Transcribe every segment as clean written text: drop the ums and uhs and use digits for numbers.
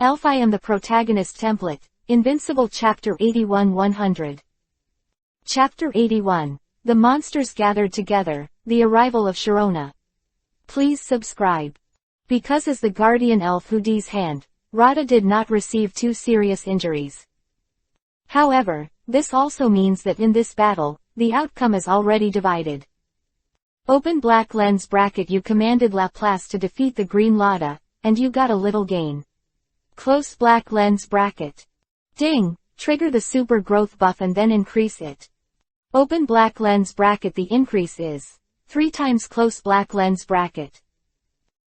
Elf I am the protagonist template, Invincible Chapter 81 100. Chapter 81. The Monsters Gathered Together, The Arrival of Sharona. Please subscribe. Because as the guardian elf Hudi's hand, Radha did not receive too serious injuries. However, this also means that in this battle, the outcome is already divided. Open black lens bracket. You commanded Laplace to defeat the green Lada, and you got a little gain. Close black lens bracket. Ding! Trigger the super growth buff and then increase it. Open black lens bracket. The increase is 3 times close black lens bracket.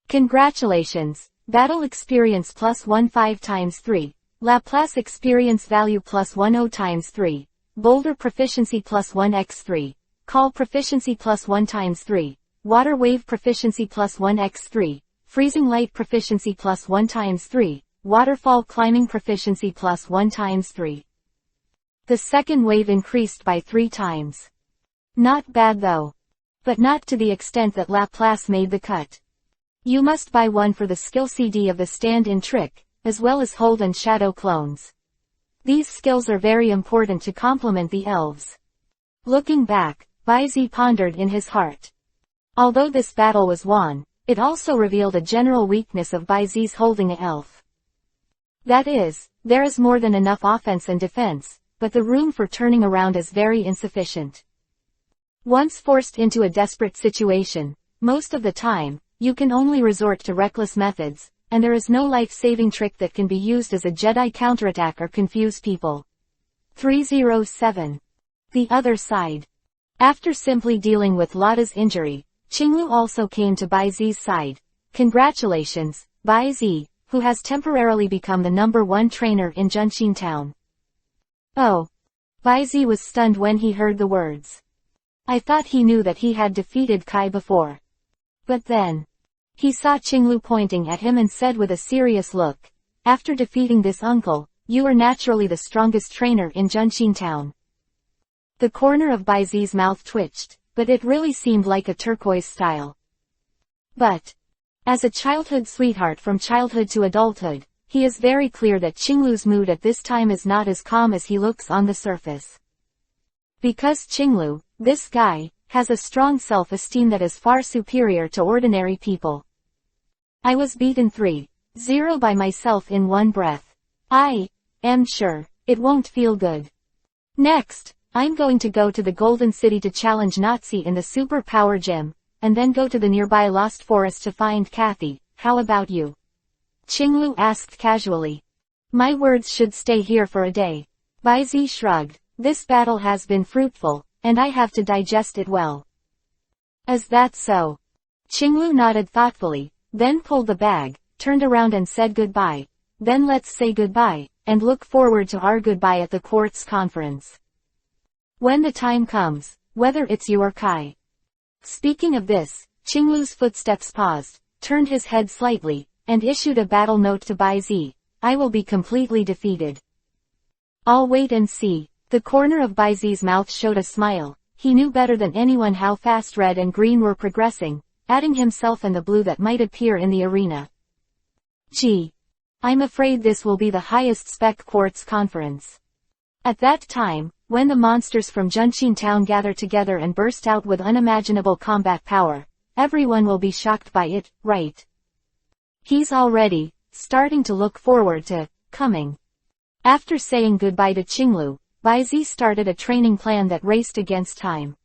Congratulations! Battle experience plus 1 5 times 3. Laplace experience value plus 1 0 times 3. Boulder proficiency plus 1 x 3. Call proficiency plus 1 times 3. Water wave proficiency plus 1 x 3. Freezing light proficiency plus 1 times 3. Waterfall climbing proficiency plus 1 times 3. The second wave increased by 3 times. Not bad though. But not to the extent that Laplace made the cut. You must buy one for the skill CD of the stand-in trick, as well as hold and shadow clones. These skills are very important to complement the elves. Looking back, Baizi pondered in his heart. Although this battle was won, it also revealed a general weakness of Baizi's holding a elf. That is, there is more than enough offense and defense, but the room for turning around is very insufficient. Once forced into a desperate situation, most of the time, you can only resort to reckless methods, and there is no life-saving trick that can be used as a Jedi counterattack or confuse people. 307. The other side. After simply dealing with Lada's injury, Qinglu also came to Baizi's side. Congratulations, Baizi, who has temporarily become the #1 trainer in Junxin Town. Oh. Baizi was stunned when he heard the words. I thought he knew that he had defeated Kai before. But then, he saw Qinglu pointing at him and said with a serious look, after defeating this uncle, you are naturally the strongest trainer in Junxin Town. The corner of Baizi's mouth twitched, but it really seemed like a turquoise style. But, as a childhood sweetheart from childhood to adulthood, he is very clear that Qinglu's mood at this time is not as calm as he looks on the surface. Because Qinglu, this guy, has a strong self-esteem that is far superior to ordinary people. I was beaten 3-0 by myself in one breath. I am sure it won't feel good. Next, I'm going to go to the Golden City to challenge Nazi in the Super Power Gym, and then go to the nearby Lost Forest to find Kathy. How about you? Qinglu asked casually. My words should stay here for a day. Baizi shrugged. This battle has been fruitful, and I have to digest it well. Is that so? Qinglu nodded thoughtfully, then pulled the bag, turned around and said goodbye. Then let's say goodbye, and look forward to our goodbye at the Quartz Conference. When the time comes, whether it's you or Kai. Speaking of this, Qinglu's footsteps paused, turned his head slightly, and issued a battle note to Baizi. I will be completely defeated. I'll wait and see. The corner of Baizi's mouth showed a smile. He knew better than anyone how fast red and green were progressing, adding himself and the blue that might appear in the arena. Gee. I'm afraid this will be the highest spec Quartz Conference. At that time, when the monsters from Junxin Town gather together and burst out with unimaginable combat power, everyone will be shocked by it, right? He's already starting to look forward to coming. After saying goodbye to Qinglu, Baizi started a training plan that raced against time.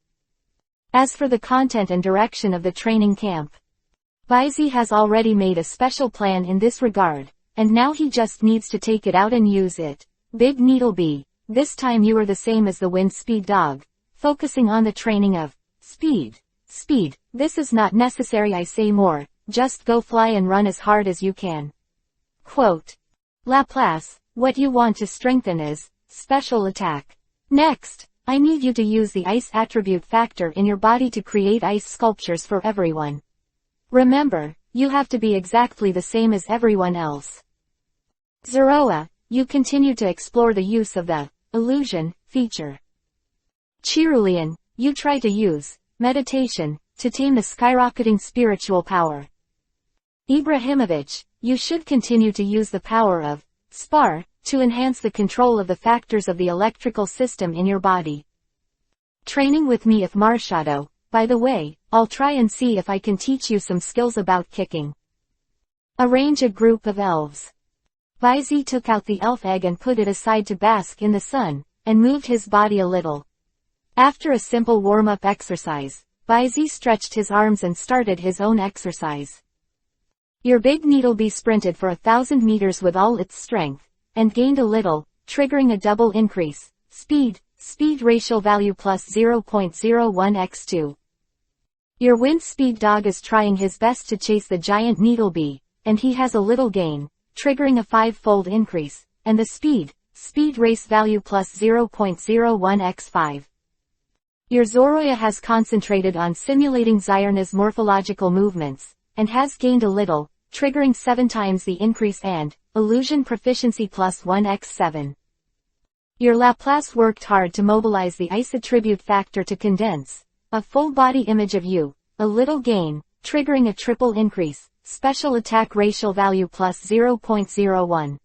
As for the content and direction of the training camp, Baizi has already made a special plan in this regard, and now he just needs to take it out and use it. Big Needlebee, this time you are the same as the Wind Speed Dog, focusing on the training of speed. Speed, this is not necessary I say more, just go fly and run as hard as you can. Quote. Laplace, what you want to strengthen is special attack. Next, I need you to use the ice attribute factor in your body to create ice sculptures for everyone. Remember, you have to be exactly the same as everyone else. Zeroa, you continue to explore the use of the illusion feature. Cherulian, you try to use meditation to tame the skyrocketing spiritual power. Ibrahimovic, you should continue to use the power of SPAR to enhance the control of the factors of the electrical system in your body. Training with me if Marshadow. By the way, I'll try and see if I can teach you some skills about kicking. Arrange a group of elves. Baizi took out the elf egg and put it aside to bask in the sun, and moved his body a little. After a simple warm-up exercise, Baizi stretched his arms and started his own exercise. Your big needlebee sprinted for 1,000 meters with all its strength, and gained a little, triggering a double increase, speed ratio value plus 0.01x2. Your wind speed dog is trying his best to chase the giant needlebee, and he has a little gain, triggering a 5-fold increase, and the speed race value plus 0.01x5. Your Zoroya has concentrated on simulating Zyrna's morphological movements, and has gained a little, triggering 7 times the increase and illusion proficiency plus 1x7. Your Laplace worked hard to mobilize the ice attribute factor to condense a full body image of you, a little gain, triggering a triple increase, special attack racial value plus 0.01.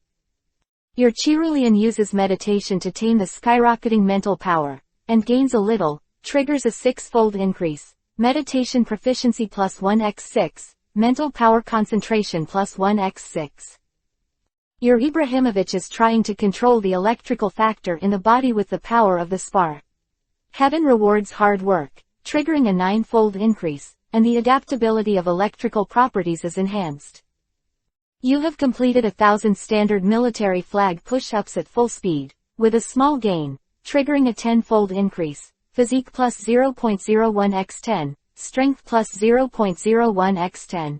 Your Cerulean uses meditation to tame the skyrocketing mental power, and gains a little, triggers a 6-fold increase, meditation proficiency plus 1x6, mental power concentration plus 1x6. Your Ibrahimovic is trying to control the electrical factor in the body with the power of the SPAR. Heaven rewards hard work, triggering a 9-fold increase, and the adaptability of electrical properties is enhanced. You have completed 1,000 standard military flag push-ups at full speed, with a small gain, triggering a 10-fold increase, physique plus 0.01x10, strength plus 0.01x10.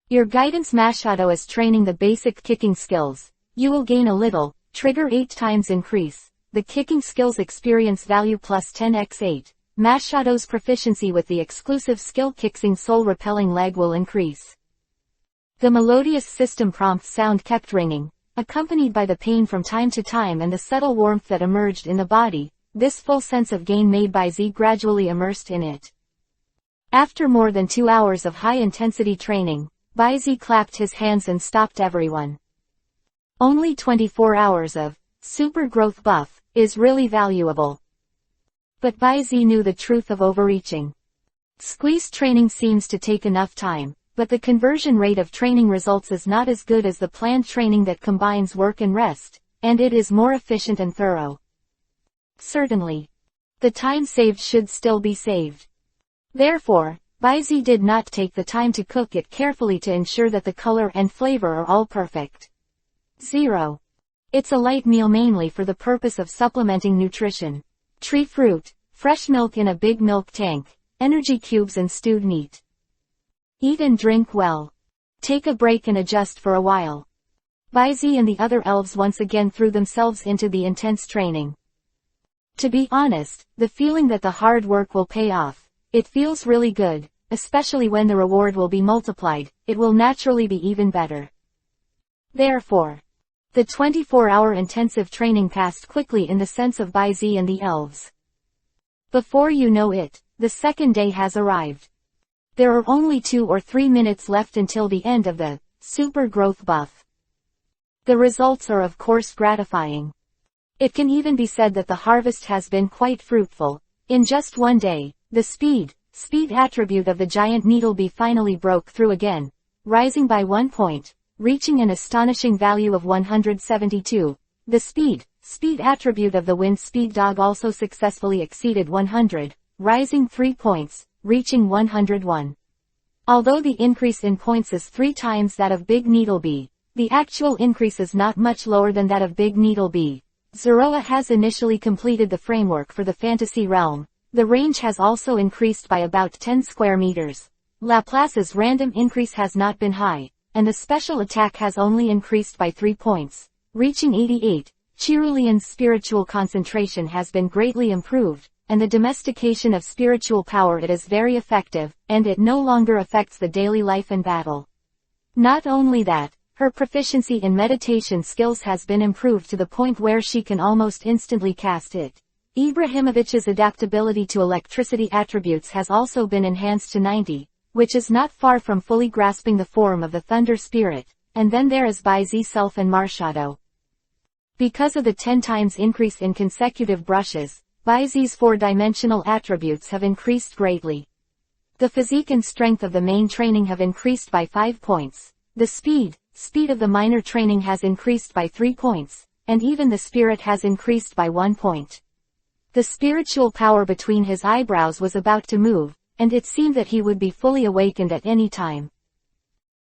Your guidance Machado is training the basic kicking skills. You will gain a little, trigger 8 times increase, the kicking skills experience value plus 10x8. Machado's proficiency with the exclusive skill kicking soul repelling leg will increase. The melodious system prompt sound kept ringing, accompanied by the pain from time to time and the subtle warmth that emerged in the body. This full sense of gain made by Z gradually immersed in it. After more than 2 hours of high-intensity training, Baizi clapped his hands and stopped everyone. Only 24 hours of super growth buff is really valuable. But Baizi knew the truth of overreaching. Squeeze training seems to take enough time, but the conversion rate of training results is not as good as the planned training that combines work and rest, and it is more efficient and thorough. Certainly. The time saved should still be saved. Therefore, Baizi did not take the time to cook it carefully to ensure that the color and flavor are all perfect. 0. It's a light meal mainly for the purpose of supplementing nutrition. Tree fruit, fresh milk in a big milk tank, energy cubes and stewed meat. Eat and drink well. Take a break and adjust for a while. Baizi and the other elves once again threw themselves into the intense training. To be honest, the feeling that the hard work will pay off, it feels really good, especially when the reward will be multiplied, it will naturally be even better. Therefore, the 24-hour intensive training passed quickly in the sense of Baizi and the elves. Before you know it, the second day has arrived. There are only 2 or 3 minutes left until the end of the super growth buff. The results are of course gratifying. It can even be said that the harvest has been quite fruitful. In just one day, the speed attribute of the giant needlebee finally broke through again, rising by 1 point, reaching an astonishing value of 172. The speed attribute of the wind speed dog also successfully exceeded 100, rising 3 points, reaching 101. Although the increase in points is 3 times that of Big Needlebee, the actual increase is not much lower than that of Big Needlebee. Zoroa has initially completed the framework for the fantasy realm. The range has also increased by about 10 square meters. Laplace's random increase has not been high, and the special attack has only increased by 3 points, reaching 88. Cerulean's spiritual concentration has been greatly improved, and the domestication of spiritual power it is very effective, and it no longer affects the daily life and battle. Not only that, her proficiency in meditation skills has been improved to the point where she can almost instantly cast it. Ibrahimovic's adaptability to electricity attributes has also been enhanced to 90. which is not far from fully grasping the form of the thunder spirit, and then there is Baizi self and Marshadow. Because of the 10 times increase in consecutive brushes, Baizi's 4-dimensional attributes have increased greatly. The physique and strength of the main training have increased by 5 points. The speed of the minor training has increased by 3 points, and even the spirit has increased by 1 point. The spiritual power between his eyebrows was about to move, and it seemed that he would be fully awakened at any time.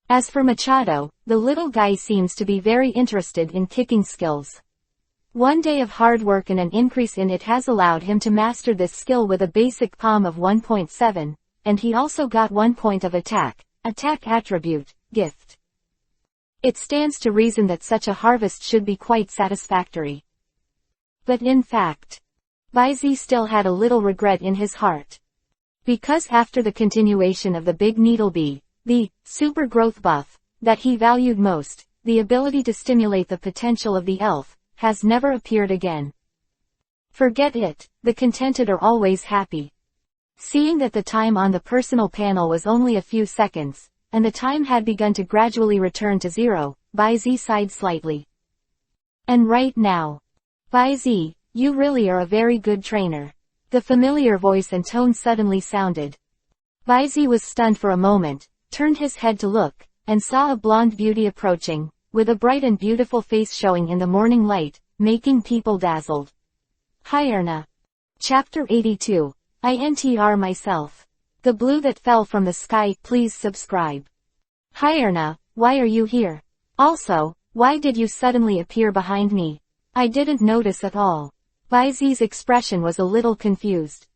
As for Machado, the little guy seems to be very interested in kicking skills. One day of hard work and an increase in it has allowed him to master this skill with a basic POM of 1.7, and he also got 1 point of attack attribute, gift. It stands to reason that such a harvest should be quite satisfactory. But in fact, Baizi still had a little regret in his heart. Because after the continuation of the Big Needle Bee, the super growth buff that he valued most, the ability to stimulate the potential of the elf, has never appeared again. Forget it, the contented are always happy. Seeing that the time on the personal panel was only a few seconds, and the time had begun to gradually return to 0, Baizi sighed slightly. And right now, Baizi, you really are a very good trainer. The familiar voice and tone suddenly sounded. Baizi was stunned for a moment, turned his head to look, and saw a blonde beauty approaching, with a bright and beautiful face showing in the morning light, making people dazzled. Hyerna. Chapter 82. INTR myself. The blue that fell from the sky, please subscribe. Hyerna, why are you here? Also, why did you suddenly appear behind me? I didn't notice at all. Baizi's expression was a little confused.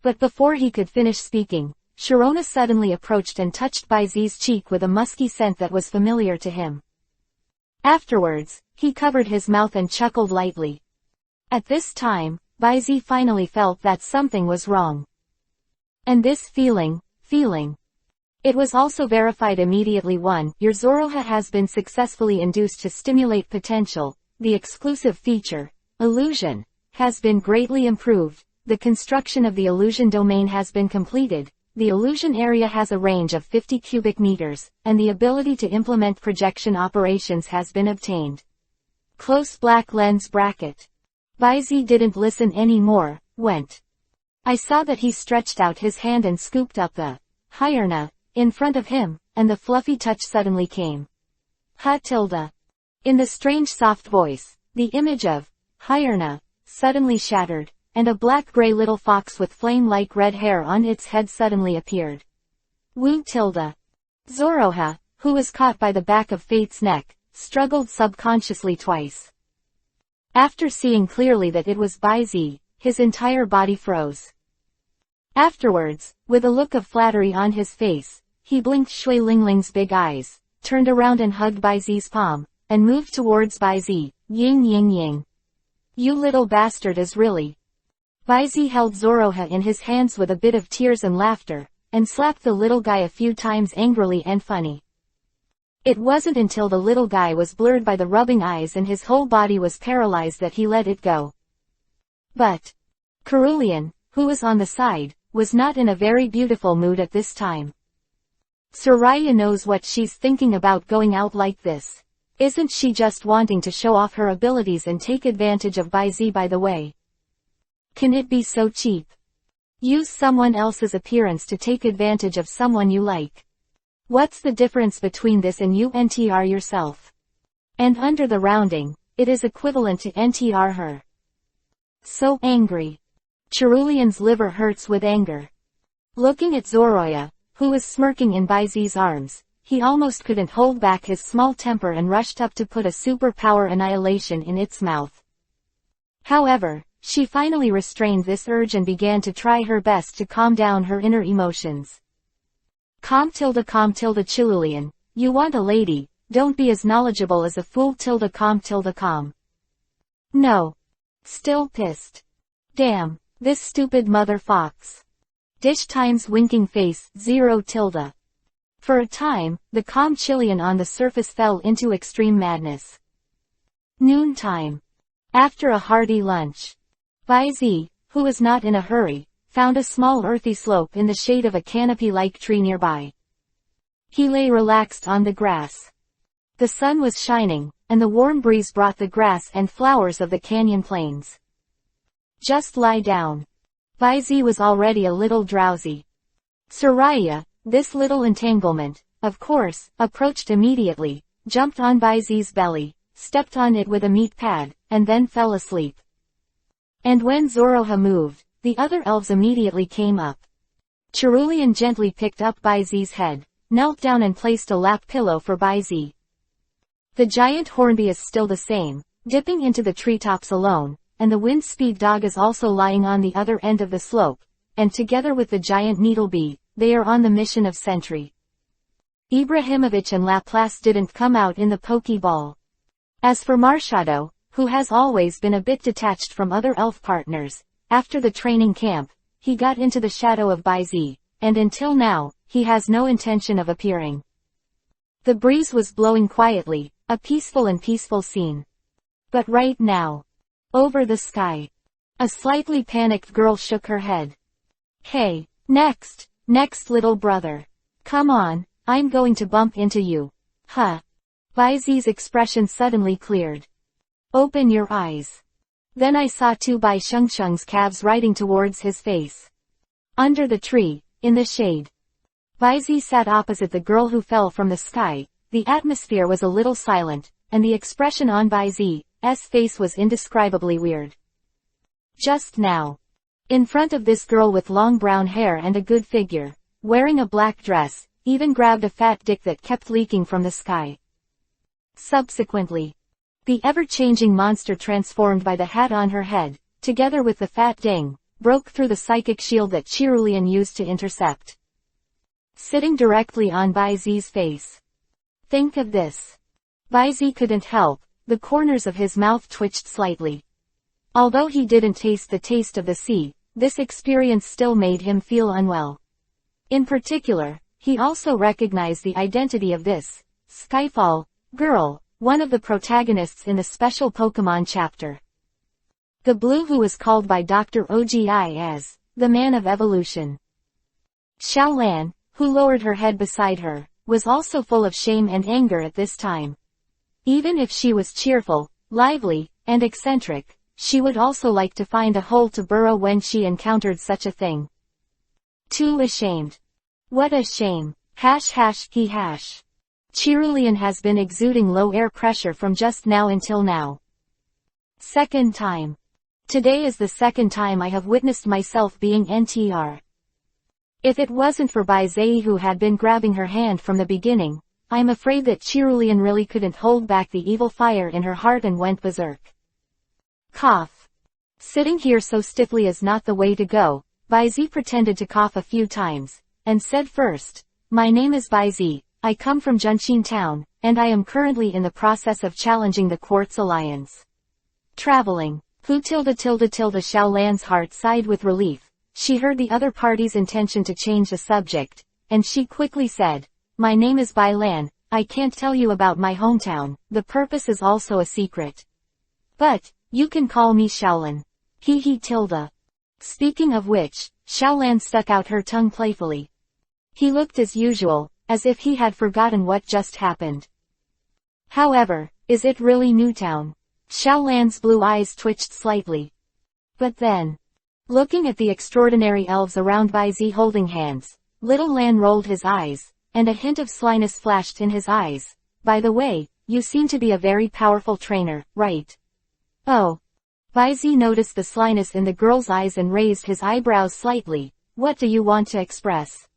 But before he could finish speaking, Sharona suddenly approached and touched Baizi's cheek with a musky scent that was familiar to him. Afterwards, he covered his mouth and chuckled lightly. At this time, Baizi finally felt that something was wrong. And this feeling. It was also verified immediately. 1. Your Zoroha has been successfully induced to stimulate potential. The exclusive feature, illusion, has been greatly improved. The construction of the illusion domain has been completed. The illusion area has a range of 50 cubic meters, and the ability to implement projection operations has been obtained. Close black lens bracket. Baizi didn't listen anymore, went. I saw that he stretched out his hand and scooped up the Hyerna in front of him, and the fluffy touch suddenly came. Ha-tilde. In the strange soft voice, the image of Hyerna suddenly shattered, and a black-gray little fox with flame-like red hair on its head suddenly appeared. Wu-tilde. Zoroha, who was caught by the back of Fate's neck, struggled subconsciously twice. After seeing clearly that it was Baizi, his entire body froze. Afterwards, with a look of flattery on his face, he blinked Shui Lingling's big eyes, turned around and hugged Baizi's palm, and moved towards Baizi. Ying ying ying. You little bastard is really. Baizi held Zoroha in his hands with a bit of tears and laughter, and slapped the little guy a few times angrily and funny. It wasn't until the little guy was blurred by the rubbing eyes and his whole body was paralyzed that he let it go. But Cerulean, who was on the side, was not in a very beautiful mood at this time. Soraya knows what she's thinking about going out like this. Isn't she just wanting to show off her abilities and take advantage of Baizi by the way? Can it be so cheap? Use someone else's appearance to take advantage of someone you like. What's the difference between this and you NTR yourself? And under the rounding, it is equivalent to NTR her. So angry. Cerulean's liver hurts with anger. Looking at Zoroya, who was smirking in Baizi's arms, he almost couldn't hold back his small temper and rushed up to put a superpower annihilation in its mouth. However, she finally restrained this urge and began to try her best to calm down her inner emotions. Calm tilde Cerulean, you want a lady, don't be as knowledgeable as a fool tilde calm. No. Still pissed. Damn, this stupid mother fox. Dish times winking face, 0 tilde. For a time, the calm Chilean on the surface fell into extreme madness. Noontime. After a hearty lunch, Baizi, who was not in a hurry, found a small earthy slope in the shade of a canopy-like tree nearby. He lay relaxed on the grass. The sun was shining, and the warm breeze brought the grass and flowers of the canyon plains. Just lie down. Baizi was already a little drowsy. Soraya, this little entanglement, of course, approached immediately, jumped on Baizi's belly, stepped on it with a meat pad, and then fell asleep. And when Zoroha moved, the other elves immediately came up. Cerulean gently picked up Baizi's head, knelt down and placed a lap pillow for Baizi. The giant hornbee is still the same, dipping into the treetops alone, and the wind speed dog is also lying on the other end of the slope, and together with the giant needlebee, they are on the mission of sentry. Ibrahimovic and Laplace didn't come out in the Pokeball. As for Marshado, who has always been a bit detached from other elf partners, after the training camp, he got into the shadow of Baizi, and until now, he has no intention of appearing. The breeze was blowing quietly, a peaceful scene. But right now, over the sky, a slightly panicked girl shook her head. Hey, next little brother. Come on, I'm going to bump into you. Huh. Baizi's expression suddenly cleared. Open your eyes. Then I saw two Bai Shengsheng's calves riding towards his face. Under the tree, in the shade. Baizi sat opposite the girl who fell from the sky. The atmosphere was a little silent, and the expression on Baizi's face was indescribably weird. Just now. In front of this girl with long brown hair and a good figure, wearing a black dress, even grabbed a fat dick that kept leaking from the sky. Subsequently, the ever-changing monster transformed by the hat on her head, together with the fat ding, broke through the psychic shield that Cerulean used to intercept. Sitting directly on Baizi's face. Think of this. Baizi couldn't help, the corners of his mouth twitched slightly. Although he didn't taste the taste of the sea, this experience still made him feel unwell. In particular, he also recognized the identity of this Skyfall girl, one of the protagonists in the special Pokemon chapter. The blue who was called by Dr. Ogi as the Man of Evolution. Xiaolan, who lowered her head beside her, was also full of shame and anger at this time. Even if she was cheerful, lively, and eccentric, she would also like to find a hole to burrow when she encountered such a thing. Too ashamed. What a shame. He hash. Cerulean has been exuding low air pressure from just now until now. Second time. Today is the second time I have witnessed myself being NTR. If it wasn't for Baizi who had been grabbing her hand from the beginning, I'm afraid that Cerulean really couldn't hold back the evil fire in her heart and went berserk. Cough. Sitting here so stiffly is not the way to go. Baizi pretended to cough a few times, and said first, my name is Baizi, I come from Junqin town, and I am currently in the process of challenging the Quartz Alliance. Traveling. Xiaolan's heart sighed with relief. She heard the other party's intention to change the subject, and she quickly said, my name is Bai Lan, I can't tell you about my hometown, the purpose is also a secret. But, you can call me Xiaolan. Speaking of which, Xiaolan stuck out her tongue playfully. He looked as usual, as if he had forgotten what just happened. However, is it really Newtown? Xiaolan's blue eyes twitched slightly. But then, looking at the extraordinary elves around Baizi holding hands, little Lan rolled his eyes, and a hint of slyness flashed in his eyes. By the way, you seem to be a very powerful trainer, right? Oh. Baizi noticed the slyness in the girl's eyes and raised his eyebrows slightly. What do you want to express?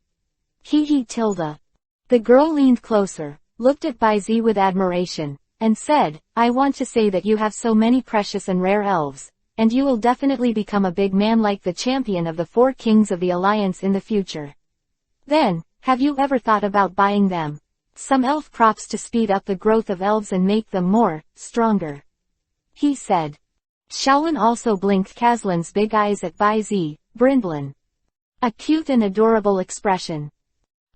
The girl leaned closer, looked at Baizi with admiration, and said, I want to say that you have so many precious and rare elves, and you will definitely become a big man like the champion of the 4 kings of the Alliance in the future. Then, have you ever thought about buying them? Some elf props to speed up the growth of elves and make them stronger. He said. Xiaolan also blinked Kazlan's big eyes at Baizi, Brindlin. A cute and adorable expression.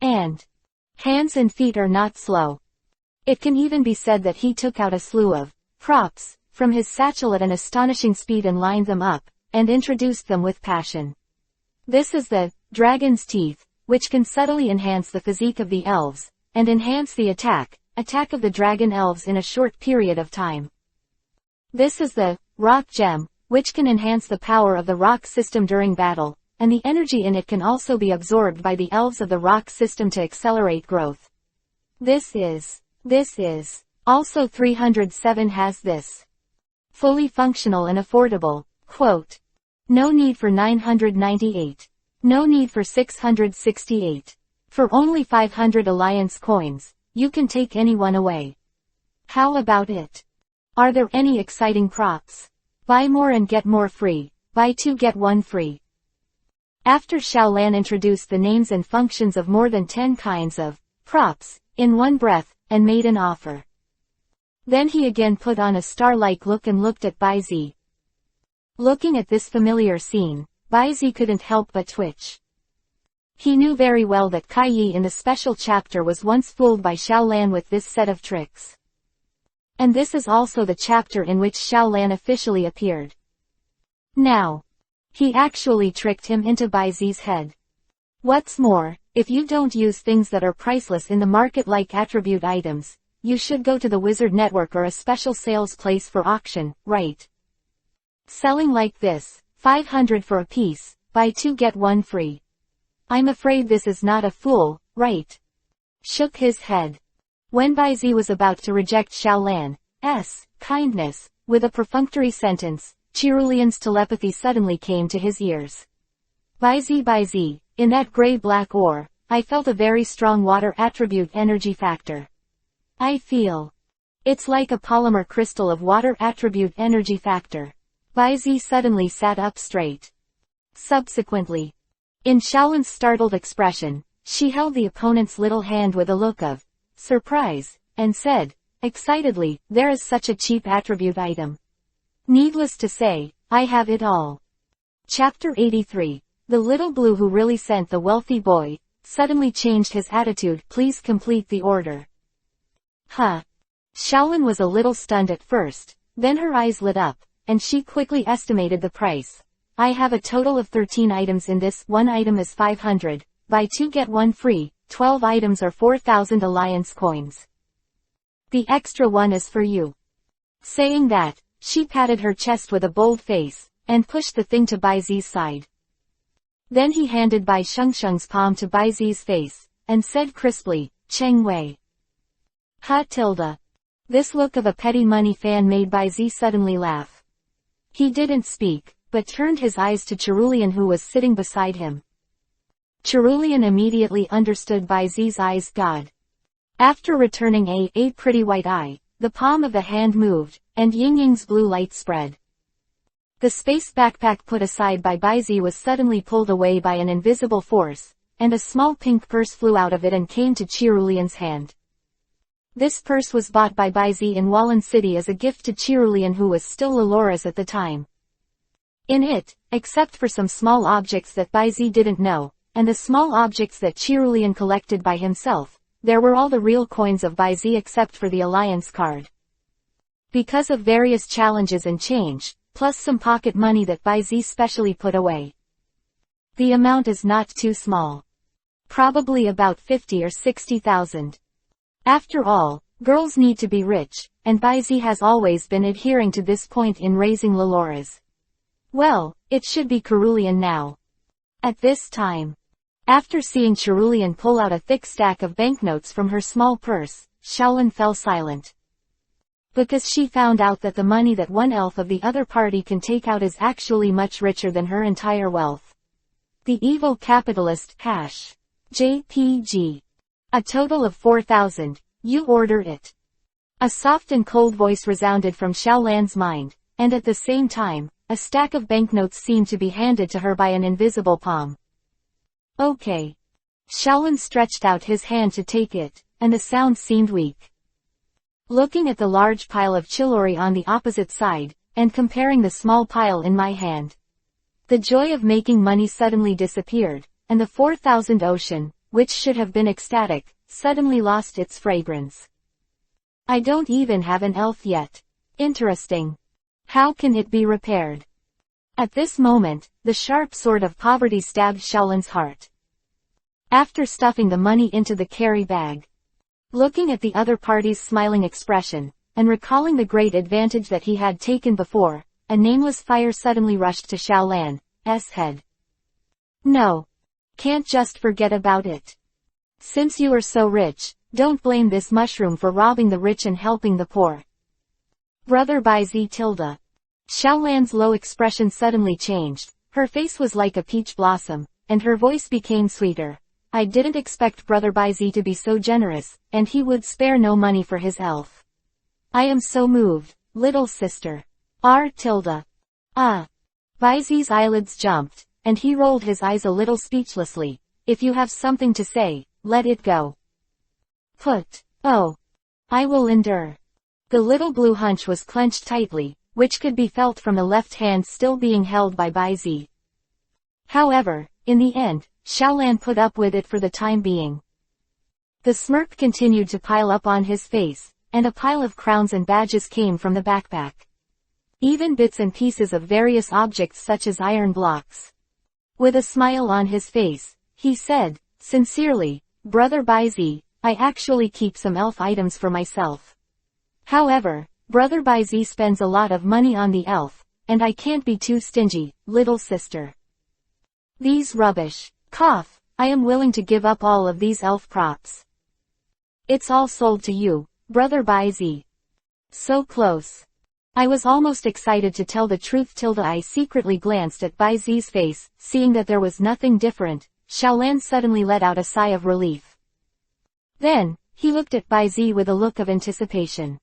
And hands and feet are not slow. It can even be said that he took out a slew of props from his satchel at an astonishing speed and lined them up, and introduced them with passion. This is the dragon's teeth, which can subtly enhance the physique of the elves, and enhance the attack of the dragon elves in a short period of time. This is the rock gem, which can enhance the power of the rock system during battle, and the energy in it can also be absorbed by the elves of the rock system to accelerate growth. This is. Also 307 has this. Fully functional and affordable. Quote. No need for 998. No need for 668. For only 500 Alliance coins, you can take anyone away. How about it? Are there any exciting props? Buy more and get more free. Buy 2 get 1 free. After Xiaolan introduced the names and functions of more than 10 kinds of props in one breath, and made an offer. Then he again put on a star-like look and looked at Baizi. Looking at this familiar scene, Baizi couldn't help but twitch. He knew very well that Kaiyi in the special chapter was once fooled by Xiaolan with this set of tricks. And this is also the chapter in which Xiaolan officially appeared. Now, he actually tricked him into Baizi's head. What's more, if you don't use things that are priceless in the market like attribute items, you should go to the Wizard Network or a special sales place for auction, right? Selling like this, 500 for a piece, buy 2 get 1 free. I'm afraid this is not a fool, right? Shook his head. When Baizi was about to reject Xiaolan's kindness, with a perfunctory sentence, Cerulean's telepathy suddenly came to his ears. Baizi, in that gray-black ore, I felt a very strong water attribute energy factor. I feel. It's like a polymer crystal of water attribute energy factor. Baizi suddenly sat up straight. Subsequently, in Xiaolan's startled expression, she held the opponent's little hand with a look of surprise, and said, excitedly, there is such a cheap attribute item. Needless to say, I have it all. Chapter 83. The little blue who really sent the wealthy boy, suddenly changed his attitude. Please complete the order. Huh. Xiaolan was a little stunned at first, then her eyes lit up, and she quickly estimated the price. I have a total of 13 items in this, 1 item is 500, buy 2 get 1 free, 12 items are 4,000 Alliance coins. The extra one is for you. Saying that, she patted her chest with a bold face, and pushed the thing to Baizi's side. Then he handed Bai Shengsheng's palm to Baizi's face, and said crisply, Cheng Wei. Ha tilde. This look of a petty money fan made Baizi suddenly laugh. He didn't speak, but turned his eyes to Cerulean who was sitting beside him. Cerulean immediately understood Baizi's eyes. God. After returning a pretty white eye, the palm of the hand moved, and Yingying's blue light spread. The space backpack put aside by Baizi was suddenly pulled away by an invisible force, and a small pink purse flew out of it and came to Cerulean's hand. This purse was bought by Baizi in Wallen City as a gift to Cerulean who was still Lolora's at the time. In it, except for some small objects that Baizi didn't know, and the small objects that Cerulean collected by himself, there were all the real coins of Baizi except for the Alliance card. Because of various challenges and change, plus some pocket money that Baizi specially put away. The amount is not too small. Probably about 50 or 60,000. After all, girls need to be rich, and Baizi has always been adhering to this point in raising Loloras. Well, it should be Cerulean now. At this time. After seeing Cerulean pull out a thick stack of banknotes from her small purse, Xiaolan fell silent. Because she found out that the money that one elf of the other party can take out is actually much richer than her entire wealth. The evil capitalist, JPG. A total of 4,000, you order it. A soft and cold voice resounded from Xiaolan's mind, and at the same time, a stack of banknotes seemed to be handed to her by an invisible palm. Okay. Xiaolan stretched out his hand to take it, and the sound seemed weak. Looking at the large pile of chilori on the opposite side, and comparing the small pile in my hand. The joy of making money suddenly disappeared, and the 4,000 ocean, which should have been ecstatic, suddenly lost its fragrance. I don't even have an elf yet. Interesting. How can it be repaired? At this moment, the sharp sword of poverty stabbed Xiaolan's heart. After stuffing the money into the carry bag, looking at the other party's smiling expression, and recalling the great advantage that he had taken before, a nameless fire suddenly rushed to Xiaolan's head. No. Can't just forget about it. Since you are so rich, don't blame this mushroom for robbing the rich and helping the poor. Brother by Z tilde. Xiaolan's low expression suddenly changed, her face was like a peach blossom, and her voice became sweeter. I didn't expect Brother by Z to be so generous, and he would spare no money for his elf. I am so moved, little sister. R tilde. By Z's eyelids jumped, and he rolled his eyes a little speechlessly. If you have something to say, let it go. I will endure. The little blue hunch was clenched tightly, which could be felt from the left hand still being held by Z. However, in the end, Xiaolan put up with it for the time being. The smirk continued to pile up on his face, and a pile of crowns and badges came from the backpack. Even bits and pieces of various objects such as iron blocks. With a smile on his face, he said, sincerely, Brother by Z, I actually keep some elf items for myself. However, Brother by Z spends a lot of money on the elf, and I can't be too stingy, little sister. These rubbish. I am willing to give up all of these elf props. It's all sold to you, Brother by Z. So close. I was almost excited to tell the truth tilde. I secretly glanced at Bai Zi's face, seeing that there was nothing different. Xiaolan suddenly let out a sigh of relief. Then, he looked at Bai Zi with a look of anticipation.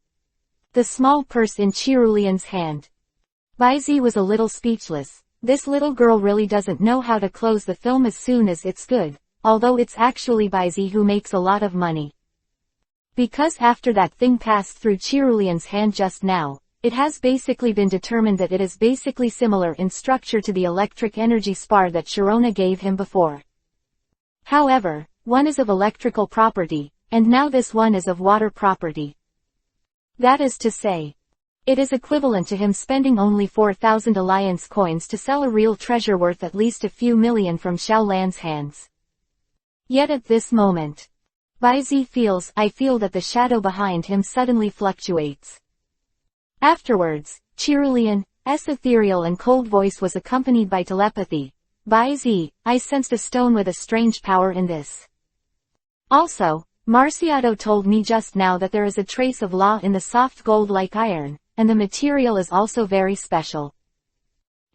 The small purse in Chirulian's hand. Bai Zi was a little speechless. This little girl really doesn't know how to close the film as soon as it's good, although it's actually Bai Zi who makes a lot of money. Because after that thing passed through Chirulian's hand just now, it has basically been determined that it is basically similar in structure to the electric energy spar that Sharona gave him before. However, one is of electrical property, and now this one is of water property. That is to say, it is equivalent to him spending only 4,000 alliance coins to sell a real treasure worth at least a few million from Xiaolan's hands. Yet at this moment, Bai Zi I feel that the shadow behind him suddenly fluctuates. Afterwards, Chirulian's ethereal and cold voice was accompanied by telepathy. Bai Zi, I sensed a stone with a strange power in this. Also, Marciado told me just now that there is a trace of law in the soft gold like iron, and the material is also very special.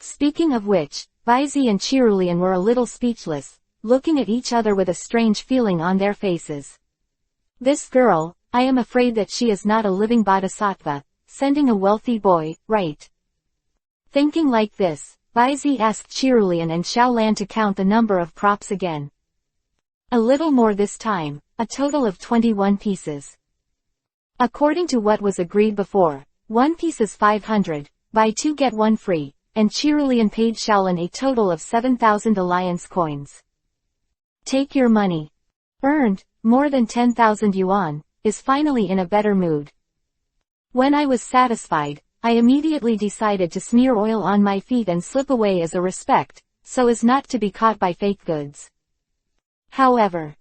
Speaking of which, Bai Zi and Chirulian were a little speechless, looking at each other with a strange feeling on their faces. This girl, I am afraid that she is not a living bodhisattva, sending a wealthy boy, right? Thinking like this, Bai Zi asked Chirulian and Xiaolan to count the number of props again. A little more this time, a total of 21 pieces. According to what was agreed before, one piece is 500, buy 2 get 1 free, and Chirulian paid Xiaolan a total of 7,000 alliance coins. Take your money. Earned, more than 10,000 yuan, is finally in a better mood. When I was satisfied, I immediately decided to smear oil on my feet and slip away as a respect, so as not to be caught by fake goods. However,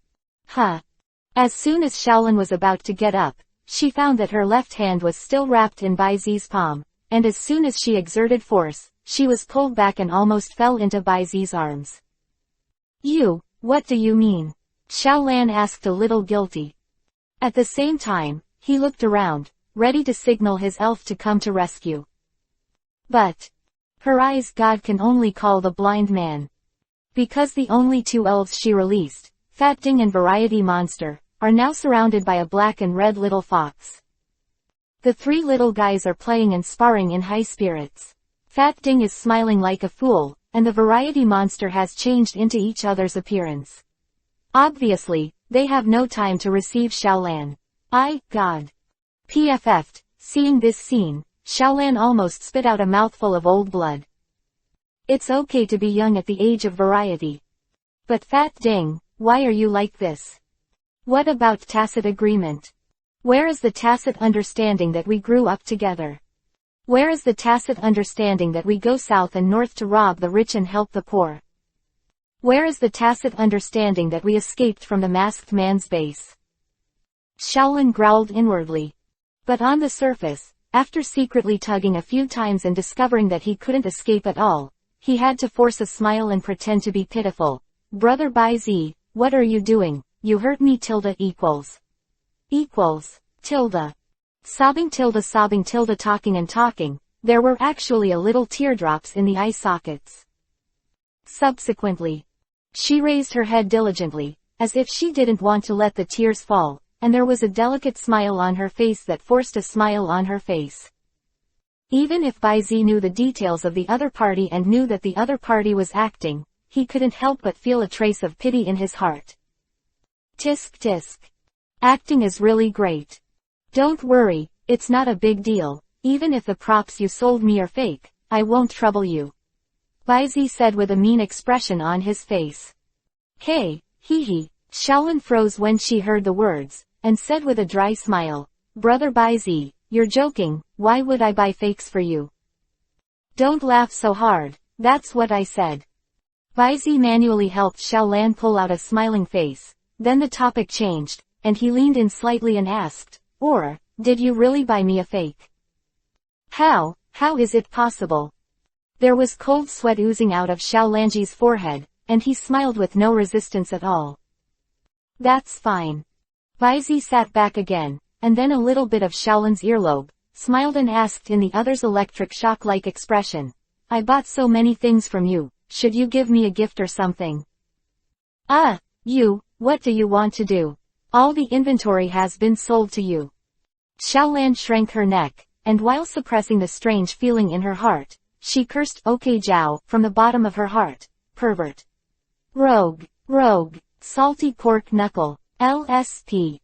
as soon as Xiaolan was about to get up, she found that her left hand was still wrapped in Bai Zi's palm, and as soon as she exerted force, she was pulled back and almost fell into Bai Zi's arms. What do you mean? Xiaolan asked a little guilty. At the same time, he looked around, ready to signal his elf to come to rescue. But her eyes God can only call the blind man. Because the only 2 elves she released, Fat Ding and Variety Monster, are now surrounded by a black and red little fox. The 3 little guys are playing and sparring in high spirits. Fat Ding is smiling like a fool, and the Variety Monster has changed into each other's appearance. Obviously, they have no time to receive Xiaolan. God. PFF'd, seeing this scene, Xiaolan almost spit out a mouthful of old blood. It's okay to be young at the age of variety. But Fat Ding, why are you like this? What about tacit agreement? Where is the tacit understanding that we grew up together? Where is the tacit understanding that we go south and north to rob the rich and help the poor? Where is the tacit understanding that we escaped from the masked man's base? Shaolin growled inwardly. But on the surface, after secretly tugging a few times and discovering that he couldn't escape at all, he had to force a smile and pretend to be pitiful. Brother Bai Zi, what are you doing? You hurt me tilde equals. Equals, tilde. Sobbing tilde talking and talking, there were actually a little teardrops in the eye sockets. Subsequently, she raised her head diligently, as if she didn't want to let the tears fall, and there was a delicate smile on her face that forced a smile on her face. Even if Bai Zi knew the details of the other party and knew that the other party was acting, he couldn't help but feel a trace of pity in his heart. Tisk tisk. Acting is really great. Don't worry, it's not a big deal. Even if the props you sold me are fake, I won't trouble you. Bai Zi said with a mean expression on his face. Hey, hee hee. Shaolin froze when she heard the words, and said with a dry smile, Brother Bai Zi, you're joking, why would I buy fakes for you? Don't laugh so hard, that's what I said. Bai Zi manually helped Shaolin pull out a smiling face, then the topic changed, and he leaned in slightly and asked, or, did you really buy me a fake? How is it possible? There was cold sweat oozing out of Shaolanji's forehead, and he smiled with no resistance at all. That's fine. Bai Zi sat back again, and then a little bit of Shaolin's earlobe, smiled and asked in the other's electric shock-like expression. I bought so many things from you, should you give me a gift or something? What do you want to do? All the inventory has been sold to you. Shaolin shrank her neck, and while suppressing the strange feeling in her heart, she cursed okay Zhao from the bottom of her heart, pervert. Rogue, salty pork knuckle, LSP.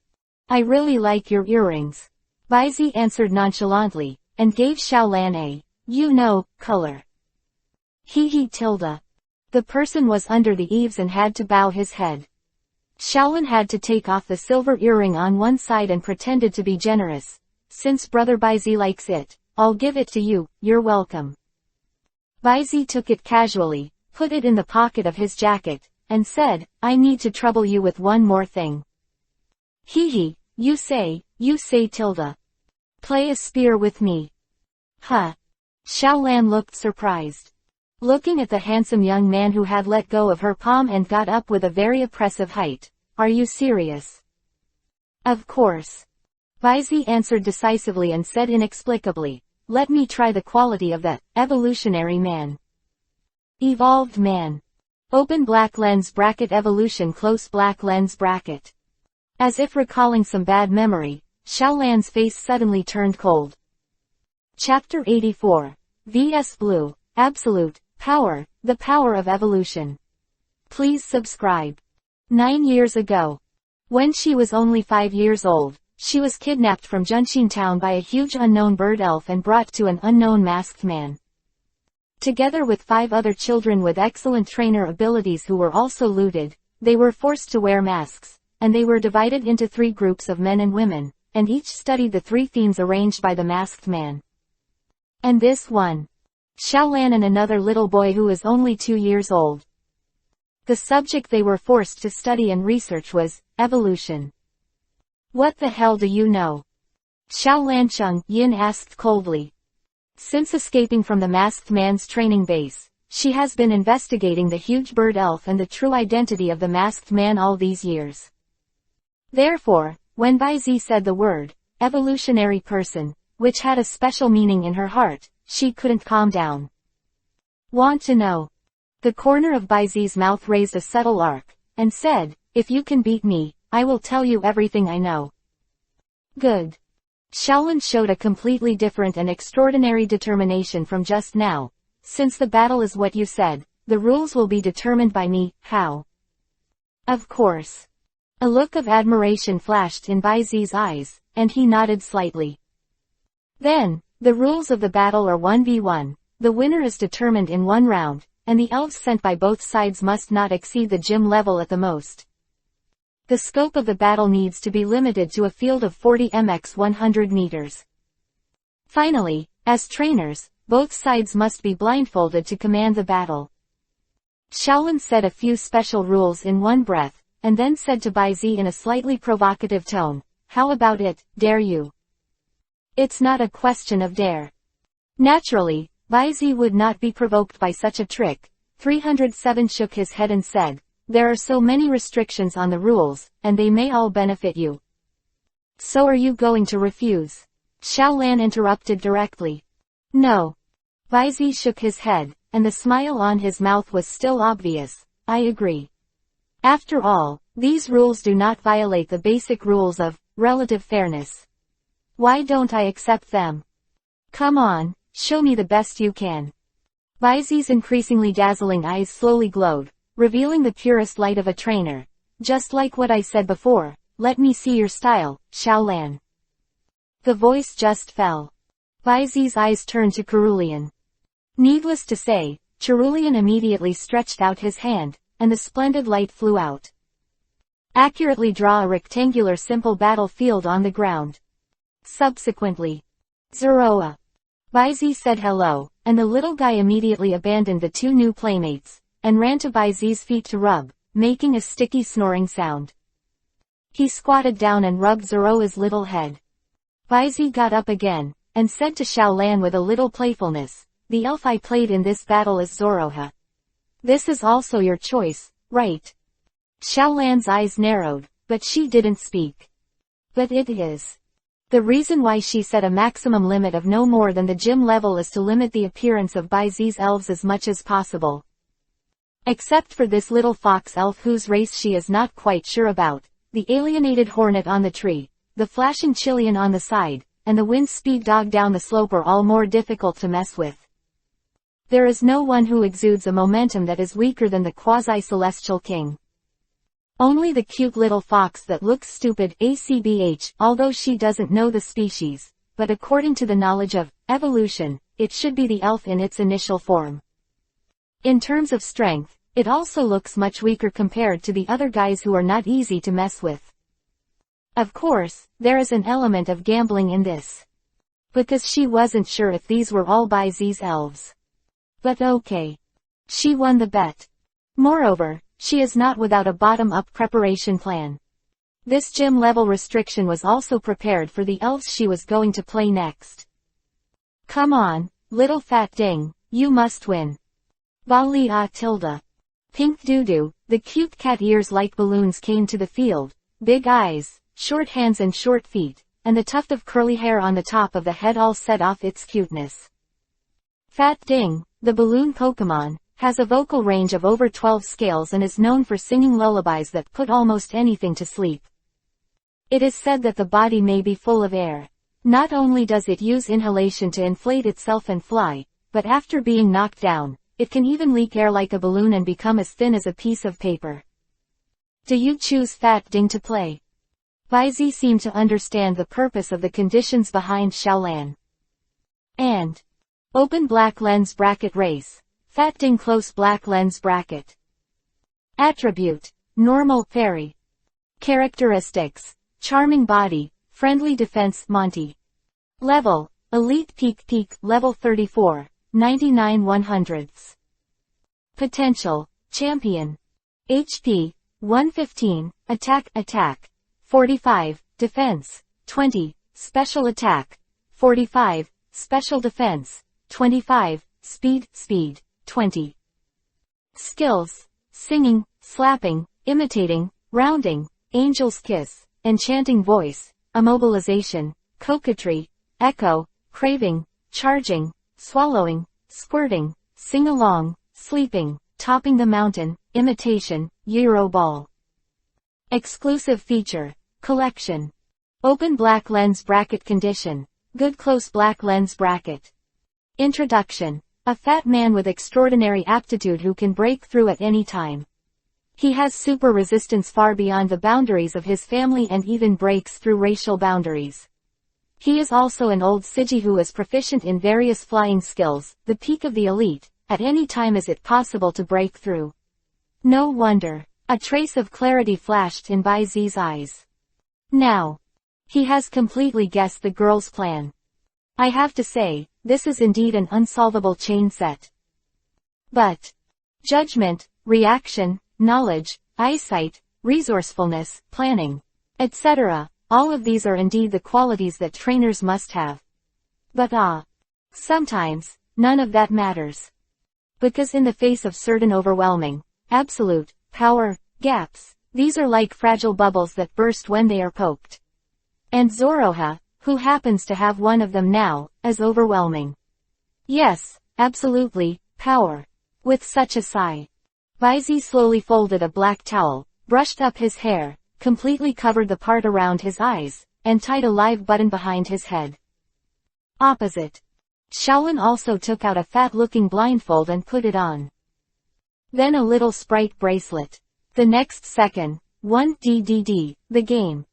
I really like your earrings. Bai Zi answered nonchalantly, and gave Shaolin a, color. Hee tilde. The person was under the eaves and had to bow his head. Shaolin had to take off the silver earring on one side and pretended to be generous. Since Brother Bai Zi likes it, I'll give it to you, you're welcome. Bai Zi took it casually, put it in the pocket of his jacket, and said, I need to trouble you with one more thing. Hee, you say tilde. Play a spear with me. Huh. Shaolin looked surprised. Looking at the handsome young man who had let go of her palm and got up with a very oppressive height. Are you serious? Of course. Bai Zi answered decisively and said inexplicably, let me try the quality of the evolutionary man. Evolved man. Open black lens bracket evolution close black lens bracket. As if recalling some bad memory, Shaolin's face suddenly turned cold. Chapter 84. vs Blue, Absolute, Power, the Power of Evolution. Please subscribe. 9 years ago. When she was only 5 years old, she was kidnapped from Junxin town by a huge unknown bird elf and brought to an unknown masked man. Together with 5 other children with excellent trainer abilities who were also looted, they were forced to wear masks, and they were divided into 3 groups of men and women, and each studied the 3 themes arranged by the masked man. And this one. Shaolin and another little boy who was only 2 years old. The subject they were forced to study and research was evolution. What the hell do you know? Shaolin Chung Yin asked coldly. Since escaping from the masked man's training base, she has been investigating the huge bird elf and the true identity of the masked man all these years. Therefore, when Bai Zi said the word, evolutionary person, which had a special meaning in her heart, she couldn't calm down. Want to know? The corner of Bai Zi's mouth raised a subtle arc, and said, if you can beat me, I will tell you everything I know. Good. Shaolin showed a completely different and extraordinary determination from just now. Since the battle is what you said, the rules will be determined by me. How? Of course. A look of admiration flashed in Bai Zi's eyes, and he nodded slightly. Then, the rules of the battle are 1v1, the winner is determined in 1 round, and the elves sent by both sides must not exceed the gym level at the most. The scope of the battle needs to be limited to a field of 40 mx 100 meters. Finally, As trainers, both sides must be blindfolded to command the battle. Xiaolan said a few special rules in one breath, and then said to Baizi in a slightly provocative tone, "How about it, dare you?" It's not a question of dare. Naturally, Baizi would not be provoked by such a trick. 307 shook his head and said, "There are so many restrictions on the rules, and they may all benefit you. So are you going to refuse?" Xiaolan interrupted directly. "No." Baizi shook his head, and the smile on his mouth was still obvious. "I agree. After all, these rules do not violate the basic rules of relative fairness. Why don't I accept them? Come on, show me the best you can." Baizi's increasingly dazzling eyes slowly glowed, revealing the purest light of a trainer. "Just like what I said before, let me see your style, Xiaolan." The voice just fell. Baizi's eyes turned to Cerulean. Needless to say, Cerulean immediately stretched out his hand, and the splendid light flew out. "Accurately draw a rectangular simple battlefield on the ground." Subsequently, "Zeroa." Baizi said hello, and the little guy immediately abandoned the two new playmates, and ran to Baizi's feet to rub, making a sticky snoring sound. He squatted down and rubbed Zeroa's little head. Baizi got up again, and said to Xiaolan with a little playfulness, "The elf I played in this battle is Zoroha. This is also your choice, right?" Xiaolan's eyes narrowed, but she didn't speak. "But it is." The reason why she set a maximum limit of no more than the gym level is to limit the appearance of Baizi's elves as much as possible. Except for this little fox elf whose race she is not quite sure about, the alienated hornet on the tree, the flashing Chilean on the side, and the wind speed dog down the slope are all more difficult to mess with. There is no one who exudes a momentum that is weaker than the quasi-celestial king. Only the cute little fox that looks stupid, ACBH, although she doesn't know the species, but according to the knowledge of evolution, it should be the elf in its initial form. In terms of strength, it also looks much weaker compared to the other guys who are not easy to mess with. Of course, there is an element of gambling in this. Because she wasn't sure if these were all Baizi's elves. But okay. She won the bet. Moreover, she is not without a bottom-up preparation plan. This gym level restriction was also prepared for the elves she was going to play next. "Come on, little fat ding, you must win." Bali tilde. Pink Doodoo, the cute cat ears like balloons came to the field, big eyes, short hands and short feet, and the tuft of curly hair on the top of the head all set off its cuteness. Fat Ding, the balloon Pokemon, has a vocal range of over 12 scales and is known for singing lullabies that put almost anything to sleep. It is said that the body may be full of air. Not only does it use inhalation to inflate itself and fly, but after being knocked down, it can even leak air like a balloon and become as thin as a piece of paper. Do you choose Fat Ding to play? Baizi seemed to understand the purpose of the conditions behind Xiaolan. And open black lens bracket race. Fat Ding close black lens bracket. Attribute: normal fairy. Characteristics: charming body, friendly defense Monty. Level: elite peak level 34, 99 100ths. Potential: champion. HP: 115, attack, 45, defense, 20, special attack, 45, special defense, 25, speed, 20. Skills: singing, slapping, imitating, rounding, angel's kiss, enchanting voice, immobilization, coquetry, echo, craving, charging, swallowing, squirting, sing-along, sleeping, topping the mountain, imitation, Euro ball. Exclusive feature: collection. Open black lens bracket condition. Good close black lens bracket. Introduction: a fat man with extraordinary aptitude who can break through at any time. He has super resistance far beyond the boundaries of his family and even breaks through racial boundaries. He is also an old Siji who is proficient in various flying skills, the peak of the elite. At any time is it possible to break through. No wonder. A trace of clarity flashed in Baizi's eyes. Now, he has completely guessed the girl's plan. I have to say, this is indeed an unsolvable chain set. But judgment, reaction, knowledge, eyesight, resourcefulness, planning, etc., all of these are indeed the qualities that trainers must have. But sometimes, none of that matters. Because in the face of certain overwhelming, absolute, power, gaps, these are like fragile bubbles that burst when they are poked. And Zoroha, who happens to have one of them now, is overwhelming. Yes, absolutely, power. With such a sigh, Baizi slowly folded a black towel, brushed up his hair, completely covered the part around his eyes, and tied a live button behind his head. Opposite, Shaolin also took out a fat-looking blindfold and put it on. Then a little sprite bracelet. The next second, 1DDD, the game.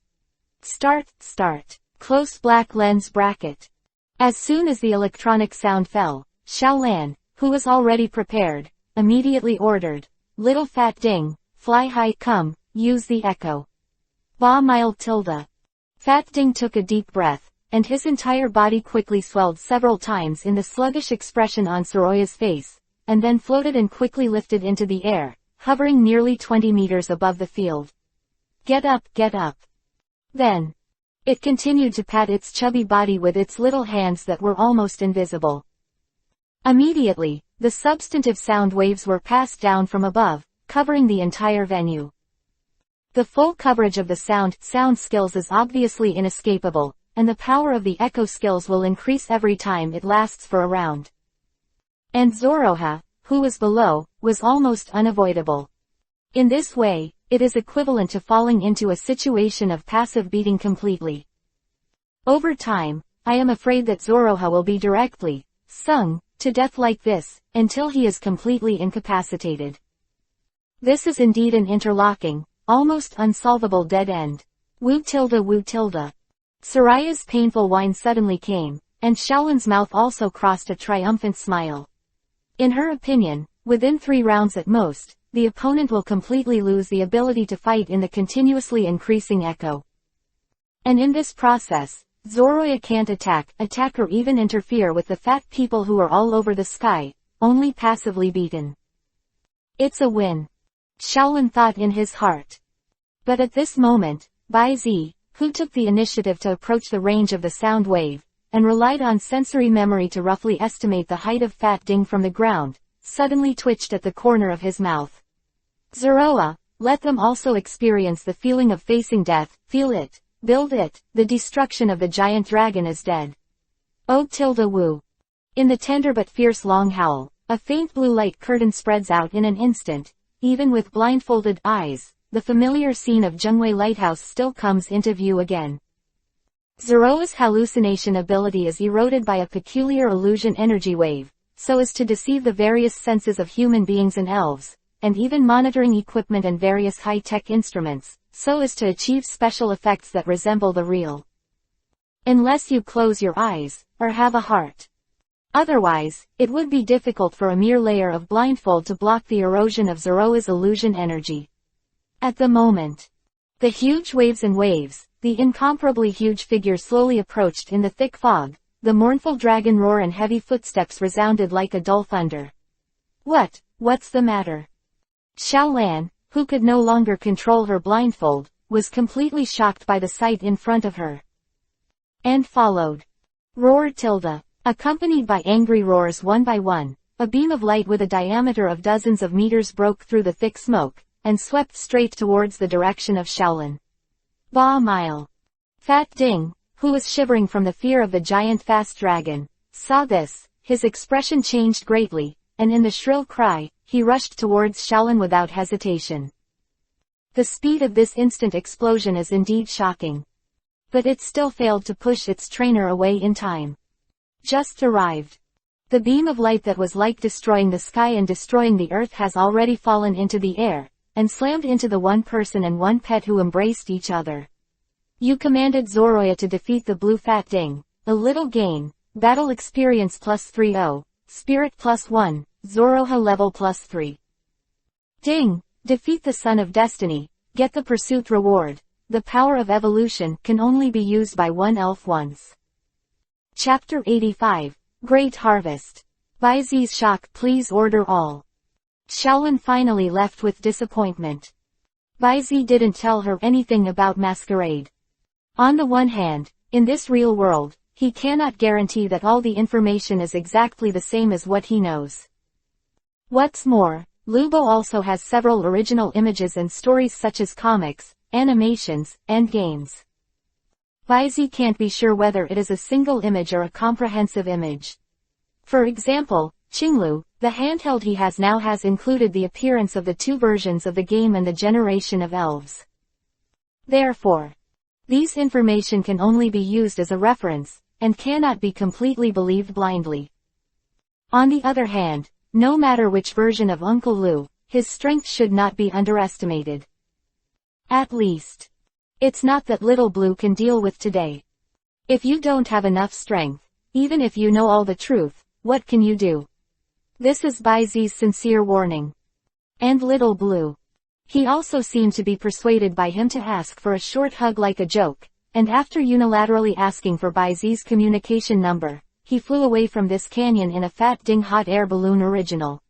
Start. Close black lens bracket. As soon as the electronic sound fell, Shaolin, who was already prepared, immediately ordered, "Little fat ding, fly high, come, use the echo." Ba mild tilde. Fat ding took a deep breath, and his entire body quickly swelled several times in the sluggish expression on Soroya's face, and then floated and quickly lifted into the air, hovering nearly 20 meters above the field. Get up. Then, it continued to pat its chubby body with its little hands that were almost invisible. Immediately, the substantive sound waves were passed down from above, covering the entire venue. The full coverage of the sound skills is obviously inescapable, and the power of the echo skills will increase every time it lasts for a round. And Zoroha, who was below, was almost unavoidable. In this way, it is equivalent to falling into a situation of passive beating completely. Over time, I am afraid that Zoroha will be directly sung to death like this, until he is completely incapacitated. This is indeed an interlocking, almost unsolvable dead end. Wu tilde. Soraya's painful whine suddenly came, and Shaolin's mouth also crossed a triumphant smile. In her opinion, within 3 rounds at most, the opponent will completely lose the ability to fight in the continuously increasing echo. And in this process, Zoroya can't attack or even interfere with the fat people who are all over the sky, only passively beaten. It's a win. Shaolin thought in his heart. But at this moment, Baizi, who took the initiative to approach the range of the sound wave, and relied on sensory memory to roughly estimate the height of Fat Ding from the ground, suddenly twitched at the corner of his mouth. Zoroa, let them also experience the feeling of facing death, feel it, build it, the destruction of the giant dragon is dead. O tilde wu. In the tender but fierce long howl, a faint blue light curtain spreads out in an instant. Even with blindfolded eyes, the familiar scene of Zhengwei Lighthouse still comes into view again. Zoroa's hallucination ability is eroded by a peculiar illusion energy wave, so as to deceive the various senses of human beings and elves, and even monitoring equipment and various high-tech instruments, so as to achieve special effects that resemble the real. Unless you close your eyes, or have a heart. Otherwise, it would be difficult for a mere layer of blindfold to block the erosion of Zoroa's illusion energy. At the moment, the huge waves, the incomparably huge figure slowly approached in the thick fog, the mournful dragon roar and heavy footsteps resounded like a dull thunder. What's the matter? Shaolan, who could no longer control her blindfold, was completely shocked by the sight in front of her. And followed. Roar tilde. Accompanied by angry roars one by one, a beam of light with a diameter of dozens of meters broke through the thick smoke, and swept straight towards the direction of Shaolin. Ba mile. Fat Ding, who was shivering from the fear of the giant fast dragon, saw this, his expression changed greatly, and in the shrill cry, he rushed towards Shaolin without hesitation. The speed of this instant explosion is indeed shocking. But it still failed to push its trainer away in time. Just arrived. The beam of light that was like destroying the sky and destroying the earth has already fallen into the air, and slammed into the one person and one pet who embraced each other. You commanded Zoroya to defeat the blue Fat Ding, a little gain, battle experience +30, spirit +1, Zoroha level +3. Ding, defeat the Son of Destiny, get the pursuit reward. The power of evolution can only be used by one elf once. Chapter 85, Great Harvest. By Z's shock, please order all. Xiaolin finally left with disappointment. Bai Zi didn't tell her anything about masquerade. On the one hand, in this real world, he cannot guarantee that all the information is exactly the same as what he knows. What's more, Lubo also has several original images and stories such as comics, animations, and games. Bai Zi can't be sure whether it is a single image or a comprehensive image. For example, Qinglu, the handheld he has now has included the appearance of the two versions of the game and the generation of elves. Therefore, these information can only be used as a reference, and cannot be completely believed blindly. On the other hand, no matter which version of Uncle Lu, his strength should not be underestimated. At least, it's not that Little Blue can deal with today. If you don't have enough strength, even if you know all the truth, what can you do? This is Bai Zi's sincere warning. And Little Blue. He also seemed to be persuaded by him to ask for a short hug like a joke, and after unilaterally asking for Bai Zi's communication number, he flew away from this canyon in a fat ding hot air balloon original.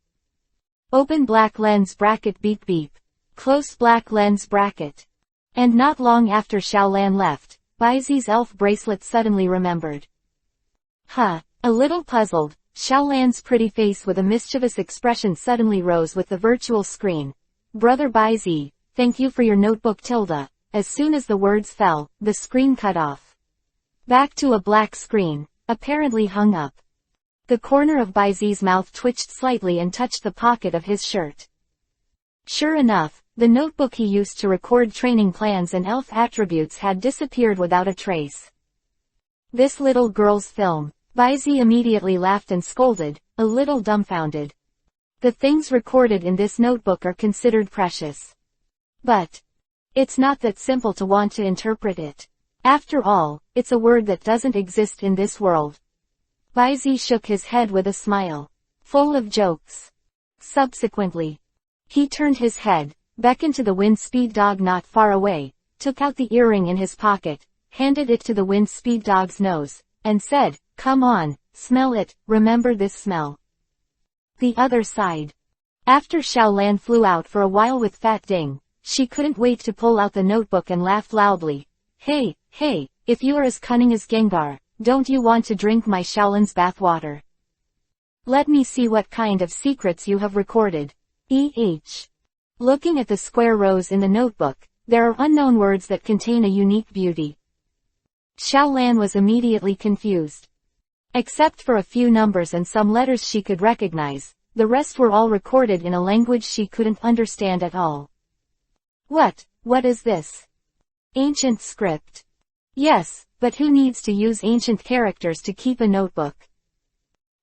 Open black lens bracket beep beep. Close black lens bracket. And not long after Xiaolan left, Bai Zi's elf bracelet suddenly remembered. A little puzzled, Xiaolan's pretty face with a mischievous expression suddenly rose with the virtual screen. Brother Bai Zi, thank you for your notebook tilde. As soon as the words fell, the screen cut off. Back to a black screen, apparently hung up. The corner of Bai Zi's mouth twitched slightly and touched the pocket of his shirt. Sure enough, the notebook he used to record training plans and elf attributes had disappeared without a trace. This little girl's film. Bai Zi immediately laughed and scolded, a little dumbfounded. The things recorded in this notebook are considered precious. But it's not that simple to want to interpret it. After all, it's a word that doesn't exist in this world. Bai Zi shook his head with a smile, full of jokes. Subsequently, he turned his head, beckoned to the wind speed dog not far away, took out the earring in his pocket, handed it to the wind speed dog's nose, and said, "Come on, smell it, remember this smell." The other side. After Xiaolan flew out for a while with Fat Ding, she couldn't wait to pull out the notebook and laugh loudly. Hey, if you are as cunning as Gengar, don't you want to drink my Xiaolan's bathwater? Let me see what kind of secrets you have recorded. Looking at the square rows in the notebook, there are unknown words that contain a unique beauty. Xiaolan was immediately confused. Except for a few numbers and some letters she could recognize, the rest were all recorded in a language she couldn't understand at all. What is this? Ancient script. Yes, but who needs to use ancient characters to keep a notebook?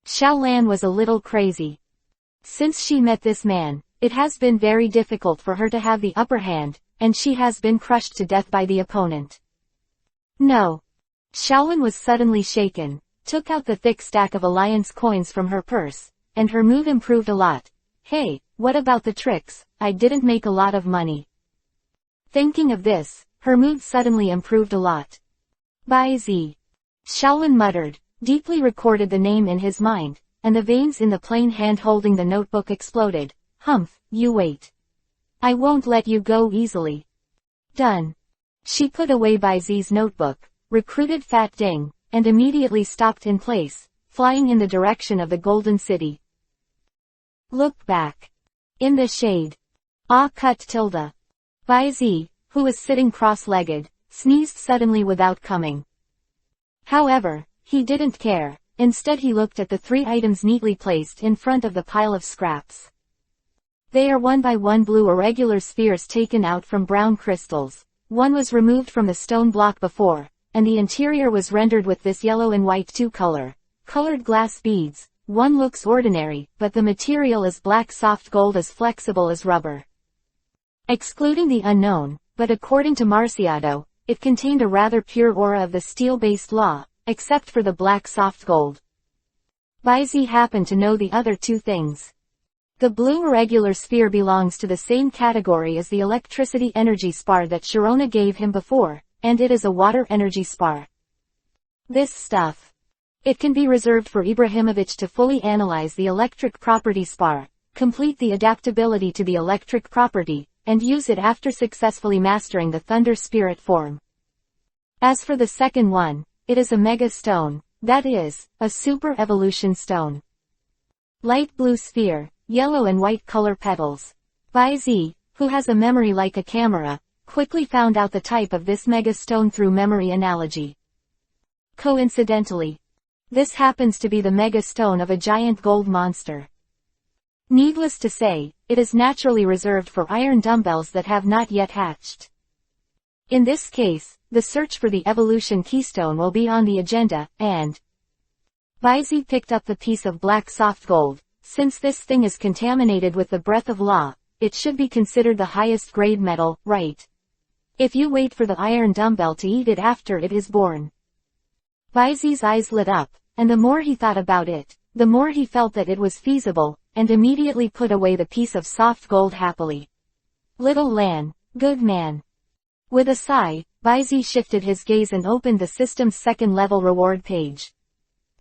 Xiaolan was a little crazy. Since she met this man, it has been very difficult for her to have the upper hand, and she has been crushed to death by the opponent. No. Xiaolan was suddenly shaken, took out the thick stack of alliance coins from her purse, and her mood improved a lot. Hey, what about the tricks? I didn't make a lot of money. Thinking of this, her mood suddenly improved a lot. Bai Zi. Xiaolan muttered, deeply recorded the name in his mind, and the veins in the plain hand holding the notebook exploded. Humph, you wait. I won't let you go easily. Done. She put away Bai Zi's notebook, recruited Fat Ding, and immediately stopped in place, flying in the direction of the Golden City. Look back. In the shade. Cut tilde. Bai Zi, who was sitting cross-legged, sneezed suddenly without coming. However, he didn't care. Instead he looked at the 3 items neatly placed in front of the pile of scraps. They are 1 by 1 blue irregular spheres taken out from brown crystals. One was removed from the stone block before, and the interior was rendered with this yellow and white 2-color, colored glass beads. One looks ordinary, but the material is black soft gold as flexible as rubber. Excluding the unknown, but according to Marciado, it contained a rather pure aura of the steel-based law, except for the black soft gold. Bai Zi happened to know the other 2 things. The blue irregular sphere belongs to the same category as the electricity energy spar that Sharona gave him before, and it is a water energy spar. This stuff. It can be reserved for Ibrahimovic to fully analyze the electric property SPAR, complete the adaptability to the electric property, and use it after successfully mastering the Thunder Spirit form. As for the second one, it is a Mega Stone, that is, a Super Evolution Stone. Light blue sphere, yellow and white color petals. Z, who has a memory like a camera, quickly found out the type of this Mega Stone through memory analogy. Coincidentally, this happens to be the Mega Stone of a giant gold monster. Needless to say, it is naturally reserved for iron dumbbells that have not yet hatched. In this case, the search for the evolution keystone will be on the agenda, and Z picked up the piece of black soft gold. Since this thing is contaminated with the breath of law, it should be considered the highest grade metal, right? If you wait for the iron dumbbell to eat it after it is born. Z's eyes lit up, and the more he thought about it, the more he felt that it was feasible, and immediately put away the piece of soft gold happily. Little Lan, good man. With a sigh, Z shifted his gaze and opened the system's second-level reward page.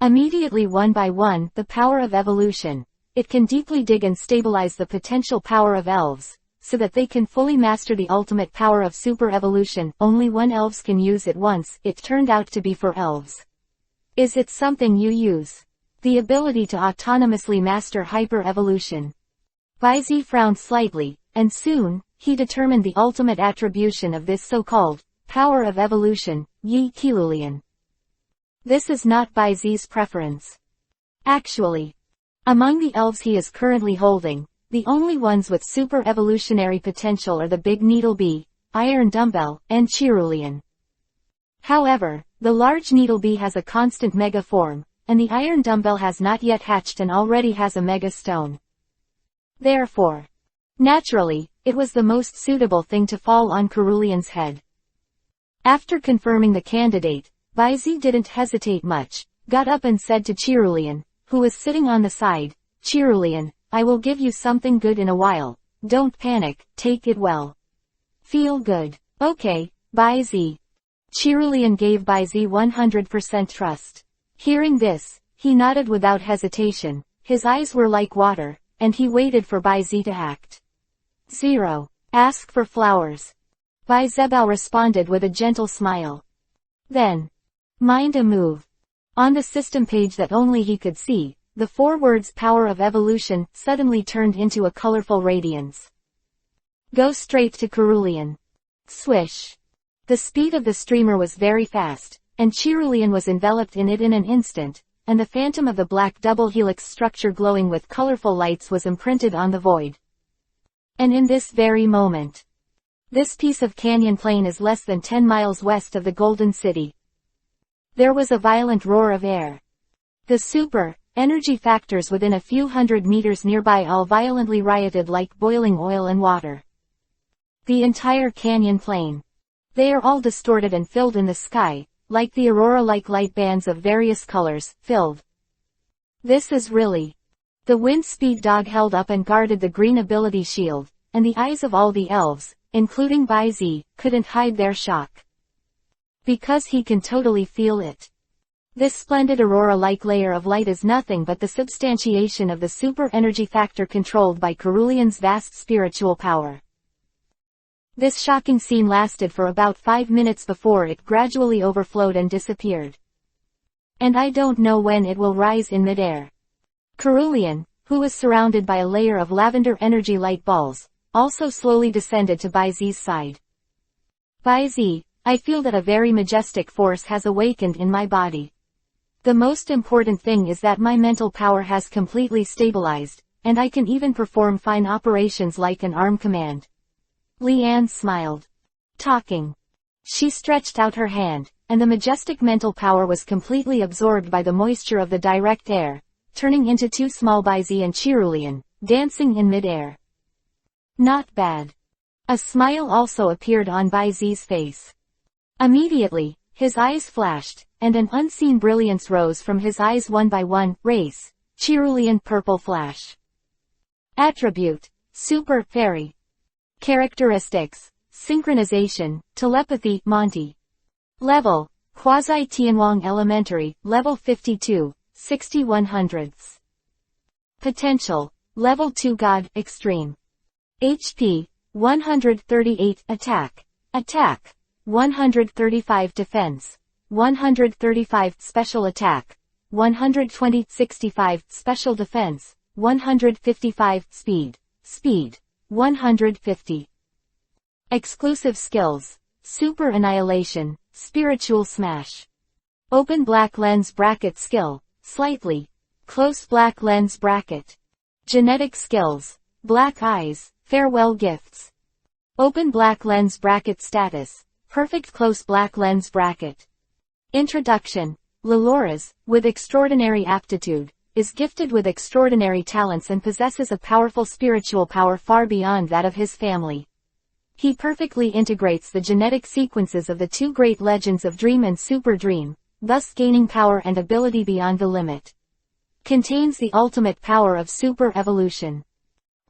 Immediately one by one, the power of evolution. It can deeply dig and stabilize the potential power of elves, so that they can fully master the ultimate power of super evolution. Only one elves can use it once. It turned out to be for elves. Is it something you use? The ability to autonomously master hyper-evolution. Z frowned slightly, and soon, he determined the ultimate attribution of this so-called power of evolution, Yi Kilulian. This is not Z's preference. Actually, among the elves he is currently holding, the only ones with super evolutionary potential are the Big Needle Bee, Iron Dumbbell, and Cherulian. However, the large Needle Bee has a constant mega form, and the Iron Dumbbell has not yet hatched and already has a Mega Stone. Therefore, naturally, it was the most suitable thing to fall on Cerulean's head. After confirming the candidate, Z didn't hesitate much, got up and said to Cherulian, who was sitting on the side, Cherulian, I will give you something good in a while. Don't panic, take it well. Feel good. Okay, Z. Cherulian gave Z 100% trust. Hearing this, he nodded without hesitation. His eyes were like water, and he waited for Z to act. 0. Ask for flowers. Zebal responded with a gentle smile. Then, mind a move. On the system page that only he could see, the 4 words power of evolution suddenly turned into a colorful radiance. Go straight to Cerulean. Swish. The speed of the streamer was very fast, and Cherulian was enveloped in it in an instant, and the phantom of the black double helix structure glowing with colorful lights was imprinted on the void. And in this very moment, this piece of canyon plain is less than 10 miles west of the Golden City. There was a violent roar of air. The super energy factors within a few hundred meters nearby all violently rioted like boiling oil and water. The entire canyon plain. They are all distorted and filled in the sky, like the aurora-like light bands of various colors, filled. This is really. The wind speed dog held up and guarded the green ability shield, and the eyes of all the elves, including Z, couldn't hide their shock. Because he can totally feel it. This splendid aurora-like layer of light is nothing but the substantiation of the super energy factor controlled by Cerulean's vast spiritual power. This shocking scene lasted for about 5 minutes before it gradually overflowed and disappeared. And I don't know when it will rise in midair. Cerulean, who was surrounded by a layer of lavender energy light balls, also slowly descended to Z's side. Z, I feel that a very majestic force has awakened in my body. The most important thing is that my mental power has completely stabilized, and I can even perform fine operations like an arm command. Leanne smiled. Talking. She stretched out her hand, and the majestic mental power was completely absorbed by the moisture of the direct air, turning into 2 small Z and Cherulian, dancing in midair. Not bad. A smile also appeared on Z's face. Immediately, his eyes flashed, and an unseen brilliance rose from his eyes one by one. Race, Cherulian purple flash. Attribute, super fairy. Characteristics, synchronization, telepathy, Monty. Level, Quasi-Tianwang Elementary, Level 52, 6100ths. Potential, Level 2 God, Extreme. HP, 138, Attack. Attack, 135 Defense. 135 Special Attack. 120, 65 Special Defense. 155 Speed. Speed, 150. Exclusive Skills. Super Annihilation, Spiritual Smash. Open Black Lens Bracket Skill, Slightly. Close Black Lens Bracket. Genetic Skills. Black Eyes, Farewell Gifts. Open Black Lens Bracket Status, Perfect Close Black Lens Bracket. Introduction. Leloras, with extraordinary aptitude, is gifted with extraordinary talents and possesses a powerful spiritual power far beyond that of his family. He perfectly integrates the genetic sequences of the two great legends of Dream and Super Dream, thus gaining power and ability beyond the limit. Contains the ultimate power of super evolution.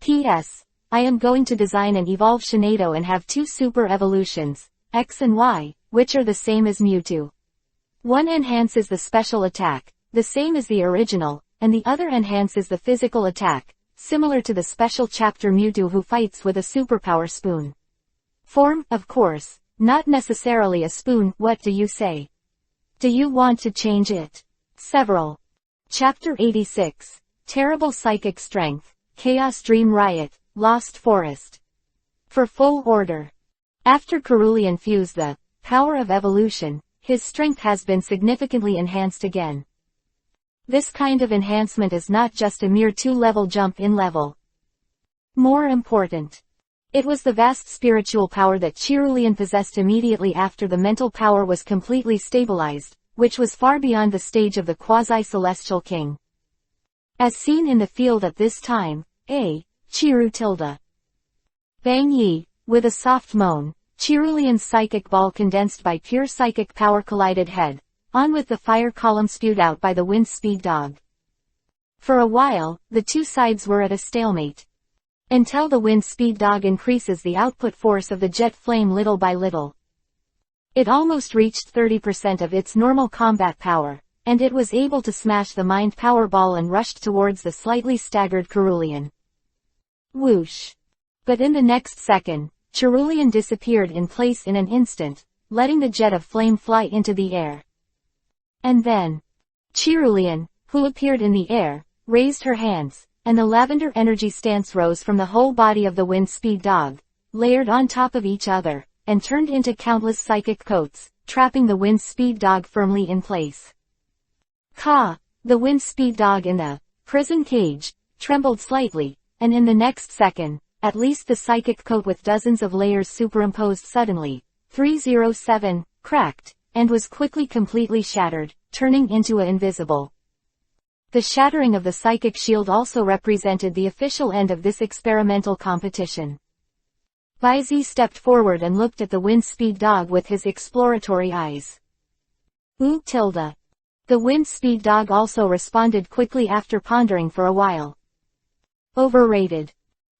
P.S. I am going to design and evolve Shinado and have two super evolutions, X and Y, which are the same as Mewtwo. One enhances the special attack, the same as the original, and the other enhances the physical attack, similar to the special chapter Mewtwo who fights with a superpower spoon. Form, of course, not necessarily a spoon. What do you say? Do you want to change it? Several. Chapter 86. Terrible Psychic Strength, Chaos Dream Riot, Lost Forest. For full order. After Cerulean fused the power of evolution, his strength has been significantly enhanced again. This kind of enhancement is not just a mere 2-level jump in level. More important. It was the vast spiritual power that Cerulean possessed immediately after the mental power was completely stabilized, which was far beyond the stage of the quasi-celestial king. As seen in the field at this time, Chiru tilde. Bang Yi, with a soft moan, Cerulean's psychic ball condensed by pure psychic power collided head, on with the fire column spewed out by the wind speed dog. For a while, the two sides were at a stalemate. Until the wind speed dog increases the output force of the jet flame little by little. It almost reached 30% of its normal combat power, and it was able to smash the mind power ball and rushed towards the slightly staggered Cerulean. Whoosh! But in the next second, Cerulean disappeared in place in an instant, letting the jet of flame fly into the air. And then, Cerulean, who appeared in the air, raised her hands, and the lavender energy stance rose from the whole body of the wind speed dog, layered on top of each other, and turned into countless psychic coats, trapping the wind speed dog firmly in place. Ka! The wind speed dog in the prison cage trembled slightly, and in the next second, at least the psychic coat with dozens of layers superimposed suddenly, 307, cracked, and was quickly completely shattered, turning into a invisible. The shattering of the psychic shield also represented the official end of this experimental competition. Baizi stepped forward and looked at the wind speed dog with his exploratory eyes. Ooh tilde. The wind speed dog also responded quickly after pondering for a while. Overrated.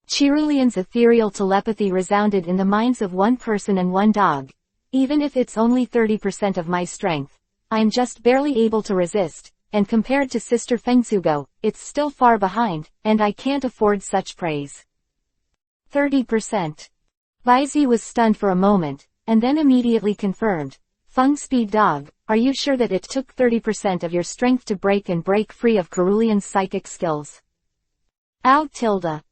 Cerulean's ethereal telepathy resounded in the minds of one person and one dog. Even if it's only 30% of my strength, I'm just barely able to resist. And compared to Sister Fengsugo, it's still far behind, and I can't afford such praise. 30%. Baizi was stunned for a moment, and then immediately confirmed. Feng Speed Dog, are you sure that it took 30% of your strength to break free of Cerulean's psychic skills? Ow tilde.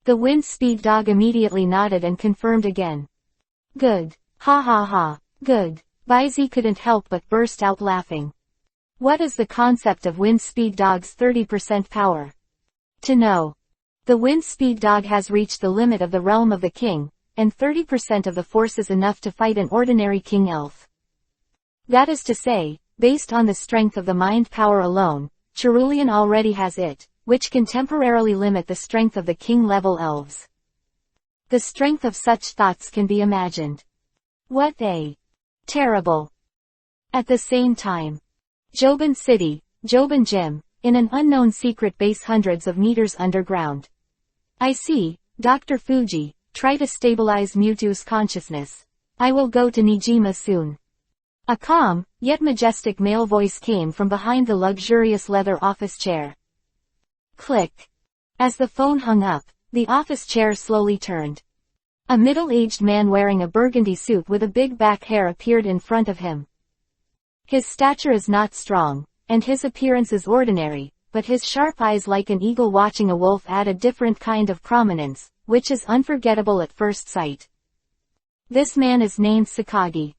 The wind speed dog immediately nodded and confirmed again. Good. Ha ha ha. Good. Baizi couldn't help but burst out laughing. What is the concept of wind speed dog's 30% power? To know. The wind speed dog has reached the limit of the realm of the king, and 30% of the force is enough to fight an ordinary king elf. That is to say, based on the strength of the mind power alone, Cerulean already has it, which can temporarily limit the strength of the king-level elves. The strength of such thoughts can be imagined. What a terrible. At the same time, Joban City, Joban Gym, in an unknown secret base hundreds of meters underground. I see, Dr. Fuji, try to stabilize Mewtwo's consciousness. I will go to Nijima soon. A calm, yet majestic male voice came from behind the luxurious leather office chair. Click. As the phone hung up, the office chair slowly turned. A middle-aged man wearing a burgundy suit with a big back hair appeared in front of him. His stature is not strong, and his appearance is ordinary, but his sharp eyes like an eagle watching a wolf add a different kind of prominence, which is unforgettable at first sight. This man is named Sakagi.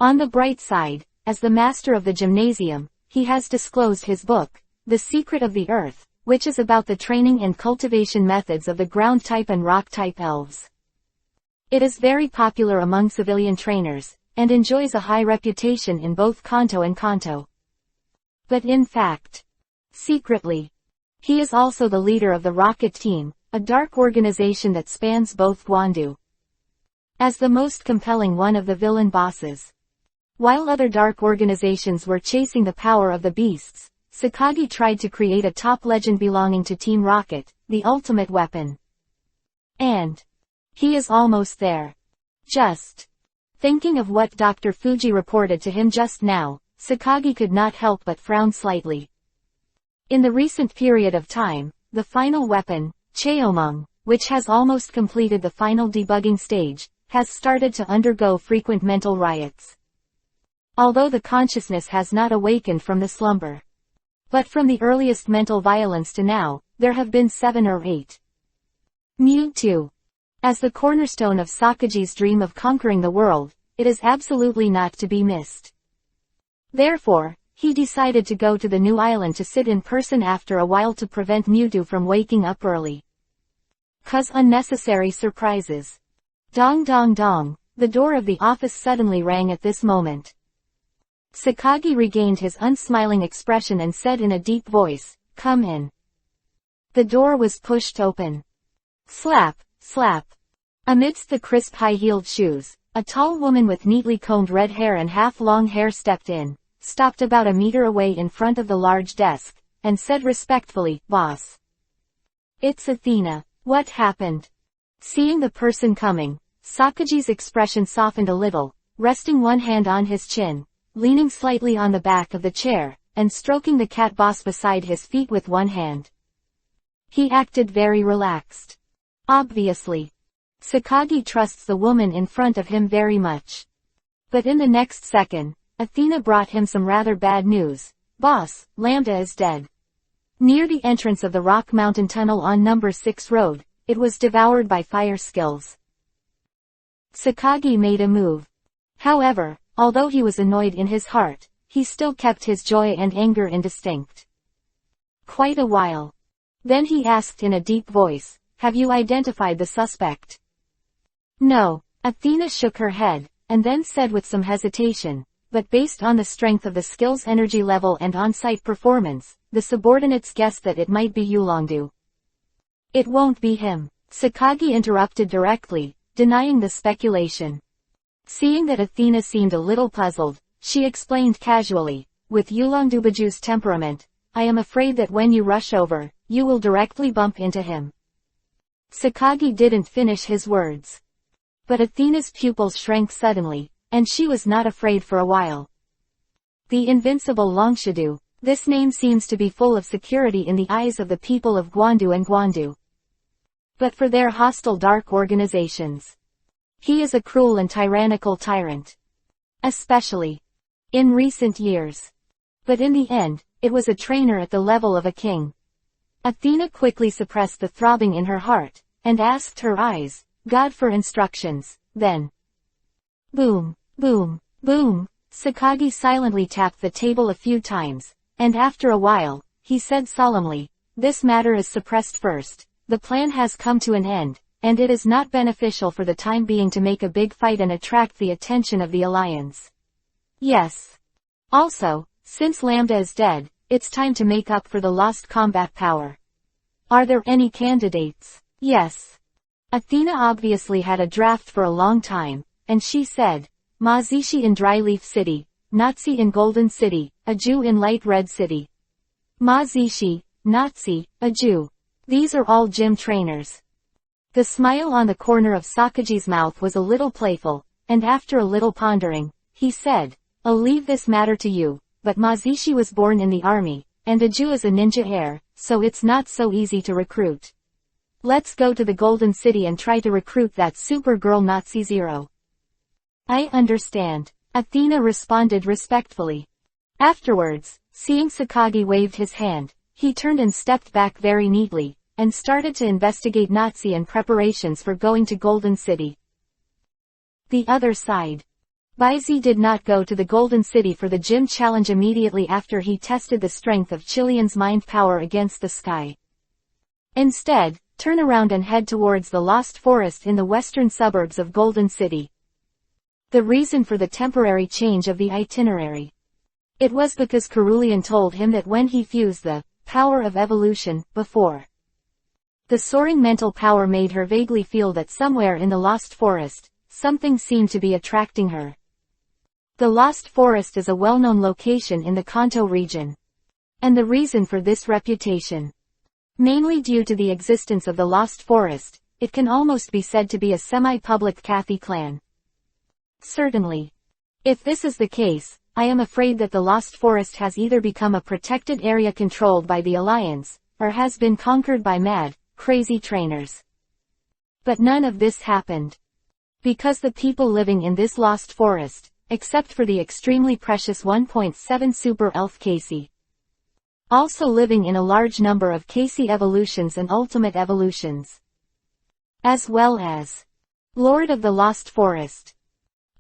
On the bright side, as the master of the gymnasium, he has disclosed his book, The Secret of the Earth, which is about the training and cultivation methods of the ground-type and rock-type elves. It is very popular among civilian trainers, and enjoys a high reputation in both Kanto and Kanto. But in fact, secretly, he is also the leader of the Rocket Team, a dark organization that spans both Gwandu. As the most compelling one of the villain bosses. While other dark organizations were chasing the power of the beasts, Sakagi tried to create a top legend belonging to Team Rocket, the ultimate weapon. And he is almost there. Just thinking of what Dr. Fuji reported to him just now, Sakagi could not help but frown slightly. In the recent period of time, the final weapon, Cheomung, which has almost completed the final debugging stage, has started to undergo frequent mental riots. Although the consciousness has not awakened from the slumber. But from the earliest mental violence to now, there have been 7 or 8. Mewtwo. As the cornerstone of Sakagi's dream of conquering the world, it is absolutely not to be missed. Therefore, he decided to go to the new island to sit in person after a while to prevent Mewtwo from waking up early. Cause unnecessary surprises. Dong dong dong, the door of the office suddenly rang at this moment. Sakagi regained his unsmiling expression and said in a deep voice, "Come in." The door was pushed open. Slap, slap. Amidst the crisp high-heeled shoes, a tall woman with neatly combed red hair and half-long hair stepped in, stopped about a meter away in front of the large desk, and said respectfully, "Boss. It's Athena. What happened?" Seeing the person coming, Sakagi's expression softened a little, resting one hand on his chin, leaning slightly on the back of the chair, and stroking the cat boss beside his feet with one hand. He acted very relaxed. Obviously, Sakagi trusts the woman in front of him very much. But in the next second, Athena brought him some rather bad news. "Boss, Lambda is dead." Near the entrance of the Rock Mountain Tunnel on number 6 road, it was devoured by fire skills. Sakagi made a move. However, although he was annoyed in his heart, he still kept his joy and anger indistinct. Quite a while. Then he asked in a deep voice, "Have you identified the suspect?" "No." Athena shook her head, and then said with some hesitation, "But based on the strength of the skill's energy level and on-site performance, the subordinates guessed that it might be Yulongdu." "It won't be him," Sakagi interrupted directly, denying the speculation. Seeing that Athena seemed a little puzzled, she explained casually, "With Yulongdubaju's temperament, I am afraid that when you rush over, you will directly bump into him." Sakagi didn't finish his words. But Athena's pupils shrank suddenly, and she was not afraid for a while. The invincible Longshidu, this name seems to be full of security in the eyes of the people of Gwandu and Gwandu. But for their hostile dark organizations, he is a cruel and tyrannical tyrant. Especially in recent years. But in the end, it was a trainer at the level of a king. Athena quickly suppressed the throbbing in her heart, and asked her eyes, God for instructions, then. Boom, boom, boom. Sakagi silently tapped the table a few times, and after a while, he said solemnly, "This matter is suppressed first. The plan has come to an end, and it is not beneficial for the time being to make a big fight and attract the attention of the Alliance. Yes. Also, since Lambda is dead, it's time to make up for the lost combat power. Are there any candidates?" "Yes." Athena obviously had a draft for a long time, and she said, Mazishi in Dryleaf City, Nazi in Golden City, a Jew in Light Red City. Mazishi, Nazi, a Jew. These are all gym trainers. The smile on the corner of Sakagi's mouth was a little playful, and after a little pondering, he said, I'll leave this matter to you, but Mazishi was born in the army, and Aju is a ninja heir, so it's not so easy to recruit. Let's go to the Golden City and try to recruit that Supergirl Nazi Zero. I understand, Athena responded respectfully. Afterwards, seeing Sakagi waved his hand, he turned and stepped back very neatly, and started to investigate Nazi and preparations for going to Golden City. The other side. Baizi did not go to the Golden City for the gym challenge immediately after he tested the strength of Chilean's mind power against the sky. Instead, turn around and head towards the Lost Forest in the western suburbs of Golden City. The reason for the temporary change of the itinerary. It was because Cerulean told him that when he fused the power of evolution before, the soaring mental power made her vaguely feel that somewhere in the Lost Forest, something seemed to be attracting her. The Lost Forest is a well-known location in the Kanto region. And the reason for this reputation, mainly due to the existence of the Lost Forest, it can almost be said to be a semi-public Cathy clan. Certainly. If this is the case, I am afraid that the Lost Forest has either become a protected area controlled by the Alliance, or has been conquered by mad, crazy trainers. But none of this happened. Because the people living in this Lost Forest, except for the extremely precious 1.7 Super Elf Casey, also living in a large number of Casey evolutions and ultimate evolutions, as well as Lord of the Lost Forest,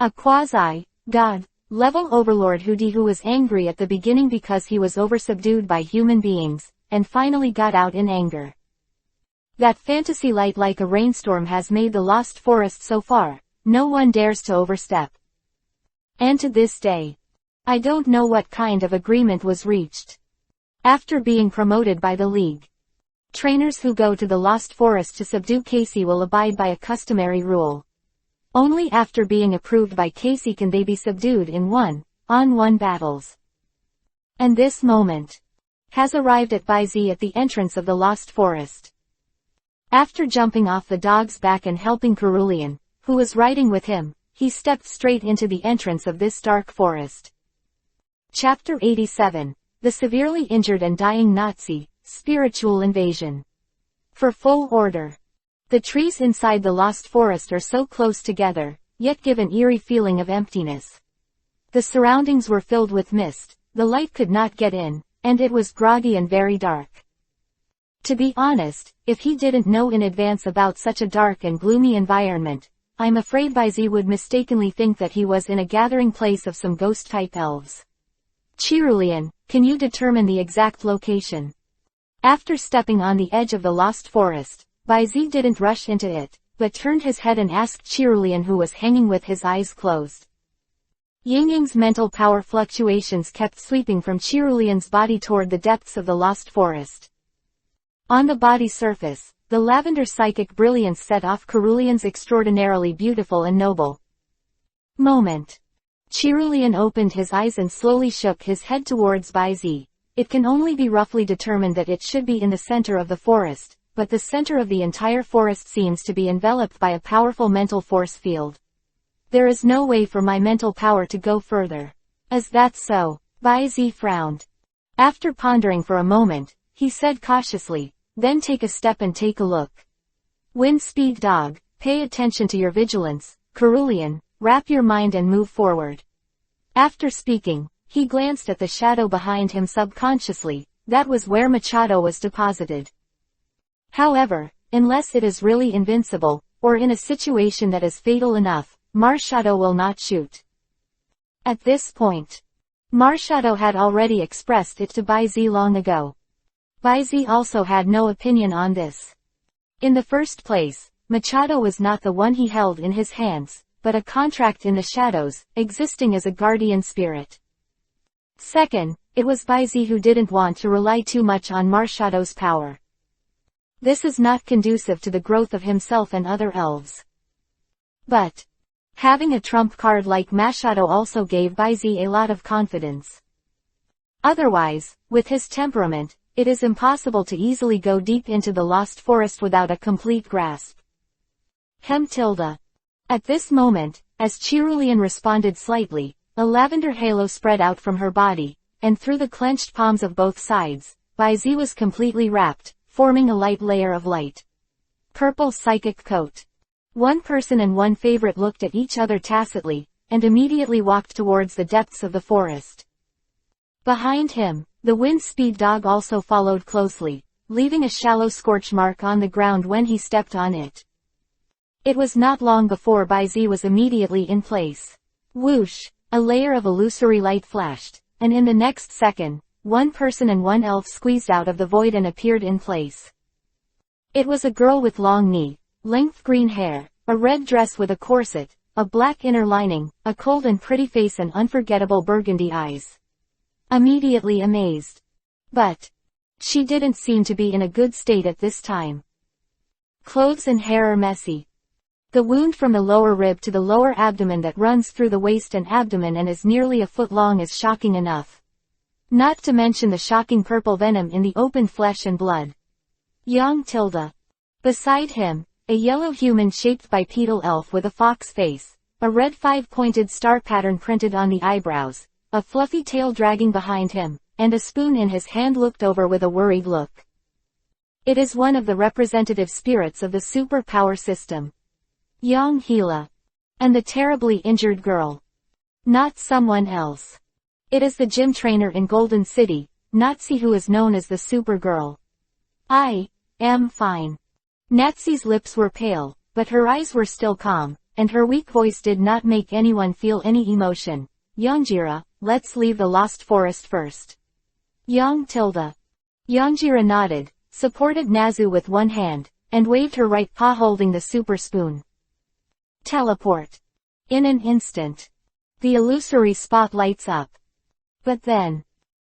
a quasi-god level overlord who was angry at the beginning because he was oversubdued by human beings, and finally got out in anger. That fantasy light like a rainstorm has made the Lost Forest so far, no one dares to overstep. And to this day, I don't know what kind of agreement was reached. After being promoted by the League, trainers who go to the Lost Forest to subdue Casey will abide by a customary rule. Only after being approved by Casey can they be subdued in one-on-one battles. And this moment has arrived at Baizi at the entrance of the Lost Forest. After jumping off the dog's back and helping Cerulean, who was riding with him, he stepped straight into the entrance of this dark forest. Chapter 87. The severely injured and dying Nazi, Spiritual Invasion. For full order. The trees inside the Lost Forest are so close together, yet give an eerie feeling of emptiness. The surroundings were filled with mist, the light could not get in, and it was groggy and very dark. To be honest, if he didn't know in advance about such a dark and gloomy environment, I'm afraid Baizi would mistakenly think that he was in a gathering place of some ghost-type elves. Cerulean, can you determine the exact location? After stepping on the edge of the Lost Forest, Baizi didn't rush into it, but turned his head and asked Cerulean, who was hanging with his eyes closed. Ying-Ying's mental power fluctuations kept sweeping from Cerulean's body toward the depths of the Lost Forest. On the body surface, the lavender psychic brilliance set off Cerulean's extraordinarily beautiful and noble moment. Cerulean opened his eyes and slowly shook his head towards Baizi. It can only be roughly determined that it should be in the center of the forest, but the center of the entire forest seems to be enveloped by a powerful mental force field. There is no way for my mental power to go further. Is that so? Baizi frowned. After pondering for a moment, he said cautiously, then take a step and take a look. Wind speed dog, pay attention to your vigilance, Cerulean, wrap your mind and move forward. After speaking, he glanced at the shadow behind him subconsciously. That was where Machado was deposited. However, unless it is really invincible, or in a situation that is fatal enough, Machado will not shoot. At this point, Machado had already expressed it to Baizi long ago. Baizi also had no opinion on this. In the first place, Machado was not the one he held in his hands, but a contract in the shadows, existing as a guardian spirit. Second, it was Baizi who didn't want to rely too much on Machado's power. This is not conducive to the growth of himself and other elves. But having a trump card like Machado also gave Baizi a lot of confidence. Otherwise, with his temperament, it is impossible to easily go deep into the Lost Forest without a complete grasp. At this moment, as Cerulean responded slightly, a lavender halo spread out from her body, and through the clenched palms of both sides, Baizi was completely wrapped, forming a light layer of light. Purple psychic coat. One person and one favorite looked at each other tacitly, and immediately walked towards the depths of the forest. Behind him, the wind speed dog also followed closely, leaving a shallow scorch mark on the ground when he stepped on it. It was not long before Baizi was immediately in place. Whoosh! A layer of illusory light flashed, and in the next second, one person and one elf squeezed out of the void and appeared in place. It was a girl with long knee-length green hair, a red dress with a corset, a black inner lining, a cold and pretty face and unforgettable burgundy eyes. Immediately amazed. But she didn't seem to be in a good state at this time. Clothes and hair are messy. The wound from the lower rib to the lower abdomen that runs through the waist and abdomen and is nearly a foot long is shocking enough. Not to mention the shocking purple venom in the open flesh and blood. Young Tilda. Beside him, a yellow human-shaped bipedal elf with a fox face, a red five-pointed star pattern printed on the eyebrows, a fluffy tail dragging behind him, and a spoon in his hand looked over with a worried look. It is one of the representative spirits of the superpower system. Young Hila. And the terribly injured girl. Not someone else. It is the gym trainer in Golden City, Natsi, who is known as the Supergirl. I am fine. Natsi's lips were pale, but her eyes were still calm, and her weak voice did not make anyone feel any emotion. Yanjira, let's leave the Lost Forest first. Young Tilda. Yanjira nodded, supported Nazu with one hand, and waved her right paw holding the super spoon. Teleport. In an instant. The illusory spot lights up. But then,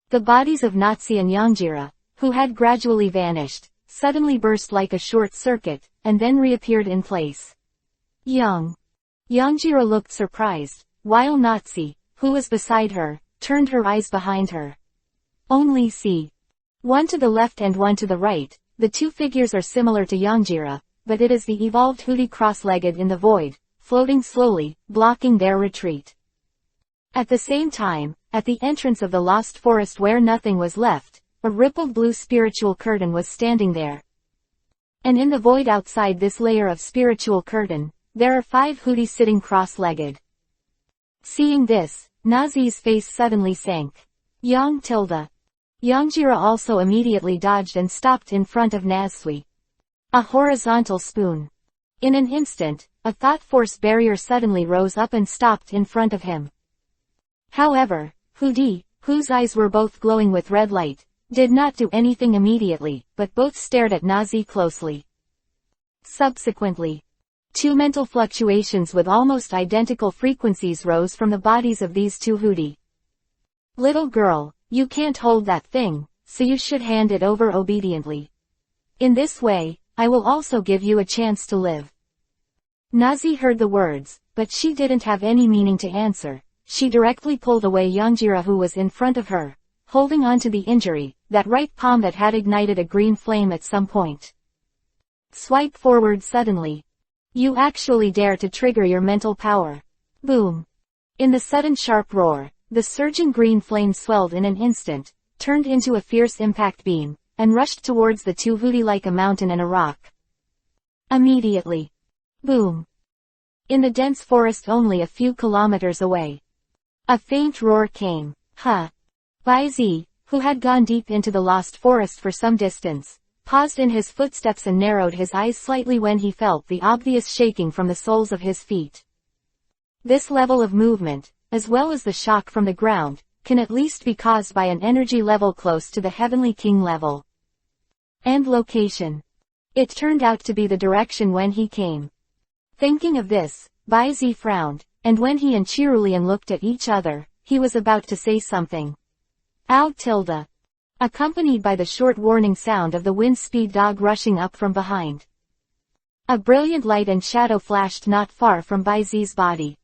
the bodies of Natsi and Yanjira, who had gradually vanished, suddenly burst like a short circuit, and then reappeared in place. Yanjira looked surprised, while Natsi, who was beside her, turned her eyes behind her. Only see. One to the left and one to the right, the two figures are similar to Yanjira, but it is the evolved Hootie cross-legged in the void, floating slowly, blocking their retreat. At the same time, at the entrance of the lost forest where nothing was left, a rippled blue spiritual curtain was standing there. And in the void outside this layer of spiritual curtain, there are 5 Hooties sitting cross-legged. Seeing this, Nazi's face suddenly sank. Young Tilda. Yanjira also immediately dodged and stopped in front of Nazsui. A horizontal spoon. In an instant, a thought force barrier suddenly rose up and stopped in front of him. However, Hootie, whose eyes were both glowing with red light, did not do anything immediately, but both stared at Nazi closely. Subsequently, 2 mental fluctuations with almost identical frequencies rose from the bodies of these 2 Hootie. Little girl, you can't hold that thing, so you should hand it over obediently. In this way, I will also give you a chance to live. Nazi heard the words, but she didn't have any meaning to answer. She directly pulled away Yanjira, who was in front of her, holding on to the injury, that right palm that had ignited a green flame at some point. Swipe forward suddenly. You actually dare to trigger your mental power. Boom. In the sudden sharp roar, the surging green flame swelled in an instant, turned into a fierce impact beam, and rushed towards the 2 Hootie like a mountain and a rock. Immediately. Boom. In the dense forest only a few kilometers away. A faint roar came. Huh. Baizi, who had gone deep into the lost forest for some distance, paused in his footsteps and narrowed his eyes slightly when he felt the obvious shaking from the soles of his feet. This level of movement, as well as the shock from the ground, can at least be caused by an energy level close to the Heavenly King level. And location. It turned out to be the direction when he came. Thinking of this, Baizi frowned, and when he and Chirulian looked at each other, he was about to say something. Ow Tilda. Accompanied by the short warning sound of the wind speed dog rushing up from behind. A brilliant light and shadow flashed not far from Baizi's body.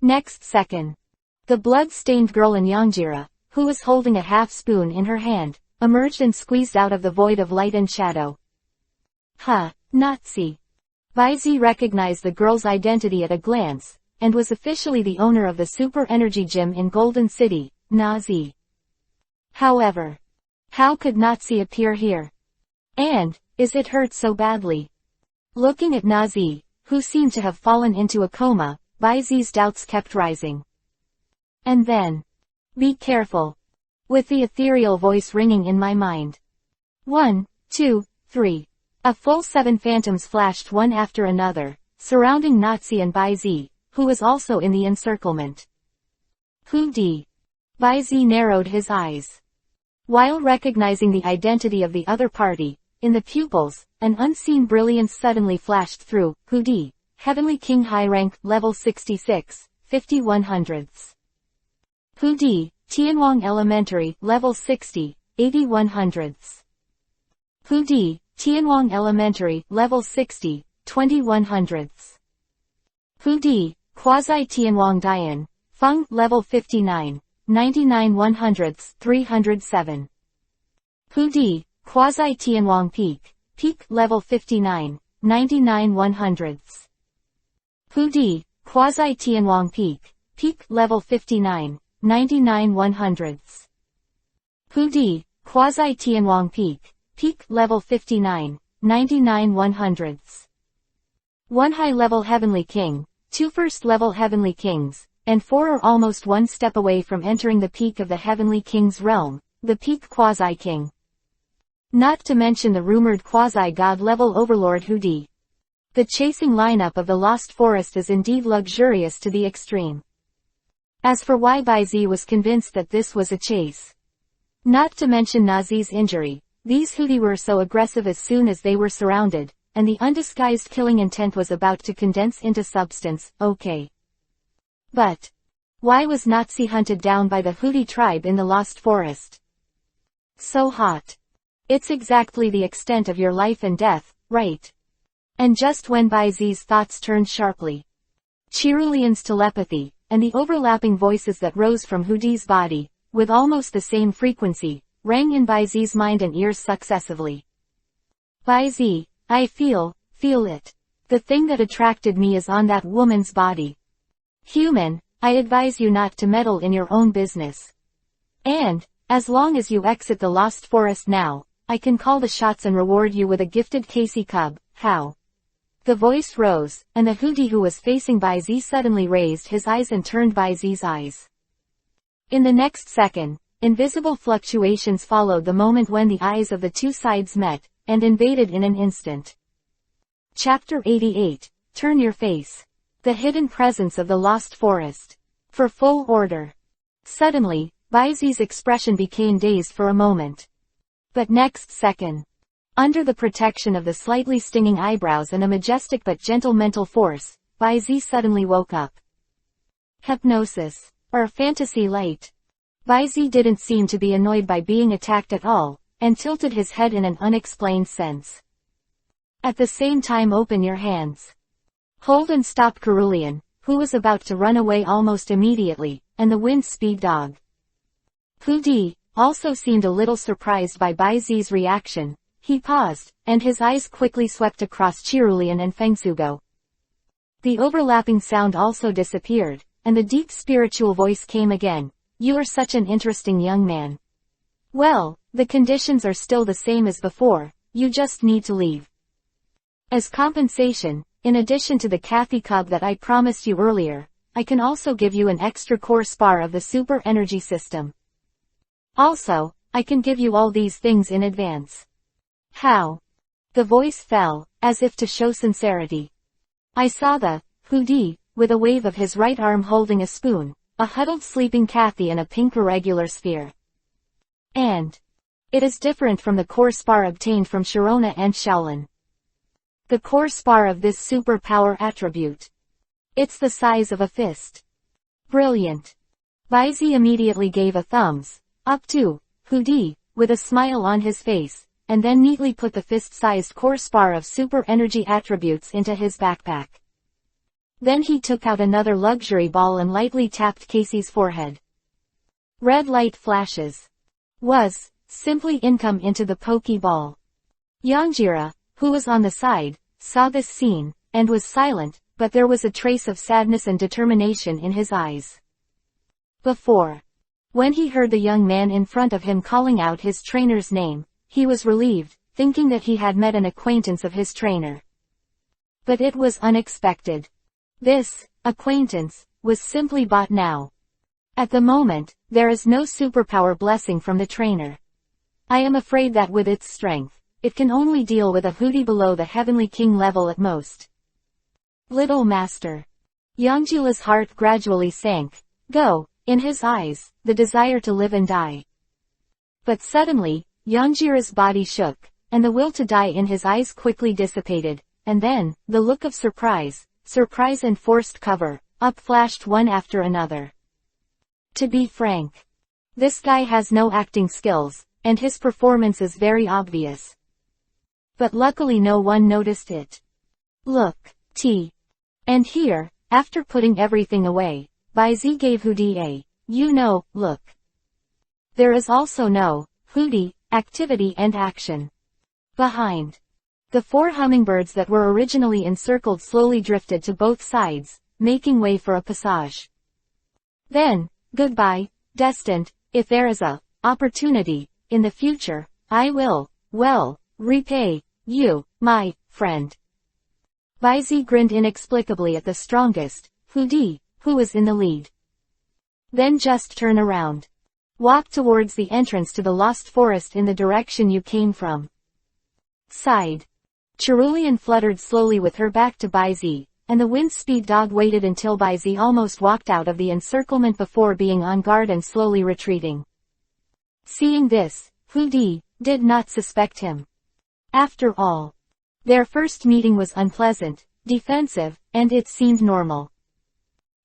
Next second, the blood-stained girl in Yanjira, who was holding a half-spoon in her hand, emerged and squeezed out of the void of light and shadow. Huh, Nazi. Baizi recognized the girl's identity at a glance, and was officially the owner of the Super Energy Gym in Golden City, Nazi. However, how could Nazi appear here? And, is it hurt so badly? Looking at Nazi, who seemed to have fallen into a coma, Baizi's doubts kept rising. And then, be careful. With the ethereal voice ringing in my mind. 1, 2, 3. A full 7 phantoms flashed one after another, surrounding Nazi and Baizi, who was also in the encirclement. Who d? Baizi narrowed his eyes. While recognizing the identity of the other party, in the pupils, an unseen brilliance suddenly flashed through. Who d? Heavenly King High Rank, Level 66, 5100ths. Who d? Tianwang Elementary, Level 60, 8100ths. Who d? Tianwang Elementary, Level 60, 2100ths. Who d? Quasi Tianwang Dian, Feng, Level 59, 99 100ths, 307. Who d? Quasi Tianwang Peak, Peak, Level 59, 99 100ths. Who d? Quasi Tianwang Peak, Peak, Level 59, 99 100ths. Who d? Quasi Tianwang Peak, Peak, Level 59, 99 100ths. 1 high-level Heavenly King, 2 first-level Heavenly Kings, and 4 are almost one step away from entering the peak of the Heavenly King's realm, the peak Quasi-King. Not to mention the rumored quasi-god level overlord Who d? The chasing lineup of the Lost Forest is indeed luxurious to the extreme. As for why Baizi was convinced that this was a chase. Not to mention Nazi's injury, these Houthi were so aggressive as soon as they were surrounded, and the undisguised killing intent was about to condense into substance. Okay. But why was Nazi hunted down by the Houthi tribe in the Lost Forest? So hot. It's exactly the extent of your life and death, right? And just when Baizi's thoughts turned sharply, Cherulian's telepathy, and the overlapping voices that rose from Houdi's body, with almost the same frequency, rang in Baizi's mind and ears successively. Baizi, I feel it. The thing that attracted me is on that woman's body. Human, I advise you not to meddle in your own business. And, as long as you exit the Lost Forest now, I can call the shots and reward you with a gifted Casey cub. How? The voice rose, and the Houthi who was facing Baizi suddenly raised his eyes and turned Baizi's eyes. In the next second, invisible fluctuations followed the moment when the eyes of the two sides met, and invaded in an instant. Chapter 88, Turn Your Face. The Hidden Presence of the Lost Forest. For full order. Suddenly, Baizi's expression became dazed for a moment. But next second, under the protection of the slightly stinging eyebrows and a majestic but gentle mental force, Baizi suddenly woke up. Hypnosis. Or fantasy light. Baizi didn't seem to be annoyed by being attacked at all, and tilted his head in an unexplained sense. At the same time, open your hands. Hold and stop Cerulean, who was about to run away almost immediately, and the wind speed dog. Hu Di also seemed a little surprised by Baizi's reaction. He paused, and his eyes quickly swept across Cerulean and Fengsugo. The overlapping sound also disappeared, and the deep spiritual voice came again. You are such an interesting young man. Well, the conditions are still the same as before, you just need to leave. As compensation, in addition to the Cathy Cub that I promised you earlier, I can also give you an extra core spar of the super energy system. Also, I can give you all these things in advance. How? The voice fell, as if to show sincerity. I saw the Hu Di, with a wave of his right arm holding a spoon, a huddled sleeping Cathy and a pink irregular sphere. And it is different from the core spar obtained from Sharona and Shaolin. The core spar of this superpower attribute. It's the size of a fist. Brilliant. Baizi immediately gave a thumbs up to Hu Di, with a smile on his face, and then neatly put the fist-sized core spar of super energy attributes into his backpack. Then he took out another luxury ball and lightly tapped Casey's forehead. Red light flashes. Was simply income into the Pokeball. Yanjira, who was on the side, saw this scene, and was silent, but there was a trace of sadness and determination in his eyes. Before. When he heard the young man in front of him calling out his trainer's name, he was relieved, thinking that he had met an acquaintance of his trainer. But it was unexpected. This acquaintance was simply bought now. At the moment, there is no superpower blessing from the trainer. I am afraid that with its strength, it can only deal with a hoodie below the Heavenly King level at most. Little Master. Youngjila's heart gradually sank. Go, in his eyes, the desire to live and die. But suddenly, Youngjira's body shook, and the will to die in his eyes quickly dissipated, and then, the look of surprise and forced cover, up flashed one after another. To be frank, this guy has no acting skills, and his performance is very obvious. But luckily no one noticed it. Look, T. And here, after putting everything away, Baizi gave Hudi a, look. There is also no, Hudi, activity and action. Behind. The 4 hummingbirds that were originally encircled slowly drifted to both sides, making way for a passage. Then, goodbye, destined, if there is a opportunity, in the future, I will, repay you, my friend. Baizi grinned inexplicably at the strongest, Hudi, who was in the lead. Then just turn around. Walk towards the entrance to the lost forest in the direction you came from. Sighed. Cerulean fluttered slowly with her back to Baizi, and the wind speed dog waited until Baizi almost walked out of the encirclement before being on guard and slowly retreating. Seeing this, Hudi did not suspect him. After all, their first meeting was unpleasant, defensive, and it seemed normal.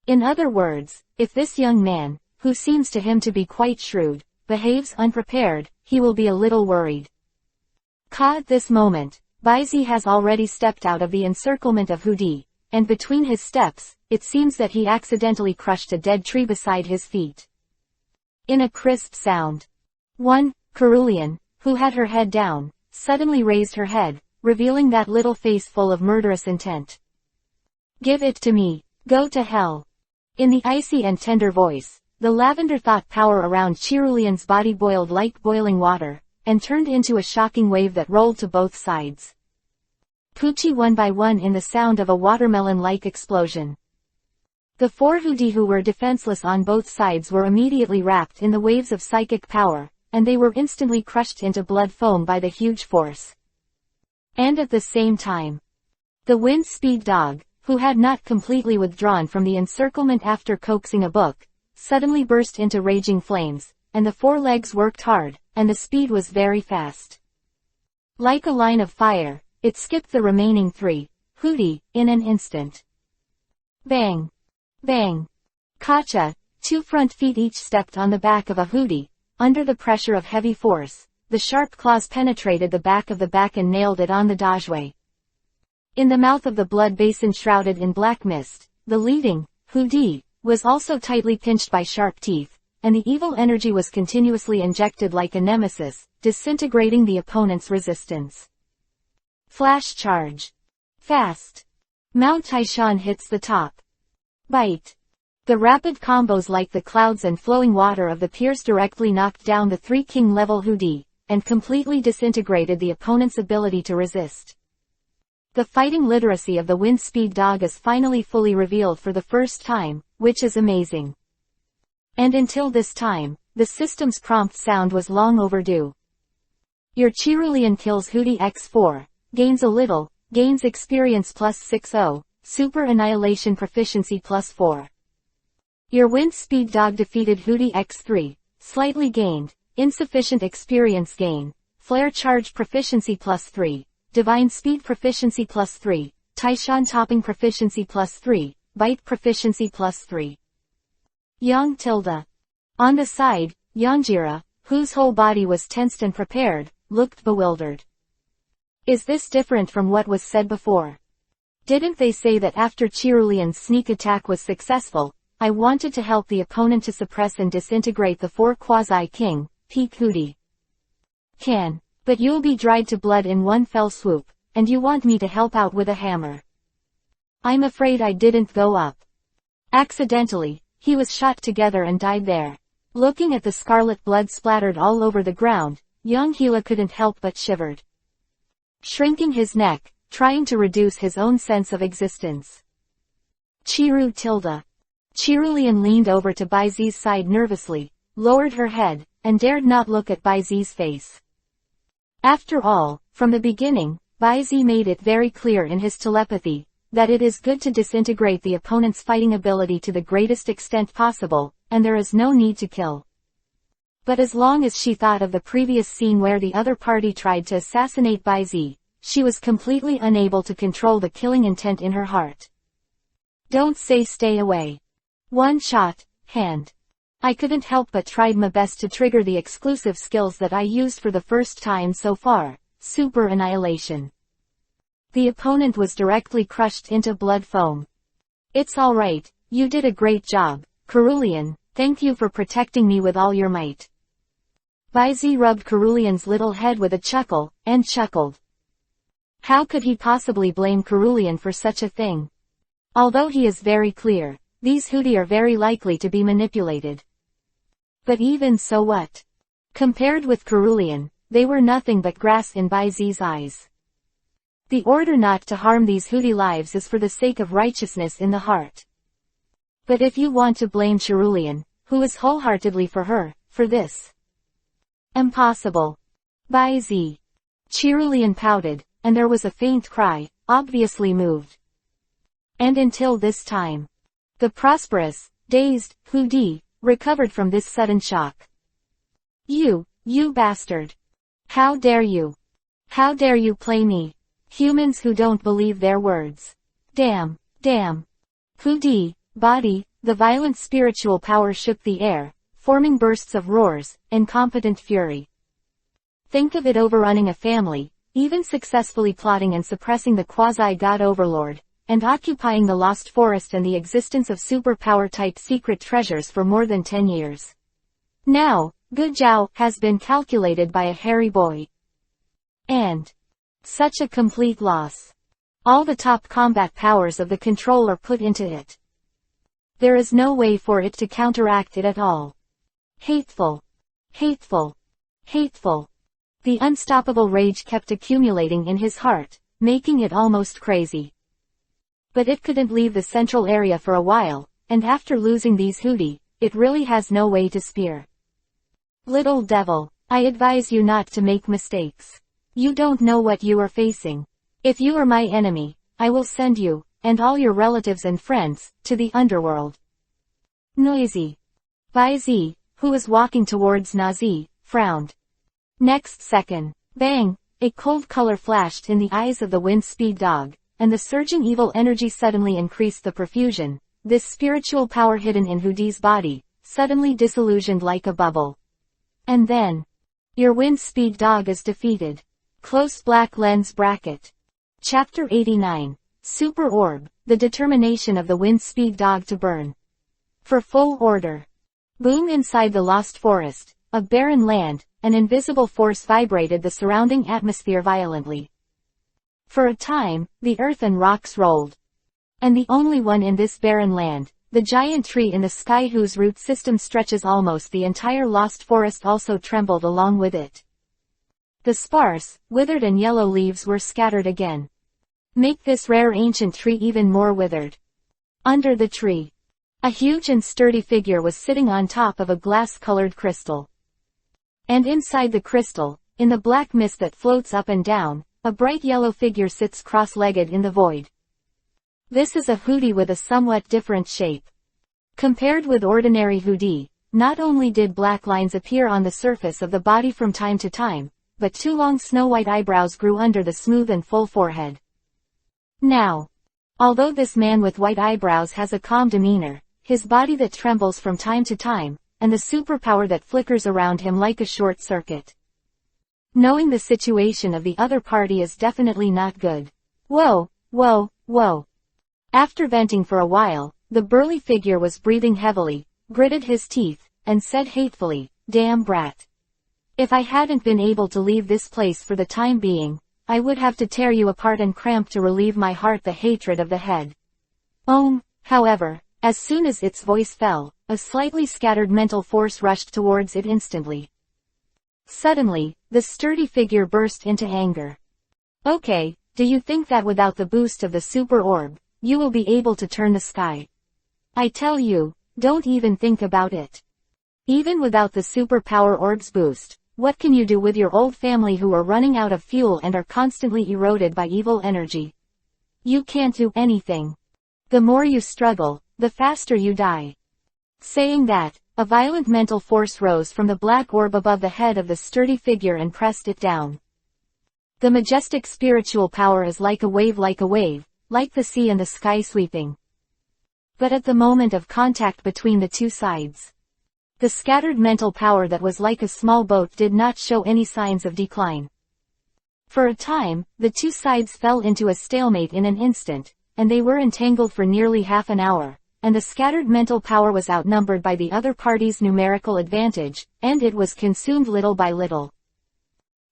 In other words, if this young man, who seems to him to be quite shrewd, behaves unprepared, he will be a little worried. At this moment, Baizi has already stepped out of the encirclement of Hudi, and between his steps, it seems that he accidentally crushed a dead tree beside his feet. In a crisp sound. Cerulean, who had her head down, suddenly raised her head, revealing that little face full of murderous intent. Give it to me, go to hell. In the icy and tender voice, the lavender thought power around Cerulean's body boiled like boiling water, and turned into a shocking wave that rolled to both sides. Pucci one by one in the sound of a watermelon-like explosion. The 4 Hudi who were defenseless on both sides were immediately wrapped in the waves of psychic power, and they were instantly crushed into blood foam by the huge force. And at the same time, the wind speed dog, who had not completely withdrawn from the encirclement after coaxing a book, suddenly burst into raging flames, and the 4 legs worked hard, and the speed was very fast. Like a line of fire, it skipped the remaining 3, Hudi, in an instant. Bang! Bang! Kacha, 2 front feet each stepped on the back of a Hudi. Under the pressure of heavy force, the sharp claws penetrated the back of the back and nailed it on the dojue. In the mouth of the blood basin shrouded in black mist, the leading, Hudi, was also tightly pinched by sharp teeth, and the evil energy was continuously injected like a nemesis, disintegrating the opponent's resistance. Flash charge. Fast. Mount Taishan hits the top. Bite. The rapid combos like the clouds and flowing water of the pierce directly knocked down the 3 king-level Hudi, and completely disintegrated the opponent's ability to resist. The fighting literacy of the wind speed dog is finally fully revealed for the first time, which is amazing. And until this time, the system's prompt sound was long overdue. Your Cerulean kills Hudi x4, gains a little, gains experience plus 60, super annihilation proficiency plus 4. Your wind speed dog defeated Hudi x3, slightly gained, insufficient experience gain, flare charge proficiency plus 3, divine speed proficiency plus 3, Taishan topping proficiency plus 3, bite proficiency plus 3. Young Tilda. On the side, Youngjira, whose whole body was tensed and prepared, looked bewildered. Is this different from what was said before? Didn't they say that after Cerulean's sneak attack was successful, I wanted to help the opponent to suppress and disintegrate the 4 quasi-king, peak Hudi? But you'll be dried to blood in one fell swoop, and you want me to help out with a hammer. I'm afraid I didn't go up. Accidentally, he was shot together and died there. Looking at the scarlet blood splattered all over the ground, young Hila couldn't help but shivered. Shrinking his neck, trying to reduce his own sense of existence. Chiru tilde. Cerulean leaned over to Baizi's side nervously, lowered her head, and dared not look at Baizi's face. After all, from the beginning, Baizi made it very clear in his telepathy, that it is good to disintegrate the opponent's fighting ability to the greatest extent possible, and there is no need to kill. But as long as she thought of the previous scene where the other party tried to assassinate Baizi, she was completely unable to control the killing intent in her heart. Don't say stay away. One shot, hand. I couldn't help but tried my best to trigger the exclusive skills that I used for the first time so far, Super Annihilation. The opponent was directly crushed into blood foam. It's alright, you did a great job, Cerulean, thank you for protecting me with all your might. Baizi rubbed Cerulean's little head with a chuckle, and chuckled. How could he possibly blame Cerulean for such a thing? Although he is very clear, these Hootie are very likely to be manipulated. But even so what? Compared with Cerulean, they were nothing but grass in Baizi's eyes. The order not to harm these Hootie lives is for the sake of righteousness in the heart. But if you want to blame Cerulean, who is wholeheartedly for her, for this. Impossible. Baizi. Cerulean pouted, and there was a faint cry, obviously moved. And until this time, the prosperous, dazed, Hootie, recovered from this sudden shock. You bastard. How dare you? How dare you play me? Humans who don't believe their words. Damn. Hootie, body, the violent spiritual power shook the air, forming bursts of roars, incompetent fury. Think of it overrunning a family, even successfully plotting and suppressing the quasi-god overlord, and occupying the Lost Forest and the existence of superpower-type secret treasures for more than 10 years. Now, Gujiao has been calculated by a hairy boy. And such a complete loss. All the top combat powers of the control are put into it. There is no way for it to counteract it at all. Hateful. The unstoppable rage kept accumulating in his heart, making it almost crazy. But it couldn't leave the central area for a while, and after losing these Hootie, it really has no way to spear. Little devil, I advise you not to make mistakes. You don't know what you are facing. If you are my enemy, I will send you, and all your relatives and friends, to the underworld. Noisy. Baizi, who was walking towards Nazi, frowned. Next second, bang, a cold color flashed in the eyes of the wind speed dog, and the surging evil energy suddenly increased the perfusion. This spiritual power hidden in Hootie's body, suddenly disillusioned like a bubble. And then, your wind speed dog is defeated. Close black lens bracket. Chapter 89. Super Orb, the determination of the wind speed dog to burn. For full order. Boom inside the Lost Forest, a barren land, an invisible force vibrated the surrounding atmosphere violently. For a time, the earth and rocks rolled. And the only one in this barren land, the giant tree in the sky whose root system stretches almost the entire Lost Forest also trembled along with it. The sparse, withered and yellow leaves were scattered again. Make this rare ancient tree even more withered. Under the tree, a huge and sturdy figure was sitting on top of a glass-colored crystal. And inside the crystal, in the black mist that floats up and down, a bright yellow figure sits cross-legged in the void. This is a Hootie with a somewhat different shape. Compared with ordinary Hootie, not only did black lines appear on the surface of the body from time to time, but two long snow-white eyebrows grew under the smooth and full forehead. Now, although this man with white eyebrows has a calm demeanor, his body that trembles from time to time, and the superpower that flickers around him like a short circuit. Knowing the situation of the other party is definitely not good. Whoa. After venting for a while, the burly figure was breathing heavily, gritted his teeth, and said hatefully, "Damn brat. If I hadn't been able to leave this place for the time being, I would have to tear you apart and cramp to relieve my heart the hatred of the head." However, as soon as its voice fell, a slightly scattered mental force rushed towards it instantly. Suddenly, the sturdy figure burst into anger. Okay, do you think that without the boost of the super orb, you will be able to turn the sky? I tell you, don't even think about it. Even without the superpower orb's boost, what can you do with your old family who are running out of fuel and are constantly eroded by evil energy? You can't do anything. The more you struggle, the faster you die. Saying that, a violent mental force rose from the black orb above the head of the sturdy figure and pressed it down. The majestic spiritual power is like a wave, like the sea and the sky sweeping. But at the moment of contact between the two sides, the scattered mental power that was like a small boat did not show any signs of decline. For a time, the two sides fell into a stalemate in an instant, and they were entangled for nearly half an hour, and the scattered mental power was outnumbered by the other party's numerical advantage, and it was consumed little by little.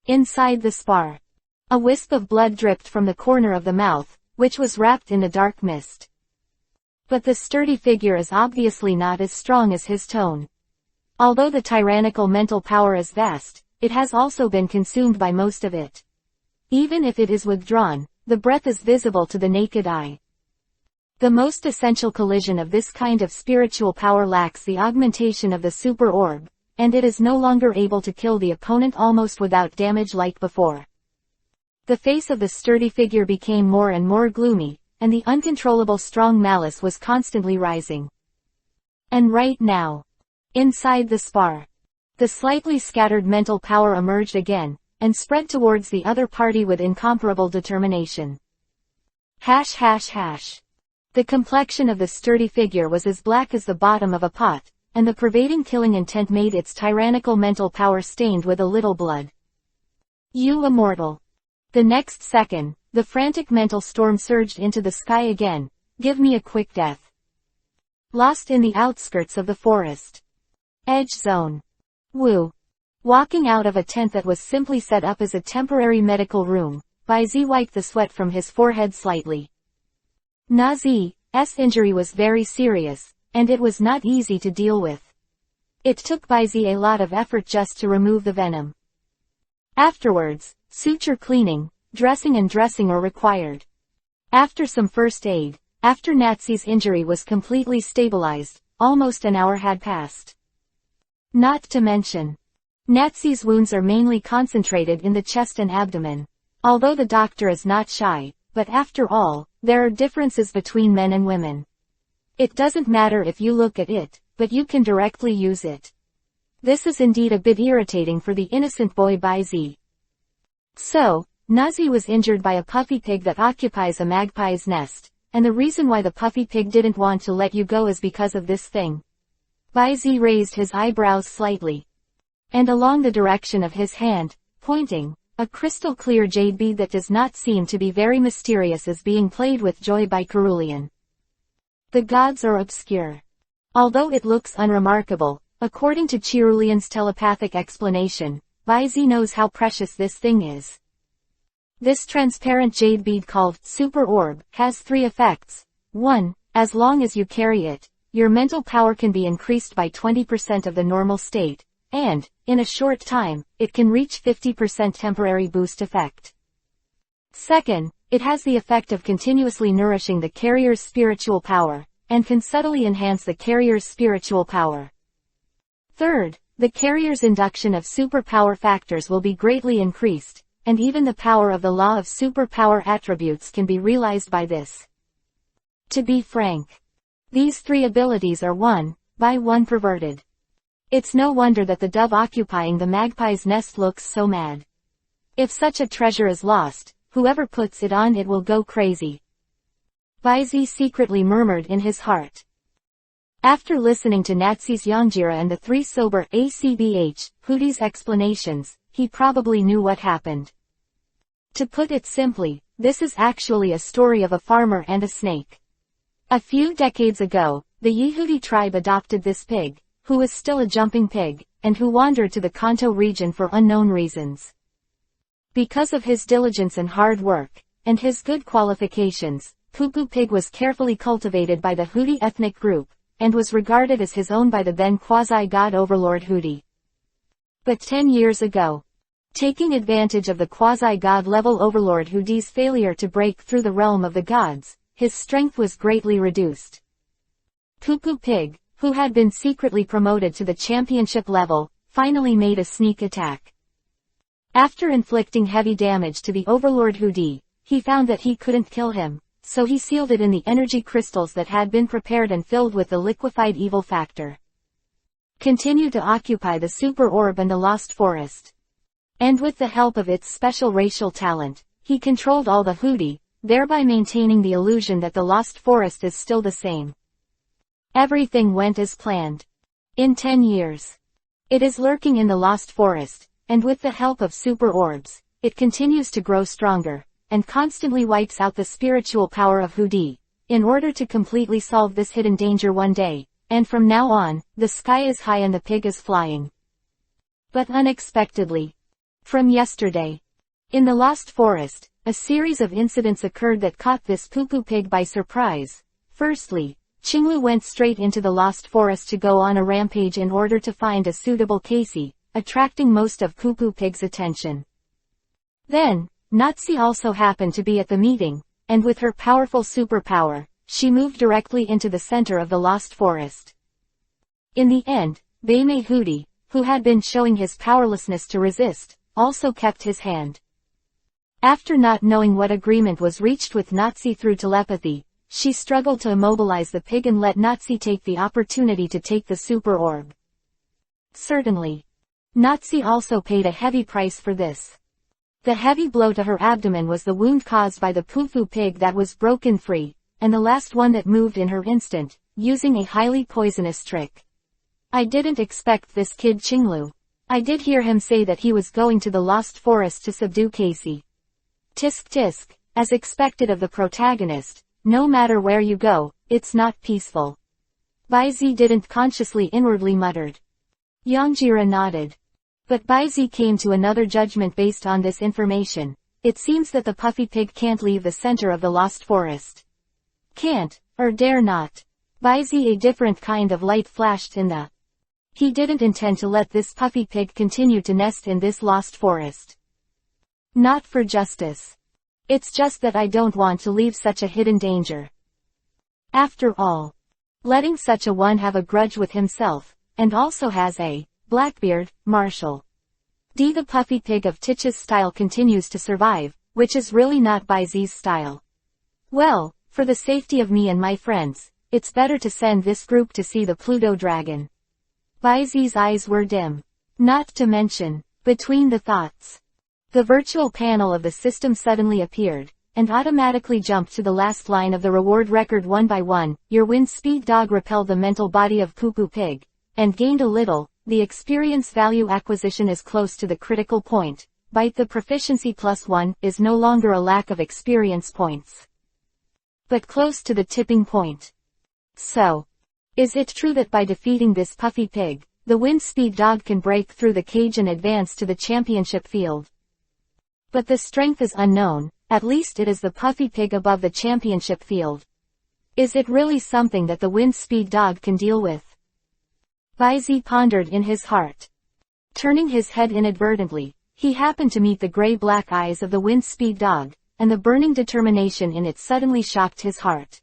Inside the spar, a wisp of blood dripped from the corner of the mouth, which was wrapped in a dark mist. But the sturdy figure is obviously not as strong as his tone. Although the tyrannical mental power is vast, it has also been consumed by most of it. Even if it is withdrawn, the breath is visible to the naked eye. The most essential collision of this kind of spiritual power lacks the augmentation of the super orb, and it is no longer able to kill the opponent almost without damage like before. The face of the sturdy figure became more and more gloomy, and the uncontrollable strong malice was constantly rising. And right now, inside the spar, the slightly scattered mental power emerged again, and spread towards the other party with incomparable determination. The complexion of the sturdy figure was as black as the bottom of a pot, and the pervading killing intent made its tyrannical mental power stained with a little blood. You immortal! The next second, the frantic mental storm surged into the sky again. Give me a quick death. Lost in the outskirts of the forest. Edge zone. Woo. Walking out of a tent that was simply set up as a temporary medical room, Baizi wiped the sweat from his forehead slightly. Nazi's injury was very serious, and it was not easy to deal with. It took Baizi a lot of effort just to remove the venom. Afterwards, suture cleaning, dressing were required. After some first aid, after Nazi's injury was completely stabilized, almost an hour had passed. Not to mention, Nazi's wounds are mainly concentrated in the chest and abdomen. Although the doctor is not shy, but after all, there are differences between men and women. It doesn't matter if you look at it, but you can directly use it. This is indeed a bit irritating for the innocent boy Baizi. So, Nazi was injured by a puffy pig that occupies a magpie's nest, and the reason why the puffy pig didn't want to let you go is because of this thing. Baizi raised his eyebrows slightly. And along the direction of his hand, pointing, a crystal clear jade bead that does not seem to be very mysterious is being played with joy by Cerulean. The gods are obscure. Although it looks unremarkable, according to Cerulean's telepathic explanation, Baizi knows how precious this thing is. This transparent jade bead called Super Orb has 3 effects. 1. As long as you carry it, your mental power can be increased by 20% of the normal state, and, in a short time, it can reach 50% temporary boost effect. 2. It has the effect of continuously nourishing the carrier's spiritual power, and can subtly enhance the carrier's spiritual power. 3. The carrier's induction of superpower factors will be greatly increased, and even the power of the law of superpower attributes can be realized by this. To be frank, these 3 abilities are one by one perverted. It's no wonder that the dove occupying the magpie's nest looks so mad. If such a treasure is lost, whoever puts it on it will go crazy. Baizi secretly murmured in his heart. After listening to Nazi's Yanjira and the 3 sober Hooties explanations, he probably knew what happened. To put it simply, this is actually a story of a farmer and a snake. A few decades ago, the Yehudi tribe adopted this pig, who was still a jumping pig, and who wandered to the Kanto region for unknown reasons. Because of his diligence and hard work, and his good qualifications, Poo-Poo Pig was carefully cultivated by the Hootie ethnic group, and was regarded as his own by the then quasi-god overlord Hootie. But 10 years ago, taking advantage of the quasi-god level overlord Hootie's failure to break through the realm of the gods, his strength was greatly reduced. Poo-Poo Pig, who had been secretly promoted to the championship level, finally made a sneak attack. After inflicting heavy damage to the overlord Hootie, he found that he couldn't kill him, so he sealed it in the energy crystals that had been prepared and filled with the liquefied evil factor. Continued to occupy the super orb and the lost forest. And with the help of its special racial talent, he controlled all the Hootie, thereby maintaining the illusion that the lost forest is still the same. Everything went as planned. In 10 years, it is lurking in the lost forest, and with the help of super orbs, it continues to grow stronger, and constantly wipes out the spiritual power of Hootie, in order to completely solve this hidden danger one day, and from now on, the sky is high and the pig is flying. But unexpectedly, from yesterday, in the lost forest, a series of incidents occurred that caught this Poo-Poo Pig by surprise. Firstly, Qinglu went straight into the lost forest to go on a rampage in order to find a suitable Casey, attracting most of Poo-Poo Pig's attention. Then, Nazi also happened to be at the meeting, and with her powerful superpower, she moved directly into the center of the lost forest. In the end, Beimei Hootie, who had been showing his powerlessness to resist, also kept his hand. After not knowing what agreement was reached with Nazi through telepathy, she struggled to immobilize the pig and let Nazi take the opportunity to take the super orb. Certainly, Nazi also paid a heavy price for this. The heavy blow to her abdomen was the wound caused by the Poo-Poo Pig that was broken free, and the last one that moved in her instant, using a highly poisonous trick. I didn't expect this kid Qinglu. I did hear him say that he was going to the lost forest to subdue Casey. Tisk tisk, as expected of the protagonist, no matter where you go, it's not peaceful. Baizi didn't consciously inwardly muttered. Yangjira nodded. But Baizi came to another judgment based on this information. It seems that the puffy pig can't leave the center of the lost forest. Can't, or dare not. Baizi, a different kind of light flashed in the. He didn't intend to let this puffy pig continue to nest in this lost forest. Not for justice. It's just that I don't want to leave such a hidden danger. After all, letting such a one have a grudge with himself, and also has a Blackbeard, Marshall. D. The puffy pig of Titch's style continues to survive, which is really not Baizi's style. Well, for the safety of me and my friends, it's better to send this group to see the Pluto dragon. Baizi's eyes were dim. Not to mention, between the thoughts, the virtual panel of the system suddenly appeared, and automatically jumped to the last line of the reward record one by one. Your wind speed dog repelled the mental body of Poo-Poo Pig, and gained a little. The experience value acquisition is close to the critical point. Bite the proficiency +1 is no longer a lack of experience points, but close to the tipping point. So, is it true that by defeating this puffy pig, the wind speed dog can break through the cage and advance to the championship field? But the strength is unknown, at least it is the puffy pig above the championship field. Is it really something that the wind speed dog can deal with? Baizi pondered in his heart. Turning his head inadvertently, he happened to meet the gray-black eyes of the wind speed dog, and the burning determination in it suddenly shocked his heart.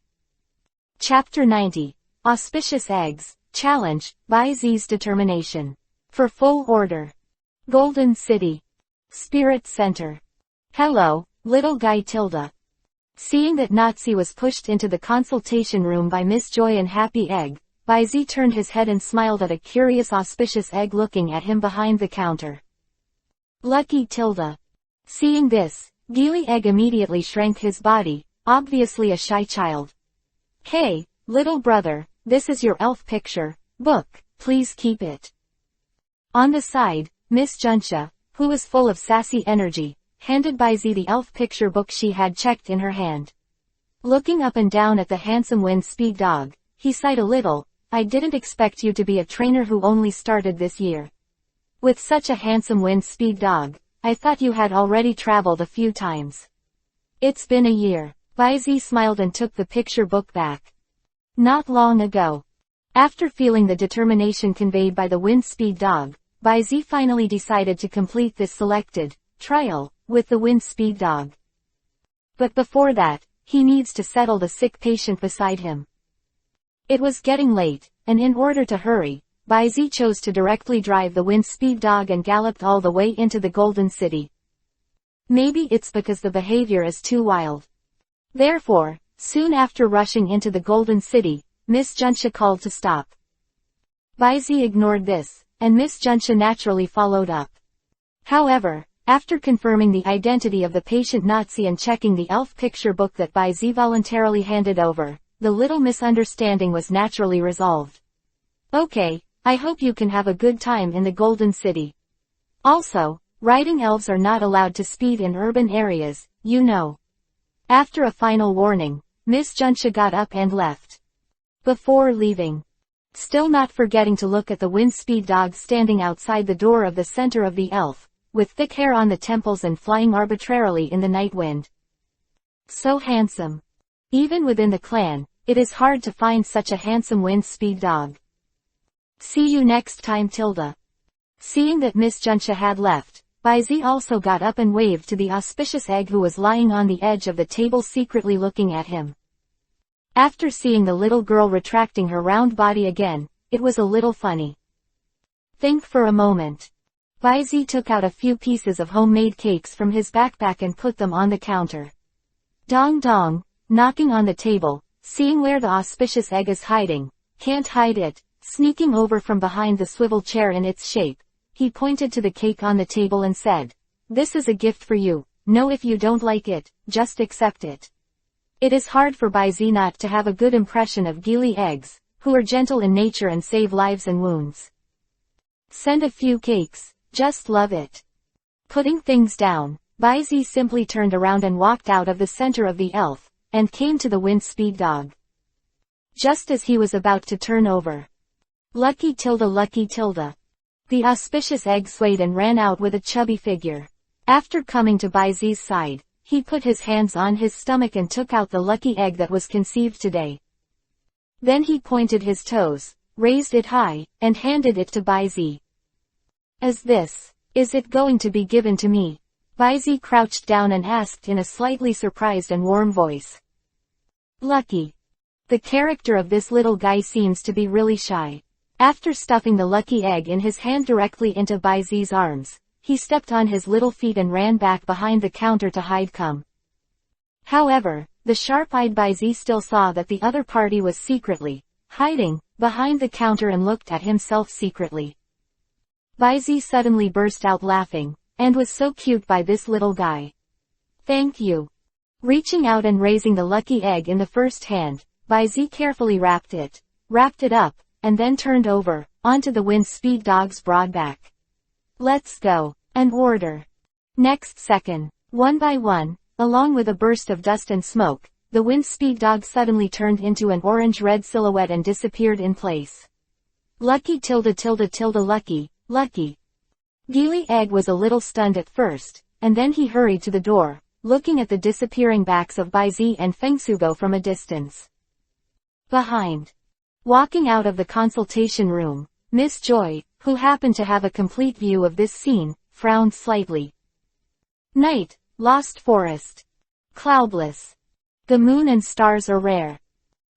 Chapter 90. Auspicious Eggs, Challenge, Baizi's Determination. For full order. Golden City. Spirit Center. Hello, little guy Tilda. Seeing that Nazi was pushed into the consultation room by Miss Joy and Happy Egg, Baizi turned his head and smiled at a curious auspicious egg looking at him behind the counter. Lucky Tilda. Seeing this, Geely Egg immediately shrank his body, obviously a shy child. Hey, little brother, this is your elf picture book, please keep it. On the side, Miss Junsha, who was full of sassy energy, handed Baizi the elf picture book she had checked in her hand. Looking up and down at the handsome wind speed dog, he sighed a little. I didn't expect you to be a trainer who only started this year. With such a handsome wind speed dog, I thought you had already traveled a few times. It's been a year. Bai Zi smiled and took the picture book back. Not long ago. After feeling the determination conveyed by the wind speed dog, Bai Zi finally decided to complete this selected trial with the wind speed dog. But before that, he needs to settle the sick patient beside him. It was getting late, and in order to hurry, Bai Zi chose to directly drive the wind speed dog and galloped all the way into the Golden City. Maybe it's because the behavior is too wild. Therefore, soon after rushing into the Golden City, Miss Junsha called to stop. Bai Zi ignored this, and Miss Junsha naturally followed up. However, after confirming the identity of the patient Nazi and checking the elf picture book that Bai Zi voluntarily handed over, the little misunderstanding was naturally resolved. Okay, I hope you can have a good time in the Golden City. Also, riding elves are not allowed to speed in urban areas, you know. After a final warning, Miss Junsha got up and left. Before leaving, still not forgetting to look at the wind speed dog standing outside the door of the center of the elf, with thick hair on the temples and flying arbitrarily in the night wind. So handsome. Even within the clan, it is hard to find such a handsome wind speed dog. See you next time, Tilda. Seeing that Miss Junsha had left, Bai Zi also got up and waved to the auspicious egg who was lying on the edge of the table secretly looking at him. After seeing the little girl retracting her round body again, it was a little funny. Think for a moment. Bai Zi took out a few pieces of homemade cakes from his backpack and put them on the counter. Dong dong, knocking on the table, seeing where the auspicious egg is hiding, can't hide it, sneaking over from behind the swivel chair in its shape, he pointed to the cake on the table and said, "This is a gift for you, no if you don't like it, just accept it." It is hard for Bai Zi not to have a good impression of Gili eggs, who are gentle in nature and save lives and wounds. Send a few cakes, just love it. Putting things down, Bai Zi simply turned around and walked out of the center of the elf, and came to the wind speed dog. Just as he was about to turn over. Lucky Tilda, lucky Tilda. The auspicious egg swayed and ran out with a chubby figure. After coming to Bai Zi's side, he put his hands on his stomach and took out the lucky egg that was conceived today. Then he pointed his toes, raised it high, and handed it to Bai Zi. Is it going to be given to me? Bai Zi crouched down and asked in a slightly surprised and warm voice. Lucky. The character of this little guy seems to be really shy. After stuffing the lucky egg in his hand directly into Bai Zi's arms, he stepped on his little feet and ran back behind the counter to hide. However, the sharp-eyed Bai Zi still saw that the other party was secretly hiding behind the counter and looked at himself secretly. Bai Zi suddenly burst out laughing, and was so cute by this little guy. Thank you. Reaching out and raising the lucky egg in the first hand, Bai Zi carefully wrapped it up, and then turned over, onto the wind speed dog's broad back. Let's go. An order. Next second, one by one, along with a burst of dust and smoke, the wind speed dog suddenly turned into an orange-red silhouette and disappeared in place. Lucky Tilda Tilda Tilda lucky, lucky. Gili Egg was a little stunned at first, and then he hurried to the door, looking at the disappearing backs of Bai Zi and Feng Sugo from a distance. Behind. Walking out of the consultation room, Miss Joy, who happened to have a complete view of this scene, frowned slightly. Night, lost forest. Cloudless. The moon and stars are rare.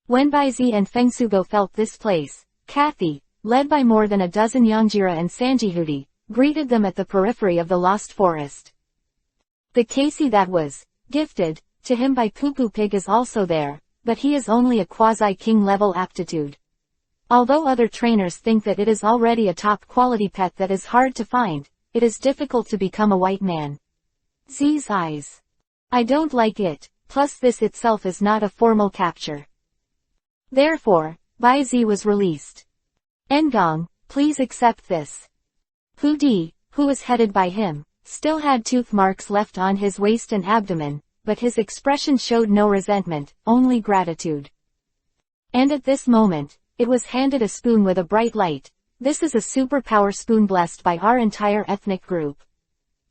When Bai Zi and Feng Sugo felt this place, Kathy, led by more than a dozen Yangjira and Sanjihuti, greeted them at the periphery of the lost forest. The Casey that was gifted to him by Poo Pig is also there, but he is only a quasi-king level aptitude. Although other trainers think that it is already a top-quality pet that is hard to find, it is difficult to become a white man. Z's eyes. I don't like it, plus this itself is not a formal capture. Therefore, Bai Zi was released. Ngong, please accept this. Pu Di, who was headed by him, still had tooth marks left on his waist and abdomen, but his expression showed no resentment, only gratitude. And at this moment, it was handed a spoon with a bright light. This is a superpower spoon blessed by our entire ethnic group.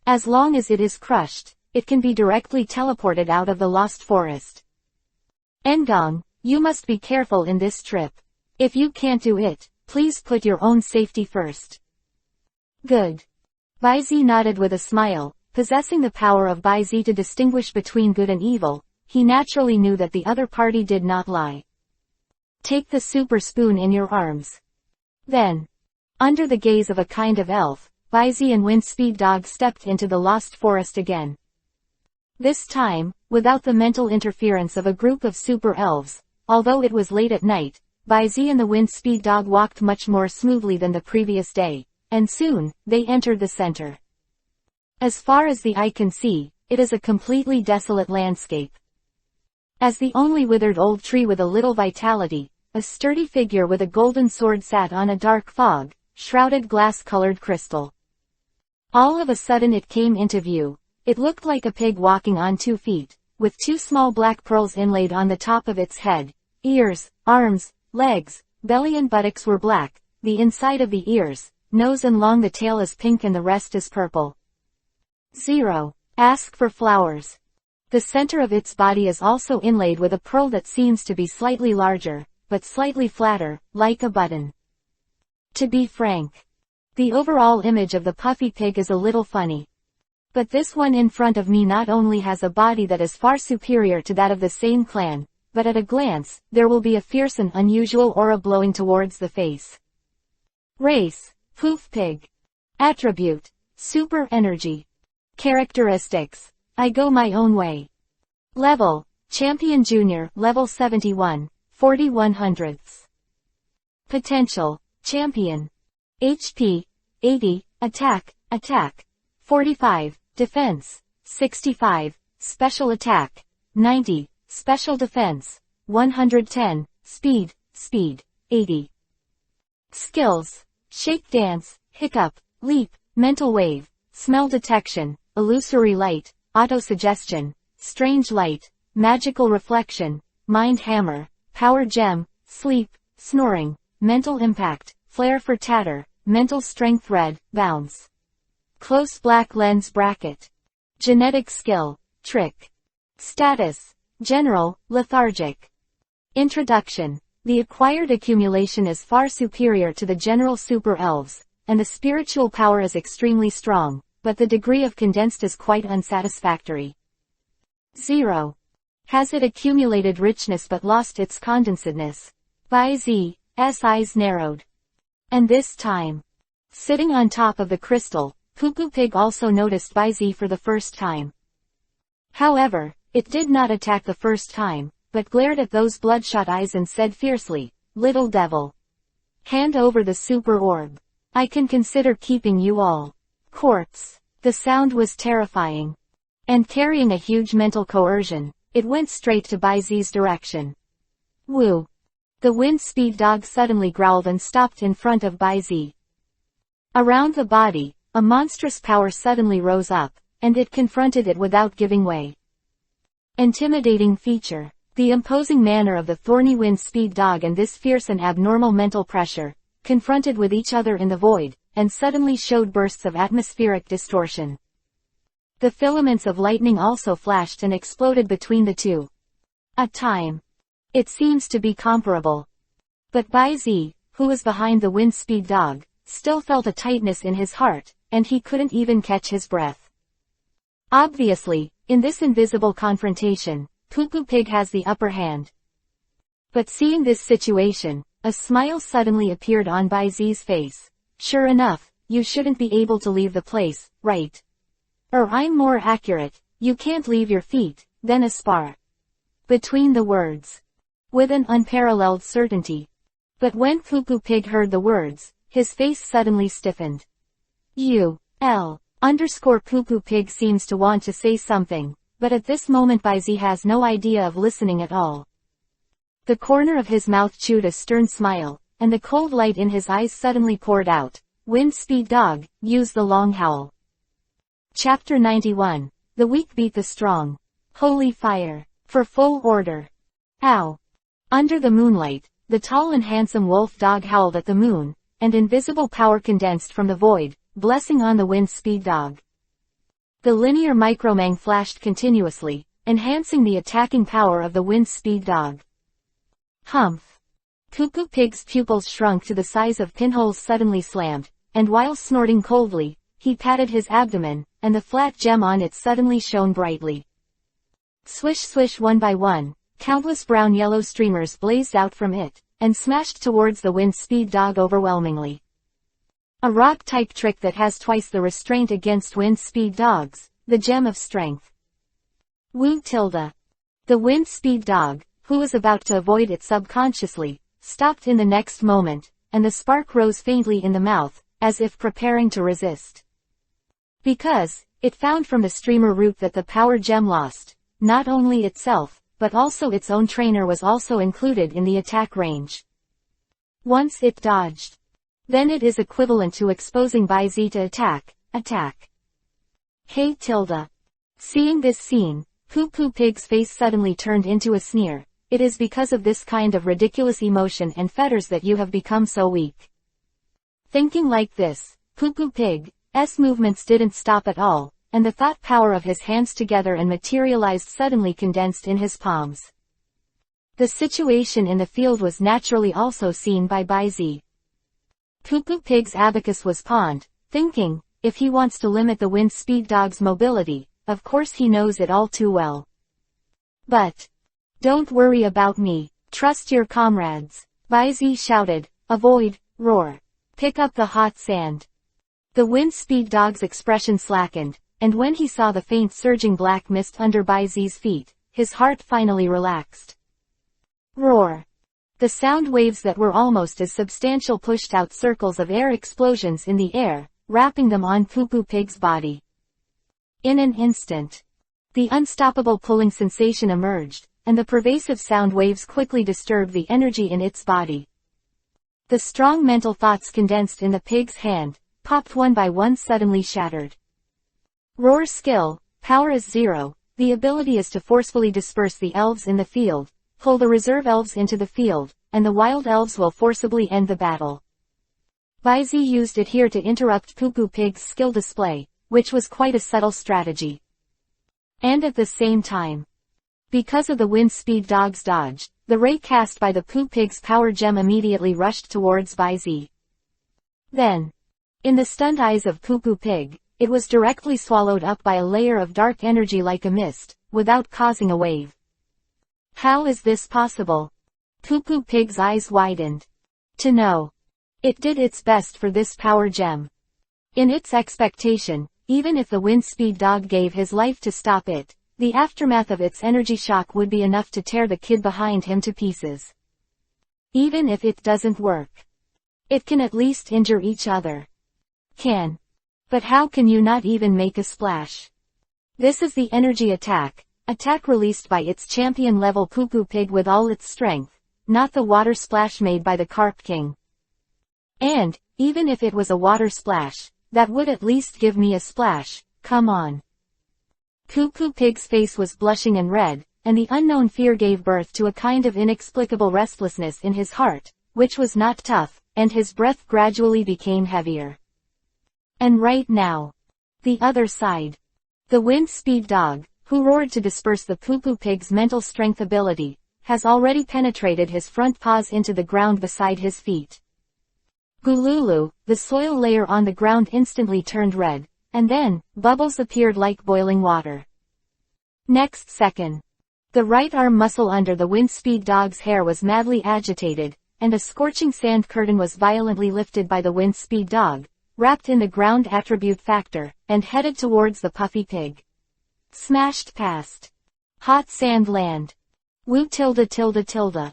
As long as it is crushed, it can be directly teleported out of the lost forest. Engong, you must be careful in this trip. If you can't do it, please put your own safety first. Good. Baizi nodded with a smile. Possessing the power of Baizi to distinguish between good and evil, he naturally knew that the other party did not lie. Take the super spoon in your arms. Then, under the gaze of a kind of elf, Baizi and Windspeed Dog stepped into the lost forest again. This time, without the mental interference of a group of super elves, although it was late at night, Baizi and the Windspeed Dog walked much more smoothly than the previous day, and soon, they entered the center. As far as the eye can see, it is a completely desolate landscape. As the only withered old tree with a little vitality, a sturdy figure with a golden sword sat on a dark fog, shrouded glass-colored crystal. All of a sudden it came into view. It looked like a pig walking on 2 feet, with 2 small black pearls inlaid on the top of its head. Ears, arms, legs, belly and buttocks were black, the inside of the ears, nose and long the tail is pink and the rest is purple. 0. Ask for flowers. The center of its body is also inlaid with a pearl that seems to be slightly larger, but slightly flatter, like a button. To be frank, the overall image of the puffy pig is a little funny. But this one in front of me not only has a body that is far superior to that of the same clan, but at a glance, there will be a fierce and unusual aura blowing towards the face. Race, poof pig. Attribute, super energy. Characteristics, I go my own way. Level, Champion Junior, level 71, 41/100. Potential, Champion. HP, 80, Attack, 45, Defense, 65, Special Attack, 90, Special Defense, 110, Speed, 80. Skills, Shake Dance, Hiccup, Leap, Mental Wave, Smell Detection, Illusory Light, Auto-Suggestion, Strange Light, Magical Reflection, Mind Hammer, Power Gem, Sleep, Snoring, Mental Impact, Flare for Tatter, Mental Strength Red, Bounce. Close Black Lens Bracket. Genetic Skill, Trick. Status, General, Lethargic. Introduction. The acquired accumulation is far superior to the general super elves, and the spiritual power is extremely strong, but the degree of condensed is quite unsatisfactory. 0. Has it accumulated richness but lost its condensedness? Baizi's eyes narrowed. And this time, sitting on top of the crystal, Poo-Poo Pig also noticed Baizi for the first time. However, it did not attack the first time, but glared at those bloodshot eyes and said fiercely, "Little devil. Hand over the super orb. I can consider keeping you all." Corpse. The sound was terrifying. And carrying a huge mental coercion, it went straight to Baizi's direction. Woo. The Windspeed Dog suddenly growled and stopped in front of Baizi. Around the body, a monstrous power suddenly rose up, and it confronted it without giving way. Intimidating feature. The imposing manner of the thorny Windspeed Dog and this fierce and abnormal mental pressure, confronted with each other in the void, and suddenly showed bursts of atmospheric distortion. The filaments of lightning also flashed and exploded between the two. At time. It seems to be comparable. But Baizi, who was behind the Windspeed Dog, still felt a tightness in his heart, and he couldn't even catch his breath. Obviously, in this invisible confrontation, Poo-Poo Pig has the upper hand. But seeing this situation, a smile suddenly appeared on Baizi's face. Sure enough, you shouldn't be able to leave the place, right? Or I'm more accurate, you can't leave your feet, then a spar. Between the words. With an unparalleled certainty. But when Poo-Poo Pig heard the words, his face suddenly stiffened. Poo-Poo Pig seems to want to say something, but at this moment Baizi has no idea of listening at all. The corner of his mouth chewed a stern smile, and the cold light in his eyes suddenly poured out. Windspeed Dog, use the long howl. Chapter 91. The weak beat the strong. Holy fire. For full order. Ow. Under the moonlight, the tall and handsome wolf dog howled at the moon, and invisible power condensed from the void, blessing on the Windspeed Dog. The linear micromang flashed continuously, enhancing the attacking power of the wind speed dog. Humph! Poo-Poo Pig's pupils shrunk to the size of pinholes suddenly slammed, and while snorting coldly, he patted his abdomen, and the flat gem on it suddenly shone brightly. Swish swish, one by one, countless brown-yellow streamers blazed out from it, and smashed towards the wind speed dog overwhelmingly. A rock-type trick that has twice the restraint against wind speed dogs, the gem of strength. Woo tilde. The wind speed dog, who was about to avoid it subconsciously, stopped in the next moment, and the spark rose faintly in the mouth, as if preparing to resist. Because, it found from the streamer root that the power gem lost, not only itself, but also its own trainer was also included in the attack range. Once it dodged, then it is equivalent to exposing Baizi to attack. Hey tilde. Seeing this scene, Poo-Poo Pig's face suddenly turned into a sneer. It is because of this kind of ridiculous emotion and fetters that you have become so weak. Thinking like this, Poo-Poo Pig's movements didn't stop at all, and the thought power of his hands together and materialized suddenly condensed in his palms. The situation in the field was naturally also seen by Baizi. Poo-Poo Pig's abacus was pawned, thinking, if he wants to limit the wind speed dog's mobility, of course he knows it all too well. But, don't worry about me, trust your comrades, Baizi shouted, avoid, roar. Pick up the hot sand. The wind speed dog's expression slackened, and when he saw the faint surging black mist under Baizi's feet, his heart finally relaxed. Roar. The sound waves that were almost as substantial pushed out circles of air explosions in the air, wrapping them on Poo-Poo Pig's body. In an instant, the unstoppable pulling sensation emerged, and the pervasive sound waves quickly disturbed the energy in its body. The strong mental thoughts condensed in the pig's hand, popped one by one, suddenly shattered. Roar skill, power is 0, the ability is to forcefully disperse the elves in the field, pull the reserve elves into the field, and the wild elves will forcibly end the battle. Baizi used it here to interrupt Poo-Poo Pig's skill display, which was quite a subtle strategy. And at the same time, because of the wind speed dog's dodge, the ray cast by the Poo Pig's power gem immediately rushed towards Baizi. Then, in the stunned eyes of Poo-Poo Pig, it was directly swallowed up by a layer of dark energy like a mist, without causing a wave. How is this possible? Poo-Poo Pig's eyes widened. To know. It did its best for this power gem. In its expectation, even if the wind speed dog gave his life to stop it, the aftermath of its energy shock would be enough to tear the kid behind him to pieces. Even if it doesn't work, it can at least injure each other. Can. But how can you not even make a splash? This is the energy attack released by its champion level Poo-Poo Pig with all its strength, not the water splash made by the Carp King. And, even if it was a water splash, that would at least give me a splash, come on. Poo-Poo Pig's face was blushing and red, and the unknown fear gave birth to a kind of inexplicable restlessness in his heart, which was not tough, and his breath gradually became heavier. And right now, the other side. The wind speed dog, who roared to disperse the Poo-Poo Pig's mental strength ability, has already penetrated his front paws into the ground beside his feet. Gululu, the soil layer on the ground instantly turned red, and then, bubbles appeared like boiling water. Next second, the right arm muscle under the wind speed dog's hair was madly agitated, and a scorching sand curtain was violently lifted by the wind speed dog, wrapped in the ground attribute factor, and headed towards the puffy pig. Smashed past. Hot sand land. Woo tilde tilde tilde.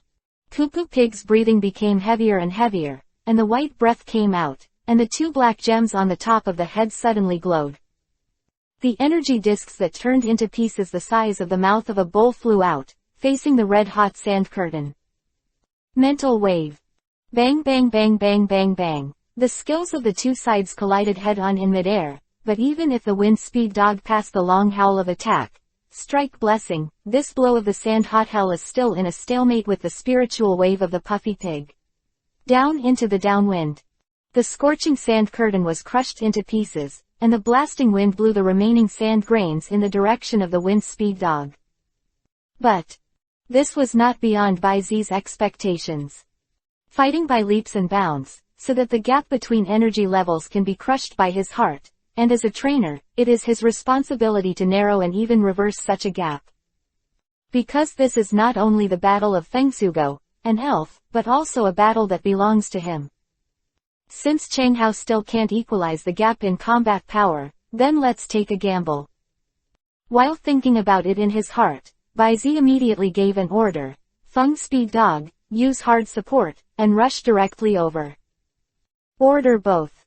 Poo-Poo Pig's breathing became heavier and heavier, and the white breath came out, and the two black gems on the top of the head suddenly glowed. The energy discs that turned into pieces the size of the mouth of a bull flew out, facing the red-hot sand curtain. Mental wave. Bang bang bang bang bang bang. The skills of the two sides collided head-on in midair, but even if the wind speed dog passed the long howl of attack, strike blessing, this blow of the sand-hot hell is still in a stalemate with the spiritual wave of the puffy pig. Down into the downwind. The scorching sand curtain was crushed into pieces, and the blasting wind blew the remaining sand grains in the direction of the wind speed dog. But this was not beyond Baizi's expectations. Fighting by leaps and bounds, so that the gap between energy levels can be crushed by his heart, and as a trainer, it is his responsibility to narrow and even reverse such a gap. Because this is not only the battle of Fengsugo, an elf, but also a battle that belongs to him. Since Changhao still can't equalize the gap in combat power, then let's take a gamble. While thinking about it in his heart, Baizi immediately gave an order. Feng Speed Dog, use hard support, and rush directly over. Order both.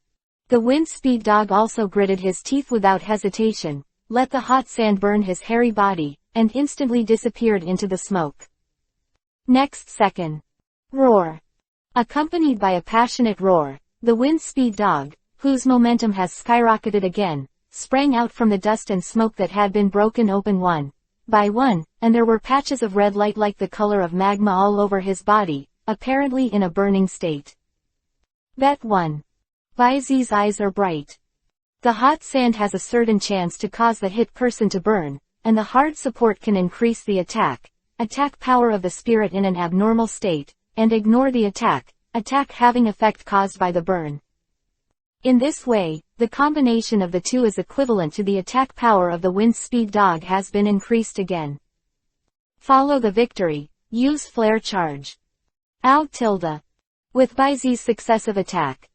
The Wind Speed Dog also gritted his teeth without hesitation, let the hot sand burn his hairy body, and instantly disappeared into the smoke. Next second. Roar. Accompanied by a passionate roar, the Wind Speed Dog, whose momentum has skyrocketed again, sprang out from the dust and smoke that had been broken open one by one, and there were patches of red light like the color of magma all over his body, apparently in a burning state. Bet 1. Baizi's eyes are bright. The hot sand has a certain chance to cause the hit person to burn, and the hard support can increase the attack power of the spirit in an abnormal state, and ignore the attack having effect caused by the burn. In this way, the combination of the two is equivalent to the attack power of the Wind Speed Dog has been increased again. Follow the victory, use Flare Charge. Tilde. With Baizi's successive attack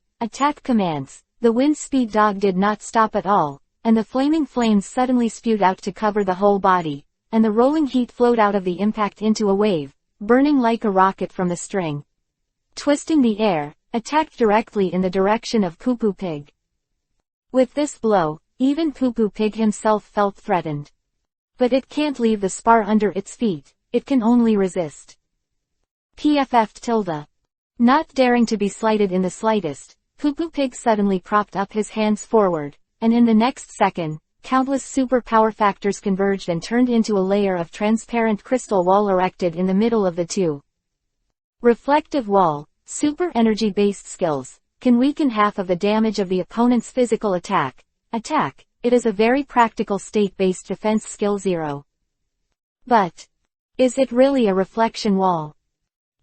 commands, the Wind Speed Dog did not stop at all, and the flaming flames suddenly spewed out to cover the whole body, and the rolling heat flowed out of the impact into a wave, burning like a rocket from the string. Twisting the air, attacked directly in the direction of Poo Poo Pig. With this blow, even Poo Poo Pig himself felt threatened. But it can't leave the spar under its feet, it can only resist. Tilde. Not daring to be slighted in the slightest, Poo Poo Pig suddenly propped up his hands forward, and in the next second, countless super power factors converged and turned into a layer of transparent crystal wall erected in the middle of the two. Reflective wall. Super energy-based skills can weaken half of the damage of the opponent's physical attack. It is a very practical state-based defense skill 0. But is it really a reflection wall?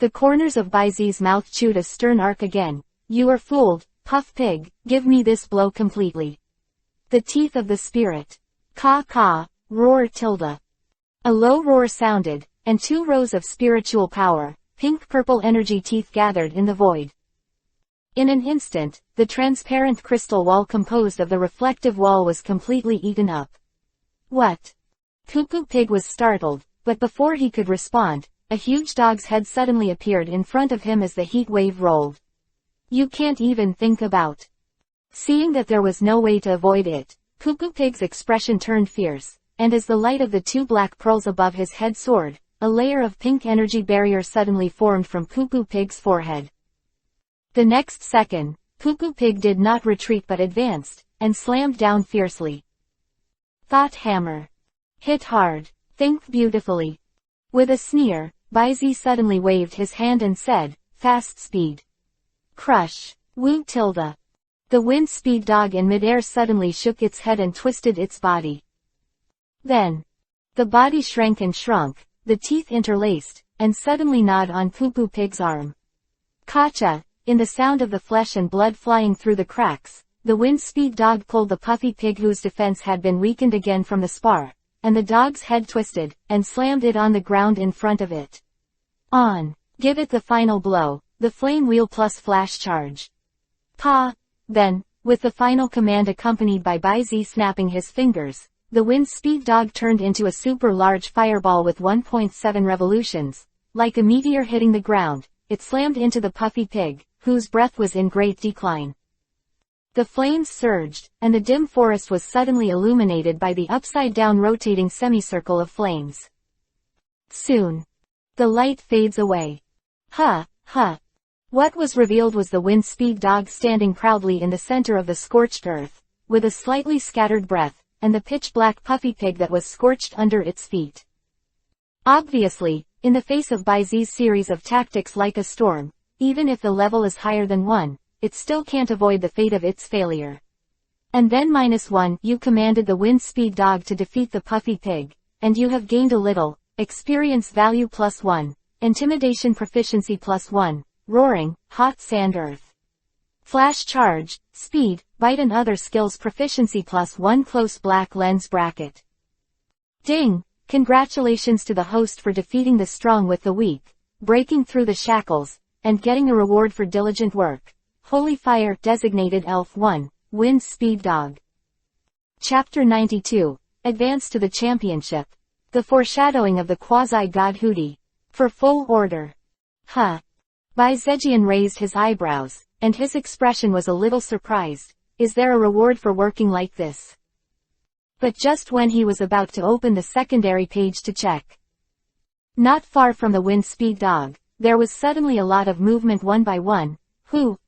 The corners of Baizi's mouth chewed a stern arc again. You are fooled, Puff Pig, give me this blow completely. The teeth of the spirit. Ka, roar tilde. A low roar sounded, and 2 rows of spiritual power, pink-purple energy teeth gathered in the void. In an instant, the transparent crystal wall composed of the reflective wall was completely eaten up. What? Poo Poo Pig was startled, but before he could respond, a huge dog's head suddenly appeared in front of him as the heat wave rolled. You can't even think about. Seeing that there was no way to avoid it, Poo Poo Pig's expression turned fierce, and as the light of the 2 black pearls above his head soared, a layer of pink energy barrier suddenly formed from Poo Poo Pig's forehead. The next second, Poo Poo Pig did not retreat but advanced, and slammed down fiercely. Thought hammer. Hit hard. Think beautifully. With a sneer, Baizi suddenly waved his hand and said, fast speed. Crush. Woo tilde. The Wind Speed Dog in midair suddenly shook its head and twisted its body. Then, the body shrank and shrunk, the teeth interlaced, and suddenly gnawed on Poo Poo Pig's arm. Kacha, in the sound of the flesh and blood flying through the cracks, the Wind Speed Dog pulled the puffy pig whose defense had been weakened again from the spar, and the dog's head twisted, and slammed it on the ground in front of it. On. Give it the final blow, the flame wheel plus flash charge. Pa. Then, with the final command accompanied by Baizi snapping his fingers, the Wind Speed Dog turned into a super large fireball with 1.7 revolutions. Like a meteor hitting the ground, it slammed into the puffy pig, whose breath was in great decline. The flames surged, and the dim forest was suddenly illuminated by the upside-down rotating semicircle of flames. Soon, the light fades away. What was revealed was the Wind Speed Dog standing proudly in the center of the scorched earth, with a slightly scattered breath, and the pitch-black puffy pig that was scorched under its feet. Obviously, in the face of Baizi's series of tactics like a storm, even if the level is higher than 1, it still can't avoid the fate of its failure. And then -1, you commanded the Wind Speed Dog to defeat the puffy pig, and you have gained a little experience value +1, intimidation proficiency +1, roaring, hot sand earth. Flash charge, speed, bite and other skills proficiency +1 close black lens bracket. Ding! Congratulations to the host for defeating the strong with the weak, breaking through the shackles, and getting a reward for diligent work. Holy Fire designated Elf 1, wins Speed Dog. Chapter 92, Advance to the Championship. The foreshadowing of the quasi-god Hooty. For full order. Huh. Byzegian raised his eyebrows, and his expression was a little surprised. Is there a reward for working like this? But just when he was about to open the secondary page to check. Not far from the Wind Speed Dog, there was suddenly a lot of movement one by one. Who,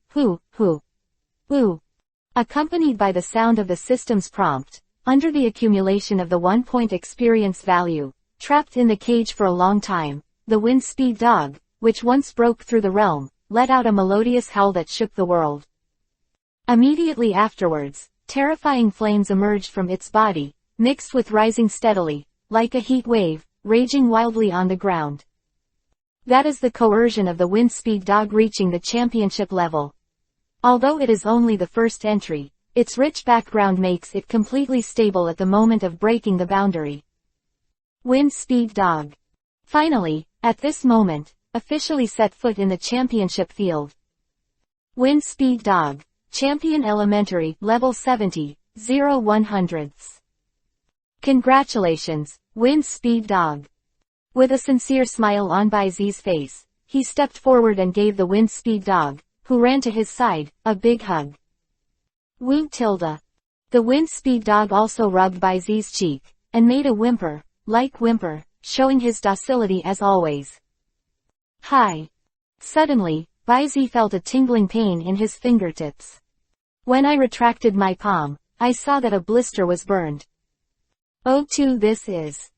accompanied by the sound of the system's prompt, under the accumulation of the 1-point experience value, trapped in the cage for a long time, the Wind Speed Dog, which once broke through the realm, let out a melodious howl that shook the world. Immediately afterwards, terrifying flames emerged from its body, mixed with rising steadily, like a heat wave, raging wildly on the ground. That is the coercion of the Wind Speed Dog reaching the championship level. Although it is only the first entry, its rich background makes it completely stable at the moment of breaking the boundary. Wind Speed Dog. Finally, at this moment, officially set foot in the championship field. Wind Speed Dog, Champion Elementary, Level 70, 0/100. Congratulations, Wind Speed Dog. With a sincere smile on Byze's face, he stepped forward and gave the Wind Speed Dog, who ran to his side, a big hug. Woo tilde. The Wind Speed Dog also rubbed Byze's cheek, and made a whimper-like whimper, showing his docility as always. Hi. Suddenly, Byze felt a tingling pain in his fingertips. When I retracted my palm, I saw that a blister was burned. Oh, this is.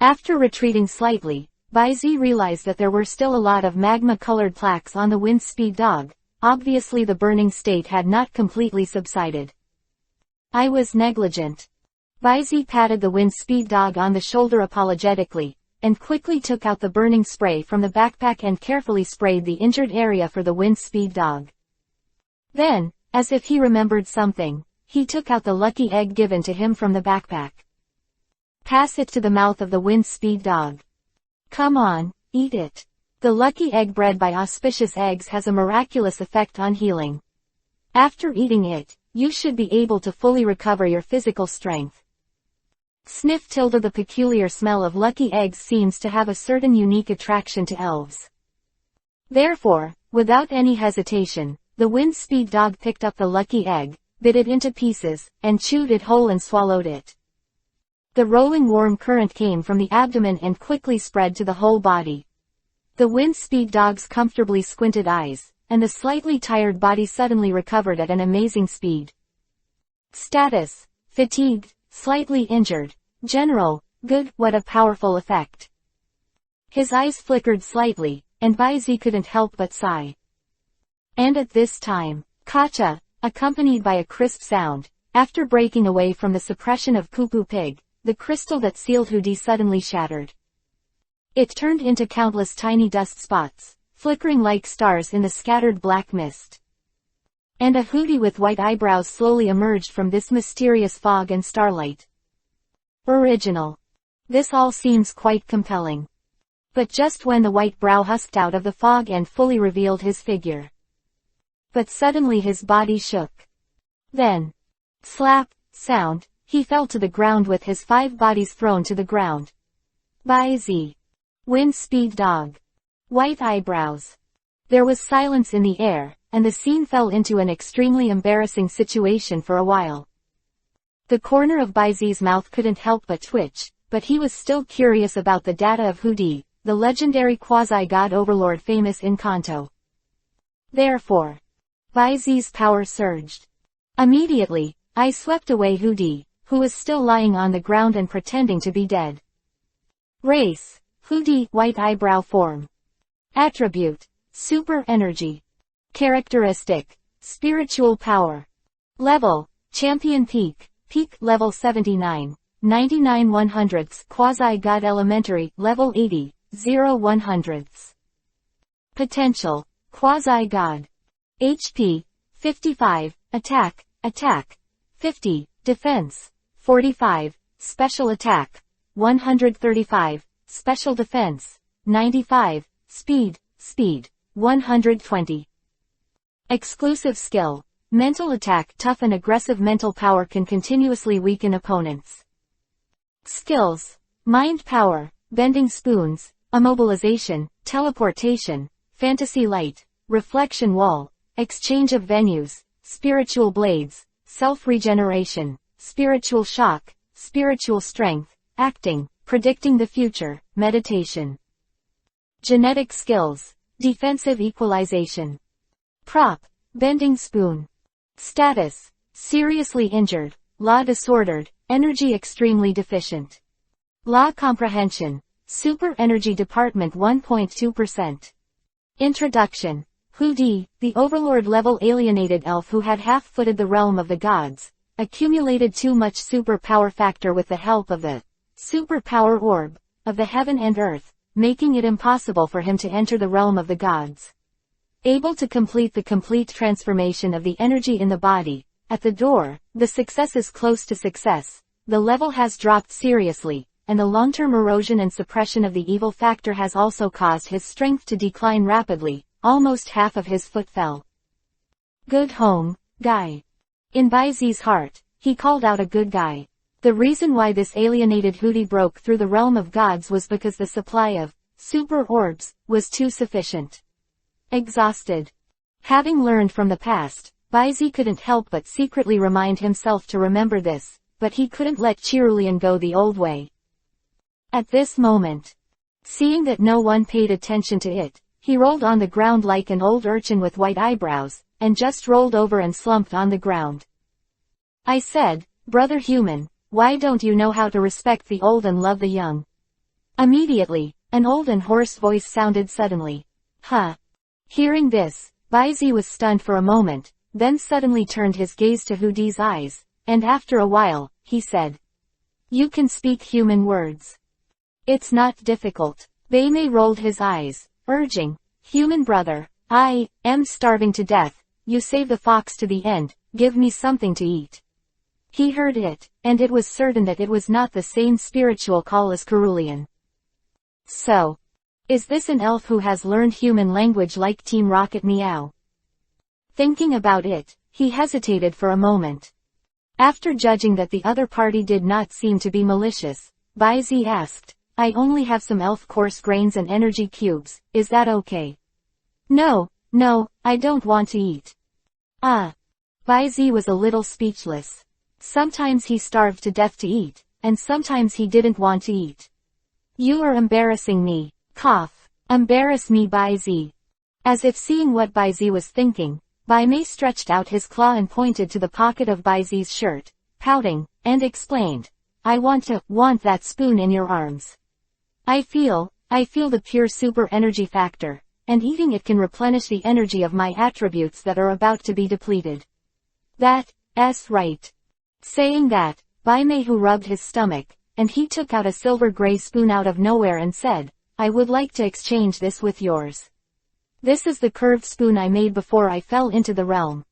After retreating slightly, Byze realized that there were still a lot of magma-colored plaques on the Wind Speed Dog. Obviously the burning state had not completely subsided. I was negligent. Byze patted the Wind Speed Dog on the shoulder apologetically, and quickly took out the burning spray from the backpack and carefully sprayed the injured area for the Wind Speed Dog. Then, as if he remembered something, he took out the lucky egg given to him from the backpack. Pass it to the mouth of the Wind Speed Dog. Come on, eat it. The lucky egg bred by auspicious eggs has a miraculous effect on healing. After eating it, you should be able to fully recover your physical strength. Sniff tilde. The peculiar smell of lucky eggs seems to have a certain unique attraction to elves. Therefore, without any hesitation, the Wind Speed Dog picked up the lucky egg, bit it into pieces, and chewed it whole and swallowed it. The rolling warm current came from the abdomen and quickly spread to the whole body. The Wind Speed Dog's comfortably squinted eyes, and the slightly tired body suddenly recovered at an amazing speed. Status: fatigued, slightly injured, general, good. What a powerful effect. His eyes flickered slightly, and Byze couldn't help but sigh. And at this time, Kacha, accompanied by a crisp sound, after breaking away from the suppression of Poo-Poo Pig, the crystal that sealed Hooty suddenly shattered. It turned into countless tiny dust spots, flickering like stars in the scattered black mist. And a Hooty with white eyebrows slowly emerged from this mysterious fog and starlight. Original. This all seems quite compelling. But just when the white brow husked out of the fog and fully revealed his figure. But suddenly his body shook. Then, slap, sound, he fell to the ground with his 5 bodies thrown to the ground. Byze. Wind Speed Dog. White eyebrows. There was silence in the air, and the scene fell into an extremely embarrassing situation for a while. The corner of Byze's mouth couldn't help but twitch, but he was still curious about the data of Hooty, the legendary quasi-god overlord famous in Kanto. Therefore, Byze's power surged. Immediately, I swept away Hooty, who was still lying on the ground and pretending to be dead. Race: Hooty, white eyebrow form. Attribute: super energy. Characteristic: spiritual power. Level: champion peak, level 79. 99 100ths Quasi-God Elementary, Level 80, 0 100ths. Potential, Quasi-God. HP, 55, Attack, 50, Defense, 45, Special Attack, 135, Special Defense, 95, Speed, 120. Exclusive skill. Mental attack. Tough and aggressive mental power can continuously weaken opponents. Skills. Mind power, bending spoons, immobilization, teleportation, fantasy light, reflection wall, exchange of venues, spiritual blades, self-regeneration, spiritual shock, spiritual strength, acting, predicting the future, meditation. Genetic skills. Defensive equalization. Prop, bending spoon. Status, seriously injured, law disordered, energy extremely deficient. Law comprehension, super energy department 1.2%. Introduction. Hudi, the overlord-level alienated elf who had half-footed the realm of the gods, accumulated too much super power factor with the help of the super power orb of the heaven and earth, making it impossible for him to enter the realm of the gods. Able to complete the complete transformation of the energy in the body, at the door, the success is close to success, the level has dropped seriously, and the long-term erosion and suppression of the evil factor has also caused his strength to decline rapidly, almost half of his foot fell. Good home, guy. In Baizi's heart, he called out a good guy. The reason why this alienated Hudi broke through the realm of gods was because the supply of super orbs was too sufficient. Exhausted. Having learned from the past, Baizi couldn't help but secretly remind himself to remember this, but he couldn't let Cerulean go the old way. At this moment, seeing that no one paid attention to it, he rolled on the ground like an old urchin with white eyebrows, and just rolled over and slumped on the ground. I said, brother human, why don't you know how to respect the old and love the young? Immediately, an old and hoarse voice sounded suddenly. Huh. Hearing this, Baizi was stunned for a moment, then suddenly turned his gaze to Hudi's eyes, and after a while, he said, you can speak human words. It's not difficult. Baimei rolled his eyes, urging, human brother, I am starving to death, you save the fox to the end, give me something to eat. He heard it, and it was certain that it was not the same spiritual call as Cerulean. So, is this an elf who has learned human language like Team Rocket Meow? Thinking about it, he hesitated for a moment. After judging that the other party did not seem to be malicious, Baizi asked, I only have some elf coarse grains and energy cubes, is that okay? No, I don't want to eat. Baizi was a little speechless. Sometimes he starved to death to eat, and sometimes he didn't want to eat. You are embarrassing me. Cough. Embarrass me, Baizi. As if seeing what Baizi was thinking, Baimei stretched out his claw and pointed to the pocket of Baizi's shirt, pouting, and explained, I want that spoon in your arms. I feel the pure super energy factor, and eating it can replenish the energy of my attributes that are about to be depleted. That's right. Saying that, Baimei rubbed his stomach, and he took out a silver gray spoon out of nowhere and said, I would like to exchange this with yours. This is the curved spoon I made before I fell into the realm.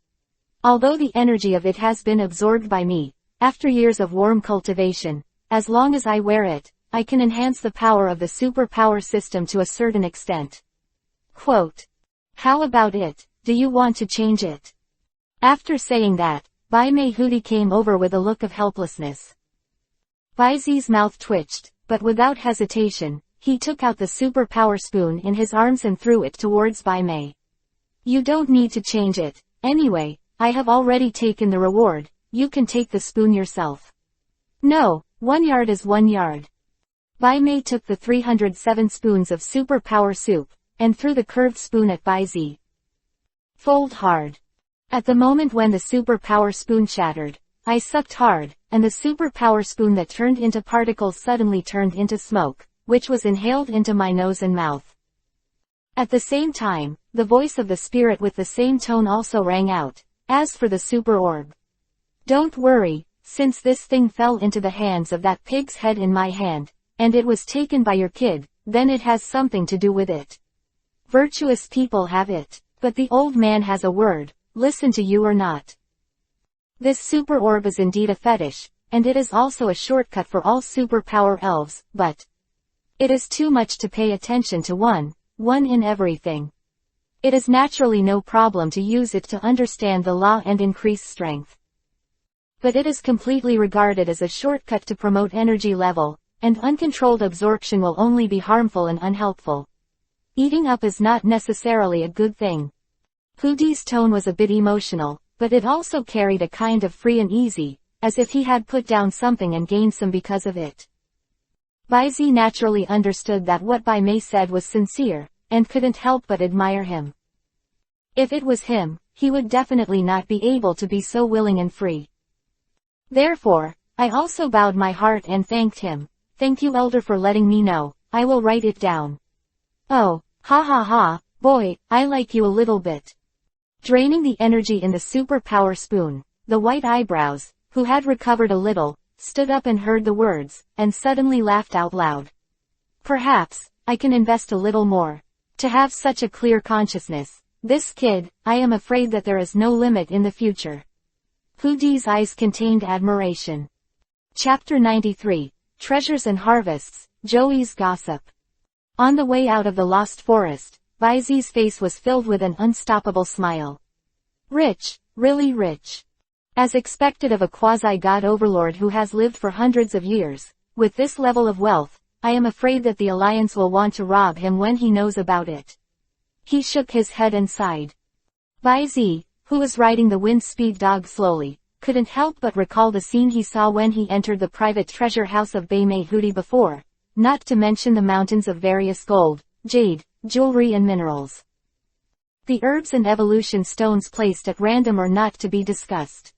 Although the energy of it has been absorbed by me, after years of warm cultivation, as long as I wear it, I can enhance the power of the super power system to a certain extent. Quote. How about it, do you want to change it? After saying that, Baimei Hudi came over with a look of helplessness. Baizi's mouth twitched, but without hesitation, he took out the super power spoon in his arms and threw it towards Baimei. You don't need to change it, anyway, I have already taken the reward, you can take the spoon yourself. No, 1 yard is 1 yard. Baimei took the 307 spoons of super power soup, and threw the curved spoon at Baizi. Fold hard. At the moment when the super power spoon shattered, I sucked hard, and the super power spoon that turned into particles suddenly turned into smoke, which was inhaled into my nose and mouth. At the same time, the voice of the spirit with the same tone also rang out, as for the super orb. Don't worry, since this thing fell into the hands of that pig's head in my hand, and it was taken by your kid, then it has something to do with it. Virtuous people have it, but the old man has a word, listen to you or not. This super orb is indeed a fetish, and it is also a shortcut for all superpower elves, but it is too much to pay attention to one in everything. It is naturally no problem to use it to understand the law and increase strength. But it is completely regarded as a shortcut to promote energy level, and uncontrolled absorption will only be harmful and unhelpful. Eating up is not necessarily a good thing. Hoodie's tone was a bit emotional, but it also carried a kind of free and easy, as if he had put down something and gained some because of it. Bai Zi naturally understood that what Bai Mei said was sincere, and couldn't help but admire him. If it was him, he would definitely not be able to be so willing and free. Therefore, I also bowed my heart and thanked him. Thank you, Elder, for letting me know. I will write it down. Oh, ha ha ha, boy, I like you a little bit. Draining the energy in the superpower spoon, the white eyebrows, who had recovered a little, stood up and heard the words, and suddenly laughed out loud. Perhaps, I can invest a little more. To have such a clear consciousness. This kid, I am afraid that there is no limit in the future. Hoodie's eyes contained admiration. Chapter 93, Treasures and Harvests, Joey's Gossip. On the way out of the Lost Forest, Bai Zi's face was filled with an unstoppable smile. Rich, really rich. As expected of a quasi-god overlord who has lived for hundreds of years, with this level of wealth, I am afraid that the Alliance will want to rob him when he knows about it. He shook his head and sighed. Bai Zi, who was riding the wind-speed dog slowly, couldn't help but recall the scene he saw when he entered the private treasure house of Bai Mei Hudi before, not to mention the mountains of various gold, jade, jewelry and minerals. The herbs and evolution stones placed at random are not to be discussed.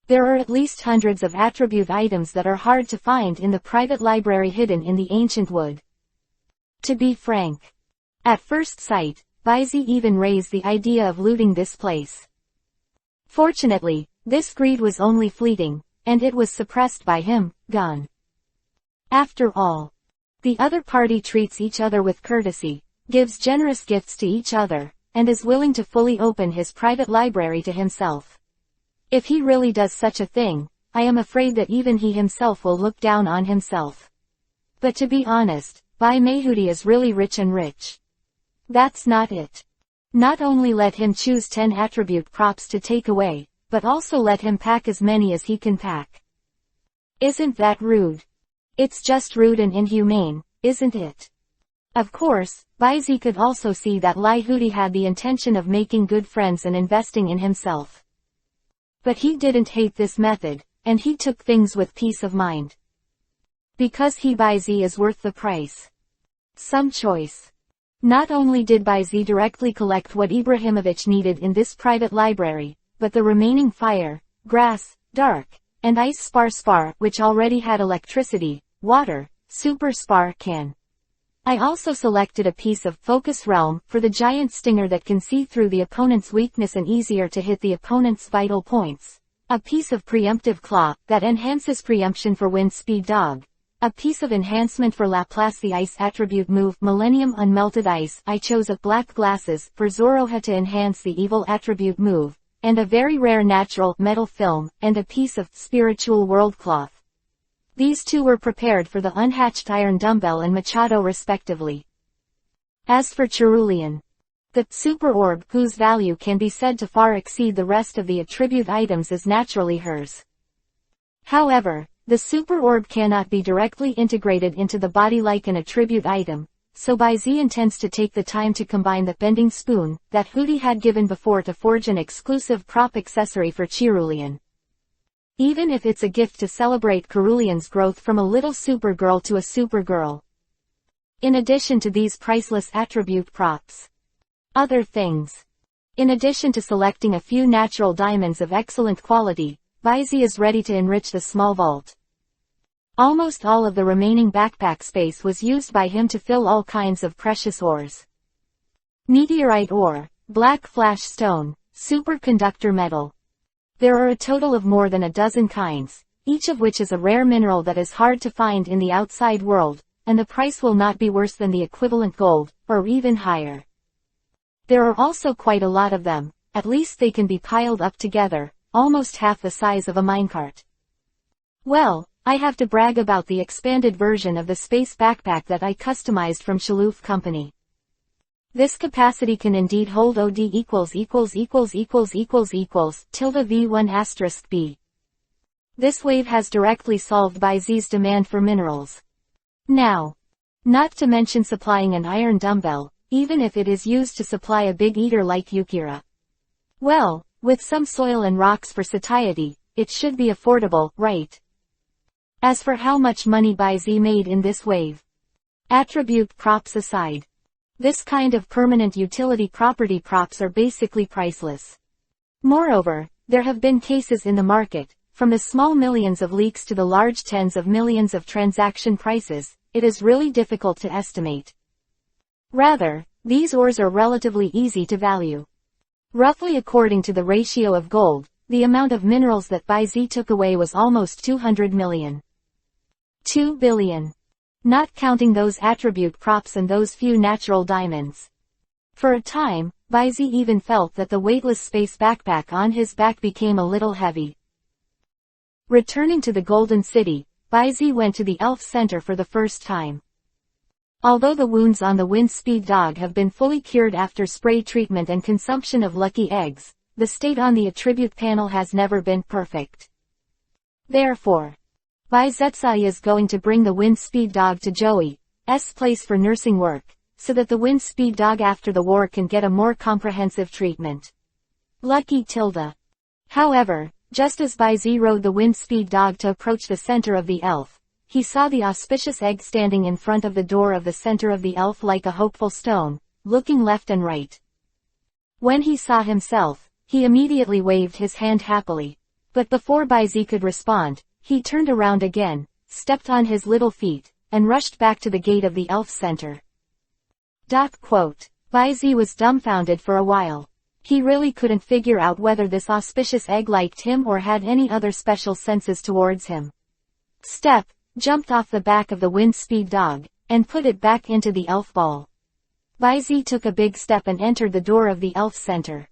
There are at least hundreds of attribute items that are hard to find in the private library hidden in the ancient wood. To be frank, at first sight, Bai Zi even raised the idea of looting this place. Fortunately, this greed was only fleeting, and it was suppressed by him, gone. After all, the other party treats each other with courtesy, gives generous gifts to each other, and is willing to fully open his private library to himself. If he really does such a thing, I am afraid that even he himself will look down on himself. But to be honest, Bai Mei Hudi is really rich and rich. That's not it. Not only let him choose 10 attribute props to take away, but also let him pack as many as he can pack. Isn't that rude? It's just rude and inhumane, isn't it? Of course, Bai Zi could also see that Lai Hudi had the intention of making good friends and investing in himself. But he didn't hate this method, and he took things with peace of mind. Because he Bai Zi is worth the price. Some choice. Not only did Bai Zi directly collect what Ibrahimovich needed in this private library, but the remaining fire, grass, dark, and ice spar which already had electricity, water, super spar can. I also selected a piece of Focus Realm for the giant stinger that can see through the opponent's weakness and easier to hit the opponent's vital points. A piece of Preemptive Claw that enhances preemption for Wind Speed Dog. A piece of enhancement for Laplace the Ice attribute move Millennium Unmelted Ice. I chose a black glasses for Zoroha to enhance the evil attribute move, and a very rare natural metal film, and a piece of Spiritual World Cloth. These two were prepared for the unhatched iron dumbbell and Machado respectively. As for Cerulean, the super orb whose value can be said to far exceed the rest of the attribute items is naturally hers. However, the super orb cannot be directly integrated into the body like an attribute item, so Bai Zi intends to take the time to combine the bending spoon that Hudi had given before to forge an exclusive prop accessory for Cerulean. Even if it's a gift to celebrate Cerulean's growth from a little supergirl to a supergirl. In addition to these priceless attribute props. Other things. In addition to selecting a few natural diamonds of excellent quality, Bai Zi is ready to enrich the small vault. Almost all of the remaining backpack space was used by him to fill all kinds of precious ores. Meteorite ore, black flash stone, superconductor metal. There are a total of more than a dozen kinds, each of which is a rare mineral that is hard to find in the outside world, and the price will not be worse than the equivalent gold, or even higher. There are also quite a lot of them, at least they can be piled up together, almost half the size of a minecart. Well, I have to brag about the expanded version of the space backpack that I customized from Shaloof Company. This capacity can indeed hold OD tilde V1*B. This wave has directly solved BuyZ's demand for minerals. Now, not to mention supplying an iron dumbbell, even if it is used to supply a big eater like Yukira. Well, with some soil and rocks for satiety, it should be affordable, right? As for how much money BuyZ made in this wave, attribute props aside, this kind of permanent utility property props are basically priceless. Moreover, there have been cases in the market, from the small millions of leaks to the large tens of millions of transaction prices, it is really difficult to estimate. Rather, these ores are relatively easy to value. Roughly according to the ratio of gold, the amount of minerals that BuyZ took away was almost 200 million. 2 billion. Not counting those attribute props and those few natural diamonds. For a time, BuyZ even felt that the weightless space backpack on his back became a little heavy. Returning to the Golden City, BuyZ went to the Elf Center for the first time. Although the wounds on the wind speed dog have been fully cured after spray treatment and consumption of lucky eggs, the state on the attribute panel has never been perfect. Therefore, BuyZ is going to bring the wind speed dog to Joey's place for nursing work, so that the wind speed dog after the war can get a more comprehensive treatment. Lucky tilde. However, just as BuyZ rode the wind speed dog to approach the center of the elf, he saw the auspicious egg standing in front of the door of the center of the elf like a hopeful stone, looking left and right. When he saw himself, he immediately waved his hand happily. But before BuyZ could respond, he turned around again, stepped on his little feet, and rushed back to the gate of the elf center. BuyZ was dumbfounded for a while. He really couldn't figure out whether this auspicious egg liked him or had any other special senses towards him. Jumped off the back of the wind speed dog, and put it back into the elf ball. BuyZ took a big step and entered the door of the elf center.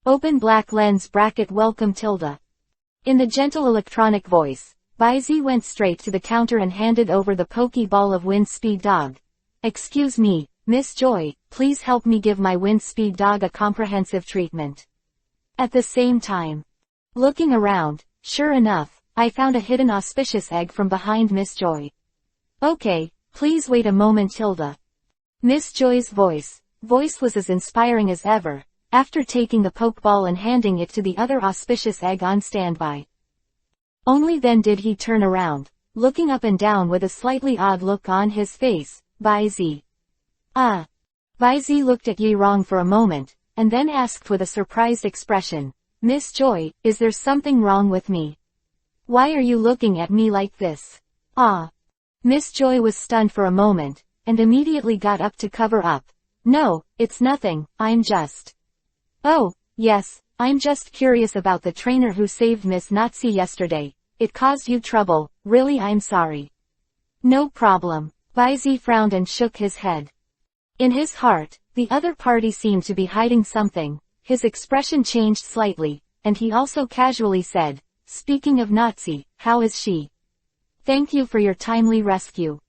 Open black lens bracket welcome tilde. In the gentle electronic voice, BuyZ went straight to the counter and handed over the pokey ball of wind speed dog. Excuse me, Miss Joy, please help me give my wind speed dog a comprehensive treatment. At the same time, looking around, sure enough, I found a hidden auspicious egg from behind Miss Joy. Okay, please wait a moment tilde. Miss Joy's voice was as inspiring as ever, after taking the pokeball and handing it to the other auspicious egg on standby. Only then did he turn around, looking up and down with a slightly odd look on his face. BuyZ. BuyZ looked at Yi Rong for a moment, and then asked with a surprised expression, Miss Joy, is there something wrong with me? Why are you looking at me like this? Miss Joy was stunned for a moment, and immediately got up to cover up. No, it's nothing, I'm just... Oh, yes, I'm just curious about the trainer who saved Miss Nazi yesterday. It caused you trouble, really I'm sorry. No problem. BuyZ frowned and shook his head. In his heart, the other party seemed to be hiding something. His expression changed slightly, and he also casually said, speaking of Nazi, how is she? Thank you for your timely rescue.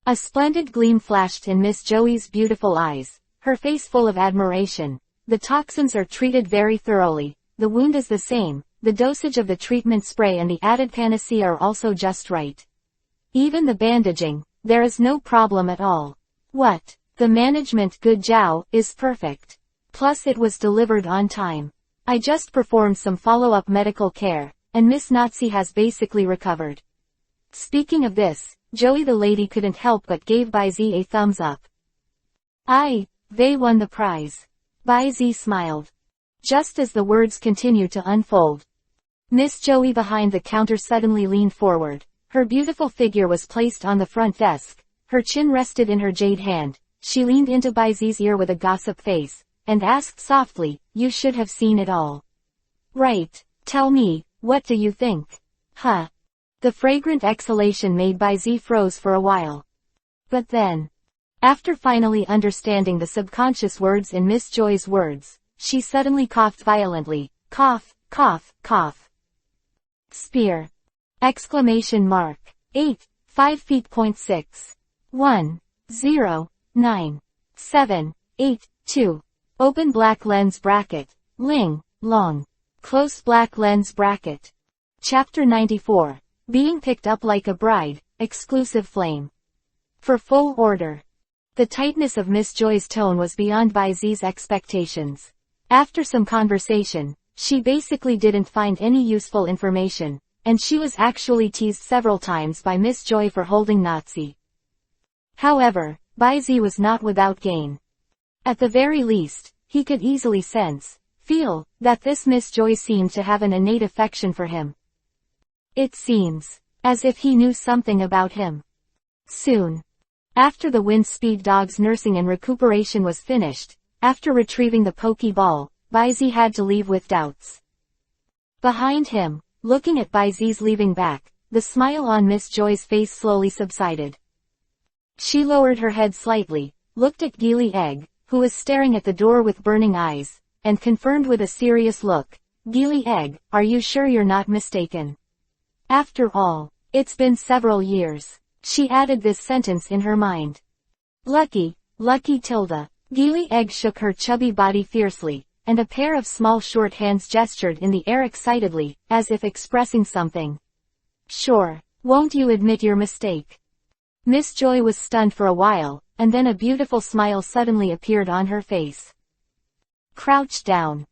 A splendid gleam flashed in Miss Joey's beautiful eyes, her face full of admiration. The toxins are treated very thoroughly, the wound is the same, the dosage of the treatment spray and the added panacea are also just right. Even the bandaging, there is no problem at all. What? The management good Jiao is perfect. Plus it was delivered on time. I just performed some follow-up medical care, and Miss Nazi has basically recovered. Speaking of this, Joey the lady couldn't help but gave BuyZ a thumbs up. They won the prize. BuyZ smiled. Just as the words continued to unfold, Miss Joey behind the counter suddenly leaned forward. Her beautiful figure was placed on the front desk, her chin rested in her jade hand. She leaned into BuyZ's ear with a gossip face, and asked softly, you should have seen it all. Right. Tell me, what do you think? Huh. The fragrant exhalation made by Z froze for a while. But then, after finally understanding the subconscious words in Miss Joy's words, she suddenly coughed violently. Cough, cough, cough. Spear! Exclamation mark. 8, 5 feet point 6. 1, 0, 9, 7, 8, 2. Open black lens bracket. Ling, long. Close black lens bracket. Chapter 94. Being picked up like a bride, exclusive flame. For full order. The tightness of Miss Joy's tone was beyond Z's expectations. After some conversation, she basically didn't find any useful information, and she was actually teased several times by Miss Joy for holding Nazi. However, Z was not without gain. At the very least, he could easily feel, that this Miss Joy seemed to have an innate affection for him. It seems as if he knew something about him. Soon after the wind speed dog's nursing and recuperation was finished, after retrieving the Pokeball, Z had to leave with doubts. Behind him, looking at Z's leaving back, the smile on Miss Joy's face slowly subsided. She lowered her head slightly, looked at Gili Egg, who was staring at the door with burning eyes, and confirmed with a serious look, Gili Egg, are you sure you're not mistaken? After all, it's been several years. She added this sentence in her mind. Lucky Tilda. Gili Egg shook her chubby body fiercely, and a pair of small short hands gestured in the air excitedly, as if expressing something. Sure, won't you admit your mistake? Miss Joy was stunned for a while, and then a beautiful smile suddenly appeared on her face. Crouched down.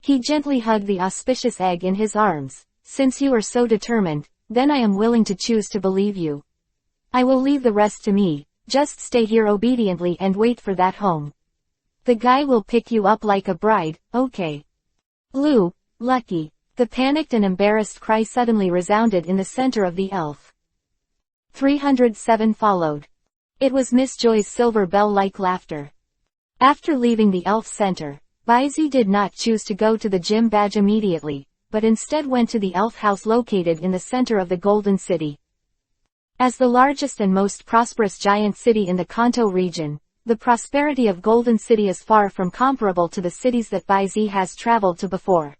He gently hugged the auspicious egg in his arms. Since you are so determined, then I am willing to choose to believe you. I will leave the rest to me, just stay here obediently and wait for that home. The guy will pick you up like a bride, okay? Lou, Lucky. The panicked and embarrassed cry suddenly resounded in the center of the elf. 307 followed. It was Miss Joy's silver bell-like laughter. After leaving the elf center, Z did not choose to go to the gym badge immediately, but instead went to the elf house located in the center of the Golden City. As the largest and most prosperous giant city in the Kanto region, the prosperity of Golden City is far from comparable to the cities that Z has traveled to before.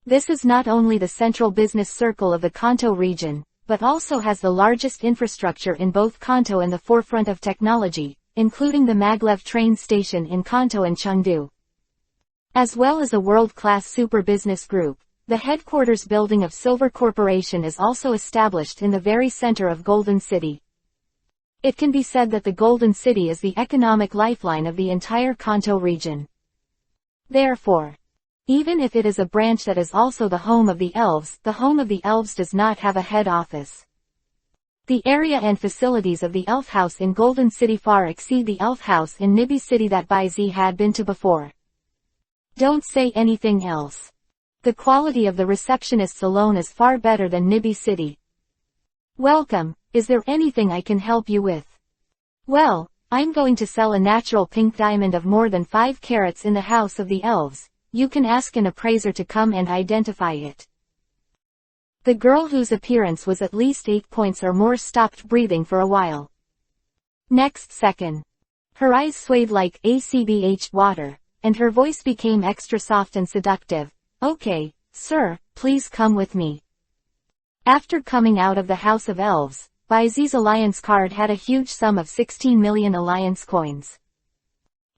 This is not only the central business circle of the Kanto region, but also has the largest infrastructure in both Kanto and the forefront of technology, including the maglev train station in Kanto and Chengdu. As well as a world-class super business group, the headquarters building of Silver Corporation is also established in the very center of Golden City. It can be said that the Golden City is the economic lifeline of the entire Kanto region. Therefore, even if it is a branch that is also the home of the elves does not have a head office. The area and facilities of the elf house in Golden City far exceed the elf house in Nibi City that Z had been to before. Don't say anything else. The quality of the receptionists alone is far better than Nibi City. Welcome, is there anything I can help you with? Well, I'm going to sell a natural pink diamond of more than 5 carats in the house of the elves. You can ask an appraiser to come and identify it. The girl whose appearance was at least 8 points or more stopped breathing for a while. Next second, her eyes swayed like ACBH water, and her voice became extra soft and seductive. Okay, sir, please come with me. After coming out of the House of Elves, Z's alliance card had a huge sum of 16 million alliance coins.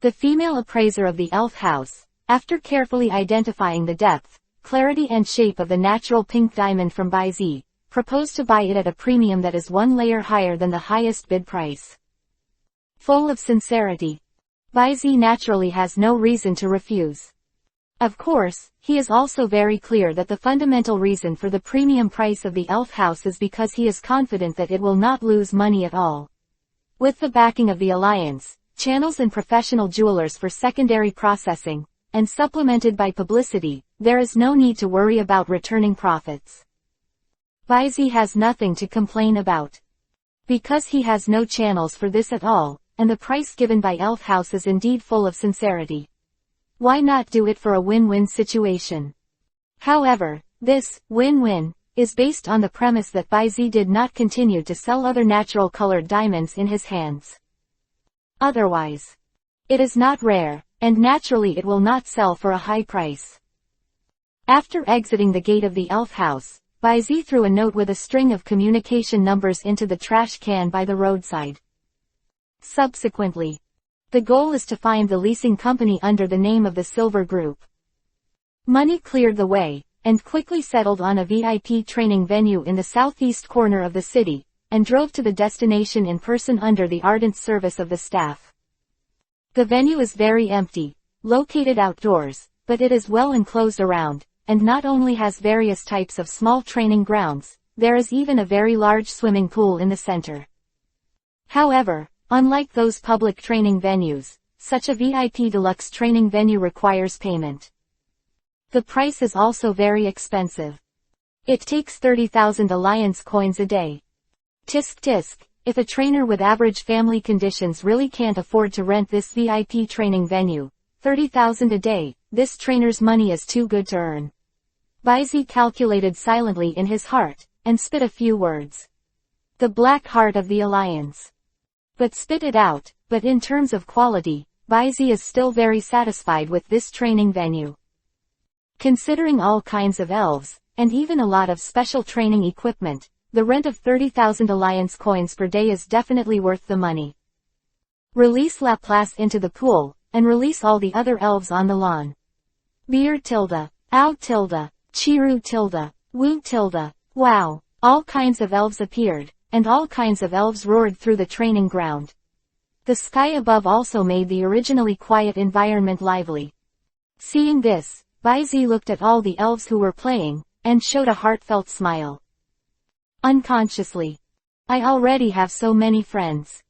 The female appraiser of the elf house, after carefully identifying the depth, clarity and shape of the natural pink diamond from Z, proposed to buy it at a premium that is 1 layer higher than the highest bid price. Full of sincerity, Z naturally has no reason to refuse. Of course, he is also very clear that the fundamental reason for the premium price of the elf house is because he is confident that it will not lose money at all. With the backing of the alliance, channels and professional jewelers for secondary processing, and supplemented by publicity, there is no need to worry about returning profits. Z has nothing to complain about. Because he has no channels for this at all, and the price given by elf house is indeed full of sincerity. Why not do it for a win-win situation? However, This win-win is based on the premise that Baizi did not continue to sell other natural colored diamonds in his hands. Otherwise, it is not rare, and naturally it will not sell for a high price. After exiting the gate of the elf house, Baizi threw a note with a string of communication numbers into the trash can by the roadside. Subsequently, the goal is to find the leasing company under the name of the Silver Group. Money cleared the way, and quickly settled on a VIP training venue in the southeast corner of the city, and drove to the destination in person under the ardent service of the staff. The venue is very empty, located outdoors, but it is well enclosed around, and not only has various types of small training grounds, there is even a very large swimming pool in the center. However, unlike those public training venues, such a VIP deluxe training venue requires payment. The price is also very expensive. It takes 30,000 alliance coins a day. Tisk tisk, if a trainer with average family conditions really can't afford to rent this VIP training venue, 30,000 a day, this trainer's money is too good to earn. Baizi calculated silently in his heart, and spit a few words. The black heart of the alliance. But spit it out, but in terms of quality, Baizi is still very satisfied with this training venue. Considering all kinds of elves, and even a lot of special training equipment, the rent of 30,000 alliance coins per day is definitely worth the money. Release Laplace into the pool, and release all the other elves on the lawn. Beer tilde, ow tilde, chiru tilde, woo tilde, wow, all kinds of elves appeared, and all kinds of elves roared through the training ground. The sky above also made the originally quiet environment lively. Seeing this, Baizi looked at all the elves who were playing, and showed a heartfelt smile. Unconsciously. I already have so many friends.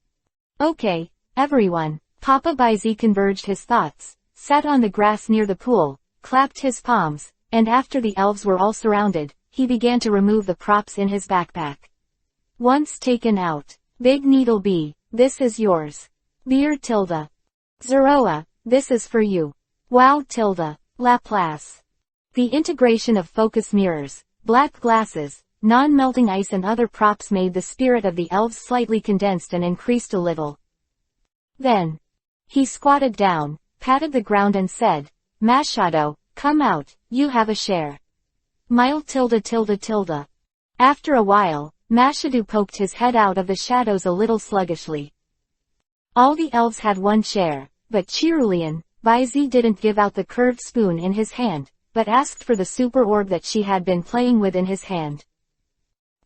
Okay, everyone. Papa Baizi converged his thoughts, sat on the grass near the pool, clapped his palms, and after the elves were all surrounded, he began to remove the props in his backpack. Once taken out. Big Needle Bee, this is yours. Beer tilde. Zeroa, this is for you. Wow tilde. Laplace. The integration of focus mirrors, black glasses, non-melting ice and other props made the spirit of the elves slightly condensed and increased a little. Then, he squatted down, patted the ground and said, Machado, come out, you have a share. Mile tilde tilde tilde. After a while, Machado poked his head out of the shadows a little sluggishly. All the elves had one share, but Cerulean, Baizi didn't give out the curved spoon in his hand, but asked for the super orb that she had been playing with in his hand.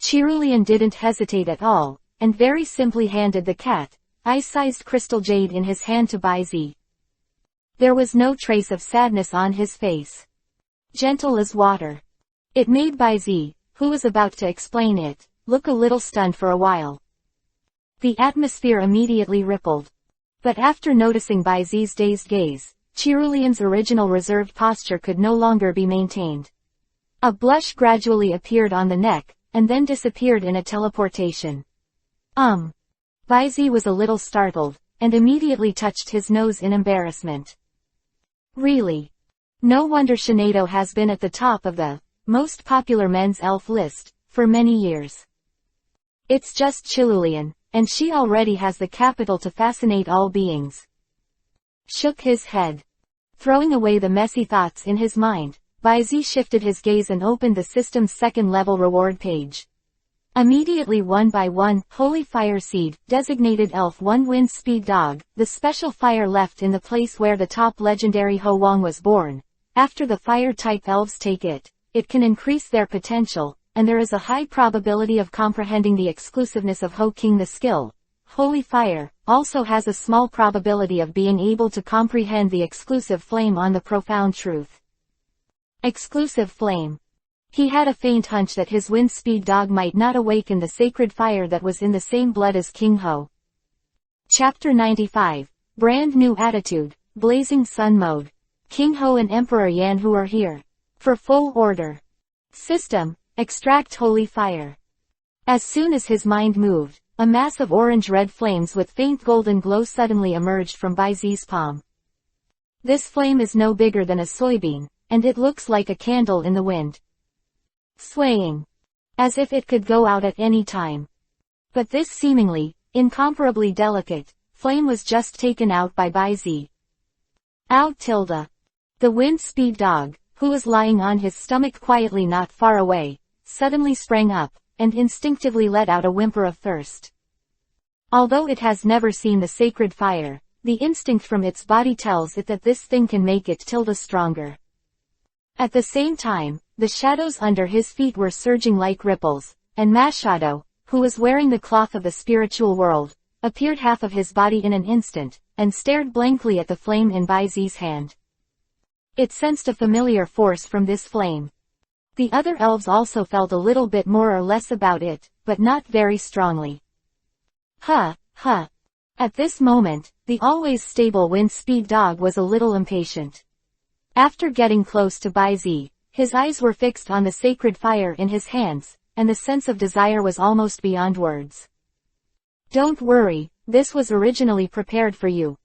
Cerulean didn't hesitate at all, and very simply handed the ice-sized crystal jade in his hand to Baizi. There was no trace of sadness on his face. Gentle as water. It made Baizi, who was about to explain it, look a little stunned for a while. The atmosphere immediately rippled. But after noticing Baizi's dazed gaze, Cerulean's original reserved posture could no longer be maintained. A blush gradually appeared on the neck, and then disappeared in a teleportation. Baizi was a little startled, and immediately touched his nose in embarrassment. Really? No wonder Shinado has been at the top of the most popular men's elf list for many years. It's just Cerulean, and she already has the capital to fascinate all beings. Shook his head. Throwing away the messy thoughts in his mind, Baizi shifted his gaze and opened the system's second-level reward page. Immediately one by one, Holy Fire Seed, designated Elf 1 Wind Speed Dog, the special fire left in the place where the top legendary Ho Wang was born. After the fire-type elves take it, it can increase their potential, and there is a high probability of comprehending the exclusiveness of Ho King. The skill, Holy Fire, also has a small probability of being able to comprehend the exclusive flame on the profound truth. Exclusive flame. He had a faint hunch that his wind speed dog might not awaken the sacred fire that was in the same blood as King Ho. Chapter 95. Brand New Attitude, Blazing Sun Mode. King Ho and Emperor Yan who are here. For full order. System, extract Holy Fire. As soon as his mind moved, a mass of orange-red flames with faint golden glow suddenly emerged from Baizi's palm. This flame is no bigger than a soybean, and it looks like a candle in the wind. swaying, as if it could go out at any time. But this seemingly, incomparably delicate, flame was just taken out by Z. Out tilde. The wind speed dog, who was lying on his stomach quietly not far away, suddenly sprang up, and instinctively let out a whimper of thirst. Although it has never seen the sacred fire, the instinct from its body tells it that this thing can make it tilde stronger. At the same time, the shadows under his feet were surging like ripples, and Machado, who was wearing the cloth of the spiritual world, appeared half of his body in an instant, and stared blankly at the flame in Z's hand. It sensed a familiar force from this flame. The other elves also felt a little bit more or less about it, but not very strongly. Huh. At this moment, the always stable wind speed dog was a little impatient. After getting close to Z, his eyes were fixed on the sacred fire in his hands, and the sense of desire was almost beyond words. Don't worry, this was originally prepared for you.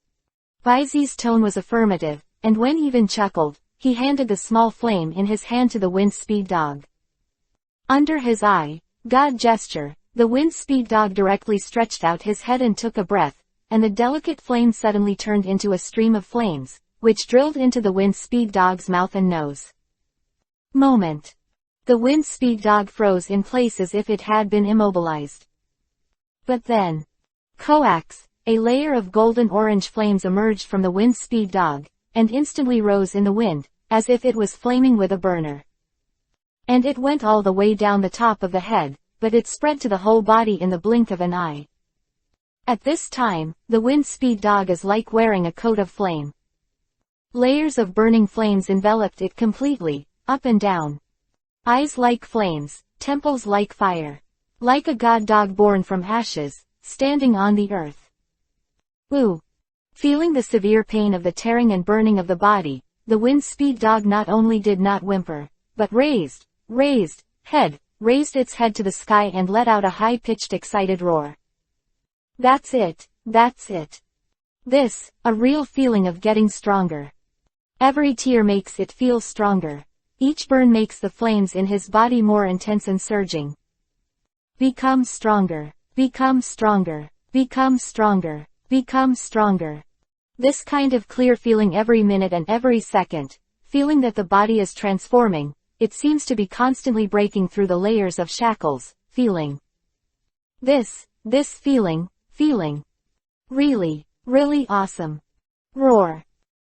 Z's tone was affirmative, and when even chuckled, he handed the small flame in his hand to the wind speed dog. Under his God gesture, the wind speed dog directly stretched out his head and took a breath, and the delicate flame suddenly turned into a stream of flames, which drilled into the wind speed dog's mouth and nose. Moment. The wind speed dog froze in place as if it had been immobilized. But then, coax, a layer of golden-orange flames emerged from the wind speed dog, and instantly rose in the wind, as if it was flaming with a burner. And it went all the way down the top of the head, but it spread to the whole body in the blink of an eye. At this time, the wind speed dog is like wearing a coat of flame. Layers of burning flames enveloped it completely, up and down. Eyes like flames, temples like fire. Like a god dog born from ashes, standing on the earth. Ooh! Feeling the severe pain of the tearing and burning of the body, the wind speed dog not only did not whimper, but raised its head to the sky and let out a high-pitched excited roar. That's it. This, a real feeling of getting stronger. Every tear makes it feel stronger. Each burn makes the flames in his body more intense and surging. Become stronger. Become stronger. Become stronger. Become stronger. This kind of clear feeling every minute and every second, feeling that the body is transforming, it seems to be constantly breaking through the layers of shackles, feeling. This feeling. Really awesome. Roar.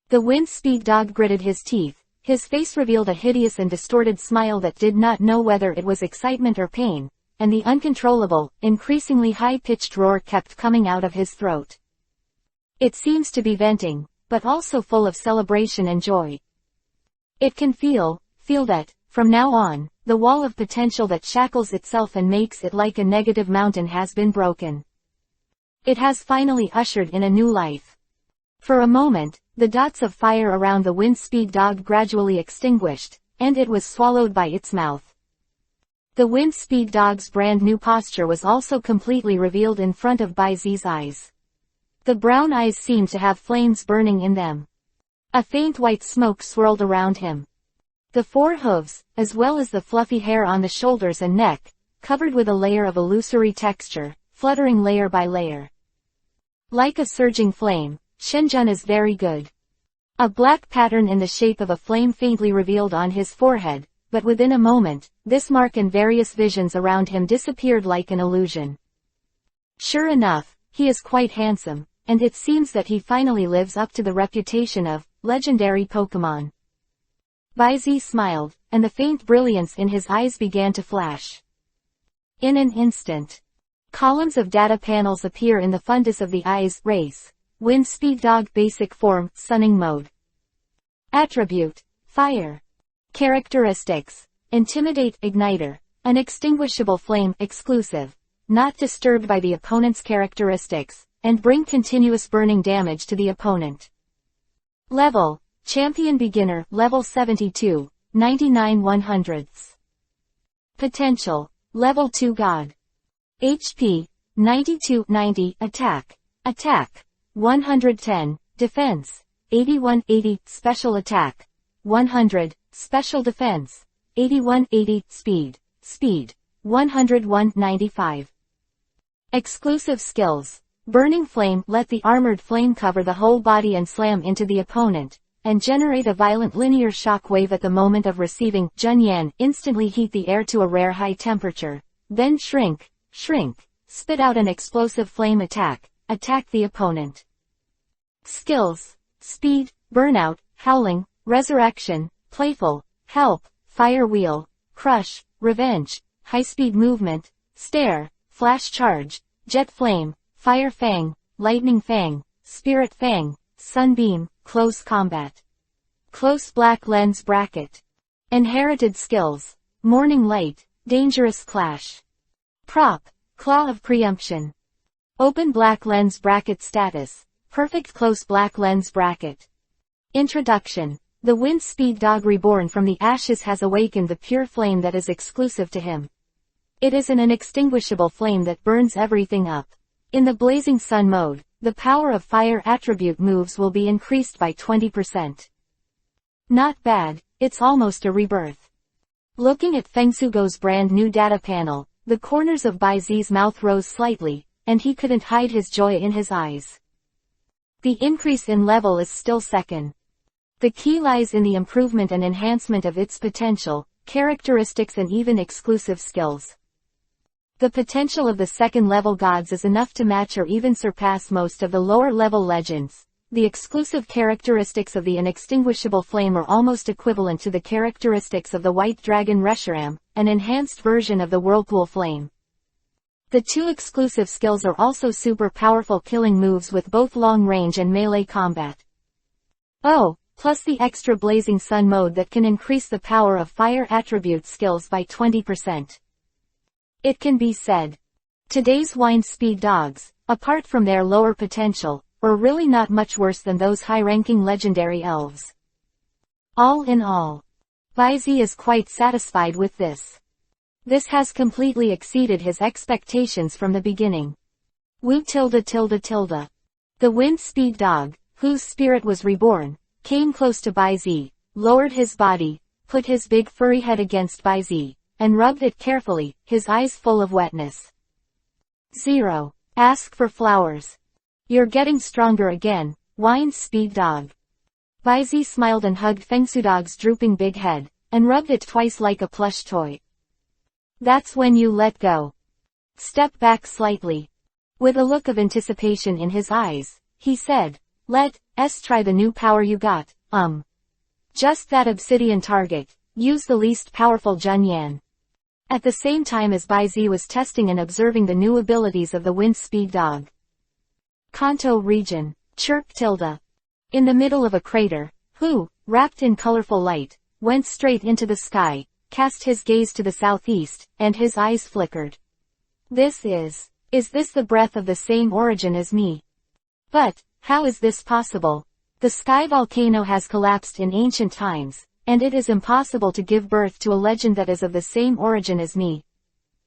The wind speed dog gritted his teeth. His face revealed a hideous and distorted smile that did not know whether it was excitement or pain, and the uncontrollable, increasingly high-pitched roar kept coming out of his throat. It seems to be venting, but also full of celebration and joy. It can feel that, from now on, the wall of potential that shackles itself and makes it like a negative mountain has been broken. It has finally ushered in a new life. For a moment, the dots of fire around the wind speed dog gradually extinguished, and it was swallowed by its mouth. The wind speed dog's brand new posture was also completely revealed in front of Z's eyes. The brown eyes seemed to have flames burning in them. A faint white smoke swirled around him. The four hooves, as well as the fluffy hair on the shoulders and neck, covered with a layer of illusory texture, fluttering layer by layer. Like a surging flame, Shenjun is very good. A black pattern in the shape of a flame faintly revealed on his forehead, but within a moment, this mark and various visions around him disappeared like an illusion. Sure enough, he is quite handsome, and it seems that he finally lives up to the reputation of legendary Pokemon. Z smiled, and the faint brilliance in his eyes began to flash. In an instant, columns of data panels appear in the fundus of the eyes. Race, wind speed dog basic form, sunning mode. Attribute, fire. Characteristics, intimidate, igniter, unextinguishable flame, exclusive, not disturbed by the opponent's characteristics, and bring continuous burning damage to the opponent. Level, champion beginner, level 72, 99 100ths. Potential, level 2 god. HP, 92 90, attack, 110, defense, 81 80, special attack, 100, special defense, 8180, speed 101.95. Exclusive skills. Burning flame, let the armored flame cover the whole body and slam into the opponent, and generate a violent linear shock wave at the moment of receiving. Junyan, instantly heat the air to a rare high temperature, then shrink, spit out an explosive flame attack the opponent. Skills. Speed, burnout, howling, resurrection, playful, help, fire wheel, crush, revenge, high-speed movement, stare, flash charge, jet flame, fire fang, lightning fang, spirit fang, sunbeam, close combat. Close black lens bracket. Inherited skills. Morning light, dangerous clash. Prop, claw of preemption. Open black lens bracket status. Perfect close black lens bracket. Introduction. The wind speed dog reborn from the ashes has awakened the pure flame that is exclusive to him. It is an inextinguishable flame that burns everything up. In the blazing sun mode, the power of fire attribute moves will be increased by 20%. Not bad, it's almost a rebirth. Looking at Fengsugo's brand new data panel, the corners of Bai Zi's mouth rose slightly, and he couldn't hide his joy in his eyes. The increase in level is still second. The key lies in the improvement and enhancement of its potential, characteristics and even exclusive skills. The potential of the second-level gods is enough to match or even surpass most of the lower-level legends. The exclusive characteristics of the inextinguishable flame are almost equivalent to the characteristics of the white dragon Reshiram, an enhanced version of the whirlpool flame. The two exclusive skills are also super powerful killing moves with both long range and melee combat. Oh, plus the extra blazing sun mode that can increase the power of fire attribute skills by 20%. It can be said. Today's wind speed dogs, apart from their lower potential, were really not much worse than those high-ranking legendary elves. All in all, Bai Zi is quite satisfied with this. This has completely exceeded his expectations from the beginning. Wu tilde. The wind speed dog, whose spirit was reborn, came close to Bai Zi, lowered his body, put his big furry head against Bai Zi, and rubbed it carefully, his eyes full of wetness. 0. Ask for flowers. You're getting stronger again, wind speed dog. Bai Zi smiled and hugged Fengsudog's drooping big head, and rubbed it twice like a plush toy. That's when you let go. Step back slightly. With a look of anticipation in his eyes, he said, let's try the new power you got, Just that obsidian target, use the least powerful Junyan. At the same time as Bai Zi was testing and observing the new abilities of the wind speed dog. Kanto region, chirp tilde. In the middle of a crater, Hu, wrapped in colorful light, went straight into the sky, cast his gaze to the southeast, and his eyes flickered. Is this the breath of the same origin as me? But, how is this possible? The sky volcano has collapsed in ancient times, and it is impossible to give birth to a legend that is of the same origin as me.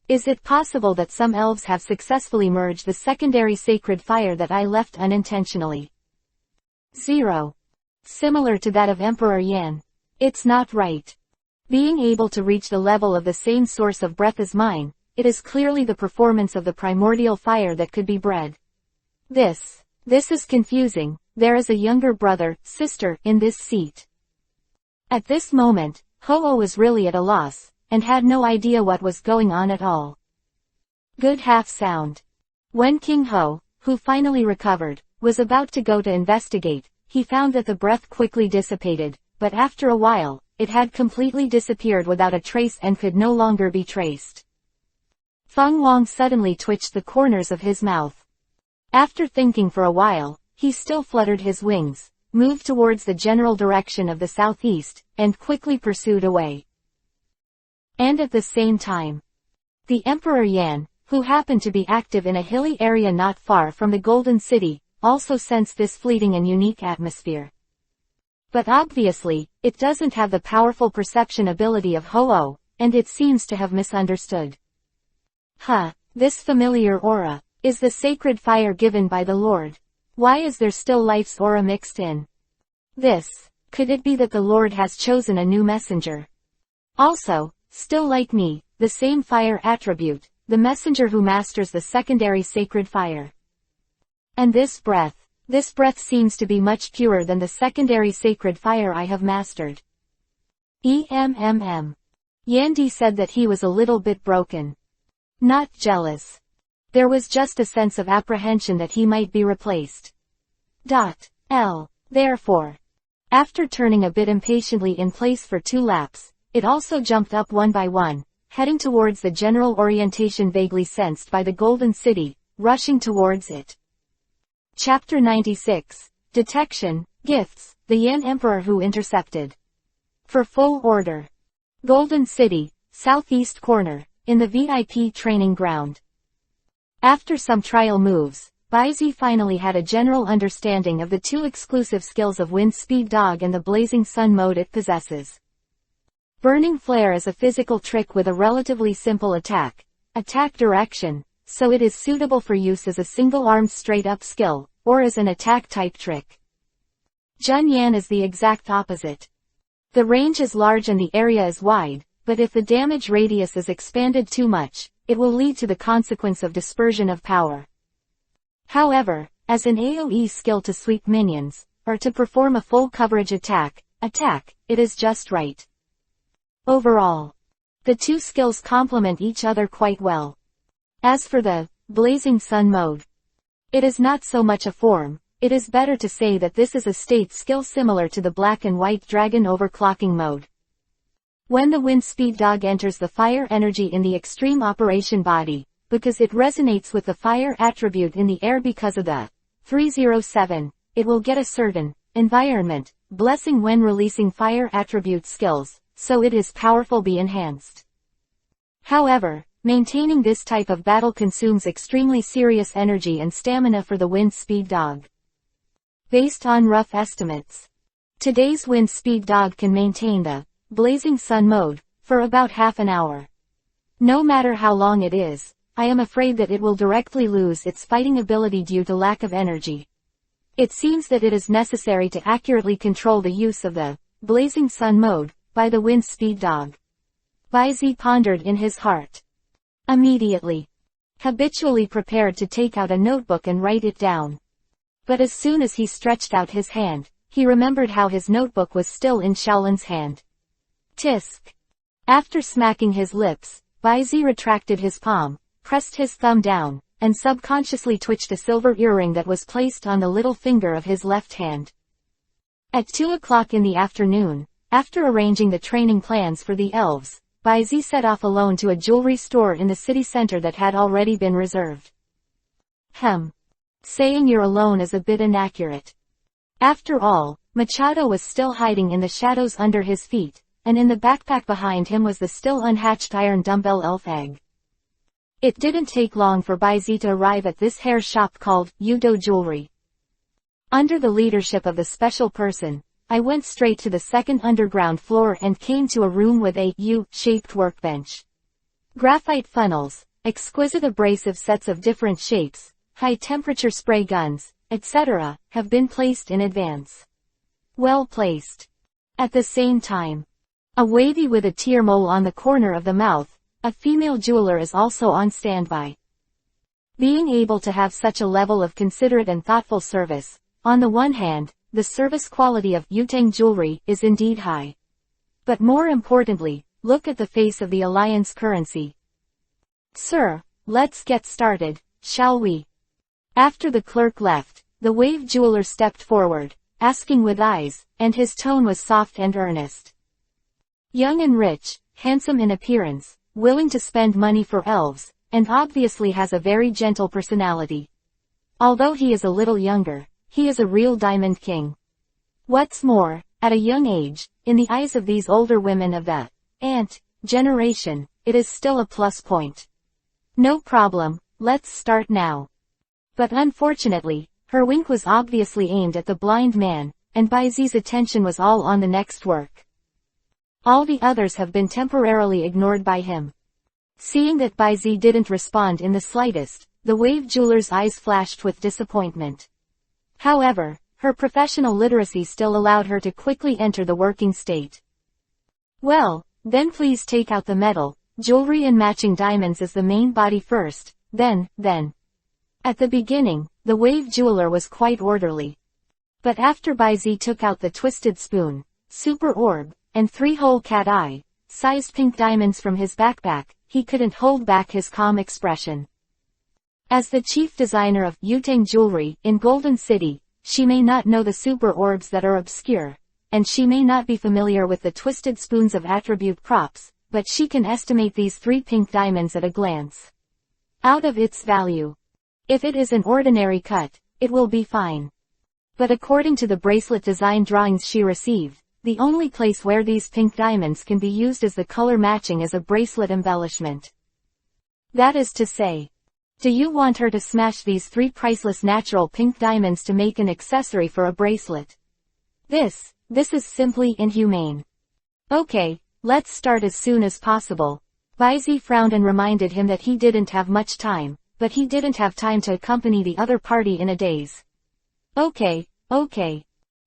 Is it possible that some elves have successfully merged the secondary sacred fire that I left unintentionally? 0. Similar to that of Emperor Yan. It's not right. Being able to reach the level of the same source of breath as mine, it is clearly the performance of the primordial fire that could be bred. This is confusing. There is a younger brother, sister, in this seat. At this moment, Ho-Oh was really at a loss, and had no idea what was going on at all. Good half sound. When King Ho, who finally recovered, was about to go to investigate, he found that the breath quickly dissipated, but after a while, it had completely disappeared without a trace and could no longer be traced. Feng Wang suddenly twitched the corners of his mouth. After thinking for a while, he still fluttered his wings, moved towards the general direction of the southeast, and quickly pursued away. And at the same time, the Emperor Yan, who happened to be active in a hilly area not far from the Golden City, also sensed this fleeting and unique atmosphere. But obviously, it doesn't have the powerful perception ability of Ho-Oh, and it seems to have misunderstood. This familiar aura, is the sacred fire given by the Lord. Why is there still life's aura mixed in? Could it be that the Lord has chosen a new messenger? Also, still like me, the same fire attribute, the messenger who masters the secondary sacred fire. And this breath seems to be much purer than the secondary sacred fire I have mastered. Yandy said that he was a little bit broken. Not jealous. There was just a sense of apprehension that he might be replaced. Therefore, after turning a bit impatiently in place for 2 laps, it also jumped up one by one, heading towards the general orientation vaguely sensed by the Golden City, rushing towards it. Chapter 96, Detection, Gifts, the Yan Emperor who intercepted. For full order. Golden City, southeast corner, in the VIP training ground. After some trial moves, Baizi finally had a general understanding of the 2 exclusive skills of Wind Speed Dog and the Blazing Sun mode it possesses. Burning Flare is a physical trick with a relatively simple attack direction, so it is suitable for use as a single-armed straight-up skill, or as an attack-type trick. Jun Yan is the exact opposite. The range is large and the area is wide, but if the damage radius is expanded too much, it will lead to the consequence of dispersion of power. However, as an AoE skill to sweep minions, or to perform a full coverage attack, it is just right. Overall, the 2 skills complement each other quite well. As for the Blazing Sun mode, it is not so much a form, it is better to say that this is a state skill similar to the Black and White Dragon overclocking mode. When the Wind Speed Dog enters the fire energy in the extreme operation body, because it resonates with the fire attribute in the air because of the 307, it will get a certain environment blessing when releasing fire attribute skills, so it is powerful be enhanced. However, maintaining this type of battle consumes extremely serious energy and stamina for the Wind Speed Dog. Based on rough estimates, today's Wind Speed Dog can maintain the Blazing Sun mode for about half an hour. No matter how long it is, I am afraid that it will directly lose its fighting ability due to lack of energy. It seems that it is necessary to accurately control the use of the Blazing Sun mode by the Wind Speed Dog. Baizi pondered in his heart. Immediately. Habitually prepared to take out a notebook and write it down. But as soon as he stretched out his hand, he remembered how his notebook was still in Shaolin's hand. Tisk. After smacking his lips, Baizi retracted his palm, pressed his thumb down, and subconsciously twitched a silver earring that was placed on the little finger of his left hand. At 2 o'clock in the afternoon, after arranging the training plans for the elves, Baizi set off alone to a jewelry store in the city center that had already been reserved. Saying you're alone is a bit inaccurate. After all, Machado was still hiding in the shadows under his feet, and in the backpack behind him was the still unhatched iron dumbbell elf egg. It didn't take long for Baizi to arrive at this hair shop called Yudo Jewelry. Under the leadership of the special person, I went straight to the second underground floor and came to a room with a U-shaped workbench. Graphite funnels, exquisite abrasive sets of different shapes, high-temperature spray guns, etc., have been placed in advance. Well placed. At the same time, a wavy with a tear mole on the corner of the mouth, a female jeweler is also on standby. Being able to have such a level of considerate and thoughtful service, on the one hand, the service quality of Yutang jewelry is indeed high. But more importantly, look at the face of the alliance currency. Sir, let's get started, shall we? After the clerk left, the wave jeweler stepped forward, asking with eyes, and his tone was soft and earnest. Young and rich, handsome in appearance, willing to spend money for elves, and obviously has a very gentle personality. Although he is a little younger, he is a real diamond king. What's more, at a young age, in the eyes of these older women of the Ant generation, it is still a plus point. No problem, let's start now. But unfortunately, her wink was obviously aimed at the blind man, and Baizi's attention was all on the next work. All the others have been temporarily ignored by him. Seeing that Baizi didn't respond in the slightest, the wave jeweler's eyes flashed with disappointment. However, her professional literacy still allowed her to quickly enter the working state. Well, Then please take out the metal, jewelry and matching diamonds as the main body first, then. At the beginning, the wave jeweler was quite orderly. But after Baizi took out the twisted spoon, super orb, and 3-hole cat eye, sized pink diamonds from his backpack, he couldn't hold back his calm expression. As the chief designer of Yutang Jewelry in Golden City, she may not know the super orbs that are obscure, and she may not be familiar with the twisted spoons of attribute props, but she can estimate these 3 pink diamonds at a glance. Out of its value. If it is an ordinary cut, it will be fine. But according to the bracelet design drawings she received, the only place where these pink diamonds can be used is the color matching as a bracelet embellishment. That is to say, do you want her to smash these 3 priceless natural pink diamonds to make an accessory for a bracelet? This is simply inhumane. Okay, let's start as soon as possible. Baizi frowned and reminded him that he didn't have much time, but he didn't have time to accompany the other party in a daze. Okay.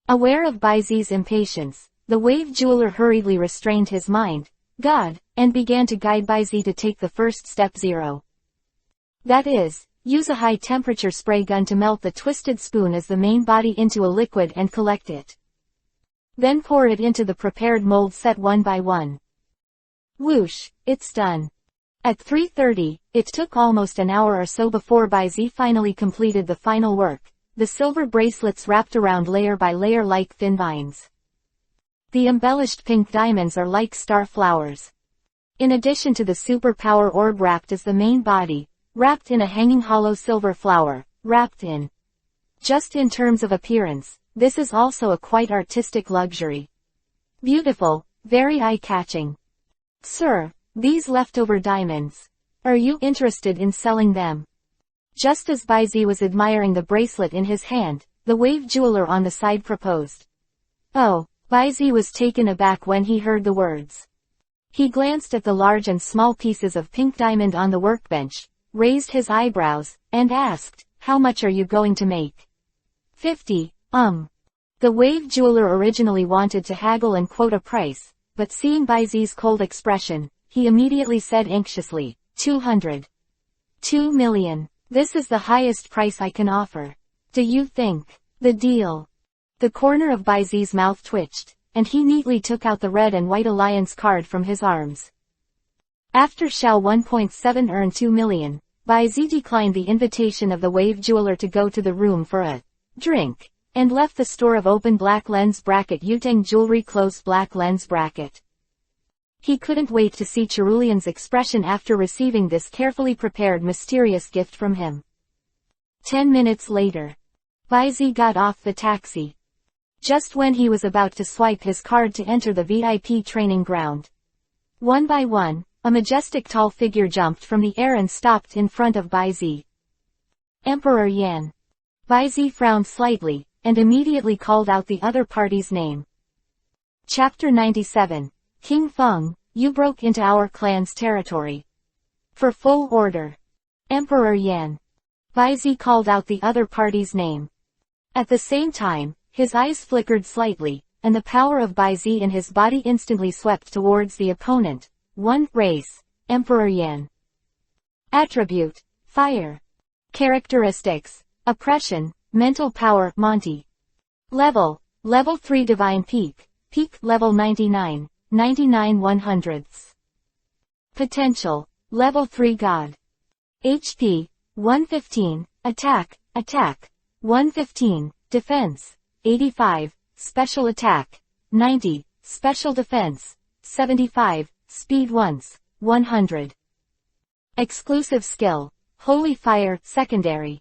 Aware of Baizi's impatience, the wave jeweler hurriedly restrained his mind, God, and began to guide Baizi to take the first step 0. That is, use a high-temperature spray gun to melt the twisted spoon as the main body into a liquid and collect it. Then pour it into the prepared mold set one by one. Whoosh, it's done. At 3:30, it took almost an hour or so before Baizi finally completed the final work, the silver bracelets wrapped around layer by layer like thin vines. The embellished pink diamonds are like star flowers. In addition to the superpower orb wrapped as the main body, wrapped in a hanging hollow silver flower, wrapped in. Just in terms of appearance, this is also a quite artistic luxury. Beautiful, very eye-catching. Sir, these leftover diamonds. Are you interested in selling them? Just as Baizi was admiring the bracelet in his hand, the wave jeweler on the side proposed. Oh, Baizi was taken aback when he heard the words. He glanced at the large and small pieces of pink diamond on the workbench, raised his eyebrows, and asked, how much are you going to make? 50, The wave jeweler originally wanted to haggle and quote a price, but seeing Baizi's cold expression, he immediately said anxiously, 200. 2 million. This is the highest price I can offer. Do you think? The deal. The corner of Baizi's mouth twitched, and he neatly took out the red and white alliance card from his arms. After Shao 1.7 earned 2 million, Baizi declined the invitation of the wave jeweler to go to the room for a drink, and left the store of open black lens bracket Yutang Jewelry closed black lens bracket. He couldn't wait to see Cerulean's expression after receiving this carefully prepared mysterious gift from him. 10 minutes later, Baizi got off the taxi. Just when he was about to swipe his card to enter the VIP training ground. One by one, a majestic tall figure jumped from the air and stopped in front of Baizi. Emperor Yan. Baizi frowned slightly, and immediately called out the other party's name. Chapter 97. King Feng, you broke into our clan's territory. For full order. Emperor Yan. Baizi called out the other party's name. At the same time, his eyes flickered slightly, and the power of Baizi in his body instantly swept towards the opponent. 1. Race. Emperor Yan. Attribute. Fire. Characteristics. Oppression. Mental power. Monty. Level. Level 3 Divine Peak. Peak. Level 99. 99 100ths. Potential. Level 3 God. HP. 115. Attack. 115. Defense. 85. Special attack. 90. Special defense. 75. Speed once. 100. Exclusive skill. Holy Fire. Secondary.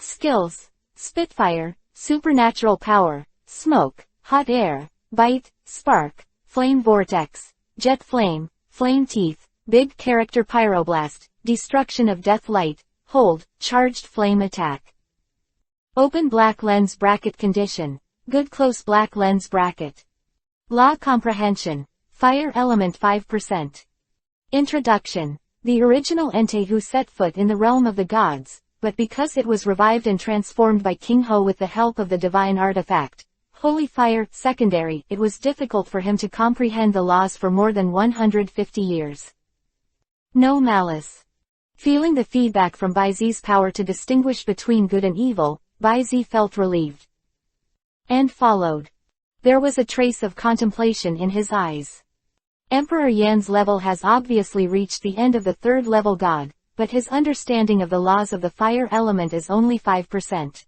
Skills. Spitfire. Supernatural power. Smoke. Hot air. Bite. Spark. Flame vortex. Jet flame. Flame teeth. Big character pyroblast. Destruction of death light. Hold. Charged flame attack. Open black lens bracket condition. Good close black lens bracket. Law comprehension. Fire element 5%. Introduction. The original Entei who set foot in the realm of the gods, but because it was revived and transformed by King Ho with the help of the divine artifact, Holy fire, secondary. It was difficult for him to comprehend the laws for more than 150 years. No malice. Feeling the feedback from Baizi's power to distinguish between good and evil, Baizi felt relieved. And followed. There was a trace of contemplation in his eyes. Emperor Yan's level has obviously reached the end of the third level god, but his understanding of the laws of the fire element is only 5%.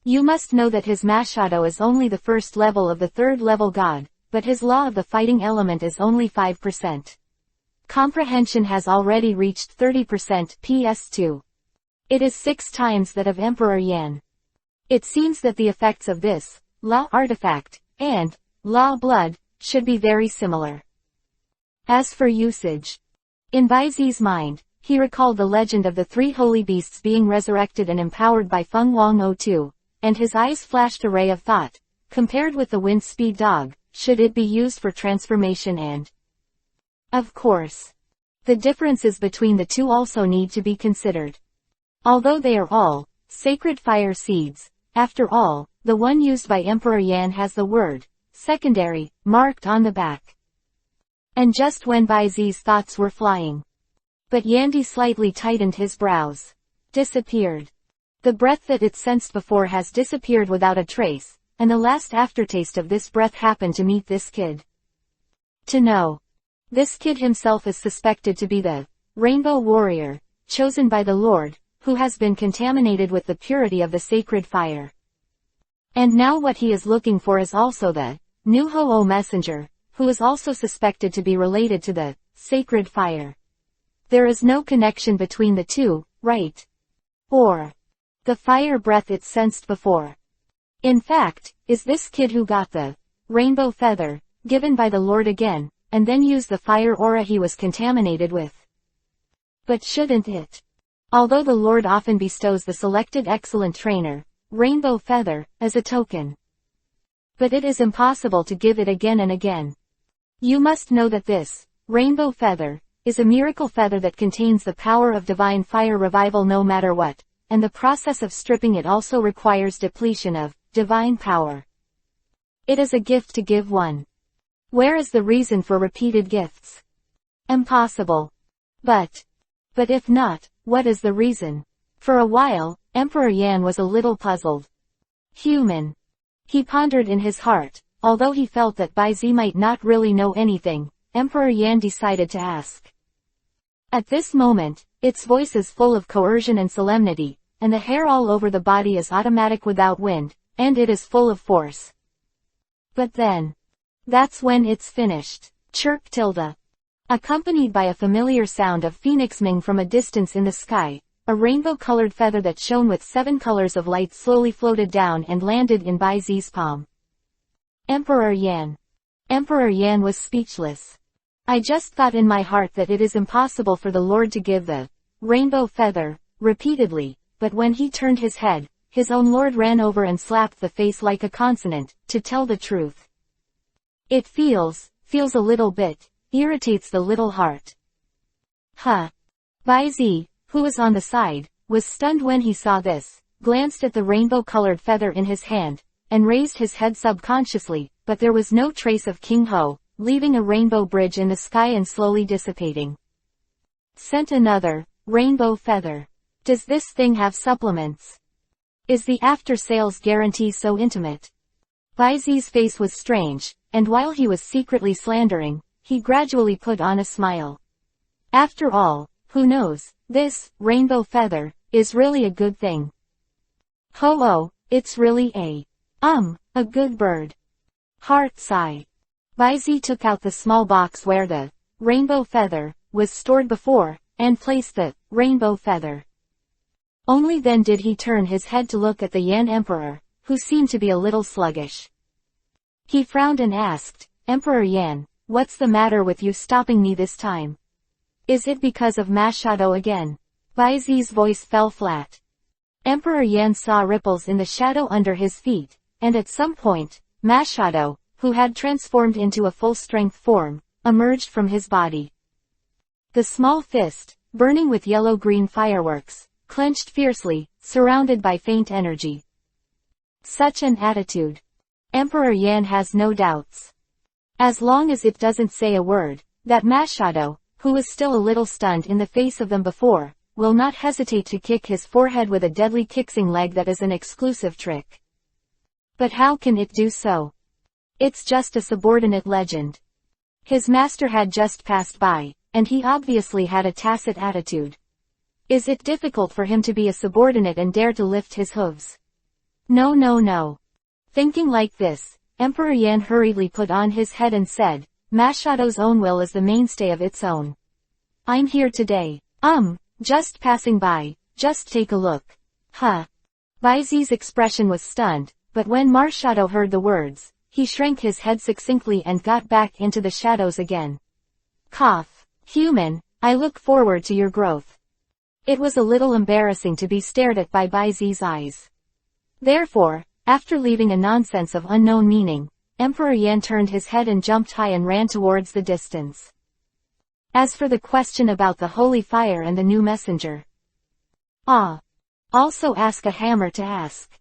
You must know that his Mashado is only the first level of the third level god, but his law of the fighting element is only 5%. Comprehension has already reached 30% PS2. It is 6 times that of Emperor Yan. It seems that the effects of this, law artifact, and, law blood, should be very similar. As for usage. In Baizi's mind, he recalled the legend of the 3 holy beasts being resurrected and empowered by Feng Wang O2, and his eyes flashed a ray of thought, compared with the wind speed dog, should it be used for transformation and... Of course. The differences between the two also need to be considered. Although they are all, sacred fire seeds, after all, the one used by Emperor Yan has the word, secondary, marked on the back. And just when Baizi's thoughts were flying. But Yandi slightly tightened his brows. Disappeared. The breath that it sensed before has disappeared without a trace, and the last aftertaste of this breath happened to meet this kid. To know. This kid himself is suspected to be the Rainbow Warrior, chosen by the Lord, who has been contaminated with the purity of the sacred fire. And now what he is looking for is also the New Ho-Oh messenger, who is also suspected to be related to the sacred fire. There is no connection between the two, right? Or the fire breath it sensed before. In fact, is this kid who got the rainbow feather, given by the Lord again, and then used the fire aura he was contaminated with. But shouldn't it? Although the Lord often bestows the selected excellent trainer, rainbow feather, as a token. But it is impossible to give it again and again. You must know that this rainbow feather is a miracle feather that contains the power of divine fire revival no matter what, and the process of stripping it also requires depletion of divine power. It is a gift to give one. Where is the reason for repeated gifts? Impossible. But if not, what is the reason? For a while, Emperor Yan was a little puzzled. Human. He pondered in his heart, although he felt that Baizi might not really know anything, Emperor Yan decided to ask. At this moment, its voice is full of coercion and solemnity, and the hair all over the body is automatic without wind, and it is full of force. But then, that's when it's finished. Chirp tilde. Accompanied by a familiar sound of phoenix ming from a distance in the sky, a rainbow-colored feather that shone with 7 colors of light slowly floated down and landed in Baizi's palm. Emperor Yan. Emperor Yan was speechless. I just thought in my heart that it is impossible for the Lord to give the rainbow feather, repeatedly, but when he turned his head, his own Lord ran over and slapped the face like a consonant, to tell the truth. It feels a little bit, irritates the little heart. Huh. Baizi, who was on the side, was stunned when he saw this, glanced at the rainbow-colored feather in his hand, and raised his head subconsciously, but there was no trace of King Ho, leaving a rainbow bridge in the sky and slowly dissipating. Sent another rainbow feather. Does this thing have supplements? Is the after-sales guarantee so intimate? Baizi's face was strange, and while he was secretly slandering, he gradually put on a smile. After all, who knows, this rainbow feather is really a good thing. Ho-oh, it's really a good bird. Heart sigh. Baizi took out the small box where the rainbow feather was stored before, and placed the rainbow feather. Only then did he turn his head to look at the Yan Emperor, who seemed to be a little sluggish. He frowned and asked, Emperor Yan, what's the matter with you stopping me this time? Is it because of Mashado again? Baizi's voice fell flat. Emperor Yan saw ripples in the shadow under his feet, and at some point, Mashado, who had transformed into a full-strength form, emerged from his body. The small fist, burning with yellow-green fireworks, clenched fiercely, surrounded by faint energy. Such an attitude. Emperor Yan has no doubts. As long as it doesn't say a word, that Machado, who was still a little stunned in the face of them before, will not hesitate to kick his forehead with a deadly kissing leg that is an exclusive trick. But how can it do so? It's just a subordinate legend. His master had just passed by, and he obviously had a tacit attitude. Is it difficult for him to be a subordinate and dare to lift his hooves? No, no, no. Thinking like this, Emperor Yan hurriedly put on his head and said, Machado's own will is the mainstay of its own. I'm here today. Just passing by, just take a look. Huh. Baizi's expression was stunned, but when Machado heard the words, he shrank his head succinctly and got back into the shadows again. Cough. Human, I look forward to your growth. It was a little embarrassing to be stared at by Baizi's eyes. Therefore, after leaving a nonsense of unknown meaning, Emperor Yan turned his head and jumped high and ran towards the distance. As for the question about the holy fire and the new messenger. Also ask a hammer to ask.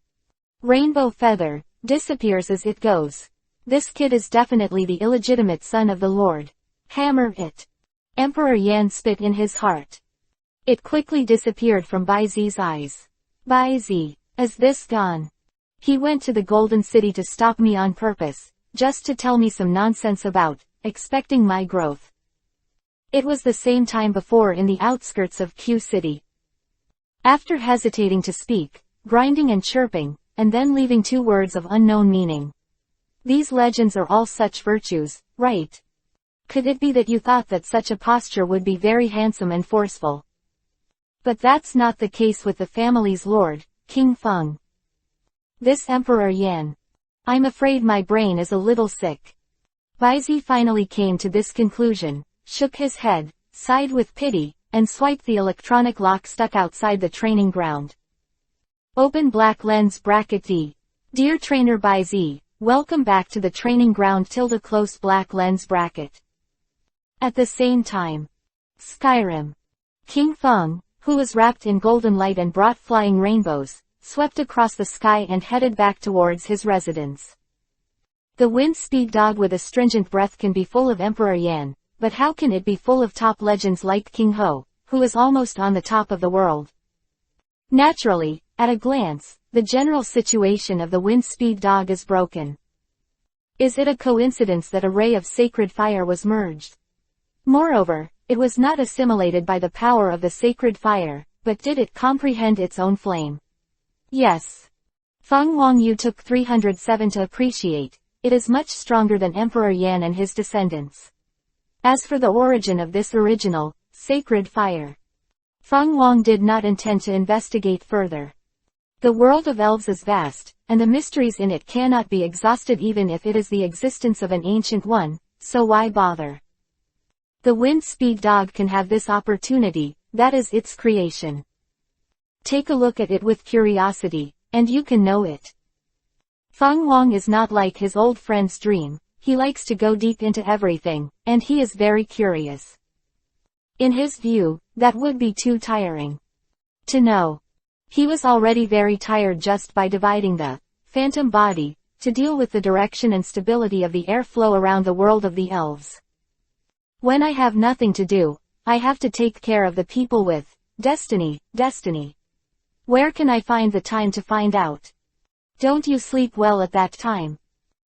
Rainbow feather, disappears as it goes. This kid is definitely the illegitimate son of the Lord. Hammer it. Emperor Yan spit in his heart. It quickly disappeared from Baizi's eyes. Baizi, is this gone? He went to the Golden City to stop me on purpose, just to tell me some nonsense about, expecting my growth. It was the same time before in the outskirts of Q City. After hesitating to speak, grinding and chirping, and then leaving 2 words of unknown meaning. These legends are all such virtues, right? Could it be that you thought that such a posture would be very handsome and forceful? But that's not the case with the family's lord, King Feng. This Emperor Yan. I'm afraid my brain is a little sick. Baizi finally came to this conclusion, shook his head, sighed with pity, and swiped the electronic lock stuck outside the training ground. Open black lens bracket D. Dear Trainer Baizi, welcome back to the training ground / close black lens bracket. At the same time. Skyrim. King Feng, who was wrapped in golden light and brought flying rainbows, swept across the sky and headed back towards his residence. The wind speed dog with a stringent breath can be full of Emperor Yan, but how can it be full of top legends like King Ho, who is almost on the top of the world? Naturally, at a glance, the general situation of the wind speed dog is broken. Is it a coincidence that a ray of sacred fire was merged? Moreover, it was not assimilated by the power of the sacred fire, but did it comprehend its own flame? Yes. Feng Wangyu took 307 to appreciate, it is much stronger than Emperor Yan and his descendants. As for the origin of this original, sacred fire, Feng Wang did not intend to investigate further. The world of elves is vast, and the mysteries in it cannot be exhausted even if it is the existence of an ancient one, so why bother? The wind speed dog can have this opportunity, that is its creation. Take a look at it with curiosity, and you can know it. Feng Wang is not like his old friend's dream, he likes to go deep into everything, and he is very curious. In his view, that would be too tiring to know. He was already very tired just by dividing the phantom body, to deal with the direction and stability of the airflow around the world of the elves. When I have nothing to do, I have to take care of the people with destiny. Where can I find the time to find out? Don't you sleep well at that time?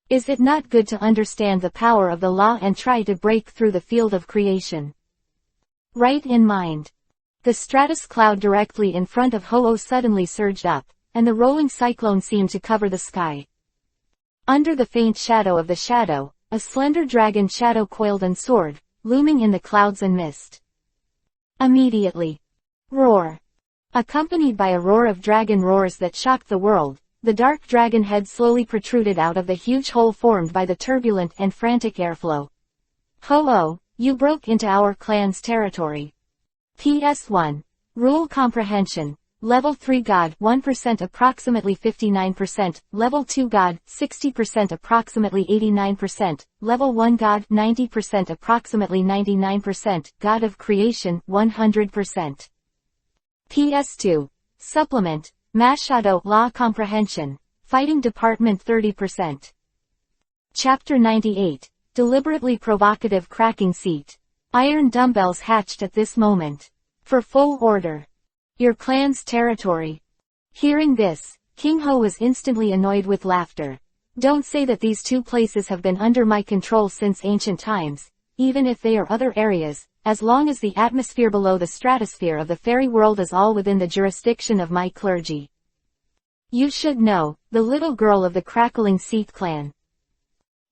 Is it not good to understand the power of the law and try to break through the field of creation? Right in mind. The stratus cloud directly in front of Ho-Oh suddenly surged up, and the rolling cyclone seemed to cover the sky. Under the faint shadow of the shadow, a slender dragon shadow coiled and soared, looming in the clouds and mist. Immediately. Roar. Accompanied by a roar of dragon roars that shocked the world, the dark dragon head slowly protruded out of the huge hole formed by the turbulent and frantic airflow. Ho-Oh, you broke into our clan's territory. PS1. Rule Comprehension. Level 3 God 1% approximately 59%, Level 2 God 60% approximately 89%, Level 1 God 90% approximately 99%, God of Creation 100%. PS2. Supplement. Machado Law Comprehension. Fighting Department 30%. Chapter 98. Deliberately provocative cracking seat. Iron dumbbells hatched at this moment. For full order. Your clan's territory. Hearing this, King Ho was instantly annoyed with laughter. Don't say that these two places have been under my control since ancient times, even if they are other areas, as long as the atmosphere below the stratosphere of the fairy world is all within the jurisdiction of my clergy. You should know, the little girl of the crackling seat clan.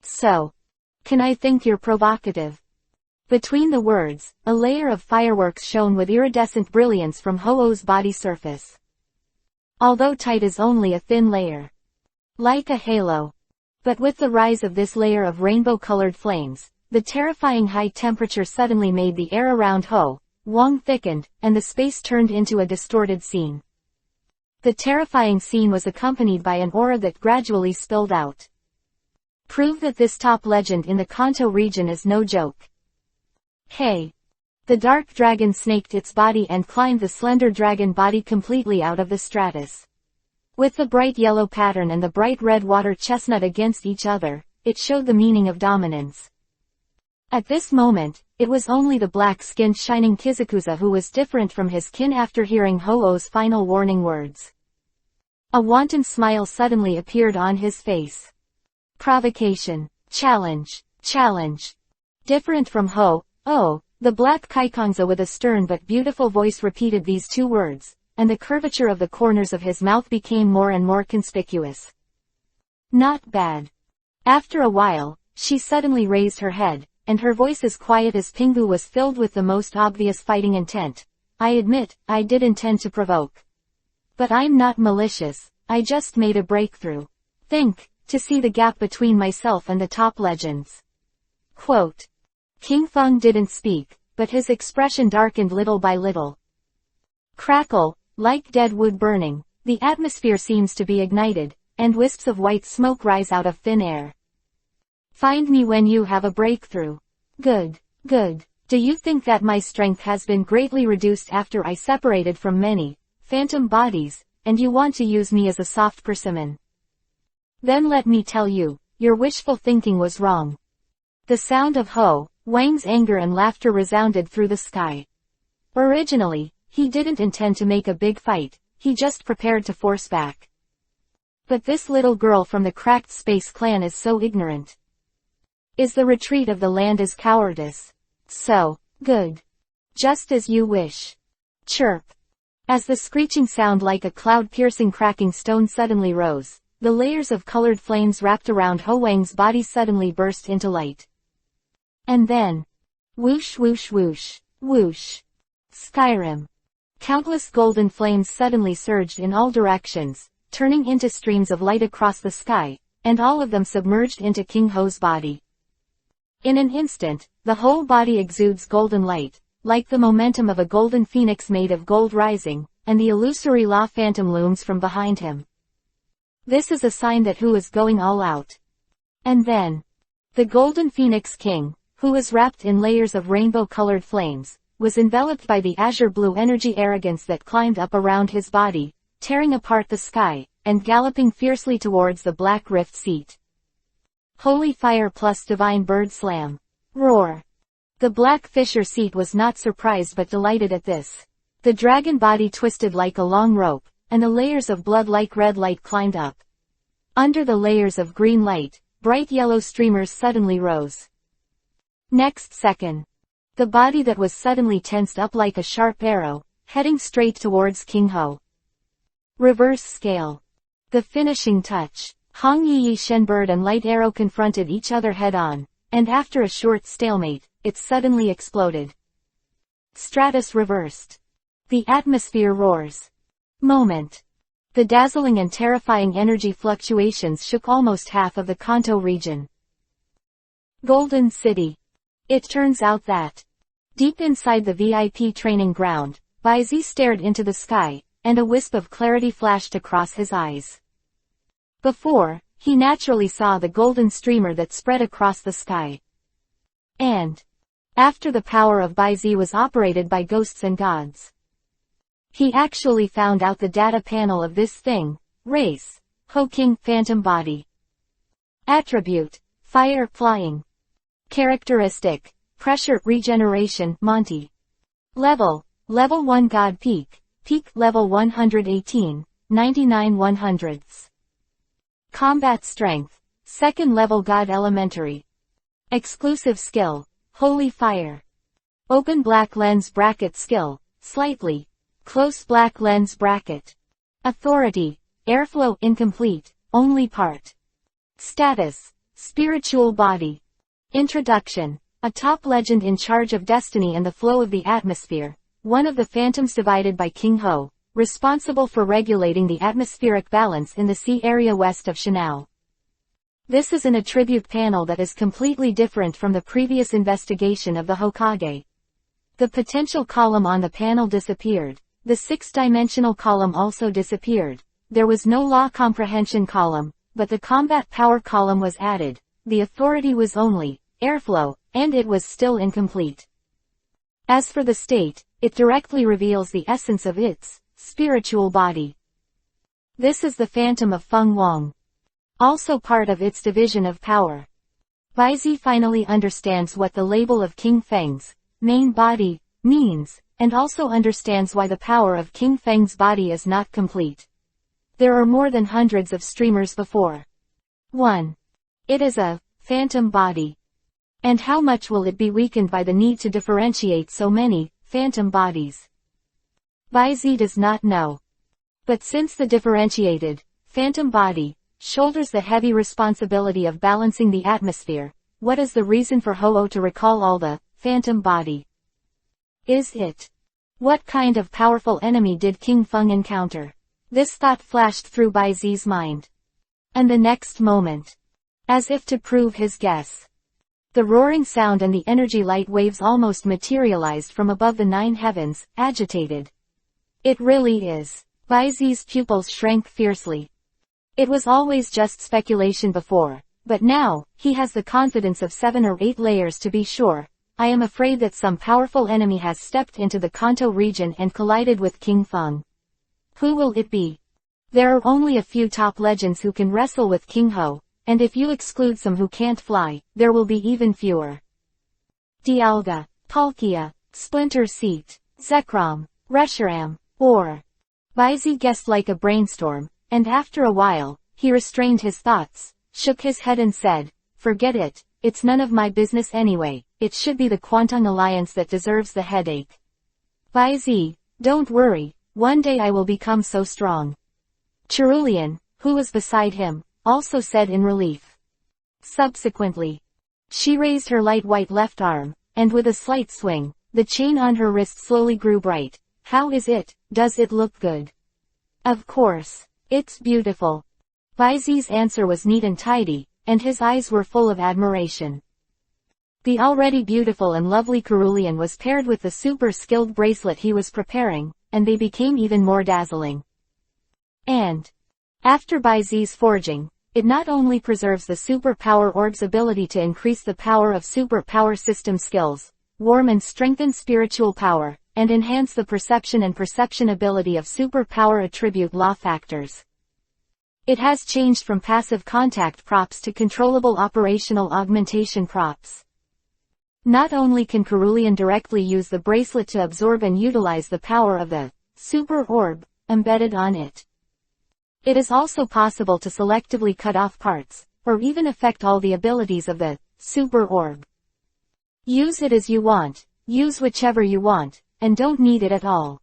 So. Can I think you're provocative? Between the words, a layer of fireworks shone with iridescent brilliance from Ho-Oh's body surface. Although tight is only a thin layer. Like a halo. But with the rise of this layer of rainbow-colored flames, the terrifying high temperature suddenly made the air around Ho-Wang thickened, and the space turned into a distorted scene. The terrifying scene was accompanied by an aura that gradually spilled out. Prove that this top legend in the Kanto region is no joke. Hey! The dark dragon snaked its body and climbed the slender dragon body completely out of the stratus. With the bright yellow pattern and the bright red water chestnut against each other, it showed the meaning of dominance. At this moment, it was only the black-skinned shining Kizakuza who was different from his kin after hearing Ho-Oh's final warning words. A wanton smile suddenly appeared on his face. Provocation. Challenge. Challenge. Different from Ho-Oh, the black Kaikongza with a stern but beautiful voice repeated these two words, and the curvature of the corners of his mouth became more and more conspicuous. Not bad. After a while, she suddenly raised her head, and her voice as quiet as Pingu was filled with the most obvious fighting intent. I admit, I did intend to provoke. But I'm not malicious, I just made a breakthrough. Think. To see the gap between myself and the top legends. Quote. King Feng didn't speak, but his expression darkened little by little. Crackle, like dead wood burning, the atmosphere seems to be ignited, and wisps of white smoke rise out of thin air. Find me when you have a breakthrough. Good, good. Do you think that my strength has been greatly reduced after I separated from many phantom bodies, and you want to use me as a soft persimmon? Then let me tell you, your wishful thinking was wrong. The sound of Ho-Wang's anger and laughter resounded through the sky. Originally, he didn't intend to make a big fight, he just prepared to force back. But this little girl from the cracked space clan is so ignorant. Is the retreat of the land as cowardice? So, good. Just as you wish. Chirp. As the screeching sound like a cloud-piercing cracking stone suddenly rose, the layers of colored flames wrapped around Ho-Wang's body suddenly burst into light. And then, whoosh whoosh whoosh, whoosh. Skyrim. Countless golden flames suddenly surged in all directions, turning into streams of light across the sky, and all of them submerged into King Ho's body. In an instant, the whole body exudes golden light, like the momentum of a golden phoenix made of gold rising, and the illusory law phantom looms from behind him. This is a sign that Hu is going all out. And then, the Golden Phoenix King, who was wrapped in layers of rainbow-colored flames, was enveloped by the azure-blue energy arrogance that climbed up around his body, tearing apart the sky, and galloping fiercely towards the black rift seat. Holy fire plus divine bird slam. Roar. The black fisher seat was not surprised but delighted at this. The dragon body twisted like a long rope, and the layers of blood like red light climbed up. Under the layers of green light, bright yellow streamers suddenly rose. Next second, the body that was suddenly tensed up like a sharp arrow, heading straight towards King Ho. Reverse scale. The finishing touch. Hong Yi Shen bird and light arrow confronted each other head-on, and after a short stalemate, it suddenly exploded. Stratus reversed. The atmosphere roars. Moment. The dazzling and terrifying energy fluctuations shook almost half of the Kanto region. Golden City. It turns out that, deep inside the VIP training ground, Baizi stared into the sky, and a wisp of clarity flashed across his eyes. Before, he naturally saw the golden streamer that spread across the sky. And, after the power of Baizi was operated by ghosts and gods, he actually found out the data panel of this thing, race, Ho King Phantom Body. Attribute, Fire, flying. Characteristic: pressure, regeneration, Monty. Level: Level 1 God Peak. Peak, level 118, 99 100ths. Combat strength: second level God Elementary. Exclusive skill: Holy Fire. Open black lens bracket skill: slightly. Close black lens bracket. Authority: airflow, incomplete, only part. Status: spiritual body. Introduction: a top legend in charge of destiny and the flow of the atmosphere, one of the phantoms divided by King Ho, responsible for regulating the atmospheric balance in the sea area west of Shanao. This is an attribute panel that is completely different from the previous investigation of the Hokage. The potential column on the panel disappeared. The 6-dimensional column also disappeared. There was no law comprehension column, but the combat power column was added. The authority was only airflow, and it was still incomplete. As for the state, it directly reveals the essence of its spiritual body. This is the phantom of Feng Wang. Also part of its division of power. Baizi finally understands what the label of King Feng's main body means, and also understands why the power of King Feng's body is not complete. There are more than hundreds of streamers before. 1. It is a phantom body. And how much will it be weakened by the need to differentiate so many phantom bodies? Baizi does not know. But since the differentiated phantom body shoulders the heavy responsibility of balancing the atmosphere, what is the reason for Ho-Oh to recall all the phantom body? Is it? What kind of powerful enemy did King Feng encounter? This thought flashed through Baizi's mind. And the next moment, as if to prove his guess, the roaring sound and the energy light waves almost materialized from above the 9 heavens, agitated. It really is. Baizi's pupils shrank fiercely. It was always just speculation before, but now, he has the confidence of 7 or 8 layers to be sure. I am afraid that some powerful enemy has stepped into the Kanto region and collided with King Feng. Who will it be? There are only a few top legends who can wrestle with King Ho, and if you exclude some who can't fly, there will be even fewer. Dialga, Palkia, Splinter Seat, Zekrom, Reshiram, or... Baizi guessed like a brainstorm, and after a while, he restrained his thoughts, shook his head and said, forget it, it's none of my business anyway, it should be the Kwantung Alliance that deserves the headache. Baizi, don't worry, one day I will become so strong. Cerulean, who was beside him, also said in relief. Subsequently, she raised her light white left arm, and with a slight swing, the chain on her wrist slowly grew bright. How is it? Does it look good? Of course. It's beautiful. Baizi's answer was neat and tidy, and his eyes were full of admiration. The already beautiful and lovely Cerulean was paired with the super skilled bracelet he was preparing, and they became even more dazzling. And, after Baizi's forging, it not only preserves the super power orb's ability to increase the power of super power system skills, warm and strengthen spiritual power, and enhance the perception and perception ability of super power attribute law factors. It has changed from passive contact props to controllable operational augmentation props. Not only can Cerulean directly use the bracelet to absorb and utilize the power of the super orb embedded on it. It is also possible to selectively cut off parts, or even affect all the abilities of the super orb. Use it as you want, use whichever you want, and don't need it at all.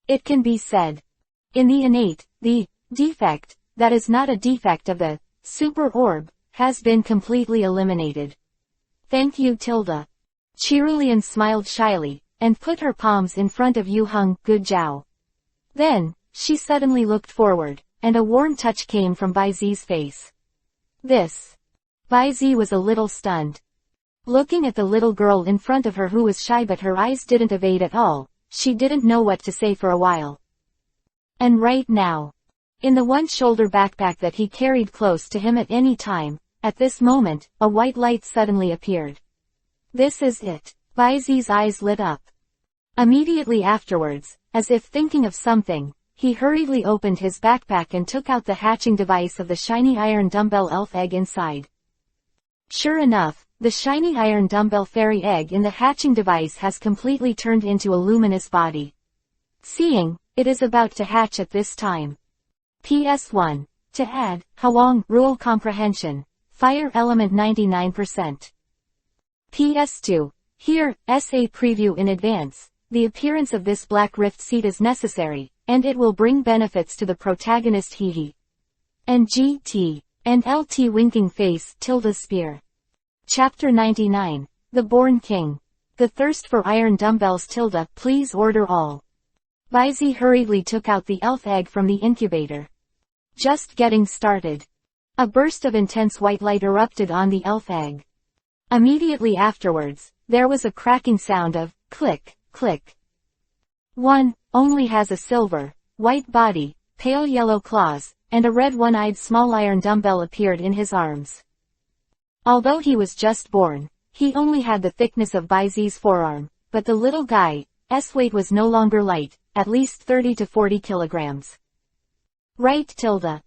It can be said. In the innate, the defect, that is not a defect of the super orb, has been completely eliminated. Thank you, Tilda. Cerulean smiled shyly, and put her palms in front of Yu Hung, good jow. Then, she suddenly looked forward, and a warm touch came from Baizi's face. This. Baizi was a little stunned. Looking at the little girl in front of her who was shy but her eyes didn't evade at all, she didn't know what to say for a while. And right now, in the one-shoulder backpack that he carried close to him at any time, at this moment, a white light suddenly appeared. This is it. Baizi's eyes lit up. Immediately afterwards, as if thinking of something, he hurriedly opened his backpack and took out the hatching device of the shiny iron dumbbell elf egg inside. Sure enough, the shiny iron dumbbell fairy egg in the hatching device has completely turned into a luminous body. Seeing, it is about to hatch at this time. PS1. To add, Hwang rule comprehension. Fire element 99%. PS2. Here, SA preview in advance. The appearance of this black rift seed is necessary, and it will bring benefits to the protagonist Hehe. And GT. And LT winking face tilde spear. Chapter 99. The Born King. The thirst for iron dumbbells tilde please order all. Baizi hurriedly took out the elf egg from the incubator. Just getting started. A burst of intense white light erupted on the elf egg. Immediately afterwards, there was a cracking sound of click, click. One only has a silver, white body, pale yellow claws, and a red one-eyed small iron dumbbell appeared in his arms. Although he was just born, he only had the thickness of Baizi's forearm, but the little guy's weight was no longer light, at least 30 to 40 kilograms. Right tilde.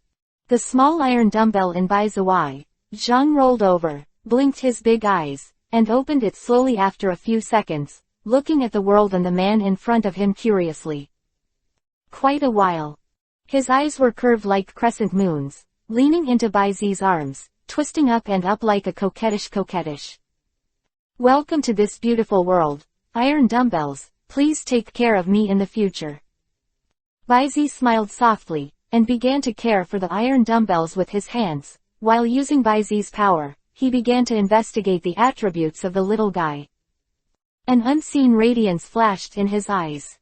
The small iron dumbbell in Baizi Zhang rolled over, blinked his big eyes, and opened it slowly after a few seconds, looking at the world and the man in front of him curiously. Quite a while. His eyes were curved like crescent moons, leaning into Baizi's arms, twisting up and up like a coquettish. Welcome to this beautiful world, iron dumbbells, please take care of me in the future. Baizi smiled softly, and began to care for the iron dumbbells with his hands. While using Baizi's power, he began to investigate the attributes of the little guy. An unseen radiance flashed in his eyes.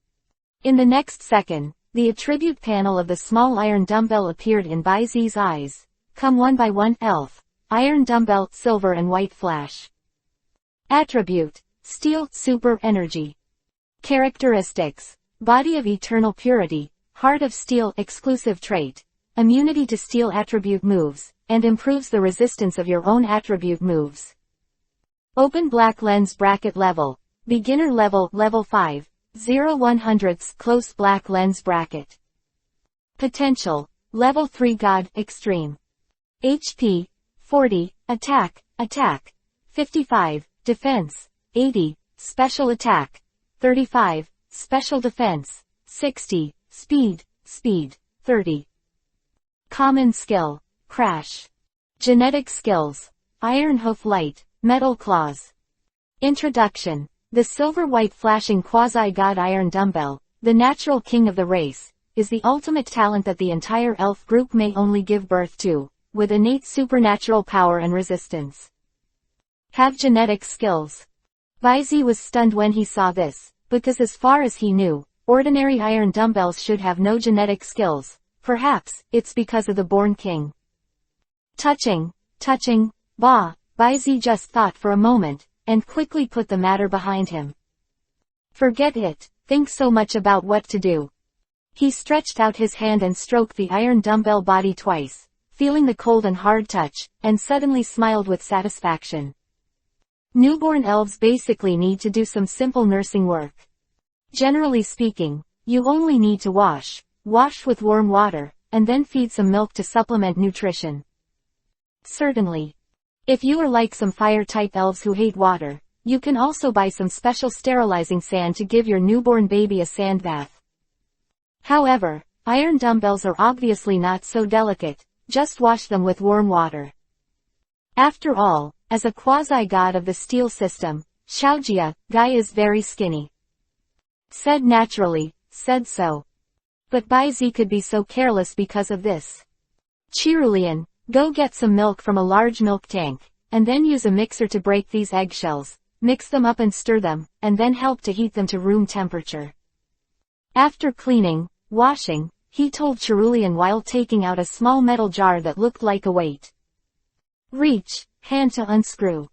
In the next second, the attribute panel of the small iron dumbbell appeared in Baizi's eyes. Come one by one. Elf, iron dumbbell, silver and white flash. Attribute, steel, super energy. Characteristics, body of eternal purity, heart of steel, exclusive trait, immunity to steel attribute moves, and improves the resistance of your own attribute moves. Open black lens bracket level, beginner level, level 5, 0/100ths close black lens bracket. Potential, level 3 God, extreme. HP, 40, attack, 55, defense, 80, special attack, 35, special defense, 60, speed, 30. Common skill, crash. Genetic skills, iron hoof light, metal claws. Introduction. The silver-white flashing quasi-god iron dumbbell, the natural king of the race, is the ultimate talent that the entire elf group may only give birth to, with innate supernatural power and resistance. Have genetic skills. Baizi was stunned when he saw this, because as far as he knew, ordinary iron dumbbells should have no genetic skills. Perhaps, it's because of the Born King. Touching, bah, Baizi just thought for a moment, and quickly put the matter behind him. Forget it, think so much about what to do. He stretched out his hand and stroked the iron dumbbell body twice, feeling the cold and hard touch, and suddenly smiled with satisfaction. Newborn elves basically need to do some simple nursing work. Generally speaking, you only need to wash with warm water, and then feed some milk to supplement nutrition. Certainly. If you are like some fire-type elves who hate water, you can also buy some special sterilizing sand to give your newborn baby a sand bath. However, iron dumbbells are obviously not so delicate, just wash them with warm water. After all, as a quasi-god of the steel system, Xiaojia, Guy is very skinny. Said naturally, said so. But Baizi could be so careless because of this. Cerulean, go get some milk from a large milk tank, and then use a mixer to break these eggshells, mix them up and stir them, and then help to heat them to room temperature. After cleaning, washing, he told Cerulean while taking out a small metal jar that looked like a weight. Reach, hand to unscrew.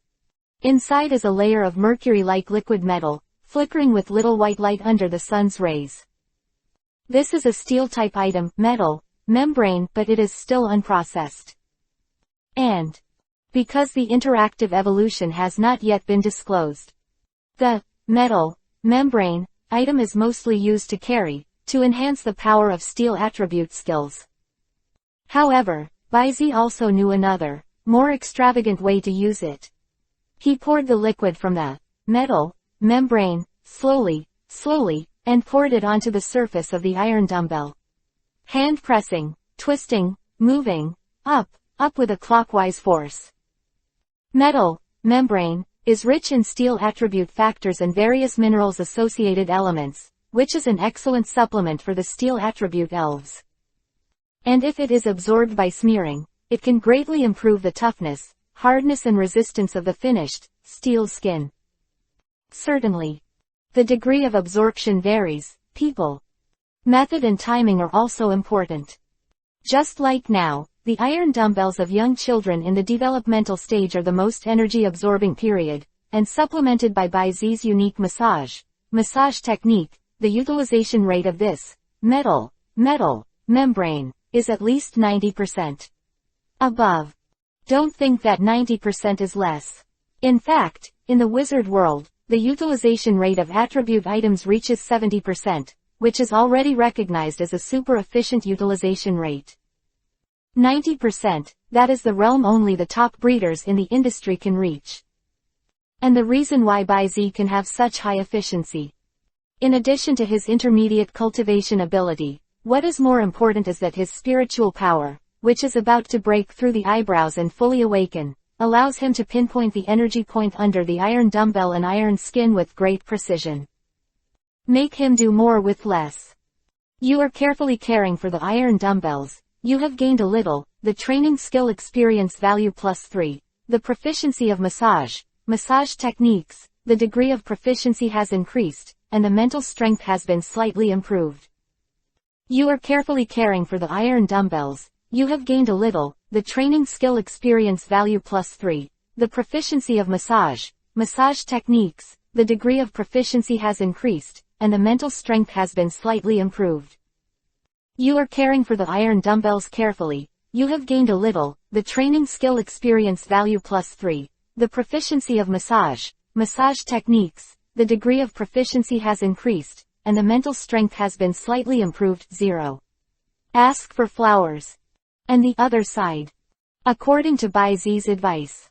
Inside is a layer of mercury-like liquid metal, flickering with little white light under the sun's rays. This is a steel-type item, metal, membrane, but it is still unprocessed. And because the interactive evolution has not yet been disclosed, the metal, membrane, item is mostly used to carry, to enhance the power of steel attribute skills. However, Baizi also knew another, more extravagant way to use it. He poured the liquid from the metal membrane, slowly, and poured it onto the surface of the iron dumbbell. Hand pressing, twisting, moving, up with a clockwise force. Metal membrane is rich in steel attribute factors and various minerals associated elements, which is an excellent supplement for the steel attribute elves. And if it is absorbed by smearing, it can greatly improve the toughness, hardness and resistance of the finished, steel skin. Certainly. The degree of absorption varies, people. Method and timing are also important. Just like now, the iron dumbbells of young children in the developmental stage are the most energy-absorbing period, and supplemented by Z's unique massage technique, the utilization rate of this metal membrane is at least 90%. Above. Don't think that 90% is less. In fact, in the wizard world, the utilization rate of attribute items reaches 70%, which is already recognized as a super efficient utilization rate. 90%, that is the realm only the top breeders in the industry can reach. And the reason why Z can have such high efficiency. In addition to his intermediate cultivation ability, what is more important is that his spiritual power, which is about to break through the eyebrows and fully awaken, allows him to pinpoint the energy point under the iron dumbbell and iron skin with great precision. Make him do more with less. You are carefully caring for the iron dumbbells. You have gained a little, the training skill experience value +3, the proficiency of massage techniques, the degree of proficiency has increased, and the mental strength has been slightly improved. You are carefully caring for the iron dumbbells. You have gained a little, the training skill experience value +3, the proficiency of massage techniques, the degree of proficiency has increased, and the mental strength has been slightly improved. You are caring for the iron dumbbells carefully. You have gained a little, the training skill experience value +3, the proficiency of massage techniques, the degree of proficiency has increased, and the mental strength has been slightly improved 0. Ask for flowers. And the other side. According to Z's advice,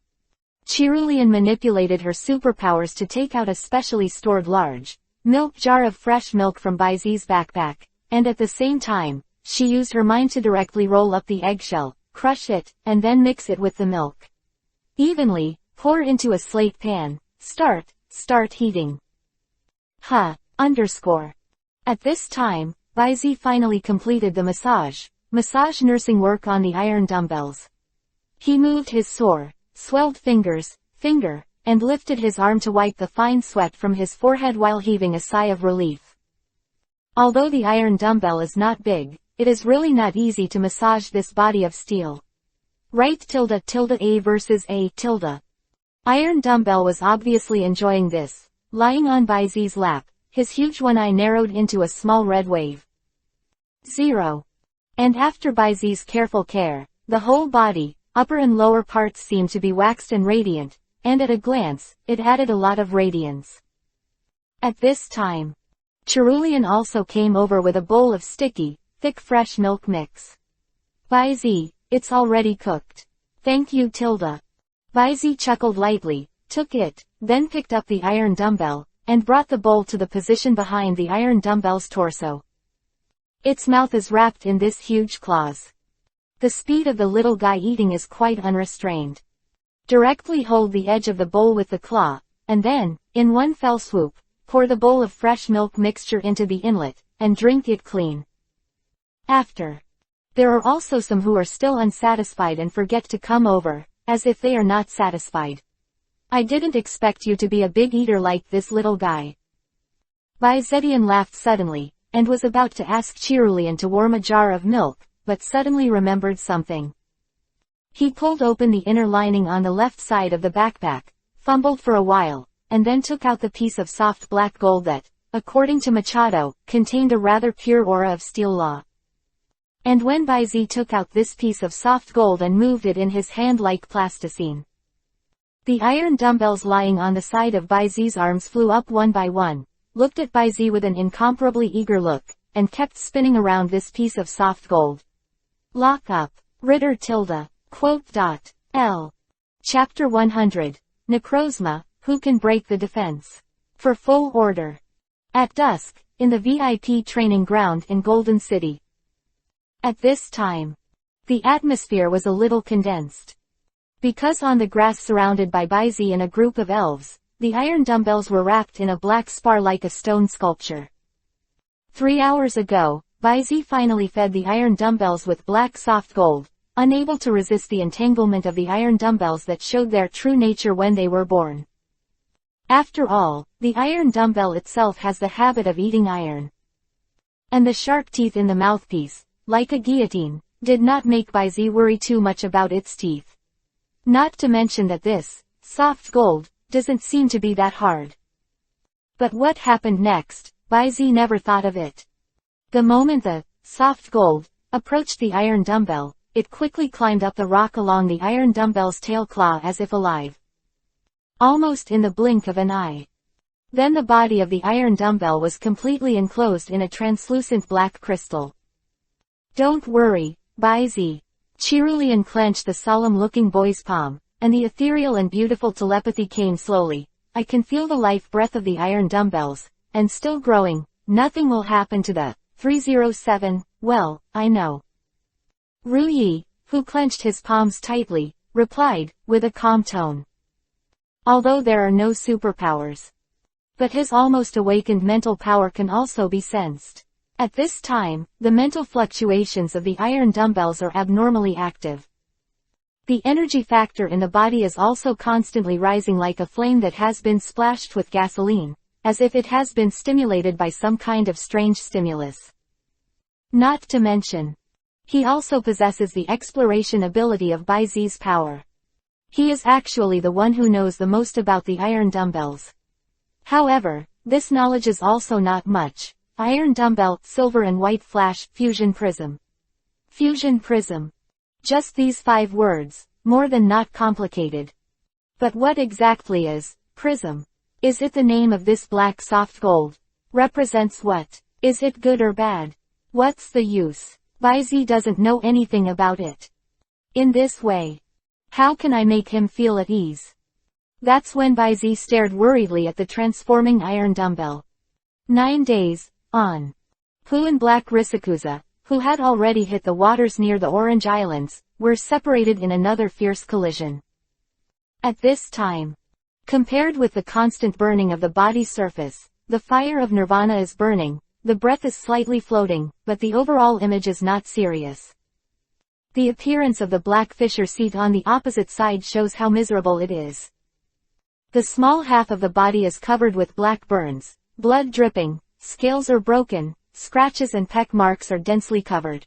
Cerulean manipulated her superpowers to take out a specially stored large milk jar of fresh milk from Z's backpack, and at the same time, she used her mind to directly roll up the eggshell, crush it, and then mix it with the milk. Evenly, pour into a slate pan. Start heating. At this time, Z finally completed the massage nursing work on the iron dumbbells. He moved his sore, swelled finger, and lifted his arm to wipe the fine sweat from his forehead while heaving a sigh of relief. Although the iron dumbbell is not big, it is really not easy to massage this body of steel. Right A versus A. Iron dumbbell was obviously enjoying this, lying on Z's lap, his huge one eye narrowed into a small red wave. 0. And after Z's careful care, the whole body, upper and lower parts seemed to be waxed and radiant, and at a glance, it added a lot of radiance. At this time, Cerulean also came over with a bowl of sticky, thick fresh milk mix. Z, it's already cooked. Thank you. Z chuckled lightly, took it, then picked up the iron dumbbell, and brought the bowl to the position behind the iron dumbbell's torso. Its mouth is wrapped in this huge claws. The speed of the little guy eating is quite unrestrained. Directly hold the edge of the bowl with the claw, and then, in one fell swoop, pour the bowl of fresh milk mixture into the inlet, and drink it clean. After. There are also some who are still unsatisfied and forget to come over, as if they are not satisfied. I didn't expect you to be a big eater like this little guy. Zedian laughed suddenly, and was about to ask Cerulean to warm a jar of milk, but suddenly remembered something. He pulled open the inner lining on the left side of the backpack, fumbled for a while, and then took out the piece of soft black gold that, according to Machado, contained a rather pure aura of steel law. And when Z took out this piece of soft gold and moved it in his hand like plasticine, the iron dumbbells lying on the side of Z's arms flew up one by one, looked at Z with an incomparably eager look, and kept spinning around this piece of soft gold. Lock up. Ritter . L. Chapter 100. Necrozma, Who Can Break the Defense? For full order. At dusk, in the VIP training ground in Golden City. At this time, the atmosphere was a little condensed. Because on the grass surrounded by Baizi and a group of elves, the iron dumbbells were wrapped in a black spar like a stone sculpture. 3 hours ago, Baizi finally fed the iron dumbbells with black soft gold, unable to resist the entanglement of the iron dumbbells that showed their true nature when they were born. After all, the iron dumbbell itself has the habit of eating iron. And the sharp teeth in the mouthpiece, like a guillotine, did not make Baizi worry too much about its teeth. Not to mention that this, soft gold, doesn't seem to be that hard. But what happened next, Baizi never thought of it. The moment the, soft gold, approached the iron dumbbell, it quickly climbed up the rock along the iron dumbbell's tail claw as if alive. Almost in the blink of an eye. Then the body of the iron dumbbell was completely enclosed in a translucent black crystal. Don't worry, Baizi. Cerulean clenched the solemn-looking boy's palm, and the ethereal and beautiful telepathy came slowly. I can feel the life breath of the iron dumbbells, and still growing. Nothing will happen to the 307, well, I know. Ruyi, who clenched his palms tightly, replied, with a calm tone. Although there are no superpowers. But his almost awakened mental power can also be sensed. At this time, the mental fluctuations of the iron dumbbells are abnormally active. The energy factor in the body is also constantly rising like a flame that has been splashed with gasoline, as if it has been stimulated by some kind of strange stimulus. Not to mention, he also possesses the exploration ability of Baizi's power. He is actually the one who knows the most about the iron dumbbells. However, this knowledge is also not much. Iron dumbbell, silver and white flash, fusion prism. Fusion prism. Just these 5 words, more than not complicated. But what exactly is prism? Is it the name of this black soft gold? Represents what? Is it good or bad? What's the use? Baizi doesn't know anything about it. In this way, how can I make him feel at ease? That's when Baizi stared worriedly at the transforming iron dumbbell. 9 days on. Pu and Black Risikuza, who had already hit the waters near the Orange Islands, were separated in another fierce collision. At this time, compared with the constant burning of the body's surface, the fire of nirvana is burning, the breath is slightly floating, but the overall image is not serious. The appearance of the black fissure seat on the opposite side shows how miserable it is. The small half of the body is covered with black burns, blood dripping, scales are broken, scratches and peck marks are densely covered.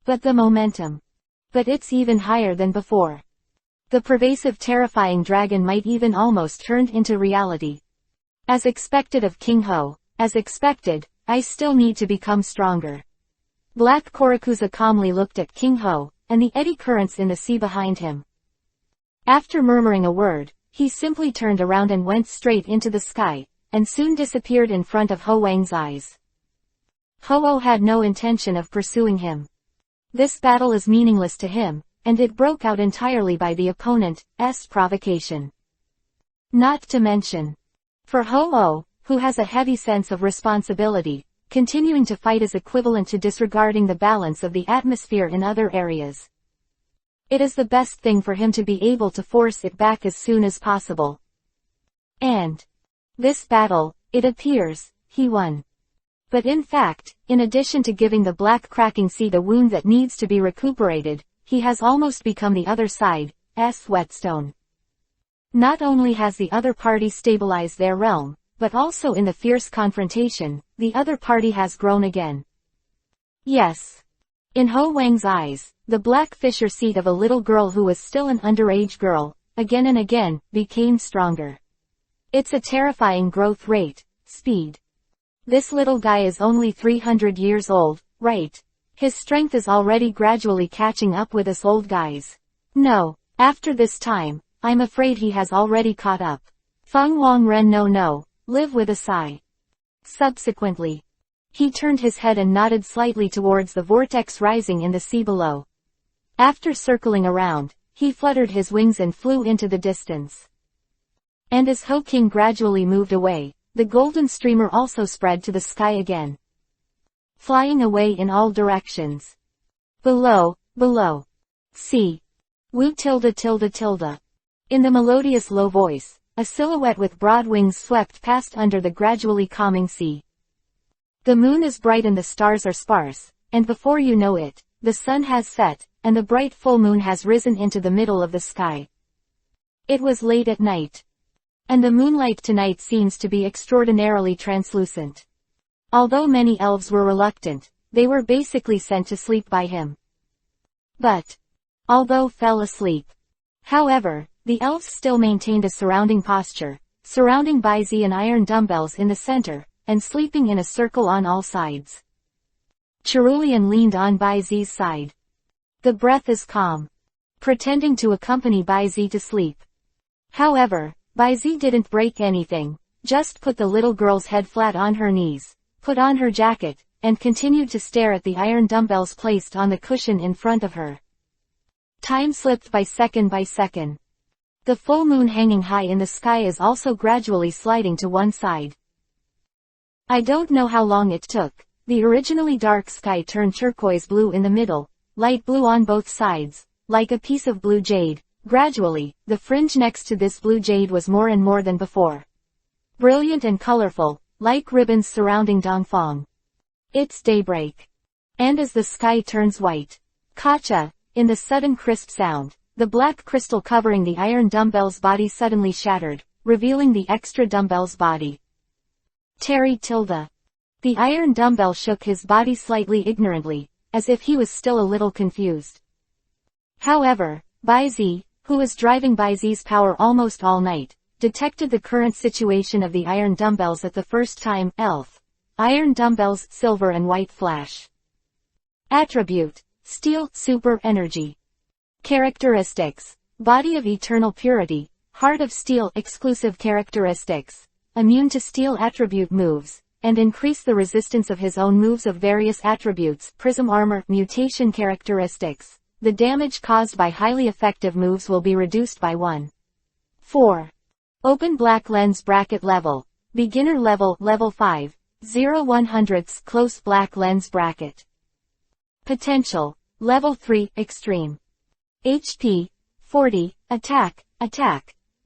But the momentum. But it's even higher than before. The pervasive terrifying dragon might even almost turned into reality. As expected of King Ho, as expected, I still need to become stronger. Black Korakuza calmly looked at King Ho, and the eddy currents in the sea behind him. After murmuring a word, he simply turned around and went straight into the sky, and soon disappeared in front of Ho Wang's eyes. Ho-Oh had no intention of pursuing him. This battle is meaningless to him, and it broke out entirely by the opponent's provocation. Not to mention, for Ho-Oh, who has a heavy sense of responsibility, continuing to fight is equivalent to disregarding the balance of the atmosphere in other areas. It is the best thing for him to be able to force it back as soon as possible. And this battle, it appears, he won. But in fact, in addition to giving the black cracking seed a wound that needs to be recuperated, he has almost become the other side's whetstone. Not only has the other party stabilized their realm, but also in the fierce confrontation, the other party has grown again. Yes. In Ho Wang's eyes, the black fissure seed of a little girl who was still an underage girl, again and again, became stronger. It's a terrifying growth rate, speed. This little guy is only 300 years old, right? His strength is already gradually catching up with us old guys. No, after this time, I'm afraid he has already caught up. Feng Wang Ren no, live with a sigh. Subsequently, he turned his head and nodded slightly towards the vortex rising in the sea below. After circling around, he fluttered his wings and flew into the distance. And as Ho King gradually moved away, the golden streamer also spread to the sky again, flying away in all directions. Below, below. See. Woo tilde tilde tilde. In the melodious low voice, a silhouette with broad wings swept past under the gradually calming sea. The moon is bright and the stars are sparse, and before you know it, the sun has set, and the bright full moon has risen into the middle of the sky. It was late at night. And the moonlight tonight seems to be extraordinarily translucent. Although many elves were reluctant, they were basically sent to sleep by him. But, although fell asleep. However, the elves still maintained a surrounding posture, surrounding Baizi and iron dumbbells in the center, and sleeping in a circle on all sides. Cerulean leaned on Baizi's side. The breath is calm, pretending to accompany Baizi to sleep. However, Baizi didn't break anything, just put the little girl's head flat on her knees, put on her jacket, and continued to stare at the iron dumbbells placed on the cushion in front of her. Time slipped by second by second. The full moon hanging high in the sky is also gradually sliding to one side. I don't know how long it took. The originally dark sky turned turquoise blue in the middle, light blue on both sides, like a piece of blue jade. Gradually, the fringe next to this blue jade was more and more than before. Brilliant and colorful, like ribbons surrounding Dongfang. It's daybreak. And as the sky turns white, Kacha, in the sudden crisp sound, the black crystal covering the iron dumbbell's body suddenly shattered, revealing the extra dumbbell's body. Terry tilde. The iron dumbbell shook his body slightly ignorantly, as if he was still a little confused. However, Baizi, who was driving Baizi's power almost all night, detected the current situation of the iron dumbbells at the first time. Elf. Iron dumbbells, silver and white flash. Attribute. Steel, super energy. Characteristics. Body of eternal purity, heart of steel. Exclusive characteristics. Immune to steel attribute moves, and increase the resistance of his own moves of various attributes. Prism armor. Mutation characteristics. The damage caused by highly effective moves will be reduced by 1. 4. Open black lens bracket level. Beginner level, level 5. 0/100ths close black lens bracket. Potential. Level 3, extreme. HP. 40, attack,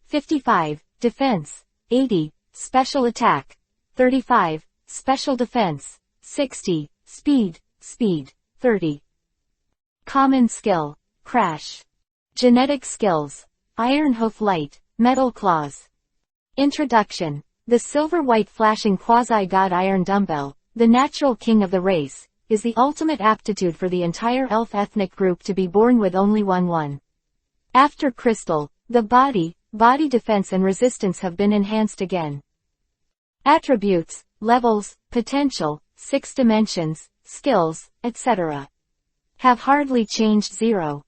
55, defense, 80, special attack, 35, special defense, 60, speed, 30. Common skill, crash. Genetic skills, iron hoof light, metal claws. Introduction. The silver-white flashing quasi-god iron dumbbell, the natural king of the race, is the ultimate aptitude for the entire elf ethnic group to be born with only one. After crystal, the body defense and resistance have been enhanced again. Attributes, levels, potential, 6 dimensions, skills, etc. have hardly changed 0.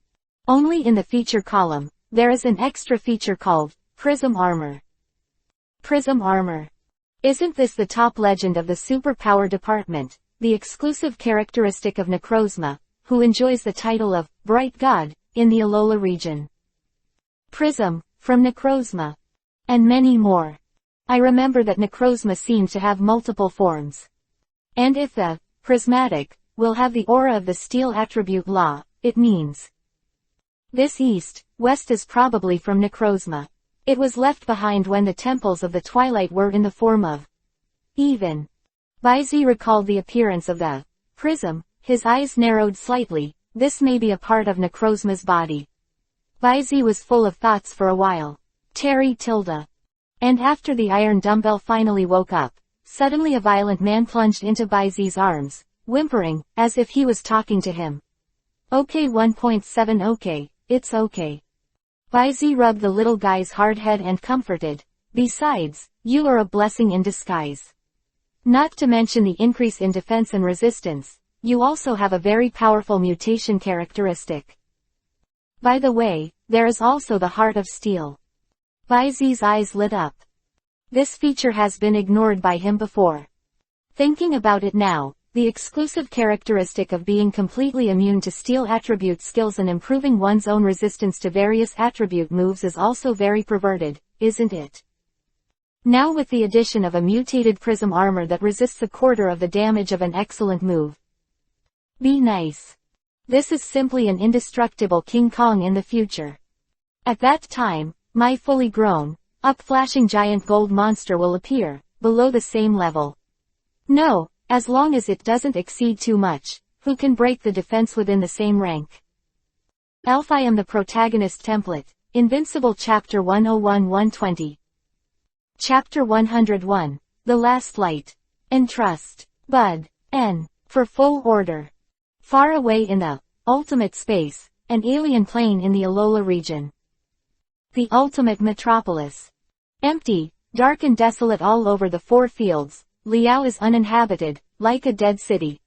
Only in the feature column, there is an extra feature called Prism Armor. Prism Armor. Isn't this the top legend of the superpower department, the exclusive characteristic of Necrozma, who enjoys the title of Bright God in the Alola region? Prism, from Necrozma. And many more. I remember that Necrozma seemed to have multiple forms. And if the prismatic will have the aura of the steel attribute law, it means this west is probably from Necrozma. It was left behind when the temples of the twilight were in the form of even. Baizi recalled the appearance of the prism, his eyes narrowed slightly. This may be a part of Necrozma's body. Baizi was full of thoughts for a while. Terry tilde. And after the iron dumbbell finally woke up, suddenly a violent man plunged into Baizi's arms, whimpering, as if he was talking to him. Okay 1.7 okay, it's okay. Baizi rubbed the little guy's hard head and comforted. Besides, you are a blessing in disguise. Not to mention the increase in defense and resistance, you also have a very powerful mutation characteristic. By the way, there is also the heart of steel. Baizi's eyes lit up. This feature has been ignored by him before. Thinking about it now, The exclusive characteristic of being completely immune to steal attribute skills and improving one's own resistance to various attribute moves is also very perverted, isn't it? Now with the addition of a mutated prism armor that resists a quarter of the damage of an excellent move. Be nice. This is simply an indestructible King Kong in the future. At that time, my fully grown, up-flashing giant gold monster will appear, below the same level. No, as long as it doesn't exceed too much, who can break the defense within the same rank? Elf I am the protagonist template, Invincible Chapter 101-120. Chapter 101, The Last Light. Entrust. Bud. N. For full order. Far away in the ultimate space, an alien plane in the Alola region. The ultimate metropolis. Empty, dark and desolate all over the four fields, Liao is uninhabited, like a dead city.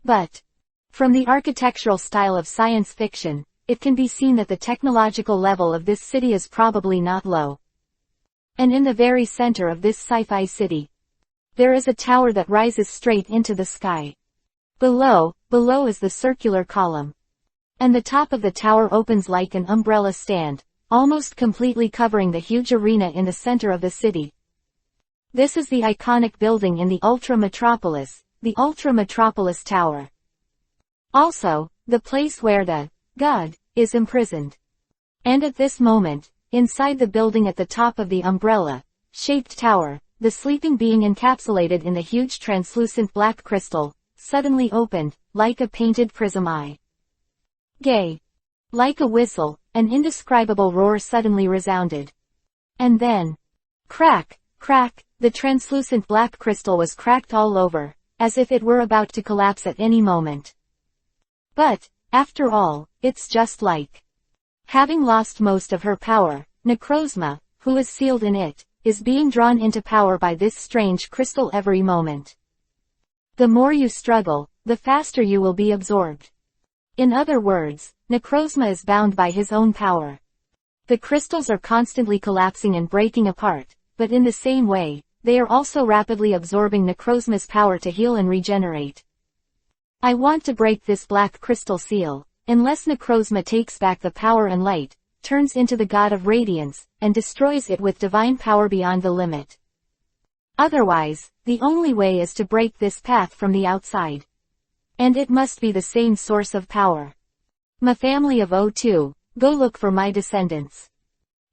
But, from the architectural style of science fiction, it can be seen that the technological level of this city is probably not low. And in the very center of this sci-fi city, there is a tower that rises straight into the sky. Below is the circular column. And the top of the tower opens like an umbrella stand, almost completely covering the huge arena in the center of the city. This is the iconic building in the Ultra Metropolis, the Ultra Metropolis Tower. Also, the place where the God is imprisoned. And at this moment, inside the building at the top of the umbrella-shaped tower, the sleeping being encapsulated in the huge translucent black crystal, suddenly opened, like a painted prism eye. Gay. Like a whistle, an indescribable roar suddenly resounded. And then, crack, crack, the translucent black crystal was cracked all over, as if it were about to collapse at any moment. But, after all, it's just like having lost most of her power, Necrozma, who is sealed in it, is being drawn into power by this strange crystal every moment. The more you struggle, the faster you will be absorbed. In other words, Necrozma is bound by his own power. The crystals are constantly collapsing and breaking apart, but in the same way, they are also rapidly absorbing Necrozma's power to heal and regenerate. I want to break this black crystal seal, unless Necrozma takes back the power and light, turns into the god of radiance, and destroys it with divine power beyond the limit. Otherwise, the only way is to break this path from the outside. And it must be the same source of power. My family of O2, go look for my descendants.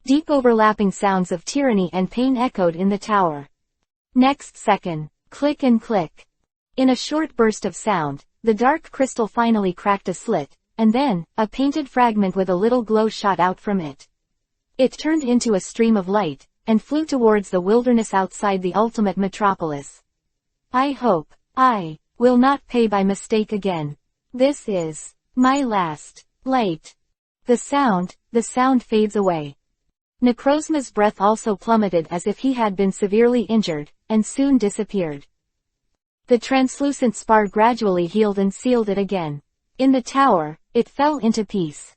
Deep overlapping sounds of tyranny and pain echoed in the tower. Next second, click and click. In a short burst of sound, the dark crystal finally cracked a slit, and then, a painted fragment with a little glow shot out from it. It turned into a stream of light, and flew towards the wilderness outside the ultimate metropolis. I hope I will not pay by mistake again. This is my last light. The sound fades away. Necrozma's breath also plummeted as if he had been severely injured, and soon disappeared. The translucent spar gradually healed and sealed it again. In the tower, it fell into piece.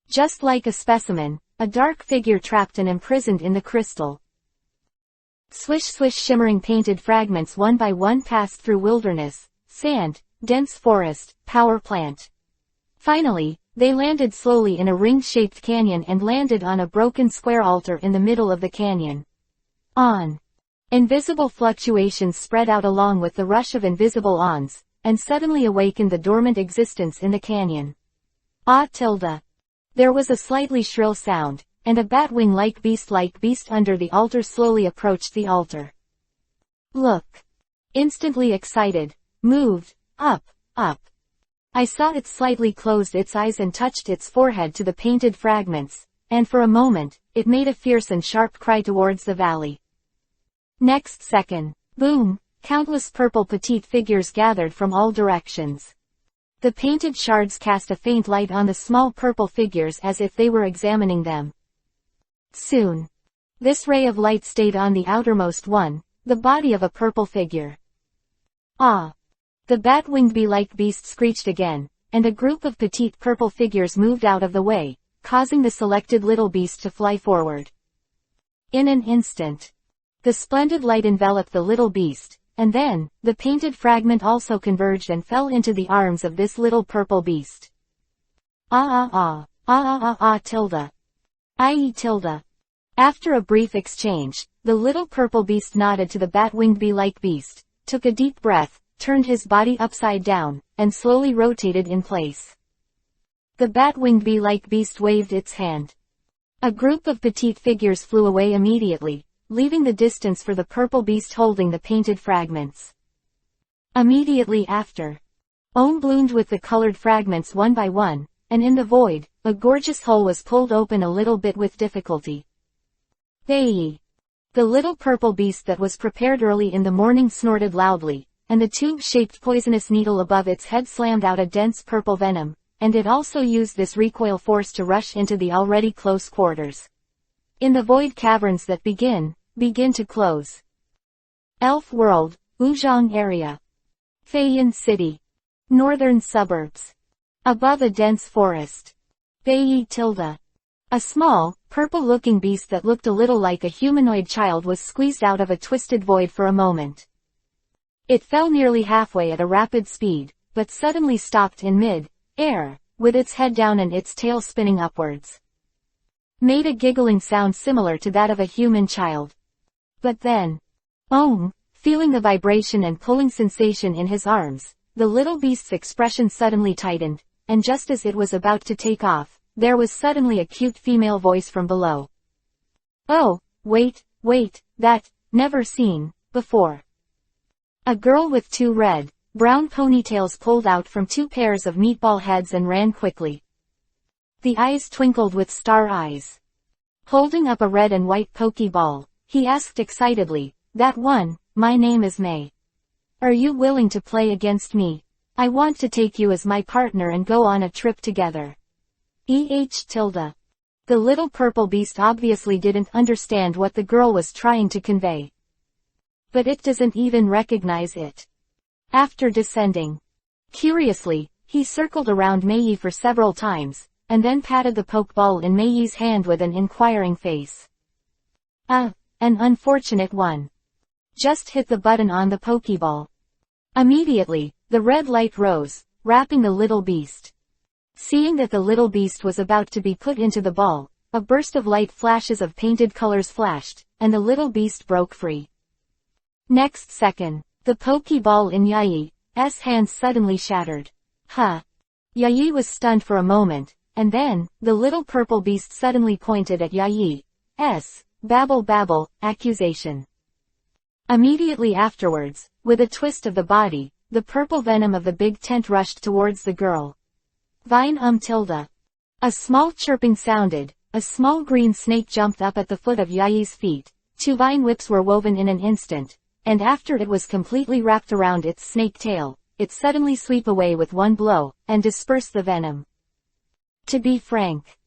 Just like a specimen, a dark figure trapped and imprisoned in the crystal. Swish swish shimmering painted fragments one by one passed through wilderness, sand, dense forest, power plant. Finally, they landed slowly in a ring-shaped canyon and landed on a broken square altar in the middle of the canyon. Invisible fluctuations spread out along with the rush of invisible ons, and suddenly awakened the dormant existence in the canyon. There was a slightly shrill sound, and a batwing-like beast under the altar slowly approached the altar. Look. Instantly excited. Moved. Up. I saw it slightly closed its eyes and touched its forehead to the painted fragments, and for a moment, it made a fierce and sharp cry towards the valley. Next second, boom, countless purple petite figures gathered from all directions. The painted shards cast a faint light on the small purple figures as if they were examining them. Soon, this ray of light stayed on the outermost one, the body of a purple figure. Ah! The bat-winged bee-like beast screeched again, and a group of petite purple figures moved out of the way, causing the selected little beast to fly forward. In an instant, the splendid light enveloped the little beast, and then, the painted fragment also converged and fell into the arms of this little purple beast. Ah ah ah, ah ah ah ah tilde. I-e tilde. After a brief exchange, the little purple beast nodded to the bat-winged bee-like beast, took a deep breath, turned his body upside down, and slowly rotated in place. The bat-winged bee-like beast waved its hand. A group of petite figures flew away immediately, leaving the distance for the purple beast holding the painted fragments. Immediately after, Ohm bloomed with the colored fragments one by one, and in the void, a gorgeous hole was pulled open a little bit with difficulty. Hey! The little purple beast that was prepared early in the morning snorted loudly, and the tube-shaped poisonous needle above its head slammed out a dense purple venom, and it also used this recoil force to rush into the already close quarters. In the void caverns that begin to close. Elf World, Wuzhong area. Feiyan City. Northern suburbs. Above a dense forest. Bei tilde. A small, purple-looking beast that looked a little like a humanoid child was squeezed out of a twisted void for a moment. It fell nearly halfway at a rapid speed, but suddenly stopped in mid-air, with its head down and its tail spinning upwards. Made a giggling sound similar to that of a human child. But then, feeling the vibration and pulling sensation in his arms, the little beast's expression suddenly tightened, and just as it was about to take off, there was suddenly a cute female voice from below. Oh, wait, that, never seen, before. A girl with two red, brown ponytails pulled out from two pairs of meatball heads and ran quickly. The eyes twinkled with star eyes. Holding up a red and white pokeball, he asked excitedly, that one, my name is May. Are you willing to play against me? I want to take you as my partner and go on a trip together. tilde. The little purple beast obviously didn't understand what the girl was trying to convey. But it doesn't even recognize it. After descending. Curiously, he circled around Mei for several times, and then patted the pokeball in Mei's hand with an inquiring face. An unfortunate one. Just hit the button on the pokeball. Immediately, the red light rose, wrapping the little beast. Seeing that the little beast was about to be put into the ball, a burst of light flashes of painted colors flashed, and the little beast broke free. Next second, the pokeball in Yai's hand suddenly shattered. Yai was stunned for a moment, and then, the little purple beast suddenly pointed at Yai's babble accusation. Immediately afterwards, with a twist of the body, the purple venom of the big tent rushed towards the girl. Vine tilde. A small chirping sounded, a small green snake jumped up at the foot of Yai's feet, two vine whips were woven in an instant, and after it was completely wrapped around its snake tail, it suddenly sweep away with one blow, and disperse the venom. To be frank,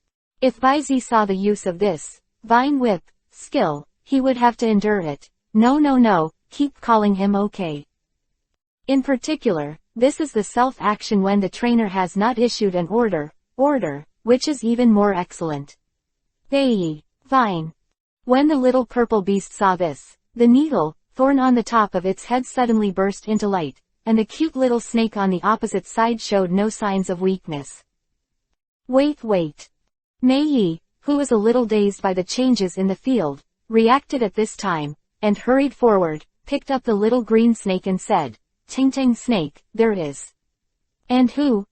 if Baizi saw the use of this vine whip skill, he would have to endure it. No, keep calling him okay. In particular, this is the self-action when the trainer has not issued an order, which is even more excellent. Vine. When the little purple beast saw this, the needle, thorn on the top of its head suddenly burst into light, and the cute little snake on the opposite side showed no signs of weakness. Wait. Mei, who was a little dazed by the changes in the field, reacted at this time, and hurried forward, picked up the little green snake and said, Ting snake, there is. And who,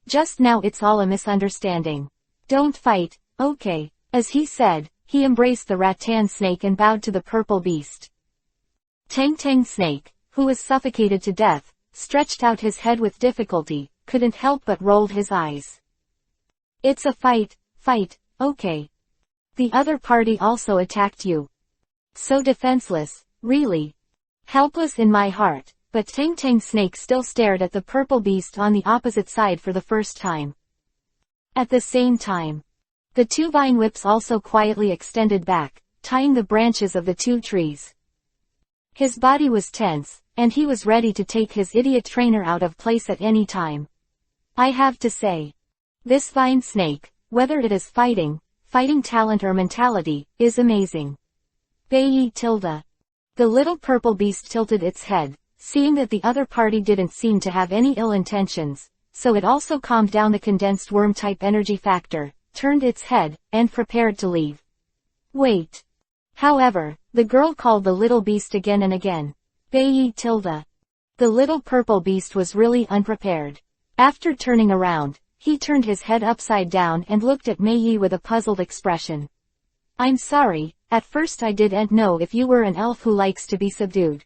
just now it's all a misunderstanding. Don't fight, okay. As he said, he embraced the rattan snake and bowed to the purple beast. Tang snake, who was suffocated to death, stretched out his head with difficulty, couldn't help but rolled his eyes. It's a fight, okay. The other party also attacked you. So defenseless, really. Helpless in my heart, but Tang snake still stared at the purple beast on the opposite side for the first time. At the same time, the two vine whips also quietly extended back, tying the branches of the two trees. His body was tense, and he was ready to take his idiot trainer out of place at any time. I have to say, this vine snake, whether it is fighting talent or mentality, is amazing. Bei tilde. The little purple beast tilted its head, seeing that the other party didn't seem to have any ill intentions, so it also calmed down the condensed worm-type energy factor, turned its head, and prepared to leave. Wait. However, the girl called the little beast again and again. Bayi tilde. The little purple beast was really unprepared. After turning around, he turned his head upside down and looked at Mei with a puzzled expression. I'm sorry, at first I didn't know if you were an elf who likes to be subdued.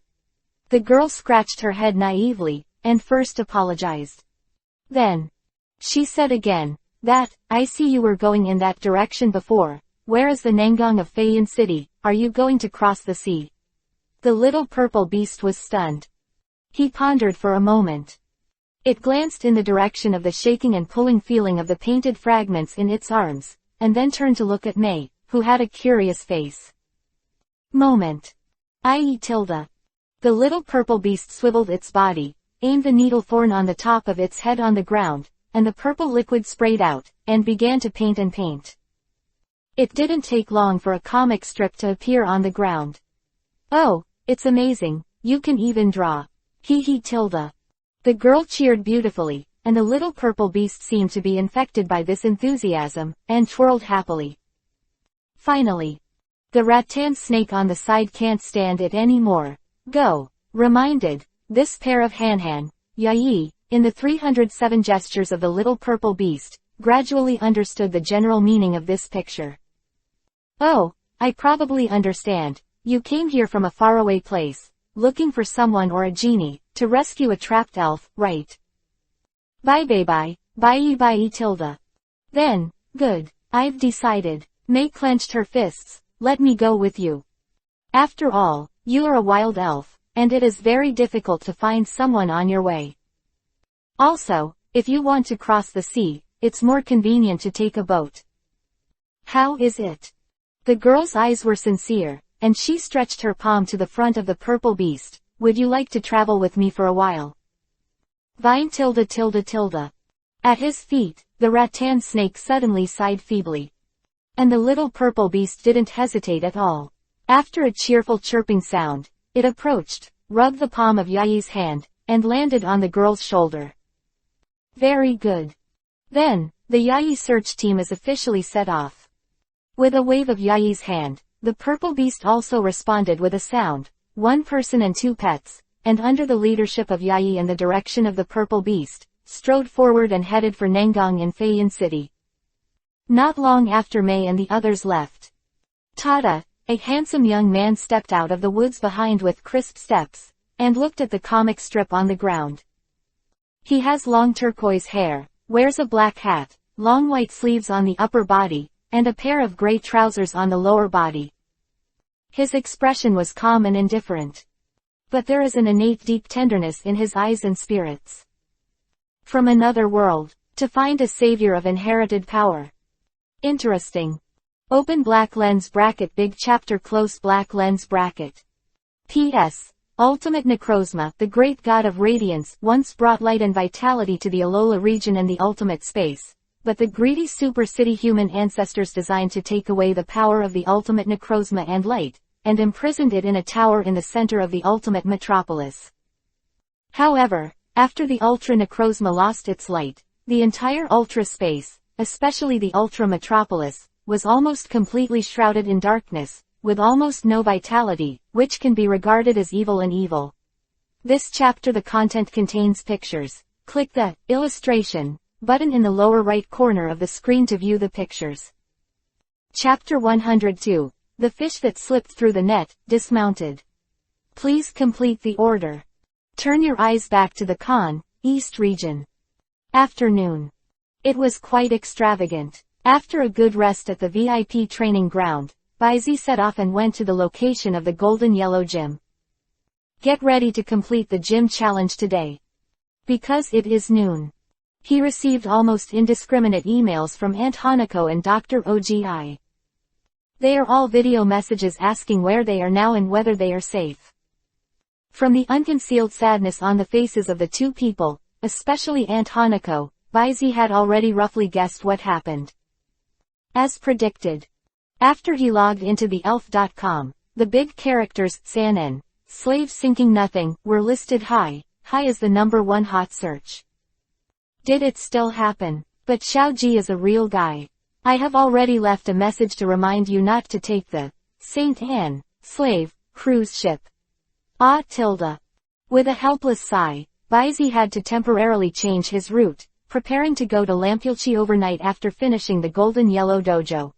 The girl scratched her head naively, and first apologized. Then, she said again, I see you were going in that direction before. Where is the Nangang of Feiyan City? Are you going to cross the sea? The little purple beast was stunned. He pondered for a moment. It glanced in the direction of the shaking and pulling feeling of the painted fragments in its arms, and then turned to look at Mei, who had a curious face. Moment. I.e. tilde. The little purple beast swiveled its body, aimed the needle thorn on the top of its head on the ground, and the purple liquid sprayed out, and began to paint and paint. It didn't take long for a comic strip to appear on the ground. Oh, it's amazing, you can even draw. Hee tilde. The girl cheered beautifully, and the little purple beast seemed to be infected by this enthusiasm, and twirled happily. Finally. The rattan snake on the side can't stand it anymore. Go. Reminded, this pair of Han, Yayi, in the 307 gestures of the little purple beast, gradually understood the general meaning of this picture. Oh, I probably understand. You came here from a faraway place, looking for someone or a genie, to rescue a trapped elf, right? Bye tilde. Then, good. I've decided. Mei clenched her fists. Let me go with you. After all, you are a wild elf, and it is very difficult to find someone on your way. Also, if you want to cross the sea, it's more convenient to take a boat. How is it? The girl's eyes were sincere, and she stretched her palm to the front of the purple beast. Would you like to travel with me for a while? Vine tilde. At his feet, the rattan snake suddenly sighed feebly. And the little purple beast didn't hesitate at all. After a cheerful chirping sound, it approached, rubbed the palm of Yayi's hand, and landed on the girl's shoulder. Very good. Then, the Yayi search team is officially set off. With a wave of Yayi's hand, the purple beast also responded with a sound, 1 person and 2 pets, and under the leadership of Yayi and the direction of the purple beast, strode forward and headed for Nangang in Feiyan City. Not long after Mei and the others left. Tada, a handsome young man stepped out of the woods behind with crisp steps, and looked at the comic strip on the ground. He has long turquoise hair, wears a black hat, long white sleeves on the upper body, and a pair of gray trousers on the lower body. His expression was calm and indifferent. But there is an innate deep tenderness in his eyes and spirits. From another world, to find a savior of inherited power. Interesting. Open black lens bracket big chapter close black lens bracket. P.S. Ultimate Necrozma, the great god of radiance, once brought light and vitality to the Alola region and the ultimate space, but the greedy super city human ancestors designed to take away the power of the ultimate Necrozma and light, and imprisoned it in a tower in the center of the ultimate metropolis. However, after the Ultra Necrozma lost its light, the entire Ultra space, especially the Ultra Metropolis, was almost completely shrouded in darkness, with almost no vitality, which can be regarded as evil and evil. This chapter the content contains pictures. Click the illustration button in the lower right corner of the screen to view the pictures. Chapter 102. The fish that slipped through the net, dismounted. Please complete the order. Turn your eyes back to the East region. Afternoon. It was quite extravagant. After a good rest at the VIP training ground, Baizi set off and went to the location of the Golden Yellow Gym. Get ready to complete the gym challenge today. Because it is noon. He received almost indiscriminate emails from Aunt Hanako and Dr. Ogi. They are all video messages asking where they are now and whether they are safe. From the unconcealed sadness on the faces of the two people, especially Aunt Hanako, Baizi had already roughly guessed what happened. As predicted. After he logged into the elf.com, the big characters, San and slave sinking nothing, were listed high as the #1 hot search. Did it still happen? But Xiaoji is a real guy. I have already left a message to remind you not to take the Saint Anne slave cruise ship. Tilda. With a helpless sigh, Baizi had to temporarily change his route, preparing to go to Lampulchi overnight after finishing the Golden Yellow Dojo.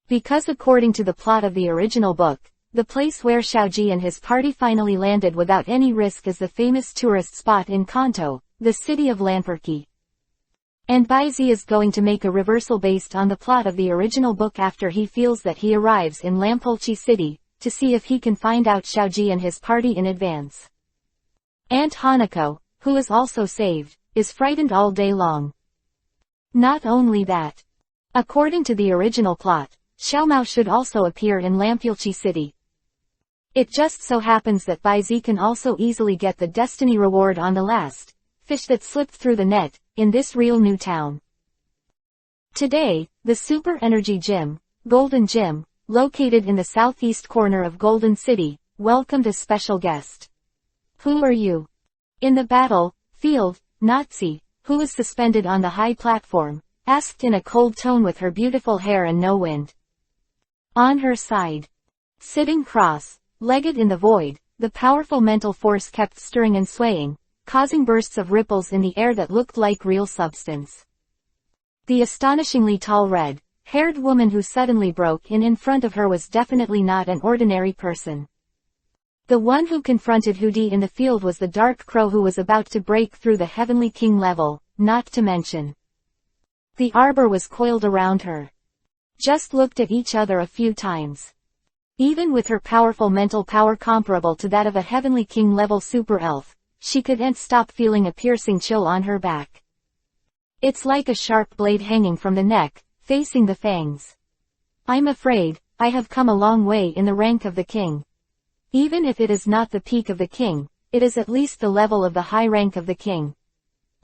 Because according to the plot of the original book, the place where Xiaoji and his party finally landed without any risk is the famous tourist spot in Kanto, the city of Lampurki. And Baizi is going to make a reversal based on the plot of the original book after he feels that he arrives in Lampulchi city, to see if he can find out Xiaoji and his party in advance. Aunt Hanako, who is also saved, is frightened all day long. Not only that. According to the original plot, Xiaomao should also appear in Lampulchi city. It just so happens that Baizi can also easily get the destiny reward on the last fish that slipped through the net, in this real new town. Today, the Super Energy Gym, Golden Gym, located in the southeast corner of Golden City, welcomed a special guest. Who are you? In the battle field, Natsi, who is suspended on the high platform, asked in a cold tone with her beautiful hair and no wind on her side. Sitting cross-legged in the void, the powerful mental force kept stirring and swaying, causing bursts of ripples in the air that looked like real substance. The astonishingly tall red-haired woman who suddenly broke in front of her was definitely not an ordinary person. The one who confronted Hudi in the field was the dark crow who was about to break through the Heavenly King level, not to mention. The arbor was coiled around her. Just looked at each other a few times. Even with her powerful mental power comparable to that of a Heavenly King level super elf, she couldn't stop feeling a piercing chill on her back. It's like a sharp blade hanging from the neck, facing the fangs. I'm afraid, I have come a long way in the rank of the king. Even if it is not the peak of the king, it is at least the level of the high rank of the king.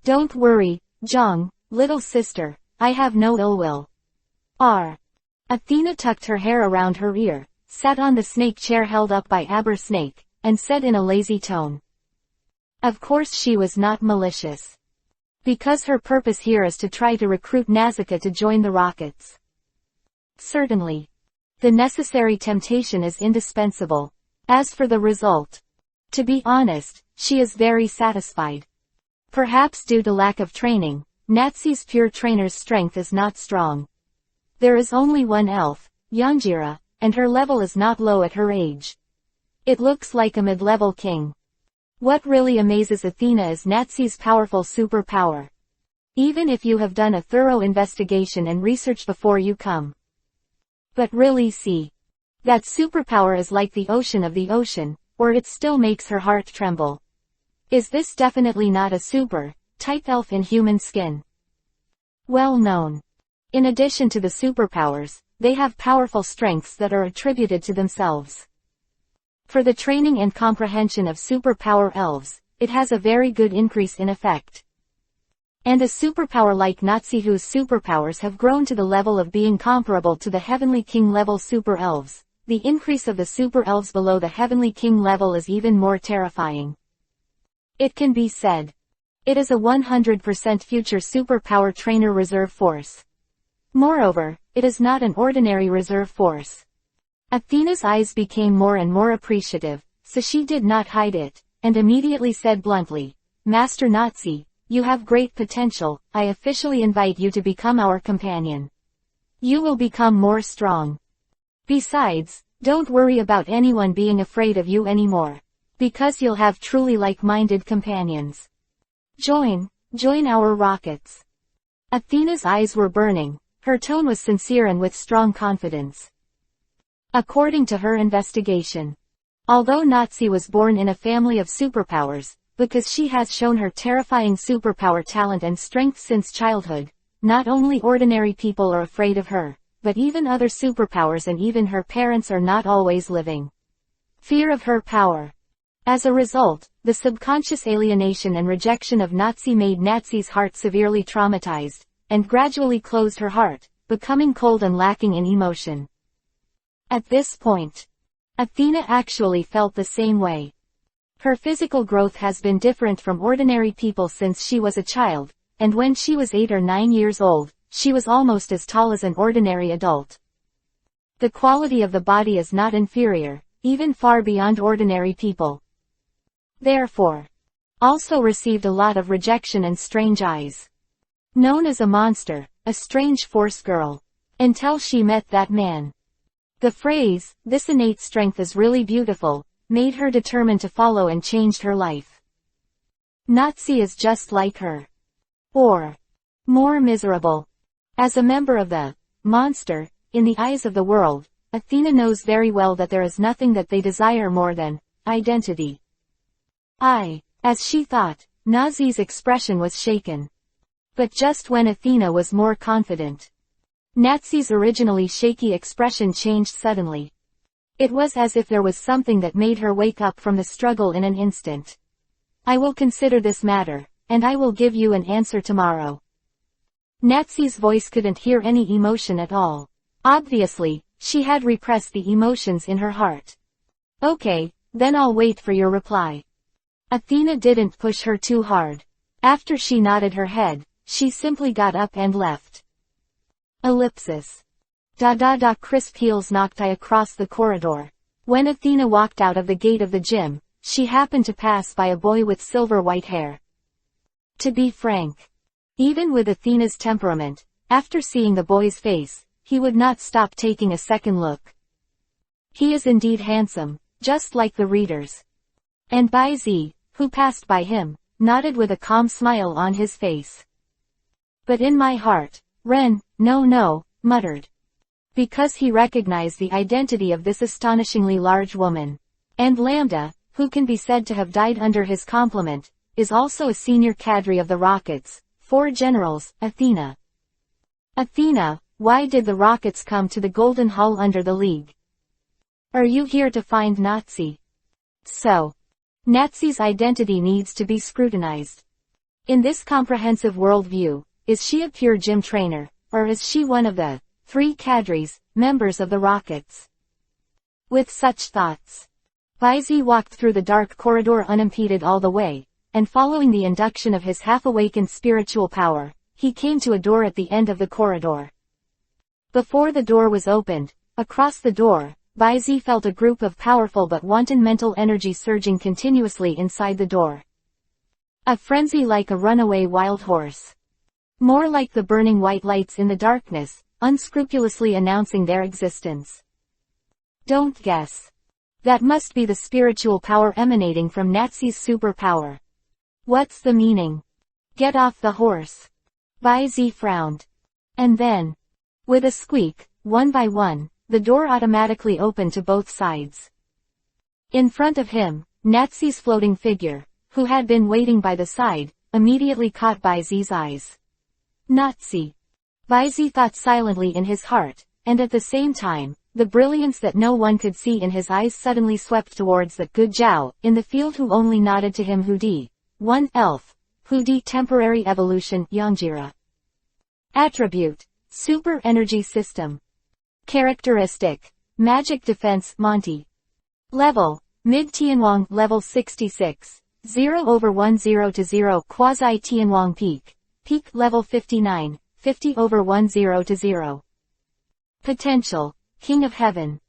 Don't worry, Zhang, little sister, I have no ill will. Athena tucked her hair around her ear, sat on the snake chair held up by Aber Snake, and said in a lazy tone. Of course she was not malicious. Because her purpose here is to try to recruit Nazuka to join the Rockets. Certainly. The necessary temptation is indispensable. As for the result, to be honest, she is very satisfied. Perhaps due to lack of training, Natsi's pure trainer's strength is not strong. There is only one elf, Yanjira, and her level is not low at her age. It looks like a mid-level king. What really amazes Athena is Natsi's powerful superpower. Even if you have done a thorough investigation and research before you come. But really see. That superpower is like the ocean of the ocean, or it still makes her heart tremble. Is this definitely not a super-type elf in human skin? Well known. In addition to the superpowers, they have powerful strengths that are attributed to themselves. For the training and comprehension of superpower elves, it has a very good increase in effect. And a superpower like Natsi whose superpowers have grown to the level of being comparable to the Heavenly King level super elves, the increase of the super elves below the Heavenly King level is even more terrifying. It can be said. It is a 100% future superpower trainer reserve force. Moreover, it is not an ordinary reserve force. Athena's eyes became more and more appreciative, so she did not hide it, and immediately said bluntly, Master Natsi, you have great potential, I officially invite you to become our companion. You will become more strong. Besides, don't worry about anyone being afraid of you anymore. Because you'll have truly like-minded companions. Join our rockets. Athena's eyes were burning, her tone was sincere and with strong confidence. According to her investigation, although Natsi was born in a family of superpowers, because she has shown her terrifying superpower talent and strength since childhood, not only ordinary people are afraid of her, but even other superpowers and even her parents are not always living fear of her power. As a result, the subconscious alienation and rejection of Natsi made Natsi's heart severely traumatized, and gradually closed her heart, becoming cold and lacking in emotion. At this point, Athena actually felt the same way. Her physical growth has been different from ordinary people since she was a child, and when she was 8 or 9 years old, she was almost as tall as an ordinary adult. The quality of the body is not inferior, even far beyond ordinary people. Therefore, also received a lot of rejection and strange eyes. Known as a monster, a strange force girl. Until she met that man. The phrase, "this innate strength is really beautiful," made her determined to follow and changed her life. Nazi is just like her. Or more miserable. As a member of the monster, in the eyes of the world, Athena knows very well that there is nothing that they desire more than identity. As she thought, Nazi's expression was shaken. But just when Athena was more confident, Nazi's originally shaky expression changed suddenly. It was as if there was something that made her wake up from the struggle in an instant. "I will consider this matter, and I will give you an answer tomorrow." Nazi's voice couldn't hear any emotion at all. Obviously, she had repressed the emotions in her heart. "Okay, then I'll wait for your reply." Athena didn't push her too hard. After she nodded her head, she simply got up and left. Ellipsis. Crisp heels knocked across the corridor. When Athena walked out of the gate of the gym, she happened to pass by a boy with silver white hair. To be frank, even with Athena's temperament, after seeing the boy's face, he would not stop taking a second look. He is indeed handsome, just like the readers. And Baizi, who passed by him, nodded with a calm smile on his face. But in my heart, Ren, no, muttered. Because he recognized the identity of this astonishingly large woman. And Lambda, who can be said to have died under his compliment, is also a senior cadre of the Rockets, 4 generals, Athena. Athena, why did the Rockets come to the Golden Hall under the League? Are you here to find Nazi? So, Nazi's identity needs to be scrutinized. In this comprehensive worldview, is she a pure gym trainer, or is she one of the 3 cadres, members of the Rockets? With such thoughts, Baizi walked through the dark corridor unimpeded all the way, and following the induction of his half-awakened spiritual power, he came to a door at the end of the corridor. Before the door was opened, across the door, Baizi felt a group of powerful but wanton mental energy surging continuously inside the door. A frenzy like a runaway wild horse. More like the burning white lights in the darkness, unscrupulously announcing their existence. Don't guess. That must be the spiritual power emanating from Nazi's superpower. What's the meaning? Get off the horse. Baizi frowned. And then, with a squeak, one by one, the door automatically opened to both sides. In front of him, Nazi's floating figure, who had been waiting by the side, immediately caught Baizi's eyes. Nazi. Baizi thought silently in his heart, and at the same time, the brilliance that no one could see in his eyes suddenly swept towards the good Zhao in the field, who only nodded to him. Hudi. 1 Elf. Hudi Temporary Evolution Yangjira. Attribute. Super Energy System. Characteristic. Magic Defense Monty. Level. Mid Tianwang Level 66. 0/10 to 0 Quasi Tianwang Peak. Peak Level 59. 50/10 to 0. Potential. King of Heaven.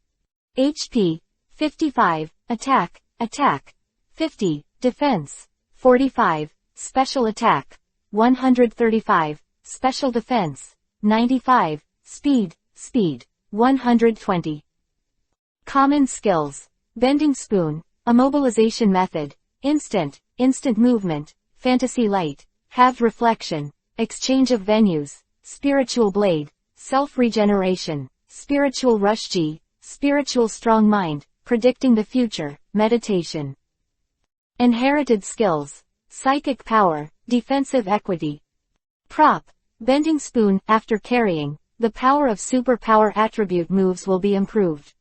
HP. 55. Attack. 50. Defense. 45. Special Attack. 135. Special Defense. 95. Speed. 120. Common skills. Bending Spoon. Immobilization Method. Instant movement. Fantasy Light. Halved Reflection. Exchange of Venues. Spiritual Blade. Self-regeneration. Spiritual Rush G. Spiritual Strong Mind. Predicting the Future. Meditation. Inherited Skills. Psychic Power. Defensive Equity. Prop. Bending Spoon. After carrying, the power of superpower attribute moves will be improved.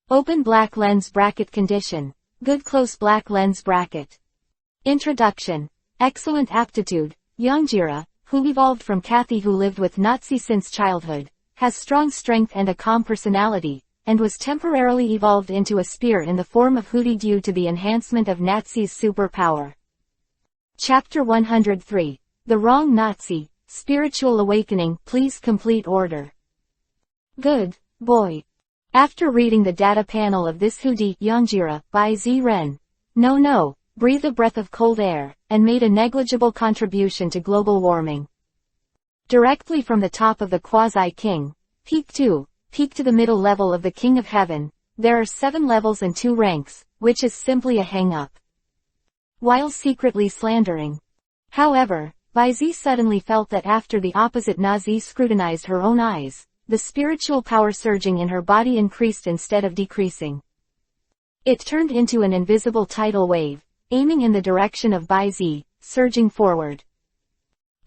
Open black lens bracket condition. Good close black lens bracket. Introduction. Excellent aptitude. Yangjira, who evolved from Kathy, who lived with Nazi since childhood, has strong strength and a calm personality, and was temporarily evolved into a spear in the form of Hootie due to the enhancement of Nazi's superpower. Chapter 103. The Wrong Nazi, Spiritual Awakening. Please complete order. Good boy. After reading the data panel of this Hootie Yongjira by Z Ren, no, breathe a breath of cold air, and made a negligible contribution to global warming. Directly from the top of the Quasi-King, Peak 2, peak to the middle level of the King of Heaven, there are 7 levels and 2 ranks, which is simply a hang-up. While secretly slandering. However, Baizi suddenly felt that after the opposite Nazi scrutinized her own eyes, the spiritual power surging in her body increased instead of decreasing. It turned into an invisible tidal wave, aiming in the direction of Baizi, surging forward.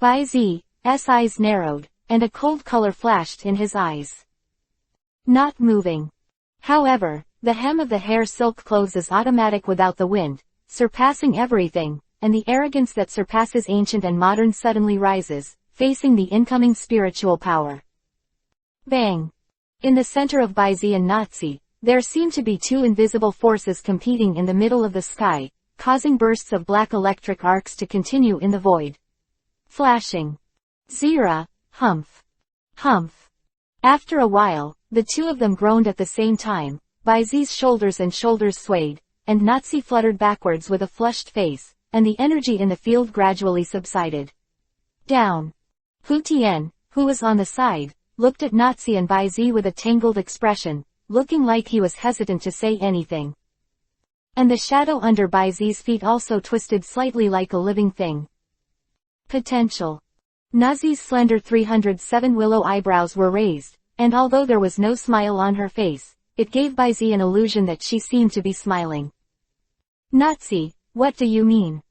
Baizi's eyes narrowed, and a cold color flashed in his eyes. Not moving. However, the hem of the hair silk clothes is automatic without the wind, surpassing everything, and the arrogance that surpasses ancient and modern suddenly rises, facing the incoming spiritual power. Bang! In the center of Baizi and Nazi, there seem to be 2 invisible forces competing in the middle of the sky, causing bursts of black electric arcs to continue in the void. Flashing. Zira, humph. Humph. After a while, the 2 of them groaned at the same time, Baizi's shoulders swayed, and Nazi fluttered backwards with a flushed face, and the energy in the field gradually subsided. Down. Hu Tian, who was on the side, looked at Nazi and Baizi with a tangled expression, looking like he was hesitant to say anything. And the shadow under Baizi's feet also twisted slightly like a living thing. Potential. Nazi's slender 307 willow eyebrows were raised, and although there was no smile on her face, it gave Baizi an illusion that she seemed to be smiling. Nazi, what do you mean?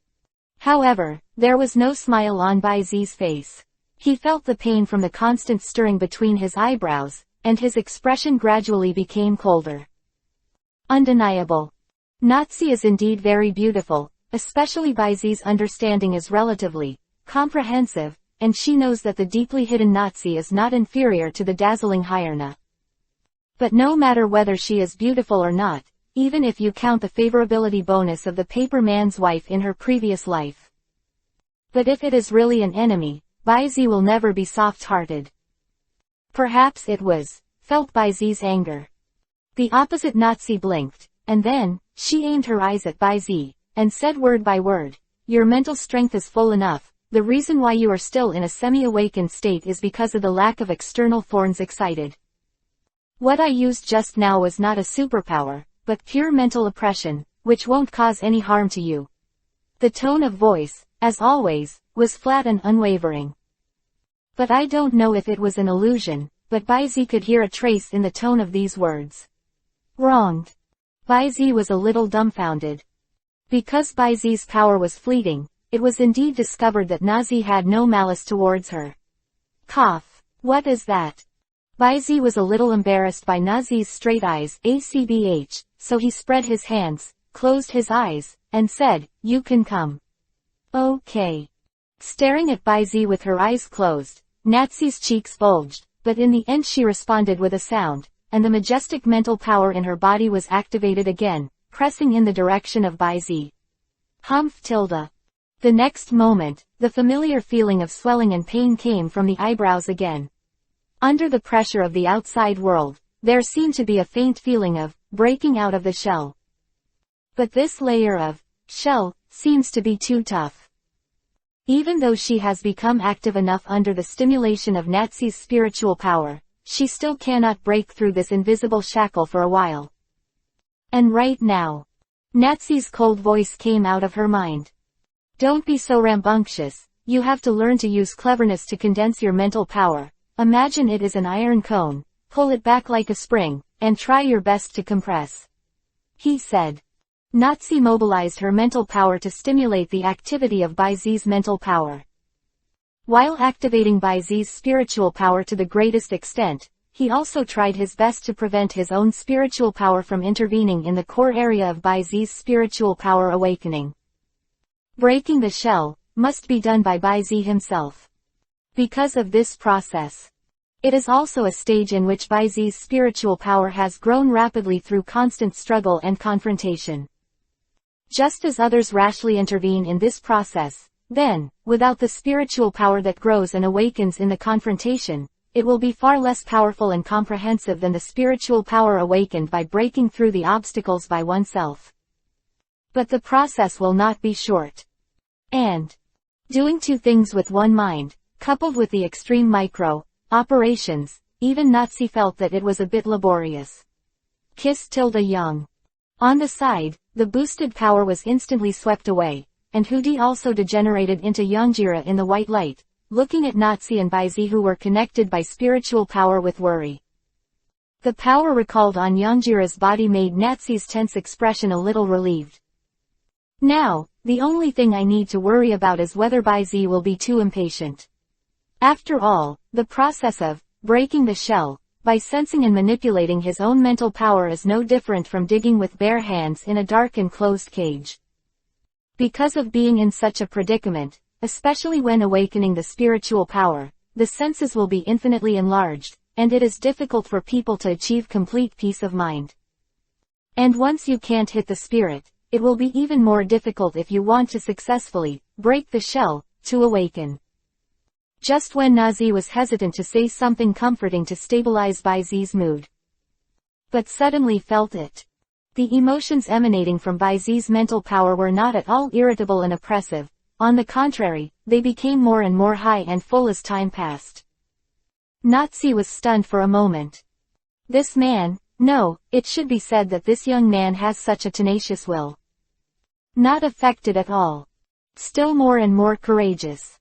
However, there was no smile on Baizi's face. He felt the pain from the constant stirring between his eyebrows, and his expression gradually became colder. Undeniable. Nazi is indeed very beautiful, especially Baizi's understanding is relatively comprehensive, and she knows that the deeply hidden Nazi is not inferior to the dazzling hyena. But no matter whether she is beautiful or not, even if you count the favorability bonus of the paper man's wife in her previous life. But if it is really an enemy, Baizi will never be soft-hearted. Perhaps it was, felt Baizi's anger. The opposite Nazi blinked, and then, she aimed her eyes at Baizi, and said word by word, "Your mental strength is full enough. The reason why you are still in a semi-awakened state is because of the lack of external thorns excited. What I used just now was not a superpower, but pure mental oppression, which won't cause any harm to you." The tone of voice, as always, was flat and unwavering. But I don't know if it was an illusion, but Baizi could hear a trace in the tone of these words. Wronged. Baizi was a little dumbfounded. Because Baizi's power was fleeting, it was indeed discovered that Nazi had no malice towards her. Cough. What is that? Baizi was a little embarrassed by Nazi's straight eyes, ACBH, so he spread his hands, closed his eyes, and said, "You can come." Okay. Staring at Baizi with her eyes closed, Nazi's cheeks bulged, but in the end she responded with a sound, and the majestic mental power in her body was activated again, pressing in the direction of Baizi. Humph tilde. The next moment, the familiar feeling of swelling and pain came from the eyebrows again. Under the pressure of the outside world, there seemed to be a faint feeling of breaking out of the shell. But this layer of shell seems to be too tough. Even though she has become active enough under the stimulation of Nazi's spiritual power, she still cannot break through this invisible shackle for a while. And right now, Nazi's cold voice came out of her mind. Don't be so rambunctious, you have to learn to use cleverness to condense your mental power. Imagine it is an iron cone, pull it back like a spring, and try your best to compress. He said. Nazi mobilized her mental power to stimulate the activity of Baizi's mental power. While activating Baizi's spiritual power to the greatest extent, he also tried his best to prevent his own spiritual power from intervening in the core area of Baizi's spiritual power awakening. Breaking the shell must be done by Baizi himself. Because of this process, It is also a stage in which Baizi's spiritual power has grown rapidly through constant struggle and confrontation. Just as others rashly intervene in this process, then, without the spiritual power that grows and awakens in the confrontation, it will be far less powerful and comprehensive than the spiritual power awakened by breaking through the obstacles by oneself. But the process will not be short. And doing two things with one mind, coupled with the extreme operations, even Nazi felt that it was a bit laborious. Young. On the side, the boosted power was instantly swept away, and Hudi also degenerated into Youngjira in the white light, looking at Nazi and Baizi who were connected by spiritual power with worry. The power recalled on Youngjira's body made Nazi's tense expression a little relieved. Now, the only thing I need to worry about is whether Baizi will be too impatient. After all, the process of breaking the shell, by sensing and manipulating his own mental power is no different from digging with bare hands in a dark and closed cage. Because of being in such a predicament, especially when awakening the spiritual power, the senses will be infinitely enlarged, and it is difficult for people to achieve complete peace of mind. And once you can't hit the spirit, it will be even more difficult if you want to successfully break the shell to awaken. Just when Nazi was hesitant to say something comforting to stabilize Baizi's mood, but suddenly felt it. The emotions emanating from Baizi's mental power were not at all irritable and oppressive. On the contrary, they became more and more high and full as time passed. Nazi was stunned for a moment. This man, no, it should be said that this young man has such a tenacious will. Not affected at all. Still more and more courageous.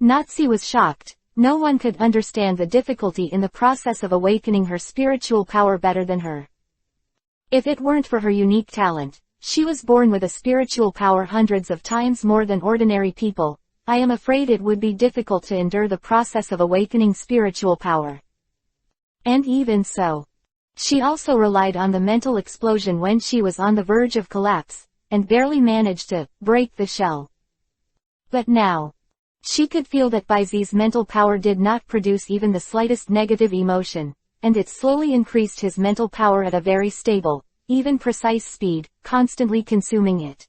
Nazi was shocked. No one could understand the difficulty in the process of awakening her spiritual power better than her. If it weren't for her unique talent, she was born with a spiritual power hundreds of times more than ordinary people. I am afraid it would be difficult to endure the process of awakening spiritual power. And even so, she also relied on the mental explosion when she was on the verge of collapse, and barely managed to break the shell. But now, she could feel that Baizi's mental power did not produce even the slightest negative emotion, and it slowly increased his mental power at a very stable, even precise speed, constantly consuming it.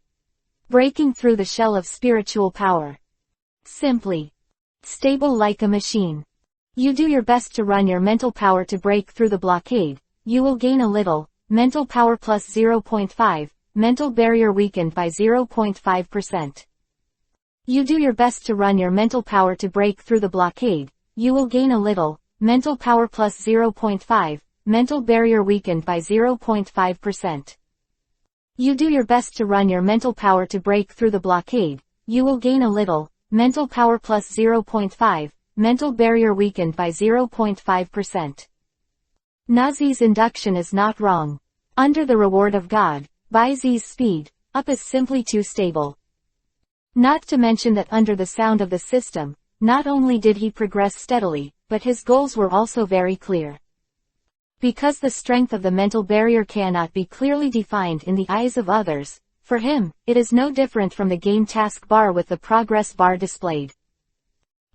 Breaking through the shell of spiritual power. Simply. Stable like a machine. You do your best to run your mental power to break through the blockade, you will gain a little, mental power plus 0.5, mental barrier weakened by 0.5%. You do your best to run your mental power to break through the blockade, you will gain a little, mental power plus 0.5, mental barrier weakened by 0.5%. You do your best to run your mental power to break through the blockade, you will gain a little, mental power plus 0.5, mental barrier weakened by 0.5%. Nazi's induction is not wrong. Under the reward of God, Baizi's speed up is simply too stable. Not to mention that under the sound of the system, not only did he progress steadily, but his goals were also very clear. Because the strength of the mental barrier cannot be clearly defined in the eyes of others, for him, it is no different from the game task bar with the progress bar displayed.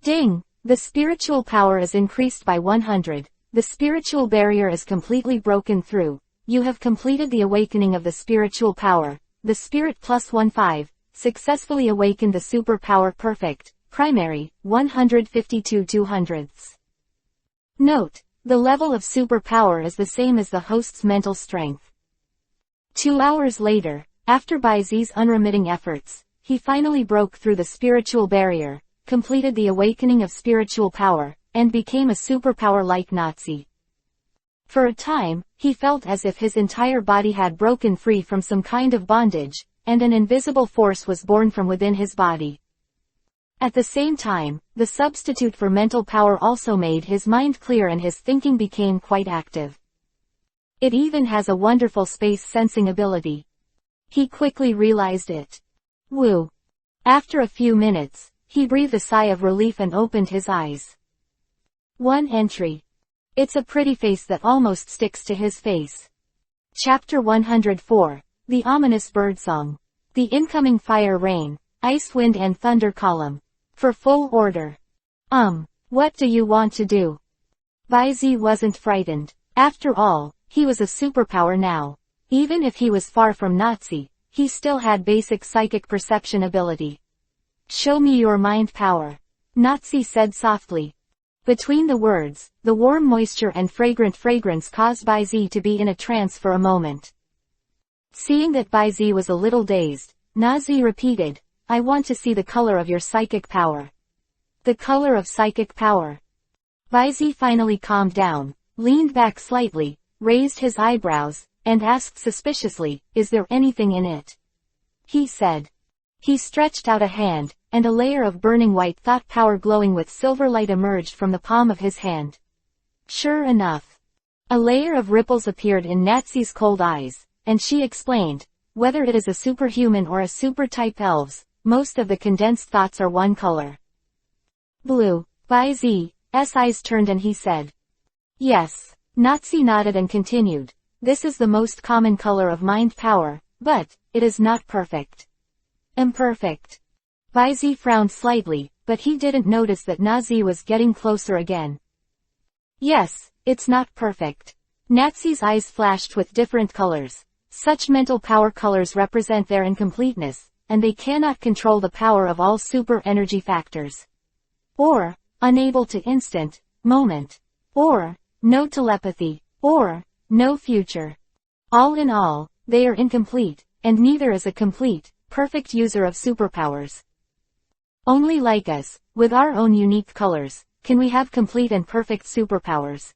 Ding! The spiritual power is increased by 100, the spiritual barrier is completely broken through, you have completed the awakening of the spiritual power, the spirit plus 15, successfully awakened the superpower perfect, primary, 152 200ths. Note, the level of superpower is the same as the host's mental strength. 2 hours later, after Baizi's unremitting efforts, he finally broke through the spiritual barrier, completed the awakening of spiritual power, and became a superpower like Nazi. For a time, he felt as if his entire body had broken free from some kind of bondage, and an invisible force was born from within his body. At the same time, the substitute for mental power also made his mind clear and his thinking became quite active. It even has a wonderful space sensing ability. He quickly realized it. Woo! After a few minutes, he breathed a sigh of relief and opened his eyes. One entry. It's a pretty face that almost sticks to his face. Chapter 104. The ominous birdsong. The incoming fire rain, ice wind and thunder column. For full order. What do you want to do? Baizi wasn't frightened. After all, he was a superpower now. Even if he was far from Nazi, he still had basic psychic perception ability. "Show me your mind power," Nazi said softly. Between the words, the warm moisture and fragrant fragrance caused Baizi to be in a trance for a moment. Seeing that Baizi was a little dazed, Nazi repeated, "I want to see the color of your psychic power." "The color of psychic power." Baizi finally calmed down, leaned back slightly, raised his eyebrows, and asked suspiciously, "Is there anything in it?" He said. He stretched out a hand, and a layer of burning white thought power glowing with silver light emerged from the palm of his hand. Sure enough. A layer of ripples appeared in Natsi's cold eyes, and she explained, "Whether it is a superhuman or a super-type elves, most of the condensed thoughts are one color." Blue. Baizi's eyes turned and he said. "Yes." Natsi nodded and continued, "This is the most common color of mind power, but it is not perfect." Imperfect. Baizi frowned slightly, but he didn't notice that Nazi was getting closer again. "Yes, it's not perfect." Natsi's eyes flashed with different colors. Such mental power colors represent their incompleteness, and they cannot control the power of all super energy factors. Or, unable to instant, moment. Or, no telepathy. Or, no future. All in all, they are incomplete, and neither is a complete, perfect user of superpowers. Only like us, with our own unique colors, can we have complete and perfect superpowers.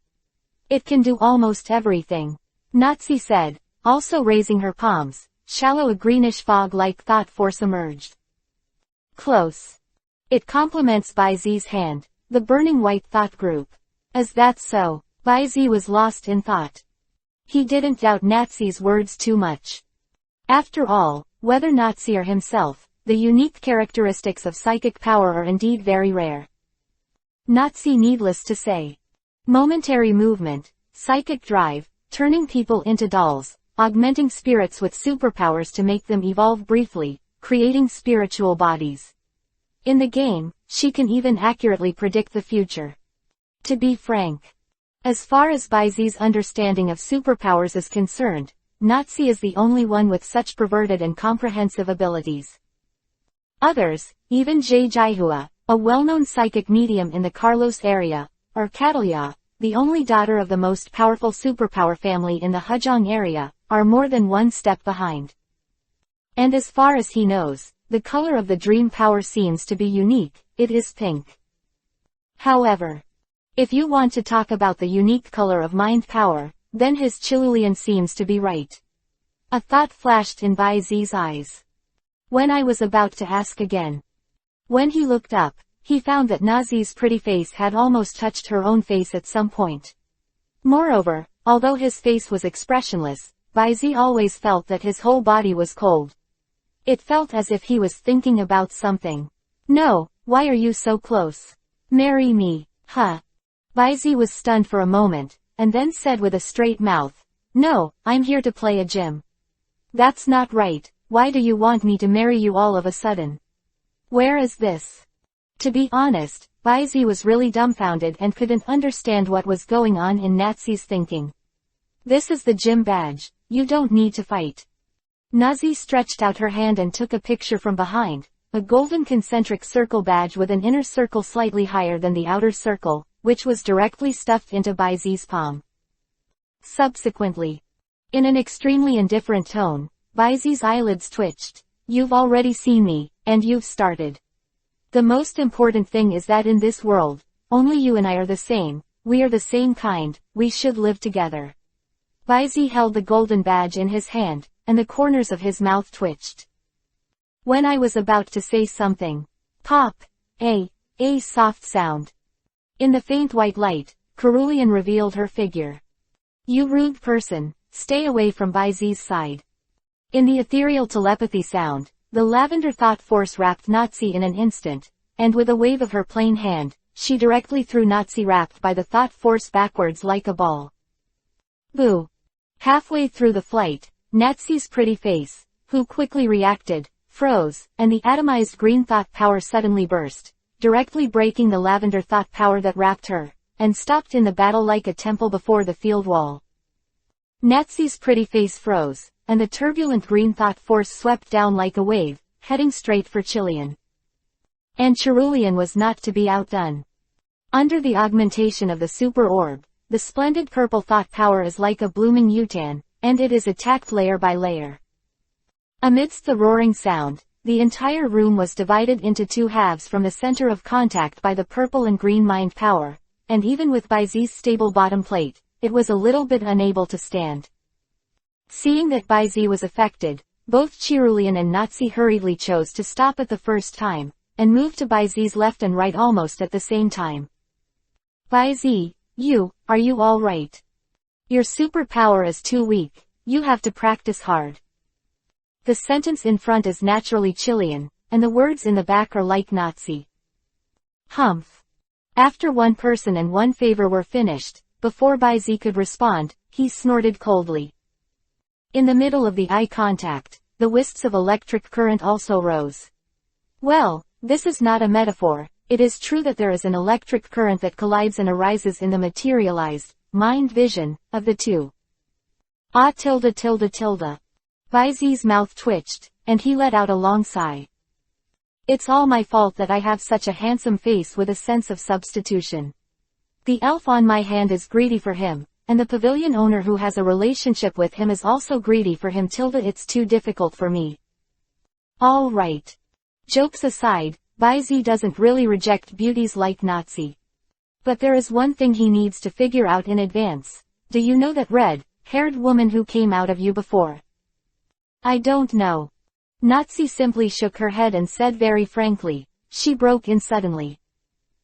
It can do almost everything. Natsi said, also raising her palms. Shallow a greenish fog-like thought force emerged. Close. It complements Baizi's hand, the burning white thought group. Is that so? Baizi was lost in thought. He didn't doubt Natsi's words too much. After all, whether Natsi or himself, the unique characteristics of psychic power are indeed very rare. Natsi, needless to say. Momentary movement, psychic drive, turning people into dolls, augmenting spirits with superpowers to make them evolve briefly, creating spiritual bodies. In the game, she can even accurately predict the future. To be frank, as far as Baizi's understanding of superpowers is concerned, Natsi is the only one with such perverted and comprehensive abilities. Others, even Jai Jaihua, a well-known psychic medium in the Carlos area, or Catalia, the only daughter of the most powerful superpower family in the Hujong area, are more than one step behind. And as far as he knows, the color of the dream power seems to be unique, it is pink. However, if you want to talk about the unique color of mind power, then his Chilulian seems to be right. A thought flashed in Baizi's eyes. When I was about to ask again. When he looked up, he found that Nazi's pretty face had almost touched her own face at some point. Moreover, although his face was expressionless, Baizi always felt that his whole body was cold. It felt as if he was thinking about something. "No, why are you so close? Marry me, huh?" Baizi was stunned for a moment, and then said with a straight mouth, "No, I'm here to play a gym." "That's not right, why do you want me to marry you all of a sudden? Where is this?" To be honest, Baizi was really dumbfounded and couldn't understand what was going on in Natsi's thinking. "This is the gym badge, you don't need to fight." Nazi stretched out her hand and took a picture from behind, a golden concentric circle badge with an inner circle slightly higher than the outer circle, which was directly stuffed into Baizi's palm. Subsequently, in an extremely indifferent tone, Baizi's eyelids twitched. "You've already seen me, and you've started. The most important thing is that in this world, only you and I are the same, we are the same kind, we should live together." Baizi held the golden badge in his hand, and the corners of his mouth twitched. When I was about to say something, pop, a soft sound. In the faint white light, Cerulean revealed her figure. "You rude person, stay away from Baizi's side." In the ethereal telepathy sound, the lavender thought force wrapped Natsi in an instant, and with a wave of her plain hand, she directly threw Natsi wrapped by the thought force backwards like a ball. Boo! Halfway through the flight, Natsi's pretty face, who quickly reacted, froze, and the atomized green thought power suddenly burst, directly breaking the lavender thought power that wrapped her, and stopped in the battle like a temple before the field wall. Natsi's pretty face froze, and the turbulent green thought force swept down like a wave, heading straight for Chilean. And Cerulean was not to be outdone. Under the augmentation of the super orb, the splendid purple thought power is like a blooming utan, and it is attacked layer by layer. Amidst the roaring sound, the entire room was divided into two halves from the center of contact by the purple and green mind power, and even with Baizi's stable bottom plate, it was a little bit unable to stand. Seeing that Baizi was affected, both Cerulean and Natsi hurriedly chose to stop at the first time, and move to Baizi's left and right almost at the same time. Baizi, are you all right? Your superpower is too weak, you have to practice hard. The sentence in front is naturally Chilean, and the words in the back are like Natsi. Humph. After one person and one favor were finished, before Baizi could respond, he snorted coldly. In the middle of the eye contact, the wisps of electric current also rose. Well, this is not a metaphor, it is true that there is an electric current that collides and arises in the materialized, mind vision, of the two. Ah tilde tilde tilde. Baizi's mouth twitched, and he let out a long sigh. It's all my fault that I have such a handsome face with a sense of substitution. The elf on my hand is greedy for him, and the pavilion owner who has a relationship with him is also greedy for him tilde it's too difficult for me. All right. Jokes aside, Baizi doesn't really reject beauties like Natsi. But there is one thing he needs to figure out in advance. Do you know that red-haired woman who came out of you before? I don't know. Natsi simply shook her head and said very frankly. She broke in suddenly.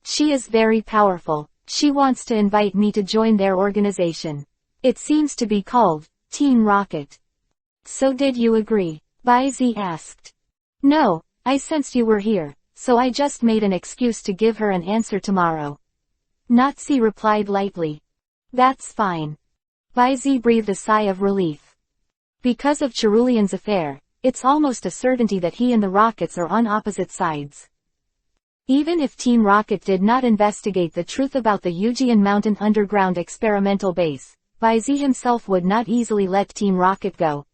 She is very powerful. She wants to invite me to join their organization. It seems to be called Team Rocket. So did you agree? Baizi asked. No, I sensed you were here, so I just made an excuse to give her an answer tomorrow. Natsi replied lightly. That's fine. Baizi breathed a sigh of relief. Because of Cerulean's affair, it's almost a certainty that he and the Rockets are on opposite sides. Even if Team Rocket did not investigate the truth about the Eugean Mountain underground experimental base, Baizi himself would not easily let Team Rocket go.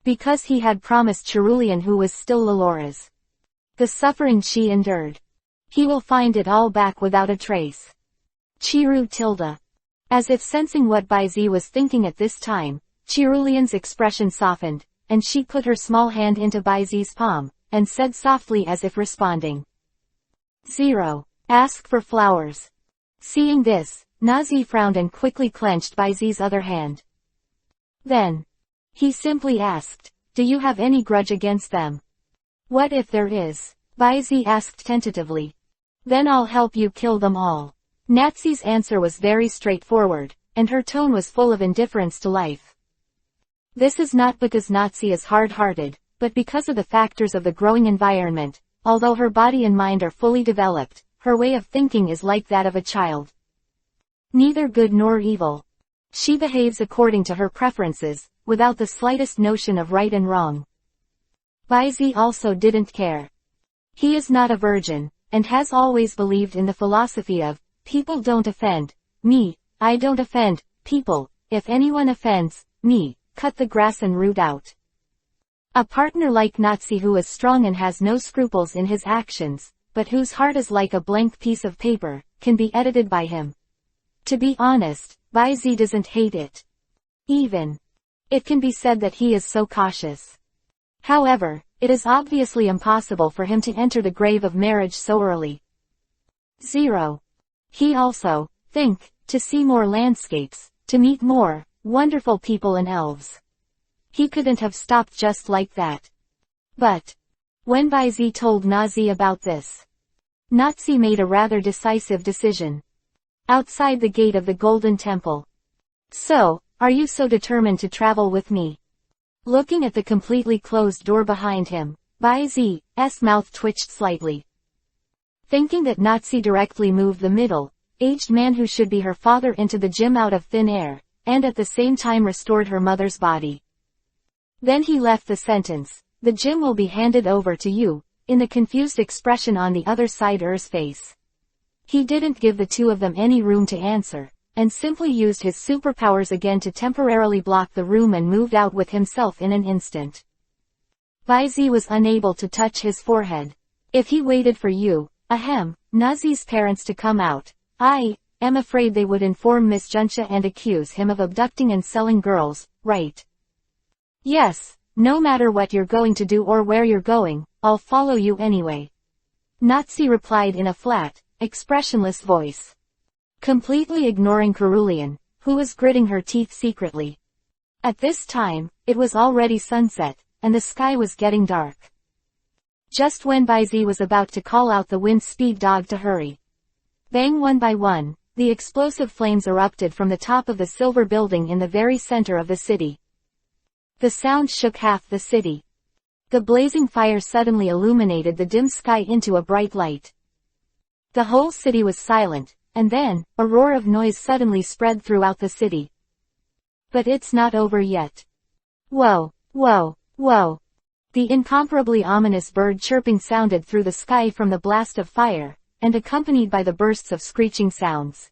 Because he had promised Cerulean, who was still Lalora's, the suffering she endured. He will find it all back without a trace. Chiru tilde. As if sensing what Baizi was thinking at this time, Cerulean's expression softened, and she put her small hand into Baizi's palm, and said softly as if responding. 0. Ask for flowers. Seeing this, Nazi frowned and quickly clenched Baizi's other hand. Then, he simply asked, do you have any grudge against them? What if there is? Baizi asked tentatively. Then I'll help you kill them all. Natsi's answer was very straightforward, and her tone was full of indifference to life. This is not because Natsi is hard-hearted, but because of the factors of the growing environment. Although her body and mind are fully developed, her way of thinking is like that of a child. Neither good nor evil. She behaves according to her preferences, without the slightest notion of right and wrong. Baizi also didn't care. He is not a virgin, and has always believed in the philosophy of, people don't offend me, I don't offend people, if anyone offends me, cut the grass and root out. A partner like Natsi who is strong and has no scruples in his actions, but whose heart is like a blank piece of paper, can be edited by him. To be honest, Baizi doesn't hate it. Even. It can be said that he is so cautious. However, it is obviously impossible for him to enter the grave of marriage so early. 0. He also, to see more landscapes, to meet more wonderful people and elves. He couldn't have stopped just like that. But, when Baizi told Nazi about this, Natsi made a rather decisive decision. Outside the gate of the Golden Temple. So, are you so determined to travel with me? Looking at the completely closed door behind him, Baizi's mouth twitched slightly. Thinking that Natsi directly moved the middle-aged man who should be her father into the gym out of thin air, and at the same time restored her mother's body. Then he left the sentence, the gym will be handed over to you, in the confused expression on the other side's face. He didn't give the two of them any room to answer, and simply used his superpowers again to temporarily block the room and moved out with himself in an instant. Baizi was unable to touch his forehead. If he waited for you, Nazi's parents to come out, I am afraid they would inform Miss Junsha and accuse him of abducting and selling girls, right? Yes, no matter what you're going to do or where you're going, I'll follow you anyway. Nazi replied in a flat, expressionless voice, completely ignoring Cerulean, who was gritting her teeth secretly. At this time, it was already sunset, and the sky was getting dark. Just when Baizi was about to call out the wind speed dog to hurry. Bang, one by one, the explosive flames erupted from the top of the silver building in the very center of the city. The sound shook half the city. The blazing fire suddenly illuminated the dim sky into a bright light. The whole city was silent, and then, a roar of noise suddenly spread throughout the city. But it's not over yet. Whoa, whoa, whoa. The incomparably ominous bird chirping sounded through the sky from the blast of fire, and accompanied by the bursts of screeching sounds.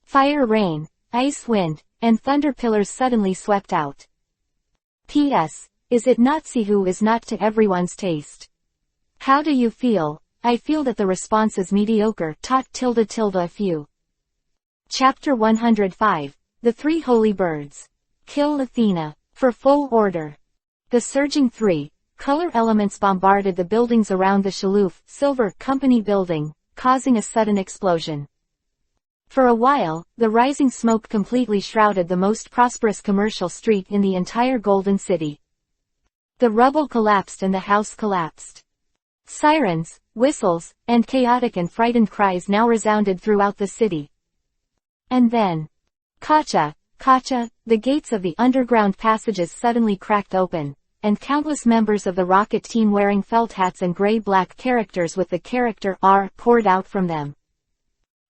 Fire, rain, ice, wind, and thunder pillars suddenly swept out. P.S. Is it Nazi who is not to everyone's taste? How do you feel? I feel that the response is mediocre. A few. Chapter 105. The Three Holy Birds. Kill Athena. For full order. The surging three color elements bombarded the buildings around the Shaloof Silver Company building, causing a sudden explosion. For a while, the rising smoke completely shrouded the most prosperous commercial street in the entire Golden City. The rubble collapsed and the house collapsed. Sirens, whistles, and chaotic and frightened cries now resounded throughout the city. And then, Kacha, the gates of the underground passages suddenly cracked open, and countless members of the rocket team wearing felt hats and gray-black characters with the character R poured out from them.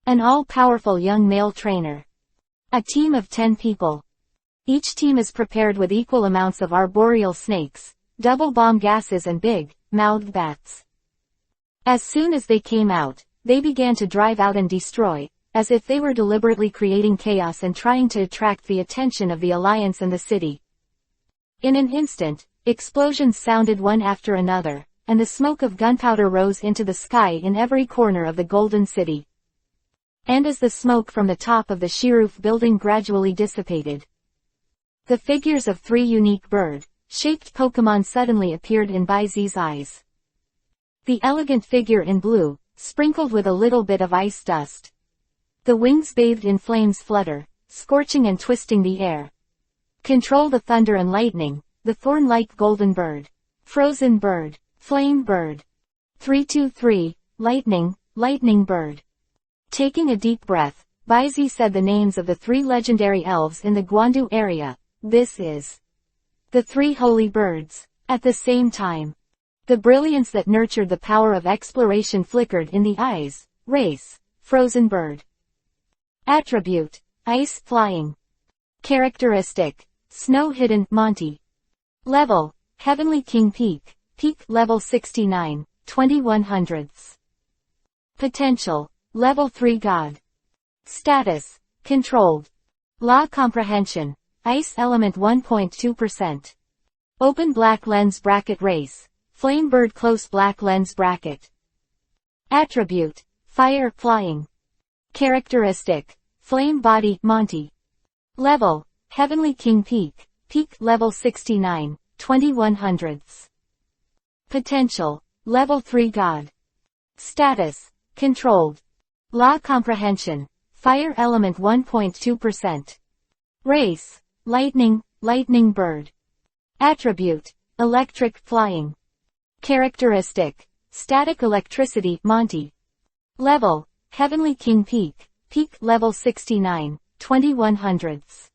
An all-powerful young male trainer. A team of 10 people. Each team is prepared with equal amounts of arboreal snakes, double bomb gases and big-mouthed bats. As soon as they came out, they began to drive out and destroy, as if they were deliberately creating chaos and trying to attract the attention of the Alliance and the city. In an instant, explosions sounded one after another, and the smoke of gunpowder rose into the sky in every corner of the Golden City. And as the smoke from the top of the Shiroof building gradually dissipated, the figures of three unique bird-shaped Pokémon suddenly appeared in Baizi's eyes. The elegant figure in blue, sprinkled with a little bit of ice dust. The wings bathed in flames flutter, scorching and twisting the air. Control the thunder and lightning, the thorn-like golden bird. Frozen bird. Flame bird. 323, lightning bird. Taking a deep breath, Baizi said the names of the three legendary elves in the Guandu area. This is the three holy birds. At the same time, the brilliance that nurtured the power of exploration flickered in the eyes. Race, frozen bird. Attribute, ice flying. Characteristic, snow hidden, Monty. Level, Heavenly King Peak, level 69, 2100ths. Potential, level 3 God. Status, controlled. Law comprehension, ice element 1.2%. Open black lens bracket race, flame bird close black lens bracket. Attribute, fire flying. Characteristic, flame body, Monty. Level, Heavenly King Peak level 69, 2100ths. Potential, level 3 God. Status, controlled. Law comprehension, fire element 1.2%. Race, lightning bird. Attribute, electric flying. Characteristic, static electricity, Monty. Level, Heavenly King Peak level 69, 2100ths.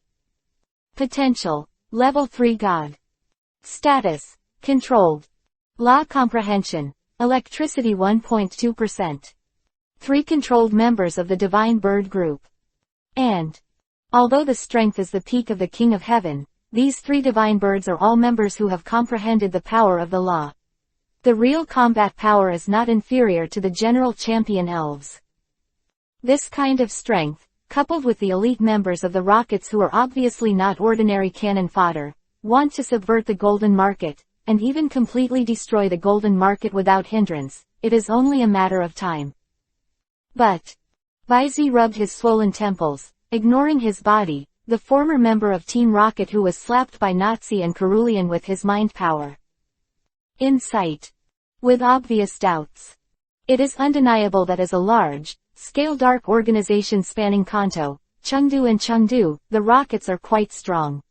Potential, level 3 God. Status, controlled. Law comprehension, electricity 1.2%. 3 controlled members of the Divine Bird Group. And, although the strength is the peak of the King of Heaven, these 3 divine birds are all members who have comprehended the power of the law. The real combat power is not inferior to the general champion elves. This kind of strength, coupled with the elite members of the Rockets who are obviously not ordinary cannon fodder, want to subvert the golden market, and even completely destroy the golden market without hindrance. It is only a matter of time. But Baizi rubbed his swollen temples, ignoring his body, the former member of Team Rocket who was slapped by Nazi and Cerulean with his mind power. In sight. With obvious doubts. It is undeniable that as a large-scale dark organization spanning Kanto, Chengdu and Chengdu, the Rockets are quite strong.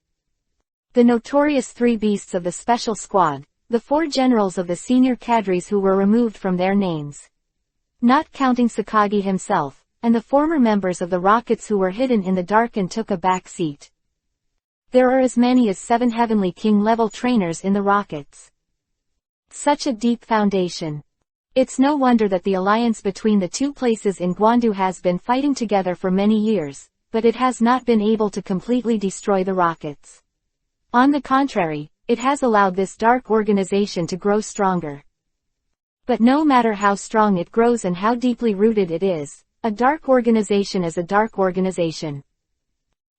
The notorious three beasts of the special squad, the four generals of the senior cadres who were removed from their names. Not counting Sakagi himself, and the former members of the Rockets who were hidden in the dark and took a back seat. There are as many as 7 Heavenly King-level trainers in the Rockets. Such a deep foundation. It's no wonder that the alliance between the two places in Guandu has been fighting together for many years, but it has not been able to completely destroy the Rockets. On the contrary, it has allowed this dark organization to grow stronger. But no matter how strong it grows and how deeply rooted it is, a dark organization is a dark organization.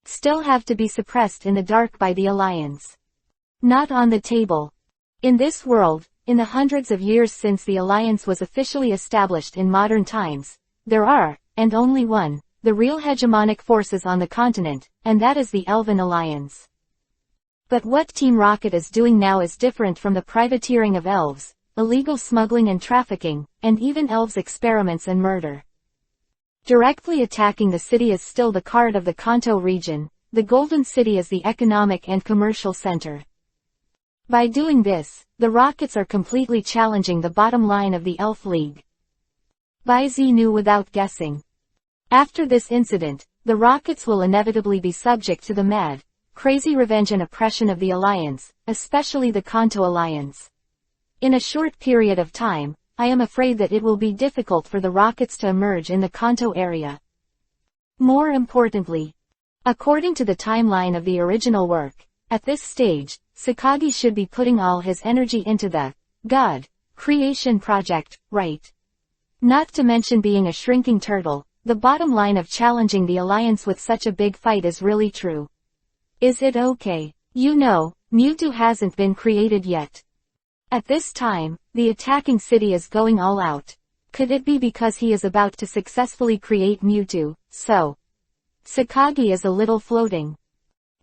Still have to be suppressed in the dark by the alliance. Not on the table. In this world, in the hundreds of years since the alliance was officially established in modern times, there are, and only one, the real hegemonic forces on the continent, and that is the Elven Alliance. But what Team Rocket is doing now is different from the privateering of elves, illegal smuggling and trafficking, and even elves' experiments and murder. Directly attacking the city is still the card of the Kanto region. The Golden City is the economic and commercial center. By doing this, the Rockets are completely challenging the bottom line of the Elf League. Baizi knew without guessing. After this incident, the Rockets will inevitably be subject to the mad, crazy revenge and oppression of the Alliance, especially the Kanto Alliance. In a short period of time, I am afraid that it will be difficult for the Rockets to emerge in the Kanto area. More importantly, according to the timeline of the original work, at this stage, Sakagi should be putting all his energy into the God creation project, right? Not to mention being a shrinking turtle, the bottom line of challenging the Alliance with such a big fight is really true. Is it okay? You know, Mewtwo hasn't been created yet. At this time, the attacking city is going all out. Could it be because he is about to successfully create Mewtwo, so Sakagi is a little floating.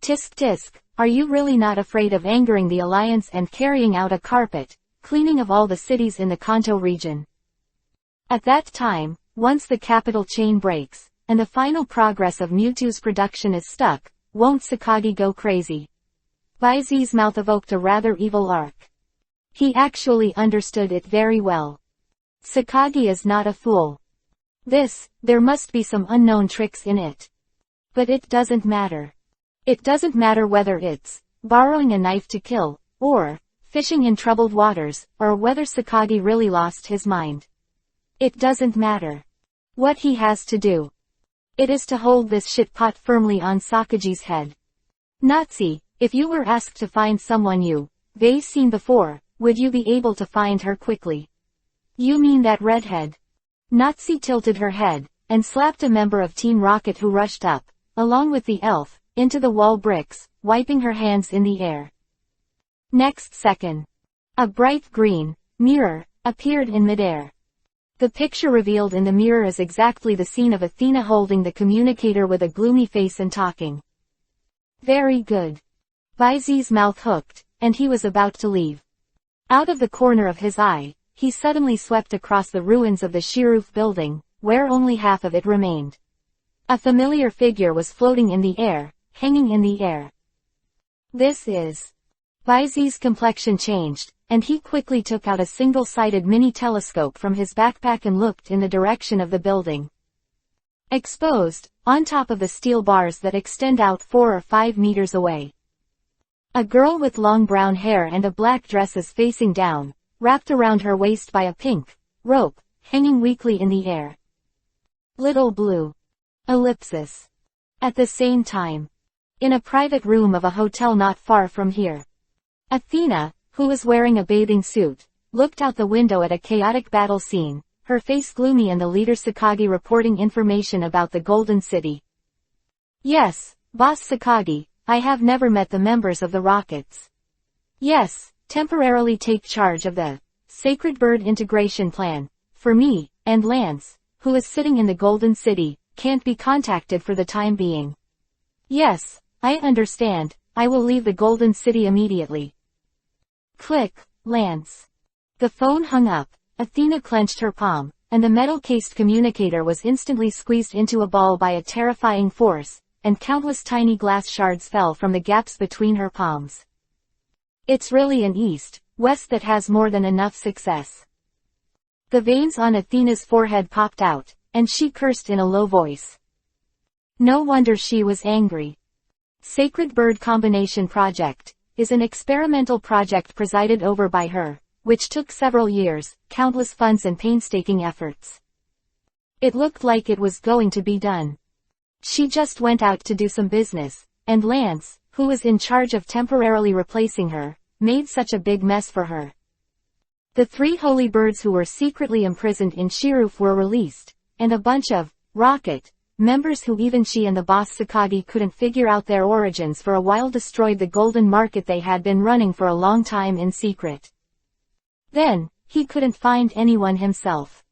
Tisk tisk, are you really not afraid of angering the Alliance and carrying out a carpet cleaning of all the cities in the Kanto region? At that time, once the capital chain breaks, and the final progress of Mewtwo's production is stuck, won't Sakagi go crazy? Baizi's mouth evoked a rather evil arc. He actually understood it very well. Sakagi is not a fool. There must be some unknown tricks in it. But it doesn't matter. It doesn't matter whether it's borrowing a knife to kill, or fishing in troubled waters, or whether Sakagi really lost his mind. It doesn't matter. What he has to do, it is to hold this shit pot firmly on Sakagi's head. Nazi, if you were asked to find someone you've seen before, would you be able to find her quickly? You mean that redhead? Nazi tilted her head, and slapped a member of Team Rocket who rushed up, along with the elf, into the wall bricks, wiping her hands in the air. Next second, a bright green mirror appeared in midair. The picture revealed in the mirror is exactly the scene of Athena holding the communicator with a gloomy face and talking. Very good. Baizi's mouth hooked, and he was about to leave. Out of the corner of his eye, he suddenly swept across the ruins of the Shiroof building, where only half of it remained. A familiar figure was floating in the air, hanging in the air. This is... Baizi's complexion changed, and he quickly took out a single-sided mini-telescope from his backpack and looked in the direction of the building. Exposed, on top of the steel bars that extend out 4 or 5 meters away. A girl with long brown hair and a black dress is facing down, wrapped around her waist by a pink rope, hanging weakly in the air. Little blue. Ellipsis. At the same time. In a private room of a hotel not far from here. Athena, who was wearing a bathing suit, looked out the window at a chaotic battle scene, her face gloomy, and the leader Sakagi reporting information about the Golden City. Yes, Boss Sakagi, I have never met the members of the Rockets. Yes, temporarily take charge of the Sacred Bird Integration Plan, for me, and Lance, who is sitting in the Golden City, can't be contacted for the time being. Yes, I understand, I will leave the Golden City immediately. Click, Lance. The phone hung up, Athena clenched her palm, and the metal-cased communicator was instantly squeezed into a ball by a terrifying force, and countless tiny glass shards fell from the gaps between her palms. It's really an east-west that has more than enough success. The veins on Athena's forehead popped out, and she cursed in a low voice. No wonder she was angry. Sacred Bird Combination Project is an experimental project presided over by her, which took several years, countless funds and painstaking efforts. It looked like it was going to be done. She just went out to do some business, and Lance, who was in charge of temporarily replacing her, made such a big mess for her. The 3 holy birds who were secretly imprisoned in Shiroof were released, and a bunch of Rocket members who even she and the boss Sakagi couldn't figure out their origins for a while destroyed the golden market they had been running for a long time in secret. Then, he couldn't find anyone himself.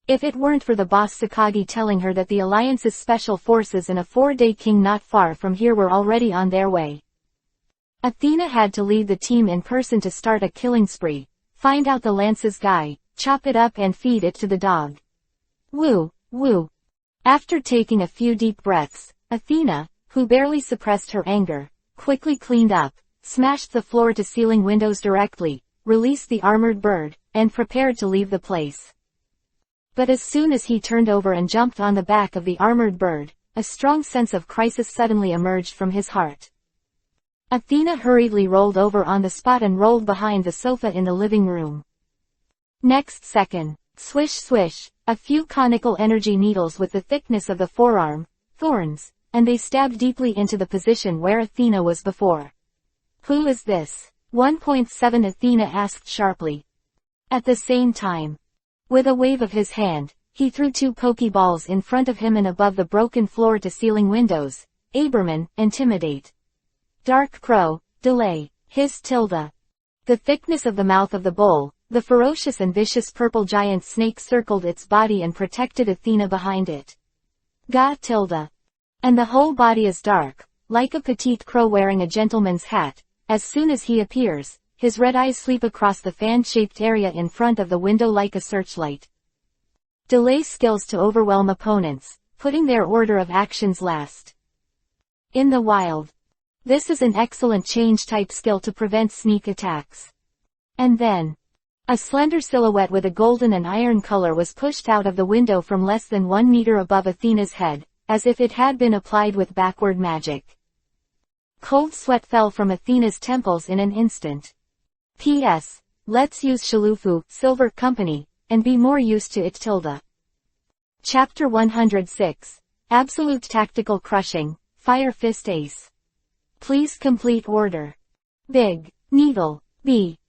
If it weren't for the boss Sakagi telling her that the Alliance's special forces and a 4-day king not far from here were already on their way. Athena had to lead the team in person to start a killing spree, find out the Lance's guy, chop it up and feed it to the dog. Woo, woo. After taking a few deep breaths, Athena, who barely suppressed her anger, quickly cleaned up, smashed the floor-to-ceiling windows directly, released the armored bird, and prepared to leave the place. But as soon as he turned over and jumped on the back of the armored bird, a strong sense of crisis suddenly emerged from his heart. Athena hurriedly rolled over on the spot and rolled behind the sofa in the living room. Next second, swish swish, a few conical energy needles with the thickness of the forearm, thorns, and they stabbed deeply into the position where Athena was before. Who is this? 1.7 Athena asked sharply. At the same time, with a wave of his hand, he threw 2 pokeballs in front of him and above the broken floor-to-ceiling windows. Aberman, intimidate. Dark Crow, delay, hiss tilde. The thickness of the mouth of the bowl, the ferocious and vicious purple giant snake circled its body and protected Athena behind it. Ga tilde. And the whole body is dark, like a petite crow wearing a gentleman's hat. As soon as he appears, his red eyes sweep across the fan-shaped area in front of the window like a searchlight. Delay skills to overwhelm opponents, putting their order of actions last. In the wild. This is an excellent change-type skill to prevent sneak attacks. And then, a slender silhouette with a golden and iron color was pushed out of the window from less than 1 meter above Athena's head, as if it had been applied with backward magic. Cold sweat fell from Athena's temples in an instant. P.S. Let's use Shalufu, Silver Company, and be more used to it tilde. Chapter 106. Absolute Tactical Crushing, Fire Fist Ace. Please complete order. Big, Needle, B.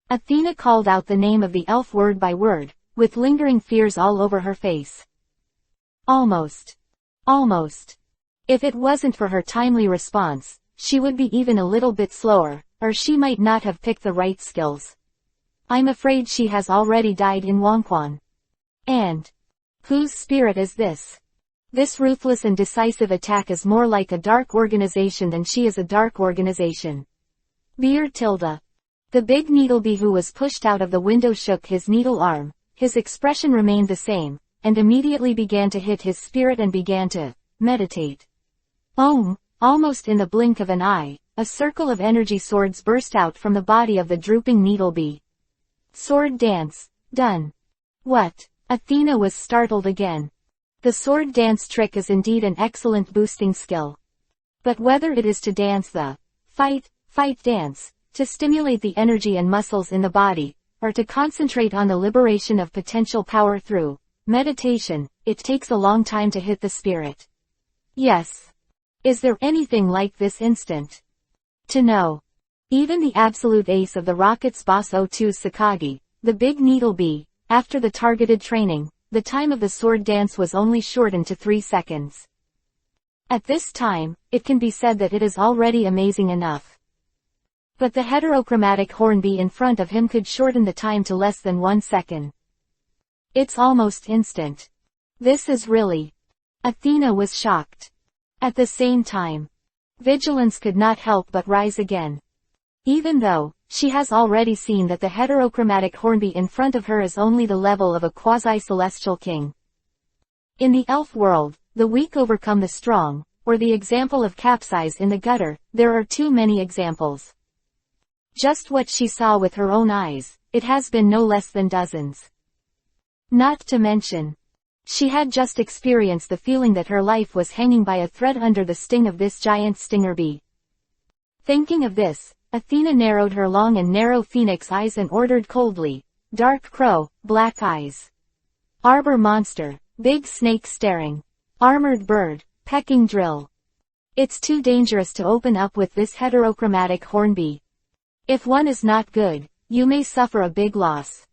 Athena called out the name of the elf word by word, with lingering fears all over her face. Almost. Almost. If it wasn't for her timely response, she would be even a little bit slower, or she might not have picked the right skills. I'm afraid she has already died in Wonkwon. And whose spirit is this? This ruthless and decisive attack is more like a dark organization than she is a dark organization. Beer tilde. The big needlebee who was pushed out of the window shook his needle arm, his expression remained the same, and immediately began to hit his spirit and began to meditate. Almost in the blink of an eye, a circle of energy swords burst out from the body of the drooping needlebee. Sword dance, done. What? Athena was startled again. The sword dance trick is indeed an excellent boosting skill. But whether it is to dance the fight dance, to stimulate the energy and muscles in the body, or to concentrate on the liberation of potential power through meditation, it takes a long time to hit the spirit. Yes. Is there anything like this instant? To know. Even the absolute ace of the Rocket's boss O2's Sakagi, the big needlebee, after the targeted training, the time of the sword dance was only shortened to 3 seconds. At this time, it can be said that it is already amazing enough. But the heterochromatic hornby in front of him could shorten the time to less than 1 second. It's almost instant. This is really... Athena was shocked. At the same time, vigilance could not help but rise again. Even though, she has already seen that the heterochromatic hornby in front of her is only the level of a quasi-celestial king. In the elf world, the weak overcome the strong, or the example of capsize in the gutter, there are too many examples. Just what she saw with her own eyes, it has been no less than dozens. Not to mention, she had just experienced the feeling that her life was hanging by a thread under the sting of this giant stinger bee. Thinking of this, Athena narrowed her long and narrow phoenix eyes and ordered coldly, "Dark crow, black eyes. Arbor monster, big snake staring. Armored bird, pecking drill. It's too dangerous to open up with this heterochromatic hornby. If one is not good, you may suffer a big loss."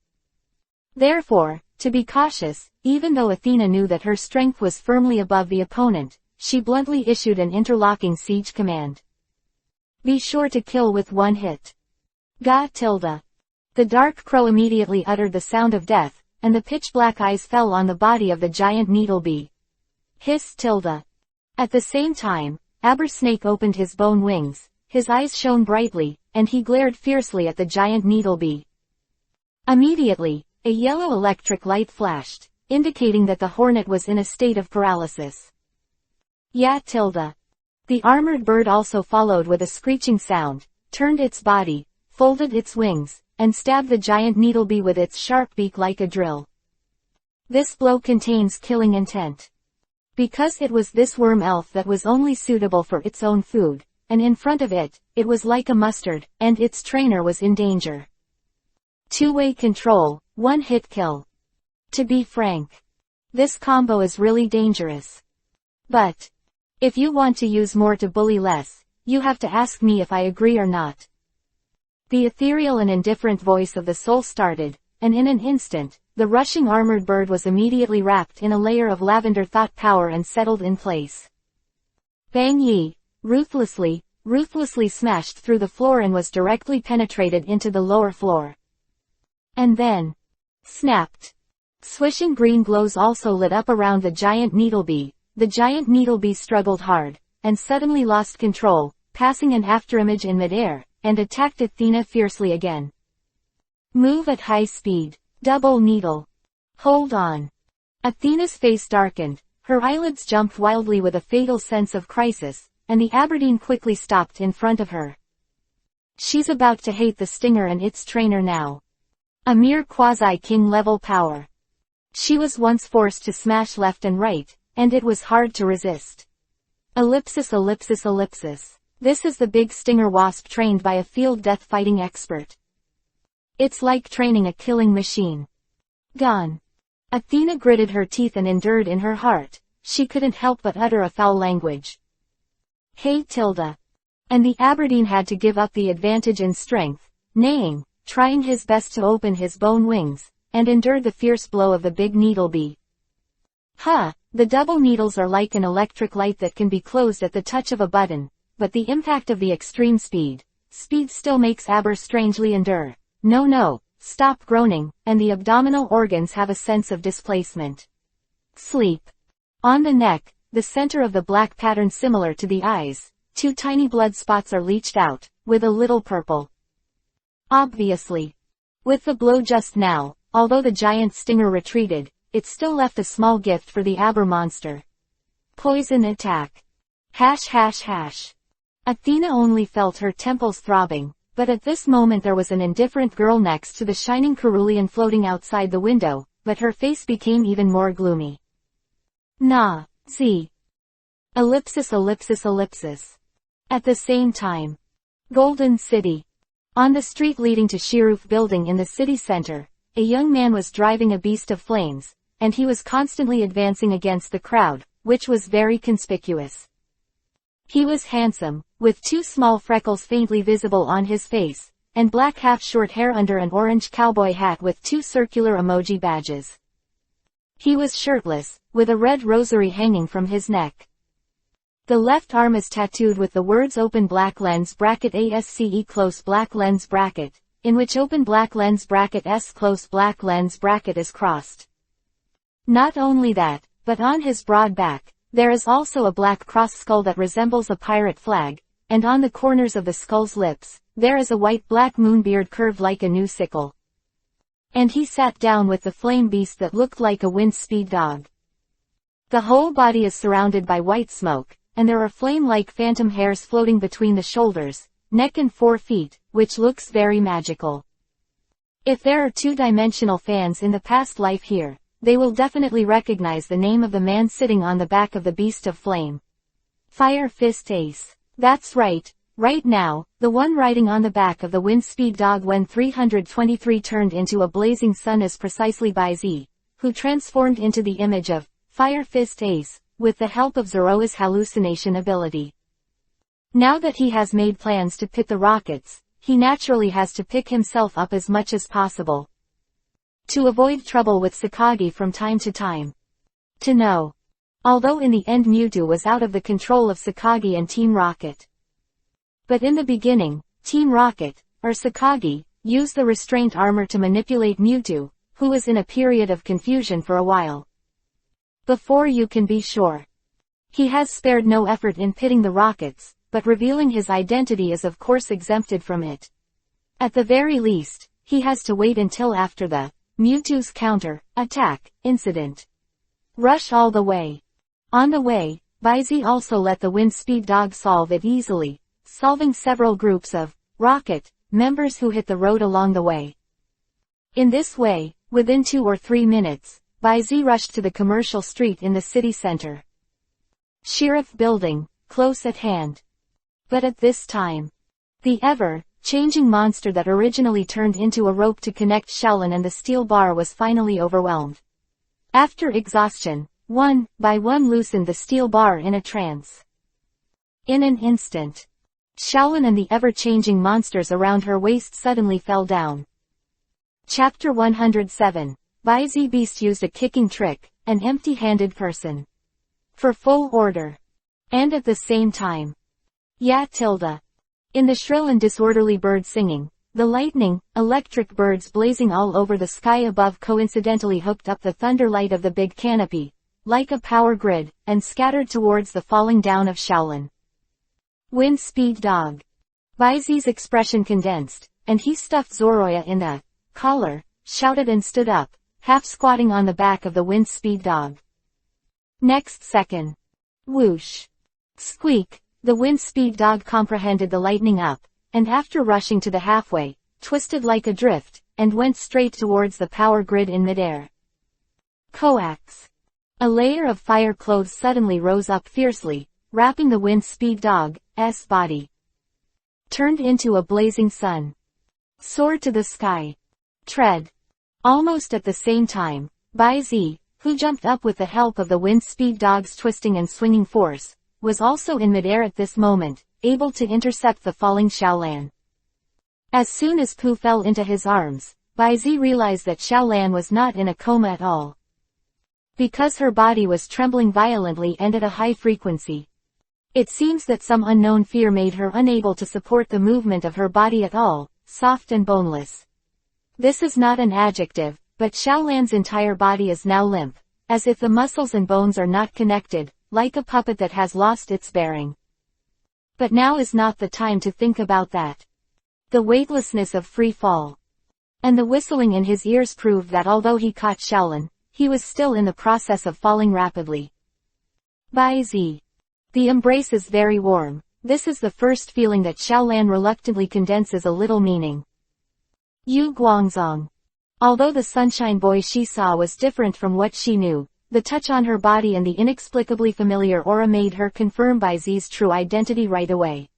Therefore, to be cautious, even though Athena knew that her strength was firmly above the opponent, she bluntly issued an interlocking siege command. "Be sure to kill with 1 hit. Ga tilde." The dark crow immediately uttered the sound of death, and the pitch-black eyes fell on the body of the giant needlebee. Hiss tilde. At the same time, Abersnake opened his bone wings, his eyes shone brightly, and he glared fiercely at the giant needlebee. Immediately, a yellow electric light flashed, indicating that the hornet was in a state of paralysis. Ya tilde. The armored bird also followed with a screeching sound, turned its body, folded its wings, and stabbed the giant needlebee with its sharp beak like a drill. This blow contains killing intent. Because it was this worm elf that was only suitable for its own food, and in front of it, it was like a mustard, and its trainer was in danger. Two-way control, 1-hit kill. To be frank, this combo is really dangerous. But, if you want to use more to bully less, you have to ask me if I agree or not. The ethereal and indifferent voice of the soul started, and in an instant, the rushing armored bird was immediately wrapped in a layer of lavender thought power and settled in place. Bang Yi, ruthlessly smashed through the floor and was directly penetrated into the lower floor. And then, snapped. Swishing green glows also lit up around the giant needlebee. The giant needlebee struggled hard, and suddenly lost control, passing an afterimage in midair, and attacked Athena fiercely again. Move at high speed. Double needle. Hold on. Athena's face darkened, her eyelids jumped wildly with a fatal sense of crisis, and the Aberdeen quickly stopped in front of her. She's about to hate the stinger and its trainer now. A mere quasi-king level power. She was once forced to smash left and right, and it was hard to resist. Ellipsis. This is the big stinger wasp trained by a field death fighting expert. It's like training a killing machine. Gone. Athena gritted her teeth and endured in her heart. She couldn't help but utter a foul language. Hey tilde. And the Aberdeen had to give up the advantage in strength, neighing, trying his best to open his bone wings, and endured the fierce blow of the big needlebee. The double needles are like an electric light that can be closed at the touch of a button, but the impact of the extreme speed still makes Aber strangely endure. No, stop groaning, and the abdominal organs have a sense of displacement. Sleep. On the neck, the center of the black pattern similar to the eyes, 2 tiny blood spots are leached out, with a little purple. Obviously. With the blow just now, although the giant stinger retreated, it still left a small gift for the Aber monster. Poison attack. ###. Athena only felt her temples throbbing, but at this moment there was an indifferent girl next to the shining cerulean floating outside the window, but her face became even more gloomy. Nah, Z. Ellipsis. At the same time. Golden City. On the street leading to Shiroof building in the city center, a young man was driving a beast of flames, and he was constantly advancing against the crowd, which was very conspicuous. He was handsome, with 2 small freckles faintly visible on his face, and black half-short hair under an orange cowboy hat with 2 circular emoji badges. He was shirtless, with a red rosary hanging from his neck. The left arm is tattooed with the words open black lens bracket ASCE close black lens bracket, in which open black lens bracket S close black lens bracket is crossed. Not only that, but on his broad back, there is also a black cross skull that resembles a pirate flag, and on the corners of the skull's lips, there is a white-black moonbeard curved like a new sickle. And he sat down with the flame beast that looked like a wind-speed dog. The whole body is surrounded by white smoke, and there are flame-like phantom hairs floating between the shoulders, neck and 4 feet, which looks very magical. If there are two-dimensional fans in the past life here, they will definitely recognize the name of the man sitting on the back of the beast of flame. Fire Fist Ace. That's right. Right now, the one riding on the back of the wind-speed dog when 323 turned into a blazing sun is precisely Baizi, who transformed into the image of Fire Fist Ace, with the help of Zeroa's hallucination ability. Now that he has made plans to pit the rockets, he naturally has to pick himself up as much as possible. To avoid trouble with Sakagi from time to time. To know. Although in the end Mewtwo was out of the control of Sakagi and Team Rocket. But in the beginning, Team Rocket, or Sakagi, used the restraint armor to manipulate Mewtwo, who was in a period of confusion for a while. Before you can be sure. He has spared no effort in pitting the rockets, but revealing his identity is of course exempted from it. At the very least, he has to wait until after the Mewtwo's counter-attack incident. Rush all the way. On the way, Baizi also let the wind-speed dog solve it easily, solving several groups of Rocket members who hit the road along the way. In this way, within 2 or 3 minutes, Baizi rushed to the commercial street in the city center. Sheriff building, close at hand. But at this time, the ever-changing monster that originally turned into a rope to connect Shaolin and the steel bar was finally overwhelmed. After exhaustion, one by one loosened the steel bar in a trance. In an instant, Shaolin and the ever-changing monsters around her waist suddenly fell down. Chapter 107. Baizi Beast used a kicking trick, an empty-handed person. For full order. And at the same time. Yeah tilde. In the shrill and disorderly bird singing, the lightning, electric birds blazing all over the sky above coincidentally hooked up the thunder light of the big canopy, like a power grid, and scattered towards the falling down of Shaolin. Wind speed dog. Baizi's expression condensed, and he stuffed Zoroya in the collar, shouted and stood up, half squatting on the back of the wind speed dog. Next second. Whoosh. Squeak. The wind speed dog comprehended the lightning up, and after rushing to the halfway, twisted like a drift, and went straight towards the power grid in midair. Coax. A layer of fire clothes suddenly rose up fiercely, wrapping the wind speed dog's body. Turned into a blazing sun. Soared to the sky. Tread. Almost at the same time, Baizi, who jumped up with the help of the wind speed dog's twisting and swinging force, was also in midair at this moment, able to intercept the falling Shaolan. As soon as Pooh fell into his arms, Baizi realized that Shaolan was not in a coma at all. Because her body was trembling violently and at a high frequency. It seems that some unknown fear made her unable to support the movement of her body at all, soft and boneless. This is not an adjective, but Shaolan's entire body is now limp, as if the muscles and bones are not connected, like a puppet that has lost its bearing. But now is not the time to think about that. The weightlessness of free fall. And the whistling in his ears proved that although he caught Shaolin, he was still in the process of falling rapidly. Baizi. The embrace is very warm. This is the first feeling that Shaolan reluctantly condenses a little meaning. Yu Guangzong. Although the sunshine boy she saw was different from what she knew, the touch on her body and the inexplicably familiar aura made her confirm Baizi's true identity right away.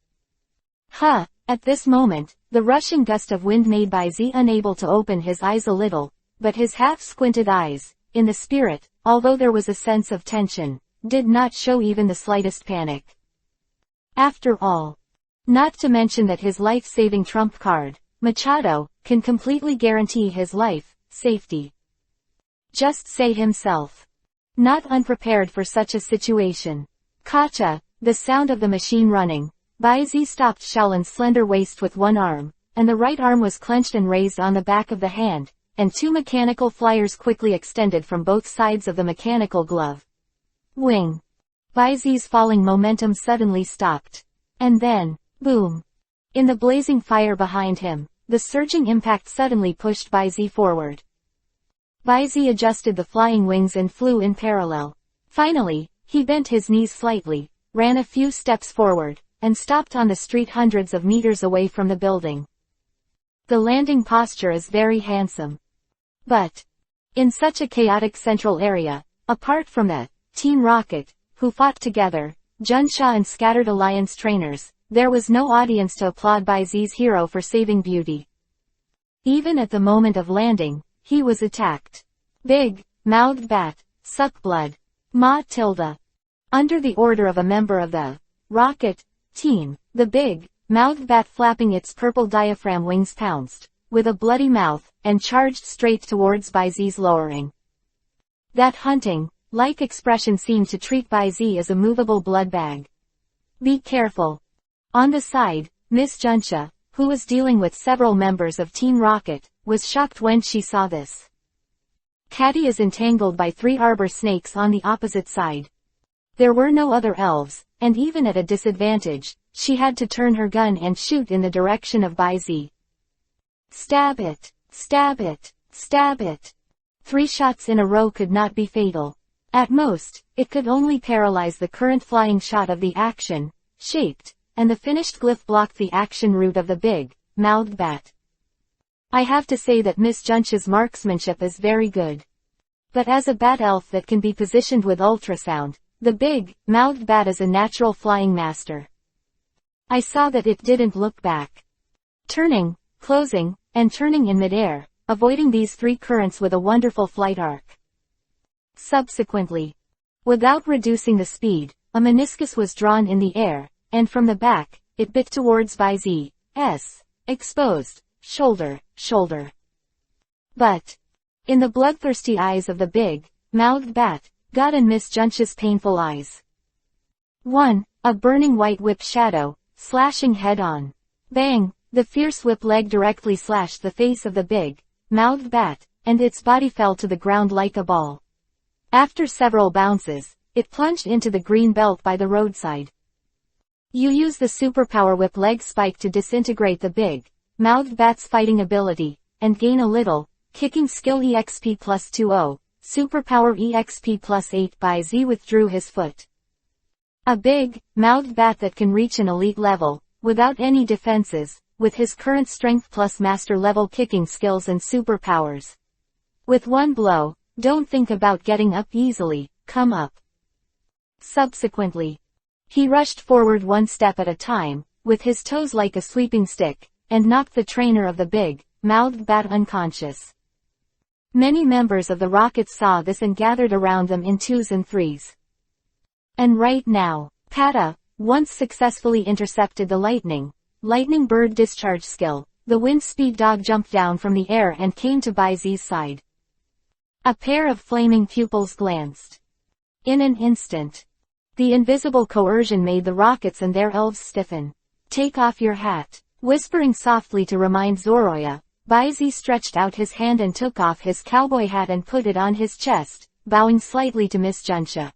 At this moment, the rushing gust of wind made Baizi unable to open his eyes a little, but his half-squinted eyes, in the spirit, although there was a sense of tension, did not show even the slightest panic. After all. Not to mention that his life-saving trump card, Machado, can completely guarantee his life, safety. just say himself. Not unprepared for such a situation. Kacha, the sound of the machine running. Baizi stopped Xiaolan's slender waist with one arm, and the right arm was clenched and raised on the back of the hand, and two mechanical flyers quickly extended from both sides of the mechanical glove. Wing. Baizi's falling momentum suddenly stopped. And then, boom. In the blazing fire behind him, the surging impact suddenly pushed Baizi forward. Baizi adjusted the flying wings and flew in parallel. Finally, he bent his knees slightly, ran a few steps forward, and stopped on the street hundreds of meters away from the building. The landing posture is very handsome. But, in such a chaotic central area, apart from the Team Rocket, who fought together, Junsha and scattered alliance trainers, there was no audience to applaud Baizi's hero for saving beauty. Even at the moment of landing, he was attacked. Big, mouthed bat, suck blood. Ma tilde. Under the order of a member of the Rocket team, the big, mouthed bat flapping its purple diaphragm wings pounced, with a bloody mouth, and charged straight towards Baizi's lowering. That hunting-like expression seemed to treat Baizi as a movable blood bag. Be careful. On the side, Miss Junsha, who was dealing with several members of Team Rocket, was shocked when she saw this. Catty is entangled by 3 arbor snakes on the opposite side. There were no other elves, and even at a disadvantage, she had to turn her gun and shoot in the direction of Baizi. Stab it! Stab it! Stab it! 3 shots in a row could not be fatal. At most, it could only paralyze the current flying shot of the action-shaped, and the finished glyph blocked the action route of the big, mouthed bat. I have to say that Miss Junsha's marksmanship is very good. But as a bat elf that can be positioned with ultrasound, the big, mouthed bat is a natural flying master. I saw that it didn't look back. Turning, closing, and turning in midair, avoiding these 3 currents with a wonderful flight arc. Subsequently, without reducing the speed, a meniscus was drawn in the air, and from the back, it bit towards Baizi's exposed shoulder. But, in the bloodthirsty eyes of the big, mouthed bat, God and Miss Junsha's painful eyes. 1. A burning white whip shadow, slashing head-on. Bang! The fierce whip leg directly slashed the face of the big, mouthed bat, and its body fell to the ground like a ball. After several bounces, it plunged into the green belt by the roadside. You use the superpower whip leg spike to disintegrate the big, mouthed bat's fighting ability, and gain a little, kicking skill EXP plus 20, superpower EXP plus 8. Baizi withdrew his foot. A big, mouthed bat that can reach an elite level, without any defenses, with his current strength plus master level kicking skills and superpowers. With one blow, don't think about getting up easily, come up. Subsequently, he rushed forward 1 step at a time, with his toes like a sweeping stick, and knocked the trainer of the big, mouthed bat unconscious. Many members of the Rocket saw this and gathered around them in 2s and 3s. And right now, Pata, once successfully intercepted the lightning bird discharge skill, the wind speed dog jumped down from the air and came to Baizi's side. A pair of flaming pupils glanced. In an instant, the invisible coercion made the Rockets and their elves stiffen. Take off your hat. Whispering softly to remind Zoroya, Baizi stretched out his hand and took off his cowboy hat and put it on his chest, bowing slightly to Miss Junsha.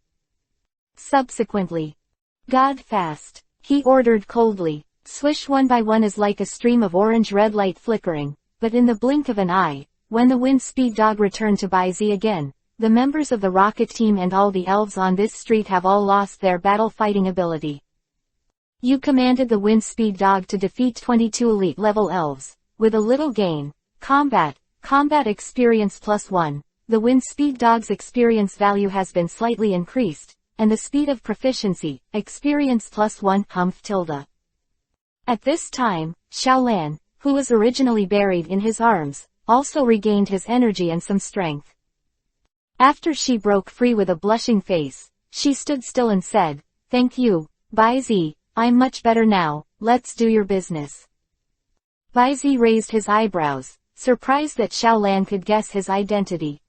Subsequently, God fast, he ordered coldly. Swish one by one is like a stream of orange-red light flickering, but in the blink of an eye, when the wind speed dog returned to Baizi again, the members of the Rocket team and all the elves on this street have all lost their battle fighting ability. You commanded the wind speed dog to defeat 22 elite level elves, with a little gain, combat experience plus 1, the wind speed dog's experience value has been slightly increased, and the speed of proficiency, experience plus 1, humph tilde. At this time, Xiaolan, who was originally buried in his arms, also regained his energy and some strength. After she broke free with a blushing face, she stood still and said, "Thank you, Baizi, I'm much better now, let's do your business." Baizi raised his eyebrows, surprised that Xiaolan could guess his identity.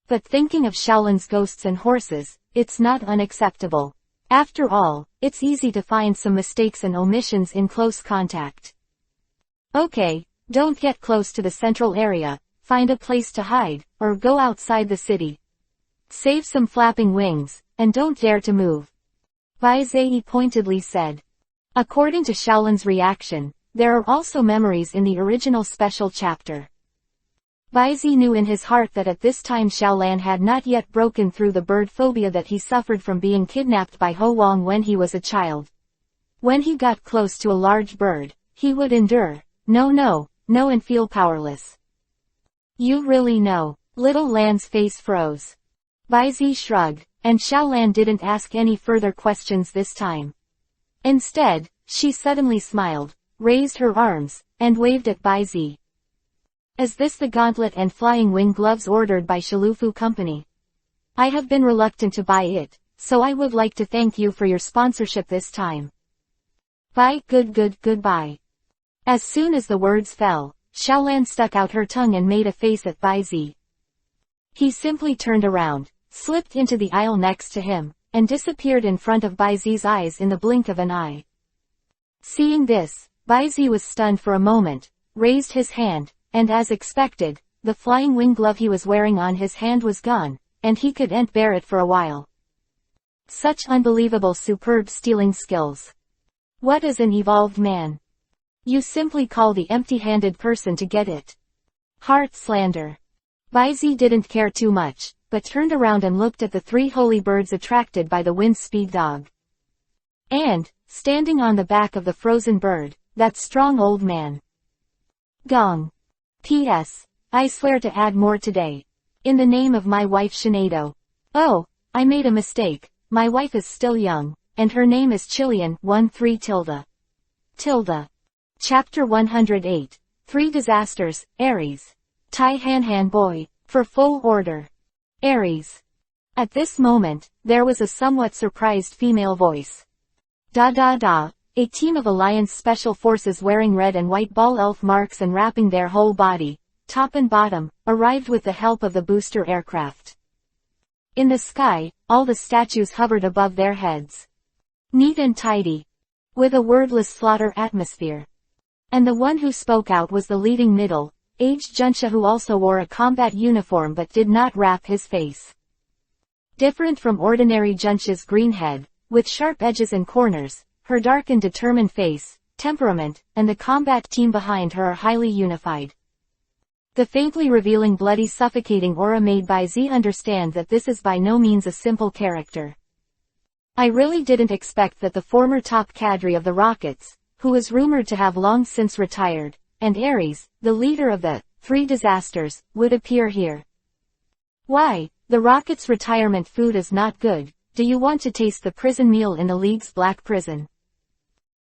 But thinking of Shaolin's ghosts and horses, it's not unacceptable. After all, it's easy to find some mistakes and omissions in close contact. Okay, don't get close to the central area, find a place to hide, or go outside the city. Save some flapping wings, and don't dare to move. Bai Zei pointedly said. According to Shaolin's reaction, there are also memories in the original special chapter. Bai Zei knew in his heart that at this time Shaolan had not yet broken through the bird phobia that he suffered from being kidnapped by Ho Wang when he was a child. When he got close to a large bird, he would endure, no and feel powerless. You really know. Little Lan's face froze. Bai Zei shrugged, and Shaolan didn't ask any further questions this time. Instead, she suddenly smiled, raised her arms, and waved at Bai Zei. Is this the gauntlet and flying wing gloves ordered by Shilufu Company? I have been reluctant to buy it, so I would like to thank you for your sponsorship this time. Bye, goodbye. As soon as the words fell, Shaolan stuck out her tongue and made a face at Bai Zei. He simply turned around, slipped into the aisle next to him, and disappeared in front of Bai Zei's eyes in the blink of an eye. Seeing this, Bai Zei was stunned for a moment, raised his hand, and as expected, the flying wing glove he was wearing on his hand was gone, and he couldn't bear it for a while. Such unbelievable superb stealing skills. What is an evolved man? You simply call the empty-handed person to get it. Heart slander. Bai Zei didn't care too much, but turned around and looked at the three holy birds attracted by the wind speed dog. And, standing on the back of the frozen bird, that strong old man. Gong. P.S. I swear to add more today. In the name of my wife Shinado. Oh, I made a mistake, my wife is still young, and her name is Chilean, 13 tilde. Chapter 108. 3 Disasters, Aries. Tai Han Boy, for full order. Aries. At this moment, there was a somewhat surprised female voice. Da. A team of Alliance Special Forces wearing red and white ball elf marks and wrapping their whole body, top and bottom, arrived with the help of the booster aircraft. In the sky, all the statues hovered above their heads. Neat and tidy. With a wordless slaughter atmosphere. And the one who spoke out was the leading middle-aged Junsha who also wore a combat uniform but did not wrap his face. Different from ordinary Junsha's green head, with sharp edges and corners, her dark and determined face, temperament, and the combat team behind her are highly unified. The faintly revealing bloody suffocating aura made Bai Zei understand that this is by no means a simple character. I really didn't expect that the former top cadre of the Rockets, who was rumored to have long since retired, and Aries, the leader of the 3 Disasters, would appear here. Why, the Rockets' retirement food is not good. Do you want to taste the prison meal in the League's black prison?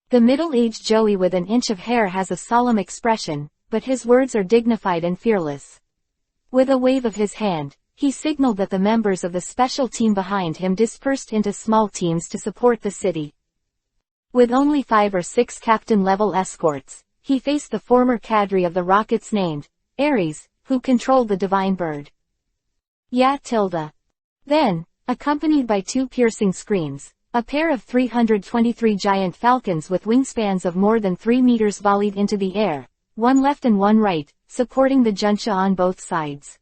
The middle-aged Joey with an inch of hair has a solemn expression, but his words are dignified and fearless. With a wave of his hand, he signaled that the members of the special team behind him dispersed into small teams to support the city. With only 5 or 6 captain-level escorts, he faced the former cadre of the Rockets named Aries, who controlled the divine bird. Yeah. Then, accompanied by 2 piercing screams, a pair of 323 giant falcons with wingspans of more than 3 meters volleyed into the air, one left and one right, supporting the Junsha on both sides.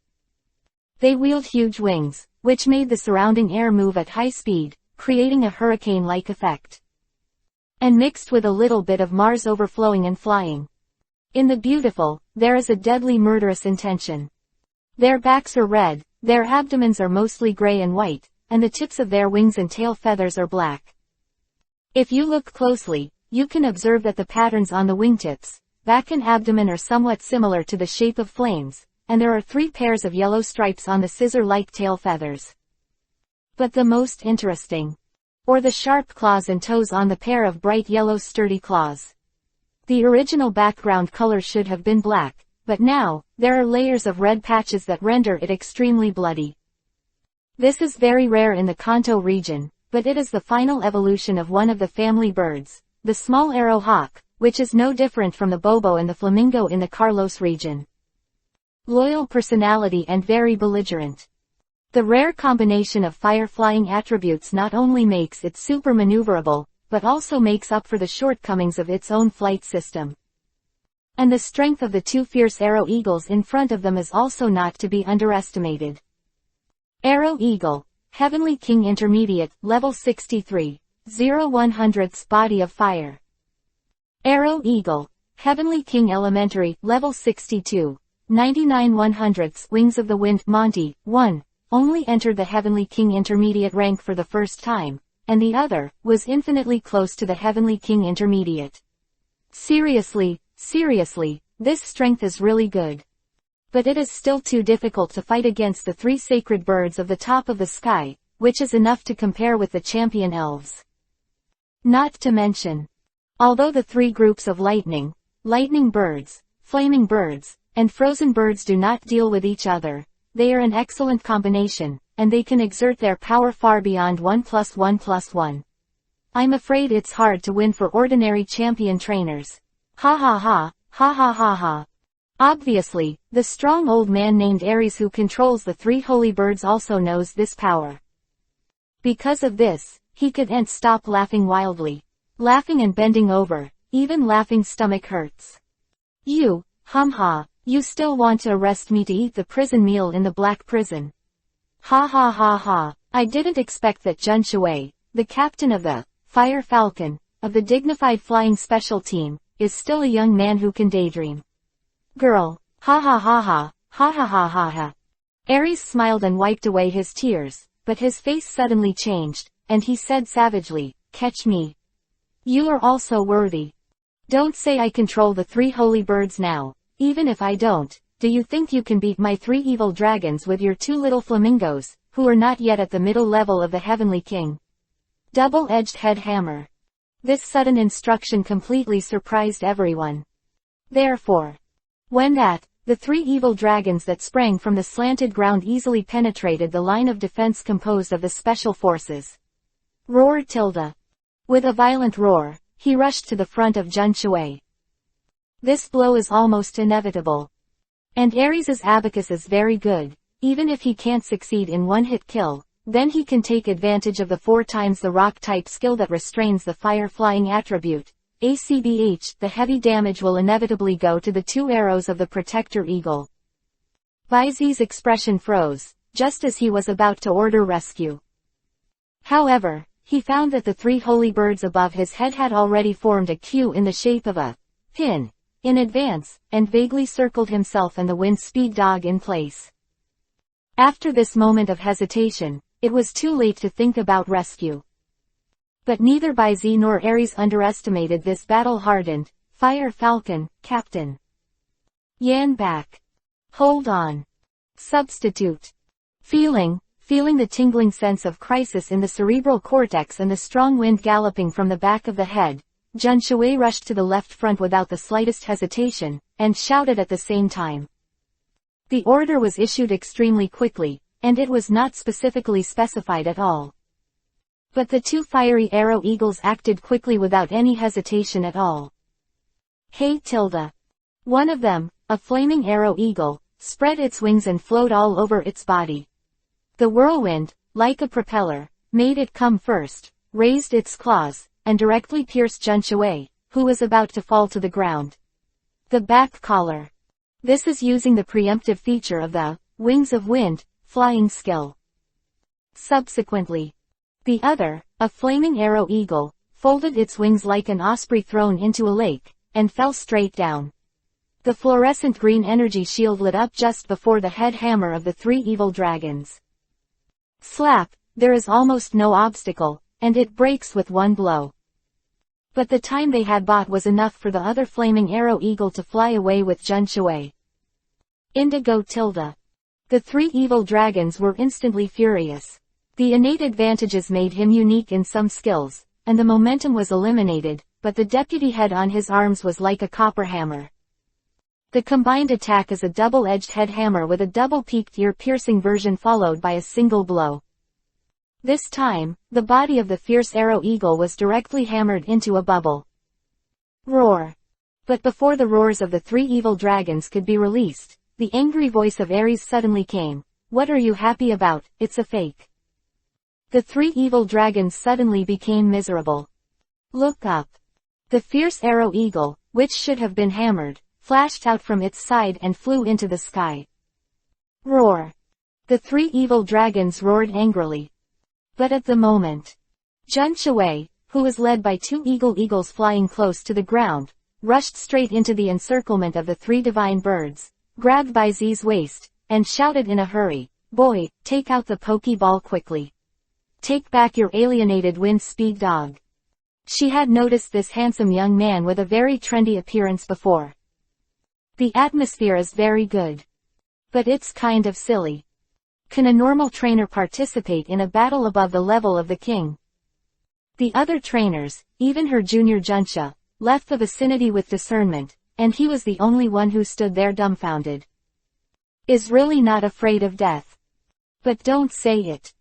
They wielded huge wings, which made the surrounding air move at high speed, creating a hurricane-like effect. And mixed with a little bit of Mars overflowing and flying. In the beautiful, there is a deadly murderous intention. Their backs are red, their abdomens are mostly gray and white, and the tips of their wings and tail feathers are black. If you look closely, you can observe that the patterns on the wingtips, back and abdomen are somewhat similar to the shape of flames, and there are 3 pairs of yellow stripes on the scissor-like tail feathers. But the most interesting, or the sharp claws and toes on the pair of bright yellow sturdy claws. The original background color should have been black, but now, there are layers of red patches that render it extremely bloody. This is very rare in the Kanto region, but it is the final evolution of one of the family birds, the small arrow hawk, which is no different from the bobo and the flamingo in the Carlos region. Loyal personality and very belligerent. The rare combination of fire-flying attributes not only makes it super maneuverable, but also makes up for the shortcomings of its own flight system. And the strength of the two fierce arrow eagles in front of them is also not to be underestimated. Arrow Eagle, Heavenly King Intermediate, Level 63, 0/100th Body of Fire. Arrow Eagle, Heavenly King Elementary, Level 62, 99/100th Wings of the Wind, Monty, 1, only entered the Heavenly King Intermediate rank for the first time, and the other, was infinitely close to the Heavenly King Intermediate. Seriously, this strength is really good. But it is still too difficult to fight against the three sacred birds of the top of the sky, which is enough to compare with the champion elves. Not to mention, although the three groups of lightning birds, flaming birds, and frozen birds do not deal with each other, they are an excellent combination, and they can exert their power far beyond 1+1+1. I'm afraid it's hard to win for ordinary champion trainers. Ha ha ha, ha ha ha ha. Obviously, the strong old man named Ares who controls the three holy birds also knows this power. Because of this, he couldn't stop laughing wildly. Laughing and bending over, even laughing stomach hurts. You, ha, you still want to arrest me to eat the prison meal in the black prison. Ha ha ha ha, I didn't expect that Jun Shui, the captain of the Fire Falcon, of the dignified flying special team, is still a young man who can daydream. Girl, ha ha ha ha, ha ha ha ha ha. Ares smiled and wiped away his tears, but his face suddenly changed, and he said savagely, catch me. You are also worthy. Don't say I control the three holy birds now. Even if I don't, do you think you can beat my three evil dragons with your two little flamingos, who are not yet at the middle level of the Heavenly King? Double-edged head hammer. This sudden instruction completely surprised everyone. Therefore, when the three evil dragons that sprang from the slanted ground easily penetrated the line of defense composed of the special forces. Roared Tilda. With a violent roar, he rushed to the front of Jun Shui. This blow is almost inevitable. And Ares's abacus is very good. Even if he can't succeed in one-hit kill, then he can take advantage of the 4 times the rock-type skill that restrains the fire-flying attribute. ACBH, the heavy damage will inevitably go to the 2 arrows of the protector eagle. Bai Zi's expression froze, just as he was about to order rescue. However, he found that the 3 holy birds above his head had already formed a Q in the shape of a pin in advance, and vaguely circled himself and the wind speed dog in place. After this moment of hesitation, it was too late to think about rescue. But neither Bai Zi nor Ares underestimated this battle-hardened, Fire Falcon, captain. Yan back. Hold on. Substitute. Feeling the tingling sense of crisis in the cerebral cortex and the strong wind galloping from the back of the head, Jun Shui rushed to the left front without the slightest hesitation, and shouted at the same time. The order was issued extremely quickly, and it was not specifically specified at all. But the 2 fiery arrow eagles acted quickly without any hesitation at all. Hey Tilda. One of them, a flaming arrow eagle, spread its wings and flowed all over its body. The whirlwind, like a propeller, made it come first, raised its claws, and directly pierced Jun Shui, who was about to fall to the ground. The back collar. This is using the preemptive feature of the Wings of Wind flying skill. Subsequently, the other, a flaming arrow eagle, folded its wings like an osprey thrown into a lake, and fell straight down. The fluorescent green energy shield lit up just before the head hammer of the 3 evil dragons. Slap, there is almost no obstacle, and it breaks with one blow. But the time they had bought was enough for the other flaming arrow eagle to fly away with Jun Shui. Indigo Tilda. The 3 evil dragons were instantly furious. The innate advantages made him unique in some skills, and the momentum was eliminated, but the deputy head on his arms was like a copper hammer. The combined attack is a double-edged head hammer with a double-peaked ear-piercing version followed by a single blow. This time, the body of the fierce arrow eagle was directly hammered into a bubble. Roar. But before the roars of the 3 evil dragons could be released, the angry voice of Ares suddenly came. What are you happy about? It's a fake. The three evil dragons suddenly became miserable. Look up. The fierce arrow eagle, which should have been hammered, flashed out from its side and flew into the sky. Roar. The three evil dragons roared angrily. But at the moment, Jun Shui, who was led by two eagles flying close to the ground, rushed straight into the encirclement of the three divine birds, grabbed Bai Zi's waist, and shouted in a hurry, "Boy, take out the Pokeball quickly. Take back your alienated wind speed dog." She had noticed this handsome young man with a very trendy appearance before. The atmosphere is very good. But it's kind of silly. Can a normal trainer participate in a battle above the level of the king? The other trainers, even her junior Junsha, left the vicinity with discernment, and he was the only one who stood there dumbfounded. Is really not afraid of death. But don't say it.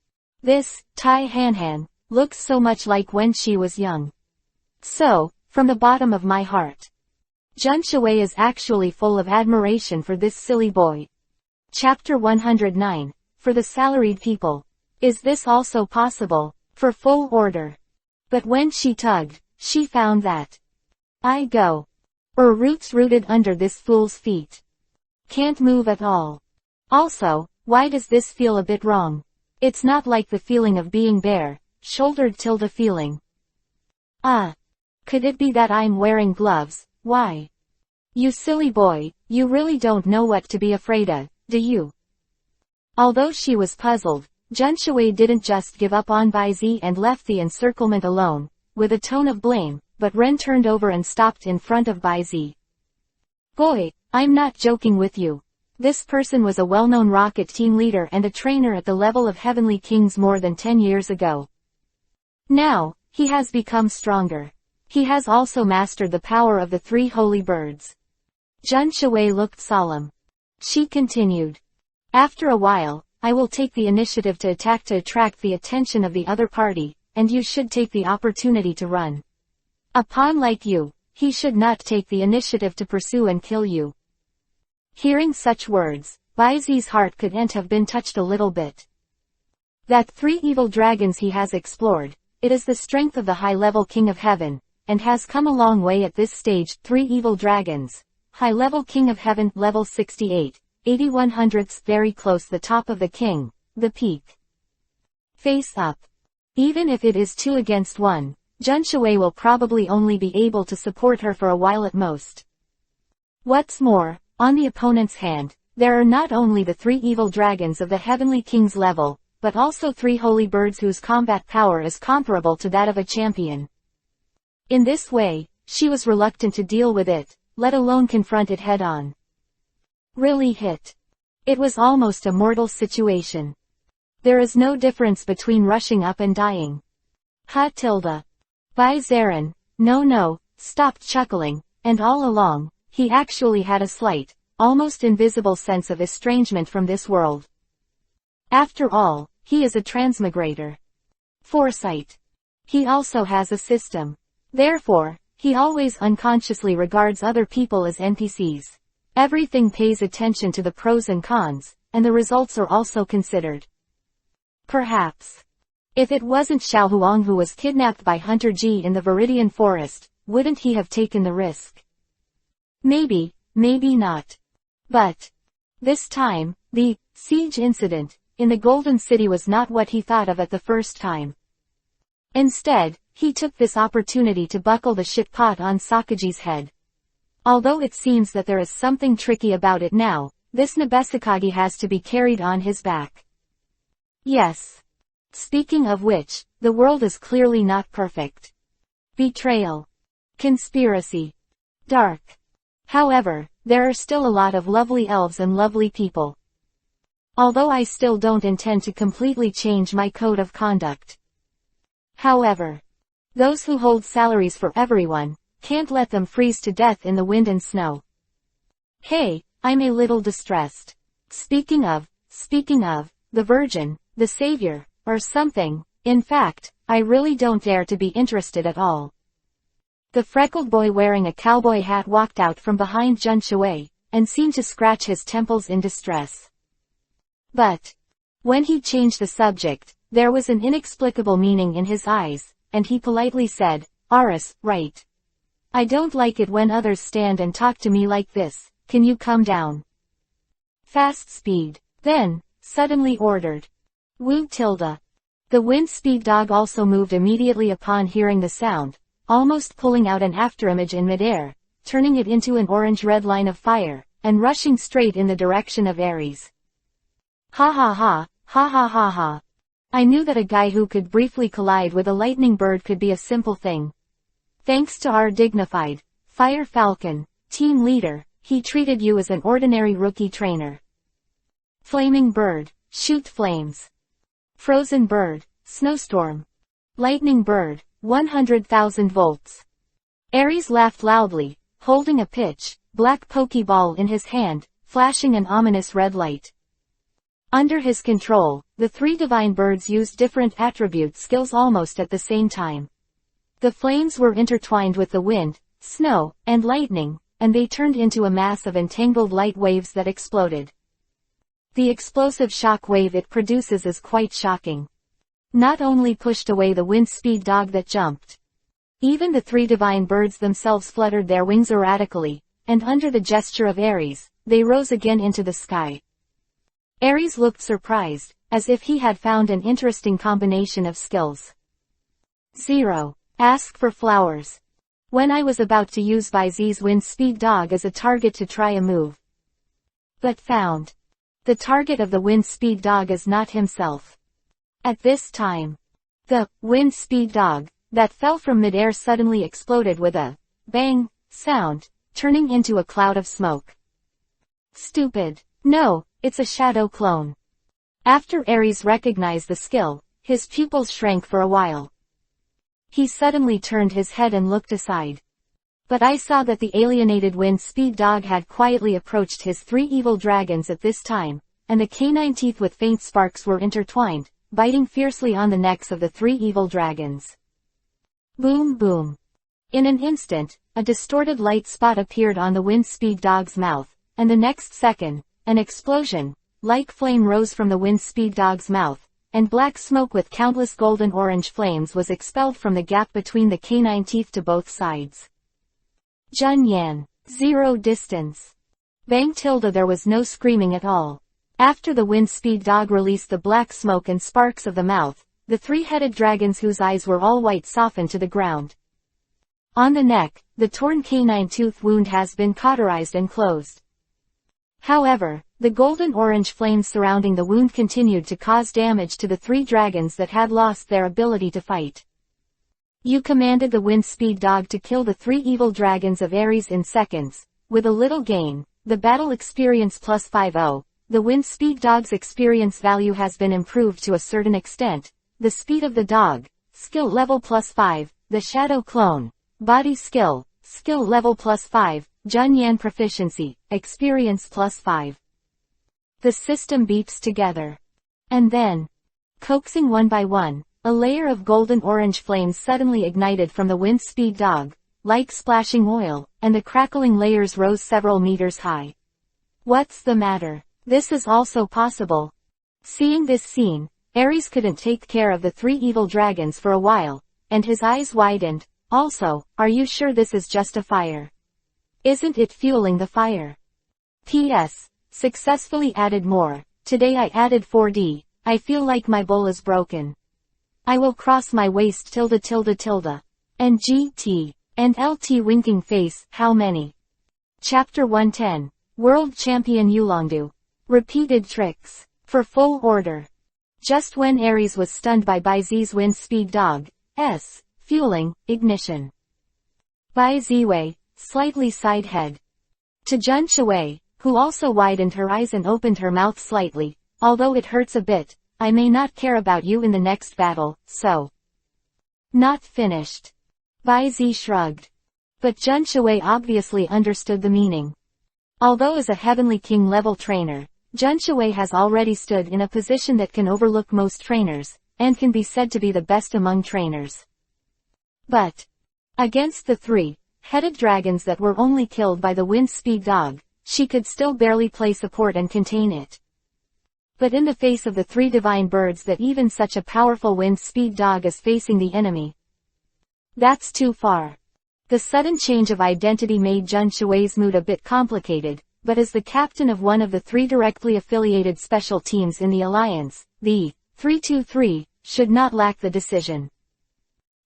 This, Tai Han, looks so much like when she was young. So, from the bottom of my heart, Jun Shui is actually full of admiration for this silly boy. Chapter 109, for the salaried people. Is this also possible? For full order. But when she tugged, she found that roots rooted under this fool's feet. Can't move at all. Also, why does this feel a bit wrong? It's not like the feeling of being bare, shouldered tilde feeling. Could it be that I'm wearing gloves? Why? You silly boy, you really don't know what to be afraid of, do you? Although she was puzzled, Jun Shui didn't just give up on Bai Zi and left the encirclement alone, with a tone of blame, but Ren turned over and stopped in front of Bai Zi. Boy, I'm not joking with you. This person was a well-known rocket team leader and a trainer at the level of Heavenly Kings more than 10 years ago. Now, he has become stronger. He has also mastered the power of the three holy birds. Jun Shui looked solemn. She continued. After a while, I will take the initiative to attack to attract the attention of the other party, and you should take the opportunity to run. A pawn like you, he should not take the initiative to pursue and kill you. Hearing such words, Bai Zi's heart couldn't have been touched a little bit. That three evil dragons he has explored, it is the strength of the high-level King of Heaven, and has come a long way at this stage. Three evil dragons. High-level King of Heaven, level 68, 8100ths, very close the top of the king, the peak. Face up. Even if it is 2 against 1, Jun Shui will probably only be able to support her for a while at most. What's more, on the opponent's hand, there are not only the three evil dragons of the Heavenly King's level, but also three holy birds whose combat power is comparable to that of a champion. In this way, she was reluctant to deal with it, let alone confront it head-on. Really hit. It was almost a mortal situation. There is no difference between rushing up and dying. Bai Zaren, no, stopped chuckling, and all along, he actually had a slight, almost invisible sense of estrangement from this world. After all, he is a transmigrator. Foresight. He also has a system. Therefore, he always unconsciously regards other people as NPCs. Everything pays attention to the pros and cons, and the results are also considered. Perhaps. If it wasn't Xiao Huang who was kidnapped by Hunter Ji in the Viridian Forest, wouldn't he have taken the risk? Maybe, maybe not. But this time, the siege incident in the Golden City was not what he thought of at the first time. Instead, he took this opportunity to buckle the shit pot on Sakaji's head. Although it seems that there is something tricky about it now, this Nabesakagi has to be carried on his back. Yes. Speaking of which, the world is clearly not perfect. Betrayal. Conspiracy. Dark. However, there are still a lot of lovely elves and lovely people. Although I still don't intend to completely change my code of conduct. However, those who hold salaries for everyone, can't let them freeze to death in the wind and snow. Hey, I'm a little distressed. Speaking of, the Virgin, the Savior, or something, in fact, I really don't dare to be interested at all. The freckled boy wearing a cowboy hat walked out from behind Jun Shui, and seemed to scratch his temples in distress. But When he changed the subject, there was an inexplicable meaning in his eyes, and he politely said, "Aris, right. I don't like it when others stand and talk to me like this, can you come down?" Fast speed. Then, suddenly ordered. Woo tilde. The wind speed dog also moved immediately upon hearing the sound, almost pulling out an afterimage in midair, turning it into an orange-red line of fire, and rushing straight in the direction of Aries. Ha ha ha, ha ha ha ha. I knew that a guy who could briefly collide with a lightning bird could be a simple thing. Thanks to our dignified, Fire Falcon, team leader, he treated you as an ordinary rookie trainer. Flaming bird, shoot flames. Frozen bird, snowstorm. Lightning bird, 100,000 volts. Aries laughed loudly, holding a pitch, black pokeball in his hand, flashing an ominous red light. Under his control, the three divine birds used different attribute skills almost at the same time. The flames were intertwined with the wind, snow, and lightning, and they turned into a mass of entangled light waves that exploded. The explosive shock wave it produces is quite shocking. Not only pushed away the wind speed dog that jumped. Even the three divine birds themselves fluttered their wings erratically, and under the gesture of Aries, they rose again into the sky. Aries looked surprised, as if he had found an interesting combination of skills. 0. Ask for flowers. When I was about to use Byz's wind speed dog as a target to try a move. But found. The target of the wind speed dog is not himself. At this time. The wind speed dog that fell from midair suddenly exploded with a bang sound, turning into a cloud of smoke. Stupid. No, it's a shadow clone. After Aries recognized the skill, his pupils shrank for a while. He suddenly turned his head and looked aside. But I saw that the alienated wind speed dog had quietly approached his three evil dragons at this time, and the canine teeth with faint sparks were intertwined, biting fiercely on the necks of the three evil dragons. Boom boom. In an instant, a distorted light spot appeared on the wind speed dog's mouth, and the next second, an explosion, like flame rose from the wind speed dog's mouth, and black smoke with countless golden orange flames was expelled from the gap between the canine teeth to both sides. Junyan. 0 distance. Bang tilde there was no screaming at all. After the wind speed dog released the black smoke and sparks of the mouth, the three-headed dragons whose eyes were all white softened to the ground. On the neck, the torn canine tooth wound has been cauterized and closed. However, the golden-orange flames surrounding the wound continued to cause damage to the three dragons that had lost their ability to fight. You commanded the wind speed dog to kill the three evil dragons of Aries in seconds, with a little gain, the battle experience plus 50, the wind speed dog's experience value has been improved to a certain extent, the speed of the dog, skill level plus 5, the shadow clone, body skill level plus 5, Junyan proficiency, experience plus 5. The system beeps together. And then, coaxing one by one, a layer of golden orange flames suddenly ignited from the wind speed dog, like splashing oil, and the crackling layers rose several meters high. What's the matter? This is also possible. Seeing this scene, Aries couldn't take care of the three evil dragons for a while, and his eyes widened. Also, are you sure this is just a fire? Isn't it fueling the fire? P.S. Successfully added more. Today I added 4D, I feel like my bowl is broken. I will cross my waist tilde tilde tilde. And GT. And LT winking face, how many? Chapter 110. World Champion Yulongdu. Repeated tricks. For full order. Just when Aries was stunned by Byz's wind speed dog, fueling, ignition. Bai Ziwei, slightly side head. To Jun Shui, who also widened her eyes and opened her mouth slightly, although it hurts a bit, I may not care about you in the next battle, so. Not finished. Bai Zi shrugged. But Jun Shui obviously understood the meaning. Although as a Heavenly King level trainer, Jun Shui has already stood in a position that can overlook most trainers, and can be said to be the best among trainers. But, against the three-headed dragons that were only killed by the wind speed dog, she could still barely play support and contain it. But in the face of the three divine birds that even such a powerful wind-speed dog is facing the enemy. That's too far. The sudden change of identity made Jun Shui's mood a bit complicated, but as the captain of one of the three directly affiliated special teams in the alliance, the 323, should not lack the decision.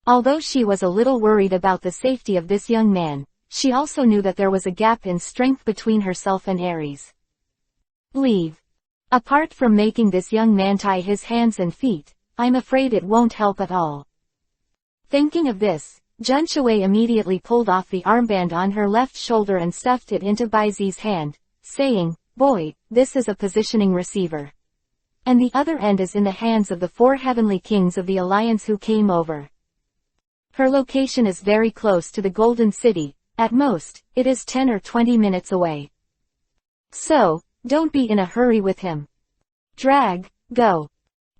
Although she was a little worried about the safety of this young man, she also knew that there was a gap in strength between herself and Aries. Leave. Apart from making this young man tie his hands and feet, I'm afraid it won't help at all. Thinking of this, Jun Shui immediately pulled off the armband on her left shoulder and stuffed it into Bai Zi's hand, saying, "Boy, this is a positioning receiver. And the other end is in the hands of the four heavenly kings of the alliance who came over. Her location is very close to the Golden City, at most, it is 10 or 20 minutes away. So, don't be in a hurry with him. Drag, go.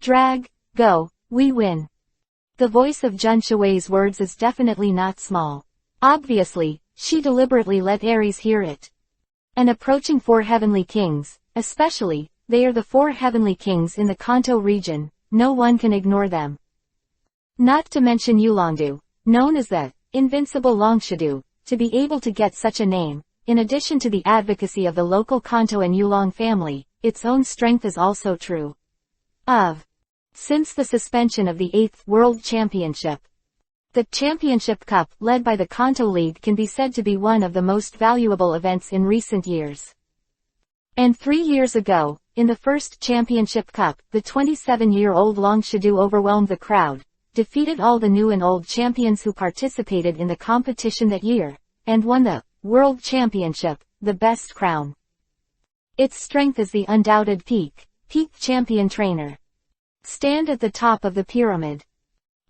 Drag, go, we win." The voice of Jun Shui's words is definitely not small. Obviously, she deliberately let Aries hear it. And approaching four heavenly kings, especially, they are the four heavenly kings in the Kanto region, no one can ignore them. Not to mention Yulongdu, known as the invincible Longshudu, to be able to get such a name, in addition to the advocacy of the local Kanto and Yulong family, its own strength is also true. Since the suspension of the 8th World Championship. The Championship Cup, led by the Kanto League, can be said to be one of the most valuable events in recent years. And 3 years ago, in the first Championship Cup, the 27-year-old Longshudu overwhelmed the crowd, defeated all the new and old champions who participated in the competition that year, and won the World Championship, the best crown. Its strength is the undoubted peak champion trainer. Stand at the top of the pyramid.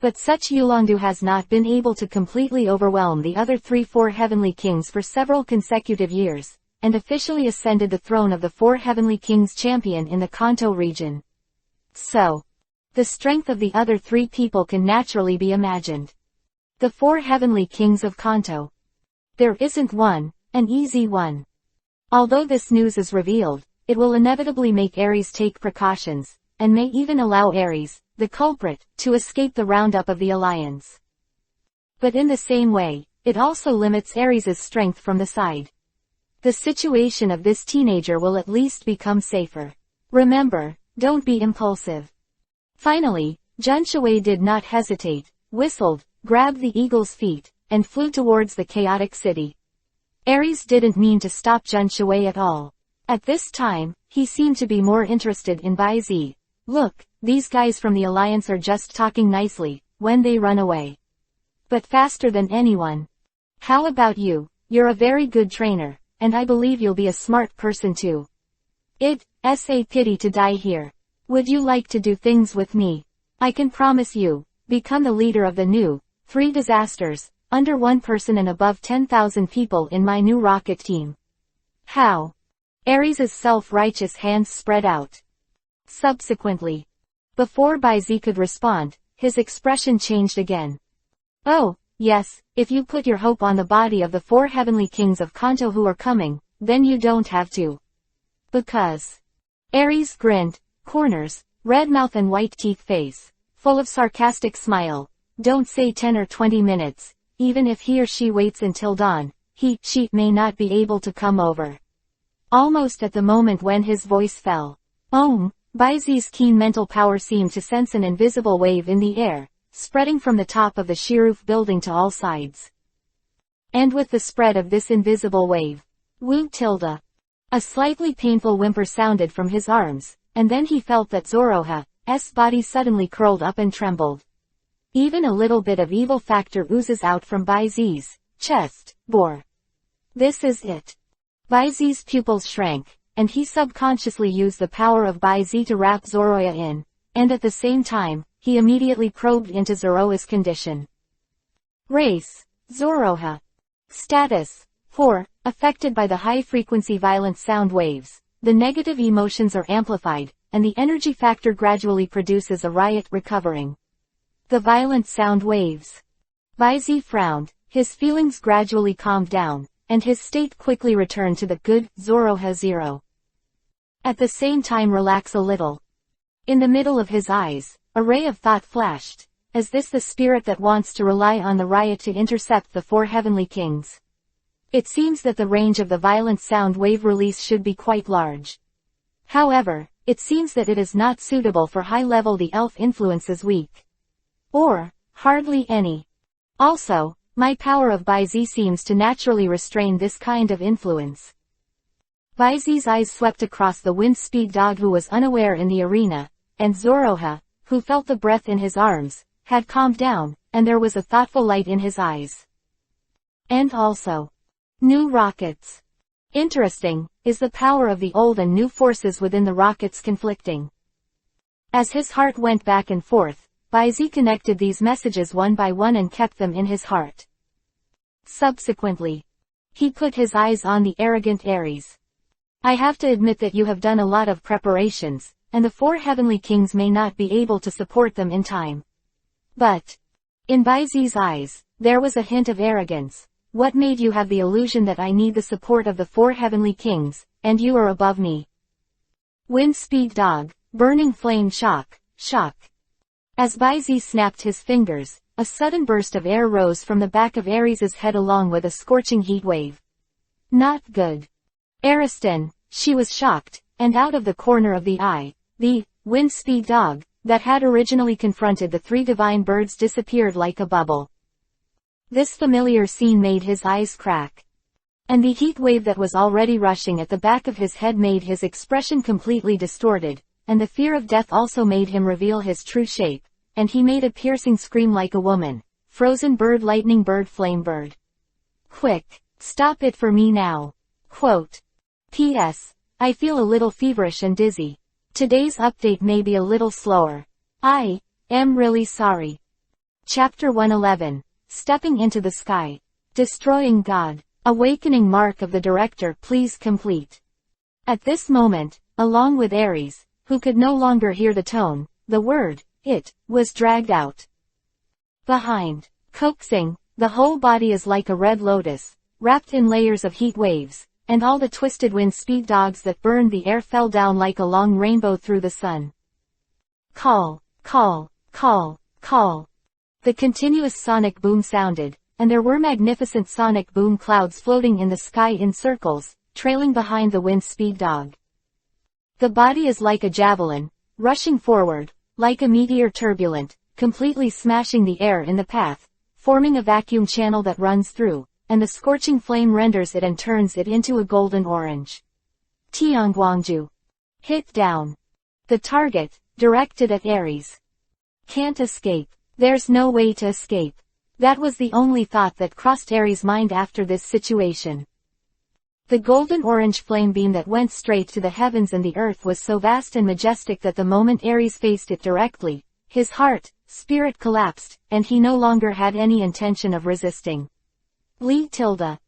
But such Yulongdu has not been able to completely overwhelm the other four heavenly kings for several consecutive years, and officially ascended the throne of the four heavenly kings champion in the Kanto region. So, the strength of the other three people can naturally be imagined. The four heavenly kings of Kanto. There isn't an easy one. Although this news is revealed, it will inevitably make Aries take precautions, and may even allow Aries, the culprit, to escape the roundup of the alliance. But in the same way, it also limits Aries' strength from the side. The situation of this teenager will at least become safer. Remember, don't be impulsive. Finally, Jun Shui did not hesitate, whistled, grabbed the eagle's feet, and flew towards the chaotic city. Aries didn't mean to stop Jun Shui at all. At this time, he seemed to be more interested in Bai Zi. Look, these guys from the alliance are just talking nicely, when they run away. But faster than anyone. How about you? You're a very good trainer, and I believe you'll be a smart person too. It's a pity to die here. Would you like to do things with me? I can promise you, become the leader of the new 3 disasters, under 1 person and above 10,000 people in my new rocket team. How? Aries' self-righteous hands spread out. Subsequently, before Bai Zi could respond, his expression changed again. Oh, yes, if you put your hope on the body of the 4 heavenly kings of Kanto who are coming, then you don't have to. Because. Aries grinned, corners, red mouth and white teeth face, full of sarcastic smile. Don't say 10 or 20 minutes, even if he or she waits until dawn, she may not be able to come over. Almost at the moment when his voice fell. Bai Zi's keen mental power seemed to sense an invisible wave in the air, spreading from the top of the sheer-roof building to all sides. And with the spread of this invisible wave, a slightly painful whimper sounded from his arms, and then he felt that Zoroha's body suddenly curled up and trembled. Even a little bit of evil factor oozes out from Bai Zi's chest. This is it. Bai Zi's pupils shrank, and he subconsciously used the power of Bai Zi to wrap Zoroha in, and at the same time, he immediately probed into Zoroha's condition. Race, Zoroha. Status, 4, affected by the high-frequency violent sound waves. The negative emotions are amplified, and the energy factor gradually produces a riot recovering. The violent sound waves. Bai Zi frowned, his feelings gradually calmed down, and his state quickly returned to the good, Zoroha 0. At the same time relax a little. In the middle of his eyes, a ray of thought flashed. Is this the spirit that wants to rely on the riot to intercept the four heavenly kings? It seems that the range of the violent sound wave release should be quite large. However, it seems that it is not suitable for high level. The elf influence is weak. Or, hardly any. Also, my power of Baizi seems to naturally restrain this kind of influence. Baizi's eyes swept across the wind speed dog who was unaware in the arena, and Zoroha, who felt the breath in his arms, had calmed down, and there was a thoughtful light in his eyes. And also, new rockets. Interesting, is the power of the old and new forces within the rockets conflicting. As his heart went back and forth, Baizi connected these messages one by one and kept them in his heart. Subsequently, he put his eyes on the arrogant Ares. I have to admit that you have done a lot of preparations, and the four heavenly kings may not be able to support them in time. But, in Baizi's eyes, there was a hint of arrogance. What made you have the illusion that I need the support of the four heavenly kings, and you are above me? Wind speed dog, burning flame shock. As Baizi snapped his fingers, a sudden burst of air rose from the back of Ares's head along with a scorching heat wave. Not good. Ariston, she was shocked, and out of the corner of the eye, the wind speed dog that had originally confronted the three divine birds disappeared like a bubble. This familiar scene made his eyes crack. And the heat wave that was already rushing at the back of his head made his expression completely distorted, and the fear of death also made him reveal his true shape, and he made a piercing scream like a woman. Frozen bird, lightning bird, flame bird. Quick, stop it for me now. Quote. P.S. I feel a little feverish and dizzy. Today's update may be a little slower. I am really sorry. Chapter 111. Stepping into the Sky. Destroying God. Awakening mark of the director, please complete. At this moment, along with Ares, who could no longer hear the tone, the word, it, was dragged out. Behind. Coaxing, the whole body is like a red lotus, wrapped in layers of heat waves, and all the twisted wind speed dogs that burned the air fell down like a long rainbow through the sun. Call, call, call, call. The continuous sonic boom sounded, and there were magnificent sonic boom clouds floating in the sky in circles, trailing behind the wind speed dog. The body is like a javelin, rushing forward, like a meteor turbulent, completely smashing the air in the path, forming a vacuum channel that runs through, and the scorching flame renders it and turns it into a golden orange. Tianguangju. Hit down. The target, directed at Ares. Can't escape. There's no way to escape. That was the only thought that crossed Ares' mind after this situation. The golden orange flame beam that went straight to the heavens and the earth was so vast and majestic that the moment Ares faced it directly, his heart, spirit collapsed, and he no longer had any intention of resisting. Lee tilde.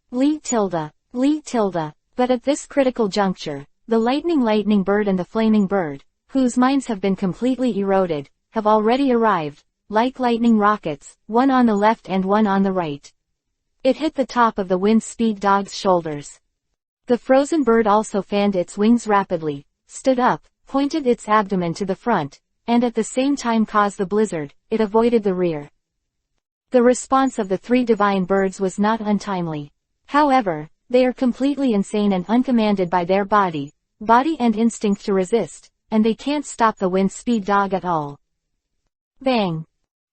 But at this critical juncture, the lightning bird and the flaming bird, whose minds have been completely eroded, have already arrived, like lightning rockets, one on the left and one on the right. It hit the top of the wind speed dog's shoulders. The frozen bird also fanned its wings rapidly, stood up, pointed its abdomen to the front, and at the same time caused the blizzard. It avoided the rear. The response of the three divine birds was not untimely. However, they are completely insane and uncommanded by their body and instinct to resist, and they can't stop the wind speed dog at all. Bang!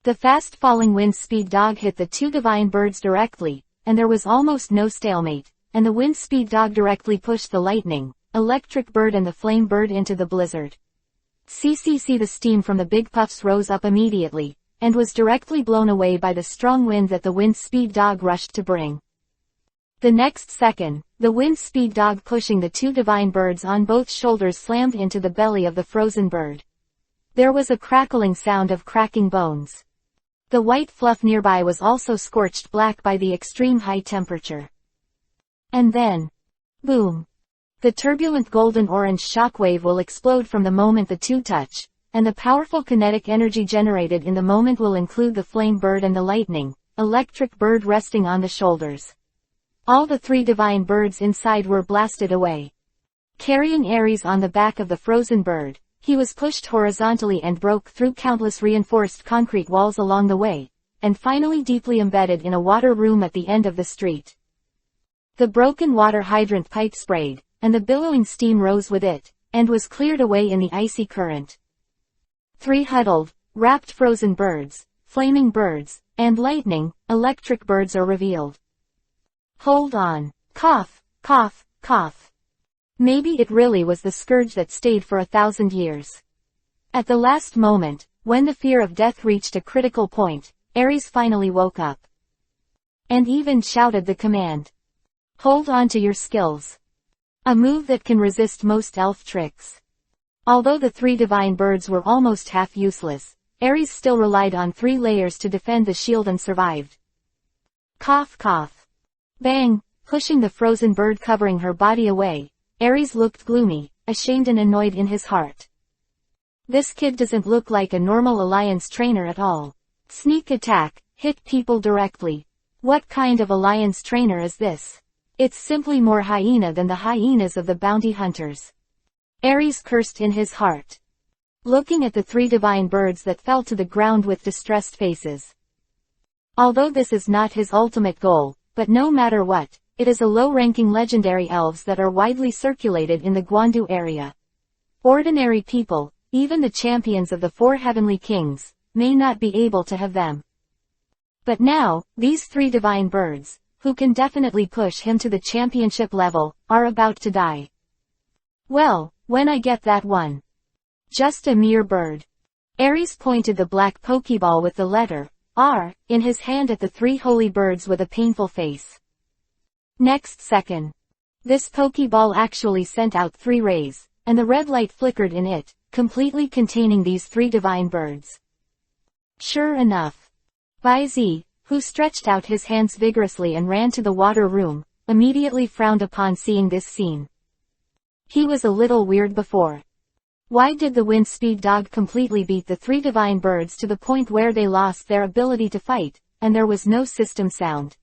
The fast-falling wind speed dog hit the two divine birds directly, and there was almost no stalemate, and the wind speed dog directly pushed the lightning, electric bird and the flame bird into the blizzard. The steam from the big puffs rose up immediately, and was directly blown away by the strong wind that the wind speed dog rushed to bring. The next second, the wind speed dog pushing the two divine birds on both shoulders slammed into the belly of the frozen bird. There was a crackling sound of cracking bones. The white fluff nearby was also scorched black by the extreme high temperature. And then, boom! The turbulent golden orange shockwave will explode from the moment the two touch, and the powerful kinetic energy generated in the moment will include the flame bird and the lightning, electric bird resting on the shoulders. All the three divine birds inside were blasted away. Carrying Aries on the back of the frozen bird, he was pushed horizontally and broke through countless reinforced concrete walls along the way, and finally deeply embedded in a water room at the end of the street. The broken water hydrant pipe sprayed, and the billowing steam rose with it, and was cleared away in the icy current. 3 huddled, wrapped frozen birds, flaming birds, and lightning, electric birds are revealed. Hold on. Cough, cough, cough. Maybe it really was the scourge that stayed for 1,000 years. At the last moment, when the fear of death reached a critical point, Aries finally woke up. And even shouted the command. Hold on to your skills. A move that can resist most elf tricks. Although the 3 divine birds were almost half useless, Aries still relied on 3 layers to defend the shield and survived. Cough cough. Bang, pushing the frozen bird covering her body away, Aries looked gloomy, ashamed and annoyed in his heart. This kid doesn't look like a normal Alliance trainer at all. Sneak attack, hit people directly. What kind of Alliance trainer is this? It's simply more hyena than the hyenas of the bounty hunters. Aries cursed in his heart, looking at the 3 divine birds that fell to the ground with distressed faces. Although this is not his ultimate goal, but no matter what, it is a low-ranking legendary elves that are widely circulated in the Guandu area. Ordinary people, even the champions of the 4 heavenly kings, may not be able to have them. But now, these 3 divine birds, who can definitely push him to the championship level, are about to die. Well, when I get that one. Just a mere bird. Aries pointed the black pokeball with the letter R in his hand at the 3 holy birds with a painful face. Next second, this pokeball actually sent out 3 rays, and the red light flickered in it, completely containing these 3 divine birds. Sure enough, Baizi, who stretched out his hands vigorously and ran to the water room, immediately frowned upon seeing this scene. He was a little weird before. Why did the wind speed dog completely beat the 3 divine birds to the point where they lost their ability to fight, and there was no system sound?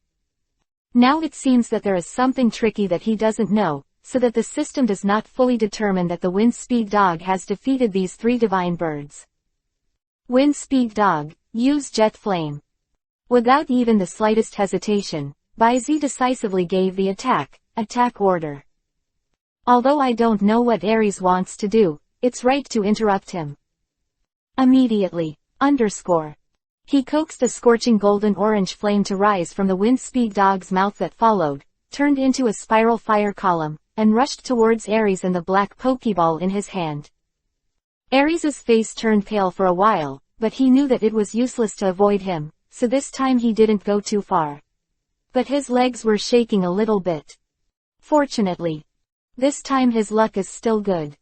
Now it seems that there is something tricky that he doesn't know, so that the system does not fully determine that the wind speed dog has defeated these 3 divine birds. Wind speed dog, use jet flame. Without even the slightest hesitation, Baizi decisively gave the attack order. Although I don't know what Aries wants to do, it's right to interrupt him. Immediately, He coaxed a scorching golden-orange flame to rise from the wind speed dog's mouth that followed, turned into a spiral fire column, and rushed towards Aries and the black pokeball in his hand. Aries' face turned pale for a while, but he knew that it was useless to avoid him, so this time he didn't go too far. But his legs were shaking a little bit. Fortunately, this time his luck is still good.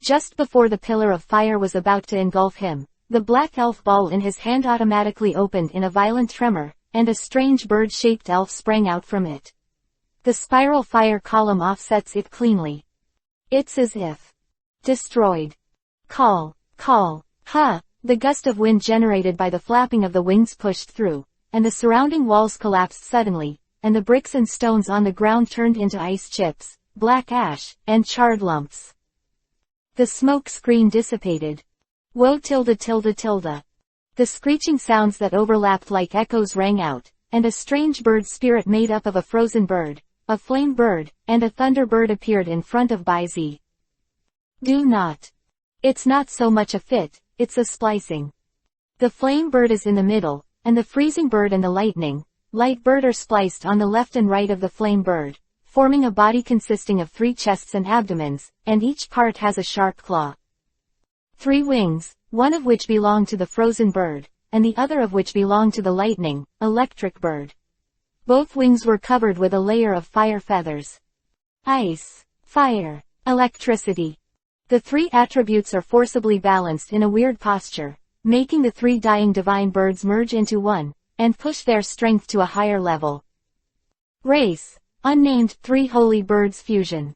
Just before the pillar of fire was about to engulf him, the black elf ball in his hand automatically opened in a violent tremor, and a strange bird-shaped elf sprang out from it. The spiral fire column offsets it cleanly. It's as if destroyed. Call. Ha! The gust of wind generated by the flapping of the wings pushed through, and the surrounding walls collapsed suddenly, and the bricks and stones on the ground turned into ice chips, black ash, and charred lumps. The smoke screen dissipated. Woe tilde. The screeching sounds that overlapped like echoes rang out, and a strange bird spirit made up of a frozen bird, a flame bird, and a thunder bird appeared in front of Baizi. Do not. It's not so much a fit, it's a splicing. The flame bird is in the middle, and the freezing bird and the light bird are spliced on the left and right of the flame bird, forming a body consisting of 3 chests and abdomens, and each part has a sharp claw. 3 wings, one of which belong to the frozen bird, and the other of which belong to the electric bird. Both wings were covered with a layer of fire feathers. Ice, fire, electricity. The 3 attributes are forcibly balanced in a weird posture, making the 3 dying divine birds merge into one, and push their strength to a higher level. Race, unnamed 3 holy birds fusion.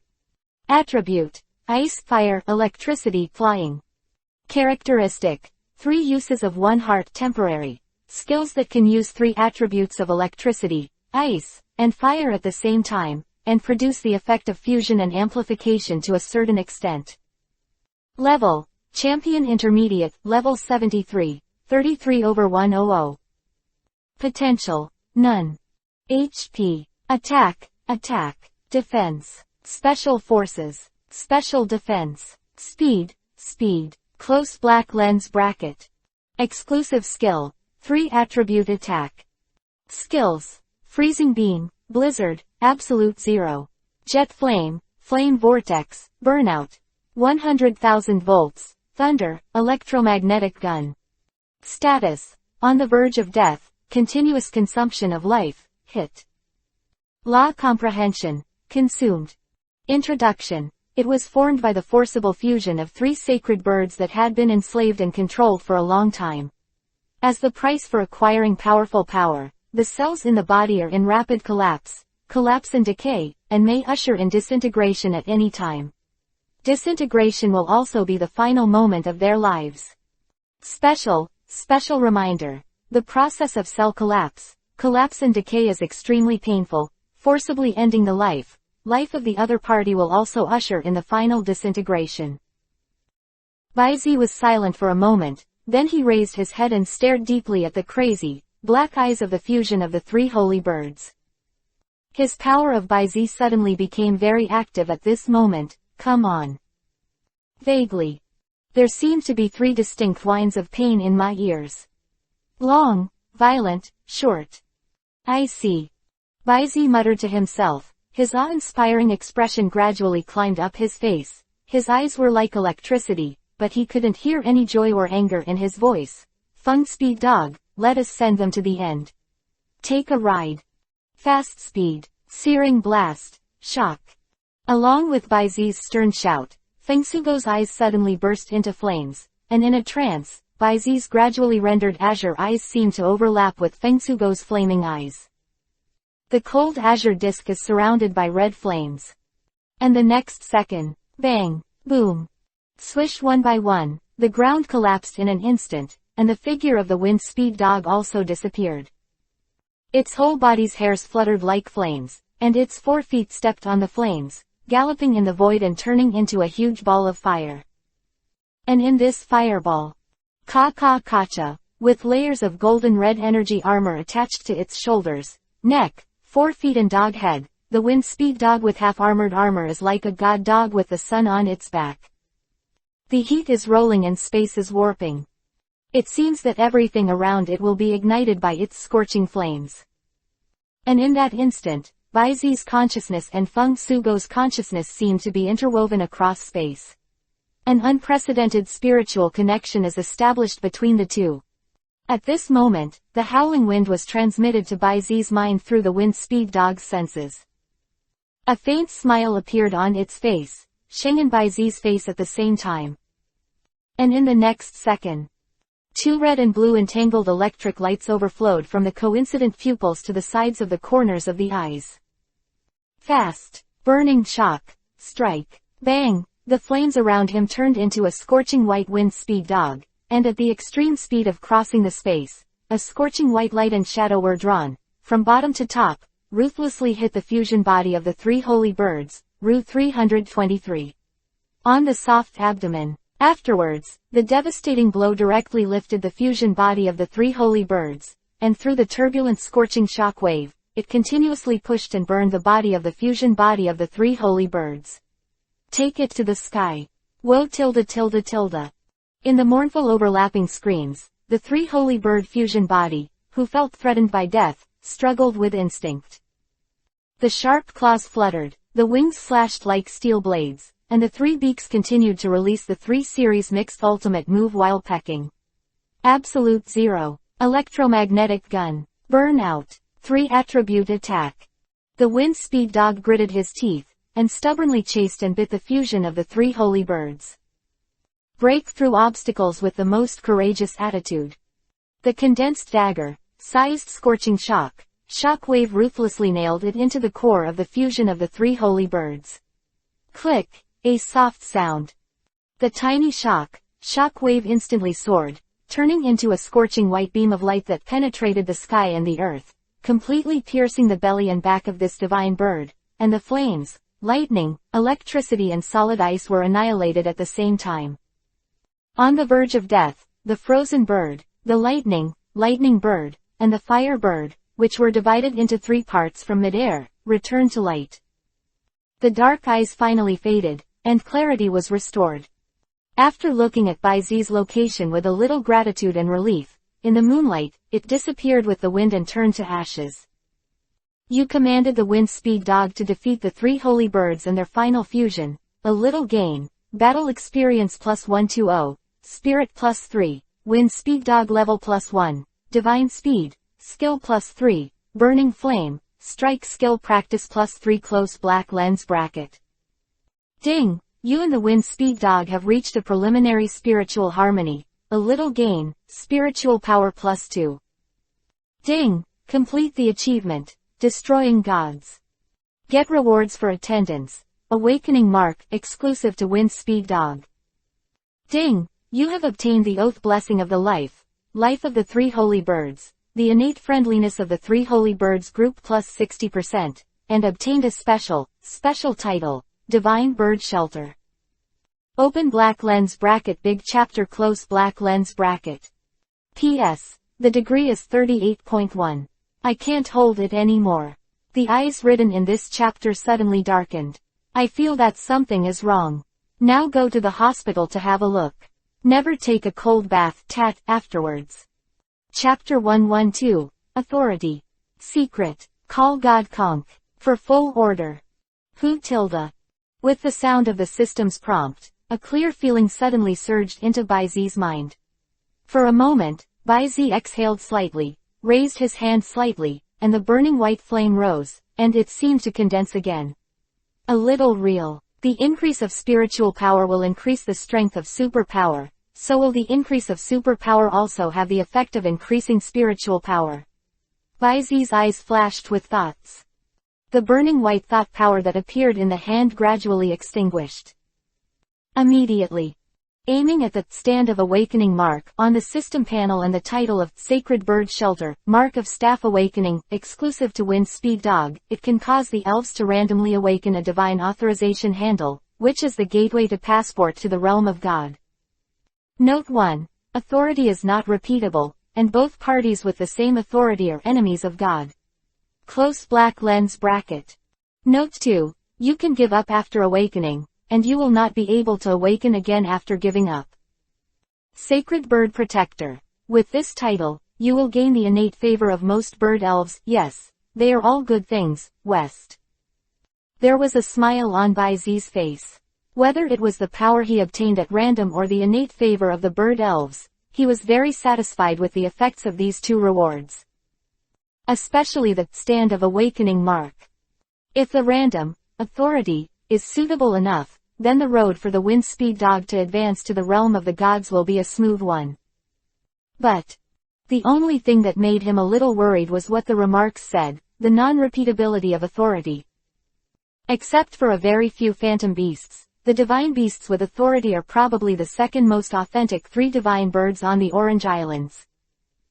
Attribute, ice, fire, electricity, flying. Characteristic, 3 uses of 1 heart temporary. Skills that can use 3 attributes of electricity, ice, and fire at the same time, and produce the effect of fusion and amplification to a certain extent. Level: Champion Intermediate, Level 73, 33/100. Potential: None. HP: Attack, Attack, Defense, Special Forces, Special Defense, Speed, Speed, Close Black Lens Bracket. Exclusive Skill: 3 Attribute Attack. Skills: Freezing Beam, Blizzard, Absolute Zero, Jet Flame, Flame Vortex, Burnout, 100,000 volts, Thunder, Electromagnetic Gun. Status: On the Verge of Death, Continuous Consumption of Life, Hit. Law Comprehension, Consumed. Introduction: It was formed by the forcible fusion of 3 sacred birds that had been enslaved and controlled for a long time. As the price for acquiring powerful power, the cells in the body are in rapid collapse and decay, and may usher in disintegration at any time. Disintegration will also be the final moment of their lives. Special reminder: the process of cell collapse and decay is extremely painful, forcibly ending the life of the other party will also usher in the final disintegration. Baizi was silent for a moment, then he raised his head and stared deeply at the crazy, black eyes of the fusion of the 3 holy birds. His power of Baizi suddenly became very active at this moment. Come on. Vaguely. There seemed to be 3 distinct whines of pain in my ears. Long, violent, short. I see. Baizi muttered to himself. His awe-inspiring expression gradually climbed up his face. His eyes were like electricity, but he couldn't hear any joy or anger in his voice. Feng Speed Dog, let us send them to the end. Take a ride. Fast speed, searing blast, shock. Along with Baizi's stern shout, Fengsugo's eyes suddenly burst into flames, and in a trance, Baizi's gradually rendered azure eyes seemed to overlap with Fengsugo's flaming eyes. The cold azure disk is surrounded by red flames. And the next second, bang, boom. Swish one by one, the ground collapsed in an instant, and the figure of the wind speed dog also disappeared. Its whole body's hairs fluttered like flames, and its 4 feet stepped on the flames, galloping in the void and turning into a huge ball of fire. And in this fireball, Kacha, with layers of golden red energy armor attached to its shoulders, neck, 4 feet and dog head, the wind speed dog with half-armored armor is like a god dog with the sun on its back. The heat is rolling and space is warping. It seems that everything around it will be ignited by its scorching flames. And in that instant, Baizi's consciousness and Feng Sugo's consciousness seem to be interwoven across space. An unprecedented spiritual connection is established between the two. At this moment, the howling wind was transmitted to Baizi's mind through the wind speed dog's senses. A faint smile appeared on its face, Sheng and Baizi's face at the same time. And in the next second, 2 red and blue entangled electric lights overflowed from the coincident pupils to the sides of the corners of the eyes. Fast, burning shock, strike, bang, the flames around him turned into a scorching white wind speed dog, and at the extreme speed of crossing the space, a scorching white light and shadow were drawn, from bottom to top, ruthlessly hit the fusion body of the 3 holy birds, Ru 323. On the soft abdomen. Afterwards, the devastating blow directly lifted the fusion body of the 3 holy birds, and through the turbulent scorching shock wave, it continuously pushed and burned the body of the fusion body of the 3 holy birds. Take it to the sky. Woe tilde tilde tilde. In the mournful overlapping screams, the 3 holy bird fusion body, who felt threatened by death, struggled with instinct. The sharp claws fluttered, the wings flashed like steel blades, and the 3 beaks continued to release the 3 series mixed ultimate move while pecking. Absolute Zero. Electromagnetic Gun. Burnout. 3 Attribute Attack. The wind speed dog gritted his teeth, and stubbornly chased and bit the fusion of the 3 holy birds. Break through obstacles with the most courageous attitude. The condensed dagger, sized scorching shock wave ruthlessly nailed it into the core of the fusion of the 3 holy birds. Click, a soft sound. The tiny shock wave instantly soared, turning into a scorching white beam of light that penetrated the sky and the earth, completely piercing the belly and back of this divine bird, and the flames, lightning, electricity and solid ice were annihilated at the same time. On the verge of death, the frozen bird, the lightning bird, and the fire bird, which were divided into 3 parts from mid-air, returned to light. The dark eyes finally faded, and clarity was restored. After looking at Baizi's location with a little gratitude and relief, in the moonlight, it disappeared with the wind and turned to ashes. You commanded the wind speed dog to defeat the 3 holy birds and their final fusion, a little gain, battle experience plus 120, spirit plus 3, wind speed dog level plus 1, divine speed, skill plus 3, burning flame, strike skill practice plus 3 close black lens bracket. Ding! You and the wind speed dog have reached a preliminary spiritual harmony, a little gain, spiritual power plus 2. Ding! Complete the achievement, destroying gods. Get rewards for attendance, awakening mark, exclusive to wind speed dog. Ding! You have obtained the oath blessing of the life of the 3 holy birds, the innate friendliness of the 3 holy birds group plus 60%, and obtained a special title, Divine Bird Shelter. Open black lens bracket big chapter close black lens bracket. P.S. The degree is 38.1. I can't hold it anymore. The eyes written in this chapter suddenly darkened. I feel that something is wrong. Now go to the hospital to have a look. Never take a cold bath afterwards. Chapter 112, Authority. Secret. Call God Conk. For full order. Who tilde. With the sound of the system's prompt, a clear feeling suddenly surged into Baizi's mind. For a moment, Baizi exhaled slightly, raised his hand slightly, and the burning white flame rose, and it seemed to condense again. A little real. The increase of spiritual power will increase the strength of superpower, so will the increase of superpower also have the effect of increasing spiritual power. Baizi's eyes flashed with thoughts. The burning white thought power that appeared in the hand gradually extinguished. Immediately. Aiming at the stand of awakening mark on the system panel and the title of Sacred Bird Shelter, Mark of Staff Awakening, exclusive to Wind Speed Dog, it can cause the elves to randomly awaken a divine authorization handle, which is the gateway to passport to the realm of God. Note 1. Authority is not repeatable, and both parties with the same authority are enemies of God. Close black lens bracket. Note 2. You can give up after awakening, and you will not be able to awaken again after giving up. Sacred Bird Protector. With this title, you will gain the innate favor of most bird elves. Yes, they are all good things, West. There was a smile on Baizi's face. Whether it was the power he obtained at random or the innate favor of the bird elves, he was very satisfied with the effects of these 2 rewards. Especially the stand of awakening mark. If the random authority is suitable enough, then the road for the wind speed dog to advance to the realm of the gods will be a smooth one. But the only thing that made him a little worried was what the remarks said, the non-repeatability of authority. Except for a very few phantom beasts, the divine beasts with authority are probably the second most authentic 3 divine birds on the Orange Islands.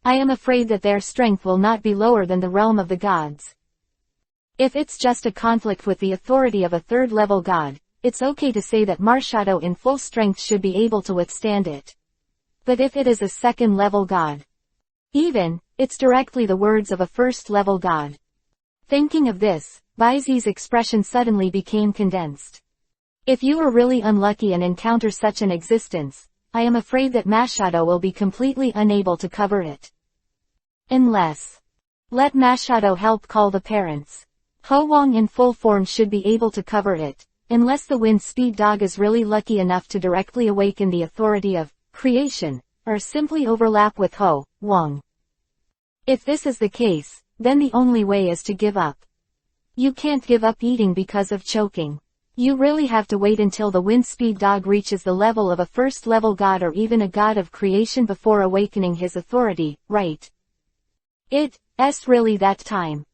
I am afraid that their strength will not be lower than the realm of the gods. If it's just a conflict with the authority of a 3rd-level god, it's okay to say that Marshadow in full strength should be able to withstand it. But if it is a 2nd-level god, it's directly the words of a 1st-level god. Thinking of this, Baizi's expression suddenly became condensed. If you are really unlucky and encounter such an existence, I am afraid that Marshadow will be completely unable to cover it. Unless. Let Marshadow help call the parents. Ho Wong in full form should be able to cover it, unless the wind speed dog is really lucky enough to directly awaken the authority of creation, or simply overlap with Ho Wong. If this is the case, then the only way is to give up. You can't give up eating because of choking. You really have to wait until the wind speed dog reaches the level of a 1st-level god or even a god of creation before awakening his authority, right? It's really that time.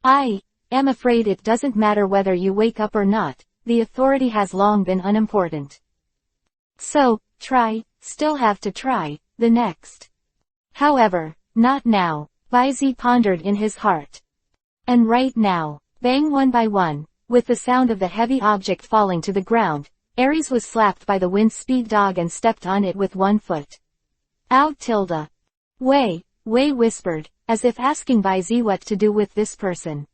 I am afraid it doesn't matter whether you wake up or not, the authority has long been unimportant. So, still have to try, the next. However, not now, Baizi pondered in his heart. And right now, bang one by one, with the sound of the heavy object falling to the ground, Aries was slapped by the wind-speed dog and stepped on it with one foot. Ow tilde. Way whispered, as if asking by Z what to do with this person.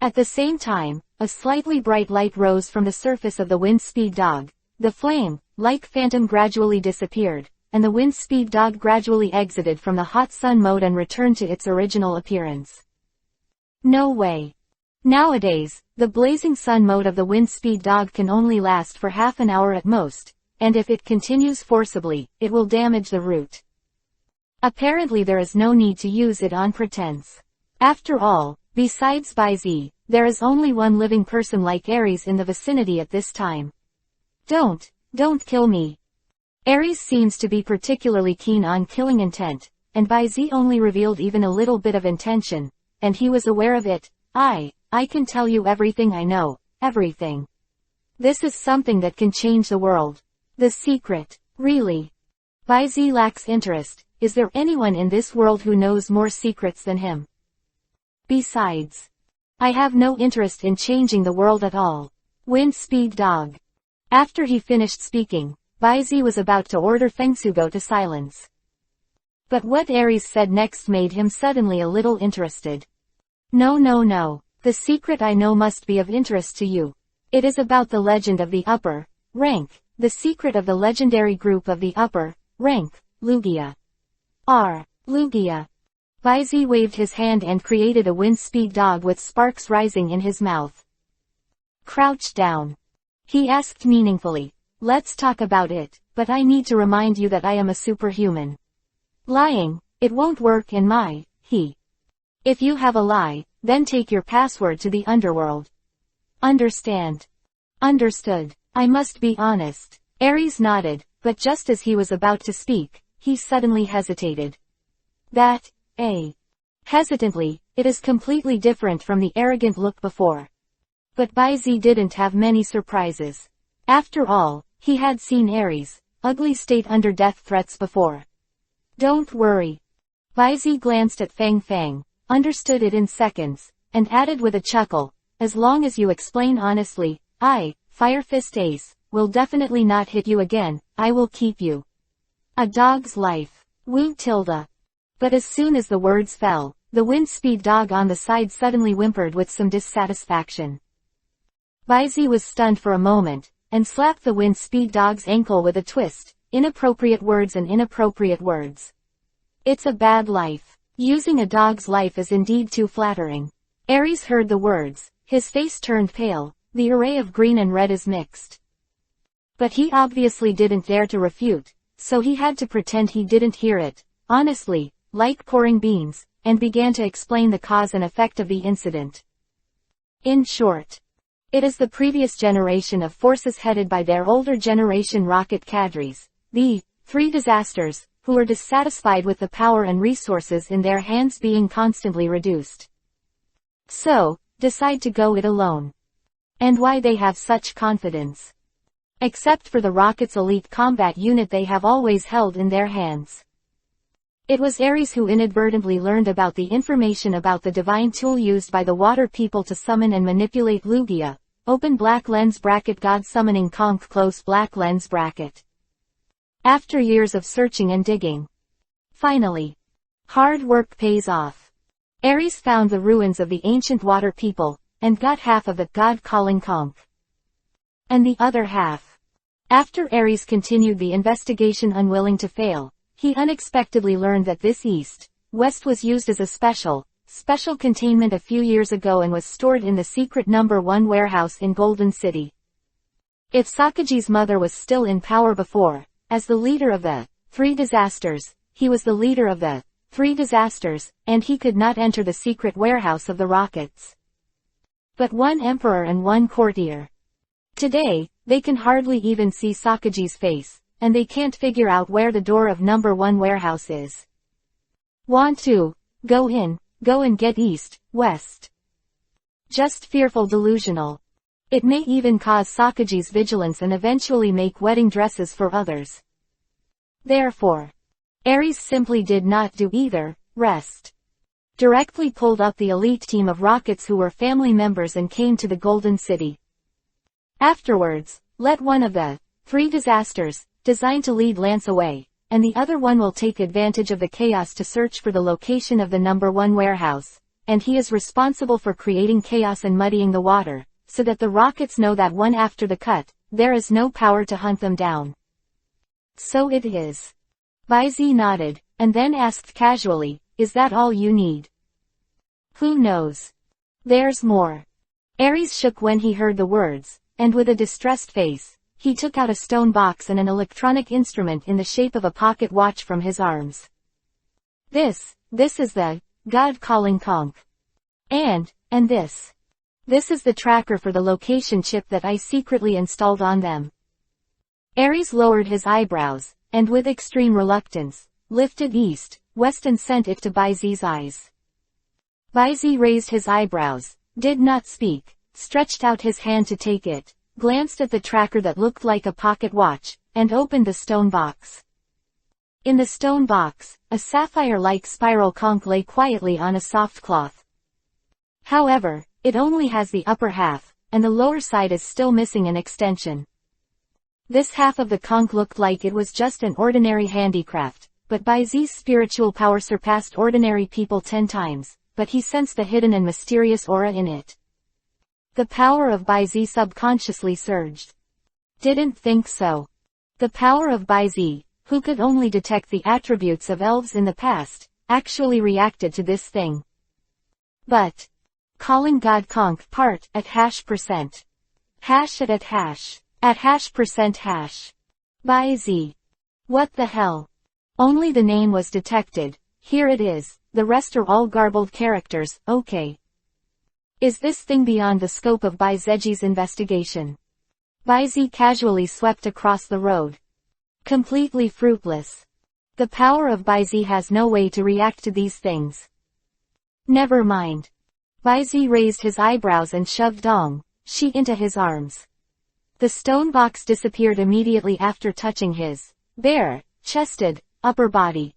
At the same time, a slightly bright light rose from the surface of the wind-speed dog. The flame, like phantom, gradually disappeared, and the wind-speed dog gradually exited from the hot sun mode and returned to its original appearance. No way. Nowadays, the blazing sun mode of the wind-speed dog can only last for half an hour at most, and if it continues forcibly, it will damage the root. Apparently there is no need to use it on pretense. After all, besides by Z, there is only one living person like Aries in the vicinity at this time. Don't kill me. Aries seems to be particularly keen on killing intent, and by Z only revealed even a little bit of intention, and he was aware of it. I can tell you everything I know, everything. This is something that can change the world. The secret, really. By Z lacks interest. Is there anyone in this world who knows more secrets than him? Besides, I have no interest in changing the world at all. Wind-speed dog. After he finished speaking, Bai Zi was about to order Fengsugo to silence. But what Aries said next made him suddenly a little interested. No. The secret I know must be of interest to you. It is about the legend of the upper rank, the secret of the legendary group of the upper rank, Lugia. Lugia. Bai Zi waved his hand and created a wind-speed dog with sparks rising in his mouth. Crouch down. He asked meaningfully. Let's talk about it, but I need to remind you that I am a superhuman. Lying, it won't work in my, If you have a lie, then take your password to the underworld. Understand? Understood. I must be honest. Aries nodded, but just as he was about to speak, he suddenly hesitated. Hesitantly, it is completely different from the arrogant look before. But Bai Zi didn't have many surprises. After all, he had seen Aries' ugly state under death threats before. Don't worry. Bai Zi glanced at Fang, understood it in seconds, and added with a chuckle, as long as you explain honestly, Fire Fist Ace, will definitely not hit you again. I will keep you. A dog's life. Wu tilde. But as soon as the words fell, the wind-speed dog on the side suddenly whimpered with some dissatisfaction. Bai Zi was stunned for a moment, and slapped the wind-speed dog's ankle with a twist. Inappropriate words and inappropriate words. It's a bad life. Using a dog's life is indeed too flattering. Aries heard the words, his face turned pale, the array of green and red is mixed. But he obviously didn't dare to refute, so he had to pretend he didn't hear it, honestly, like pouring beans, and began to explain the cause and effect of the incident. In short, it is the previous generation of forces headed by their older generation rocket cadres, the three disasters, who are dissatisfied with the power and resources in their hands being constantly reduced. So, decide to go it alone. And why they have such confidence? Except for the rocket's elite combat unit they have always held in their hands. It was Aries who inadvertently learned about the information about the divine tool used by the water people to summon and manipulate Lugia. Open black lens bracket God summoning conch close black lens bracket. After years of searching and digging. Finally. Hard work pays off. Aries found the ruins of the ancient water people, and got half of the God calling conch. And the other half. After Aries continued the investigation unwilling to fail, he unexpectedly learned that this east-west was used as a special containment a few years ago and was stored in the secret No. 1 warehouse in Golden City. If Sakaji's mother was still in power before, as the leader of the three disasters, he was the leader of the three disasters, and he could not enter the secret warehouse of the rockets. But one emperor and one courtier. Today, they can hardly even see Sakaji's face, and they can't figure out where the door of No. 1 warehouse is. Want to go in, go and get east, west. Just fearful delusional. It may even cause Sakaji's vigilance and eventually make wedding dresses for others. Therefore, Aries simply did not do either. Rest. directly pulled up the elite team of rockets who were family members and came to the Golden City. Afterwards, let one of the 3 disasters, designed to lead Lance away, and the other one will take advantage of the chaos to search for the location of the number 1 warehouse, and he is responsible for creating chaos and muddying the water, so that the rockets know that one after the cut, there is no power to hunt them down. So it is. Baizi nodded, and then asked casually, is that all you need? Who knows? There's more. Ares shook when he heard the words, and with a distressed face, he took out a stone box and an electronic instrument in the shape of a pocket watch from his arms. This is the God calling conch. And this is the tracker for the location chip that I secretly installed on them. Ares lowered his eyebrows, and with extreme reluctance, lifted east, west and sent it to Baizi's eyes. Baizi raised his eyebrows, did not speak, stretched out his hand to take it, glanced at the tracker that looked like a pocket watch, and opened the stone box. In the stone box, a sapphire-like spiral conch lay quietly on a soft cloth. However, it only has the upper half, and the lower side is still missing an extension. This half of the conch looked like it was just an ordinary handicraft, but Baizi's spiritual power surpassed ordinary people 10 times, but he sensed the hidden and mysterious aura in it. The power of Baizi subconsciously surged. Didn't think so. The power of Baizi, who could only detect the attributes of elves in the past, actually reacted to this thing. But calling God conch part at %. Hash at hash. At %. Baizi. What the hell? Only the name was detected. Here it is. The rest are all garbled characters, okay. Is this thing beyond the scope of Baizeji's investigation? Baizi casually swept across the road. Completely fruitless. The power of Baizi has no way to react to these things. Never mind. Baizi raised his eyebrows and shoved Dong, Shi into his arms. The stone box disappeared immediately after touching his bare-chested upper body.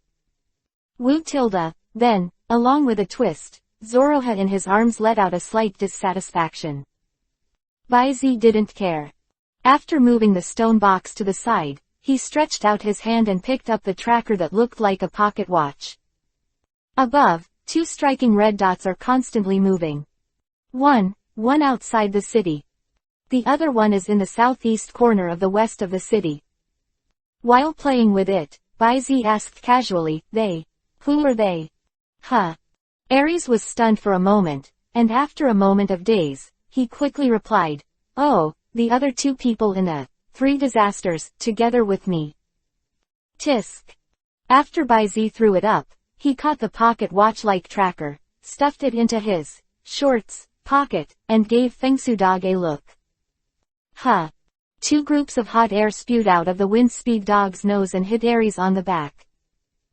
Wu tilde, then, along with a twist, Zoroha in his arms let out a slight dissatisfaction. Baizi didn't care. After moving the stone box to the side, he stretched out his hand and picked up the tracker that looked like a pocket watch. Above, 2 striking red dots are constantly moving. One outside the city. The other one is in the southeast corner of the west of the city. While playing with it, Baizi asked casually, who are they? Huh. Ares was stunned for a moment, and after a moment of daze, he quickly replied, oh, the other 2 people in the 3 disasters, together with me. Tisk. After Baizi threw it up, he caught the pocket watch-like tracker, stuffed it into his shorts pocket, and gave Fengsudog a look. Huh. 2 groups of hot air spewed out of the wind-speed dog's nose and hit Ares on the back.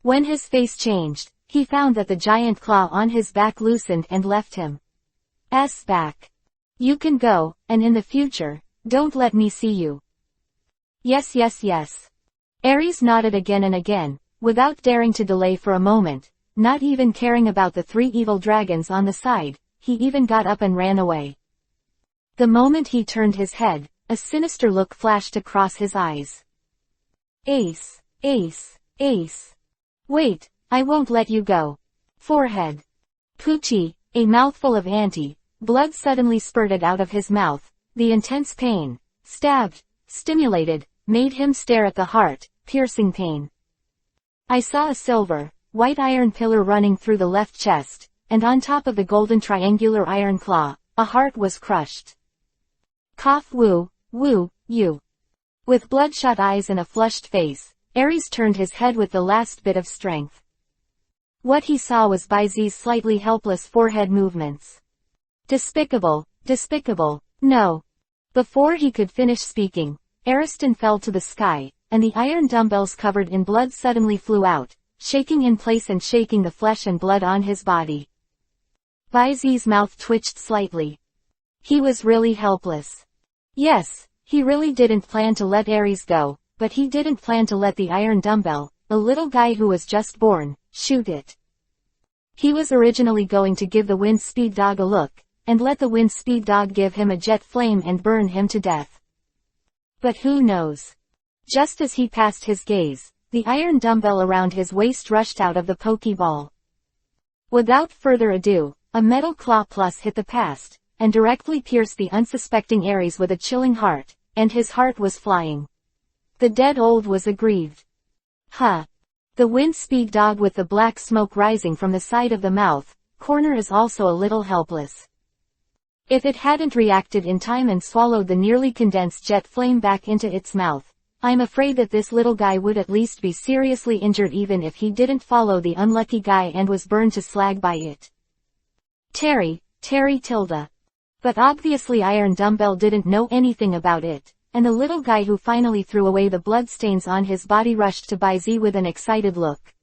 When his face changed, he found that the giant claw on his back loosened and left him. Back. You can go, and in the future, don't let me see you. Yes. Ares nodded again and again, without daring to delay for a moment, not even caring about the 3 evil dragons on the side, he even got up and ran away. The moment he turned his head, a sinister look flashed across his eyes. Ace. Wait, I won't let you go. Forehead. Poochie, a mouthful of blood suddenly spurted out of his mouth. The intense pain, stabbed, stimulated, made him stare at the heart, piercing pain. I saw a silver, white iron pillar running through the left chest, and on top of the golden triangular iron claw, a heart was crushed. Cough you. With bloodshot eyes and a flushed face, Ares turned his head with the last bit of strength. What he saw was Baizi's slightly helpless forehead movements. Despicable, no. Before he could finish speaking, Ariston fell to the sky, and the iron dumbbells covered in blood suddenly flew out, shaking in place and shaking the flesh and blood on his body. Baizi's mouth twitched slightly. He was really helpless. Yes, he really didn't plan to let Ares go, but he didn't plan to let the iron dumbbell, a little guy who was just born, shoot it. He was originally going to give the wind speed dog a look, and let the wind speed dog give him a jet flame and burn him to death. But who knows? Just as he passed his gaze, the iron dumbbell around his waist rushed out of the pokeball. Without further ado, a metal claw plus hit the past, and directly pierced the unsuspecting Aries with a chilling heart, and his heart was flying. The dead old was aggrieved. Huh. The wind speed dog with the black smoke rising from the side of the mouth corner is also a little helpless. If it hadn't reacted in time and swallowed the nearly condensed jet flame back into its mouth, I'm afraid that this little guy would at least be seriously injured even if he didn't follow the unlucky guy and was burned to slag by it. Terry tilde. But obviously Iron Dumbbell didn't know anything about it, and the little guy who finally threw away the bloodstains on his body rushed to Baizi with an excited look.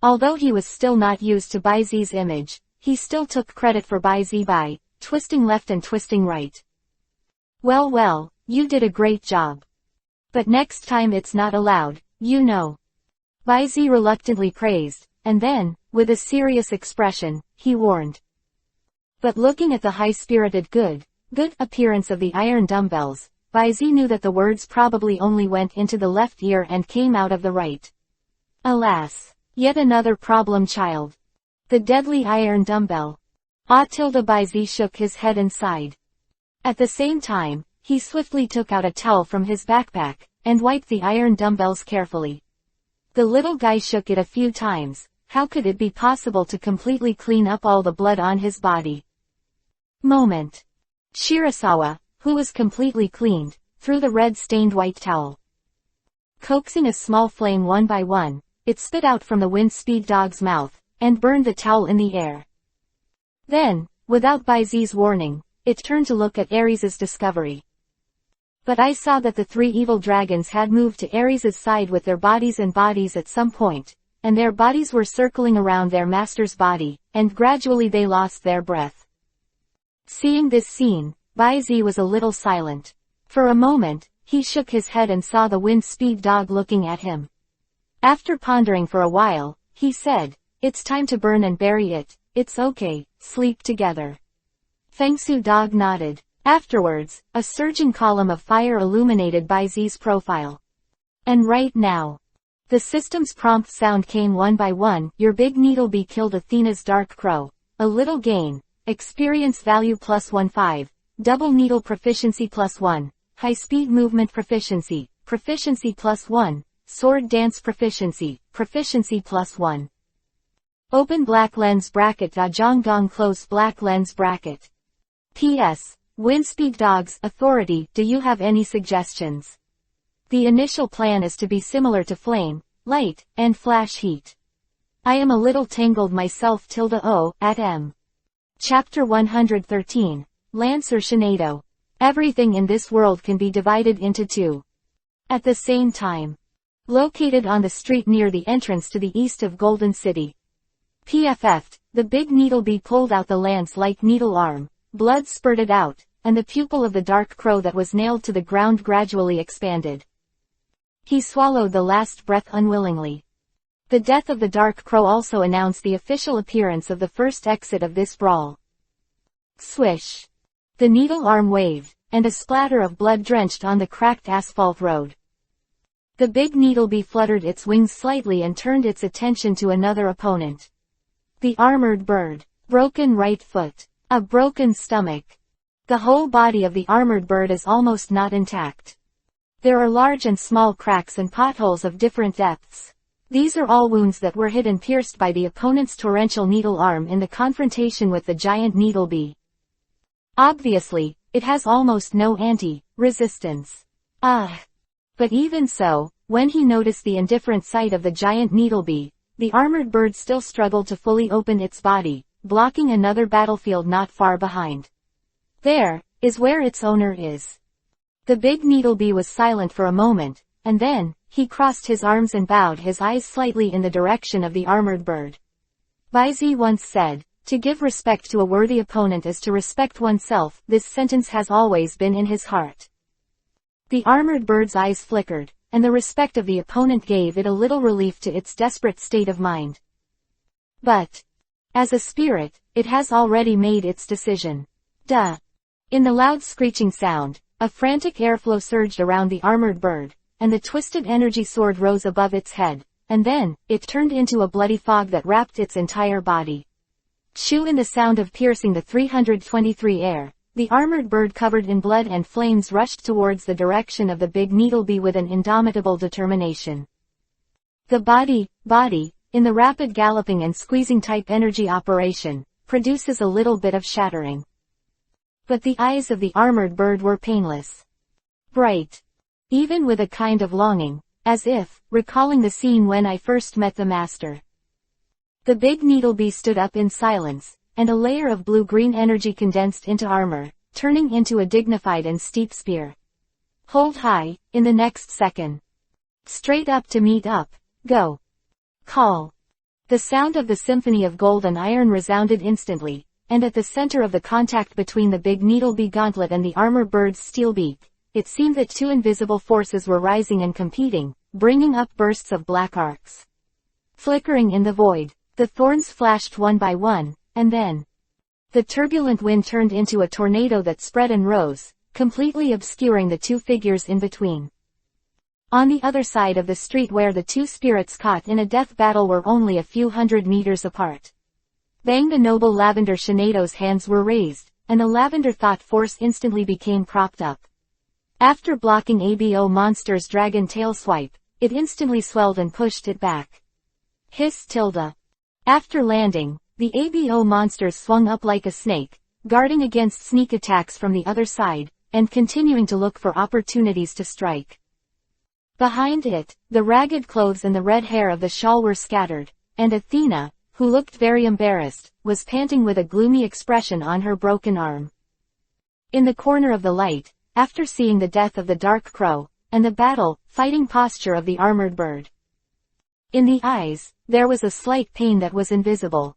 Although he was still not used to Baizi's image, he still took credit for Baizi by twisting left and twisting right. Well, you did a great job. But next time it's not allowed, you know. Baizi reluctantly praised, and then, with a serious expression, he warned. But looking at the high-spirited good appearance of the iron dumbbells, Baizi knew that the words probably only went into the left ear and came out of the right. Alas, yet another problem child. The deadly iron dumbbell. Baizi shook his head and sighed. At the same time, he swiftly took out a towel from his backpack, and wiped the iron dumbbells carefully. The little guy shook it a few times. How could it be possible to completely clean up all the blood on his body? Moment. Shirasawa, who was completely cleaned, threw the red-stained white towel. Coaxing a small flame one by one, it spit out from the wind speed dog's mouth, and burned the towel in the air. Then, without Baizi's warning, it turned to look at Ares's discovery. But I saw that the three evil dragons had moved to Ares's side with their bodies at some point, and their bodies were circling around their master's body, and gradually they lost their breath. Seeing this scene, Baizi was a little silent. For a moment, he shook his head and saw the wind speed dog looking at him. After pondering for a while, he said, "It's time to burn and bury it. It's okay, sleep together." Fengsu dog nodded. Afterwards, a surging column of fire illuminated Baizi's profile. And right now, the system's prompt sound came one by one. Your big needle bee killed Athena's dark crow. A little gain. Experience value +15. Double needle proficiency +1. High speed movement proficiency +1. Sword dance proficiency +1. Open black lens bracket. Dajong close black lens bracket. P.S. Windspeed Dogs Authority. Do you have any suggestions? The initial plan is to be similar to Flame, Light, and Flash Heat. I am a little tangled myself. @M. Chapter 113. Lance or Shinado. Everything in this world can be divided into two. At the same time. Located on the street near the entrance to the east of Golden City. PFF'd, the big needle bee pulled out the lance-like needle arm, blood spurted out, and the pupil of the dark crow that was nailed to the ground gradually expanded. He swallowed the last breath unwillingly. The death of the dark crow also announced the official appearance of the first exit of this brawl. Swish. The needle arm waved, and a splatter of blood drenched on the cracked asphalt road. The big needle bee fluttered its wings slightly and turned its attention to another opponent. The armored bird. Broken right foot. A broken stomach. The whole body of the armored bird is almost not intact. There are large and small cracks and potholes of different depths. These are all wounds that were hit and pierced by the opponent's torrential needle arm in the confrontation with the giant needle bee. Obviously, it has almost no resistance. But even so, when he noticed the indifferent sight of the giant needle bee, the armored bird still struggled to fully open its body, blocking another battlefield not far behind. There is where its owner is. The big needle bee was silent for a moment, and then, he crossed his arms and bowed his eyes slightly in the direction of the armored bird. Baizi once said, "To give respect to a worthy opponent is to respect oneself." This sentence has always been in his heart. The armored bird's eyes flickered, and the respect of the opponent gave it a little relief to its desperate state of mind. But As a spirit, it has already made its decision. Duh. In the loud screeching sound, a frantic airflow surged around the armored bird, and the twisted energy sword rose above its head, and then, it turned into a bloody fog that wrapped its entire body. Shoo! In the sound of piercing the 323 air, the armored bird covered in blood and flames rushed towards the direction of the big needlebee with an indomitable determination. The body, in the rapid galloping and squeezing type energy operation, produces a little bit of shattering. But the eyes of the armored bird were painless. Bright. Even with a kind of longing, as if, recalling the scene when I first met the master. The big needlebee stood up in silence, and a layer of blue-green energy condensed into armor, turning into a dignified and steep spear. Hold high, in the next second. Straight up to meet up, go. Call. The sound of the symphony of gold and iron resounded instantly, and at the center of the contact between the big needlebee gauntlet and the armor bird's steel beak, it seemed that two invisible forces were rising and competing, bringing up bursts of black arcs. Flickering in the void, the thorns flashed one by one, and then the turbulent wind turned into a tornado that spread and rose, completely obscuring the two figures in between. On the other side of the street where the two spirits caught in a death battle were only a few hundred meters apart. Bang! The noble Lavender Shineido's hands were raised, and the Lavender Thought Force instantly became propped up. After blocking ABO Monster's dragon tail swipe, it instantly swelled and pushed it back. Hiss tilde. After landing, the ABO monsters swung up like a snake, guarding against sneak attacks from the other side, and continuing to look for opportunities to strike. Behind it, the ragged clothes and the red hair of the shawl were scattered, and Athena, who looked very embarrassed, was panting with a gloomy expression on her broken arm. In the corner of the light, after seeing the death of the dark crow, and the fighting posture of the armored bird. In the eyes, there was a slight pain that was invisible.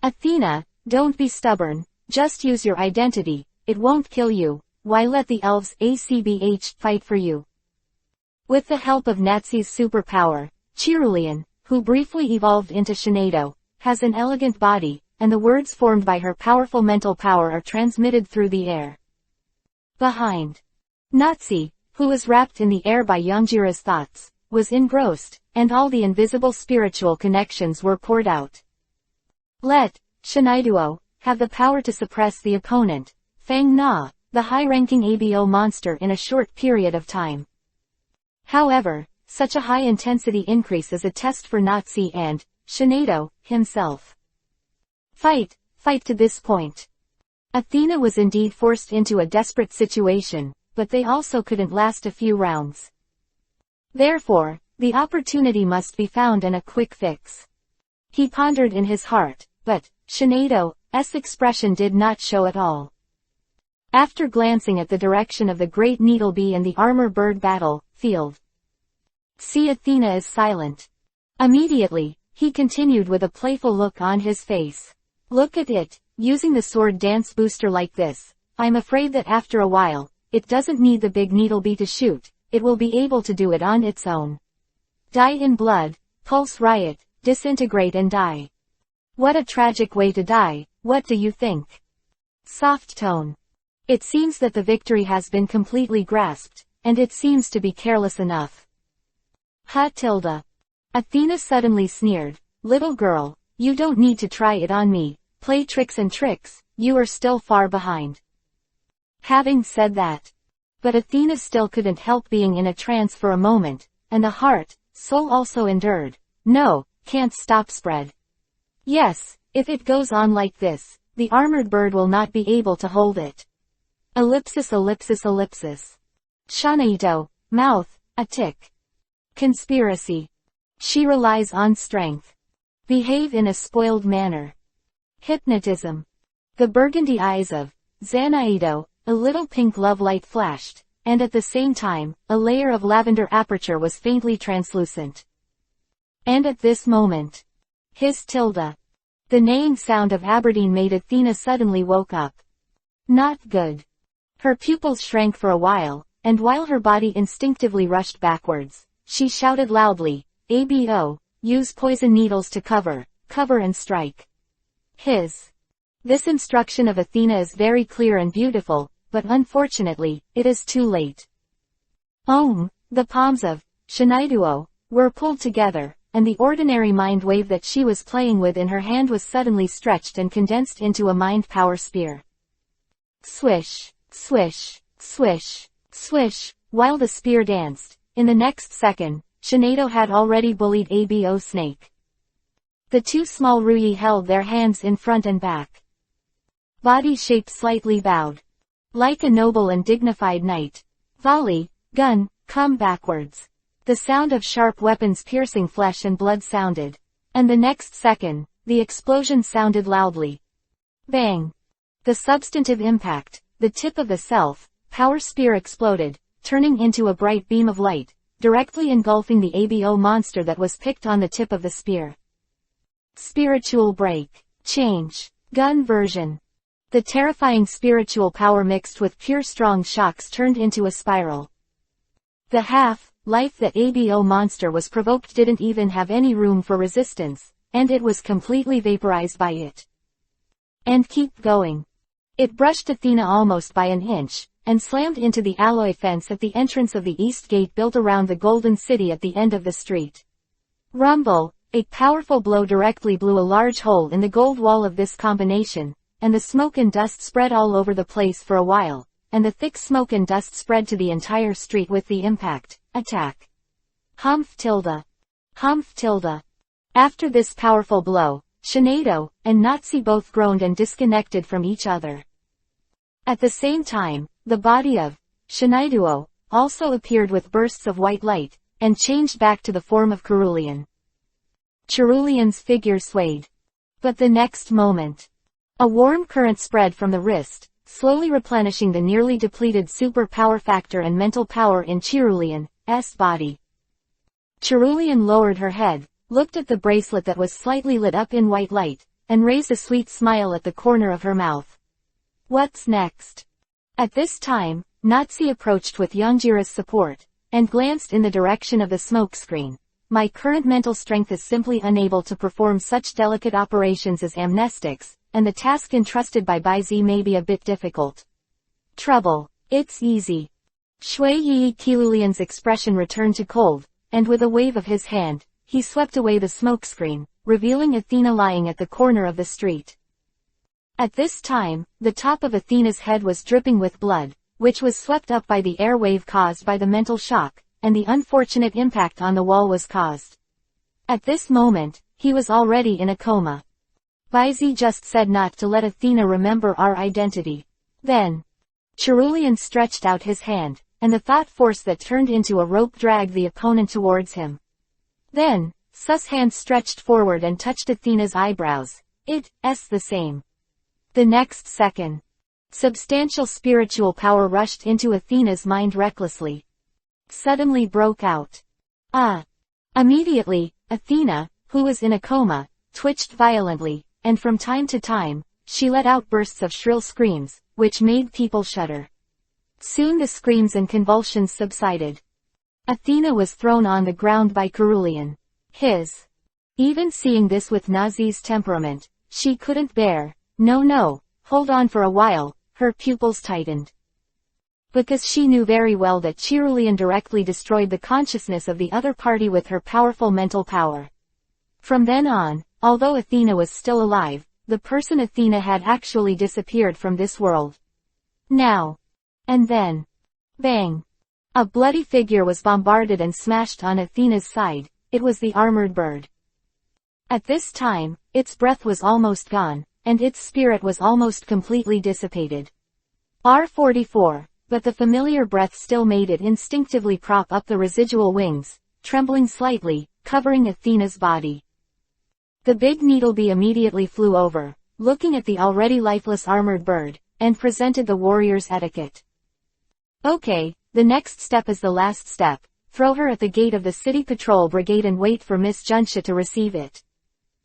Athena, don't be stubborn, just use your identity, it won't kill you, why let the elves ACBH fight for you? With the help of Natsu's superpower, Cerulean, who briefly evolved into Shineido, has an elegant body, and the words formed by her powerful mental power are transmitted through the air. Behind. Natsu, who was wrapped in the air by Yonjira's thoughts, was engrossed, and all the invisible spiritual connections were poured out. Let Shineido have the power to suppress the opponent, Fang Na, the high-ranking ABO monster in a short period of time. However, such a high-intensity increase is a test for Natsu and Shineido himself. Fight to this point. Athena was indeed forced into a desperate situation, but they also couldn't last a few rounds. Therefore, the opportunity must be found and a quick fix. He pondered in his heart, but Shineido's expression did not show at all. After glancing at the direction of the great needlebee and the armor bird battle field. See, Athena is silent. Immediately, he continued with a playful look on his face. Look at it, using the sword dance booster like this, I'm afraid that after a while, it doesn't need the big needlebee to shoot, it will be able to do it on its own. Die in blood, pulse riot, disintegrate and die. What a tragic way to die, what do you think? Soft tone. It seems that the victory has been completely grasped, and it seems to be careless enough. Ha tilde. Athena suddenly sneered, little girl, you don't need to try it on me, play tricks and tricks, you are still far behind. Having said that. But Athena still couldn't help being in a trance for a moment, and the heart, soul also endured. No, can't stop spread. Yes, if it goes on like this, the armored bird will not be able to hold it. Ellipsis ellipsis ellipsis. Shineido, mouth, a tick. Conspiracy. She relies on strength. Behave in a spoiled manner. Hypnotism. The burgundy eyes of Zanaido, a little pink love light flashed, and at the same time, a layer of lavender aperture was faintly translucent. And at this moment, his tilde. The neighing sound of Aberdeen made Athena suddenly woke up. Not good. Her pupils shrank for a while, and while her body instinctively rushed backwards, she shouted loudly, ABO, use poison needles to cover and strike. This instruction of Athena is very clear and beautiful, but unfortunately, it is too late. The palms of Shinaiduo were pulled together, and the ordinary mind wave that she was playing with in her hand was suddenly stretched and condensed into a mind power spear. Swish, swish, swish, swish, while the spear danced. In the next second, Shinaido had already bullied Abo Snake. The two small Rui held their hands in front and back. Body shape slightly bowed. Like a noble and dignified knight. Volley, gun, come backwards. The sound of sharp weapons piercing flesh and blood sounded. And the next second, the explosion sounded loudly. Bang! The substantive impact, the tip of the self-power spear exploded, turning into a bright beam of light, directly engulfing the Abo monster that was picked on the tip of the spear. Spiritual break. Change. Gun version. The terrifying spiritual power mixed with pure strong shocks turned into a spiral. The half-life that Abo monster was provoked didn't even have any room for resistance, and it was completely vaporized by it. And keep going. It brushed Athena almost by an inch, and slammed into the alloy fence at the entrance of the east gate built around the Golden City at the end of the street. Rumble, a powerful blow directly blew a large hole in the gold wall of this combination, and the smoke and dust spread all over the place for a while, and the thick smoke and dust spread to the entire street with the impact. Attack. Humph tilde. Humph tilde. After this powerful blow, Shinaido and Natsu both groaned and disconnected from each other. At the same time, the body of Shinaiduo also appeared with bursts of white light, and changed back to the form of Cerulean. Cerulean's figure swayed. But the next moment, a warm current spread from the wrist, slowly replenishing the nearly depleted super power factor and mental power in Cerulean's body. Cerulean lowered her head, looked at the bracelet that was slightly lit up in white light, and raised a sweet smile at the corner of her mouth. What's next? At this time, Natsu approached with Yonjira's support, and glanced in the direction of the smoke screen. My current mental strength is simply unable to perform such delicate operations as amnestics, and the task entrusted by Baizi may be a bit difficult. Trouble. It's easy. Shui Yi Kelulian's expression returned to cold, and with a wave of his hand, he swept away the smokescreen, revealing Athena lying at the corner of the street. At this time, the top of Athena's head was dripping with blood, which was swept up by the air wave caused by the mental shock, and the unfortunate impact on the wall was caused. At this moment, he was already in a coma. Baizi just said not to let Athena remember our identity. Then, Cerulean stretched out his hand, and the thought force that turned into a rope dragged the opponent towards him. Then, Su's hand stretched forward and touched Athena's eyebrows. It's the same. The next second, substantial spiritual power rushed into Athena's mind recklessly. Suddenly broke out. Immediately, Athena, who was in a coma, twitched violently, and from time to time, she let out bursts of shrill screams, which made people shudder. Soon the screams and convulsions subsided. Athena was thrown on the ground by Cerulean. Even seeing this with Nazi's temperament, she couldn't bear. No, hold on for a while, her pupils tightened. Because she knew very well that Cerulean directly destroyed the consciousness of the other party with her powerful mental power. From then on, although Athena was still alive, the person Athena had actually disappeared from this world. Now. And then. Bang. A bloody figure was bombarded and smashed on Athena's side. It was the armored bird. At this time, its breath was almost gone, and its spirit was almost completely dissipated. R44, but the familiar breath still made it instinctively prop up the residual wings, trembling slightly, covering Athena's body. The big needlebee immediately flew over, looking at the already lifeless armored bird, and presented the warrior's etiquette. Okay, the next step is the last step. Throw her at the gate of the city patrol brigade and wait for Miss Junsha to receive it.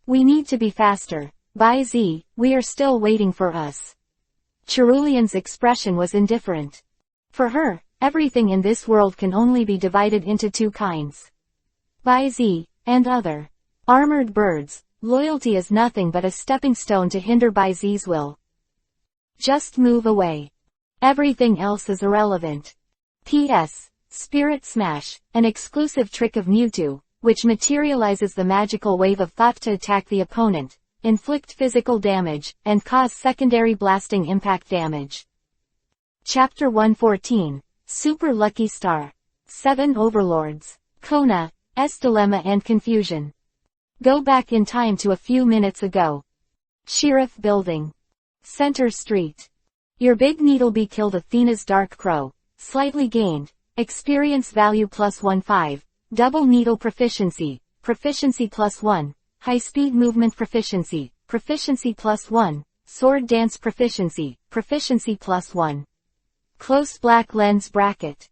We need to be faster. Baizi, we are still waiting for us. Cerulean's expression was indifferent. For her, everything in this world can only be divided into two kinds. Baizi, and other. Armored birds, loyalty is nothing but a stepping stone to hinder Baizi's will. Just move away. Everything else is irrelevant. P.S. Spirit Smash, an exclusive trick of Mewtwo, which materializes the magical wave of thought to attack the opponent, inflict physical damage, and cause secondary blasting impact damage. Chapter 114. Super Lucky Star. 7 Overlords. Kona's Dilemma and Confusion. Go back in time to a few minutes ago. Sheriff Building. Center Street. Your big Needlebee killed Athena's Dark Crow. Slightly gained. Experience value +15. Double Needle Proficiency. Proficiency +1. High-speed movement proficiency. Proficiency +1. Sword Dance Proficiency. Proficiency +1. Close black lens bracket.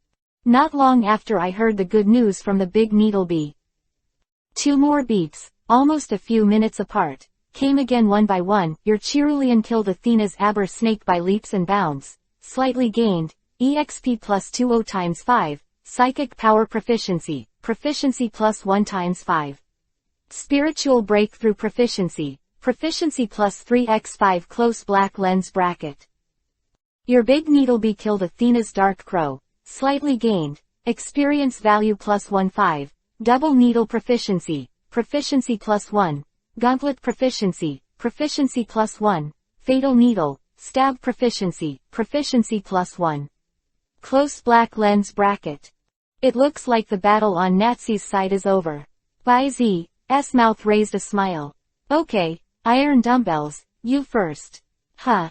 Not long after I heard the good news from the big Needlebee. 2 more beats, almost a few minutes apart, came again one by one. Your Cerulean killed Athena's Aber Snake by leaps and bounds. Slightly gained. EXP +20 × 5. Psychic Power Proficiency. Proficiency +1 × 5. Spiritual Breakthrough Proficiency. Proficiency +3 × 5. Close black lens bracket. Your big Needlebee killed Athena's Dark Crow. Slightly gained. Experience value +15. Double Needle Proficiency. Proficiency +1. Gauntlet Proficiency. Proficiency +1. Fatal Needle. Stab Proficiency. Proficiency +1. Close black lens bracket. It looks like the battle on Natsy's side is over. Baizi's mouth raised a smile. Okay, iron dumbbells, you first. Huh.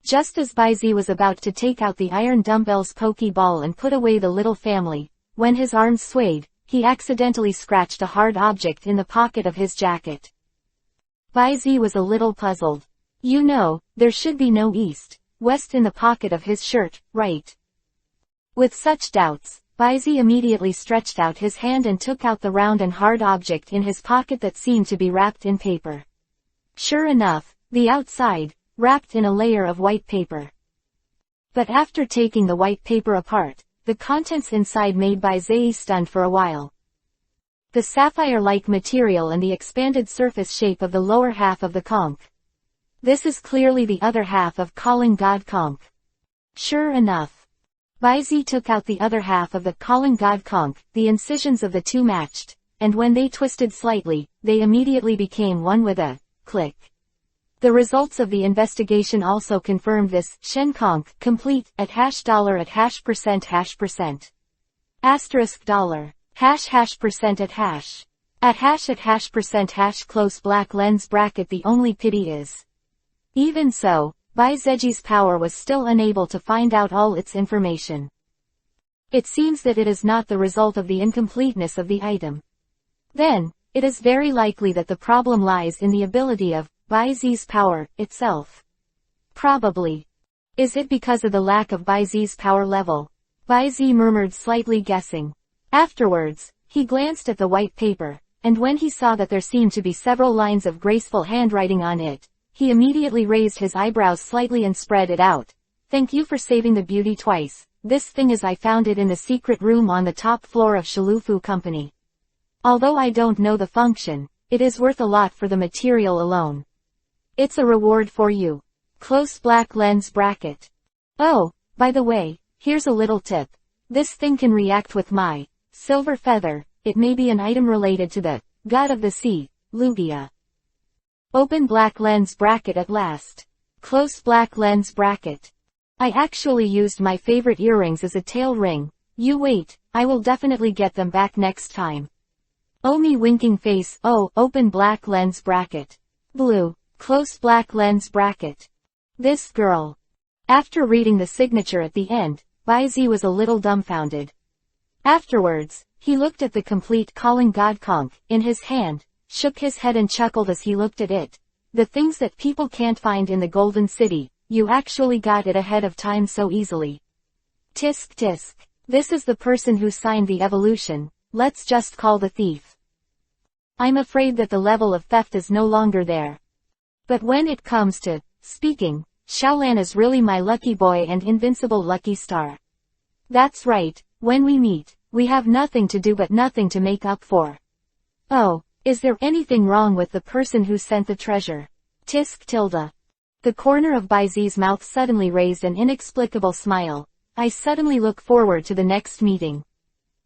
Just as Baizi was about to take out the iron dumbbell's pokeball and put away the little family, when his arms swayed, he accidentally scratched a hard object in the pocket of his jacket. Baizi was a little puzzled. You know, there should be no east, west in the pocket of his shirt, right? With such doubts, Baizi immediately stretched out his hand and took out the round and hard object in his pocket that seemed to be wrapped in paper. Sure enough, the outside, wrapped in a layer of white paper. But after taking the white paper apart, the contents inside made Baizi stunned for a while. The sapphire-like material and the expanded surface shape of the lower half of the conch. This is clearly the other half of Calling God conch. Sure enough. Baizi took out the other half of the Calling God conch, the incisions of the two matched, and when they twisted slightly, they immediately became one with a click. The results of the investigation also confirmed this. Shen conch, complete, at $@ at %%. Asterisk $. #% at hash. At %# close black lens bracket. The only pity is. Even so, Baizi's power was still unable to find out all its information. It seems that it is not the result of the incompleteness of the item. Then, it is very likely that the problem lies in the ability of Baizi's power itself. Probably. Is it because of the lack of Baizi's power level? Baizi murmured, slightly guessing. Afterwards, he glanced at the white paper, and when he saw that there seemed to be several lines of graceful handwriting on it, he immediately raised his eyebrows slightly and spread it out. Thank you for saving the beauty twice. This thing is I found it in the secret room on the top floor of Shalufu Company. Although I don't know the function, it is worth a lot for the material alone. It's a reward for you. Close black lens bracket. Oh, by the way, here's a little tip. This thing can react with my silver feather. It may be an item related to the god of the sea, Lugia. Open black lens bracket at last. Close black lens bracket. I actually used my favorite earrings as a tail ring. You wait, I will definitely get them back next time. Oh me winking face. Oh, open black lens bracket. Blue. Close black lens bracket. This girl. After reading the signature at the end, Baizi was a little dumbfounded. Afterwards, he looked at the complete Calling God conch in his hand, shook his head and chuckled as he looked at it. The things that people can't find in the Golden City, you actually got it ahead of time so easily. Tisk tisk. This is the person who signed the evolution. Let's just call the thief. I'm afraid that the level of theft is no longer there. But when it comes to speaking, Xiaolan is really my lucky boy and invincible lucky star. That's right, when we meet, we have nothing to do but nothing to make up for. Oh, Is there anything wrong with the person who sent the treasure? Tisk tilde. The corner of Baizi's mouth suddenly raised an inexplicable smile. I suddenly look forward to the next meeting.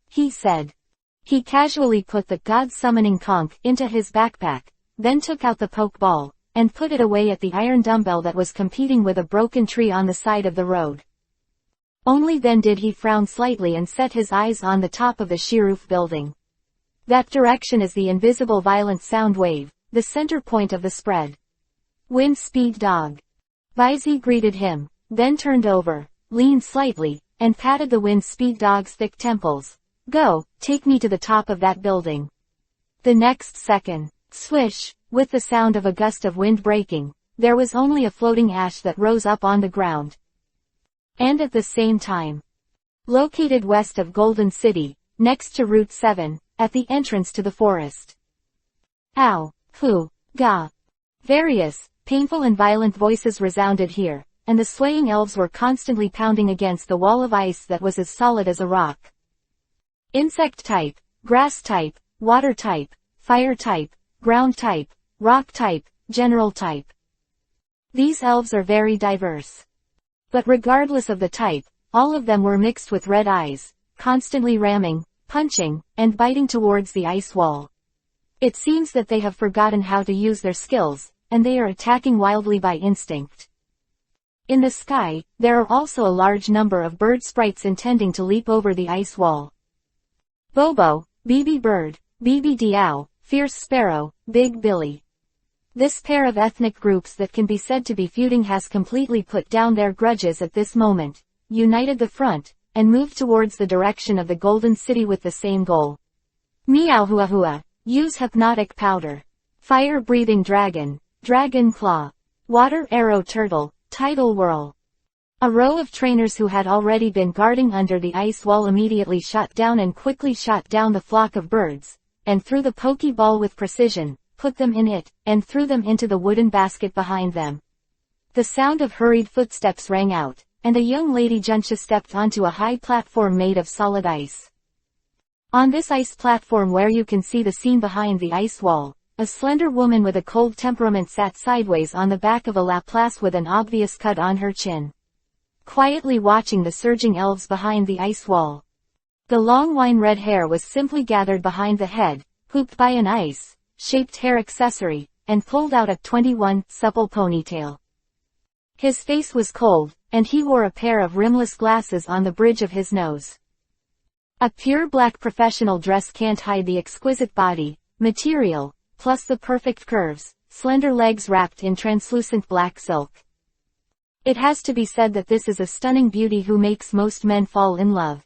He said. He casually put the God-summoning conch into his backpack, then took out the poke ball, and put it away at the iron dumbbell that was competing with a broken tree on the side of the road. Only then did he frown slightly and set his eyes on the top of the sheer-roof building. That direction is the invisible violent sound wave, the center point of the spread. Wind speed dog. Baizi greeted him, then turned over, leaned slightly, and patted the wind speed dog's thick temples. Go, take me to the top of that building. The next second, swish, with the sound of a gust of wind breaking, there was only a floating ash that rose up on the ground. And at the same time, located west of Golden City, next to Route 7, at the entrance to the forest. Ow, hu, ga. Various, painful and violent voices resounded here, and the swaying elves were constantly pounding against the wall of ice that was as solid as a rock. Insect type, grass type, water type, fire type, ground type, rock type, general type. These elves are very diverse. But regardless of the type, all of them were mixed with red eyes, constantly ramming, punching, and biting towards the ice wall. It seems that they have forgotten how to use their skills, and they are attacking wildly by instinct. In the sky, there are also a large number of bird sprites intending to leap over the ice wall. Bobo, BB Bird, BB Diao, Fierce Sparrow, Big Billy. This pair of ethnic groups that can be said to be feuding has completely put down their grudges at this moment, united the front, and moved towards the direction of the Golden City with the same goal. Meow hua hua, use hypnotic powder. Fire-breathing dragon, dragon claw. Water arrow turtle, tidal whirl. A row of trainers who had already been guarding under the ice wall immediately shot down and quickly shot down the flock of birds, and threw the pokeball with precision, put them in it, and threw them into the wooden basket behind them. The sound of hurried footsteps rang out, and a young lady Junsha stepped onto a high platform made of solid ice. On this ice platform where you can see the scene behind the ice wall, a slender woman with a cold temperament sat sideways on the back of a Laplace with an obvious cut on her chin, quietly watching the surging elves behind the ice wall. The long wine-red hair was simply gathered behind the head, hooped by an ice-shaped hair accessory, and pulled out a 21 supple ponytail. His face was cold, and he wore a pair of rimless glasses on the bridge of his nose. A pure black professional dress can't hide the exquisite body, material, plus the perfect curves, slender legs wrapped in translucent black silk. It has to be said that this is a stunning beauty who makes most men fall in love.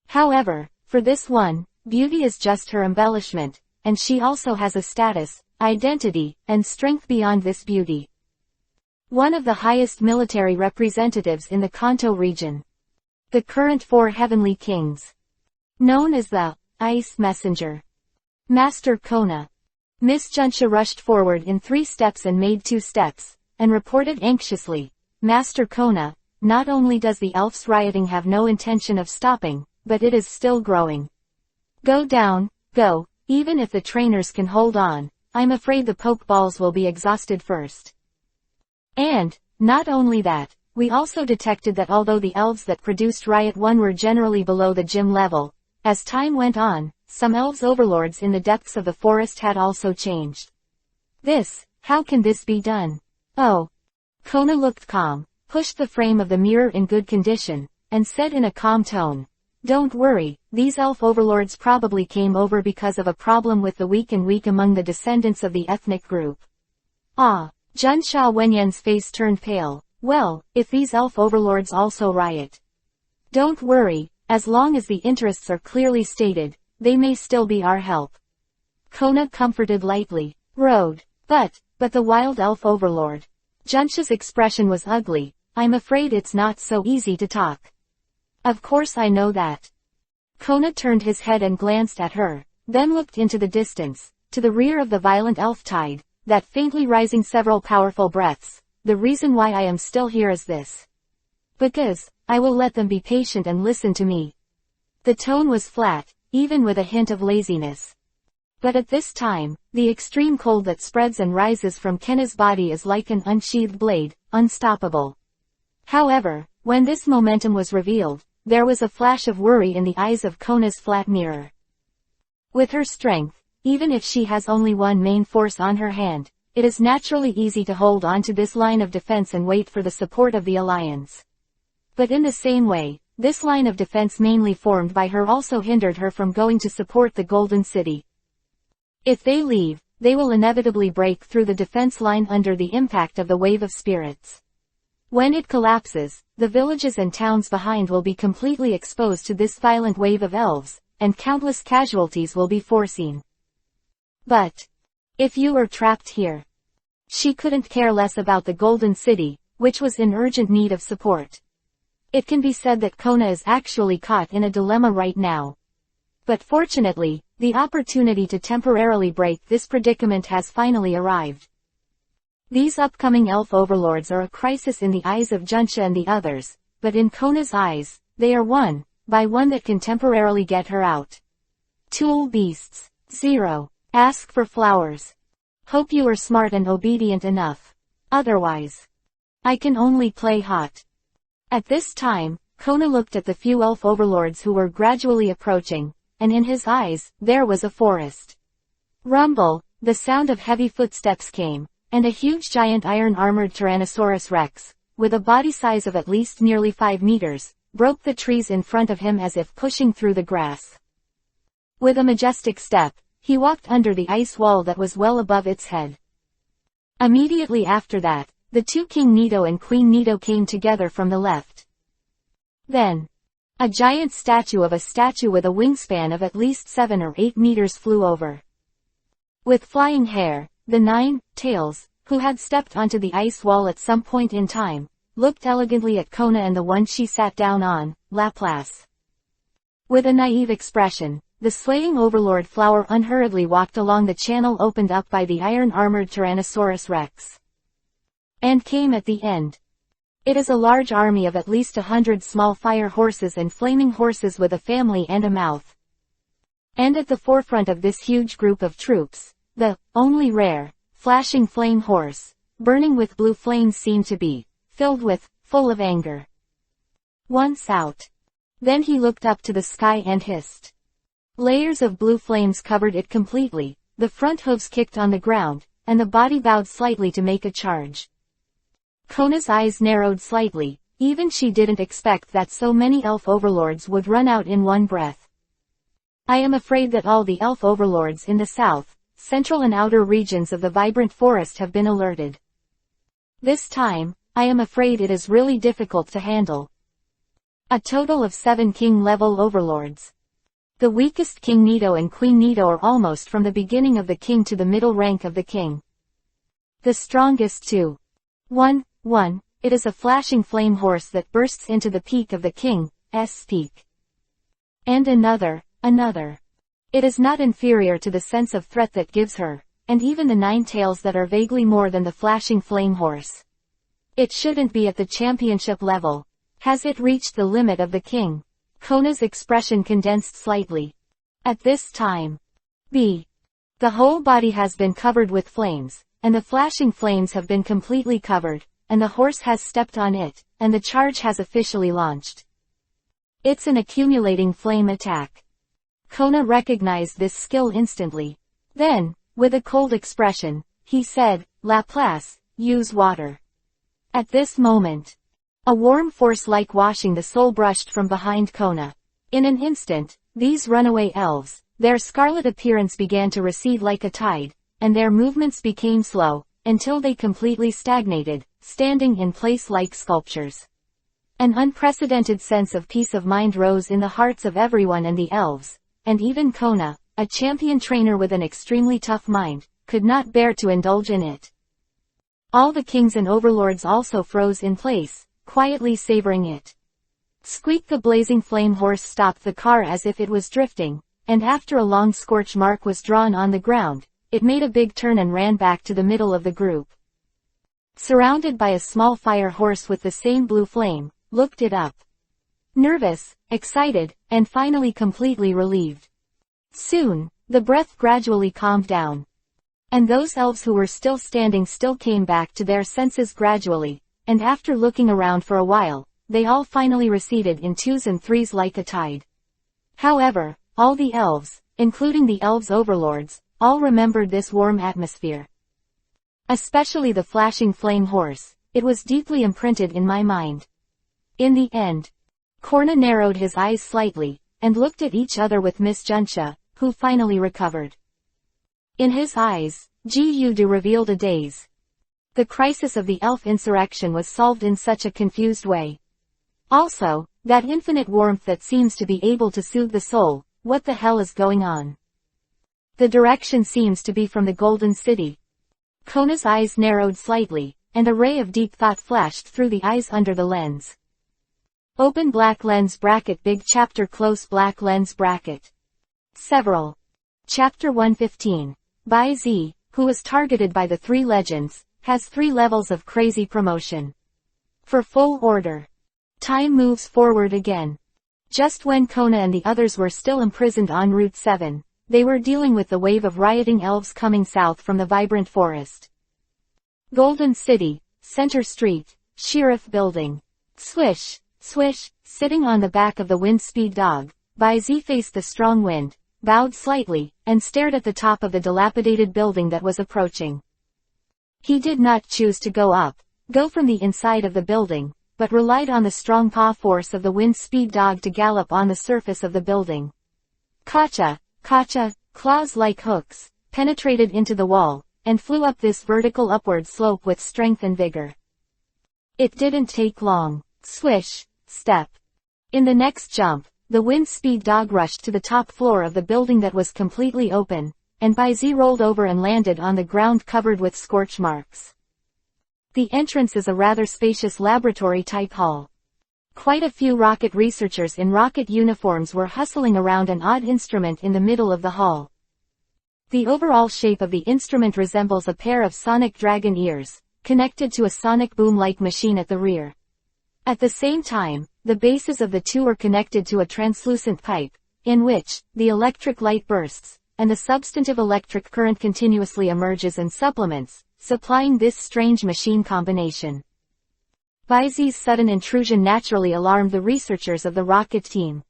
However, for this one, beauty is just her embellishment, and she also has a status, identity, and strength beyond this beauty. One of the highest military representatives in the Kanto region. The current 4 heavenly kings. Known as the Ice Messenger. Master Kona. Miss Junsha rushed forward in 3 steps and made 2 steps, and reported anxiously, Master Kona, not only does the elf's rioting have no intention of stopping, but it is still growing. Go down, go, even if the trainers can hold on, I'm afraid the pokeballs will be exhausted first. And, not only that, we also detected that although the elves that produced Riot 1 were generally below the gym level, as time went on, some elves overlords in the depths of the forest had also changed. How can this be done? Oh. Kona looked calm, pushed the frame of the mirror in good condition, and said in a calm tone, don't worry, these elf overlords probably came over because of a problem with the weak among the descendants of the ethnic group. Ah, Junsha Wenyan's face turned pale. Well, if these elf overlords also riot. Don't worry, as long as the interests are clearly stated, they may still be our help. Kona comforted lightly. Road. But the wild elf overlord. Junsha's expression was ugly. I'm afraid it's not so easy to talk. Of course I know that. Kona turned his head and glanced at her, then looked into the distance, to the rear of the violent elf tide, that faintly rising several powerful breaths. The reason why I am still here is this. Because, I will let them be patient and listen to me. The tone was flat, even with a hint of laziness. But at this time, the extreme cold that spreads and rises from Kona's body is like an unsheathed blade, unstoppable. However, when this momentum was revealed, there was a flash of worry in the eyes of Kona's flat mirror. With her strength, even if she has only one main force on her hand, it is naturally easy to hold on to this line of defense and wait for the support of the alliance. But in the same way, this line of defense mainly formed by her also hindered her from going to support the Golden City. If they leave, they will inevitably break through the defense line under the impact of the wave of spirits. When it collapses, the villages and towns behind will be completely exposed to this violent wave of elves, and countless casualties will be foreseen. But if you were trapped here, she couldn't care less about the Golden City, which was in urgent need of support. It can be said that Kona is actually caught in a dilemma right now. But fortunately, the opportunity to temporarily break this predicament has finally arrived. These upcoming elf overlords are a crisis in the eyes of Junsha and the others, but in Kona's eyes, they are one by one that can temporarily get her out. Tool beasts. 0. Ask for flowers. Hope you are smart and obedient enough. Otherwise, I can only play hot. At this time, Kona looked at the few elf overlords who were gradually approaching, and in his eyes, there was a forest. Rumble, the sound of heavy footsteps came, and a huge giant iron-armored Tyrannosaurus Rex, with a body size of at least nearly 5 meters, broke the trees in front of him as if pushing through the grass. With a majestic step, he walked under the ice wall that was well above its head. Immediately after that, the two King Nito and Queen Nito came together from the left. Then, a giant statue of a statue with a wingspan of at least 7 or 8 meters flew over. With flying hair, the 9 tails, who had stepped onto the ice wall at some point in time, looked elegantly at Kona and the one she sat down on, Laplace. With a naive expression, the swaying overlord flower unhurriedly walked along the channel opened up by the iron-armored Tyrannosaurus Rex. And came at the end. It is a large army of at least 100 small fire horses and flaming horses with a family and a mouth. And at the forefront of this huge group of troops, the only rare, flashing flame horse, burning with blue flames seemed to be, full of anger. Once out. Then he looked up to the sky and hissed. Layers of blue flames covered it completely, the front hooves kicked on the ground, and the body bowed slightly to make a charge. Kona's eyes narrowed slightly, even she didn't expect that so many elf overlords would run out in one breath. I am afraid that all the elf overlords in the south, central and outer regions of the vibrant forest have been alerted. This time, I am afraid it is really difficult to handle. A total of 7 king-level overlords. The weakest King Nito and Queen Nito are almost from the beginning of the king to the middle rank of the king. The strongest 2. 1. It is a flashing flame horse that bursts into the peak of the king's peak. And another. It is not inferior to the sense of threat that gives her, and even the 9 tails that are vaguely more than the flashing flame horse. It shouldn't be at the championship level. Has it reached the limit of the king? Kona's expression condensed slightly. At this time, the whole body has been covered with flames, and the flashing flames have been completely covered, and the horse has stepped on it, and the charge has officially launched. It's an accumulating flame attack. Kona recognized this skill instantly. Then, with a cold expression, he said, Laplace, use water. At this moment, a warm force like washing the soul brushed from behind Kona. In an instant, these runaway elves, their scarlet appearance began to recede like a tide, and their movements became slow, until they completely stagnated, standing in place like sculptures. An unprecedented sense of peace of mind rose in the hearts of everyone, and the elves, and even Kona, a champion trainer with an extremely tough mind, could not bear to indulge in it. All the kings and overlords also froze in place, quietly savoring it. Squeak! The blazing flame horse stopped the car as if it was drifting, and after a long scorch mark was drawn on the ground, it made a big turn and ran back to the middle of the group. Surrounded by a small fire horse with the same blue flame, looked it up. Nervous, excited, and finally completely relieved. Soon, The breath gradually calmed down. And those elves who were still standing still came back to their senses gradually, and after looking around for a while, they all finally receded in twos and threes like a tide. However, all the elves, including the elves' overlords, all remembered this warm atmosphere. Especially the flashing flame horse, it was deeply imprinted in my mind. In the end, Korna narrowed his eyes slightly, and looked at each other with Miss Junsha, who finally recovered. In his eyes, Ji-Yudu revealed a daze. The crisis of the elf insurrection was solved in such a confused way. Also, that infinite warmth that seems to be able to soothe the soul, what the hell is going on? The direction seems to be from the Golden City. Kona's eyes narrowed slightly, and a ray of deep thought flashed through the eyes under the lens. Open black lens bracket big chapter close black lens bracket. Several. Chapter 115. Bai Z, who was targeted by the three legends, has 3 levels of crazy promotion. For full order. Time moves forward again. Just when Kona and the others were still imprisoned on Route 7, they were dealing with the wave of rioting elves coming south from the vibrant forest. Golden City, Center Street, Sheriff Building. Swish, swish, sitting on the back of the wind speed dog, Bai Z faced the strong wind, bowed slightly, and stared at the top of the dilapidated building that was approaching. He did not choose to go from the inside of the building, but relied on the strong paw force of the wind speed dog to gallop on the surface of the building. Kacha, kacha, claws like hooks, penetrated into the wall, and flew up this vertical upward slope with strength and vigor. It didn't take long. Swish, step. In the next jump, the wind speed dog rushed to the top floor of the building that was completely open, and Bai Z rolled over and landed on the ground covered with scorch marks. The entrance is a rather spacious laboratory-type hall. Quite a few rocket researchers in rocket uniforms were hustling around an odd instrument in the middle of the hall. The overall shape of the instrument resembles a pair of sonic dragon ears, connected to a sonic boom-like machine at the rear. At the same time, the bases of the two are connected to a translucent pipe, in which the electric light bursts, and the substantive electric current continuously emerges and supplements, supplying this strange machine combination. Bai Z's sudden intrusion naturally alarmed the researchers of the rocket team.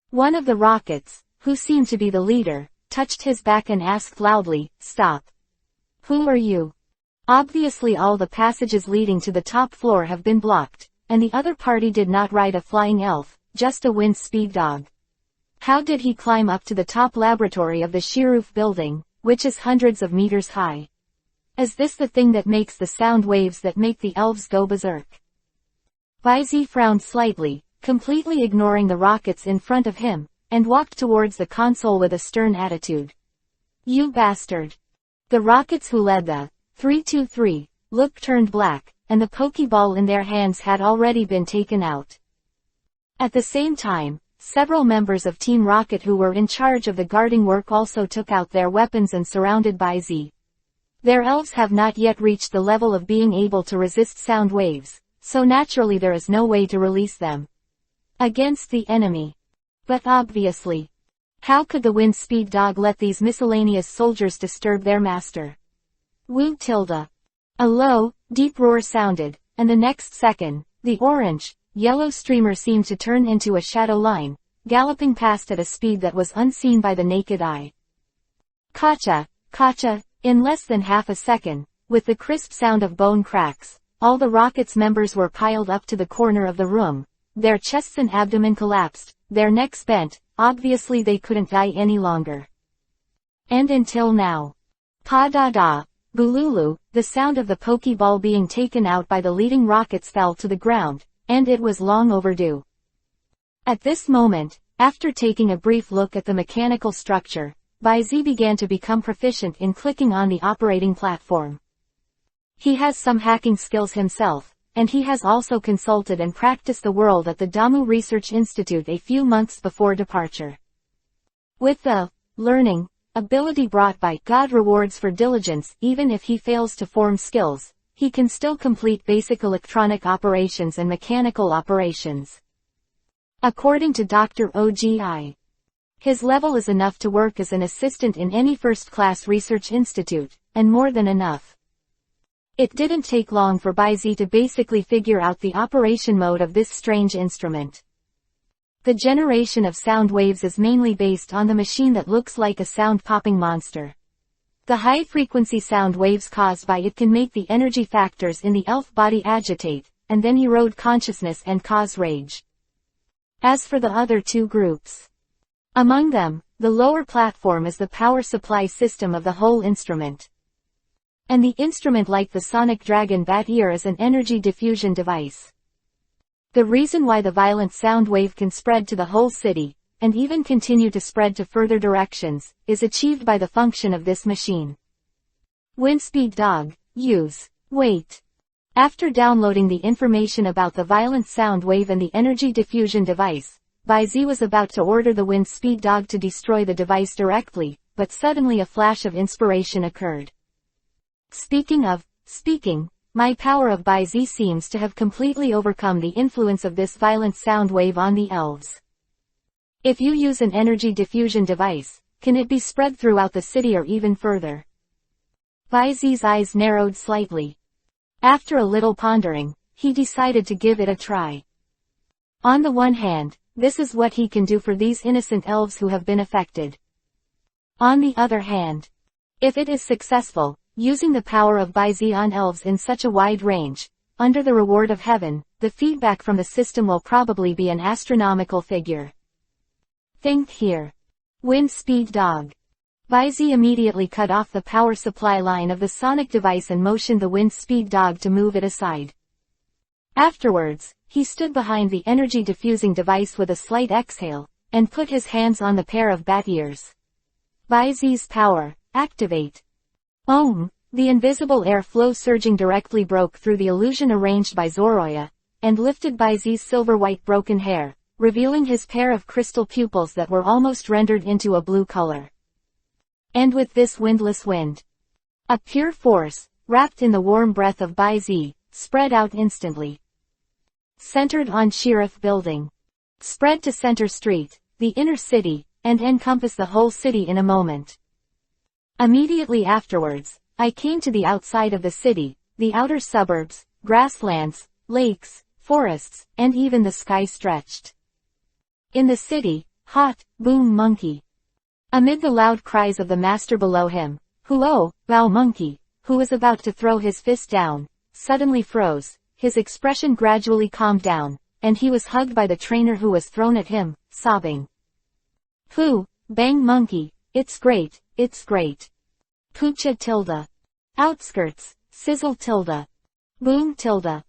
One of the rockets, who seemed to be the leader, touched his back and asked loudly, "Stop. Who are you?" Obviously all the passages leading to the top floor have been blocked, and the other party did not ride a flying elf, just a wind speed dog. How did he climb up to the top laboratory of the Sheriff building, which is hundreds of meters high? Is this the thing that makes the sound waves that make the elves go berserk? Bai Z frowned slightly, completely ignoring the rockets in front of him, and walked towards the console with a stern attitude. "You bastard." The rockets who led the 323 look turned black, and the Pokeball in their hands had already been taken out. At the same time, several members of Team Rocket who were in charge of the guarding work also took out their weapons and surrounded Bai Z. Their elves have not yet reached the level of being able to resist sound waves, so naturally there is no way to release them against the enemy. But obviously, how could the wind speed dog let these miscellaneous soldiers disturb their master? Woo tilde. A low, deep roar sounded, and the next second, the orange, yellow streamer seemed to turn into a shadow line, galloping past at a speed that was unseen by the naked eye. Kacha, kacha, in less than half a second, with the crisp sound of bone cracks, all the rocket's members were piled up to the corner of the room, their chests and abdomen collapsed, their necks bent, obviously they couldn't die any longer. And until now. Pa-da-da. Bululu, the sound of the Pokeball being taken out by the leading rockets fell to the ground, and it was long overdue. At this moment, after taking a brief look at the mechanical structure, Bai Z began to become proficient in clicking on the operating platform. He has some hacking skills himself, and he has also consulted and practiced the world at the Damu Research Institute a few months before departure. With the learning ability brought by God rewards for diligence, even if he fails to form skills, he can still complete basic electronic operations and mechanical operations. According to Dr. Ogi. His level is enough to work as an assistant in any first-class research institute, and more than enough. It didn't take long for Baizi to basically figure out the operation mode of this strange instrument. The generation of sound waves is mainly based on the machine that looks like a sound-popping monster. The high-frequency sound waves caused by it can make the energy factors in the elf body agitate, and then erode consciousness and cause rage. As for the other two groups, among them, the lower platform is the power supply system of the whole instrument. And the instrument, like the sonic dragon bat ear, is an energy diffusion device. The reason why the violent sound wave can spread to the whole city, and even continue to spread to further directions, is achieved by the function of this machine. Windspeed dog, use, wait. After downloading the information about the violent sound wave and the energy diffusion device, Baizi was about to order the Windspeed dog to destroy the device directly, but suddenly a flash of inspiration occurred. Speaking, my power of Baizi seems to have completely overcome the influence of this violent sound wave on the elves. If you use an energy diffusion device, can it be spread throughout the city or even further? Baizi's eyes narrowed slightly. After a little pondering, he decided to give it a try. On the one hand, this is what he can do for these innocent elves who have been affected. On the other hand, if it is successful, using the power of Baizi on elves in such a wide range, under the reward of heaven, the feedback from the system will probably be an astronomical figure. Think here. Windspeed dog. Baizi immediately cut off the power supply line of the sonic device and motioned the Windspeed dog to move it aside. Afterwards, he stood behind the energy diffusing device with a slight exhale, and put his hands on the pair of bat ears. Baizi's power, activate. The invisible air flow surging directly broke through the illusion arranged by Zoroya, and lifted Baizi's silver-white broken hair, revealing his pair of crystal pupils that were almost rendered into a blue color. And with this windless wind, a pure force, wrapped in the warm breath of Baizi, spread out instantly. Centered on Sheriff Building. Spread to Center Street, the inner city, and encompass the whole city in a moment. Immediately afterwards, I came to the outside of the city, the outer suburbs, grasslands, lakes, forests, and even the sky stretched. In the city, hot, boom monkey. Amid the loud cries of the master below him, bow monkey, who was about to throw his fist down, suddenly froze, his expression gradually calmed down, and he was hugged by the trainer who was thrown at him, sobbing. Pooh, bang monkey, it's great, it's great. Poocha tilde. Outskirts, sizzle tilde. Boom tilde.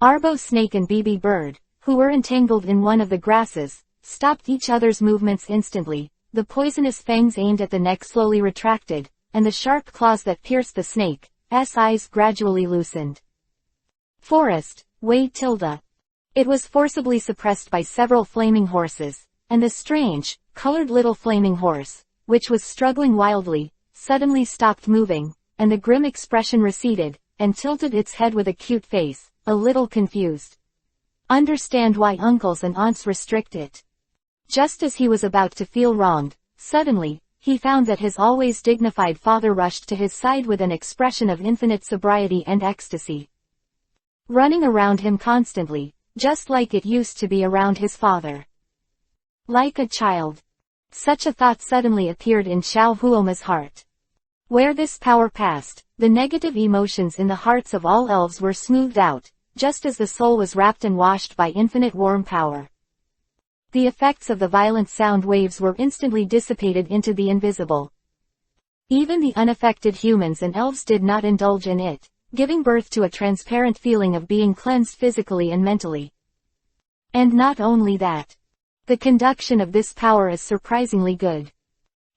Arbo snake and BB bird, who were entangled in one of the grasses, stopped each other's movements instantly, the poisonous fangs aimed at the neck slowly retracted, and the sharp claws that pierced the snake's eyes gradually loosened. Forest, way tilde. It was forcibly suppressed by several flaming horses, and the strange, colored little flaming horse, which was struggling wildly, suddenly stopped moving, and the grim expression receded, and tilted its head with a cute face, a little confused. Understand why uncles and aunts restrict it. Just as he was about to feel wronged, suddenly, he found that his always dignified father rushed to his side with an expression of infinite sobriety and ecstasy. Running around him constantly, just like it used to be around his father. Like a child. Such a thought suddenly appeared in Xiao Huoma's heart. Where this power passed, the negative emotions in the hearts of all elves were smoothed out, just as the soul was wrapped and washed by infinite warm power. The effects of the violent sound waves were instantly dissipated into the invisible. Even the unaffected humans and elves did not indulge in it, giving birth to a transparent feeling of being cleansed physically and mentally. And not only that. The conduction of this power is surprisingly good.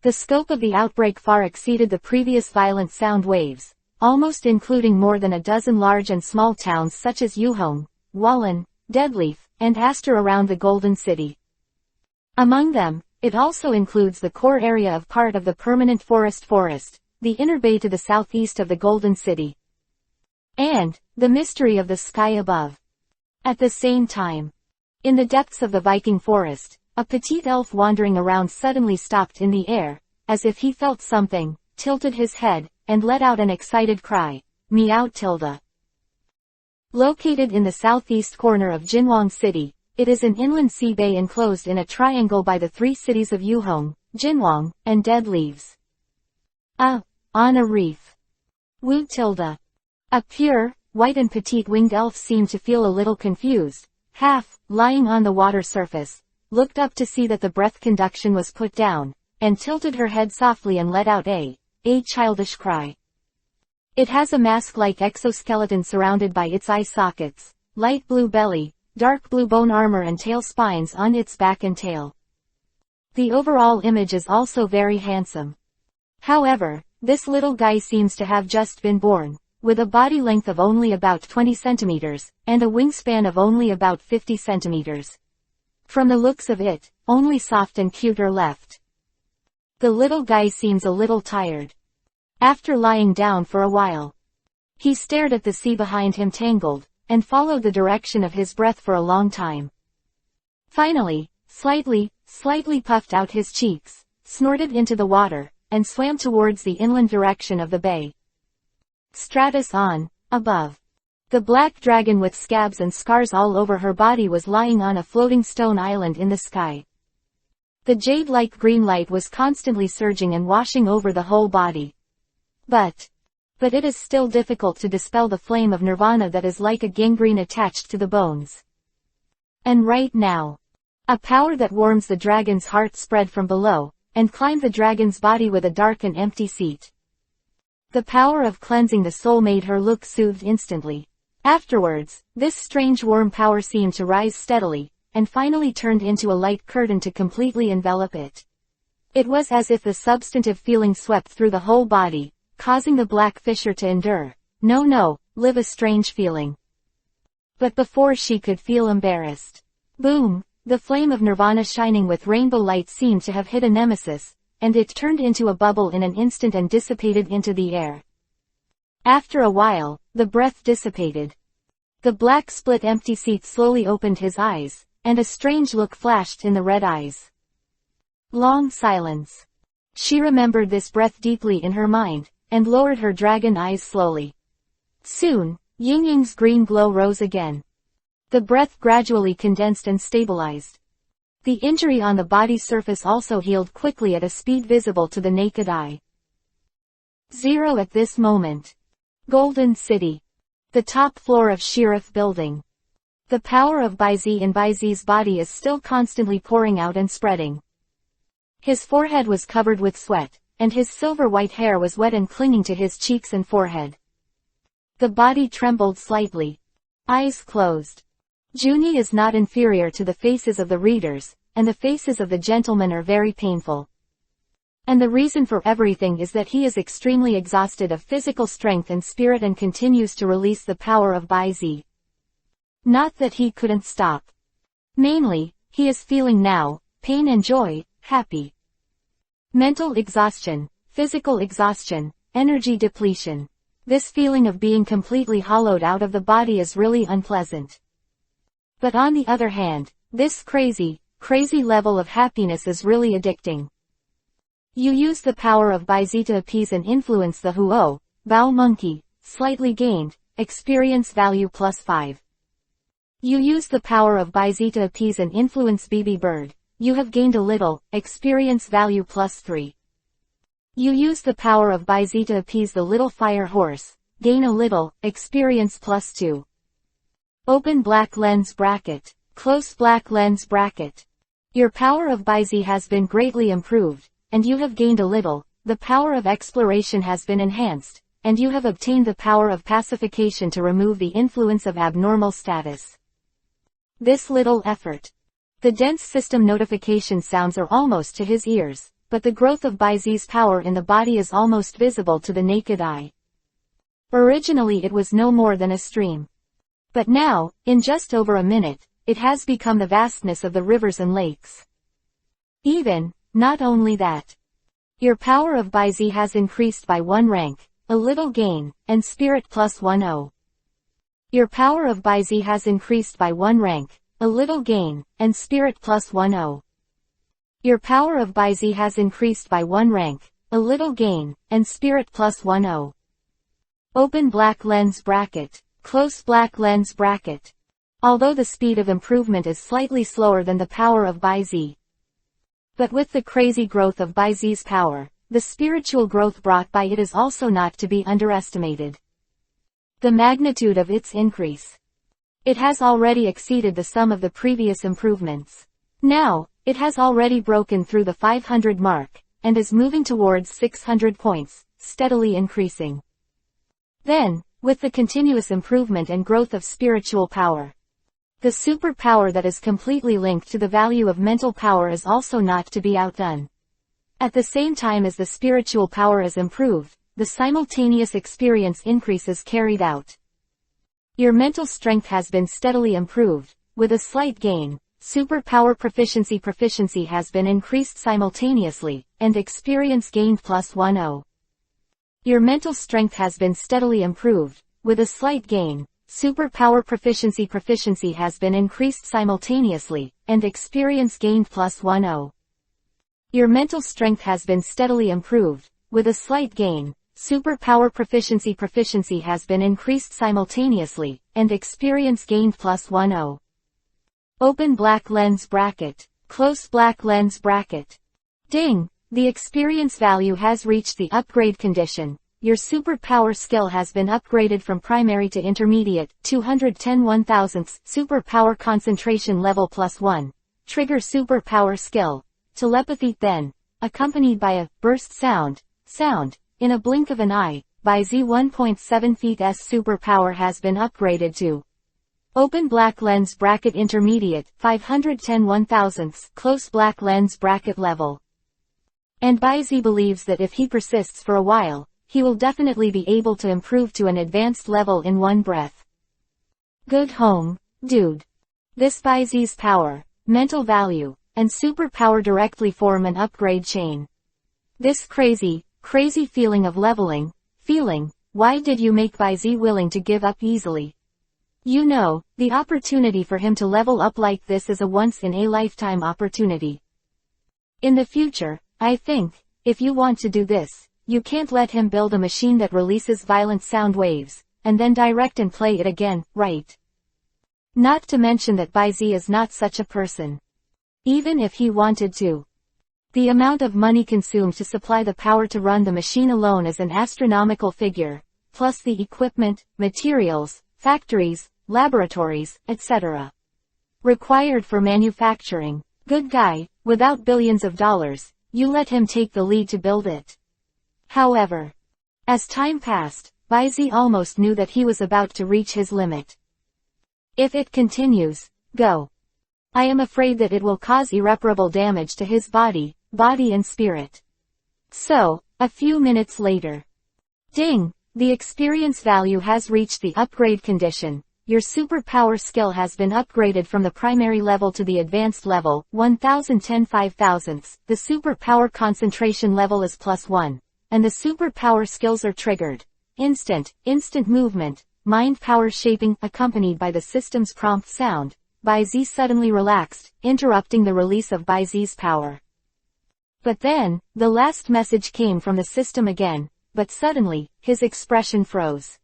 The scope of the outbreak far exceeded the previous violent sound waves, almost including more than a dozen large and small towns such as Yuhong, Wallen, Deadleaf, and Astor around the Golden City. Among them, it also includes the core area of part of the permanent forest, the inner bay to the southeast of the Golden City, and the mystery of the sky above. At the same time, in the depths of the Viking forest, A petite elf wandering around suddenly stopped in the air, as if he felt something, tilted his head, and let out an excited cry. Meow tilde. Located in the southeast corner of Jinwang City, it is an inland sea bay enclosed in a triangle by the three cities of Yuhong, Jinwang, and Dead Leaves. On a reef. Wu tilde. A pure, white and petite winged elf seemed to feel a little confused, lying on the water surface, looked up to see that the breath conduction was put down, and tilted her head softly and let out a childish cry. It has a mask-like exoskeleton surrounded by its eye sockets, light blue belly, dark blue bone armor and tail spines on its back and tail. The overall image is also very handsome. However, this little guy seems to have just been born, with a body length of only about 20 centimeters, and a wingspan of only about 50 centimeters. From the looks of it, only soft and cute are left. The little guy seems a little tired. After lying down for a while, he stared at the sea behind him tangled, and followed the direction of his breath for a long time. Finally, slightly puffed out his cheeks, snorted into the water, and swam towards the inland direction of the bay. Stratus on, above. The black dragon with scabs and scars all over her body was lying on a floating stone island in the sky. The jade-like green light was constantly surging and washing over the whole body. But it is still difficult to dispel the flame of nirvana that is like a gangrene attached to the bones. And right now, a power that warms the dragon's heart spread from below, and climbed the dragon's body with a dark and empty seat. The power of cleansing the soul made her look soothed instantly. Afterwards, this strange warm power seemed to rise steadily, and finally turned into a light curtain to completely envelop it. It was as if the substantive feeling swept through the whole body, causing the black fisher to endure, live a strange feeling. But before she could feel embarrassed, boom, the flame of nirvana shining with rainbow light seemed to have hit a nemesis, and it turned into a bubble in an instant and dissipated into the air. After a while, the breath dissipated. The black split empty seat slowly opened his eyes, and a strange look flashed in the red eyes. Long silence. She remembered this breath deeply in her mind, and lowered her dragon eyes slowly. Soon, Ying-Ying's green glow rose again. The breath gradually condensed and stabilized. The injury on the body surface also healed quickly at a speed visible to the naked eye. 0 at this moment. Golden City. The top floor of Sheriff Building. The power of Baizi in Baizi's body is still constantly pouring out and spreading. His forehead was covered with sweat, and his silver-white hair was wet and clinging to his cheeks and forehead. The body trembled slightly. Eyes closed. Junie is not inferior to the faces of the readers, and the faces of the gentlemen are very painful. And the reason for everything is that he is extremely exhausted of physical strength and spirit and continues to release the power of Baizi. Not that he couldn't stop. Mainly, he is feeling now, pain and joy, happy. Mental exhaustion, physical exhaustion, energy depletion. This feeling of being completely hollowed out of the body is really unpleasant. But on the other hand, this crazy level of happiness is really addicting. You use the power of Baizi to appease and influence the Huo, Bao Monkey, slightly gained, experience value +5. You use the power of Baizi to appease and influence BB Bird, you have gained a little, experience value +3. You use the power of Baizi to appease the little fire horse, gain a little, experience +2. Open black lens bracket, close black lens bracket. Your power of Baizi has been greatly improved, and you have gained a little, the power of exploration has been enhanced, and you have obtained the power of pacification to remove the influence of abnormal status. This little effort. The dense system notification sounds are almost to his ears, but the growth of Baizi's power in the body is almost visible to the naked eye. Originally it was no more than a stream. But now, in just over a minute, it has become the vastness of the rivers and lakes. Not only that. Your power of Baizi has increased by 1 rank, a little gain, and spirit +10. Your power of Baizi has increased by 1 rank, a little gain, and spirit +10. Your power of by Z has increased by 1 rank, a little gain, and spirit plus 10. Open black lens bracket, close black lens bracket. Although the speed of improvement is slightly slower than the power of by Z. But with the crazy growth of by Z's power, the spiritual growth brought by it is also not to be underestimated. The magnitude of its increase. It has already exceeded the sum of the previous improvements. Now, it has already broken through the 500 mark, and is moving towards 600 points, steadily increasing. Then, with the continuous improvement and growth of spiritual power, the superpower that is completely linked to the value of mental power is also not to be outdone. At the same time as the spiritual power is improved, the simultaneous experience increase is carried out. Your mental strength has been steadily improved, with a slight gain. Superpower proficiency has been increased simultaneously, and experience gained plus 10. Your mental strength has been steadily improved, with a slight gain. Superpower proficiency has been increased simultaneously, and experience gained plus 10. Your mental strength has been steadily improved, with a slight gain. Superpower proficiency has been increased simultaneously, and experience gained plus 10. Open black lens bracket, close black lens bracket. Ding! The experience value has reached the upgrade condition. Your superpower skill has been upgraded from primary to intermediate, 210 1/1000ths, superpower concentration level plus 1. Trigger superpower skill. Telepathy then, accompanied by a burst sound, in a blink of an eye, by Z 1.7 feet S superpower has been upgraded to open black lens bracket intermediate, 510 1/1000ths, close black lens bracket level. And by Z believes that if he persists for a while, he will definitely be able to improve to an advanced level in one breath. Good home, dude. This by Z's power, mental value, and superpower directly form an upgrade chain. This crazy feeling of leveling, why did you make by Z willing to give up easily? You know, the opportunity for him to level up like this is a once-in-a-lifetime opportunity. In the future, I think, if you want to do this, you can't let him build a machine that releases violent sound waves, and then direct and play it again, right? Not to mention that by Z is not such a person. Even if he wanted to. The amount of money consumed to supply the power to run the machine alone is an astronomical figure, plus the equipment, materials, factories, laboratories, etc. required for manufacturing. Good guy, without billions of dollars, you let him take the lead to build it. However, as time passed, Bai Zi almost knew that he was about to reach his limit. If it continues, go. I am afraid that it will cause irreparable damage to his body and spirit. So, a few minutes later. Ding! The experience value has reached the upgrade condition. Your superpower skill has been upgraded from the primary level to the advanced level, 1010 5/1000ths. The superpower concentration level is +1. And the superpower skills are triggered. Instant movement, mind power shaping, accompanied by the system's prompt sound. Bai Zi suddenly relaxed, interrupting the release of Bai Zi's power. But then, the last message came from the system again, but suddenly, his expression froze.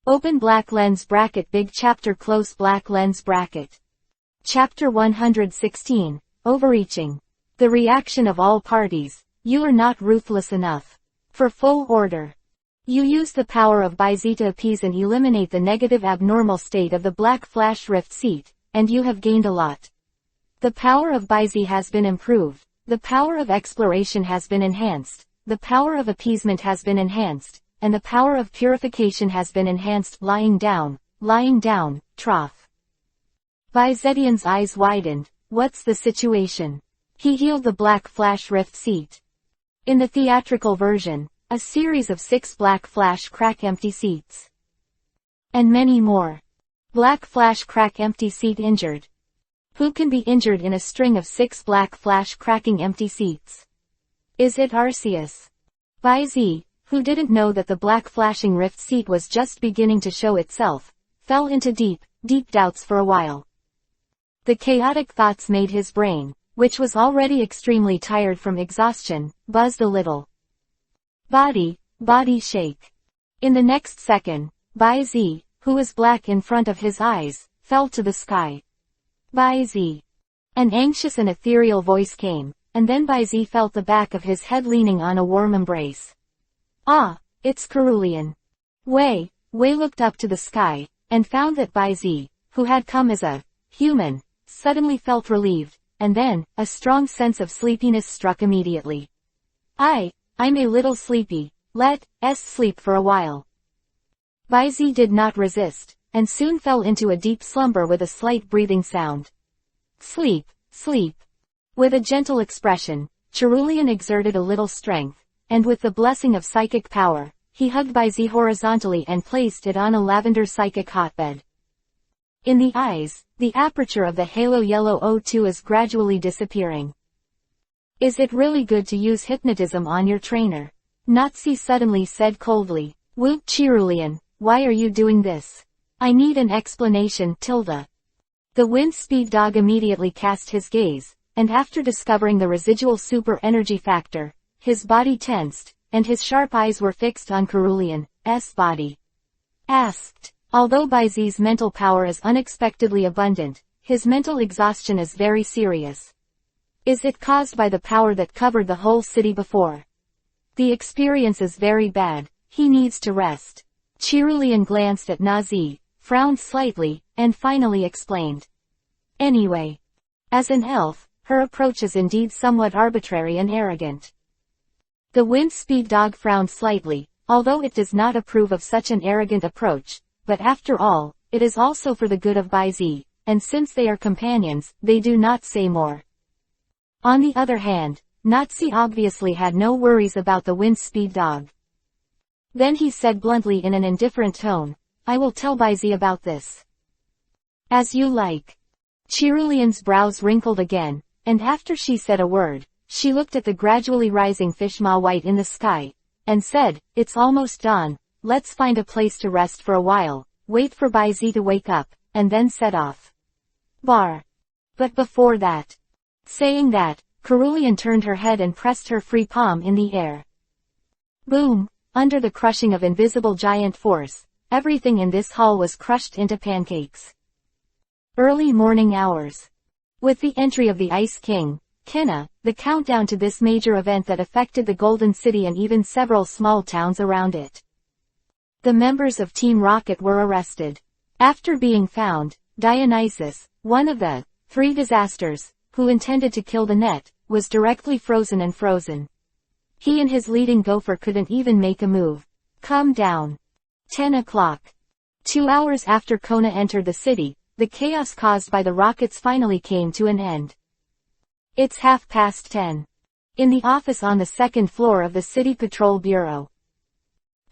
Open black lens bracket big chapter close black lens bracket. Chapter 116, Overreaching. The reaction of all parties. You are not ruthless enough. For full order. You use the power of Bai Zi to appease and eliminate the negative abnormal state of the black flash rift seat, and you have gained a lot. The power of Bai Zi has been improved. The power of exploration has been enhanced. The power of appeasement has been enhanced, and the power of purification has been enhanced. Lying down, trough. Bai Zetian's eyes widened. What's the situation? He healed the black flash rift seat. In the theatrical version, a series of 6 black flash crack empty seats. And many more. Black flash crack empty seat injured. Who can be injured in a string of 6 black flash cracking empty seats? Is it Arceus? Bai Zi, who didn't know that the black flashing rift seat was just beginning to show itself, fell into deep doubts for a while. The chaotic thoughts made his brain, which was already extremely tired from exhaustion, buzzed a little. Body shake. In the next second, Bai Zi, who was black in front of his eyes, fell to the sky. Bai Zi. An anxious and ethereal voice came, and then Bai Zi felt the back of his head leaning on a warm embrace. Ah, it's Cerulean. Wei looked up to the sky, and found that Bai Zi, who had come as a human, suddenly felt relieved, and then, a strong sense of sleepiness struck immediately. I'm a little sleepy, let's sleep for a while. Bai Zi did not resist, and soon fell into a deep slumber with a slight breathing sound. Sleep. With a gentle expression, Cerulean exerted a little strength, and with the blessing of psychic power, he hugged Bai Zi horizontally and placed it on a lavender psychic hotbed. In the eyes, the aperture of the halo yellow O2 is gradually disappearing. Is it really good to use hypnotism on your trainer? Natsi suddenly said coldly. Wu Cerulean, why are you doing this? I need an explanation, tilde. The wind speed dog immediately cast his gaze, and after discovering the residual super energy factor, his body tensed, and his sharp eyes were fixed on Cerulean's body. Asked. Although Bai Zi's mental power is unexpectedly abundant, his mental exhaustion is very serious. Is it caused by the power that covered the whole city before? The experience is very bad, he needs to rest. Cerulean glanced at Nazi, frowned slightly, and finally explained. Anyway. As an elf, her approach is indeed somewhat arbitrary and arrogant. The wind speed dog frowned slightly, although it does not approve of such an arrogant approach, but after all, it is also for the good of Bai Zi, and since they are companions, they do not say more. On the other hand, Natsi obviously had no worries about the wind speed dog. Then he said bluntly in an indifferent tone, I will tell Bai Zi about this. As you like. Cerulean's brows wrinkled again, and after she said a word, she looked at the gradually rising Fishma white in the sky, and said, it's almost dawn, let's find a place to rest for a while, wait for Bai Zi to wake up, and then set off. Bar. But before that. Saying that, Cerulean turned her head and pressed her free palm in the air. Boom! Under the crushing of invisible giant force, everything in this hall was crushed into pancakes. Early morning hours. With the entry of the Ice King, Kenna, the countdown to this major event that affected the Golden City and even several small towns around it. The members of Team Rocket were arrested. After being found, Dionysus, one of the 3 disasters, who intended to kill the net, was directly frozen. He and his leading gopher couldn't even make a move. Calm down. 10 o'clock. 2 hours after Kona entered the city, the chaos caused by the rockets finally came to an end. It's 10:30. In the office on the 2nd floor of the City Patrol Bureau.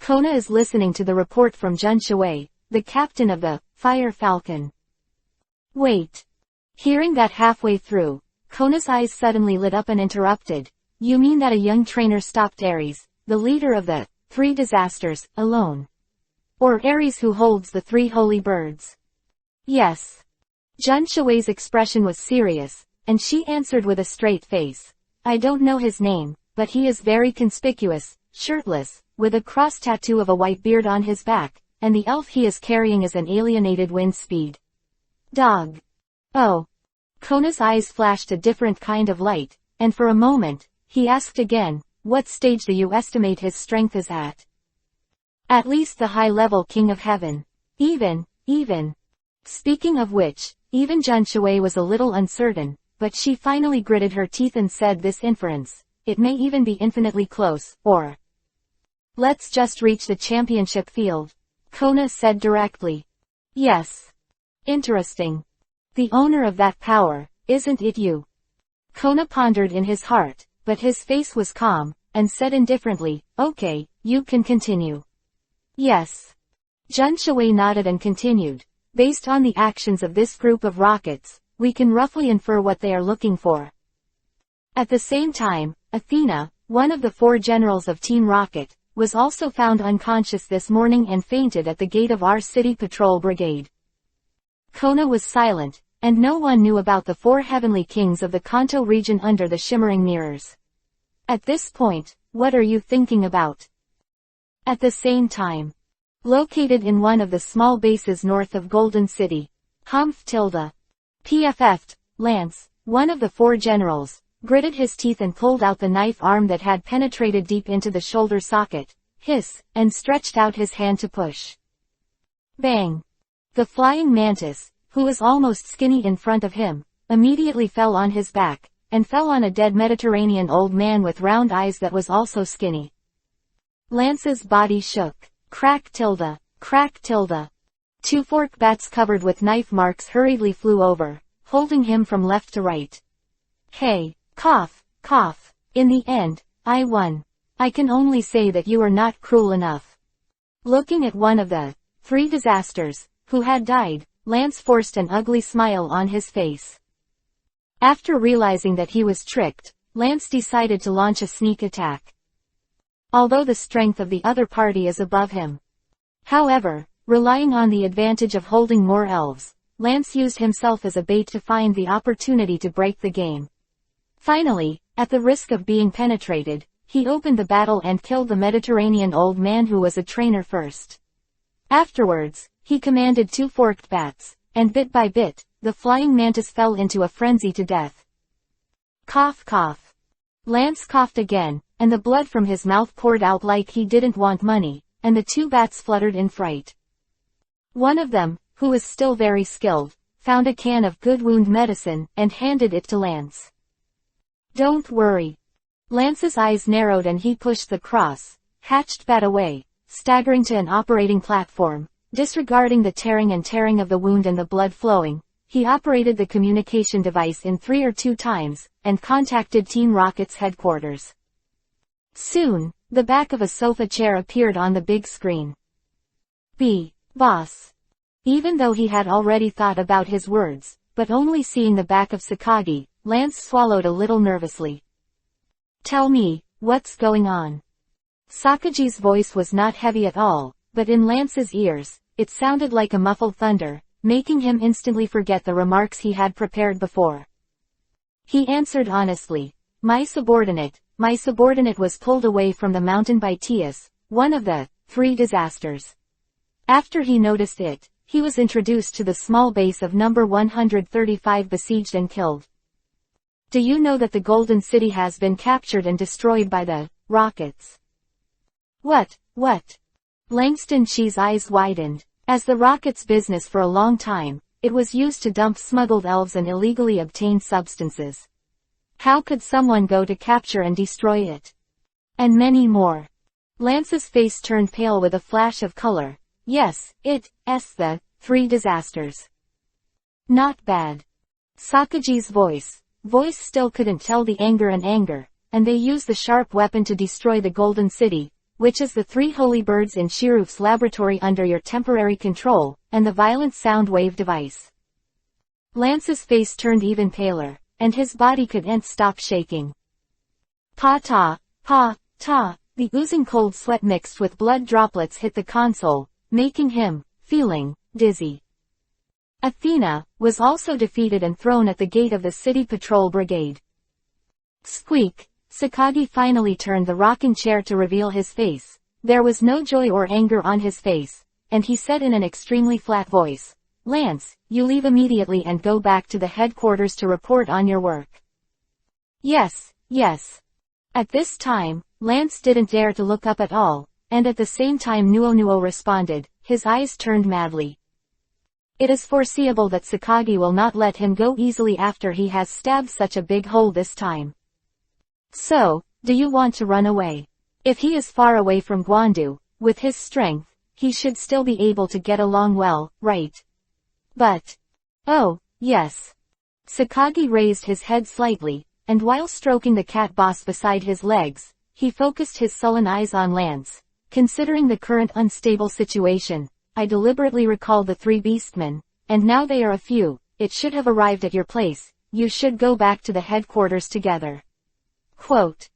Kona is listening to the report from Jun Shui, the captain of the Fire Falcon. Wait. Hearing that halfway through, Kona's eyes suddenly lit up and interrupted. You mean that a young trainer stopped Ares, the leader of the 3 disasters, alone? Or Ares who holds the 3 holy birds? Yes. Jun Shui's expression was serious, and she answered with a straight face. I don't know his name, but he is very conspicuous, shirtless, with a cross tattoo of a white beard on his back, and the elf he is carrying is an alienated wind speed dog. Oh. Kona's eyes flashed a different kind of light, and for a moment, he asked again, what stage do you estimate his strength is at? At least the high-level King of Heaven. Even. Speaking of which, even Jun Shui was a little uncertain, but she finally gritted her teeth and said this inference. It may even be infinitely close, or... Let's just reach the championship field. Kona said directly. Yes. Interesting. The owner of that power, isn't it you? Kona pondered in his heart, but his face was calm, and said indifferently, okay, you can continue. Yes. Jun Shui nodded and continued. Based on the actions of this group of rockets, we can roughly infer what they are looking for. At the same time, Athena, one of the 4 generals of Team Rocket, was also found unconscious this morning and fainted at the gate of our city patrol brigade. Kona was silent, and no one knew about the 4 heavenly kings of the Kanto region under the shimmering mirrors. At this point, what are you thinking about? At the same time, located in one of the small bases north of Golden City, PFF'd, Lance, one of the 4 generals, gritted his teeth and pulled out the knife arm that had penetrated deep into the shoulder socket, and stretched out his hand to push. Bang! The flying mantis, who was almost skinny in front of him, immediately fell on his back, and fell on a dead Mediterranean old man with round eyes that was also skinny. Lance's body shook. Crack tilde, crack tilde. 2 fork bats covered with knife marks hurriedly flew over, holding him from left to right. Hey, cough, cough. In the end, I won. I can only say that you are not cruel enough. Looking at one of the 3 disasters, who had died, Lance forced an ugly smile on his face. After realizing that he was tricked, Lance decided to launch a sneak attack. Although the strength of the other party is above him. However, relying on the advantage of holding more elves, Lance used himself as a bait to find the opportunity to break the game. Finally, at the risk of being penetrated, he opened the battle and killed the Mediterranean old man who was a trainer first. Afterwards, he commanded 2 forked bats, and bit by bit, the flying mantis fell into a frenzy to death. Cough cough. Lance coughed again, and the blood from his mouth poured out like he didn't want money, and the 2 bats fluttered in fright. One of them, who was still very skilled, found a can of good wound medicine, and handed it to Lance. Don't worry. Lance's eyes narrowed and he pushed the cross-hatched bat away, staggering to an operating platform. Disregarding the tearing of the wound and the blood flowing, he operated the communication device in 3 or 2 times, and contacted Team Rocket's headquarters. Soon, the back of a sofa chair appeared on the big screen. Boss. Even though he had already thought about his words, but only seeing the back of Sakagi, Lance swallowed a little nervously. Tell me, what's going on? Sakagi's voice was not heavy at all, but in Lance's ears, it sounded like a muffled thunder, making him instantly forget the remarks he had prepared before. He answered honestly, My subordinate was pulled away from the mountain by Tias, one of the 3 disasters. After he noticed it, he was introduced to the small base of number 135 besieged and killed. Do you know that the Golden City has been captured and destroyed by the rockets? What? Langston Chi's eyes widened. As the rockets' business for a long time, it was used to dump smuggled elves and illegally obtained substances. How could someone go to capture and destroy it? And many more. Lance's face turned pale with a flash of color. Yes, it's the 3 disasters. Not bad. Sakagi's voice still couldn't tell the anger, and they used the sharp weapon to destroy the Golden City, which is the 3 holy birds in Shiruf's laboratory under your temporary control, and the violent sound wave device. Lance's face turned even paler, and his body couldn't stop shaking. Pa-ta, the oozing cold sweat mixed with blood droplets hit the console, making him feeling dizzy. Athena was also defeated and thrown at the gate of the city patrol brigade. Squeak! Sakagi finally turned the rocking chair to reveal his face. There was no joy or anger on his face, and he said in an extremely flat voice, Lance, you leave immediately and go back to the headquarters to report on your work. Yes. At this time, Lance didn't dare to look up at all, and at the same time Nuo responded, his eyes turned madly. It is foreseeable that Sakagi will not let him go easily after he has stabbed such a big hole this time. So, do you want to run away? If he is far away from Gwandu, with his strength, he should still be able to get along well, right? But... oh, yes. Sakagi raised his head slightly, and while stroking the cat boss beside his legs, he focused his sullen eyes on Lance. Considering the current unstable situation, I deliberately recalled the 3 beastmen, and now they are a few. It should have arrived at your place. You should go back to the headquarters together. Quote.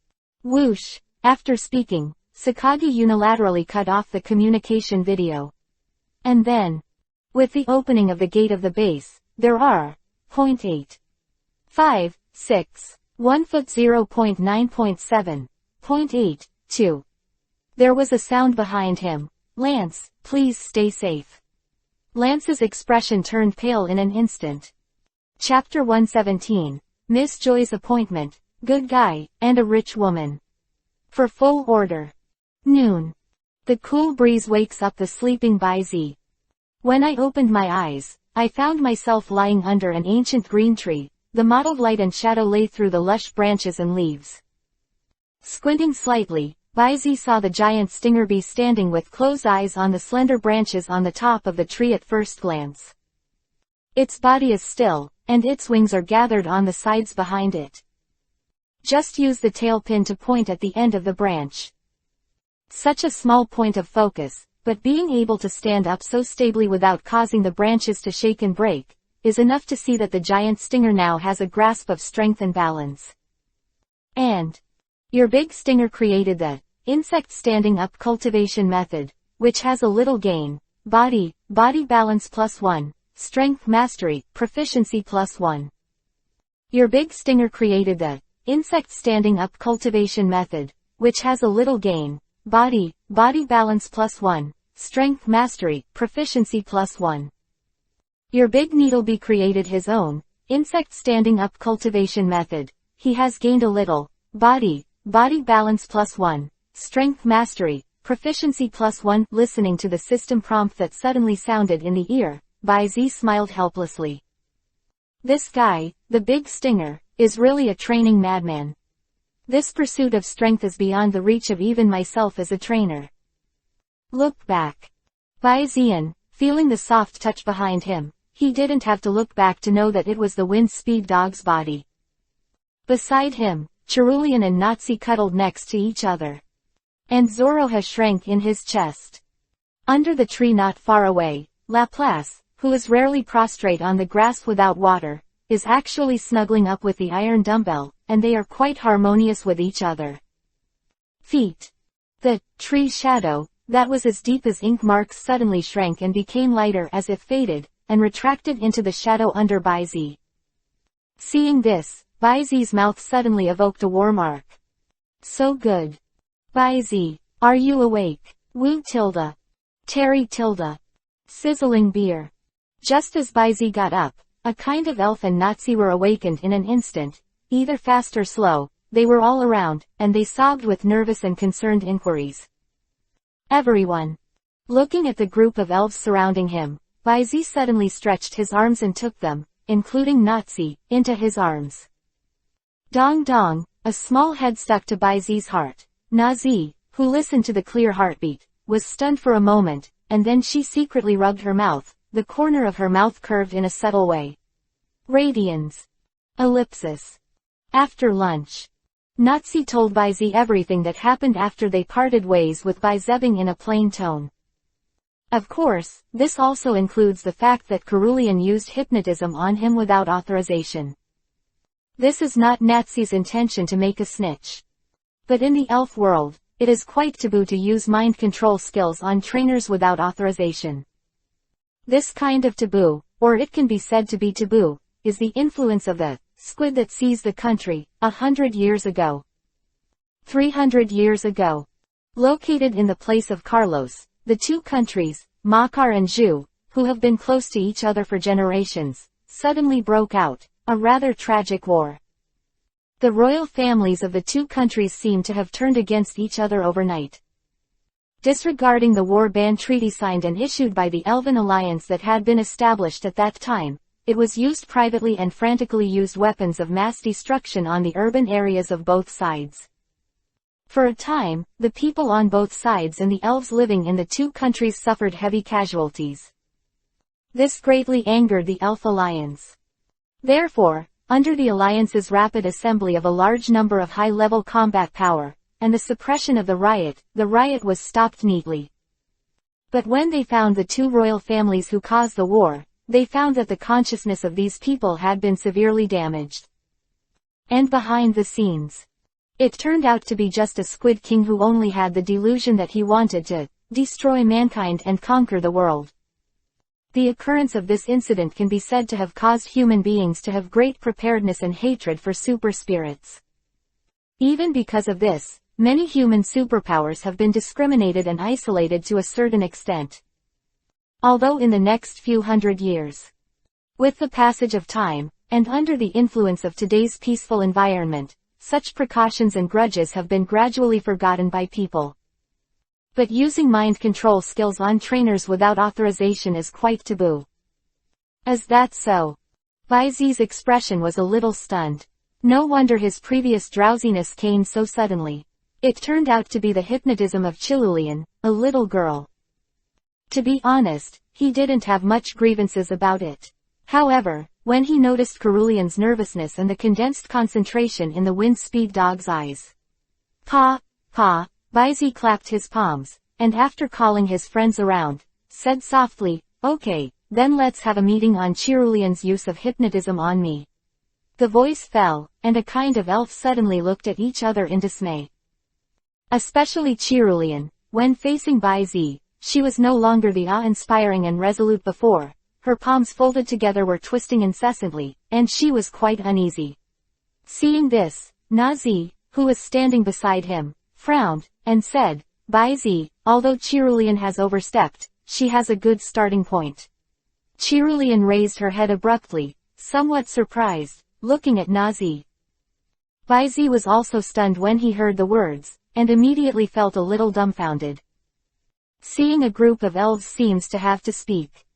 Whoosh. After speaking, Sakagi unilaterally cut off the communication video. And then, with the opening of the gate of the base, there are 0.8. 5, 6. 1 foot 0.9.7. 0.8, 2. There was a sound behind him. Lance, please stay safe. Lance's expression turned pale in an instant. Chapter 117. Miss Joy's Appointment, Good Guy, and a Rich Woman. For full order. Noon. The cool breeze wakes up the sleeping Bai. When I opened my eyes, I found myself lying under an ancient green tree. The mottled light and shadow lay through the lush branches and leaves. Squinting slightly, Bai saw the giant stinger bee standing with closed eyes on the slender branches on the top of the tree at first glance. Its body is still, and its wings are gathered on the sides behind it. Just use the tail pin to point at the end of the branch. Such a small point of focus, but being able to stand up so stably without causing the branches to shake and break, is enough to see that the giant stinger now has a grasp of strength and balance. And your big stinger created the insect standing up cultivation method, which has a little gain, body balance +1, strength mastery, proficiency +1. Your big stinger created the insect standing up cultivation method, which has a little gain, body balance +1, strength mastery, proficiency +1. Your big needle bee created his own insect standing up cultivation method. He has gained a little body balance +1, strength mastery, proficiency +1. Listening to the system prompt that suddenly sounded in the ear, Bai smiled helplessly. This guy, the big stinger, is really a training madman. This pursuit of strength is beyond the reach of even myself as a trainer. Look back. Bai Zian, feeling the soft touch behind him, he didn't have to look back to know that it was the wind speed dog's body. Beside him, Cerulean and Nazi cuddled next to each other. And Zoroha shrank in his chest. Under the tree not far away, Laplace, who is rarely prostrate on the grass without water, is actually snuggling up with the iron dumbbell, and they are quite harmonious with each other. Feet. The tree's shadow, that was as deep as ink marks, suddenly shrank and became lighter as if faded, and retracted into the shadow under Bai. Seeing this, Bai's mouth suddenly evoked a war mark. So good. Bai, are you awake? Wu tilde. Terry tilde. Sizzling beer. Just as Bai got up, a kind of elf and Nazi were awakened in an instant, either fast or slow. They were all around, and they sobbed with nervous and concerned inquiries. Everyone. Looking at the group of elves surrounding him, Bai suddenly stretched his arms and took them, including Nazi, into his arms. Dong dong, a small head stuck to Bai's heart. Nazi, who listened to the clear heartbeat, was stunned for a moment, and then she secretly rubbed her mouth, the corner of her mouth curved in a subtle way. Radiance. Ellipsis. After lunch. Nazi told Bai everything that happened after they parted ways with Bai zebbing in a plain tone. Of course, this also includes the fact that Cerulean used hypnotism on him without authorization. This is not Nazi's intention to make a snitch. But in the elf world, it is quite taboo to use mind control skills on trainers without authorization. This kind of taboo, or it can be said to be taboo, is the influence of the squid that seized the country 100 years ago. 300 years ago. Located in the place of Carlos, the two countries, Makar and Zhu, who have been close to each other for generations, suddenly broke out, a rather tragic war. The royal families of the two countries seem to have turned against each other overnight. Disregarding the war ban treaty signed and issued by the Elven Alliance that had been established at that time, it was used privately and frantically used weapons of mass destruction on the urban areas of both sides. For a time, the people on both sides and the elves living in the two countries suffered heavy casualties. This greatly angered the Elf Alliance. Therefore, under the Alliance's rapid assembly of a large number of high-level combat power, and the suppression of the riot was stopped neatly. But when they found the two royal families who caused the war, they found that the consciousness of these people had been severely damaged. And behind the scenes, it turned out to be just a squid king who only had the delusion that he wanted to destroy mankind and conquer the world. The occurrence of this incident can be said to have caused human beings to have great preparedness and hatred for super spirits. Even because of this, many human superpowers have been discriminated and isolated to a certain extent. Although in the next few hundred years, with the passage of time, and under the influence of today's peaceful environment, such precautions and grudges have been gradually forgotten by people. But using mind control skills on trainers without authorization is quite taboo. Is that so? Baizi's expression was a little stunned. No wonder his previous drowsiness came so suddenly. It turned out to be the hypnotism of Chirulian, a little girl. To be honest, he didn't have much grievances about it. However, when he noticed Cerulean's nervousness and the condensed concentration in the wind-speed dog's eyes. Pa, Baizi clapped his palms, and after calling his friends around, said softly, "Okay, then let's have a meeting on Chirulian's use of hypnotism on me." The voice fell, and a kind of elf suddenly looked at each other in dismay. Especially Chirulian, when facing Baizi, she was no longer the awe-inspiring and resolute before. Her palms folded together were twisting incessantly, and she was quite uneasy. Seeing this, Nazi, who was standing beside him, frowned, and said, "Baizi, although Chirulian has overstepped, she has a good starting point." Chirulian raised her head abruptly, somewhat surprised, looking at Nazi. Baizi was also stunned when he heard the words, and immediately felt a little dumbfounded. Seeing a group of elves seems to have to speak.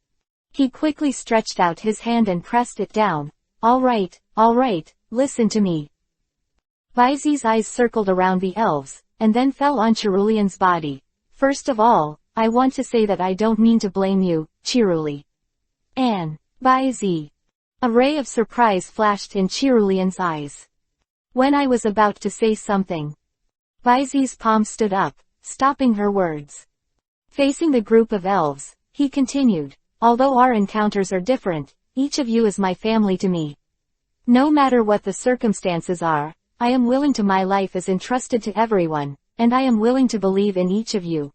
He quickly stretched out his hand and pressed it down. All right, listen to me." Baizi's eyes circled around the elves, and then fell on Chirulian's body. "First of all, I want to say that I don't mean to blame you, Chiruli." "And, Baizi." A ray of surprise flashed in Chirulian's eyes. "When I was about to say something." Baizi's palm stood up, stopping her words. Facing the group of elves, he continued, "Although our encounters are different, each of you is my family to me. No matter what the circumstances are, I am willing to my life is entrusted to everyone, and I am willing to believe in each of you."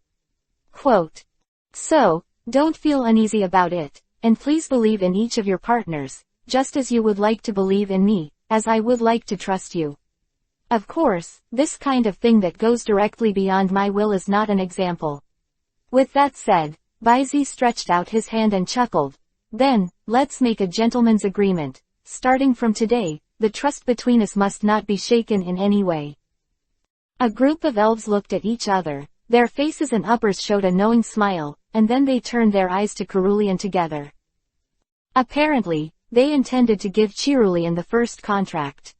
Quote. "So, don't feel uneasy about it, and please believe in each of your partners, just as you would like to believe in me, as I would like to trust you. Of course, this kind of thing that goes directly beyond my will is not an example." With that said, Baizi stretched out his hand and chuckled. "Then, let's make a gentleman's agreement. Starting from today, the trust between us must not be shaken in any way." A group of elves looked at each other. Their faces and uppers showed a knowing smile, and then they turned their eyes to Cerulean together. Apparently, they intended to give Chirulian the first contract.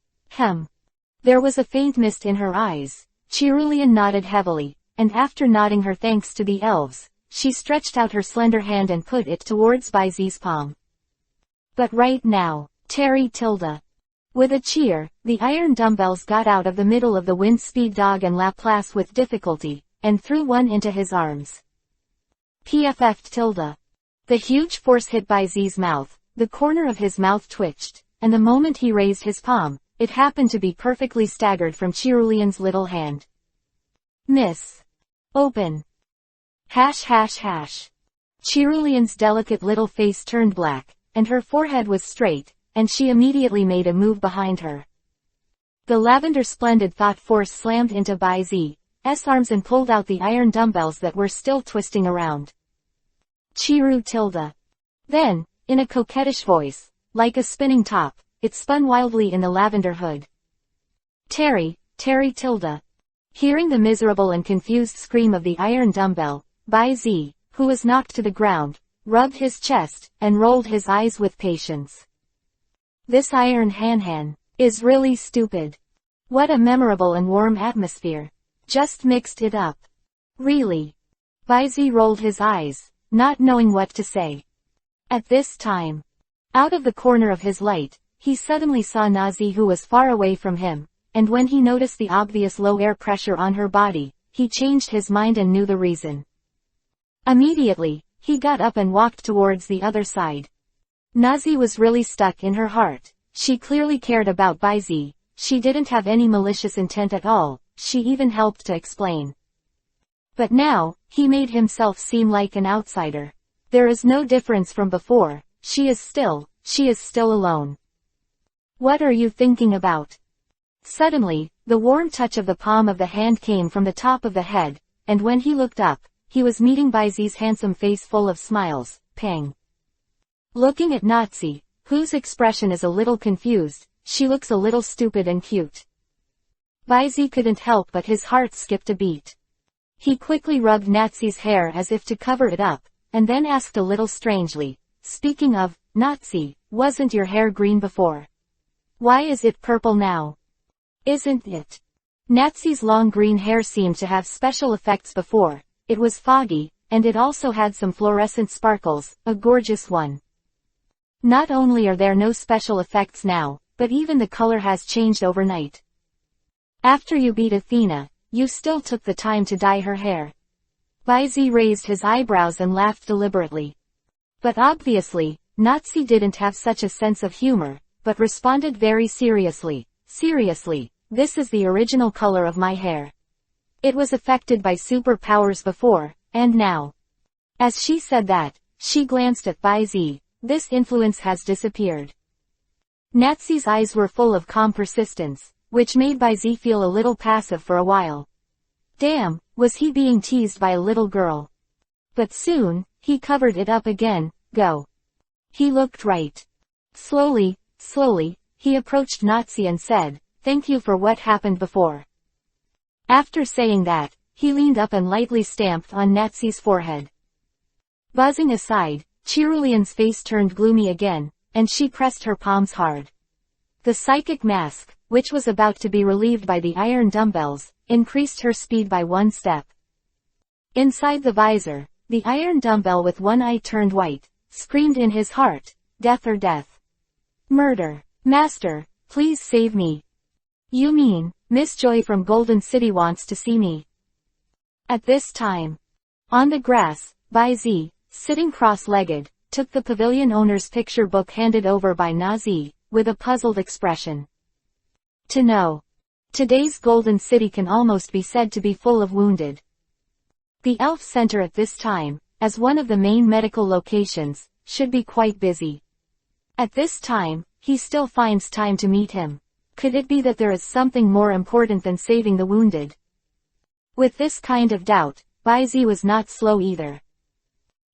There was a faint mist in her eyes. Chirulian nodded heavily, and after nodding her thanks to the elves, she stretched out her slender hand and put it towards Baizi's palm. "But right now, Terry Tilda." With a cheer, the iron dumbbells got out of the middle of the wind-speed dog and Laplace with difficulty, and threw one into his arms. PFF Tilda. The huge force hit Baizi's mouth, the corner of his mouth twitched, and the moment he raised his palm, it happened to be perfectly staggered from Chirulian's little hand. "Miss. Open. .. Chirulian's delicate little face turned black, and her forehead was straight, and she immediately made a move behind her. The lavender splendid thought force slammed into Baizi's arms and pulled out the iron dumbbells that were still twisting around. "Chiru Tilda." Then, in a coquettish voice, like a spinning top, it spun wildly in the lavender hood. Terry Tilda." Hearing the miserable and confused scream of the iron dumbbell, Baizi, who was knocked to the ground, rubbed his chest, and rolled his eyes with patience. "This iron han is really stupid. What a memorable and warm atmosphere. Just mixed it up. Really." Baizi rolled his eyes, not knowing what to say. At this time, out of the corner of his light, he suddenly saw Nazi, who was far away from him, and when he noticed the obvious low air pressure on her body, he changed his mind and knew the reason. Immediately, he got up and walked towards the other side. Nazi was really stuck in her heart. She clearly cared about Baizi. She didn't have any malicious intent at all. She even helped to explain. But now, he made himself seem like an outsider. There is no difference from before, she is still alone. What are you thinking about? Suddenly, the warm touch of the palm of the hand came from the top of the head, and when he looked up, he was meeting Baizi's handsome face full of smiles. Pang. Looking at Nazi, whose expression is a little confused, she looks a little stupid and cute. Baizi couldn't help but his heart skipped a beat. He quickly rubbed Nazi's hair as if to cover it up, and then asked a little strangely, "Speaking of, Nazi, wasn't your hair green before? Why is it purple now? Isn't it?" Nazi's long green hair seemed to have special effects before. It was foggy, and it also had some fluorescent sparkles, a gorgeous one. Not only are there no special effects now, but even the color has changed overnight. After you beat Athena, you still took the time to dye her hair. Baizi raised his eyebrows and laughed deliberately. But obviously, Nazi didn't have such a sense of humor, but responded very seriously. "Seriously, this is the original color of my hair. It was affected by superpowers before, and now." As she said that, she glanced at Baizi. "This influence has disappeared." Nazi's eyes were full of calm persistence, which made Baizi feel a little passive for a while. Damn, was he being teased by a little girl? But soon, he covered it up again. Go. He looked right. Slowly, he approached Nazi and said, "Thank you for what happened before." After saying that, he leaned up and lightly stamped on Nazi's forehead. Buzzing aside, Cherulian's face turned gloomy again, and she pressed her palms hard. The psychic mask, which was about to be relieved by the iron dumbbells, increased her speed by 1 step. Inside the visor, the iron dumbbell with one eye turned white, screamed in his heart, "Death or death. Murder. Master, please save me. You mean, Miss Joy from Golden City wants to see me." At this time, on the grass, Baizi, sitting cross-legged, took the pavilion owner's picture book handed over by Nazi, with a puzzled expression. To know. Today's Golden City can almost be said to be full of wounded. The Elf Center at this time, as one of the main medical locations, should be quite busy. At this time, he still finds time to meet him. Could it be that there is something more important than saving the wounded? With this kind of doubt, Baizi was not slow either.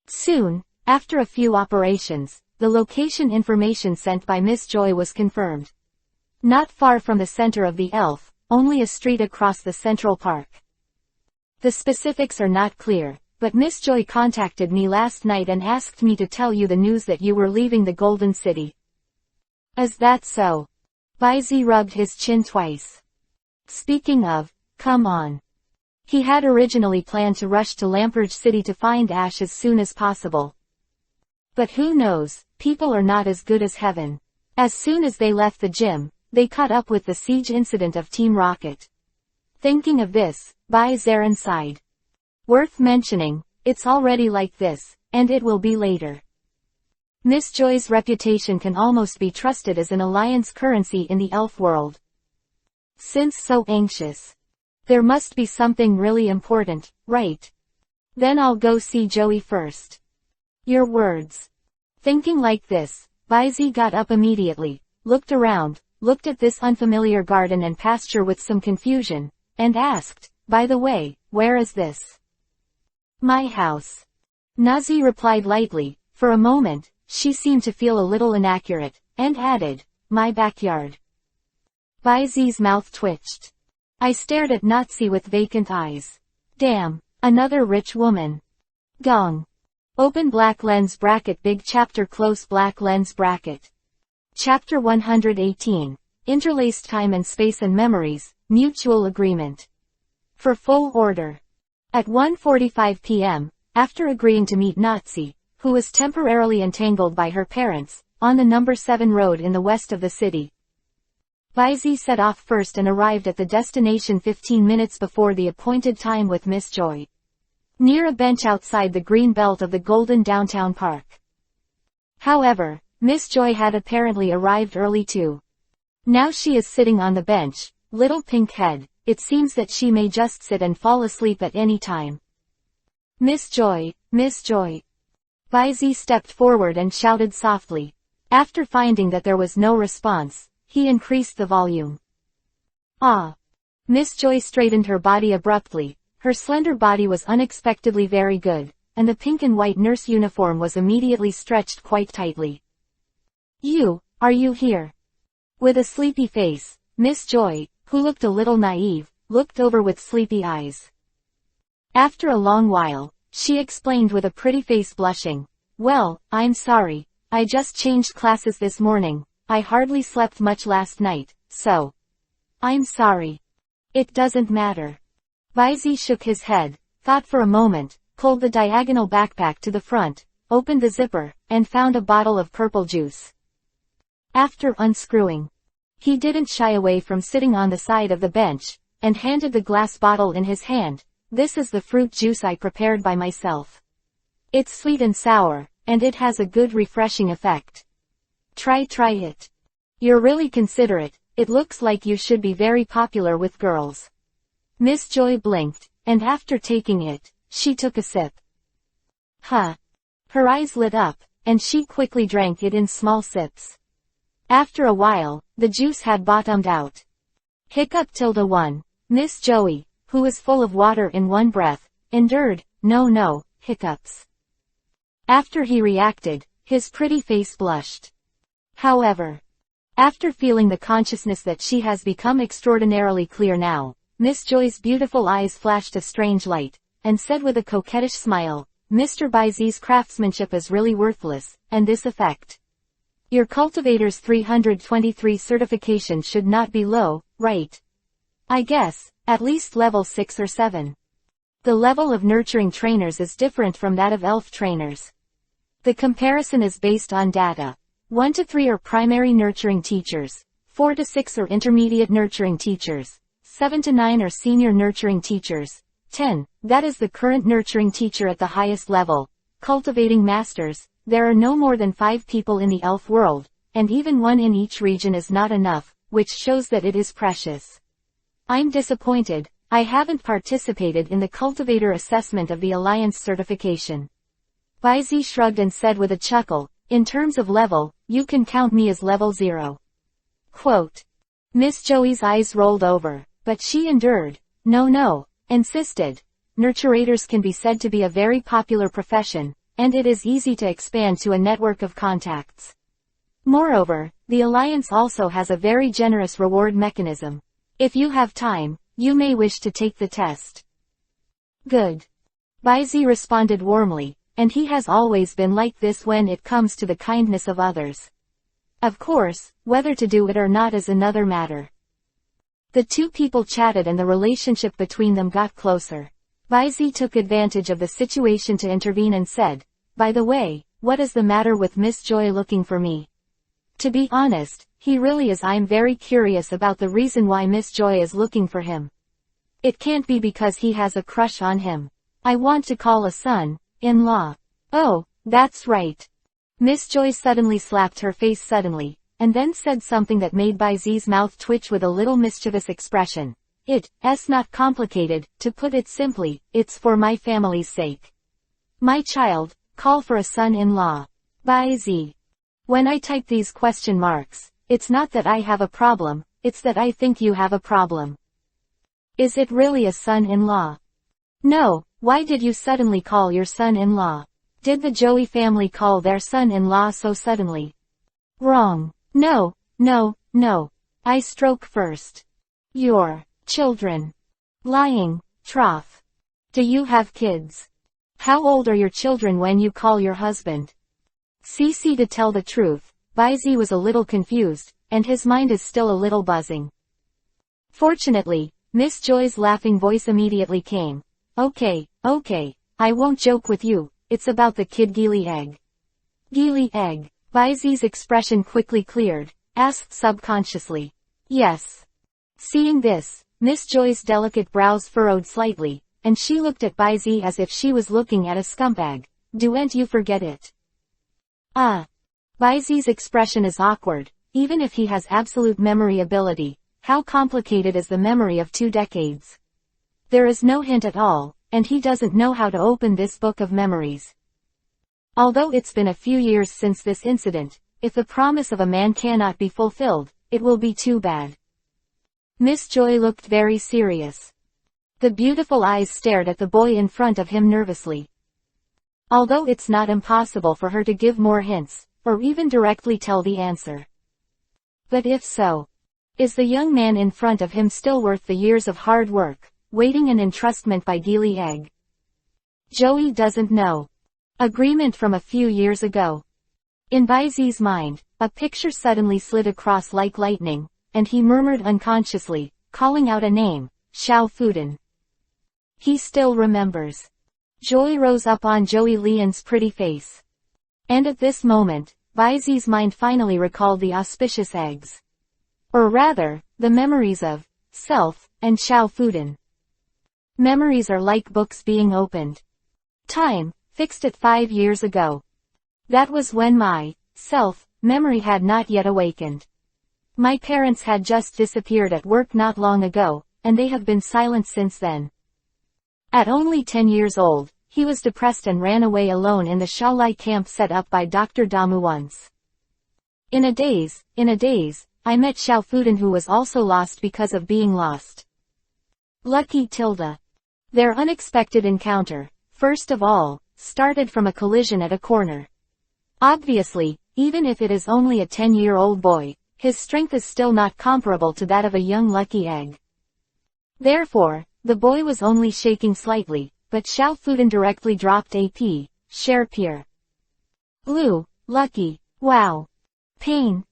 Soon, after a few operations, the location information sent by Miss Joy was confirmed. Not far from the center of the Elf, only a street across the Central Park. The specifics are not clear, but Miss Joy contacted me last night and asked me to tell you the news that you were leaving the Golden City. Is that so? Baizi rubbed his chin twice. Speaking of, come on. He had originally planned to rush to Lamperge City to find Ash as soon as possible. But who knows, people are not as good as heaven. As soon as they left the gym, they caught up with the siege incident of Team Rocket. Thinking of this, Bai-Zaren sighed. Worth mentioning, it's already like this, and it will be later. Miss Joy's reputation can almost be trusted as an alliance currency in the elf world. Since so anxious, there must be something really important, right? Then I'll go see Joey first. Your words. Thinking like this, Baizi got up immediately, looked around, looked at this unfamiliar garden and pasture with some confusion, and asked, by the way, where is this? My house. Nazi replied lightly. For a moment, she seemed to feel a little inaccurate, and added, my backyard. Baizi's mouth twitched. I stared at Nazi with vacant eyes. Damn, another rich woman. Gong. Open black lens bracket big chapter close black lens bracket. Chapter 118. Interlaced time and space and memories, mutual agreement. For full order. At 1:45 p.m., after agreeing to meet Nazi, who was temporarily entangled by her parents, on the number 7 road in the west of the city. Baizi set off first and arrived at the destination 15 minutes before the appointed time with Miss Joy. Near a bench outside the green belt of the golden downtown park. However, Miss Joy had apparently arrived early too. Now she is sitting on the bench, little pink head, it seems that she may just sit and fall asleep at any time. Miss Joy, Miss Joy. Baizi stepped forward and shouted softly. After finding that there was no response, he increased the volume. Ah! Miss Joy straightened her body abruptly. Her slender body was unexpectedly very good, and the pink and white nurse uniform was immediately stretched quite tightly. Are you here? With a sleepy face, Miss Joy, who looked a little naive, looked over with sleepy eyes. After a long while, she explained with a pretty face blushing. Well, I'm sorry. I just changed classes this morning. I hardly slept much last night, so. I'm sorry. It doesn't matter. Baizi shook his head, thought for a moment, pulled the diagonal backpack to the front, opened the zipper, and found a bottle of purple juice. After unscrewing, he didn't shy away from sitting on the side of the bench, and handed the glass bottle in his hand. This is the fruit juice I prepared by myself. It's sweet and sour, and it has a good refreshing effect. Try it. You're really considerate. It looks like you should be very popular with girls. Miss Joy blinked, and after taking it, she took a sip. Huh. Her eyes lit up, and she quickly drank it in small sips. After a while, the juice had bottomed out. Hiccup ~1. Miss Joey, who was full of water in one breath, endured, no, hiccups. After he reacted, his pretty face blushed. However, after feeling the consciousness that she has become extraordinarily clear now, Miss Joy's beautiful eyes flashed a strange light, and said with a coquettish smile, Mr. Baizi's craftsmanship is really worthless, and this effect. Your cultivator's 323 certification should not be low, right? I guess, at least level 6 or 7. The level of nurturing trainers is different from that of elf trainers. The comparison is based on data. 1 to 3 are primary nurturing teachers, 4 to 6 are intermediate nurturing teachers, 7 to 9 are senior nurturing teachers, 10, that is the current nurturing teacher at the highest level. Cultivating masters, there are no more than 5 people in the elf world, and even 1 in each region is not enough, which shows that it is precious. I'm disappointed, I haven't participated in the cultivator assessment of the Alliance certification. Baizi shrugged and said with a chuckle, in terms of level, you can count me as level 0. Quote. Miss Joey's eyes rolled over, but she endured. No, insisted. Nurturators can be said to be a very popular profession, and it is easy to expand to a network of contacts. Moreover, the Alliance also has a very generous reward mechanism. If you have time, you may wish to take the test. Good. Baizi responded warmly, and he has always been like this when it comes to the kindness of others. Of course, whether to do it or not is another matter. The two people chatted and the relationship between them got closer. Baizi took advantage of the situation to intervene and said, by the way, what is the matter with Miss Joy looking for me? To be honest, he really is. I'm very curious about the reason why Miss Joy is looking for him. It can't be because he has a crush on him. I want to call a son-in-law. Oh, that's right. Miss Joy suddenly slapped her face suddenly, and then said something that made Baizi's mouth twitch with a little mischievous expression. It's not complicated, to put it simply, it's for my family's sake. My child, call for a son-in-law. Baizi. When I type these question marks, it's not that I have a problem, it's that I think you have a problem. Is it really a son-in-law? No, why did you suddenly call your son-in-law? Did the Joey family call their son-in-law so suddenly? Wrong. No. I stroke first. Your children. Lying, trough. Do you have kids? How old are your children when you call your husband? CC. To tell the truth, Baizi was a little confused, and his mind is still a little buzzing. Fortunately, Miss Joy's laughing voice immediately came. Okay, I won't joke with you, it's about the kid Geely egg. Geely egg. Baizi's expression quickly cleared, asked subconsciously. Yes. Seeing this, Miss Joy's delicate brows furrowed slightly, and she looked at Baizi as if she was looking at a scumbag. Don't you forget it. Baizi's expression is awkward, even if he has absolute memory ability. How complicated is the memory of 2 decades? There is no hint at all, and he doesn't know how to open this book of memories. Although it's been a few years since this incident, if the promise of a man cannot be fulfilled, it will be too bad. Miss Joy looked very serious. The beautiful eyes stared at the boy in front of him nervously. Although it's not impossible for her to give more hints, or even directly tell the answer. But if so, is the young man in front of him still worth the years of hard work, waiting and entrustment by Dealey Egg? Joey doesn't know. Agreement from a few years ago. In Baizi's mind, a picture suddenly slid across like lightning, and he murmured unconsciously, calling out a name, Xiao Fudan. He still remembers. Joy rose up on Joey Lian's pretty face. And at this moment, Baizi's mind finally recalled the auspicious eggs. Or rather, the memories of self and Xiao Fudan. Memories are like books being opened. Time, fixed at 5 years ago. That was when my memory had not yet awakened. My parents had just disappeared at work not long ago, and they have been silent since then. At only 10 years old, he was depressed and ran away alone in the Shaolai camp set up by Dr. Damu once. In a daze, I met Xiao Fudan, who was also lost because of being lost. Lucky tilde. Their unexpected encounter, first of all, started from a collision at a corner. Obviously, even if it is only a 10-year-old boy, his strength is still not comparable to that of a young Lucky Egg. Therefore, the boy was only shaking slightly, but Xiao Fudan directly dropped AP, share peer. Blue, Lucky, wow. Pain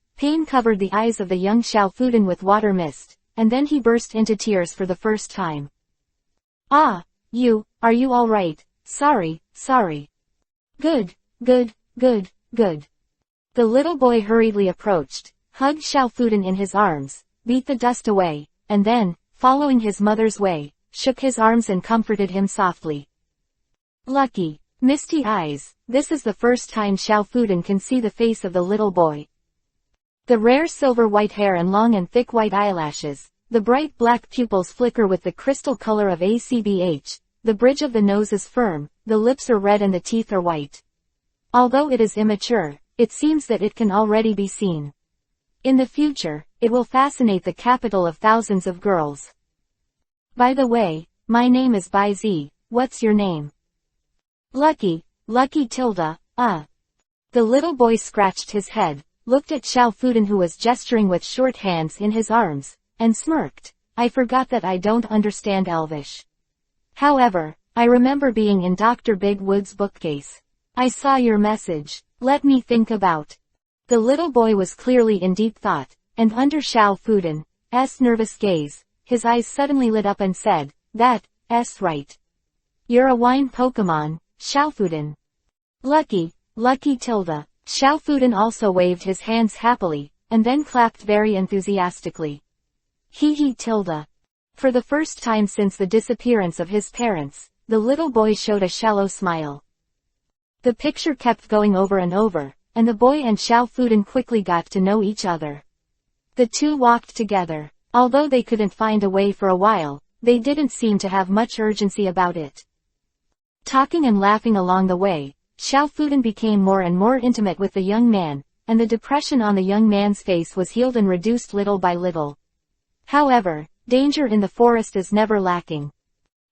covered the eyes of the young Xiao Fudan with water mist, and then he burst into tears for the first time. Ah, are you all right? Sorry. Good. The little boy hurriedly approached, hugged Xiao Fudan in his arms, beat the dust away, and then, following his mother's way, shook his arms and comforted him softly. Lucky, misty eyes, this is the first time Xiao Fudan can see the face of the little boy. The rare silver white hair and long and thick white eyelashes, the bright black pupils flicker with the crystal color of ACBH, the bridge of the nose is firm, the lips are red and the teeth are white. Although it is immature, it seems that it can already be seen. In the future, it will fascinate the capital of thousands of girls. By the way, my name is Baizi, what's your name? Lucky tilde, The little boy scratched his head, looked at Xiao Fudan, who was gesturing with short hands in his arms, and smirked. I forgot that I don't understand Elvish. However, I remember being in Dr. Big Wood's bookcase. I saw your message. Let me think about. The little boy was clearly in deep thought, and under Xiao Fudan's nervous gaze, his eyes suddenly lit up and said, that's right. You're a wine Pokemon, Xiao Fudan. Lucky tilde. Xiao Fudan also waved his hands happily, and then clapped very enthusiastically. He tilde. For the first time since the disappearance of his parents, the little boy showed a shallow smile. The picture kept going over and over, and the boy and Xiao Fudan quickly got to know each other. The two walked together. Although they couldn't find a way for a while, they didn't seem to have much urgency about it. Talking and laughing along the way, Xiao Fudan became more and more intimate with the young man, and the depression on the young man's face was healed and reduced little by little. However, danger in the forest is never lacking.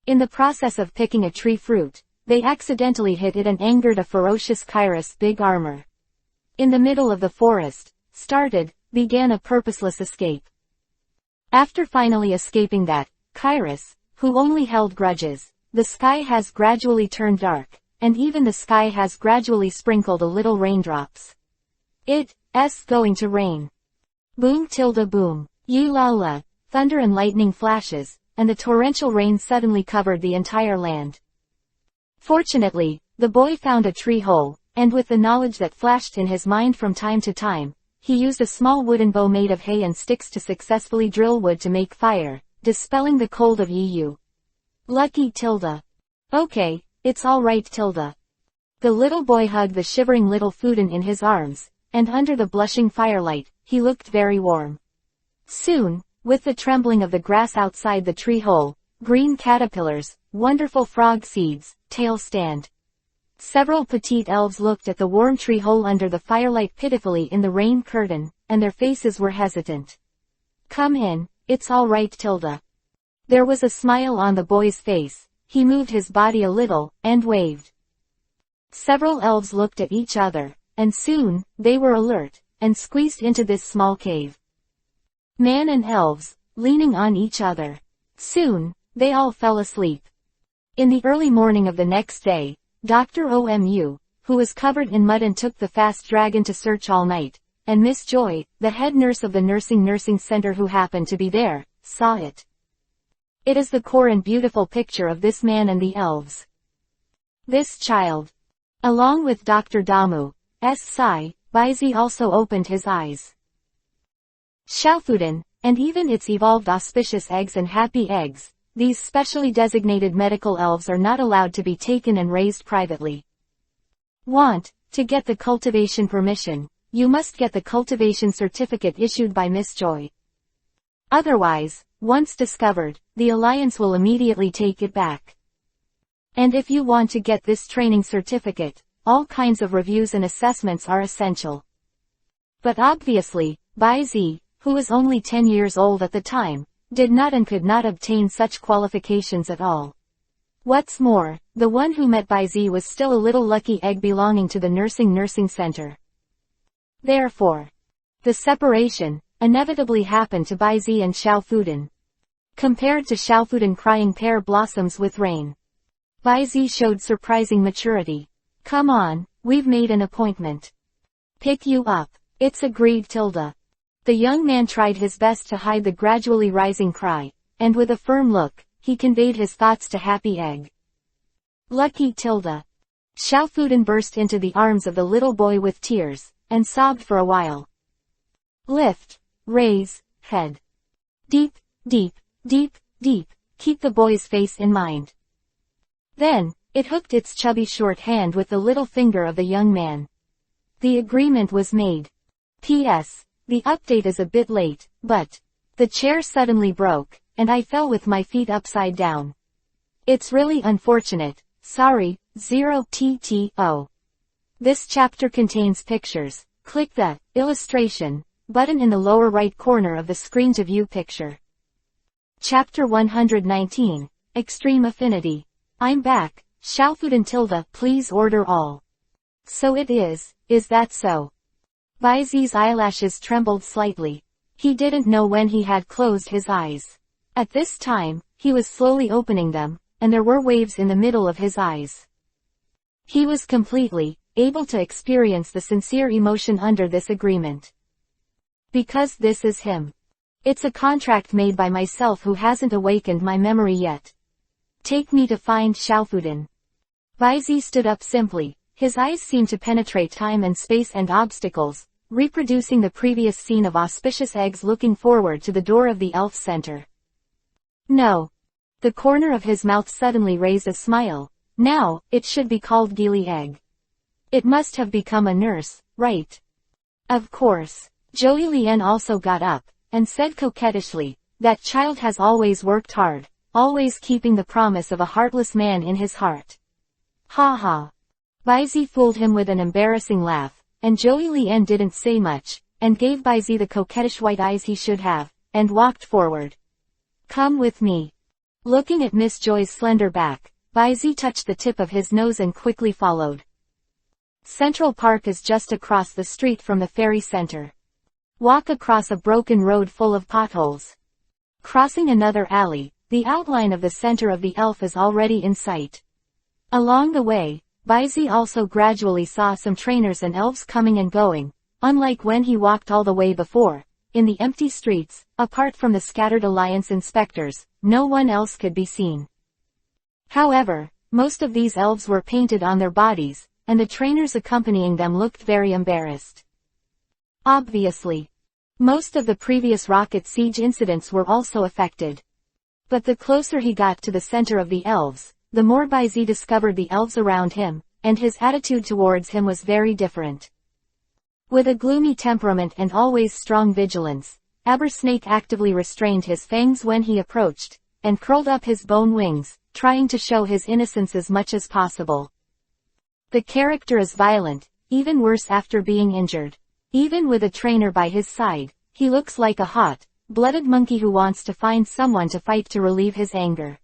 In the process of picking a tree fruit, they accidentally hit it and angered a ferocious Kairos Big Armor. In the middle of the forest, began a purposeless escape. After finally escaping that, Kairos, who only held grudges, the sky has gradually turned dark, and even the sky has gradually sprinkled a little raindrops. It's going to rain. Boom tilde boom, la, thunder and lightning flashes, and the torrential rain suddenly covered the entire land. Fortunately, the boy found a tree hole, and with the knowledge that flashed in his mind from time to time, he used a small wooden bow made of hay and sticks to successfully drill wood to make fire, dispelling the cold of EU. Lucky tilde. Okay, it's all right tilde. The little boy hugged the shivering little Fudan in his arms, and under the blushing firelight, he looked very warm. Soon, with the trembling of the grass outside the tree hole, green caterpillars, wonderful frog seeds, tail stand. Several petite elves looked at the warm tree hole under the firelight pitifully in the rain curtain, and their faces were hesitant. "Come in, it's all right, Tilda." There was a smile on the boy's face. He moved his body a little, and waved. Several elves looked at each other, and soon, they were alert, and squeezed into this small cave. Man and elves, leaning on each other. Soon, they all fell asleep. In the early morning of the next day, Dr. Omu, who was covered in mud and took the fast dragon to search all night, and Miss Joy, the head nurse of the nursing center who happened to be there, saw it. It is the core and beautiful picture of this man and the elves. This child. Along with Dr. Damu's sigh, Baizi also opened his eyes. Xiaofudin, and even its evolved auspicious eggs and happy eggs, these specially designated medical elves are not allowed to be taken and raised privately. To get the cultivation permission, you must get the cultivation certificate issued by Miss Joy. Otherwise, once discovered, the Alliance will immediately take it back. And if you want to get this training certificate, all kinds of reviews and assessments are essential. But obviously, Baizi, who was only 10 years old at the time, did not and could not obtain such qualifications at all. What's more, the one who met Baizi was still a little lucky egg belonging to the nursing center. Therefore, the separation inevitably happened to Baizi and Xiaofudin. Compared to Xiaofudin crying pear blossoms with rain, Baizi showed surprising maturity. "Come on, we've made an appointment. Pick you up." "It's agreed, Tilda." The young man tried his best to hide the gradually rising cry, and with a firm look, he conveyed his thoughts to Happy Egg. "Lucky Tilda." Xiaofudin burst into the arms of the little boy with tears, and sobbed for a while. Lift, raise, head. Deep, deep, deep, deep, keep the boy's face in mind. Then, it hooked its chubby short hand with the little finger of the young man. The agreement was made. P.S. The update is a bit late, but the chair suddenly broke, and I fell with my feet upside down. It's really unfortunate, sorry, 0TTO. This chapter contains pictures. Click the illustration button in the lower right corner of the screen to view picture. Chapter 119, Extreme Affinity. I'm back, Xiaofudin Tilda, please order all. So it is that so? Baizi's eyelashes trembled slightly. He didn't know when he had closed his eyes. At this time, he was slowly opening them, and there were waves in the middle of his eyes. He was completely able to experience the sincere emotion under this agreement. Because this is him. It's a contract made by myself who hasn't awakened my memory yet. Take me to find Xiaofudin. Baizi stood up simply. His eyes seemed to penetrate time and space and obstacles, reproducing the previous scene of auspicious eggs looking forward to the door of the elf center. No. The corner of his mouth suddenly raised a smile. Now, it should be called Gili Egg. It must have become a nurse, right? Of course. Joey Lien also got up, and said coquettishly, that child has always worked hard, always keeping the promise of a heartless man in his heart. Ha ha. Baizi fooled him with an embarrassing laugh, and Joey Lien didn't say much, and gave Baizi the coquettish white eyes he should have, and walked forward. Come with me. Looking at Miss Joy's slender back, Baizi touched the tip of his nose and quickly followed. Central Park is just across the street from the ferry center. Walk across a broken road full of potholes. Crossing another alley, the outline of the center of the elf is already in sight. Along the way, Baizi also gradually saw some trainers and elves coming and going, unlike when he walked all the way before. In the empty streets, apart from the scattered Alliance inspectors, no one else could be seen. However, most of these elves were painted on their bodies, and the trainers accompanying them looked very embarrassed. Obviously. Most of the previous rocket siege incidents were also affected. But the closer he got to the center of the elves, the more Baizi discovered the elves around him, and his attitude towards him was very different. With a gloomy temperament and always strong vigilance, Abersnake actively restrained his fangs when he approached, and curled up his bone wings, trying to show his innocence as much as possible. The character is violent, even worse after being injured. Even with a trainer by his side, he looks like a hot-blooded monkey who wants to find someone to fight to relieve his anger.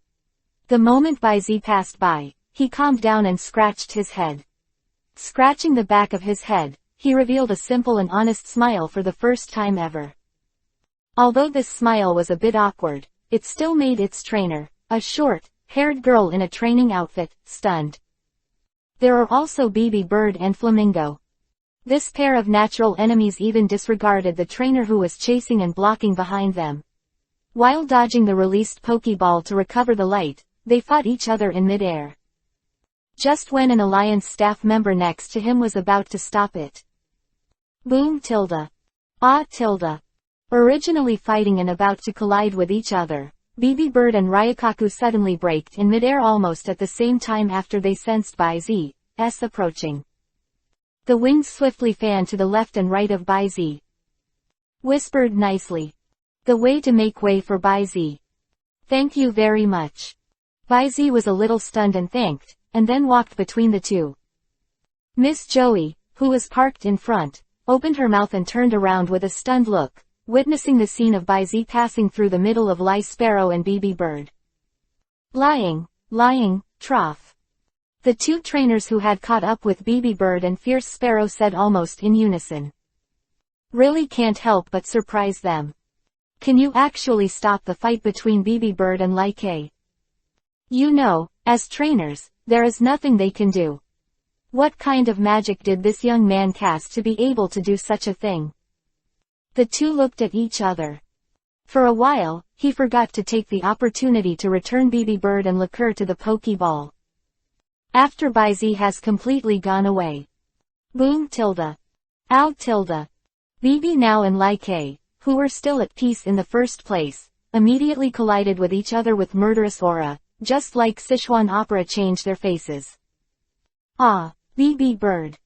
The moment Baizi passed by, he calmed down and scratched his head. Scratching the back of his head, he revealed a simple and honest smile for the first time ever. Although this smile was a bit awkward, it still made its trainer, a short-haired girl in a training outfit, stunned. There are also BB Bird and Flamingo. This pair of natural enemies even disregarded the trainer who was chasing and blocking behind them. While dodging the released Pokeball to recover the light, they fought each other in midair. Just when an Alliance staff member next to him was about to stop it. Boom tilde. Ah tilde. Originally fighting and about to collide with each other, BB Bird and Ryukaku suddenly braked in midair almost at the same time after they sensed Baizi's approaching. The wings swiftly fanned to the left and right of Baizi. Whispered nicely. The way to make way for Baizi. Thank you very much. Baizi was a little stunned and thanked, and then walked between the two. Miss Joey, who was parked in front, opened her mouth and turned around with a stunned look, witnessing the scene of Baizi passing through the middle of Lie Sparrow and BB Bird. Lying, trough. The two trainers who had caught up with BB Bird and Fierce Sparrow said almost in unison. Really can't help but surprise them. Can you actually stop the fight between BB Bird and Lie K? You know, as trainers, there is nothing they can do. What kind of magic did this young man cast to be able to do such a thing? The two looked at each other. For a while, he forgot to take the opportunity to return BB Bird and Liqueur to the Pokeball. After Baizi has completely gone away. Boom tilde. Ow tilde. BB now and Lie K, who were still at peace in the first place, immediately collided with each other with murderous aura, just like Sichuan opera changed their faces. Ah, BB Bird.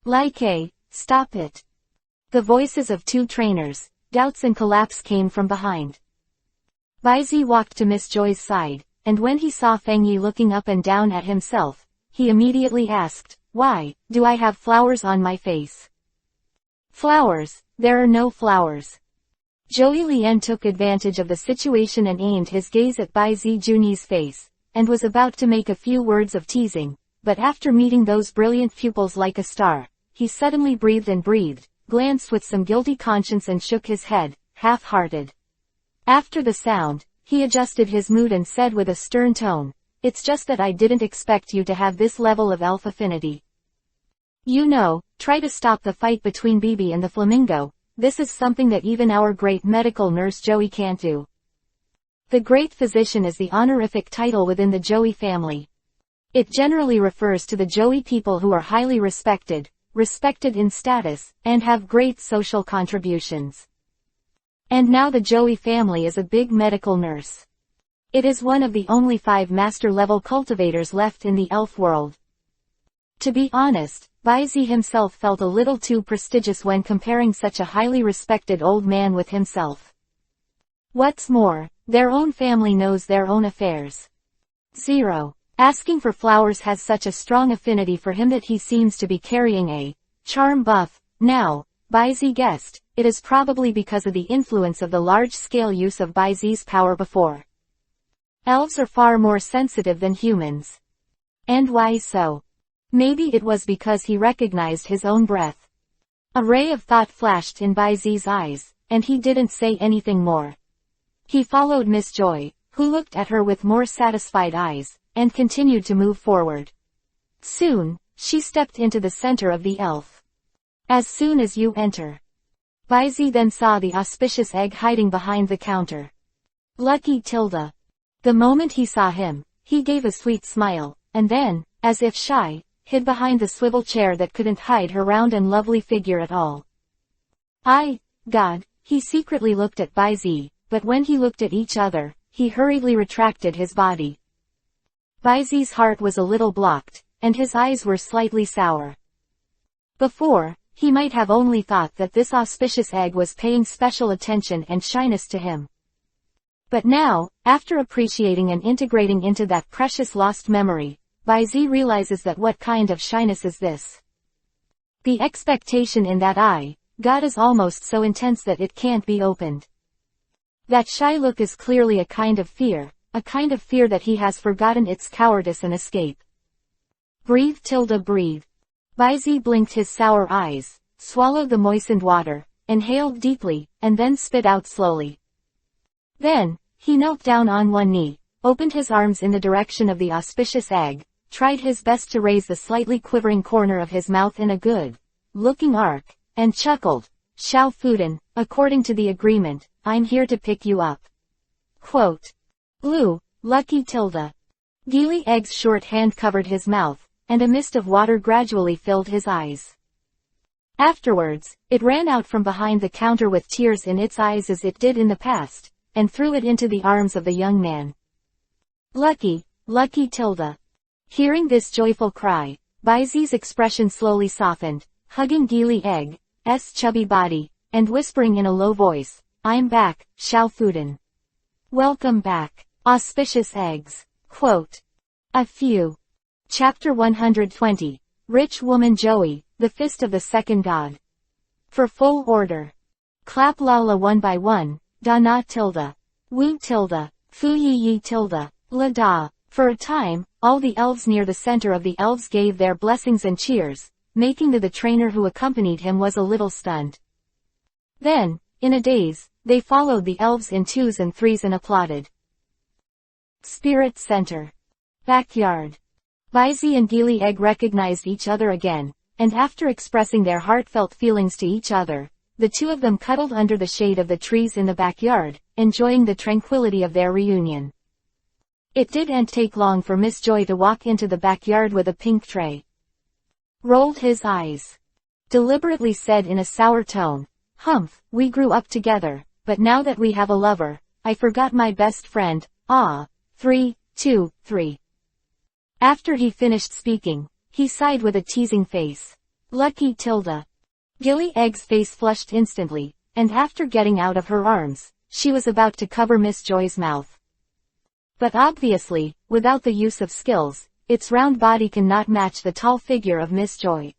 Lie K, stop it. The voices of two trainers, doubts and collapse came from behind. Baizi walked to Miss Joy's side, and when he saw Fengyi looking up and down at himself, he immediately asked, "Why, do I have flowers on my face?" Flowers? There are no flowers. Joey Lien took advantage of the situation and aimed his gaze at Baizi Juni's face, and was about to make a few words of teasing, but after meeting those brilliant pupils like a star, he suddenly breathed, glanced with some guilty conscience and shook his head, half-hearted. After the sound, he adjusted his mood and said with a stern tone, "It's just that I didn't expect you to have this level of elf affinity. You know, try to stop the fight between BB and the Flamingo. This is something that even our great medical nurse Joey can't do." The Great Physician is the honorific title within the Joey family. It generally refers to the Joey people who are highly respected in status, and have great social contributions. And now the Joey family is a big medical nurse. It is one of the only 5 master-level cultivators left in the elf world. To be honest, Baizi himself felt a little too prestigious when comparing such a highly respected old man with himself. What's more, their own family knows their own affairs. 0. Asking for flowers has such a strong affinity for him that he seems to be carrying a charm buff. Now, Baizi guessed, it is probably because of the influence of the large-scale use of Baizi's power before. Elves are far more sensitive than humans. And why so? Maybe it was because he recognized his own breath. A ray of thought flashed in Baizi's eyes, and he didn't say anything more. He followed Miss Joy, who looked at her with more satisfied eyes, and continued to move forward. Soon, she stepped into the center of the elf. As soon as you enter. Baizi then saw the auspicious egg hiding behind the counter. Lucky tilde. The moment he saw him, he gave a sweet smile, and then, as if shy, hid behind the swivel chair that couldn't hide her round and lovely figure at all. God, he secretly looked at Baizi, but when he looked at each other, he hurriedly retracted his body. Baizi's heart was a little blocked, and his eyes were slightly sour. Before, he might have only thought that this auspicious egg was paying special attention and shyness to him. But now, after appreciating and integrating into that precious lost memory, Baizi realizes that what kind of shyness is this? The expectation in that eye, God, is almost so intense that it can't be opened. That shy look is clearly a kind of fear that he has forgotten its cowardice and escape. Breathe, breathe. Baizi blinked his sour eyes, swallowed the moistened water, inhaled deeply, and then spit out slowly. Then, he knelt down on one knee, opened his arms in the direction of the auspicious egg, tried his best to raise the slightly quivering corner of his mouth in a good-looking arc, and chuckled. Xiao Fudan, according to the agreement, I'm here to pick you up. Quote. Blue, lucky tilde. Gili Egg's short hand covered his mouth, and a mist of water gradually filled his eyes. Afterwards, it ran out from behind the counter with tears in its eyes as it did in the past, and threw it into the arms of the young man. Lucky, lucky tilde. Hearing this joyful cry, Baizi's expression slowly softened, hugging Gili Egg's chubby body, and whispering in a low voice, I'm back, Xiao Fudan. Welcome back, auspicious eggs. Quote. A few. Chapter 120. Rich Woman Joey, the Fist of the Second God. For full order. Clap lala one by one, da na tilde. Wu tilde, fu yi yi tilde, la da. For a time, all the elves near the center of the elves gave their blessings and cheers, making the trainer who accompanied him was a little stunned. Then, in a daze, they followed the elves in twos and threes and applauded. Spirit Center. Backyard. Baizi and Gili Egg recognized each other again, and after expressing their heartfelt feelings to each other, the two of them cuddled under the shade of the trees in the backyard, enjoying the tranquility of their reunion. It didn't take long for Miss Joy to walk into the backyard with a pink tray. Rolled his eyes. Deliberately said in a sour tone, Humph, we grew up together, but now that we have a lover, I forgot my best friend, 3, 2, 3. After he finished speaking, he sighed with a teasing face. Lucky tilde. Gili Egg's face flushed instantly, and after getting out of her arms, she was about to cover Miss Joy's mouth. But obviously, without the use of skills, its round body cannot match the tall figure of Miss Joy.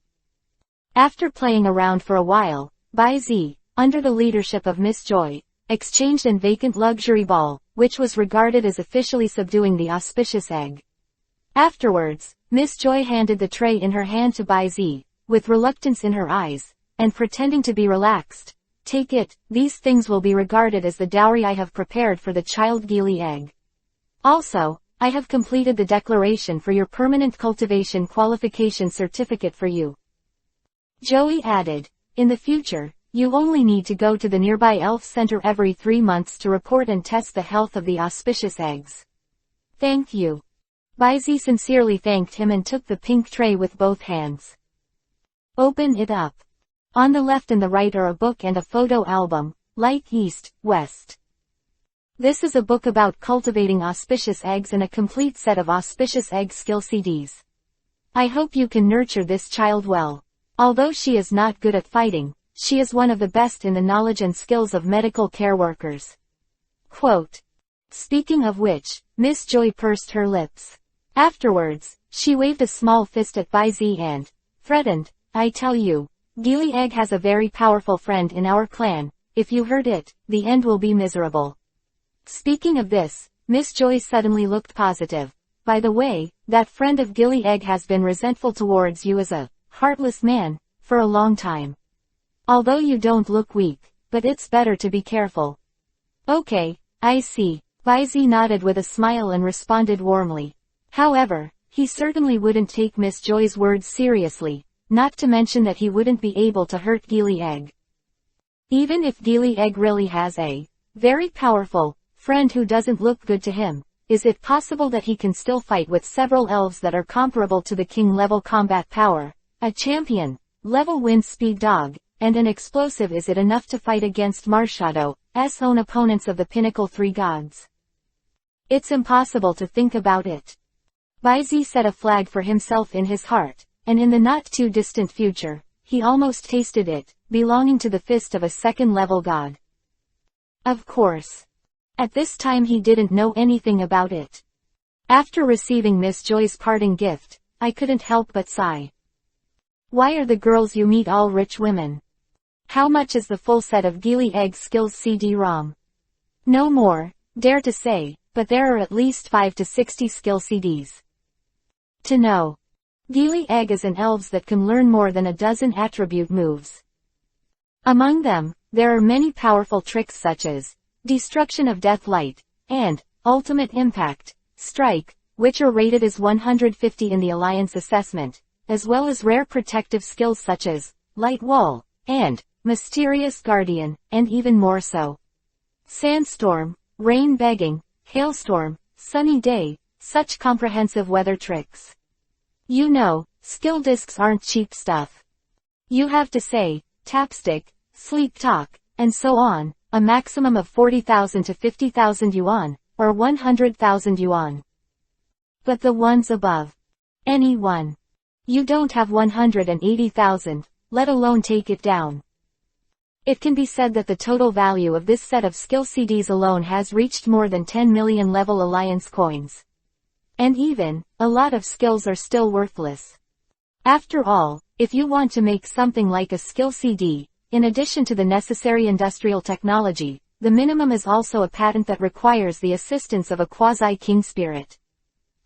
After playing around for a while, Baizi, under the leadership of Miss Joy, exchanged an vacant luxury ball, which was regarded as officially subduing the auspicious egg. Afterwards, Miss Joy handed the tray in her hand to Baizi, with reluctance in her eyes, and pretending to be relaxed. Take it, these things will be regarded as the dowry I have prepared for the child Gili Egg. Also, I have completed the declaration for your permanent cultivation qualification certificate for you. Joey added, in the future, you only need to go to the nearby elf center every 3 months to report and test the health of the auspicious eggs. Thank you. Baizi sincerely thanked him and took the pink tray with both hands. Open it up. On the left and the right are a book and a photo album, like east, west. This is a book about cultivating auspicious eggs and a complete set of auspicious egg skill CDs. I hope you can nurture this child well. Although she is not good at fighting, she is one of the best in the knowledge and skills of medical care workers. Quote. Speaking of which, Miss Joy pursed her lips. Afterwards, she waved a small fist at Baizi and threatened, I tell you, Gili Egg has a very powerful friend in our clan. If you hurt it, the end will be miserable. Speaking of this, Miss Joy suddenly looked positive. By the way, that friend of Gili Egg has been resentful towards you as a heartless man, for a long time. Although you don't look weak, but it's better to be careful. Okay, I see. Baizi nodded with a smile and responded warmly. However, he certainly wouldn't take Miss Joy's words seriously, not to mention that he wouldn't be able to hurt Gili Egg. Even if Gili Egg really has a very powerful friend who doesn't look good to him, is it possible that he can still fight with several elves that are comparable to the king-level combat power, a champion-level wind speed dog, and an explosive? Is it enough to fight against Marshado's own opponents of the Pinnacle 3 gods? It's impossible to think about it. Baizi set a flag for himself in his heart, and in the not-too-distant future, he almost tasted it, belonging to the fist of a second-level god. Of course. At this time he didn't know anything about it. After receiving Miss Joy's parting gift, I couldn't help but sigh. Why are the girls you meet all rich women? How much is the full set of Gili Egg Skills CD-ROM? No more, dare to say, but there are at least 5 to 60 skill CDs. To know. Gili Egg is an elves that can learn more than a dozen attribute moves. Among them, there are many powerful tricks such as Destruction of Death Light, and Ultimate Impact, Strike, which are rated as 150 in the Alliance assessment, as well as rare protective skills such as Light Wall, and Mysterious Guardian, and even more so. Sandstorm, Rain Begging, Hailstorm, Sunny Day, such comprehensive weather tricks. You know, skill discs aren't cheap stuff. You have to say, Tapstick, Sleep Talk, and so on, a maximum of 40,000 to 50,000 yuan, or 100,000 yuan. But the ones above. Any one. You don't have 180,000, let alone take it down. It can be said that the total value of this set of skill CDs alone has reached more than 10 million level Alliance coins. And even, a lot of skills are still worthless. After all, if you want to make something like a skill CD, in addition to the necessary industrial technology, the minimum is also a patent that requires the assistance of a quasi-king spirit.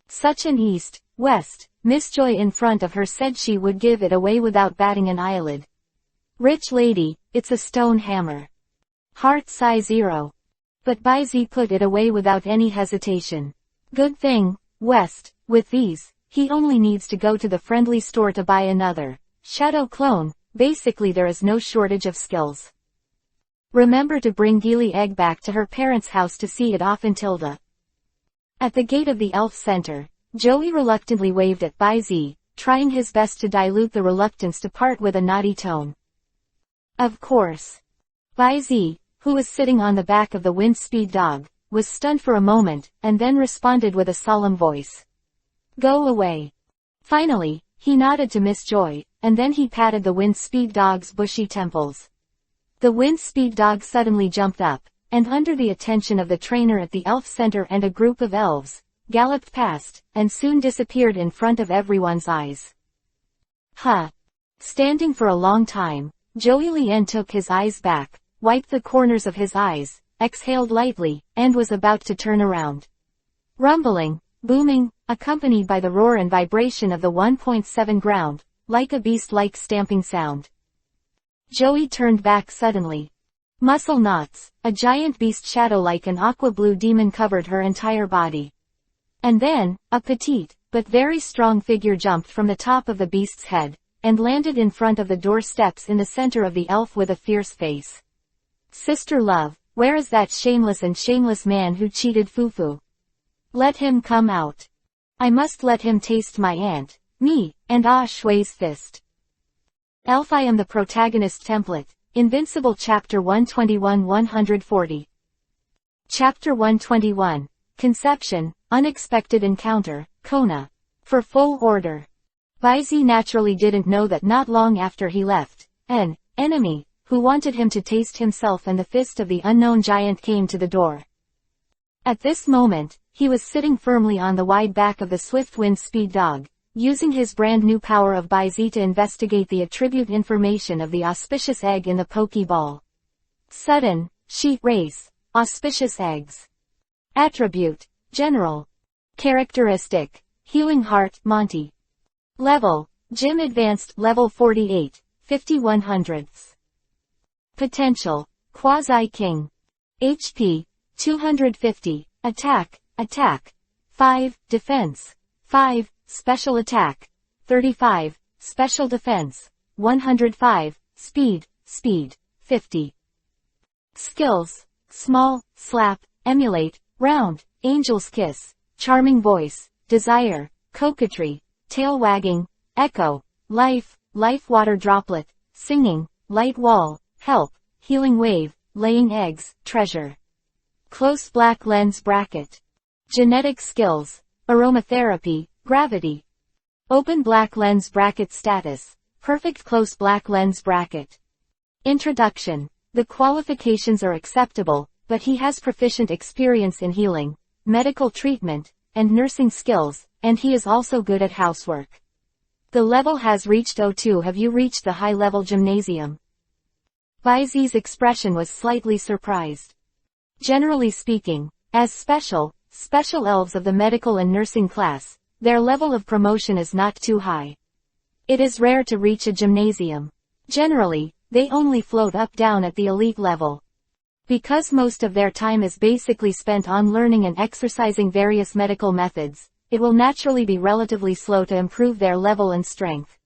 Such an East, West, Miss Joy in front of her said she would give it away without batting an eyelid. Rich lady, it's a stone hammer. Heart size 0. But Bai Zi put it away without any hesitation. Good thing, West, with these, he only needs to go to the friendly store to buy another shadow clone. Basically there is no shortage of skills. Remember to bring Gili Egg back to her parents' house to see it off in Tilda. At the gate of the elf center, Joey reluctantly waved at Bai Zi, trying his best to dilute the reluctance to part with a naughty tone. Of course. Bai Zi, who was sitting on the back of the wind speed dog, was stunned for a moment, and then responded with a solemn voice. Go away. Finally, he nodded to Miss Joy, and then he patted the wind speed dog's bushy temples. The wind speed dog suddenly jumped up, and under the attention of the trainer at the elf center and a group of elves, galloped past, and soon disappeared in front of everyone's eyes. Huh. Standing for a long time, Joey Lien took his eyes back, wiped the corners of his eyes, exhaled lightly, and was about to turn around. Rumbling, booming, accompanied by the roar and vibration of the 1.7 ground, like a beast-like stamping sound. Joey turned back suddenly. Muscle knots, a giant beast shadow like an aqua-blue demon covered her entire body. And then, a petite, but very strong figure jumped from the top of the beast's head, and landed in front of the doorsteps in the center of the elf with a fierce face. Sister love, where is that shameless man who cheated Fufu? Let him come out. I must let him taste my aunt, me, and Ah Shui's fist. Elf I am the protagonist template, Invincible Chapter 121-140. Chapter 121, Conception, Unexpected Encounter, Kona. For full order. Bai Zi naturally didn't know that not long after he left, an enemy, who wanted him to taste himself and the fist of the unknown giant came to the door. At this moment, he was sitting firmly on the wide back of the swift wind speed dog, using his brand new power of Bai Zi to investigate the attribute information of the auspicious egg in the Pokeball. Sudden, sheet race, auspicious eggs. Attribute, general. Characteristic, healing heart, Monty. Level, Gym Advanced, level 48, 5100ths. Potential, Quasi-King. HP, 250, Attack, 5, Defense, 5, Special Attack, 35, Special Defense, 105, Speed, 50. Skills, Small, Slap, Emulate, Round, Angel's Kiss, Charming Voice, Desire, Coquetry, Tail Wagging, Echo, Life, Water Droplet, Singing, Light Wall, Help, Healing Wave, Laying Eggs, Treasure. Close Black Lens Bracket. Genetic Skills, Aromatherapy, Gravity. Open Black Lens Bracket Status, Perfect Close Black Lens Bracket. Introduction. The qualifications are acceptable, but he has proficient experience in healing, medical treatment, and nursing skills, and he is also good at housework. The level has reached O2. Have you reached the high-level gymnasium? Baizi's expression was slightly surprised. Generally speaking, as special elves of the medical and nursing class, their level of promotion is not too high. It is rare to reach a gymnasium. Generally, they only float up down at the elite level. Because most of their time is basically spent on learning and exercising various medical methods, it will naturally be relatively slow to improve their level and strength.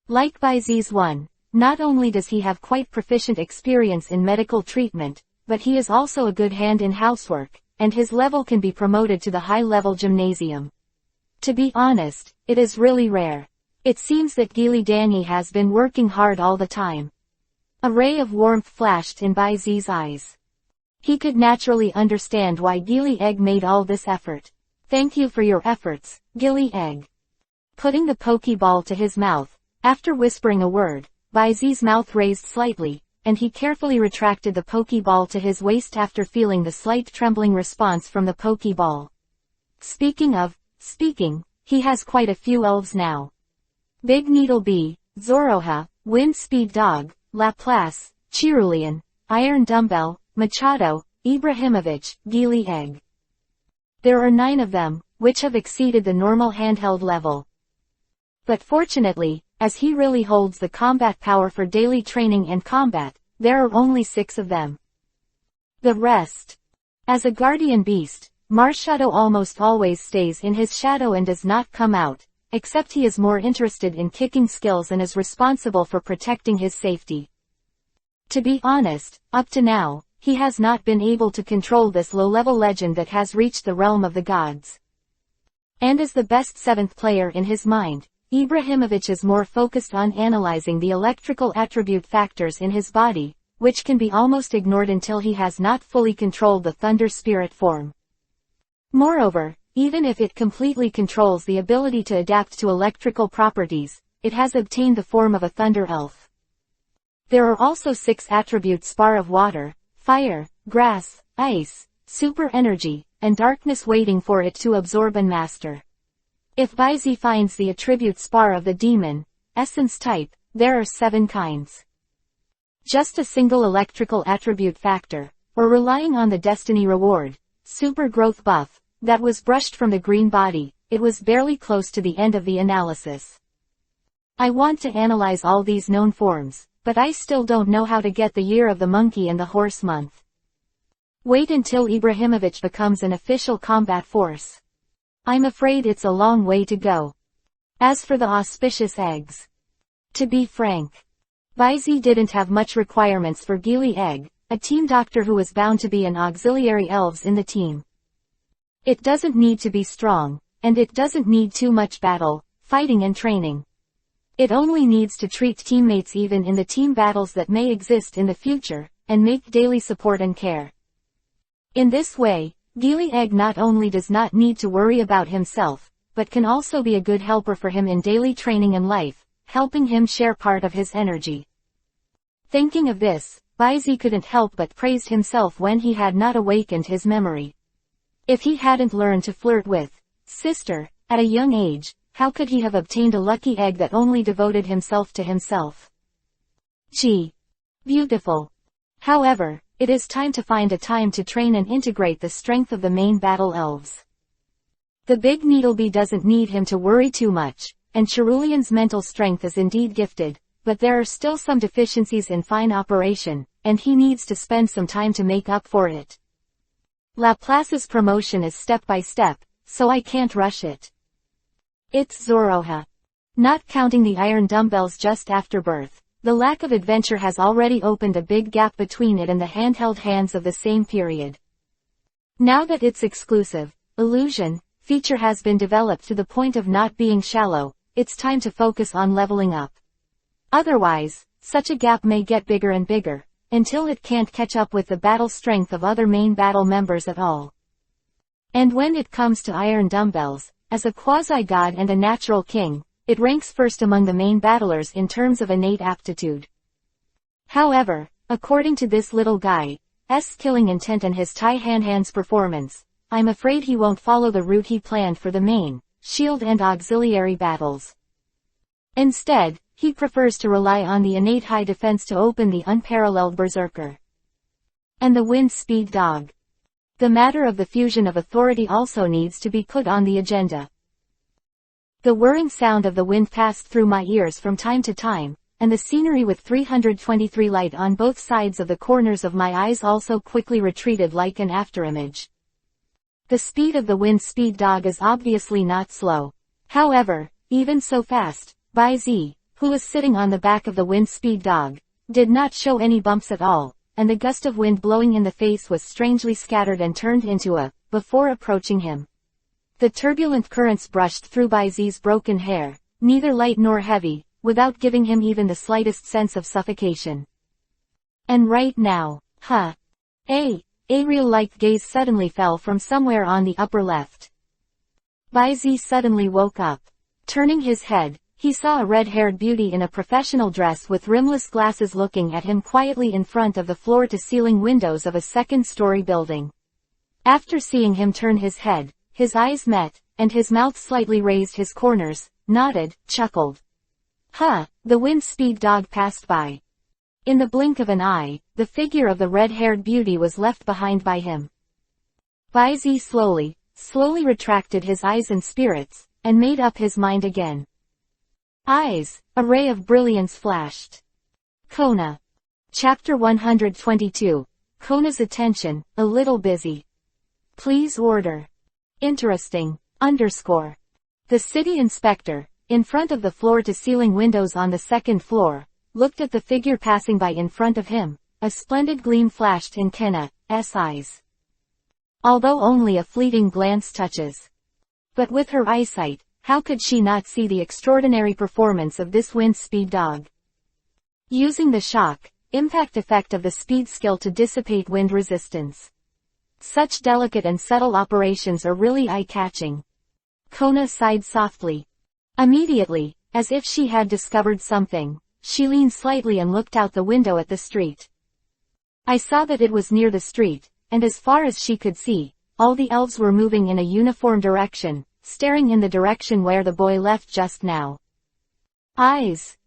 Like Baizi's one, not only does he have quite proficient experience in medical treatment, but he is also a good hand in housework, and his level can be promoted to the high-level gymnasium. To be honest, it is really rare. It seems that Gili Danyi has been working hard all the time. A ray of warmth flashed in Baizi's eyes. He could naturally understand why Gili Egg made all this effort. Thank you for your efforts, Gili Egg. Putting the Pokeball to his mouth, after whispering a word, Baizi's mouth raised slightly, and he carefully retracted the Pokeball to his waist after feeling the slight trembling response from the Pokeball. Speaking, he has quite a few elves now. Big Needle Bee, Zoroha, Wind Speed Dog, Laplace, Cerulean, Iron Dumbbell, Machado, Ibrahimovic, Gili Egg. There are 9 of them, which have exceeded the normal handheld level. But fortunately, as he really holds the combat power for daily training and combat, there are only 6 of them. The rest. As a guardian beast, Marshadow almost always stays in his shadow and does not come out, except he is more interested in kicking skills and is responsible for protecting his safety. To be honest, up to now, he has not been able to control this low-level legend that has reached the realm of the gods. And as the best 7th player in his mind, Ibrahimovic is more focused on analyzing the electrical attribute factors in his body, which can be almost ignored until he has not fully controlled the Thunder Spirit form. Moreover, even if it completely controls the ability to adapt to electrical properties, it has obtained the form of a Thunder Elf. There are also 6 attribute spar of water, fire, grass, ice, super energy, and darkness waiting for it to absorb and master. If Baizi finds the attribute spar of the demon, essence type, there are 7 kinds. Just a single electrical attribute factor, or relying on the destiny reward, super growth buff, that was brushed from the green body, it was barely close to the end of the analysis. I want to analyze all these known forms, but I still don't know how to get the year of the monkey and the horse month. Wait until Ibrahimovic becomes an official combat force. I'm afraid it's a long way to go. As for the auspicious eggs. To be frank, Baizi didn't have much requirements for Gili Egg, a team doctor who was bound to be an auxiliary elves in the team. It doesn't need to be strong, and it doesn't need too much battle, fighting and training. It only needs to treat teammates even in the team battles that may exist in the future, and make daily support and care. In this way, Gili Egg not only does not need to worry about himself, but can also be a good helper for him in daily training and life, helping him share part of his energy. Thinking of this, Baizi couldn't help but praise himself when he had not awakened his memory. If he hadn't learned to flirt with sister at a young age, how could he have obtained a lucky egg that only devoted himself to himself? Gee. Beautiful. However, it is time to find a time to train and integrate the strength of the main battle elves. The big Needlebee doesn't need him to worry too much, and Cerulean's mental strength is indeed gifted, but there are still some deficiencies in fine operation, and he needs to spend some time to make up for it. Laplace's promotion is step by step, so I can't rush it. It's Zoroha. Not counting the iron dumbbells just after birth, the lack of adventure has already opened a big gap between it and the handheld hands of the same period. Now that its exclusive illusion feature has been developed to the point of not being shallow, it's time to focus on leveling up. Otherwise, such a gap may get bigger and bigger, until it can't catch up with the battle strength of other main battle members at all. And when it comes to iron dumbbells, as a quasi-god and a natural king, it ranks first among the main battlers in terms of innate aptitude. However, according to this little guy's killing intent and his Tai Han's performance, I'm afraid he won't follow the route he planned for the main, shield and auxiliary battles. Instead, he prefers to rely on the innate high defense to open the unparalleled berserker. And the wind speed dog. The matter of the fusion of authority also needs to be put on the agenda. The whirring sound of the wind passed through my ears from time to time, and the scenery with 323 light on both sides of the corners of my eyes also quickly retreated like an afterimage. The speed of the wind speed dog is obviously not slow. However, even so fast, Bai Zi, who was sitting on the back of the wind speed dog, did not show any bumps at all, and the gust of wind blowing in the face was strangely scattered and turned into a, before approaching him. The turbulent currents brushed through Bai Zi's broken hair, neither light nor heavy, without giving him even the slightest sense of suffocation. And right now, a real-like gaze suddenly fell from somewhere on the upper left. Bai Zi suddenly woke up. Turning his head, he saw a red-haired beauty in a professional dress with rimless glasses looking at him quietly in front of the floor-to-ceiling windows of a second-story building. After seeing him turn his head, his eyes met, and his mouth slightly raised his corners, nodded, chuckled. The wind speed dog passed by. In the blink of an eye, the figure of the red-haired beauty was left behind by him. Bai Zi slowly retracted his eyes and spirits, and made up his mind again. Eyes, a ray of brilliance flashed. Kona. Chapter 122. Kona's attention, a little busy. Please order. Interesting. The city inspector, in front of the floor-to-ceiling windows on the second floor, looked at the figure passing by in front of him. A splendid gleam flashed in Kona's eyes. Although only a fleeting glance touches. But with her eyesight, how could she not see the extraordinary performance of this wind speed dog? Using the shock, impact effect of the speed skill to dissipate wind resistance. Such delicate and subtle operations are really eye-catching. Kona sighed softly. Immediately, as if she had discovered something, she leaned slightly and looked out the window at the street. I saw that it was near the street, and as far as she could see, all the elves were moving in a uniform direction, staring in the direction where the boy left just now. Eyes,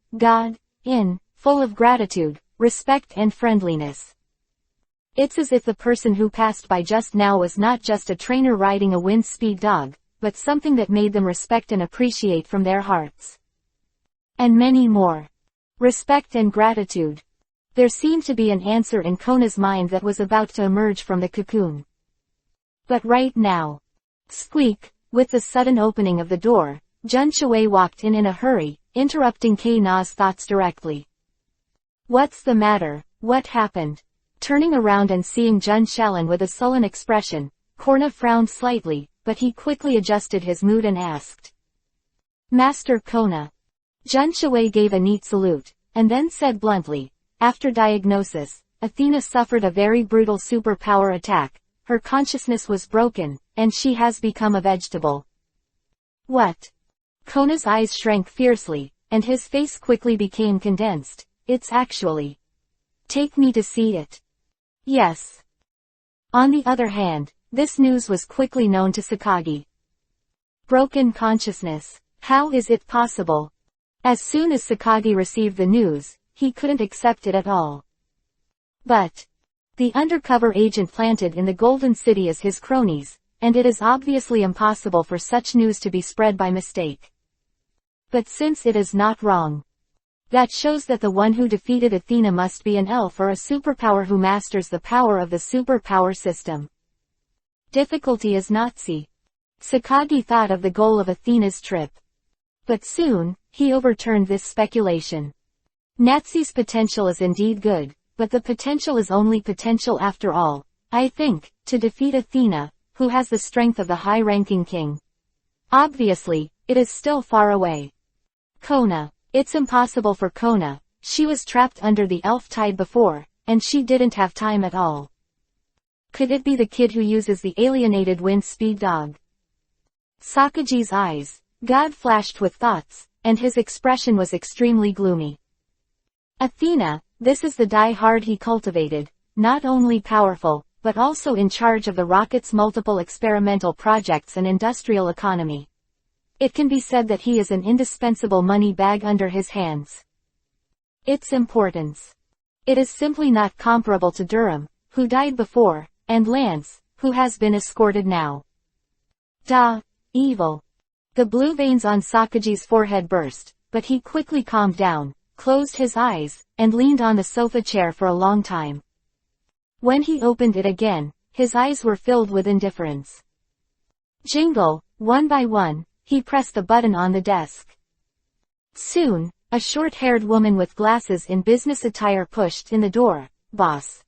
full of gratitude, respect and friendliness. It's as if the person who passed by just now was not just a trainer riding a wind speed dog, but something that made them respect and appreciate from their hearts. And many more. Respect and gratitude. There seemed to be an answer in Kona's mind that was about to emerge from the cocoon. But right now. Squeak, with the sudden opening of the door, Jun Shui walked in a hurry, interrupting Kona's thoughts directly. What's the matter? What happened? Turning around and seeing Jun Shalin with a sullen expression, Kona frowned slightly, but he quickly adjusted his mood and asked. Master Kona. Jun Shui gave a neat salute, and then said bluntly, after diagnosis, Athena suffered a very brutal superpower attack, her consciousness was broken, and she has become a vegetable. What? Kona's eyes shrank fiercely, and his face quickly became condensed. It's actually. Take me to see it. Yes. On the other hand, this news was quickly known to Sakagi. Broken consciousness. How is it possible? As soon as Sakagi received the news, he couldn't accept it at all. But the undercover agent planted in the Golden City is his cronies, and it is obviously impossible for such news to be spread by mistake. But since it is not wrong, that shows that the one who defeated Athena must be an elf or a superpower who masters the power of the superpower system. Difficulty is Nazi. Sakagi thought of the goal of Athena's trip. But soon, he overturned this speculation. Nazi's potential is indeed good, but the potential is only potential after all, I think, to defeat Athena, who has the strength of the high-ranking king. Obviously, it is still far away. Kona. It's impossible for Kona, she was trapped under the elf tide before, and she didn't have time at all. Could it be the kid who uses the alienated wind speed dog? Sakagi's eyes, flashed with thoughts, and his expression was extremely gloomy. Athena, this is the die-hard he cultivated, not only powerful, but also in charge of the rocket's multiple experimental projects and industrial economy. It can be said that he is an indispensable money bag under his hands. Its importance. It is simply not comparable to Durham, who died before, and Lance, who has been escorted now. Evil. The blue veins on Sakaji's forehead burst, but he quickly calmed down, closed his eyes, and leaned on the sofa chair for a long time. When he opened it again, his eyes were filled with indifference. Jingle, one by one, he pressed the button on the desk. Soon, a short-haired woman with glasses in business attire pushed in the door. Boss.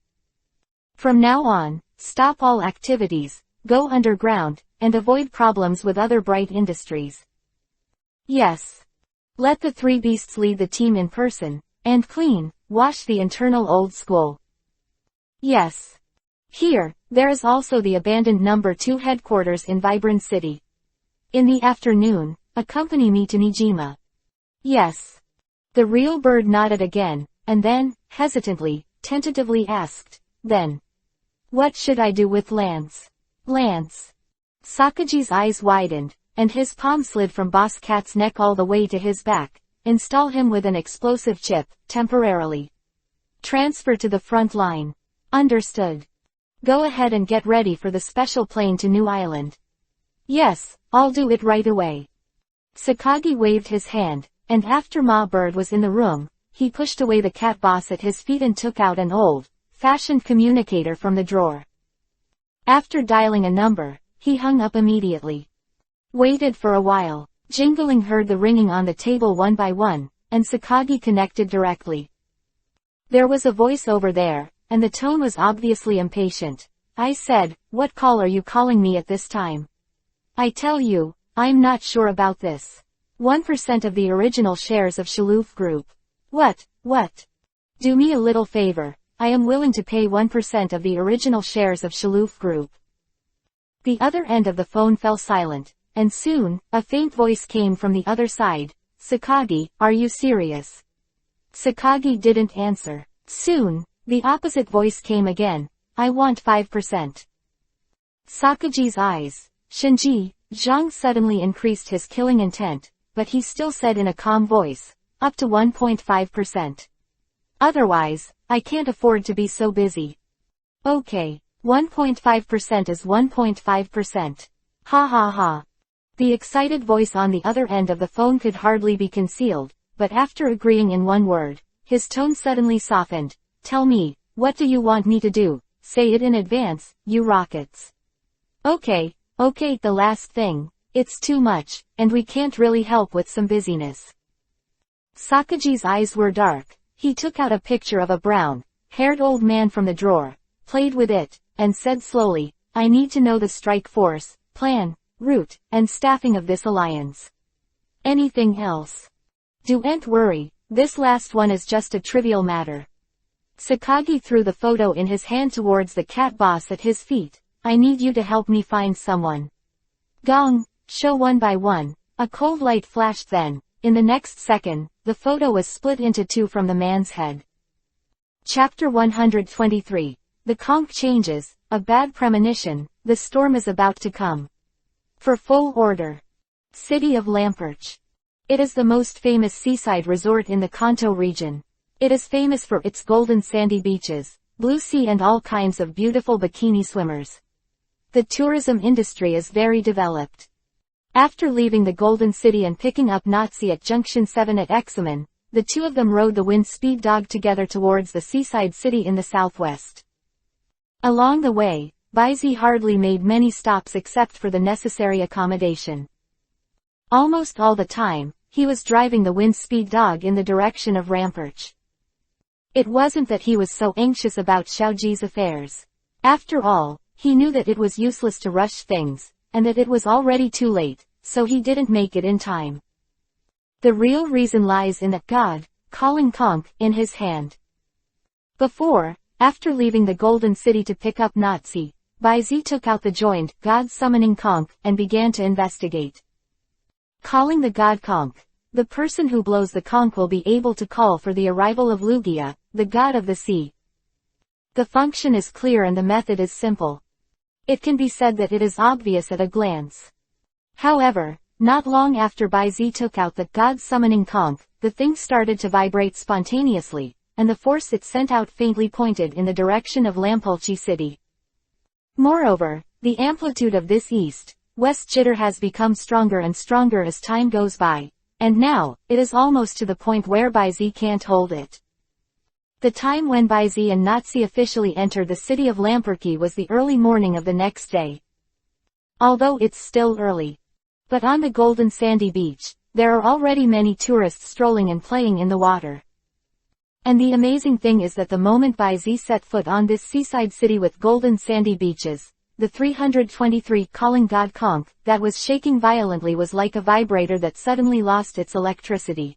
From now on, stop all activities, go underground, and avoid problems with other bright industries. Yes. Let the three beasts lead the team in person, and wash the internal old school. Yes. Here, there is also the abandoned number 2 headquarters in Vibrant City. In the afternoon, accompany me to Nijima. Yes. The real bird nodded again, and then, hesitantly, tentatively asked, then. What should I do with Lance? Lance. Sakaji's eyes widened, and his palm slid from Boss Cat's neck all the way to his back. Install him with an explosive chip, temporarily. Transfer to the front line. Understood. Go ahead and get ready for the special plane to New Island. Yes, I'll do it right away. Sakagi waved his hand, and after Ma Bird was in the room, he pushed away the cat boss at his feet and took out an old-fashioned communicator from the drawer. After dialing a number, he hung up immediately. Waited for a while. Jingling heard the ringing on the table one by one, and Sakagi connected directly. There was a voice over there, and the tone was obviously impatient. I said, what call are you calling me at this time? I tell you, I'm not sure about this. 1% of the original shares of Shaloof Group. What? Do me a little favor, I am willing to pay 1% of the original shares of Shaloof Group. The other end of the phone fell silent, and soon, a faint voice came from the other side. Sakagi, are you serious? Sakagi didn't answer. Soon, the opposite voice came again. I want 5%. Sakaji's eyes. Shinji, Zhang suddenly increased his killing intent, but he still said in a calm voice, up to 1.5%. Otherwise, I can't afford to be so busy. Okay, 1.5% is 1.5%. Ha ha ha. The excited voice on the other end of the phone could hardly be concealed, but after agreeing in one word, his tone suddenly softened. Tell me, what do you want me to do? Say it in advance, you rockets. Okay, the last thing. It's too much, and we can't really help with some busyness. Sakaji's eyes were dark. He took out a picture of a brown-haired old man from the drawer, played with it, and said slowly, I need to know the strike force, plan, route, and staffing of this alliance. Anything else? Don't worry, this last one is just a trivial matter. Sakagi threw the photo in his hand towards the cat boss at his feet. I need you to help me find someone. Gong, show one by one. A cold light flashed then. In the next second, the photo was split into two from the man's head. Chapter 123. The conch changes, a bad premonition, the storm is about to come. For full order. City of Lamperch. It is the most famous seaside resort in the Kanto region. It is famous for its golden sandy beaches, blue sea and all kinds of beautiful bikini swimmers. The tourism industry is very developed. After leaving the Golden City and picking up Nazi at Junction 7 at Examen, the two of them rode the wind speed dog together towards the seaside city in the southwest. Along the way, Baizi hardly made many stops except for the necessary accommodation. Almost all the time, he was driving the wind speed dog in the direction of Ramperch. It wasn't that he was so anxious about Xiaoji's affairs. After all, he knew that it was useless to rush things, and that it was already too late, so he didn't make it in time. The real reason lies in that God, calling conch, in his hand. After leaving the Golden City to pick up Nazi, Baizi took out the joined, God summoning conch, and began to investigate. Calling the God conch. The person who blows the conch will be able to call for the arrival of Lugia, the god of the sea. The function is clear and the method is simple. It can be said that it is obvious at a glance. However, not long after Baizi took out the God-summoning conch, the thing started to vibrate spontaneously, and the force it sent out faintly pointed in the direction of Lampolchi City. Moreover, the amplitude of this east-west jitter has become stronger and stronger as time goes by, and now, it is almost to the point where Baizi can't hold it. The time when Baizi and Nazi officially entered the city of Lamperki was the early morning of the next day. Although it's still early. But on the golden sandy beach, there are already many tourists strolling and playing in the water. And the amazing thing is that the moment Baizi set foot on this seaside city with golden sandy beaches, the 323 calling god conch that was shaking violently was like a vibrator that suddenly lost its electricity.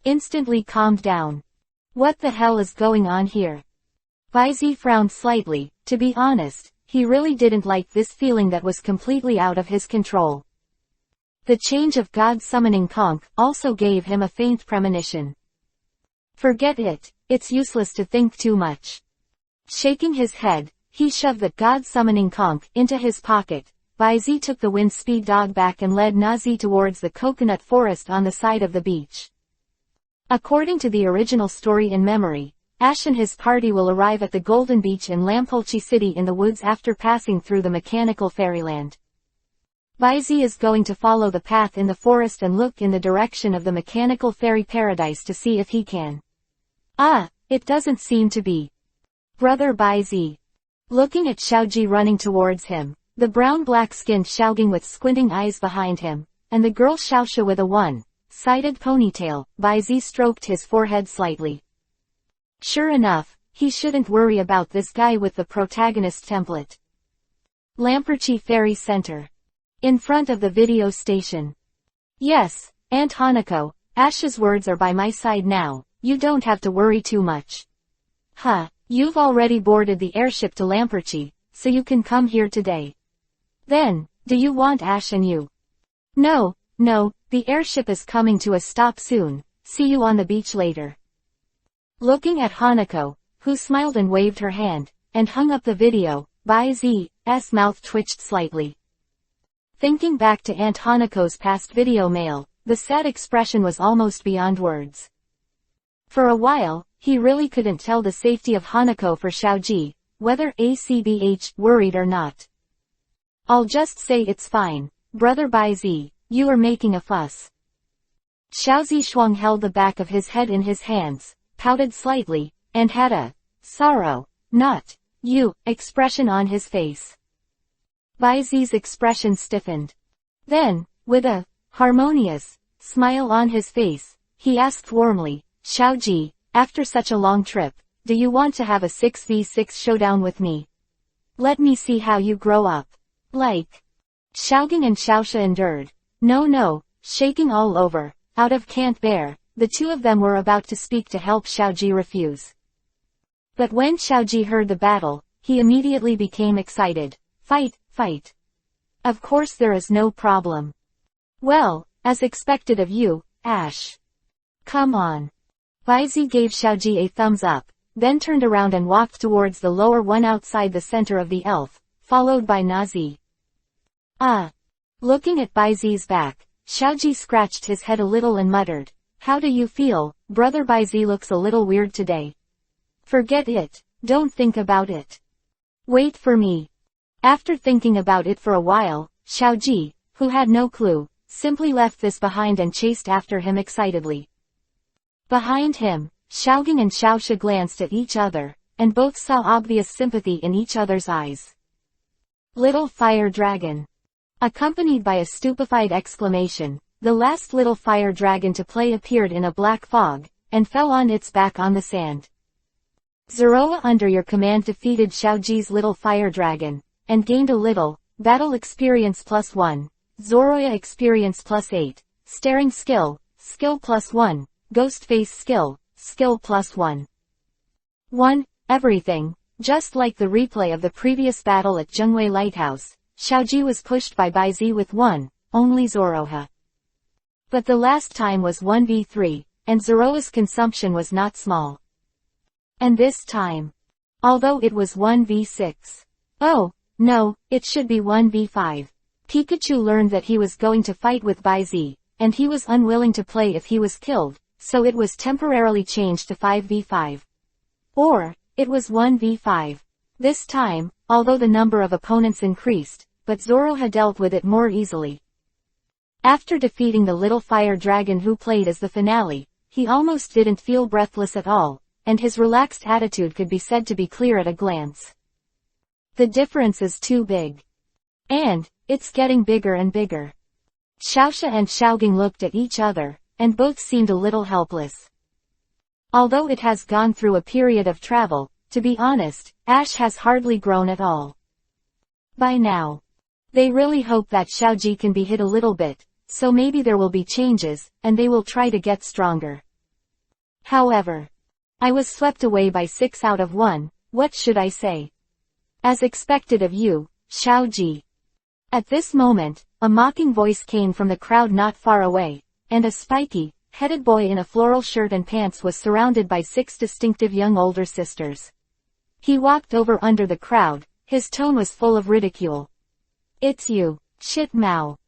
Instantly calmed down. What the hell is going on here? Baizi frowned slightly. To be honest, he really didn't like this feeling that was completely out of his control. The change of God-summoning conch also gave him a faint premonition. Forget it, it's useless to think too much. Shaking his head, he shoved the God-summoning conch into his pocket. Baizi took the wind speed dog back and led Nazi towards the coconut forest on the side of the beach. According to the original story in memory, Ash and his party will arrive at the Golden Beach in Lampolchi City in the woods after passing through the mechanical fairyland. Baizi is going to follow the path in the forest and look in the direction of the mechanical fairy paradise to see if he can. It doesn't seem to be. Brother Baizi. Looking at Xiaoji running towards him, the brown black-skinned Xiaoging with squinting eyes behind him, and the girl Xiaoxia with a one-sided ponytail, Baizi stroked his forehead slightly. Sure enough, he shouldn't worry about this guy with the protagonist template. Lamperchi Ferry Center. In front of the video station. Yes, Aunt Hanako, Ash's words are by my side now, you don't have to worry too much. You've already boarded the airship to Lamperchi, so you can come here today. Then, do you want Ash and you? No, the airship is coming to a stop soon, see you on the beach later. Looking at Hanako, who smiled and waved her hand, and hung up the video, Baizi's mouth twitched slightly. Thinking back to Aunt Hanako's past video mail, the sad expression was almost beyond words. For a while, he really couldn't tell the safety of Hanako for Xiaoji, whether ACBH worried or not. I'll just say it's fine, brother Baizi, you are making a fuss. Xiaozi Shuang held the back of his head in his hands, pouted slightly, and had a sorrow, not you, expression on his face. Baizi's expression stiffened. Then, with a harmonious smile on his face, he asked warmly, Xiaoji, after such a long trip, do you want to have a 6v6 showdown with me? Let me see how you grow up. Like. Xiaoging and Xiaoxia endured. No, shaking all over, out of can't bear, the two of them were about to speak to help Xiaoji refuse. But when Xiaoji heard the battle, he immediately became excited. Fight. Of course there is no problem. Well, as expected of you, Ash. Come on. Baizi gave Xiaoji a thumbs up, then turned around and walked towards the lower one outside the center of the elf, followed by Nazi. Looking at Baizi's back, Xiaoji scratched his head a little and muttered, how do you feel, brother Baizi looks a little weird today. Forget it, don't think about it. Wait for me. After thinking about it for a while, Xiaoji, who had no clue, simply left this behind and chased after him excitedly. Behind him, Xiaoging and Xiaoxia glanced at each other, and both saw obvious sympathy in each other's eyes. Little fire dragon. Accompanied by a stupefied exclamation, the last little fire dragon to play appeared in a black fog, and fell on its back on the sand. Zoroa under your command defeated Xiaoji's little fire dragon, and gained a little battle experience +1, Zoroya experience +8, staring skill +1, ghost face skill +1. 1. Everything, just like the replay of the previous battle at Zhengwei Lighthouse, Xiaoji was pushed by Baizi with 1, only Zoroha. But the last time was 1v3, and Zoroa's consumption was not small. And this time, Although it was 1v6. Oh, no, it should be 1v5. Pikachu learned that he was going to fight with Baizi, and he was unwilling to play if he was killed, so it was temporarily changed to 5v5. Or, it was 1v5. This time, although the number of opponents increased, but Zoro had dealt with it more easily. After defeating the little fire dragon who played as the finale, he almost didn't feel breathless at all, and his relaxed attitude could be said to be clear at a glance. The difference is too big. And, it's getting bigger and bigger. Xiaoxia and Xiaogang looked at each other, and both seemed a little helpless. Although it has gone through a period of travel, to be honest, Ash has hardly grown at all. By now. They really hope that Xiaoji can be hit a little bit, so maybe there will be changes, and they will try to get stronger. However, I was swept away by 6 out of 1, what should I say? As expected of you, Xiaoji. At this moment, a mocking voice came from the crowd not far away, and a spiky, headed boy in a floral shirt and pants was surrounded by 6 distinctive young older sisters. He walked over under the crowd, his tone was full of ridicule. It's you, Chit Mao.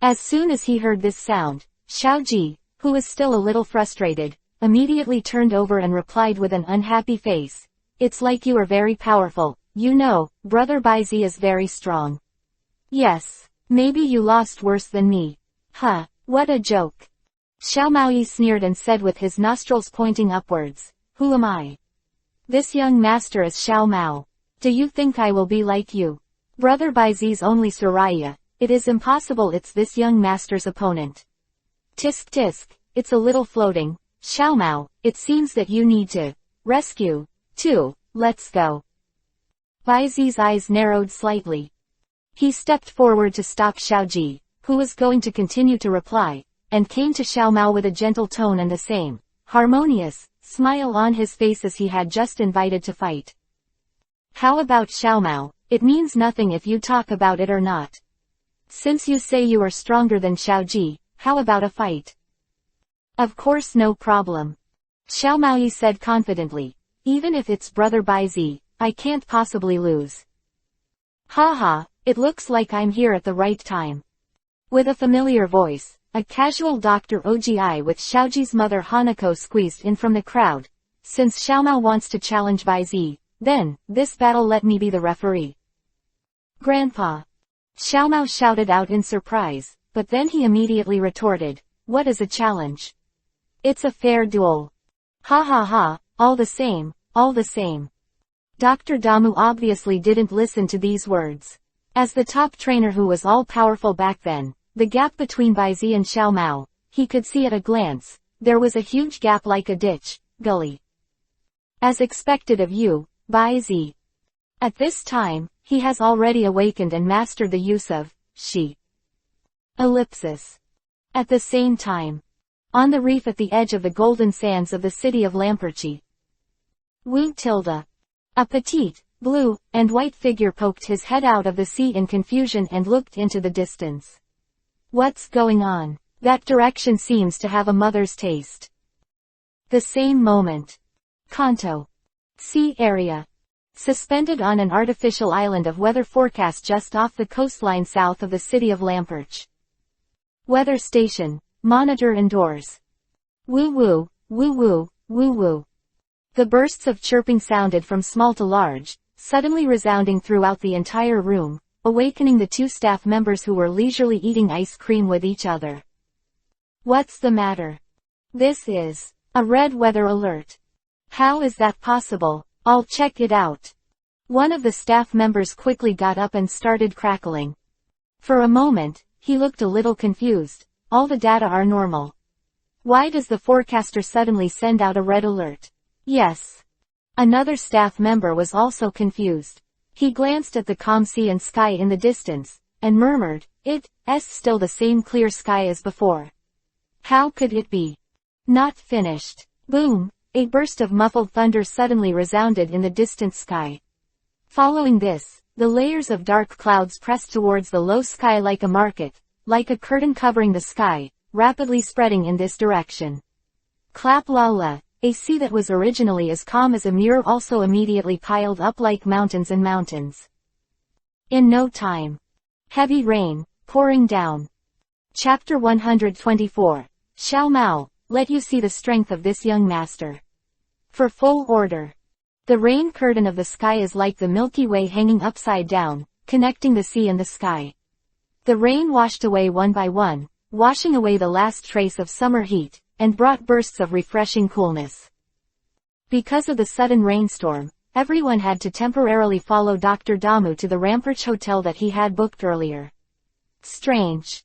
As soon as he heard this sound, Xiaoji, who was still a little frustrated, immediately turned over and replied with an unhappy face. It's like you are very powerful, you know, Brother Baizi is very strong. Yes, maybe you lost worse than me. Huh, what a joke. Xiao Maoyi sneered and said with his nostrils pointing upwards, who am I? This young master is Xiao Mao. Do you think I will be like you? Brother Baizi's only Soraya, it is impossible it's this young master's opponent. Tisk tisk, it's a little floating, Xiao Mao, it seems that you need to rescue, too, let's go. Baizi's eyes narrowed slightly. He stepped forward to stop Xiaoji, who was going to continue to reply, and came to Xiao Mao with a gentle tone and the same, harmonious, smile on his face as he had just invited to fight. How about Xiao Mao? It means nothing if you talk about it or not. Since you say you are stronger than Xiaoji, how about a fight? Of course no problem. Xiao Maoyi said confidently. Even if it's Brother Baizi, I can't possibly lose. Haha, it looks like I'm here at the right time. With a familiar voice, a casual Dr. Ogi with Xiaoji's mother Hanako squeezed in from the crowd. Since Xiao Mao wants to challenge Baizi, then, this battle let me be the referee. Grandpa. Xiao Mao shouted out in surprise, but then he immediately retorted, what is a challenge? It's a fair duel. Ha ha ha, all the same, all the same. Dr. Damu obviously didn't listen to these words. As the top trainer who was all-powerful back then, the gap between Baizi and Xiao Mao, he could see at a glance, there was a huge gap like a ditch, gully. As expected of you, Baizi. At this time, he has already awakened and mastered the use of she. Ellipsis. At the same time. On the reef at the edge of the golden sands of the city of Lamperchi. Wu tilde. A petite, blue, and white figure poked his head out of the sea in confusion and looked into the distance. What's going on? That direction seems to have a mother's taste. The same moment. Kanto. Sea area. Suspended on an artificial island of weather forecast just off the coastline south of the city of Lamperch. Weather station. Monitor indoors. Woo woo, woo woo, woo woo. The bursts of chirping sounded from small to large, suddenly resounding throughout the entire room, awakening the 2 staff members who were leisurely eating ice cream with each other. What's the matter? This is a red weather alert. How is that possible? I'll check it out. One of the staff members quickly got up and started crackling. For a moment, he looked a little confused. All the data are normal. Why does the forecaster suddenly send out a red alert? Yes. Another staff member was also confused. He glanced at the calm sea and sky in the distance, and murmured, it's still the same clear sky as before. How could it be? Not finished. Boom! A burst of muffled thunder suddenly resounded in the distant sky. Following this, the layers of dark clouds pressed towards the low sky like a market, like a curtain covering the sky, rapidly spreading in this direction. Clap la la, a sea that was originally as calm as a mirror also immediately piled up like mountains and mountains. In no time. Heavy rain, pouring down. Chapter 124. Xiao Mao, let you see the strength of this young master. For full order. The rain curtain of the sky is like the Milky Way hanging upside down, connecting the sea and the sky. The rain washed away one by one, washing away the last trace of summer heat, and brought bursts of refreshing coolness. Because of the sudden rainstorm, everyone had to temporarily follow Dr. Damu to the Rampart Hotel that he had booked earlier. Strange.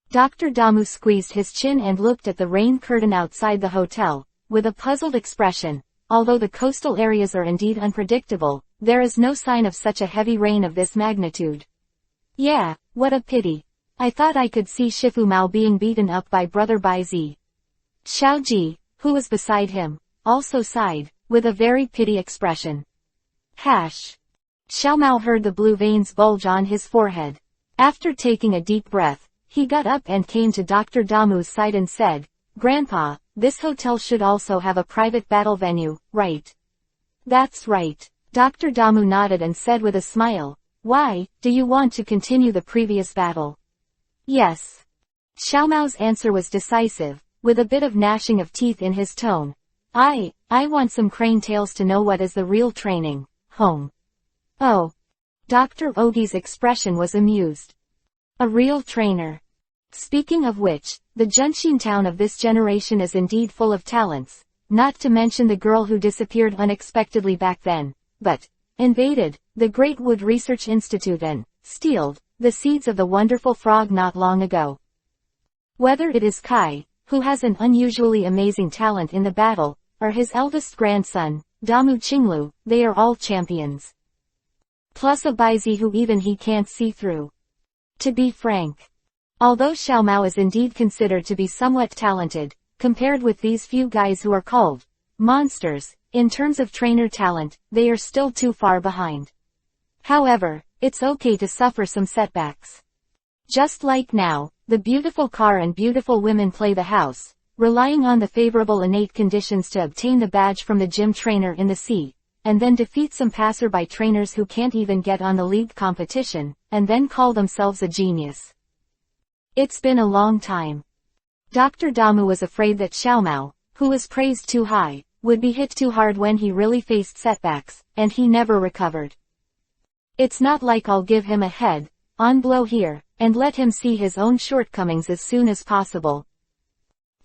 Dr. Damu squeezed his chin and looked at the rain curtain outside the hotel, with a puzzled expression. Although the coastal areas are indeed unpredictable, there is no sign of such a heavy rain of this magnitude. Yeah, what a pity. I thought I could see Shifu Mao being beaten up by Brother Bai Zi. Xiao Ji, who was beside him, also sighed, with a very pity expression. Xiao Mao heard the blue veins bulge on his forehead. After taking a deep breath, he got up and came to Dr. Damu's side and said, Grandpa, this hotel should also have a private battle venue, right? That's right. Dr. Damu nodded and said with a smile, why, do you want to continue the previous battle? Yes. Xiao Mao's answer was decisive, with a bit of gnashing of teeth in his tone. I want some crane tails to know what is the real training, home. Oh. Dr. Ogi's expression was amused. A real trainer. Speaking of which, the Junshin town of this generation is indeed full of talents, not to mention the girl who disappeared unexpectedly back then, but invaded the Great Wood Research Institute and stealed the seeds of the wonderful frog not long ago. Whether it is Kai, who has an unusually amazing talent in the battle, or his eldest grandson, Damu Qinglu, they are all champions. Plus a Baizi who even he can't see through. To be frank. Although Xiao Mao is indeed considered to be somewhat talented, compared with these few guys who are called monsters, in terms of trainer talent, they are still too far behind. However, it's okay to suffer some setbacks. Just like now, the beautiful car and beautiful women play the house, relying on the favorable innate conditions to obtain the badge from the gym trainer in the sea, and then defeat some passerby trainers who can't even get on the league competition, and then call themselves a genius. It's been a long time. Dr. Damu was afraid that Xiao Mao, who was praised too high, would be hit too hard when he really faced setbacks, and he never recovered. It's not like I'll give him a head-on blow here, and let him see his own shortcomings as soon as possible.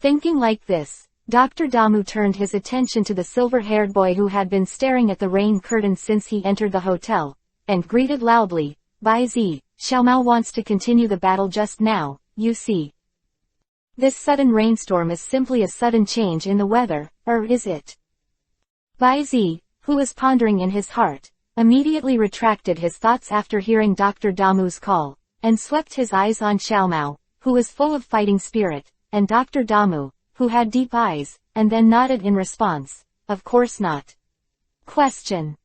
Thinking like this, Dr. Damu turned his attention to the silver-haired boy who had been staring at the rain curtain since he entered the hotel, and greeted loudly, Bai Zi, Xiao Mao wants to continue the battle just now, you see. This sudden rainstorm is simply a sudden change in the weather, or is it? Bai Zi, who was pondering in his heart, immediately retracted his thoughts after hearing Dr. Damu's call, and swept his eyes on Xiao Mao, who was full of fighting spirit, and Dr. Damu, who had deep eyes, and then nodded in response, of course not. Question.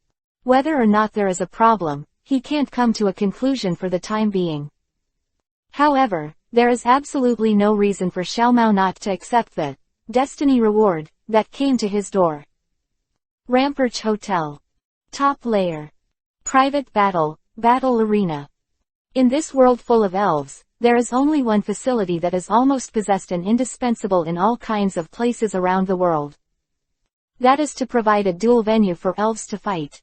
Whether or not there is a problem, he can't come to a conclusion for the time being. However, there is absolutely no reason for Xiao Mao not to accept the destiny reward that came to his door. Rampart Hotel. Top layer. Private battle arena. In this world full of elves, there is only one facility that is almost possessed and indispensable in all kinds of places around the world. That is to provide a dual venue for elves to fight.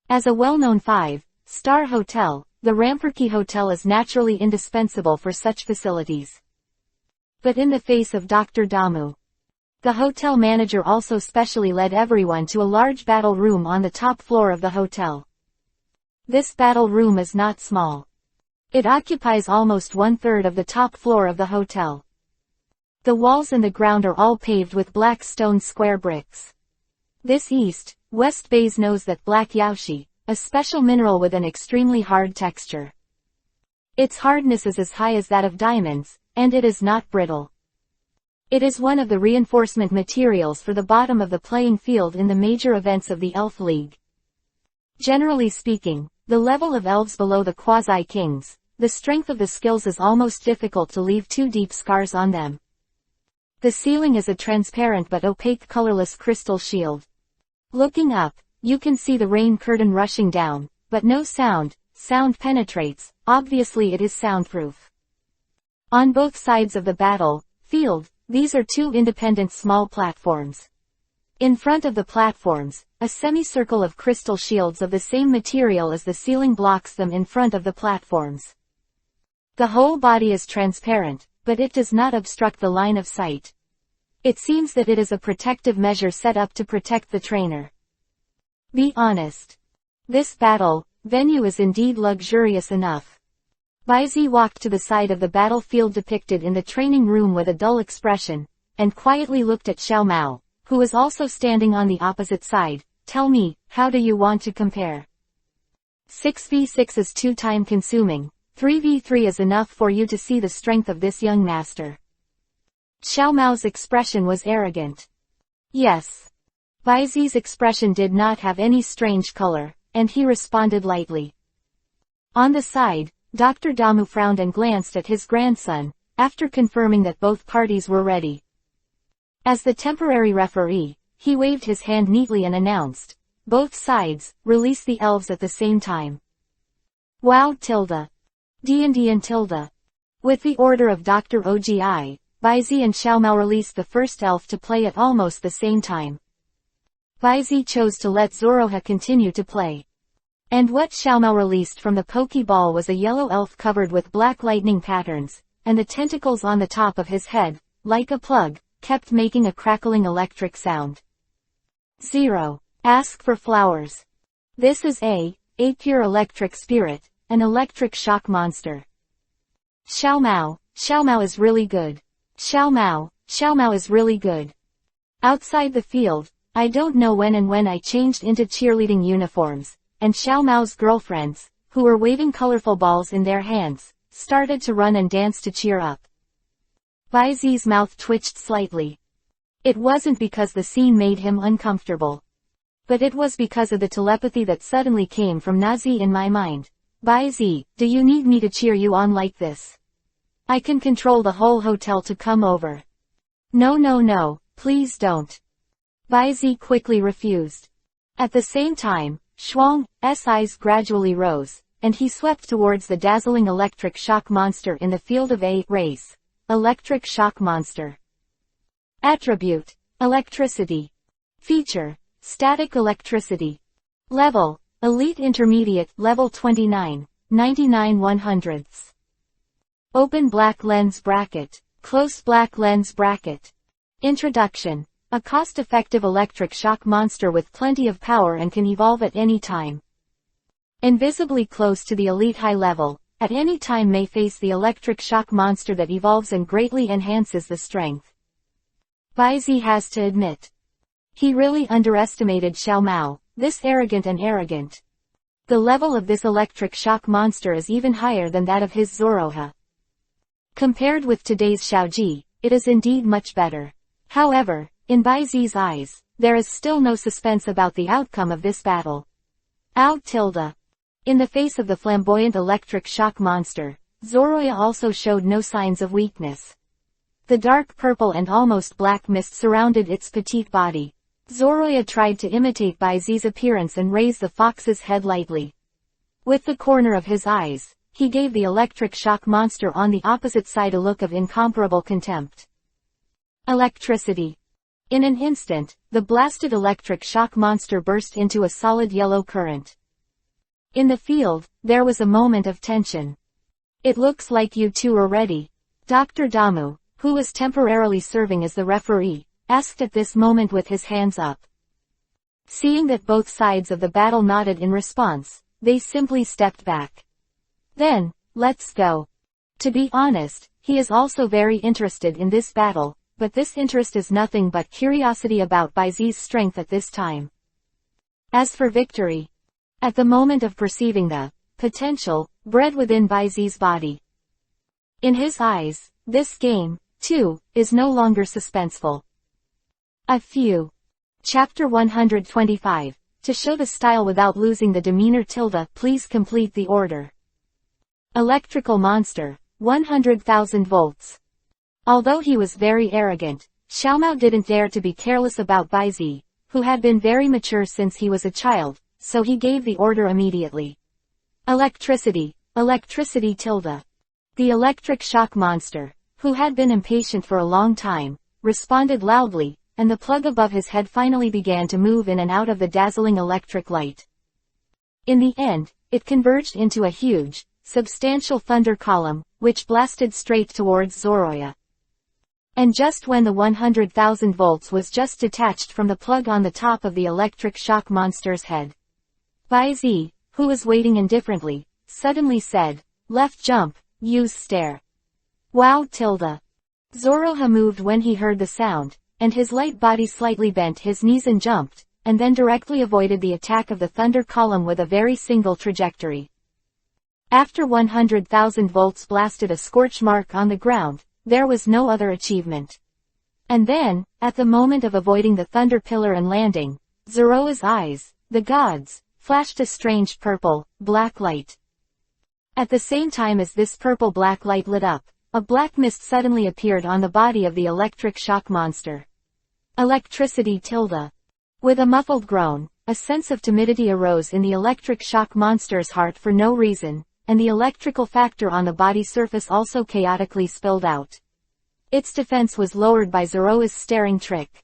As a well-known 5-star hotel, the Ramparki Hotel is naturally indispensable for such facilities. But in the face of Dr. Damu, the hotel manager also specially led everyone to a large battle room on the top floor of the hotel. This battle room is not small. It occupies almost 1/3 of the top floor of the hotel. The walls and the ground are all paved with black stone square bricks. This east-west base knows that black yaoshi, a special mineral with an extremely hard texture. Its hardness is as high as that of diamonds, and it is not brittle. It is one of the reinforcement materials for the bottom of the playing field in the major events of the Elf League. Generally speaking, the level of elves below the quasi-kings, the strength of the skills is almost difficult to leave too deep scars on them. The ceiling is a transparent but opaque colorless crystal shield. Looking up, you can see the rain curtain rushing down, but no sound. Sound penetrates, obviously it is soundproof. On both sides of the field, these are two independent small platforms. In front of the platforms, a semicircle of crystal shields of the same material as the ceiling blocks them in front of the platforms. The whole body is transparent, but it does not obstruct the line of sight. It seems that it is a protective measure set up to protect the trainer. Be honest. This venue is indeed luxurious enough. Baizi walked to the side of the battlefield depicted in the training room with a dull expression, and quietly looked at Xiao Mao, who was also standing on the opposite side. Tell me, how do you want to compare? 6v6 is too time-consuming, 3v3 is enough for you to see the strength of this young master. Xiao Mao's expression was arrogant. Yes. Baizi's expression did not have any strange color, and he responded lightly. On the side, Dr. Damu frowned and glanced at his grandson, after confirming that both parties were ready. As the temporary referee, he waved his hand neatly and announced, "Both sides, release the elves at the same time." Wow tilde. D&D and tilde. With the order of Dr. Ogi, Baizi and Xiao Mao released the first elf to play at almost the same time. Baizi chose to let Zoroha continue to play. And what Xiao Mao released from the Pokeball was a yellow elf covered with black lightning patterns, and the tentacles on the top of his head, like a plug, kept making a crackling electric sound. 0. Ask for flowers. This is a pure electric spirit, an electric shock monster. Xiao Mao is really good. Xiao Mao is really good. Outside the field, I don't know when I changed into cheerleading uniforms, and Xiao Mao's girlfriends, who were waving colorful balls in their hands, started to run and dance to cheer up. Baizi's mouth twitched slightly. It wasn't because the scene made him uncomfortable. But it was because of the telepathy that suddenly came from Nazi in my mind. Baizi, do you need me to cheer you on like this? I can control the whole hotel to come over. No, please don't. Baizi quickly refused. At the same time, Shuang's eyes gradually rose, and he swept towards the dazzling electric shock monster in the field of a race. Electric shock monster. Attribute: electricity. Feature: static electricity. Level: Elite Intermediate, level 29, 99/100. Open black lens bracket, close black lens bracket. Introduction: a cost-effective electric shock monster with plenty of power and can evolve at any time. Invisibly close to the elite high level, at any time may face the electric shock monster that evolves and greatly enhances the strength. Baizi has to admit. He really underestimated Xiao Mao, this arrogant. The level of this electric shock monster is even higher than that of his Zoroha. Compared with today's Xiaoji, it is indeed much better. However, in Baizi's eyes, there is still no suspense about the outcome of this battle. In the face of the flamboyant electric shock monster, Zoroya also showed no signs of weakness. The dark purple and almost black mist surrounded its petite body. Zoroya tried to imitate Baizi's appearance and raise the fox's head lightly. With the corner of his eyes, he gave the electric shock monster on the opposite side a look of incomparable contempt. Electricity. In an instant, the blasted electric shock monster burst into a solid yellow current. In the field, there was a moment of tension. It looks like you two are ready. Dr. Damu, who was temporarily serving as the referee, asked at this moment with his hands up. Seeing that both sides of the battle nodded in response, they simply stepped back. Then, let's go. To be honest, he is also very interested in this battle, but this interest is nothing but curiosity about Baizi's strength at this time. As for victory, at the moment of perceiving the potential bred within Baizi's body, in his eyes, this game, too, is no longer suspenseful. Chapter 125. To show the style without losing the demeanor. Please complete the order. Electrical monster, 100,000 volts. Although he was very arrogant, Xiaomao didn't dare to be careless about Bai Zi, who had been very mature since he was a child, so he gave the order immediately. Electricity, electricity tilde. The electric shock monster, who had been impatient for a long time, responded loudly, and the plug above his head finally began to move in and out of the dazzling electric light. In the end, it converged into a huge, substantial thunder column, which blasted straight towards Zoroya. And just when the 100,000 volts was just detached from the plug on the top of the electric shock monster's head, Bai Zi, who was waiting indifferently, suddenly said, "Left jump, use stare." Wow tilde. Zoroha moved when he heard the sound, and his light body slightly bent his knees and jumped, and then directly avoided the attack of the thunder column with a very single trajectory. After 100,000 volts blasted a scorch mark on the ground, there was no other achievement. And then, at the moment of avoiding the thunder pillar and landing, Zoroa's eyes, the gods, flashed a strange purple, black light. At the same time as this purple-black light lit up, a black mist suddenly appeared on the body of the electric shock monster. Electricity tilde. With a muffled groan, a sense of timidity arose in the electric shock monster's heart for no reason, and the electrical factor on the body surface also chaotically spilled out. Its defense was lowered by Zoroa's staring trick.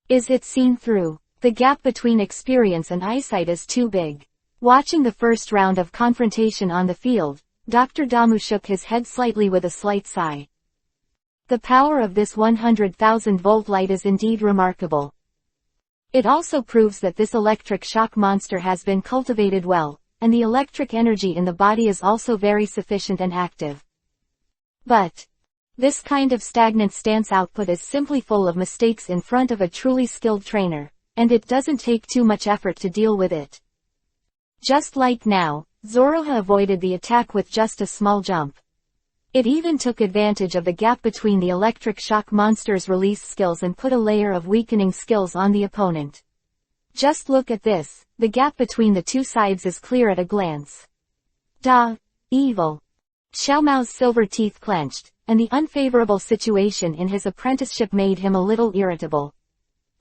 Is it seen through? The gap between experience and eyesight is too big. Watching the first round of confrontation on the field, Dr. Damu shook his head slightly with a slight sigh. The power of this 100,000 volt light is indeed remarkable. It also proves that this electric shock monster has been cultivated well, and the electric energy in the body is also very sufficient and active. But this kind of stagnant stance output is simply full of mistakes in front of a truly skilled trainer, and it doesn't take too much effort to deal with it. Just like now, Zoroha avoided the attack with just a small jump. It even took advantage of the gap between the electric shock monster's release skills and put a layer of weakening skills on the opponent. Just look at this, the gap between the two sides is clear at a glance. Evil. Xiaomao's silver teeth clenched, and the unfavorable situation in his apprenticeship made him a little irritable.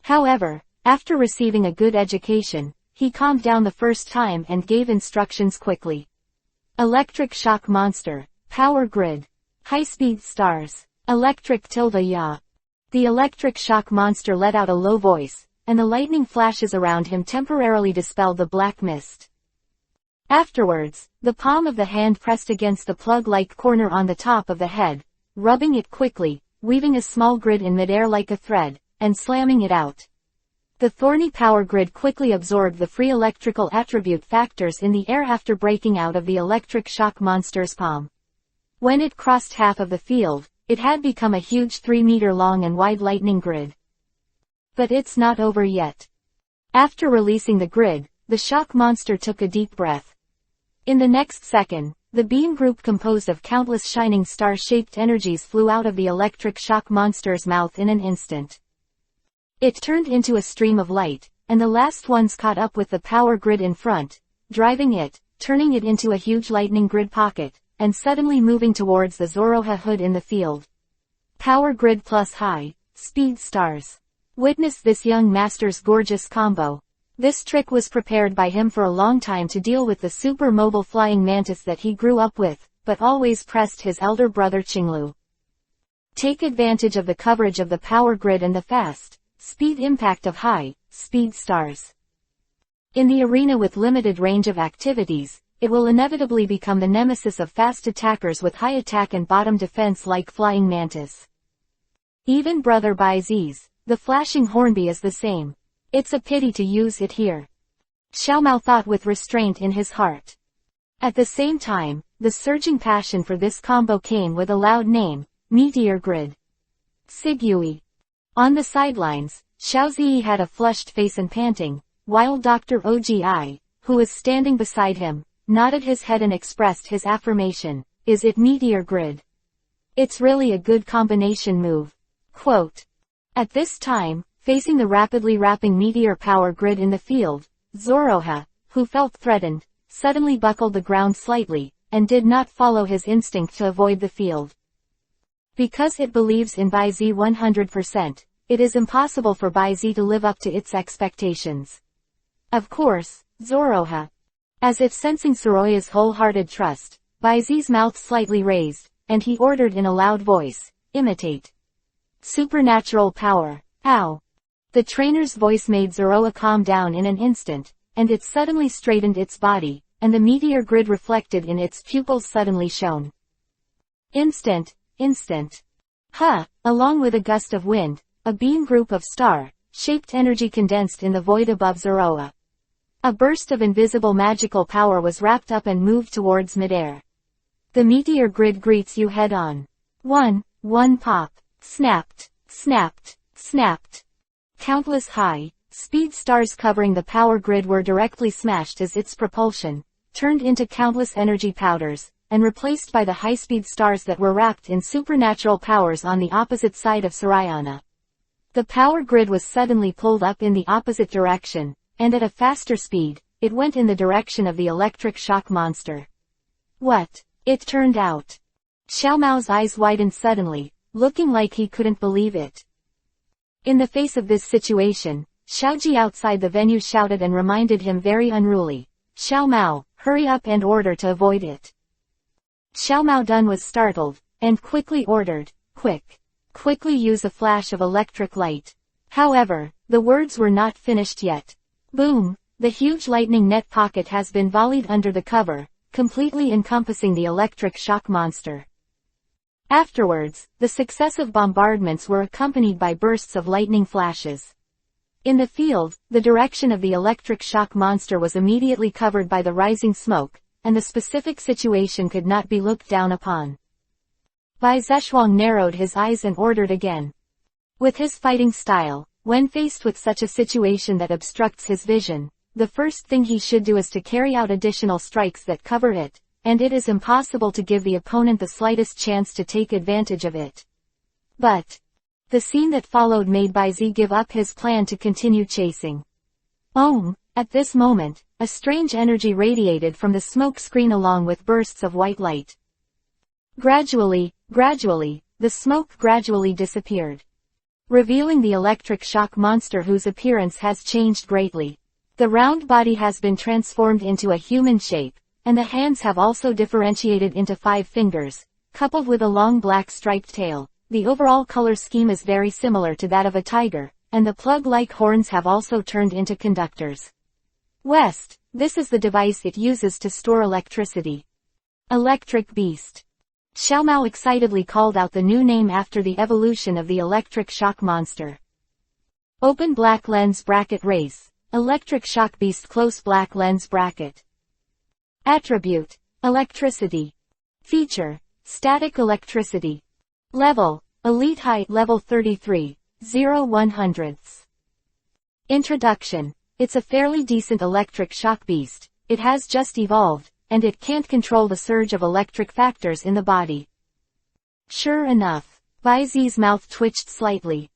However, after receiving a good education, he calmed down the first time and gave instructions quickly. Electric shock monster, power grid, high-speed stars, electric tilde ya. The electric shock monster let out a low voice, and the lightning flashes around him temporarily dispelled the black mist. Afterwards, the palm of the hand pressed against the plug-like corner on the top of the head, rubbing it quickly, weaving a small grid in midair like a thread, and slamming it out. The thorny power grid quickly absorbed the free electrical attribute factors in the air after breaking out of the electric shock monster's palm. When it crossed half of the field, it had become a huge 3-meter long and wide lightning grid. But it's not over yet. After releasing the grid, the shock monster took a deep breath. In the next second, the beam group composed of countless shining star-shaped energies flew out of the electric shock monster's mouth in an instant. It turned into a stream of light, and the last ones caught up with the power grid in front, driving it, turning it into a huge lightning grid pocket, and suddenly moving towards the Zoroha hood in the field. Power grid plus high speed stars. Witness this young master's gorgeous combo. This trick was prepared by him for a long time to deal with the super mobile flying mantis that he grew up with, but always pressed his elder brother Qinglu. Take advantage of the coverage of the power grid and the fast speed impact of high speed stars. In the arena with limited range of activities, it will inevitably become the nemesis of fast attackers with high attack and bottom defense like flying mantis. Even brother Bai Zi's, the flashing hornbee is the same. It's a pity to use it here. Xiaomao thought with restraint in his heart. At the same time, the surging passion for this combo came with a loud name, Meteor Grid. Sigui. On the sidelines, Xiaozi had a flushed face and panting, while Dr. Ogi, who was standing beside him, nodded his head and expressed his affirmation. Is it Meteor Grid? It's really a good combination move. Quote. At this time, facing the rapidly wrapping meteor power grid in the field, Zoroha, who felt threatened, suddenly buckled the ground slightly, and did not follow his instinct to avoid the field. Because it believes in Bai Zi 100%, it is impossible for Bai Zi to live up to its expectations. Of course, Zoroha. As if sensing Soroya's wholehearted trust, Bai Zi's mouth slightly raised, and he ordered in a loud voice, imitate. Supernatural power. Ow. The trainer's voice made Zoroa calm down in an instant, and it suddenly straightened its body, and the meteor grid reflected in its pupils suddenly shone. Instant. Along with a gust of wind, a beam group of star-shaped energy condensed in the void above Zoroa. A burst of invisible magical power was wrapped up and moved towards midair. The meteor grid greets you head on. One pop. Snapped. Countless high-speed stars covering the power grid were directly smashed as its propulsion turned into countless energy powders, and replaced by the high-speed stars that were wrapped in supernatural powers on the opposite side of Sarayana. The power grid was suddenly pulled up in the opposite direction, and at a faster speed, it went in the direction of the electric shock monster. What? It turned out. Xiao Mao's eyes widened suddenly, looking like he couldn't believe it. In the face of this situation, Xiaoji outside the venue shouted and reminded him very unruly, "Xiao Mao, hurry up and order to avoid it." Xiao Mao Dun was startled, and quickly ordered, quickly use a flash of electric light. However, the words were not finished yet. Boom! The huge lightning net pocket has been volleyed under the cover, completely encompassing the electric shock monster. Afterwards, the successive bombardments were accompanied by bursts of lightning flashes. In the field, the direction of the electric shock monster was immediately covered by the rising smoke, and the specific situation could not be looked down upon. Bai Zeshuang narrowed his eyes and ordered again. With his fighting style, when faced with such a situation that obstructs his vision, the first thing he should do is to carry out additional strikes that cover it, and it is impossible to give the opponent the slightest chance to take advantage of it. But the scene that followed made Bai Zi give up his plan to continue chasing. At this moment, a strange energy radiated from the smoke screen along with bursts of white light. Gradually, the smoke gradually disappeared, revealing the electric shock monster whose appearance has changed greatly. The round body has been transformed into a human shape, and the hands have also differentiated into 5 fingers, coupled with a long black striped tail. The overall color scheme is very similar to that of a tiger, and the plug-like horns have also turned into conductors. This is the device it uses to store electricity. Electric Beast. Xiao Mao excitedly called out the new name after the evolution of the electric shock monster. Open black lens bracket race. Electric shock beast close black lens bracket. Attribute. Electricity. Feature. Static electricity. Level. Elite height level 33. 0/100. Introduction. It's a fairly decent electric shock beast. It has just evolved, and it can't control the surge of electric factors in the body. Sure enough, Bai Zi's mouth twitched slightly.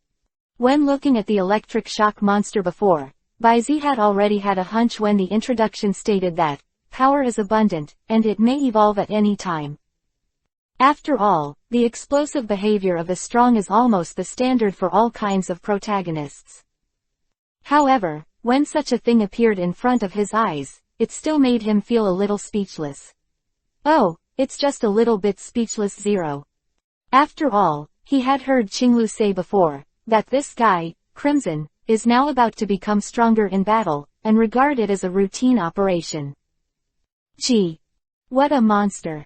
When looking at the electric shock monster before, Bai Zi had already had a hunch when the introduction stated that power is abundant, and it may evolve at any time. After all, the explosive behavior of the strong is almost the standard for all kinds of protagonists. However, when such a thing appeared in front of his eyes, it still made him feel a little speechless. Oh, it's just a little bit speechless. After all, he had heard Qinglu say before, that this guy, Crimson, is now about to become stronger in battle, and regard it as a routine operation. Gee! What a monster!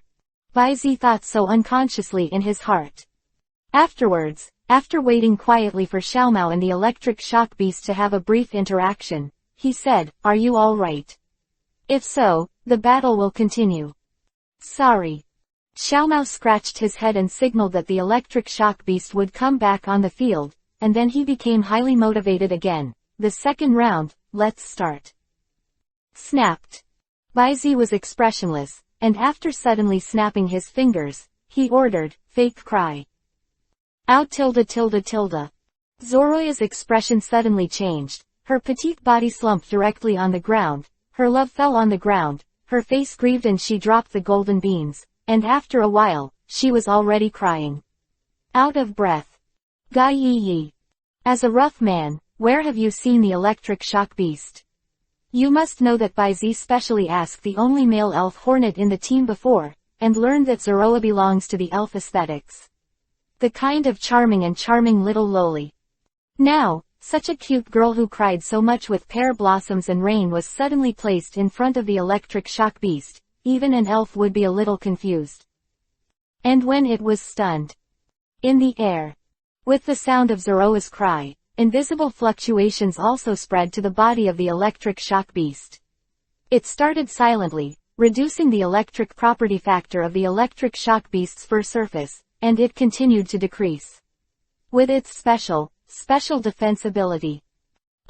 Bai Zi thought so unconsciously in his heart. Afterwards, after waiting quietly for Xiao Mao and the electric shock beast to have a brief interaction, he said, "Are you all right? If so, the battle will continue." Sorry. Xiao Mao scratched his head and signaled that the electric shock beast would come back on the field, and then he became highly motivated again. The second round, let's start. Snapped. Bai Zi was expressionless, and after suddenly snapping his fingers, he ordered, fake cry. Out .. Zoroya's expression suddenly changed. Her petite body slumped directly on the ground, her love fell on the ground, her face grieved and she dropped the golden beans, and after a while, she was already crying. Out of breath. Ga yi yi. As a rough man, where have you seen the electric shock beast? You must know that Baizi specially asked the only male elf hornet in the team before, and learned that Zoroa belongs to the elf aesthetics. The kind of charming little loli. Now, such a cute girl who cried so much with pear blossoms and rain was suddenly placed in front of the electric shock beast, even an elf would be a little confused. And when it was stunned. In the air. With the sound of Zoroa's cry, invisible fluctuations also spread to the body of the electric shock beast. It started silently, reducing the electric property factor of the electric shock beast's fur surface, and it continued to decrease. With its special defense ability.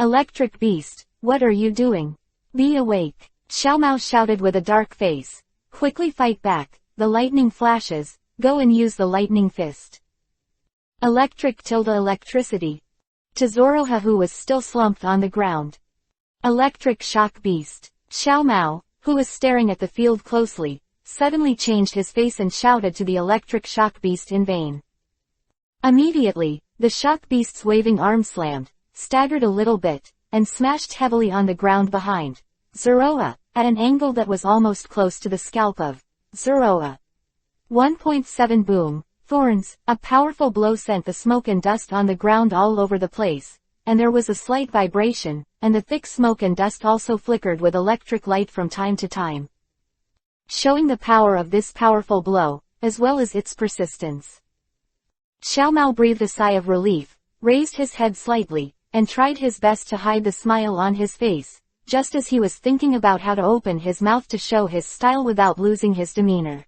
Electric beast, what are you doing? Be awake. Xiao Mao shouted with a dark face. Quickly fight back, the lightning flashes, go and use the lightning fist. Electricity. To Zoroha who was still slumped on the ground. Electric shock beast. Xiao Mao, who was staring at the field closely, suddenly changed his face and shouted to the electric shock beast in vain. Immediately, the shock beast's waving arm slammed, staggered a little bit, and smashed heavily on the ground behind Zoroa, at an angle that was almost close to the scalp of Zoroa. 1.7 Boom. Thorns, a powerful blow sent the smoke and dust on the ground all over the place, and there was a slight vibration, and the thick smoke and dust also flickered with electric light from time to time. Showing the power of this powerful blow, as well as its persistence. Xiao Mao breathed a sigh of relief, raised his head slightly, and tried his best to hide the smile on his face, just as he was thinking about how to open his mouth to show his style without losing his demeanor.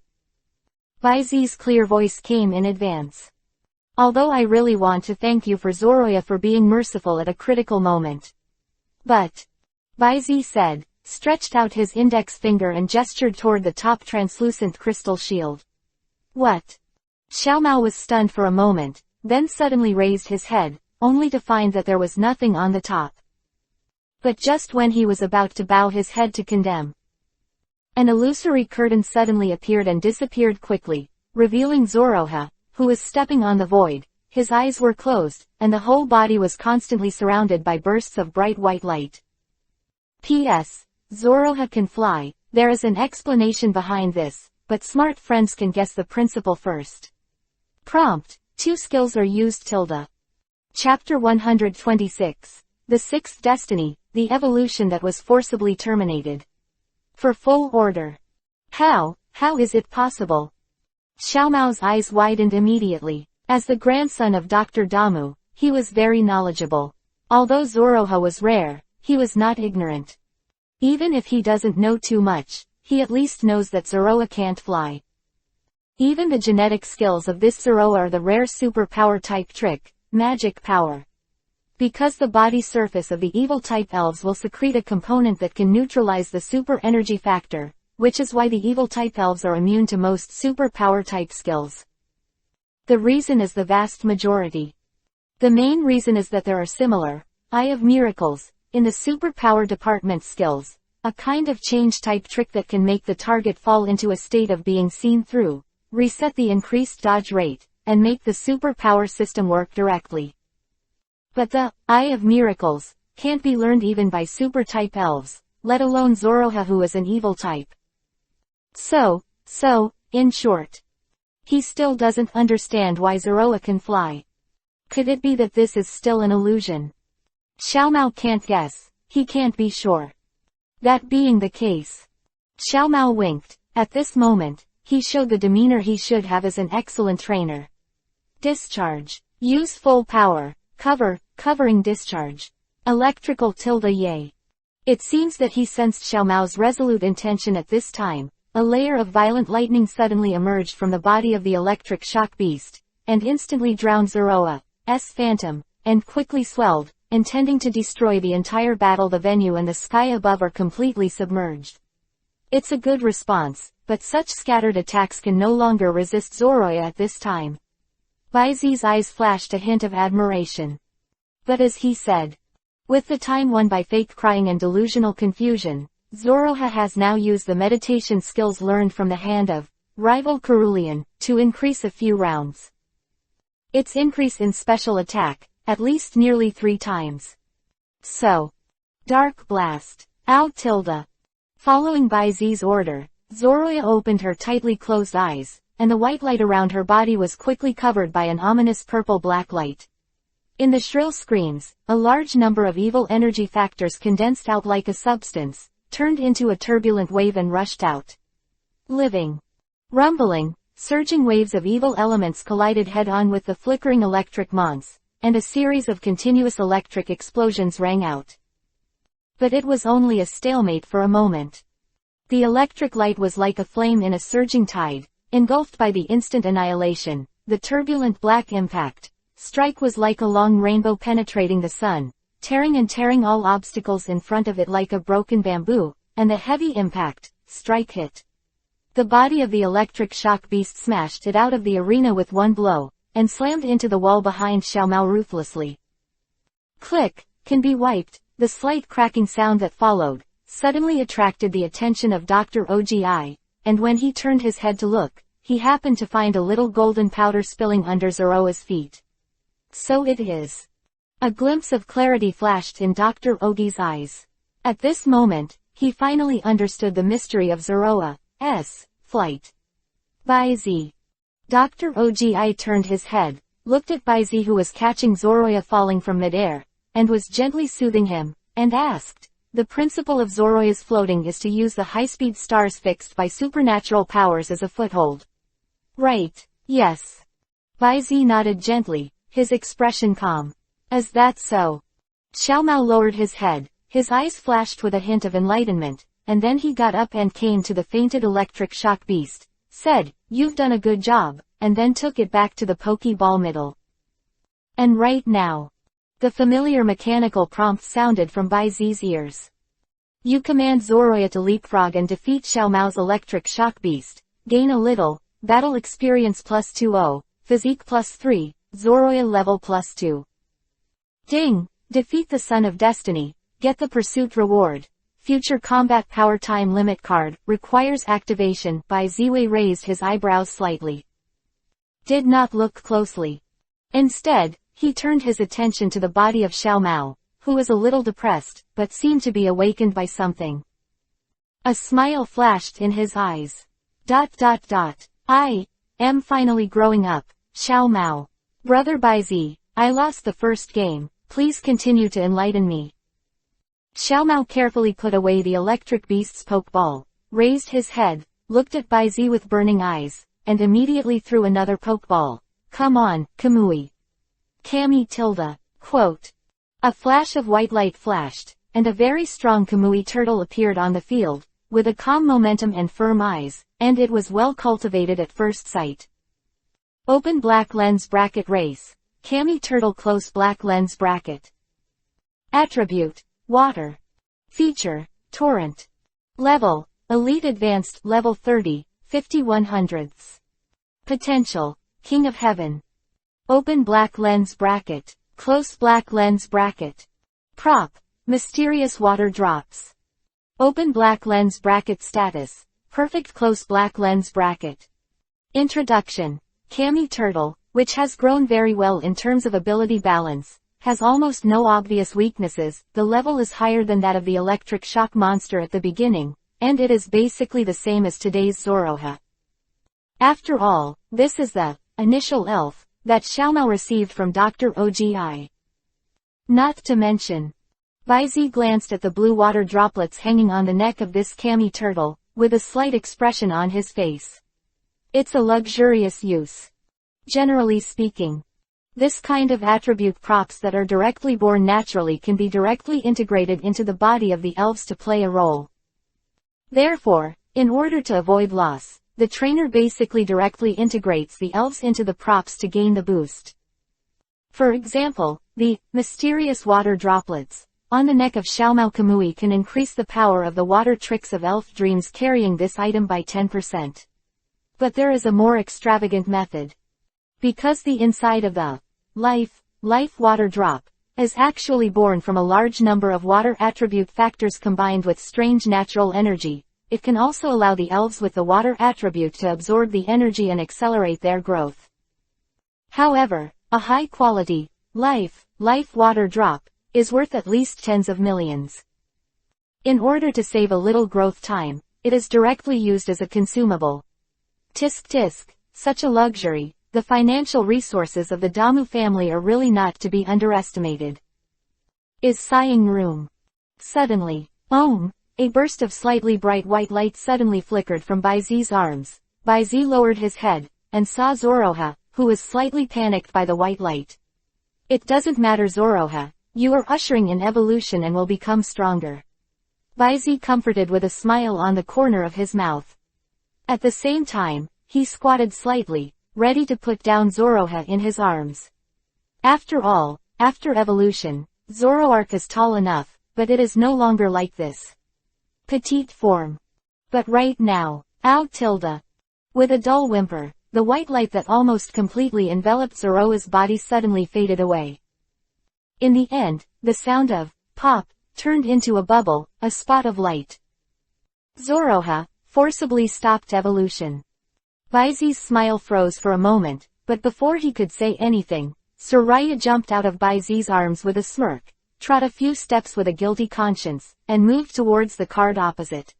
Baizi's clear voice came in advance. Although I really want to thank you for Zoroya for being merciful at a critical moment. But, Baizi said, stretched out his index finger and gestured toward the top translucent crystal shield. What? Xiao Mao was stunned for a moment, then suddenly raised his head, only to find that there was nothing on the top. But just when he was about to bow his head to condemn, an illusory curtain suddenly appeared and disappeared quickly, revealing Zoroha, who was stepping on the void. His eyes were closed, and the whole body was constantly surrounded by bursts of bright white light. P.S. Zoroha can fly. There is an explanation behind this, but smart friends can guess the principle first. Prompt: 2 skills are used. Chapter 126. The Sixth Destiny, the evolution that was forcibly terminated. For full order. How is it possible? Xiao Mao's eyes widened immediately. As the grandson of Dr. Damu, he was very knowledgeable. Although Zoroha was rare, he was not ignorant. Even if he doesn't know too much, he at least knows that Zoroa can't fly. Even the genetic skills of this Zoroa are the rare superpower type trick, magic power. Because the body surface of the evil type elves will secrete a component that can neutralize the super energy factor, which is why the evil type elves are immune to most superpower type skills. The reason is the vast majority. The main reason is that there are similar, Eye of Miracles, in the superpower department skills, a kind of change type trick that can make the target fall into a state of being seen through, reset the increased dodge rate, and make the superpower system work directly. But the Eye of Miracles can't be learned even by super type elves, let alone Zoroha who is an evil type. So, in short, he still doesn't understand why Zoroa can fly. Could it be that this is still an illusion? Xiao Mao can't guess, he can't be sure. That being the case, Xiao Mao winked. At this moment, he showed the demeanor he should have as an excellent trainer. Discharge. Use full power. Covering discharge. Electrical yay. It seems that he sensed Xiao Mao's resolute intention at this time. A layer of violent lightning suddenly emerged from the body of the electric shock beast, and instantly drowned Zoroa's phantom, and quickly swelled, intending to destroy the entire battle. The venue and the sky above are completely submerged. It's a good response, but such scattered attacks can no longer resist Zoroya at this time. Baizi's eyes flashed a hint of admiration. But as he said, with the time won by fake crying and delusional confusion, Zoroha has now used the meditation skills learned from the hand of rival Cerulean to increase a few rounds. Its increase in special attack, at least nearly 3 times. So. Dark Blast. Ow tilde. Following Baizi's order, Zoraya opened her tightly closed eyes, and the white light around her body was quickly covered by an ominous purple-black light. In the shrill screams, a large number of evil energy factors condensed out like a substance, turned into a turbulent wave and rushed out. Living. Rumbling, surging waves of evil elements collided head-on with the flickering electric mons, and a series of continuous electric explosions rang out. But it was only a stalemate for a moment. The electric light was like a flame in a surging tide, engulfed by the instant annihilation. The turbulent black impact strike was like a long rainbow penetrating the sun, tearing all obstacles in front of it like a broken bamboo, and the heavy impact strike hit the body of the electric shock beast, smashed it out of the arena with one blow, and slammed into the wall behind Xiao Mao ruthlessly. Click, can be wiped. The slight cracking sound that followed suddenly attracted the attention of Dr. Ogi, and when he turned his head to look, he happened to find a little golden powder spilling under Zoroa's feet. So it is. A glimpse of clarity flashed in Dr. Ogi's eyes. At this moment, he finally understood the mystery of Zoroa's flight. Baizi. Dr. Ogi turned his head, looked at Baizi, who was catching Zoroya falling from midair, and was gently soothing him, and asked, "The principle of Zoroya's floating is to use the high-speed stars fixed by supernatural powers as a foothold." "Right, yes." Baizi nodded gently, his expression calm. "Is that so?" Xiao Mao lowered his head, his eyes flashed with a hint of enlightenment, and then he got up and came to the fainted electric shock beast, said, "You've done a good job," and then took it back to the Pokeball middle. "And right now." The familiar mechanical prompt sounded from Baizi's ears. "You command Zoroya to leapfrog and defeat Xiao Mao's electric shock beast. Gain a little, battle experience +20, physique +3, Zoroya level +2. Ding! Defeat the Son of Destiny, get the pursuit reward. Future combat power time limit card, requires activation." Baizi raised his eyebrows slightly. Did not look closely. Instead, he turned his attention to the body of Xiao Mao, who was a little depressed, but seemed to be awakened by something. A smile flashed in his eyes. I am finally growing up, Xiao Mao. Brother Baizi, I lost the first game, please continue to enlighten me. Xiao Mao carefully put away the electric beast's pokeball, raised his head, looked at Baizi with burning eyes, and immediately threw another pokeball. "Come on, Kamui." Kami tilde. Quote. A flash of white light flashed, and a very strong Kamui turtle appeared on the field, with a calm momentum and firm eyes, and it was well cultivated at first sight. Open black lens bracket race. Kami turtle close black lens bracket. Attribute. Water. Feature. Torrent. Level. Elite Advanced Level 30, 5100ths. Potential. King of Heaven. Open black lens bracket. Close black lens bracket. Prop. Mysterious water drops. Open black lens bracket status. Perfect close black lens bracket. Introduction. Kami turtle, which has grown very well in terms of ability balance, has almost no obvious weaknesses. The level is higher than that of the electric shock monster at the beginning, and it is basically the same as today's Zoroha. After all, this is the initial elf that Xiao Mao received from Dr. Ogi. Not to mention, Baizi glanced at the blue water droplets hanging on the neck of this Kami turtle, with a slight expression on his face. It's a luxurious use. Generally speaking, this kind of attribute props that are directly born naturally can be directly integrated into the body of the elves to play a role. Therefore, in order to avoid loss, the trainer basically directly integrates the elves into the props to gain the boost. For example, the mysterious water droplets on the neck of Xiao Mao Kamui can increase the power of the water tricks of elf dreams carrying this item by 10%. But there is a more extravagant method. Because the inside of the life water drop is actually born from a large number of water attribute factors combined with strange natural energy, it can also allow the elves with the water attribute to absorb the energy and accelerate their growth. However, A high-quality, life water drop, is worth at least tens of millions. In order to save a little growth time, it is directly used as a consumable. Tisk tisk, such a luxury, the financial resources of the Damu family are really not to be underestimated. Is sighing room. Suddenly, a burst of slightly bright white light suddenly flickered from Baizi's arms. Baizi lowered his head, and saw Zoroha, who was slightly panicked by the white light. It doesn't matter, Zoroha, you are ushering in evolution and will become stronger. Baizi comforted with a smile on the corner of his mouth. At the same time, he squatted slightly, ready to put down Zoroha in his arms. After all, after evolution, Zoroark is tall enough, but it is no longer like this petite form. But right now, ow! With a dull whimper, the white light that almost completely enveloped Zoroa's body suddenly faded away. In the end, the sound of pop turned into a bubble, a spot of light. Zoroha forcibly stopped evolution. Baizi's smile froze for a moment, but before he could say anything, Soraya jumped out of Baizi's arms with a smirk, trod a few steps with a guilty conscience, and moved towards the card opposite.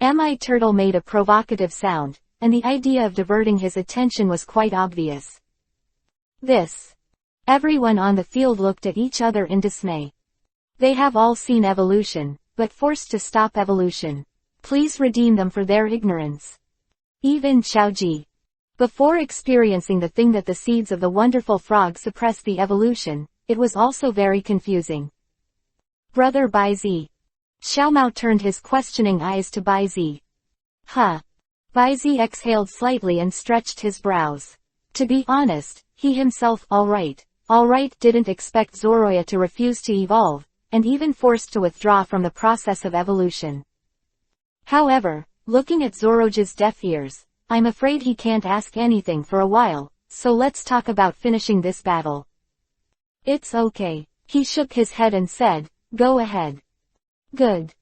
Mi Turtle made a provocative sound, and the idea of diverting his attention was quite obvious. This. Everyone on the field looked at each other in dismay. They have all seen evolution, but forced to stop evolution. Please redeem them for their ignorance. Even Xiaoji. Before experiencing the thing that the seeds of the wonderful frog suppressed the evolution, it was also very confusing. Brother Baizi. Xiaomao turned his questioning eyes to Baizi. Huh. Baizi exhaled slightly and stretched his brows. To be honest, he himself, alright, didn't expect Zoroya to refuse to evolve, and even forced to withdraw from the process of evolution. However, looking at Zoroja's deaf ears, I'm afraid he can't ask anything for a while, so let's talk about finishing this battle. It's okay. He shook his head and said, go ahead. Good.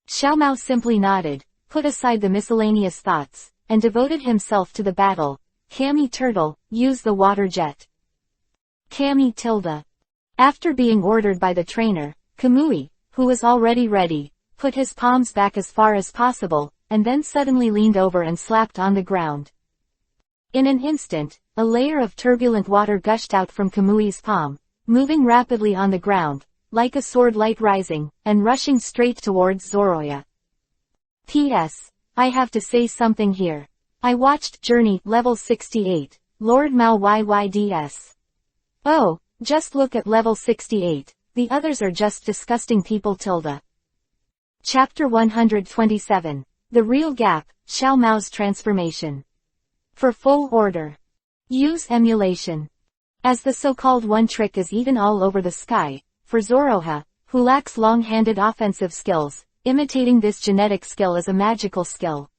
Xiaomao simply nodded, put aside the miscellaneous thoughts, and devoted himself to the battle. Kami Turtle, use the water jet. Kami tilde. After being ordered by the trainer, Kamui, who was already ready, put his palms back as far as possible, and then suddenly leaned over and slapped on the ground. In an instant, a layer of turbulent water gushed out from Kamui's palm, moving rapidly on the ground, like a sword light rising, and rushing straight towards Zoroya. P.S. I have to say something here. I watched Journey, level 68, Lord Mao YYDS. Oh, just look at level 68, the others are just disgusting people tilde. Chapter 127. The Real Gap, Xiao Mao's Transformation. For full order. Use emulation. As the so-called one trick is eaten all over the sky, for Zoroha, who lacks long-handed offensive skills, imitating this genetic skill is a magical skill.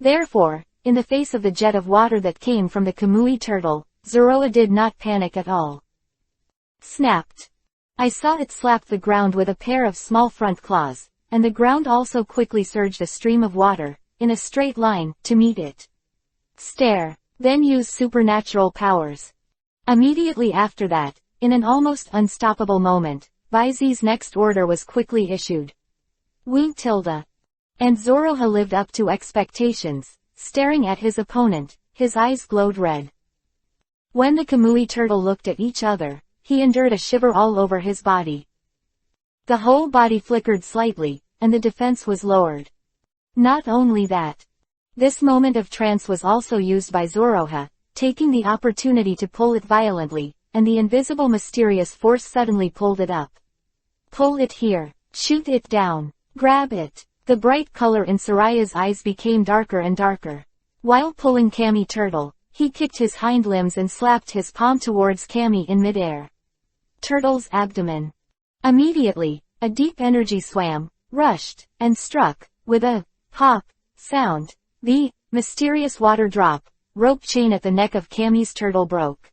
Therefore, in the face of the jet of water that came from the Kamui turtle, Zoroha did not panic at all. Snapped. I saw it slap the ground with a pair of small front claws, and the ground also quickly surged a stream of water, in a straight line, to meet it. Stare, then use supernatural powers. Immediately after that, in an almost unstoppable moment, Baizi's next order was quickly issued. Wu tilde. And Zoroha lived up to expectations, staring at his opponent, his eyes glowed red. When the Kamui turtle looked at each other, he endured a shiver all over his body. The whole body flickered slightly, and the defense was lowered. Not only that. This moment of trance was also used by Zoroha, taking the opportunity to pull it violently, and the invisible mysterious force suddenly pulled it up. Pull it here, shoot it down, grab it. The bright color in Soraya's eyes became darker and darker. While pulling Kami Turtle, he kicked his hind limbs and slapped his palm towards Kami in midair. Turtle's abdomen. Immediately, a deep energy swam, rushed, and struck, with a pop sound. The mysterious water drop rope chain at the neck of Kami's turtle broke.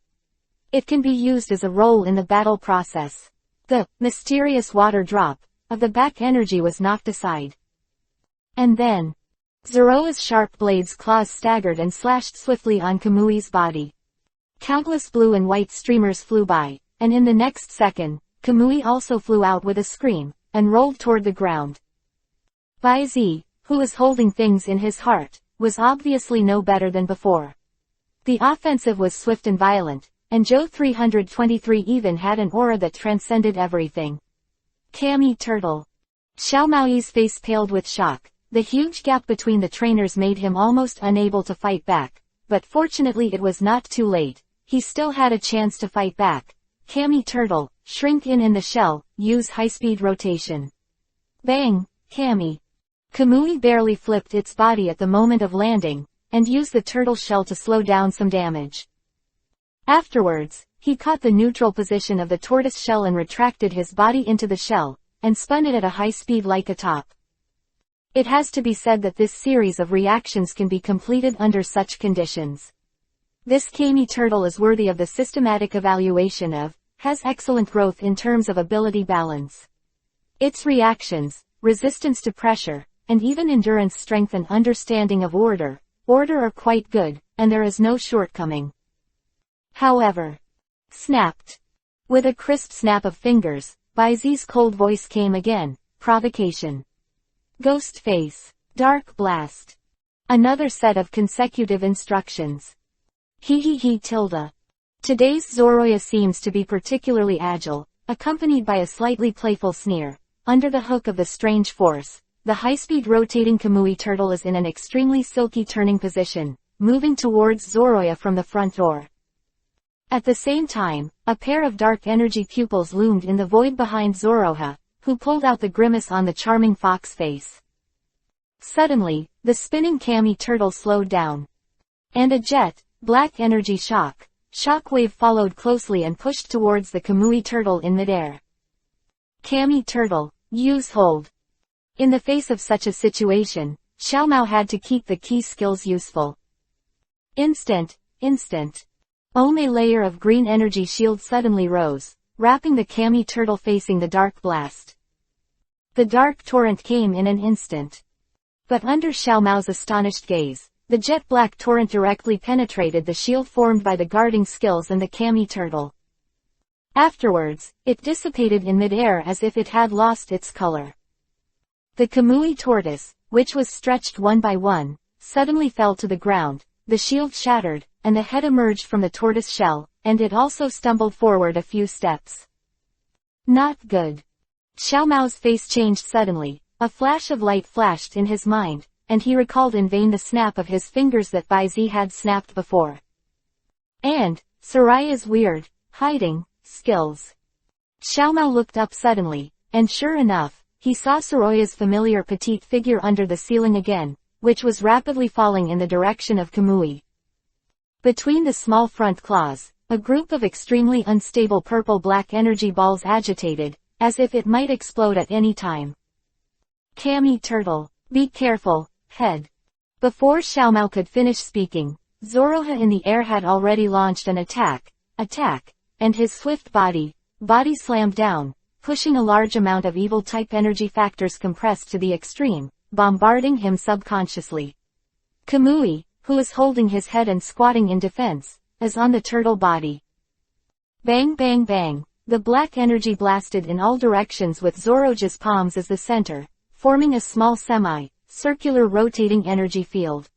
It can be used as a role in the battle process. The mysterious water drop of the back energy was knocked aside. And then, Zoroa's sharp blades claws staggered and slashed swiftly on Kamui's body. Countless blue and white streamers flew by, and in the next second, Kamui also flew out with a scream, and rolled toward the ground. Bai Zi, who was holding things in his heart, was obviously no better than before. The offensive was swift and violent, and Zhou 323 even had an aura that transcended everything. Cammy Turtle. Xiao Maoyi's face paled with shock. The huge gap between the trainers made him almost unable to fight back, but fortunately it was not too late. He still had a chance to fight back. Cammy Turtle, shrink in the shell, use high-speed rotation. Bang, Cammy. Kamui barely flipped its body at the moment of landing, and used the turtle shell to slow down some damage. Afterwards, he caught the neutral position of the tortoise shell and retracted his body into the shell, and spun it at a high speed like a top. It has to be said that this series of reactions can be completed under such conditions. This Cammy Turtle is worthy of the systematic evaluation of, has excellent growth in terms of ability balance. Its reactions, resistance to pressure, and even endurance strength and understanding of order are quite good, and there is no shortcoming. However, snapped. With a crisp snap of fingers, Bai Zi's cold voice came again, provocation. Ghost face. Dark blast. Another set of consecutive instructions. Tilde. Today's Zoroya seems to be particularly agile, accompanied by a slightly playful sneer. Under the hook of the strange force, the high-speed rotating Kamui Turtle is in an extremely silky turning position, moving towards Zoroya from the front door. At the same time, a pair of dark energy pupils loomed in the void behind Zoroha, who pulled out the grimace on the charming fox face. Suddenly, the spinning Cammy Turtle slowed down. And a jet, black energy shockwave followed closely and pushed towards the Kamui Turtle in midair. Cammy Turtle, use hold. In the face of such a situation, Xiao Mao had to keep the key skills useful. Instant. Ome layer of green energy shield suddenly rose, wrapping the Cammy Turtle facing the dark blast. The dark torrent came in an instant. But under Xiao Mao's astonished gaze, the jet black torrent directly penetrated the shield formed by the guarding skills and the Cammy Turtle. Afterwards, it dissipated in midair as if it had lost its color. The Kamui tortoise, which was stretched one by one, suddenly fell to the ground, the shield shattered, and the head emerged from the tortoise shell, and it also stumbled forward a few steps. Not good. Xiao Mao's face changed suddenly, a flash of light flashed in his mind, and he recalled in vain the snap of his fingers that Bai Zi had snapped before. And, Soraya's weird, hiding, skills. Xiao Mao looked up suddenly, and sure enough, he saw Soraya's familiar petite figure under the ceiling again, which was rapidly falling in the direction of Kamui. Between the small front claws, a group of extremely unstable purple-black energy balls agitated, as if it might explode at any time. Cammy Turtle, be careful, head. Before Xiao Mao could finish speaking, Zoroha in the air had already launched an attack, and his swift body slammed down, pushing a large amount of evil-type energy factors compressed to the extreme, bombarding him subconsciously. Kamui, who is holding his head and squatting in defense, is on the turtle body. Bang bang bang, the black energy blasted in all directions with Zoroja's palms as the center, forming a small semi-circular rotating energy field.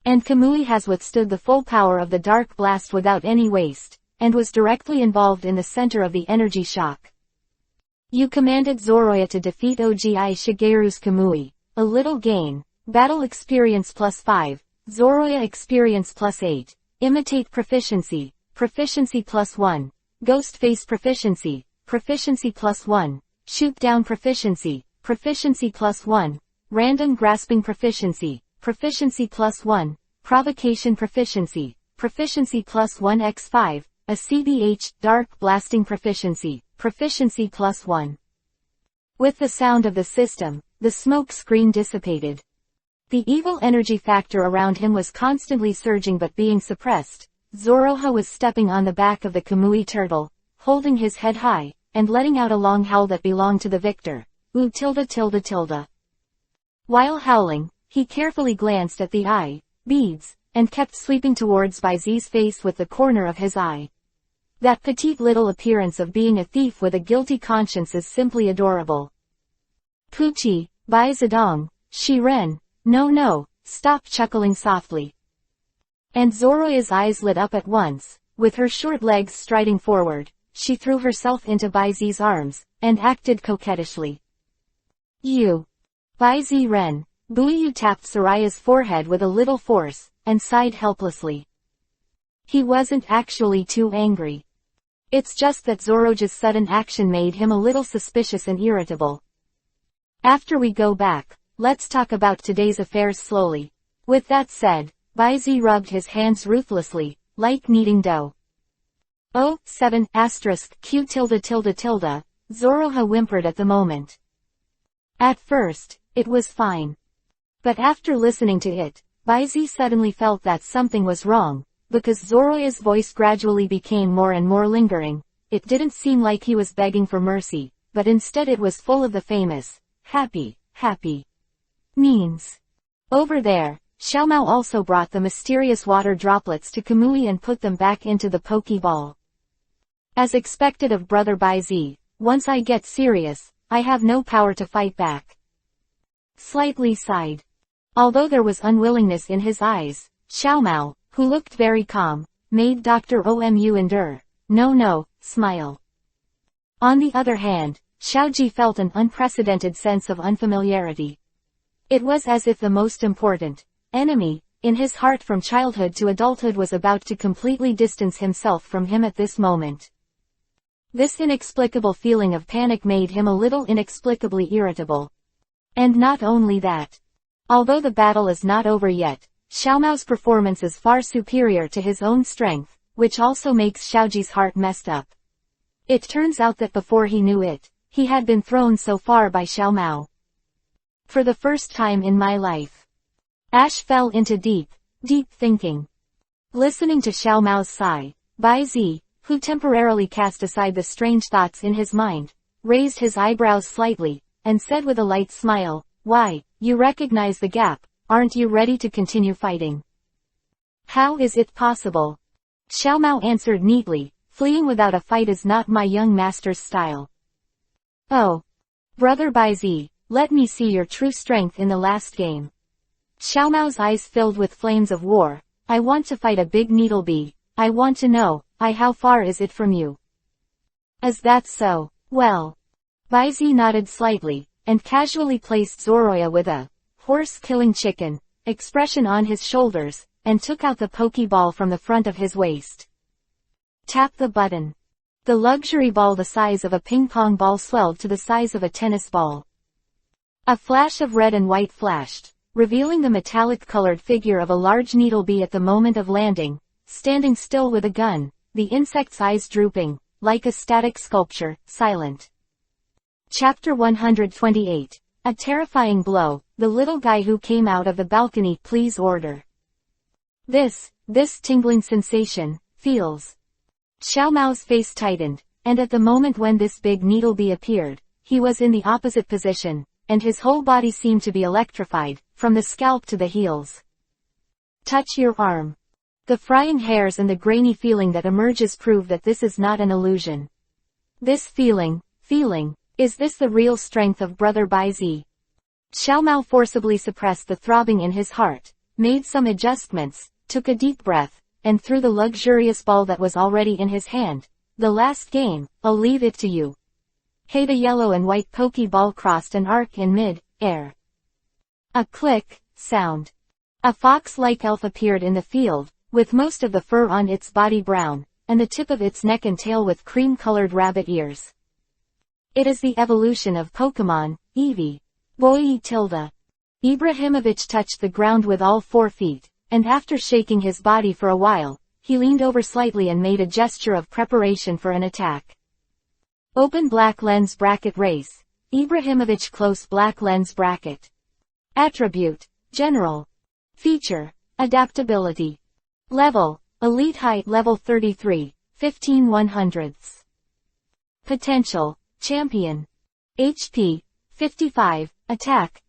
And Kamui has withstood the full power of the dark blast without any waste, and was directly involved in the center of the energy shock. You commanded Zoroya to defeat Ogi Shigeru's Kamui. A little gain. Battle experience +5. Zoroya experience +8. Imitate proficiency. Proficiency +1. Ghost face proficiency. Proficiency +1. Shoot down proficiency. Proficiency +1. Random grasping proficiency. Proficiency +1. Provocation proficiency. Proficiency +1 x5. A CBH, dark blasting proficiency. Proficiency +1. With the sound of the system, the smoke screen dissipated. The evil energy factor around him was constantly surging but being suppressed. Zoroha was stepping on the back of the Kamui turtle, holding his head high, and letting out a long howl that belonged to the victor. Ooh tilde. While howling, he carefully glanced at the eye beads, and kept sweeping towards Baizi's face with the corner of his eye. That petite little appearance of being a thief with a guilty conscience is simply adorable. Puchi, Bai Zedong, Shiren, no, stop chuckling softly. And Zoroya's eyes lit up at once. With her short legs striding forward, she threw herself into Baizi's arms, and acted coquettishly. You. Baizi Ren, Buiyu tapped Soraya's forehead with a little force, and sighed helplessly. He wasn't actually too angry. It's just that Zoroja's sudden action made him a little suspicious and irritable. After we go back, let's talk about today's affairs slowly. With that said, Baizi rubbed his hands ruthlessly, like kneading dough. Oh, 7 asterisk Q tilde tilde tilde, Zoroha whimpered at the moment. At first, it was fine. But after listening to it, Baizi suddenly felt that something was wrong, because Zoroya's voice gradually became more and more lingering. It didn't seem like he was begging for mercy, but instead it was full of the famous, happy means. Over there, Xiaomao also brought the mysterious water droplets to Kamui and put them back into the Pokeball. As expected of Brother Baizi, once I get serious, I have no power to fight back. Slightly sighed. Although there was unwillingness in his eyes, Xiaomao, who looked very calm, made Dr. Omu endure, no, smile. On the other hand, Xiaoji felt an unprecedented sense of unfamiliarity. It was as if the most important enemy in his heart from childhood to adulthood was about to completely distance himself from him at this moment. This inexplicable feeling of panic made him a little inexplicably irritable. And not only that. Although the battle is not over yet, Xiaomao's performance is far superior to his own strength, which also makes Xiaoji's heart messed up. It turns out that before he knew it, he had been thrown so far by Xiaomao. For the first time in my life. Ash fell into deep thinking. Listening to Xiaomao's sigh, Baizi, who temporarily cast aside the strange thoughts in his mind, raised his eyebrows slightly, and said with a light smile, "Why, you recognize the gap, aren't you ready to continue fighting?" "How is it possible?" Xiaomao answered neatly, "Fleeing without a fight is not my young master's style." "Oh. Brother Baizi, let me see your true strength in the last game." Xiaomao's eyes filled with flames of war. "I want to fight a big needle bee. I want to know, how far is it from you?" "Is that so? Well." Baizi nodded slightly, and casually placed Zoroya with a horse-killing chicken expression on his shoulders, and took out the Pokeball from the front of his waist. Tap the button. The luxury ball the size of a ping-pong ball swelled to the size of a tennis ball. A flash of red and white flashed, revealing the metallic-colored figure of a large needle bee at the moment of landing, standing still with a gun, the insect's eyes drooping, like a static sculpture, silent. Chapter 128. A terrifying blow, the little guy who came out of the balcony please order. This tingling sensation, feels. Xiaomao's face tightened, and at the moment when this big needle bee appeared, he was in the opposite position, and his whole body seemed to be electrified, from the scalp to the heels. Touch your arm. The frying hairs and the grainy feeling that emerges prove that this is not an illusion. This feeling, is this the real strength of Brother Baizi? Xiaomao forcibly suppressed the throbbing in his heart, made some adjustments, took a deep breath, and threw the luxurious ball that was already in his hand. "The last game, I'll leave it to you." Hey, the yellow and white Pokeball crossed an arc in mid-air. A click sound. A fox-like elf appeared in the field, with most of the fur on its body brown, and the tip of its neck and tail with cream-colored rabbit ears. It is the evolution of Pokemon, Eevee. Boy tilde. Ibrahimovic touched the ground with all 4 feet, and after shaking his body for a while, he leaned over slightly and made a gesture of preparation for an attack. Open black lens bracket race. Ibrahimovic close black lens bracket. Attribute, General. Feature, Adaptability. Level, Elite height level 33, 15/100ths. Potential, Champion. HP, 55, Attack,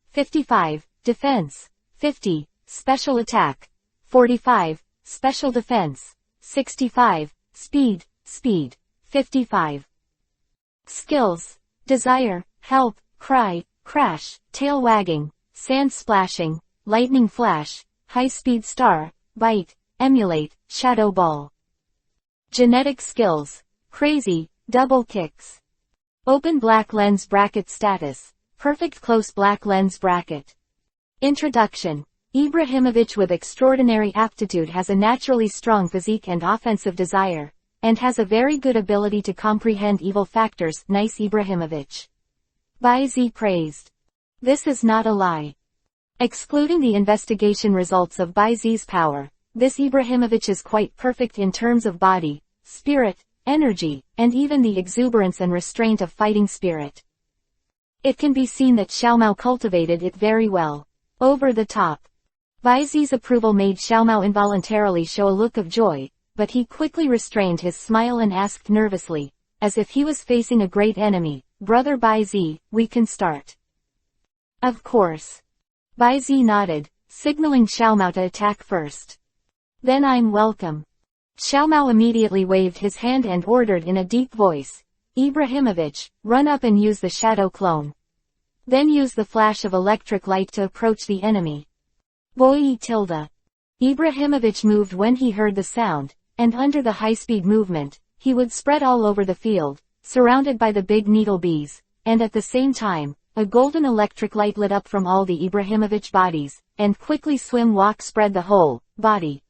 55, Defense, 50, special attack, 45, special defense, 65, speed, 55. Skills: desire, help, cry, crash, tail wagging, sand splashing, lightning flash, high-speed star, bite, emulate, shadow ball. Genetic skills: crazy, double kicks. Open black lens bracket status, perfect close black lens bracket. Introduction. Ibrahimović with extraordinary aptitude has a naturally strong physique and offensive desire, and has a very good ability to comprehend evil factors. Nice Ibrahimović. By Z praised. This is not a lie. Excluding the investigation results of By Z's power, this Ibrahimović is quite perfect in terms of body, spirit, energy, and even the exuberance and restraint of fighting spirit. It can be seen that Xiaomao cultivated it very well. Over the top. By Z's approval made Xiaomao involuntarily show a look of joy, but he quickly restrained his smile and asked nervously, as if he was facing a great enemy, "Brother By Z, we can start." Of course. By Z nodded, signaling Xiaomao to attack first. Then I'm welcome. Xiaomao immediately waved his hand and ordered in a deep voice, "Ibrahimović, run up and use the shadow clone. Then use the flash of electric light to approach the enemy." Boy tilde. Ibrahimović moved when he heard the sound, and under the high-speed movement, he would spread all over the field, surrounded by the big needle bees, and at the same time, a golden electric light lit up from all the Ibrahimović bodies, and quickly spread the whole body.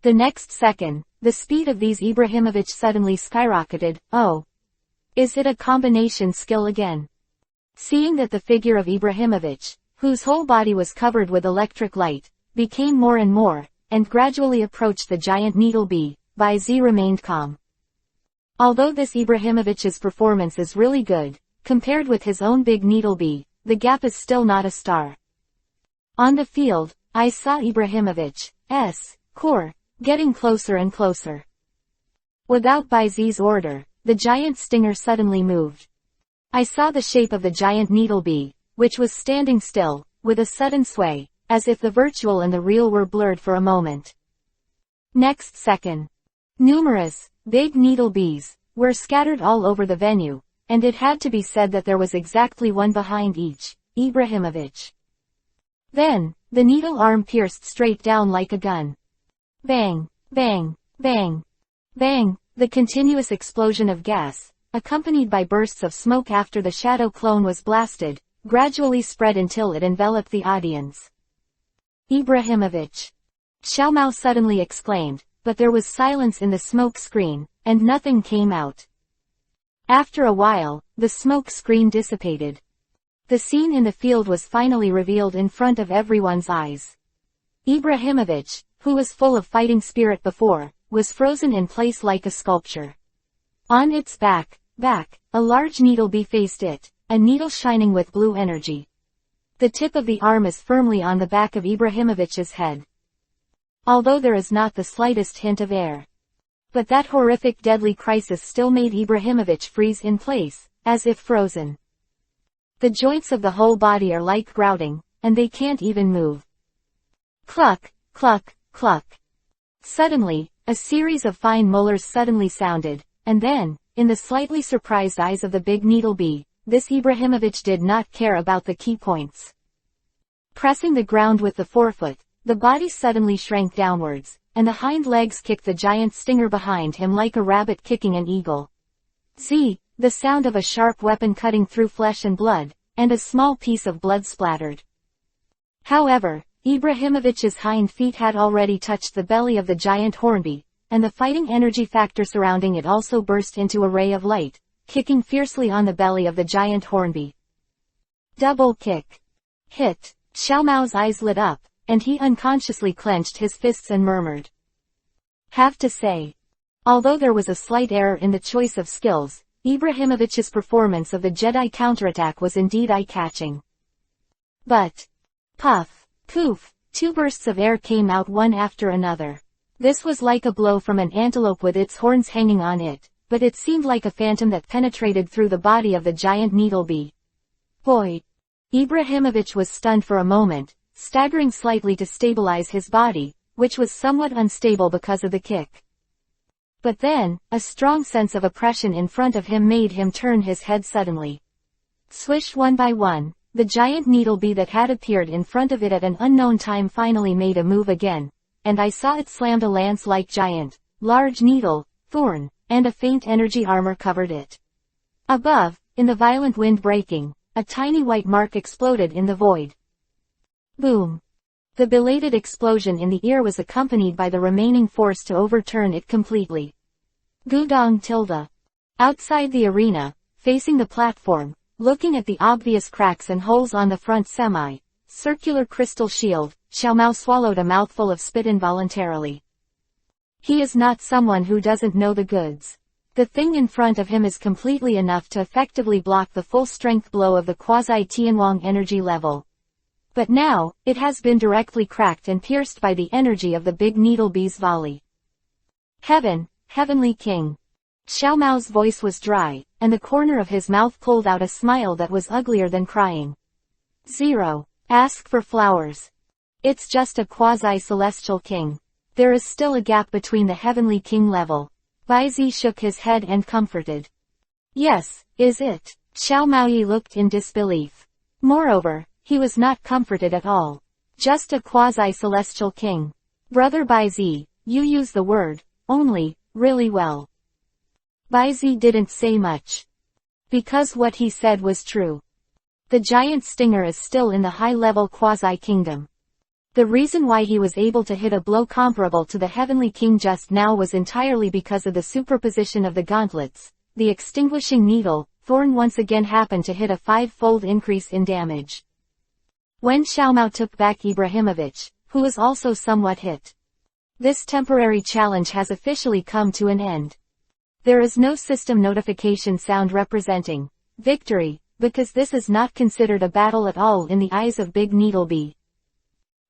The next second, the speed of these Ibrahimović suddenly skyrocketed. Oh! Is it a combination skill again? Seeing that the figure of Ibrahimović, whose whole body was covered with electric light, became more and more, and gradually approached the giant needle bee, By Z remained calm. Although this Ibrahimović's performance is really good, compared with his own big needle bee, the gap is still not a star. On the field, I saw Ibrahimović's core getting closer and closer. Without By Z's order, the giant stinger suddenly moved. I saw the shape of the giant needle bee, which was standing still, with a sudden sway, as if the virtual and the real were blurred for a moment. Next second, numerous, big needle bees, were scattered all over the venue, and it had to be said that there was exactly one behind each, Ibrahimović. Then, the needle arm pierced straight down like a gun. Bang, bang, bang, bang, the continuous explosion of gas, accompanied by bursts of smoke after the shadow clone was blasted, gradually spread until it enveloped the audience. Ibrahimović! Xiaomao suddenly exclaimed, but there was silence in the smoke screen, and nothing came out. After a while, the smoke screen dissipated. The scene in the field was finally revealed in front of everyone's eyes. Ibrahimović, who was full of fighting spirit before, was frozen in place like a sculpture. On its back, a large needle bee faced it, a needle shining with blue energy. The tip of the arm is firmly on the back of Ibrahimović's head. Although there is not the slightest hint of air. But that horrific deadly crisis still made Ibrahimović freeze in place, as if frozen. The joints of the whole body are like grouting, and they can't even move. Cluck, cluck, cluck. Suddenly, a series of fine molars suddenly sounded, and then, in the slightly surprised eyes of the big needle bee, this Ibrahimović did not care about the key points. Pressing the ground with the forefoot, the body suddenly shrank downwards, and the hind legs kicked the giant stinger behind him like a rabbit kicking an eagle. The sound of a sharp weapon cutting through flesh and blood, and a small piece of blood splattered. However, Ibrahimović's hind feet had already touched the belly of the giant hornbee, and the fighting energy factor surrounding it also burst into a ray of light, kicking fiercely on the belly of the giant hornbee. Double kick. Hit. Xiaomao's eyes lit up, and he unconsciously clenched his fists and murmured. Have to say. Although there was a slight error in the choice of skills, Ibrahimović's performance of the Jedi counterattack was indeed eye-catching. But, puff, poof, two bursts of air came out one after another. This was like a blow from an antelope with its horns hanging on it, but it seemed like a phantom that penetrated through the body of the giant needle bee. Boy! Ibrahimović was stunned for a moment, staggering slightly to stabilize his body, which was somewhat unstable because of the kick. But then, a strong sense of oppression in front of him made him turn his head suddenly. Swish, one by one, the giant needlebee that had appeared in front of it at an unknown time finally made a move again, and I saw it slammed a lance-like giant, large needle, thorn, and a faint energy armor covered it. Above, in the violent wind breaking, a tiny white mark exploded in the void. Boom. The belated explosion in the ear was accompanied by the remaining force to overturn it completely. Gudong tilde. Outside the arena, facing the platform, looking at the obvious cracks and holes on the front semi-circular crystal shield, Xiao Mao swallowed a mouthful of spit involuntarily. He is not someone who doesn't know the goods. The thing in front of him is completely enough to effectively block the full-strength blow of the quasi-Tianwang energy level. But now, it has been directly cracked and pierced by the energy of the big needlebee's volley. Heaven, Heavenly King. Xiao Mao's voice was dry, and the corner of his mouth pulled out a smile that was uglier than crying. 0. Ask for flowers. It's just a quasi-celestial king. There is still a gap between the Heavenly King level. Bai Zi shook his head and comforted. Yes, is it? Xiao Maoyi looked in disbelief. Moreover, he was not comforted at all. Just a quasi-celestial king. Brother Bai Zi, you use the word, only, really well. Bai Zi didn't say much. Because what he said was true. The giant stinger is still in the high-level quasi-kingdom. The reason why he was able to hit a blow comparable to the Heavenly King just now was entirely because of the superposition of the gauntlets. The extinguishing needle, thorn once again happened to hit a 5-fold increase in damage. When Xiao Mao took back Ibrahimovic, who was also somewhat hit. This temporary challenge has officially come to an end. There is no system notification sound representing victory, because this is not considered a battle at all in the eyes of Big Needlebee.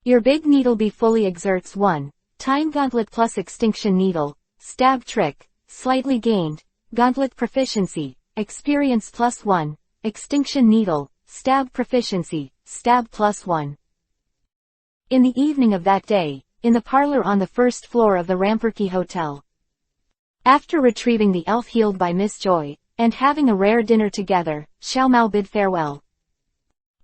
Your Big Needlebee fully exerts 1. Time Gauntlet plus Extinction Needle, Stab Trick, slightly gained, Gauntlet Proficiency, Experience plus 1, Extinction Needle, Stab Proficiency, Stab plus 1. In the evening of that day, in the parlor on the first floor of the Ramperky Hotel. After retrieving the elf healed by Miss Joy, and having a rare dinner together, Xiao Mao bid farewell.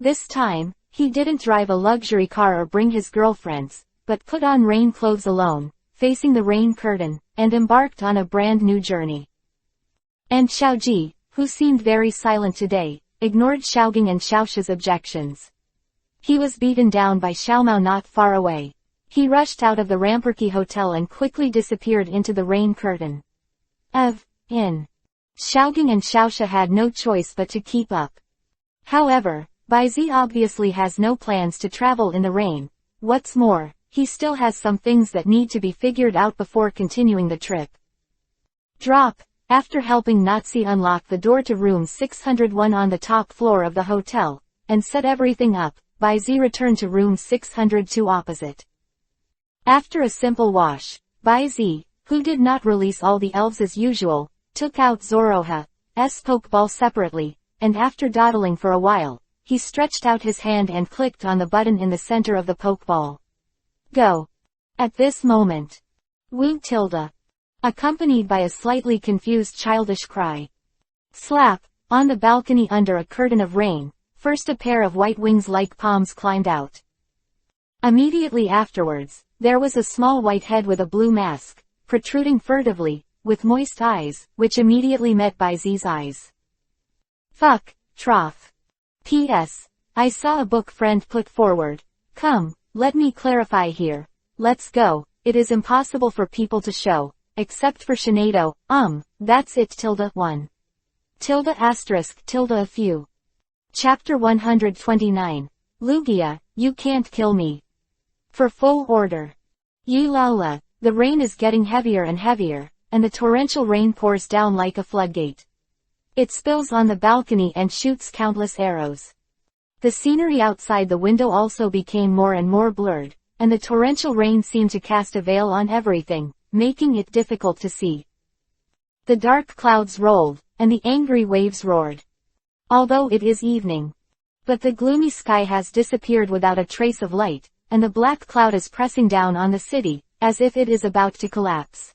This time, he didn't drive a luxury car or bring his girlfriends, but put on rain clothes alone, facing the rain curtain, and embarked on a brand new journey. And Xiaoji, who seemed very silent today, ignored Xiaogang and Xiaosha's objections. He was beaten down by Xiao Mao not far away. He rushed out of the Ramperky Hotel and quickly disappeared into the rain curtain. Xiaogang and Xiaosha had no choice but to keep up. However, Bai Zi obviously has no plans to travel in the rain. What's more, he still has some things that need to be figured out before continuing the trip. After helping Nazi unlock the door to room 601 on the top floor of the hotel, and set everything up, Bai Zi returned to room 602 opposite. After a simple wash, Bai Zi, who did not release all the elves as usual, took out Zoroha's Pokeball separately, and after dawdling for a while, he stretched out his hand and clicked on the button in the center of the Pokeball. Go. At this moment. Woo tilde. Accompanied by a slightly confused childish cry. Slap, on the balcony under a curtain of rain, first a pair of white wings like palms climbed out. Immediately afterwards, there was a small white head with a blue mask, protruding furtively, with moist eyes, which immediately met Bai Zi's eyes. Fuck, trough. P.S. I saw a book friend put forward. Come, let me clarify here. Let's go. It is impossible for people to show, except for Shinado, that's it tilde 1. Tilde asterisk tilde a few. Chapter 129. Lugia, you can't kill me. For full order. Yulala, the rain is getting heavier and heavier, and the torrential rain pours down like a floodgate. It spills on the balcony and shoots countless arrows. The scenery outside the window also became more and more blurred, and the torrential rain seemed to cast a veil on everything, making it difficult to see. The dark clouds rolled, and the angry waves roared. Although it is evening. But the gloomy sky has disappeared without a trace of light, and the black cloud is pressing down on the city, as if it is about to collapse.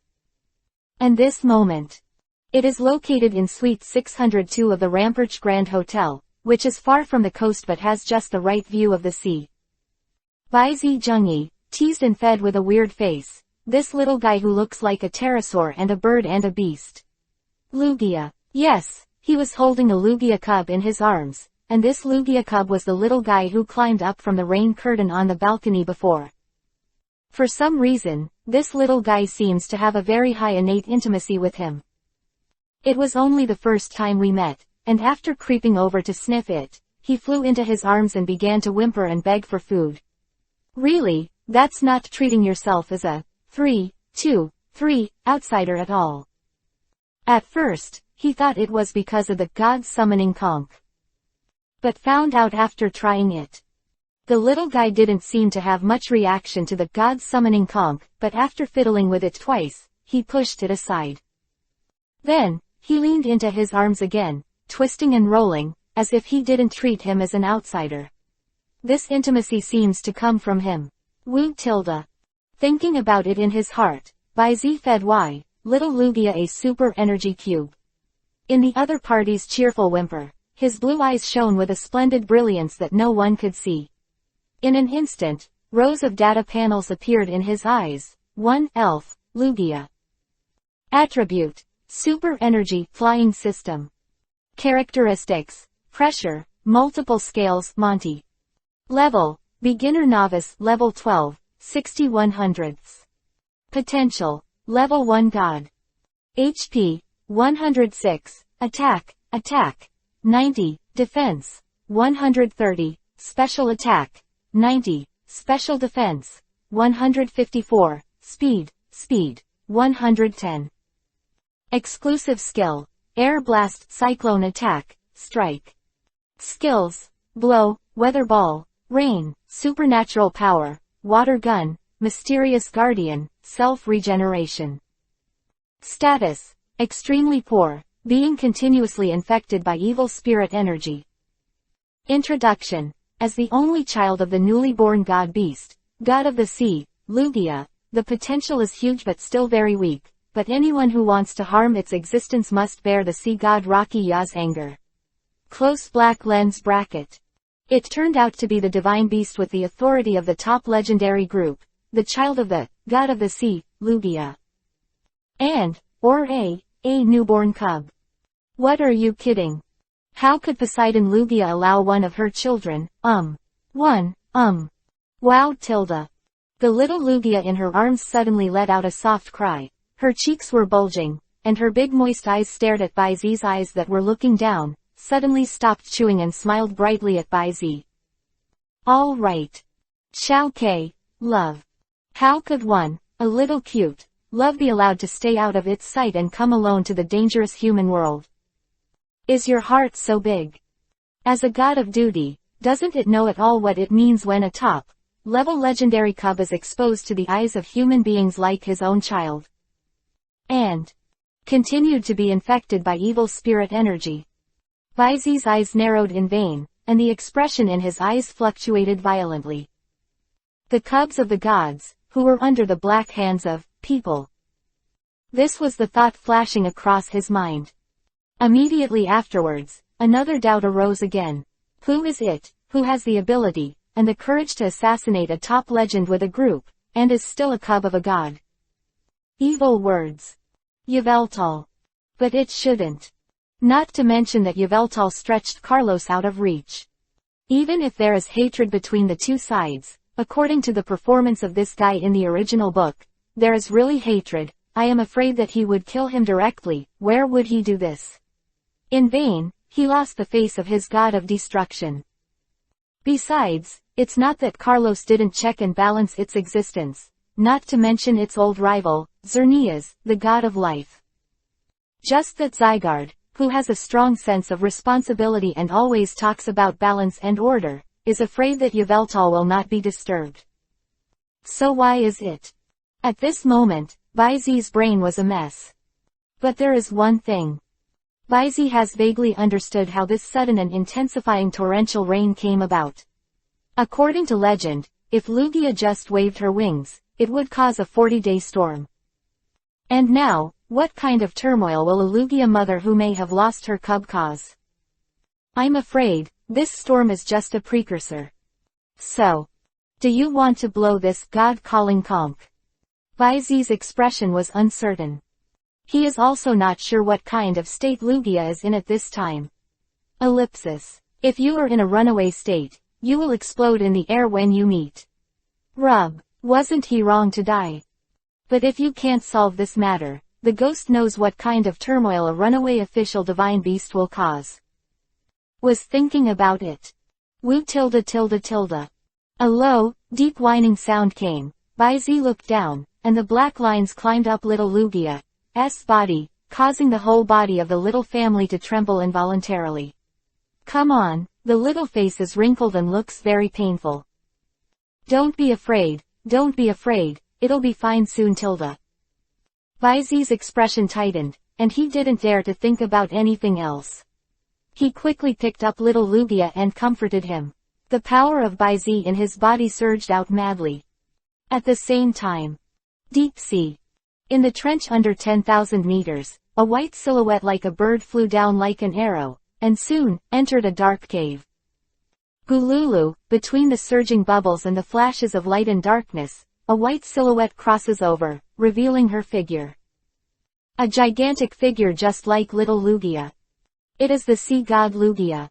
And this moment. It is located in Suite 602 of the Rampart Grand Hotel, which is far from the coast but has just the right view of the sea. Bai Zi Zhengyi, teased and fed with a weird face, this little guy who looks like a pterosaur and a bird and a beast. Lugia. Yes, he was holding a Lugia cub in his arms, and this Lugia cub was the little guy who climbed up from the rain curtain on the balcony before. For some reason, this little guy seems to have a very high innate intimacy with him. It was only the first time we met, and after creeping over to sniff it, he flew into his arms and began to whimper and beg for food. Really, that's not treating yourself as a 3-2-3 outsider at all. At first, he thought it was because of the God summoning conch. But found out after trying it. The little guy didn't seem to have much reaction to the God summoning conch, but after fiddling with it twice, he pushed it aside. Then, he leaned into his arms again, twisting and rolling, as if he didn't treat him as an outsider. This intimacy seems to come from him. Wu tilde. Thinking about it in his heart, Bai Zi fed Y, little Lugia a super energy cube. In the other party's cheerful whimper, his blue eyes shone with a splendid brilliance that no one could see. In an instant, rows of data panels appeared in his eyes. 1. Elf, Lugia. Attribute. Super Energy Flying System. Characteristics. Pressure, multiple scales, Monty. Level, Beginner Novice, Level 12, 61/100. Potential, Level 1 God. HP, 106, Attack, 90, Defense, 130, Special Attack, 90, Special Defense, 154, Speed, 110. Exclusive skill, Air Blast, Cyclone Attack, Strike. Skills, Blow, Weather Ball, Rain, Supernatural Power, Water Gun, Mysterious Guardian, Self-Regeneration. Status, Extremely poor, being continuously infected by evil spirit energy. Introduction. As the only child of the newly born god beast, god of the sea, Lugia, the potential is huge but still very weak. But anyone who wants to harm its existence must bear the sea god Rocky Ya's anger. Close black lens bracket. It turned out to be the divine beast with the authority of the top legendary group, the child of the god of the sea, Lugia. Or a newborn cub. What are you kidding? How could Poseidon Lugia allow one of her children, Wow tilde. The little Lugia in her arms suddenly let out a soft cry. Her cheeks were bulging, and her big moist eyes stared at Bai Zi's eyes that were looking down, suddenly stopped chewing and smiled brightly at Bai Zi. All right. Xiao Ke, love. How could one, a little cute, love be allowed to stay out of its sight and come alone to the dangerous human world? Is your heart so big? As a god of duty, doesn't it know at all what it means when a top-level legendary cub is exposed to the eyes of human beings like his own child? And continued to be infected by evil spirit energy. Bai Zi's eyes narrowed in vain, and the expression in his eyes fluctuated violently. The cubs of the gods, who were under the black hands of people. This was the thought flashing across his mind. Immediately afterwards, another doubt arose again. Who is it, who has the ability, and the courage to assassinate a top legend with a group, and is still a cub of a god? Evil words. Yveltal. But it shouldn't. Not to mention that Yveltal stretched Carlos out of reach. Even if there is hatred between the two sides, according to the performance of this guy in the original book, there is really hatred. I am afraid that he would kill him directly. Where would he do this? In vain, he lost the face of his god of destruction. Besides, it's not that Carlos didn't check and balance its existence, not to mention its old rival, Xerneas, the god of life. Just that Zygarde, who has a strong sense of responsibility and always talks about balance and order, is afraid that Yveltal will not be disturbed. So why is it? At this moment, Bai Zi's brain was a mess. But there is one thing. Baizi has vaguely understood how this sudden and intensifying torrential rain came about. According to legend, if Lugia just waved her wings, it would cause a 40-day storm. And now, what kind of turmoil will a Lugia mother who may have lost her cub cause? I'm afraid, this storm is just a precursor. So, do you want to blow this God-calling conch? Baizi's expression was uncertain. He is also not sure what kind of state Lugia is in at this time. Ellipsis. If you are in a runaway state, you will explode in the air when you meet. Rub. Wasn't he wrong to die? But if you can't solve this matter, the ghost knows what kind of turmoil a runaway official divine beast will cause. Was thinking about it. Woo tilde tilde tilde. A low, deep whining sound came. Baizi looked down, and the black lines climbed up little Lugia's body, causing the whole body of the little family to tremble involuntarily. Come on, the little face is wrinkled and looks very painful. Don't be afraid, it'll be fine soon tilde. Baizi's expression tightened, and he didn't dare to think about anything else. He quickly picked up little Lugia and comforted him. The power of Baizi in his body surged out madly. At the same time, deep sea. In the trench under 10,000 meters, a white silhouette like a bird flew down like an arrow, and soon, entered a dark cave. Gululu, between the surging bubbles and the flashes of light and darkness, a white silhouette crosses over, revealing her figure. A gigantic figure just like little Lugia. It is the sea god Lugia.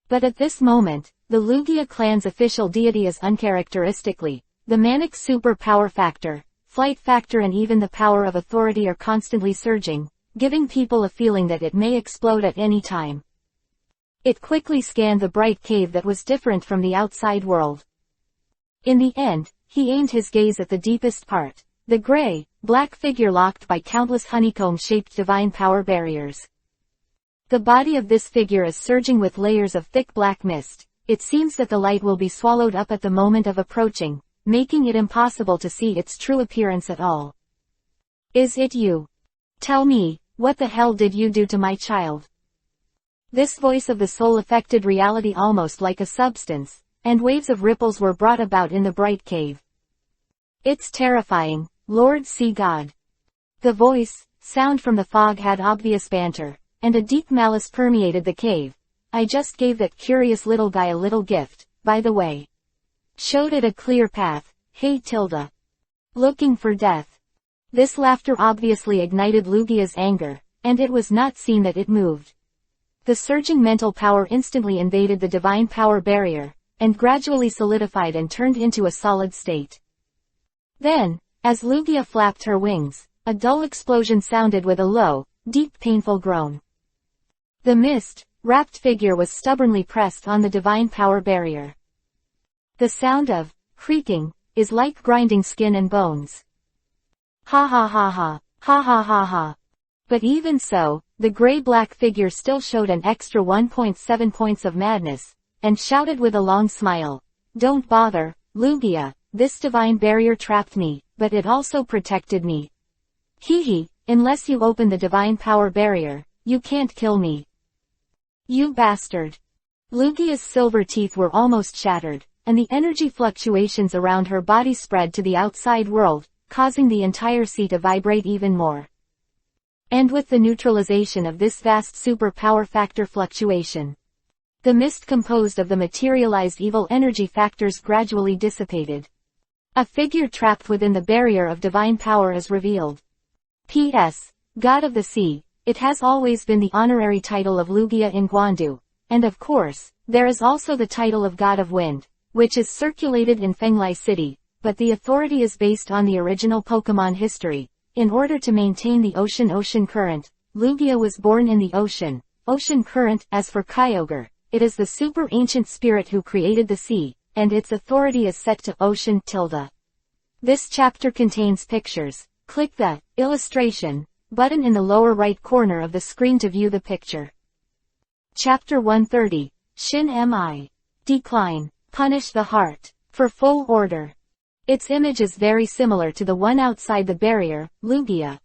But at this moment, the Lugia clan's official deity is uncharacteristically, the manic super power factor, flight factor and even the power of authority are constantly surging, giving people a feeling that it may explode at any time. It quickly scanned the bright cave that was different from the outside world. In the end, he aimed his gaze at the deepest part, the gray, black figure locked by countless honeycomb-shaped divine power barriers. The body of this figure is surging with layers of thick black mist. It seems that the light will be swallowed up at the moment of approaching, making it impossible to see its true appearance at all. Is it you? Tell me, what the hell did you do to my child? This voice of the soul affected reality almost like a substance, and waves of ripples were brought about in the bright cave. It's terrifying, Lord Sea God. The voice, sound from the fog had obvious banter, and a deep malice permeated the cave. I just gave that curious little guy a little gift, by the way. Showed it a clear path, hey tilde. Looking for death. This laughter obviously ignited Lugia's anger, and it was not seen that it moved. The surging mental power instantly invaded the divine power barrier, and gradually solidified and turned into a solid state. Then, as Lugia flapped her wings, a dull explosion sounded with a low, deep painful groan. The mist-wrapped figure was stubbornly pressed on the divine power barrier. The sound of creaking is like grinding skin and bones. Ha ha ha ha, ha ha ha ha. But even so, the gray-black figure still showed an extra 1.7 points of madness, and shouted with a long smile, "Don't bother, Lugia, this divine barrier trapped me, but it also protected me. Hee hee, unless you open the divine power barrier, you can't kill me. You bastard." Lugia's silver teeth were almost shattered, and the energy fluctuations around her body spread to the outside world, causing the entire sea to vibrate even more. And with the neutralization of this vast super power factor fluctuation, the mist composed of the materialized evil energy factors gradually dissipated. A figure trapped within the barrier of divine power is revealed. P.S. God of the Sea. It has always been the honorary title of Lugia in Guandu, and of course, there is also the title of God of Wind, which is circulated in Fenglai City, but the authority is based on the original Pokemon history. In order to maintain the ocean current, Lugia was born in the ocean current. As for Kyogre, it is the super ancient spirit who created the sea, and its authority is set to ocean tilde. This chapter contains pictures. Click the illustration button in the lower right corner of the screen to view the picture. Chapter 130, Shin Mi. Decline, Punish the Heart. For full order. Its image is very similar to the one outside the barrier, Lugia.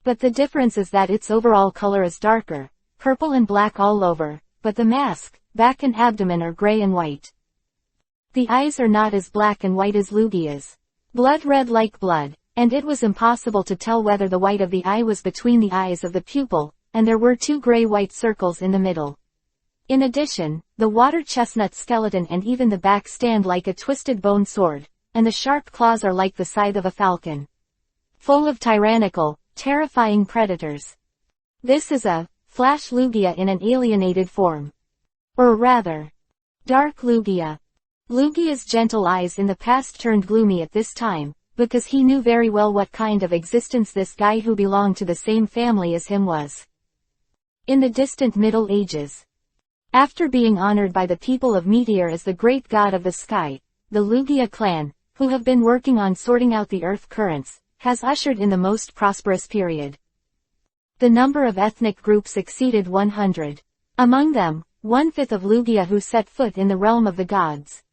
But the difference is that its overall color is darker, purple and black all over, but the mask, back and abdomen are gray and white. The eyes are not as black and white as Lugia's. Blood red like blood, and it was impossible to tell whether the white of the eye was between the eyes of the pupil, and there were two gray-white circles in the middle. In addition, the water chestnut skeleton and even the back stand like a twisted bone sword, and the sharp claws are like the scythe of a falcon. Full of tyrannical, terrifying predators. This is a Flash Lugia in an alienated form. Or rather, Dark Lugia. Lugia's gentle eyes in the past turned gloomy at this time, because he knew very well what kind of existence this guy who belonged to the same family as him was. In the distant Middle Ages, after being honored by the people of Meteor as the great god of the sky, the Lugia clan, who have been working on sorting out the earth currents, has ushered in the most prosperous period. The number of ethnic groups exceeded 100. Among them, 1/5 of Lugia who set foot in the realm of the gods.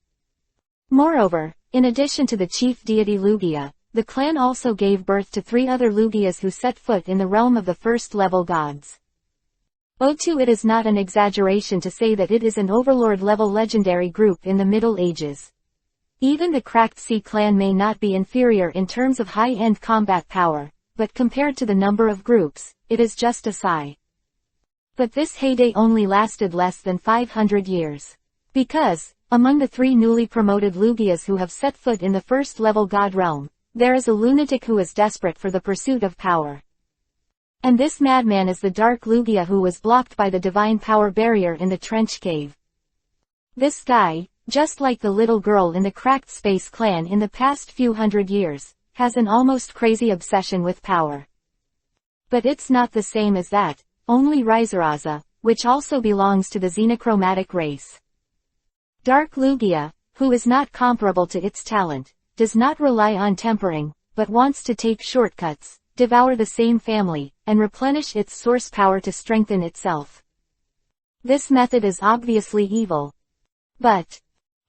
Moreover, in addition to the chief deity Lugia, the clan also gave birth to 3 other Lugias who set foot in the realm of the first-level gods. It is not an exaggeration to say that it is an overlord-level legendary group in the Middle Ages. Even the Cracked Sea clan may not be inferior in terms of high-end combat power, but compared to the number of groups, it is just a sigh. But this heyday only lasted less than 500 years. Because, among the 3 newly promoted Lugias who have set foot in the first-level god realm, there is a lunatic who is desperate for the pursuit of power. And this madman is the Dark Lugia who was blocked by the divine power barrier in the trench cave. This guy, just like the little girl in the Cracked Space clan in the past few hundred years, has an almost crazy obsession with power. But it's not the same as that, only Rizaraza, which also belongs to the xenochromatic race. Dark Lugia, who is not comparable to its talent, does not rely on tempering, but wants to take shortcuts, devour the same family, and replenish its source power to strengthen itself. This method is obviously evil. But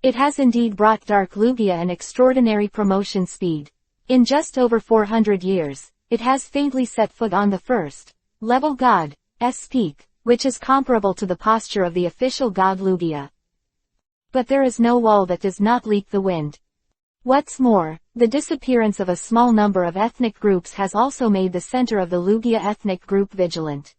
it has indeed brought Dark Lugia an extraordinary promotion speed. In just over 400 years, it has faintly set foot on the first-level god's peak, which is comparable to the posture of the official god Lugia. But there is no wall that does not leak the wind. What's more, the disappearance of a small number of ethnic groups has also made the center of the Lugia ethnic group vigilant.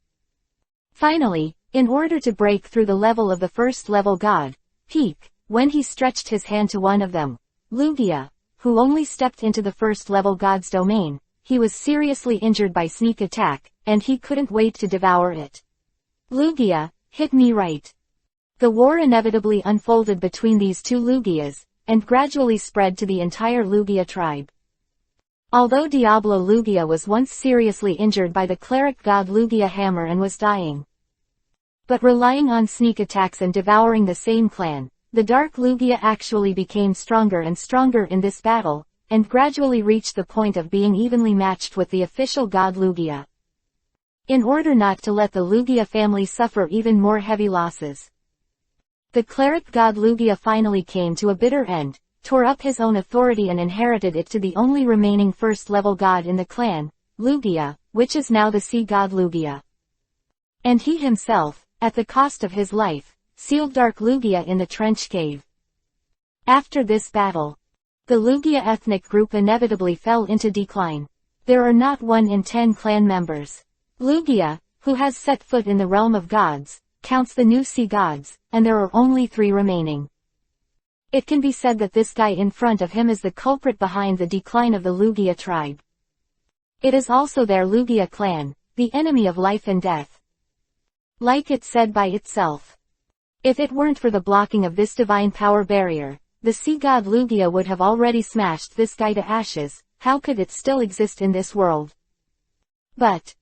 Finally, in order to break through the level of the first-level god peak, when he stretched his hand to one of them, Lugia, who only stepped into the first-level god's domain, he was seriously injured by sneak attack, and he couldn't wait to devour it. Lugia, hit me right. The war inevitably unfolded between these 2 Lugias, and gradually spread to the entire Lugia tribe. Although Diablo Lugia was once seriously injured by the cleric god Lugia Hammer and was dying. But relying on sneak attacks and devouring the same clan, the Dark Lugia actually became stronger and stronger in this battle, and gradually reached the point of being evenly matched with the official god Lugia. In order not to let the Lugia family suffer even more heavy losses, the cleric god Lugia finally came to a bitter end, tore up his own authority and inherited it to the only remaining first-level god in the clan, Lugia, which is now the sea god Lugia. And he himself, at the cost of his life, sealed Dark Lugia in the trench cave. After this battle, the Lugia ethnic group inevitably fell into decline. There are not 1 in 10 clan members. Lugia, who has set foot in the realm of gods, counts the new sea gods, and there are only 3 remaining. It can be said that this guy in front of him is the culprit behind the decline of the Lugia tribe. It is also their Lugia clan, the enemy of life and death. Like it said by itself. If it weren't for the blocking of this divine power barrier, the sea god Lugia would have already smashed this guy to ashes. How could it still exist in this world? But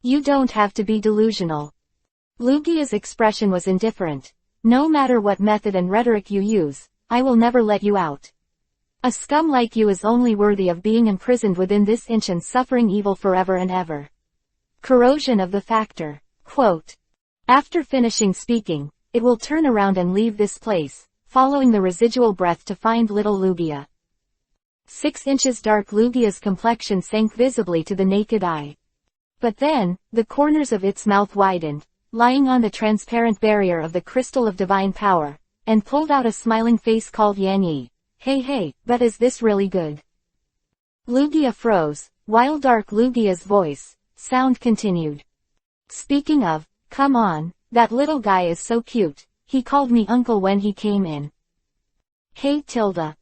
you don't have to be delusional. Lugia's expression was indifferent. No matter what method and rhetoric you use, I will never let you out. A scum like you is only worthy of being imprisoned within this inch and suffering evil forever and ever. Corrosion of the factor. Quote. After finishing speaking, it will turn around and leave this place, following the residual breath to find little Lugia. 6 inches Dark Lugia's complexion sank visibly to the naked eye. But then, the corners of its mouth widened, lying on the transparent barrier of the crystal of divine power, and pulled out a smiling face called Yanyi. Hey, but is this really good? Lugia froze, while Dark Lugia's sound continued. Speaking of, come on, that little guy is so cute, he called me uncle when he came in. Hey Tilda.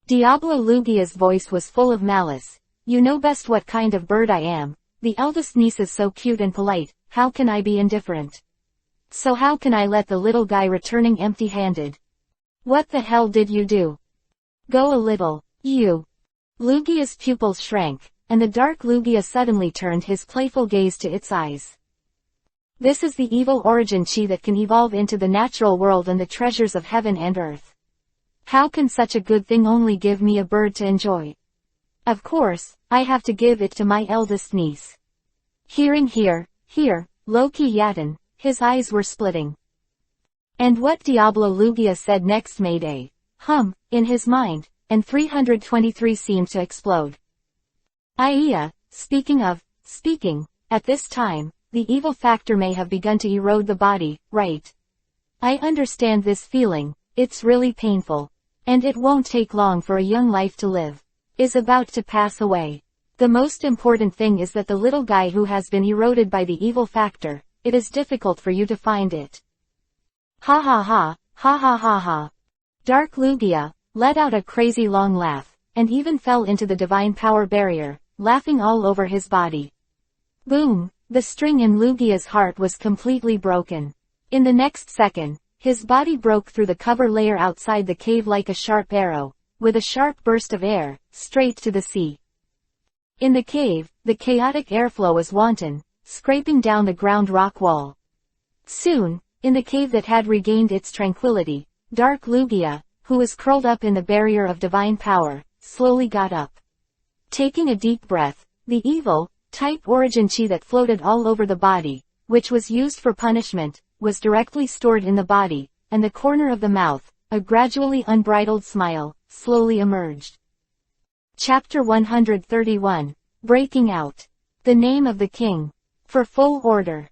Diablo Lugia's voice was full of malice. You know best what kind of bird I am. The eldest niece is so cute and polite, how can I be indifferent? So how can I let the little guy returning empty-handed? What the hell did you do? Go a little, you. Lugia's pupils shrank, and the Dark Lugia suddenly turned his playful gaze to its eyes. This is the evil origin chi that can evolve into the natural world and the treasures of heaven and earth. How can such a good thing only give me a bird to enjoy? Of course, I have to give it to my eldest niece. Hearing here, Loki Yatten, his eyes were splitting. And what Diablo Lugia said next made a hum in his mind, and 323 seemed to explode. Speaking, at this time, the evil factor may have begun to erode the body, right? I understand this feeling, it's really painful. And it won't take long for a young life to live. Is about to pass away. The most important thing is that the little guy who has been eroded by the evil factor, it is difficult for you to find it. Ha ha ha. Dark Lugia let out a crazy long laugh, and even fell into the divine power barrier, laughing all over his body. Boom, the string in Lugia's heart was completely broken. In the next second, his body broke through the cover layer outside the cave like a sharp arrow, with a sharp burst of air, straight to the sea. In the cave, the chaotic airflow was wanton, scraping down the ground rock wall. Soon, in the cave that had regained its tranquility, Dark Lugia, who was curled up in the barrier of divine power, slowly got up. Taking a deep breath, the evil, type origin chi that floated all over the body, which was used for punishment, was directly stored in the body, and the corner of the mouth, a gradually unbridled smile, slowly emerged. Chapter 131. Breaking Out. The Name of the King. For full order.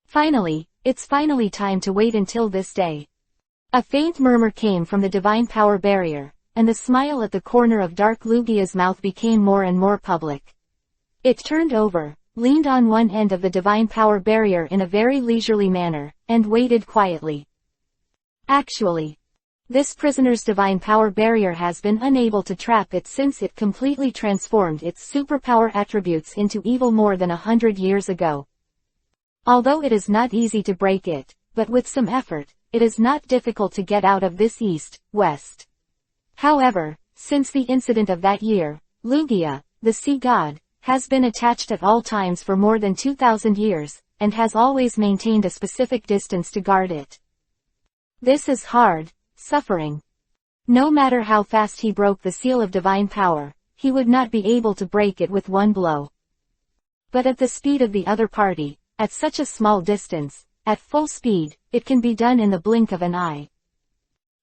Finally, it's finally time to wait until this day. A faint murmur came from the divine power barrier, and the smile at the corner of Dark Lugia's mouth became more and more public. It turned over, leaned on one end of the divine power barrier in a very leisurely manner, and waited quietly. Actually, this prisoner's divine power barrier has been unable to trap it since it completely transformed its superpower attributes into evil more than 100 years ago. Although it is not easy to break it, but with some effort, it is not difficult to get out of this east-west. However, since the incident of that year, Lugia, the sea god, has been attached at all times for more than 2,000 years, and has always maintained a specific distance to guard it. This is hard, suffering. No matter how fast he broke the seal of divine power, he would not be able to break it with one blow. But at the speed of the other party, at such a small distance, at full speed, it can be done in the blink of an eye.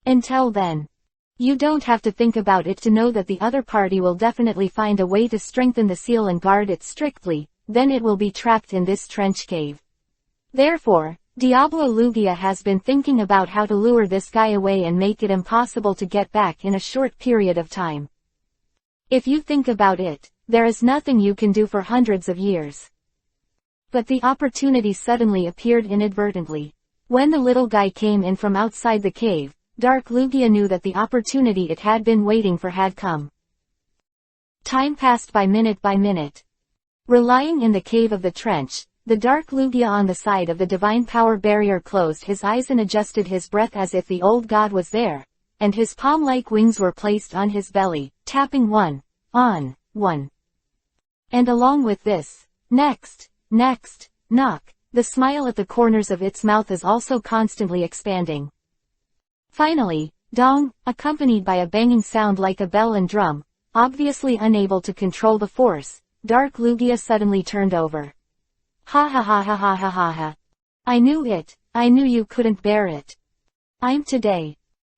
Until then, you don't have to think about it to know that the other party will definitely find a way to strengthen the seal and guard it strictly, then it will be trapped in this trench cave. Therefore, Diablo Lugia has been thinking about how to lure this guy away and make it impossible to get back in a short period of time. If you think about it, there is nothing you can do for hundreds of years. But the opportunity suddenly appeared inadvertently. When the little guy came in from outside the cave, Dark Lugia knew that the opportunity it had been waiting for had come. Time passed by minute. Relying in the cave of the trench, the Dark Lugia on the side of the divine power barrier closed his eyes and adjusted his breath as if the old god was there, and his palm-like wings were placed on his belly, tapping one. And along with this, next, knock, the smile at the corners of its mouth is also constantly expanding. Finally, dong, accompanied by a banging sound like a bell and drum, obviously unable to control the force, Dark Lugia suddenly turned over. Ha. I knew it, I knew you couldn't bear it. I'm today.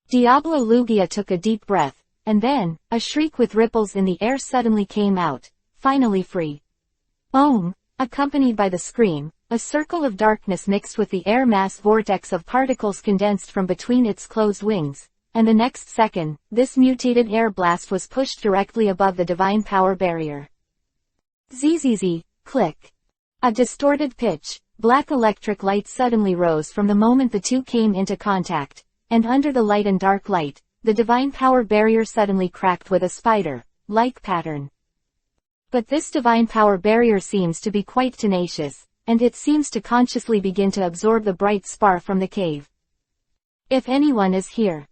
Diablo Lugia took a deep breath, and then, a shriek with ripples in the air suddenly came out, finally free. Accompanied by the scream, a circle of darkness mixed with the air mass vortex of particles condensed from between its closed wings, and the next second, this mutated air blast was pushed directly above the divine power barrier. Zzz, click. A distorted pitch, black electric light suddenly rose from the moment the two came into contact, and under the light and dark light, the divine power barrier suddenly cracked with a spider-like pattern. But this divine power barrier seems to be quite tenacious, and it seems to consciously begin to absorb the bright spar from the cave. If anyone is here,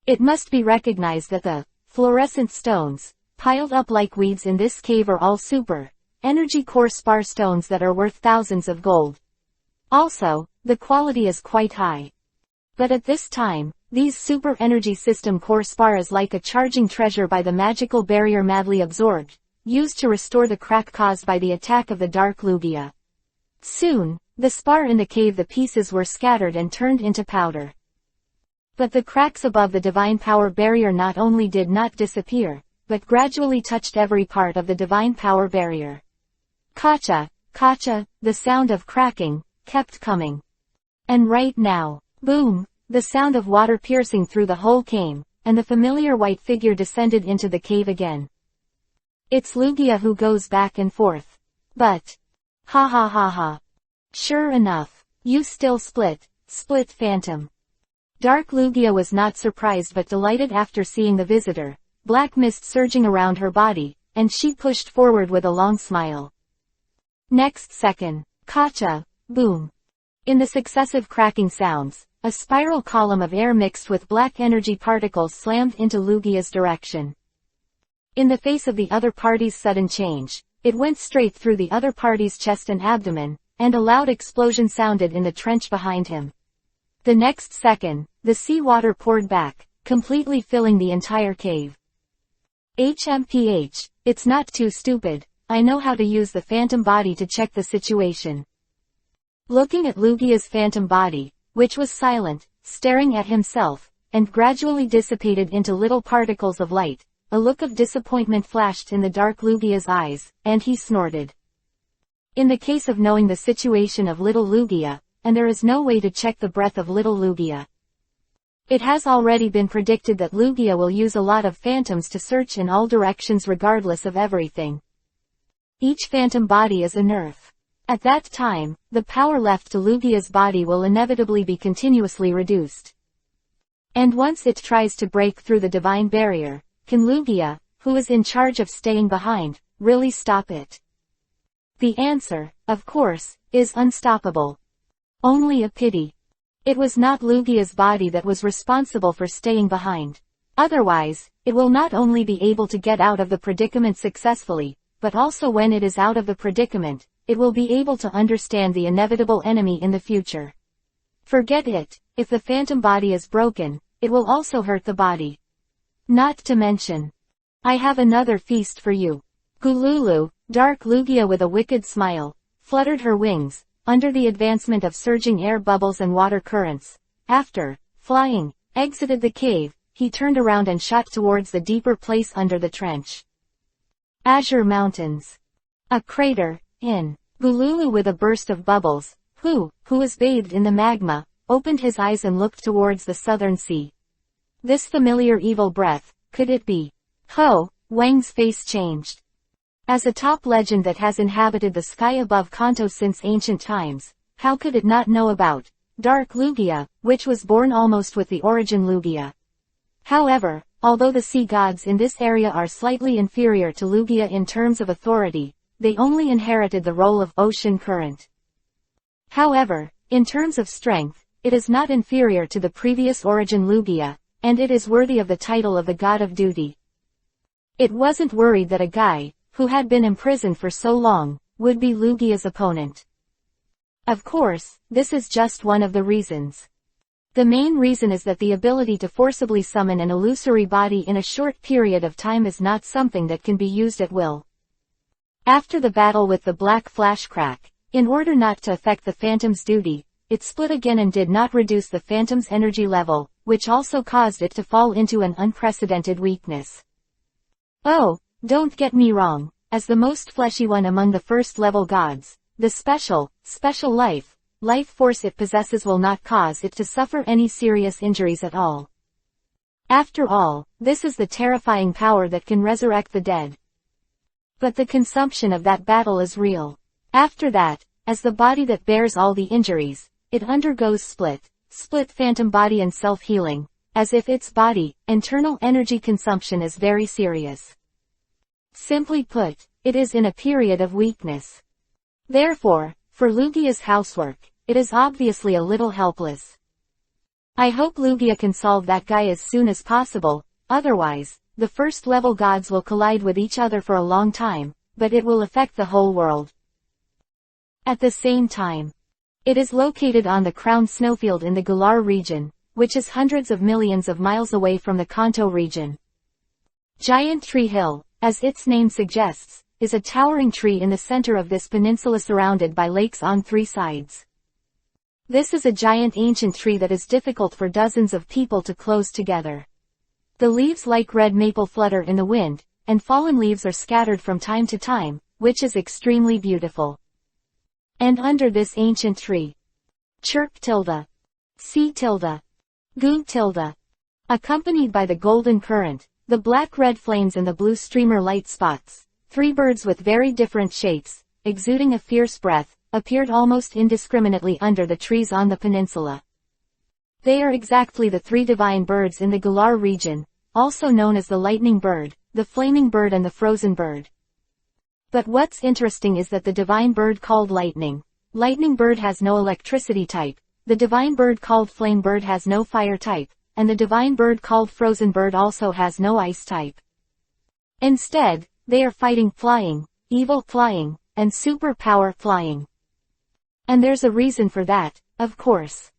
it must be recognized that the fluorescent stones, piled up like weeds in this cave are all super-energy core spar stones that are worth thousands of gold. Also, the quality is quite high. But at this time, these super-energy system core spar is like a charging treasure by the magical barrier madly absorbed, used to restore the crack caused by the attack of the dark Lugia. Soon, the spar in the cave the pieces were scattered and turned into powder. But the cracks above the divine power barrier not only did not disappear, but gradually touched every part of the divine power barrier. Kacha, kacha, the sound of cracking, kept coming. And right now, boom, the sound of water piercing through the hole came, and the familiar white figure descended into the cave again. It's Lugia who goes back and forth. But, ha ha ha ha. Sure enough, you still split phantom. Dark Lugia was not surprised but delighted after seeing the visitor, black mist surging around her body, and she pushed forward with a long smile. Next second, kacha, boom. In the successive cracking sounds, a spiral column of air mixed with black energy particles slammed into Lugia's direction. In the face of the other party's sudden change, it went straight through the other party's chest and abdomen, and a loud explosion sounded in the trench behind him. The next second, the seawater poured back, completely filling the entire cave. HMPH, it's not too stupid, I know how to use the phantom body to check the situation. Looking at Lugia's phantom body, which was silent, staring at himself, and gradually dissipated into little particles of light, a look of disappointment flashed in the dark Lugia's eyes, and he snorted. In the case of knowing the situation of little Lugia, and there is no way to check the breath of little Lugia. It has already been predicted that Lugia will use a lot of phantoms to search in all directions regardless of everything. Each phantom body is a nerf. At that time, the power left to Lugia's body will inevitably be continuously reduced. And once it tries to break through the divine barrier, can Lugia, who is in charge of staying behind, really stop it? The answer, of course, is unstoppable. Only a pity. It was not Lugia's body that was responsible for staying behind. Otherwise, it will not only be able to get out of the predicament successfully, but also when it is out of the predicament, it will be able to understand the inevitable enemy in the future. Forget it, if the phantom body is broken, it will also hurt the body. Not to mention, I have another feast for you. Gululu, dark Lugia with a wicked smile, fluttered her wings, under the advancement of surging air bubbles and water currents. After, flying, exited the cave, he turned around and shot towards the deeper place under the trench. Azure Mountains. A crater, in. Gululu with a burst of bubbles, who was bathed in the magma, opened his eyes and looked towards the southern sea. This familiar evil breath, could it be? Ho, Wang's face changed. As a top legend that has inhabited the sky above Kanto since ancient times, how could it not know about Dark Lugia, which was born almost with the origin Lugia? However, although the sea gods in this area are slightly inferior to Lugia in terms of authority, they only inherited the role of ocean current. However, in terms of strength, it is not inferior to the previous origin Lugia, and it is worthy of the title of the God of Duty. It wasn't worried that a guy, who had been imprisoned for so long, would be Lugia's opponent. Of course, this is just one of the reasons. The main reason is that the ability to forcibly summon an illusory body in a short period of time is not something that can be used at will. After the battle with the Black Flash Crack, in order not to affect the Phantom's duty, it split again and did not reduce the Phantom's energy level, which also caused it to fall into an unprecedented weakness. Oh, don't get me wrong, as the most fleshy one among the first-level gods, the special life force it possesses will not cause it to suffer any serious injuries at all. After all, this is the terrifying power that can resurrect the dead. But the consumption of that battle is real. After that, as the body that bears all the injuries, it undergoes split phantom body and self-healing, as if its body, internal energy consumption is very serious. Simply put, it is in a period of weakness. Therefore, for Lugia's housework, it is obviously a little helpless. I hope Lugia can solve that guy as soon as possible, otherwise, the first-level gods will collide with each other for a long time, but it will affect the whole world. At the same time, it is located on the crown snowfield in the Galar region, which is hundreds of millions of miles away from the Kanto region. Giant Tree Hill, as its name suggests, is a towering tree in the center of this peninsula surrounded by lakes on three sides. This is a giant ancient tree that is difficult for dozens of people to close together. The leaves like red maple flutter in the wind, and fallen leaves are scattered from time to time, which is extremely beautiful. And under this ancient tree, chirp tilde, see tilde, goo tilde, accompanied by the golden current, the black-red flames and the blue streamer light spots, three birds with very different shapes, exuding a fierce breath, appeared almost indiscriminately under the trees on the peninsula. They are exactly the three divine birds in the Galar region, also known as the lightning bird, the flaming bird and the frozen bird. But what's interesting is that the divine bird called lightning bird has no electricity type, the divine bird called flame bird has no fire type, and the divine bird called frozen bird also has no ice type. Instead, they are fighting flying, evil flying, and superpower flying. And there's a reason for that, of course.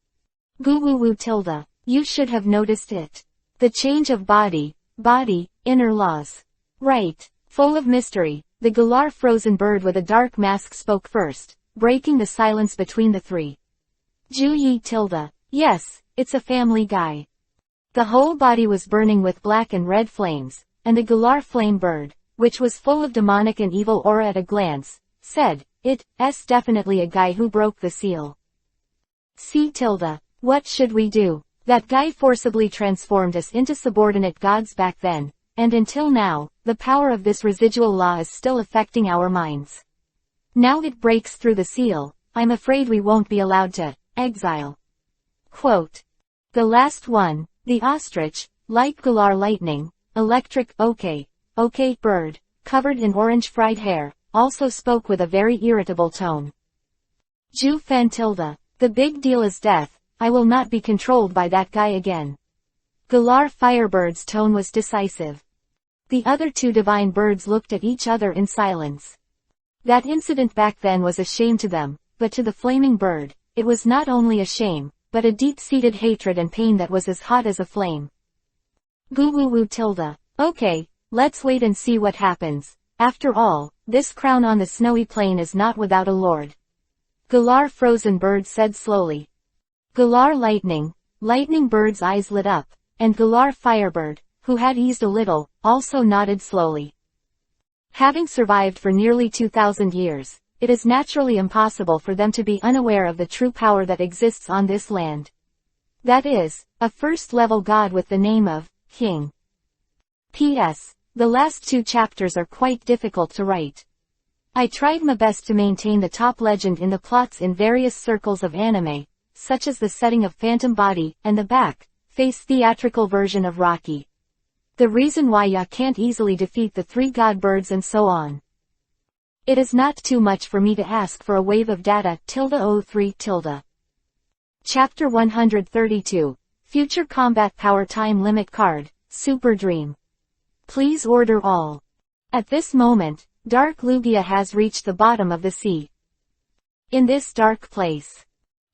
Goo woo woo tilde, you should have noticed it. The change of body, inner laws. Right, full of mystery, the Galar frozen bird with a dark mask spoke first, breaking the silence between the three. Ju yi tilde, yes, it's a family guy. The whole body was burning with black and red flames, and the Galar flame bird, which was full of demonic and evil aura at a glance, said, it's definitely a guy who broke the seal. C tilde, what should we do? That guy forcibly transformed us into subordinate gods back then, and until now, the power of this residual law is still affecting our minds. Now it breaks through the seal, I'm afraid we won't be allowed to exile. Quote. The last one, the ostrich, like Galar lightning, electric okay bird, covered in orange fried hair, also spoke with a very irritable tone. Ju fan tilde, the big deal is death, I will not be controlled by that guy again. Galar firebird's tone was decisive. The other two divine birds looked at each other in silence. That incident back then was a shame to them, but to the flaming bird, it was not only a shame, but a deep-seated hatred and pain that was as hot as a flame. Goo woo woo tilde, okay, let's wait and see what happens. After all, this crown on the snowy plain is not without a lord. Galar frozen bird said slowly. Galar lightning bird's eyes lit up, and Galar firebird, who had eased a little, also nodded slowly. Having survived for nearly 2,000 years, it is naturally impossible for them to be unaware of the true power that exists on this land. That is, a first-level god with the name of King. P.S. The last two chapters are quite difficult to write. I tried my best to maintain the top legend in the plots in various circles of anime, such as the setting of Phantom Body, and the back-face theatrical version of Rocky. The reason why ya can't easily defeat the three god birds and so on. It is not too much for me to ask for a wave of data, ~03 tilde. Chapter 132, Future Combat Power Time Limit Card, Super Dream. Please order all. At this moment, Dark Lugia has reached the bottom of the sea. In this dark place,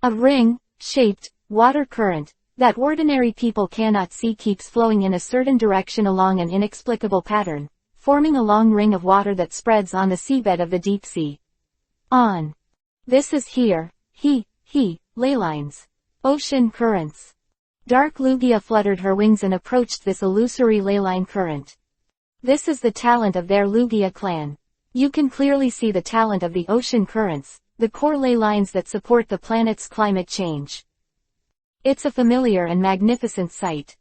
a ring-shaped water current that ordinary people cannot see keeps flowing in a certain direction along an inexplicable pattern, forming a long ring of water that spreads on the seabed of the deep sea. This is here, ley lines. Ocean currents. Dark Lugia fluttered her wings and approached this illusory leyline current. This is the talent of their Lugia clan. You can clearly see the talent of the ocean currents, the core ley lines that support the planet's climate change. It's a familiar and magnificent sight.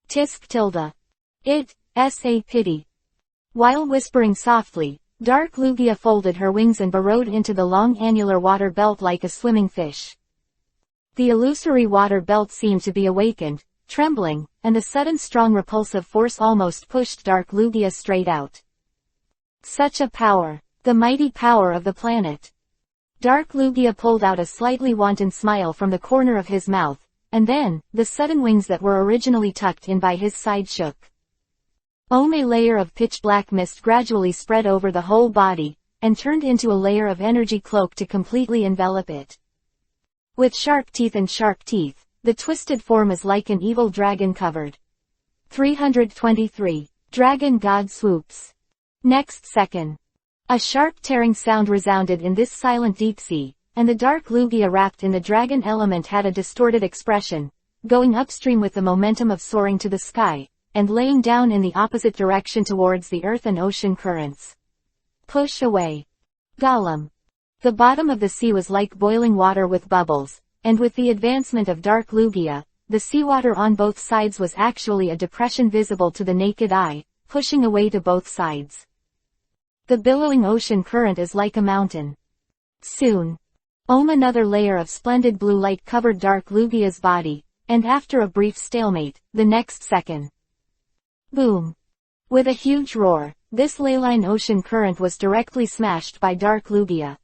Tisk tilde. It,s a pity. While whispering softly, Dark Lugia folded her wings and burrowed into the long annular water belt like a swimming fish. The illusory water belt seemed to be awakened, trembling, and the sudden strong repulsive force almost pushed Dark Lugia straight out. Such a power! The mighty power of the planet! Dark Lugia pulled out a slightly wanton smile from the corner of his mouth, and then, the sudden wings that were originally tucked in by his side shook. A layer of pitch-black mist gradually spread over the whole body, and turned into a layer of energy cloak to completely envelop it. With sharp teeth, the twisted form is like an evil dragon covered. 323. Dragon God swoops. Next second. A sharp tearing sound resounded in this silent deep sea, and the Dark Lugia wrapped in the dragon element had a distorted expression, going upstream with the momentum of soaring to the sky, and laying down in the opposite direction towards the earth and ocean currents. Push away. Gollum. The bottom of the sea was like boiling water with bubbles, and with the advancement of Dark Lugia, the seawater on both sides was actually a depression visible to the naked eye, pushing away to both sides. The billowing ocean current is like a mountain. Soon. Another layer of splendid blue light covered Dark Lugia's body, and after a brief stalemate, the next second. Boom. With a huge roar, this leyline ocean current was directly smashed by Dark Lugia.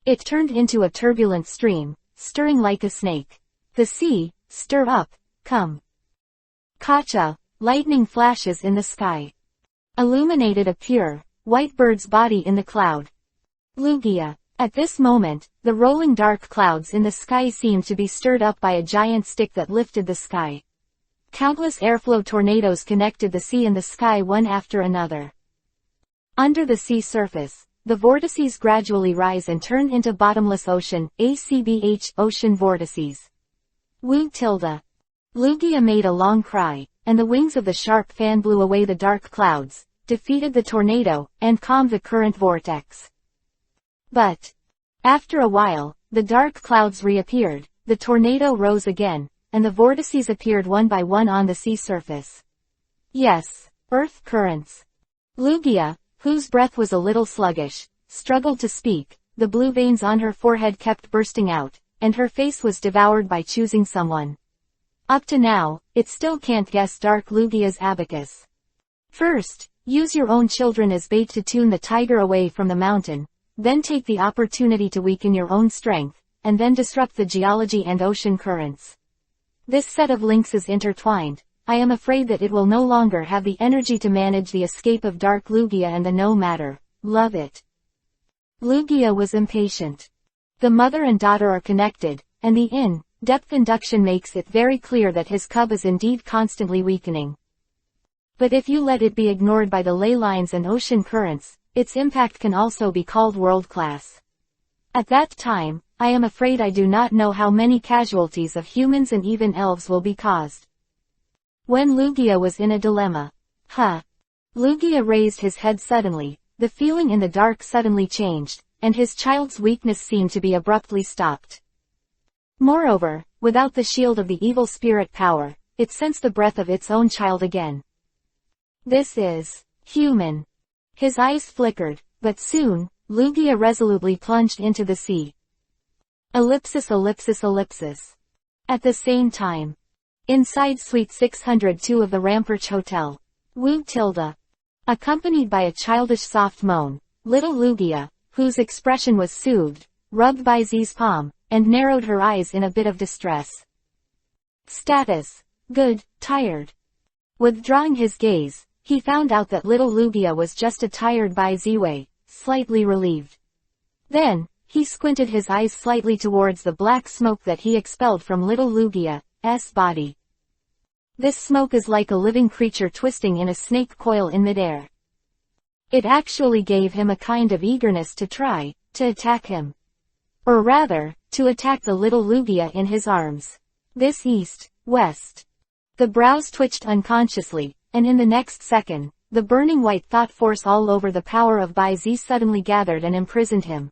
It turned into a turbulent stream, stirring like a snake. The sea, stir up, come. Kacha, lightning flashes in the sky. Illuminated a pure, white bird's body in the cloud. Lugia. At this moment, the rolling dark clouds in the sky seemed to be stirred up by a giant stick that lifted the sky. Countless airflow tornadoes connected the sea and the sky one after another. Under the sea surface, the vortices gradually rise and turn into bottomless ocean, ocean vortices. Woo tilde. Lugia made a long cry, and the wings of the sharp fan blew away the dark clouds, defeated the tornado, and calmed the current vortex. But, after a while, the dark clouds reappeared, the tornado rose again, and the vortices appeared one by one on the sea surface. Yes, earth currents. Lugia, whose breath was a little sluggish, struggled to speak, the blue veins on her forehead kept bursting out, and her face was devoured by choosing someone. Up to now, it still can't guess Dark Lugia's abacus. First, use your own children as bait to tune the tiger away from the mountain, then take the opportunity to weaken your own strength, and then disrupt the geology and ocean currents. This set of links is intertwined. I am afraid that it will no longer have the energy to manage the escape of Dark Lugia and the no matter, love it. Lugia was impatient. The mother and daughter are connected, and the in-depth induction makes it very clear that his cub is indeed constantly weakening. But if you let it be ignored by the ley lines and ocean currents, its impact can also be called world-class. At that time, I am afraid I do not know how many casualties of humans and even elves will be caused. When Lugia was in a dilemma. Lugia raised his head suddenly, the feeling in the dark suddenly changed, and his child's weakness seemed to be abruptly stopped. Moreover, without the shield of the evil spirit power, it sensed the breath of its own child again. This is human. His eyes flickered, but soon, Lugia resolutely plunged into the sea. Ellipsis. At the same time. Inside Suite 602 of the Ramparch Hotel. Woo tilde. Accompanied by a childish soft moan, little Lugia, whose expression was soothed, rubbed by Z's palm, and narrowed her eyes in a bit of distress. Status. Good, tired. Withdrawing his gaze, he found out that little Lugia was just a tired by Z-way, slightly relieved. Then, he squinted his eyes slightly towards the black smoke that he expelled from little Lugia's body. This smoke is like a living creature twisting in a snake coil in midair. It actually gave him a kind of eagerness to try to attack him. Or rather, to attack the little Lugia in his arms. This east-west. The brows twitched unconsciously, and in the next second, the burning white thought force all over the power of Bai Z suddenly gathered and imprisoned him.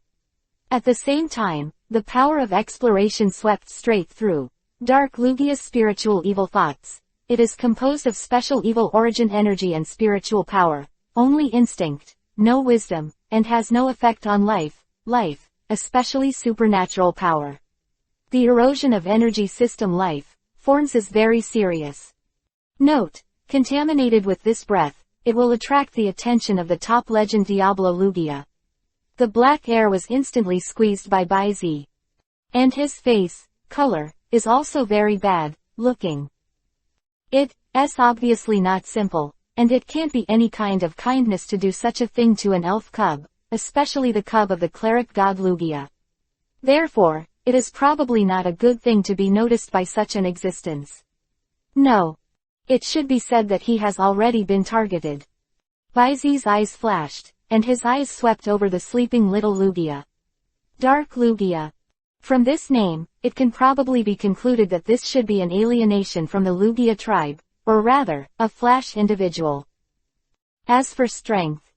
At the same time, the power of exploration swept straight through Dark Lugia's spiritual evil thoughts. It is composed of special evil origin energy and spiritual power, only instinct, no wisdom, and has no effect on life, especially supernatural power. The erosion of energy system life forms is very serious. Note, contaminated with this breath, it will attract the attention of the top legend Diablo Lugia. The black air was instantly squeezed by Baizi. And his face, color, is also very bad looking. It's obviously not simple, and it can't be any kind of kindness to do such a thing to an elf cub, especially the cub of the cleric god Lugia. Therefore, it is probably not a good thing to be noticed by such an existence. No. It should be said that he has already been targeted. Baizi's eyes flashed, and his eyes swept over the sleeping little Lugia. Dark Lugia. From this name, it can probably be concluded that this should be an alienation from the Lugia tribe, or rather, a flash individual. As for strength,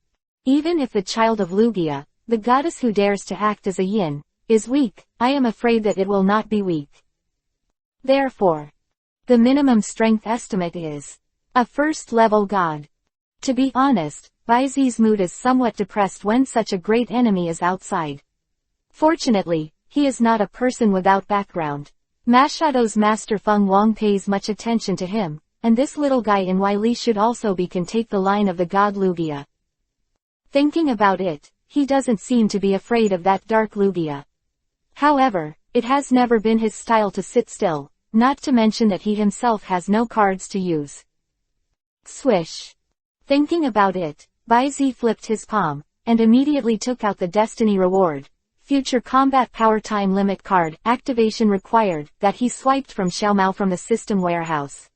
even if the child of Lugia, the goddess who dares to act as a yin, is weak, I am afraid that it will not be weak. Therefore, the minimum strength estimate is a first-level god. To be honest, Baizi's mood is somewhat depressed when such a great enemy is outside. Fortunately, he is not a person without background. Mashadow's master Feng Wang pays much attention to him, and this little guy in Wily should also can take the line of the god Lugia. Thinking about it, he doesn't seem to be afraid of that dark Lugia. However, it has never been his style to sit still, not to mention that he himself has no cards to use. Swish. Thinking about it, Baizi flipped his palm, and immediately took out the Destiny reward. Future Combat Power Time Limit card, activation required, that he swiped from Xiaomao from the system warehouse.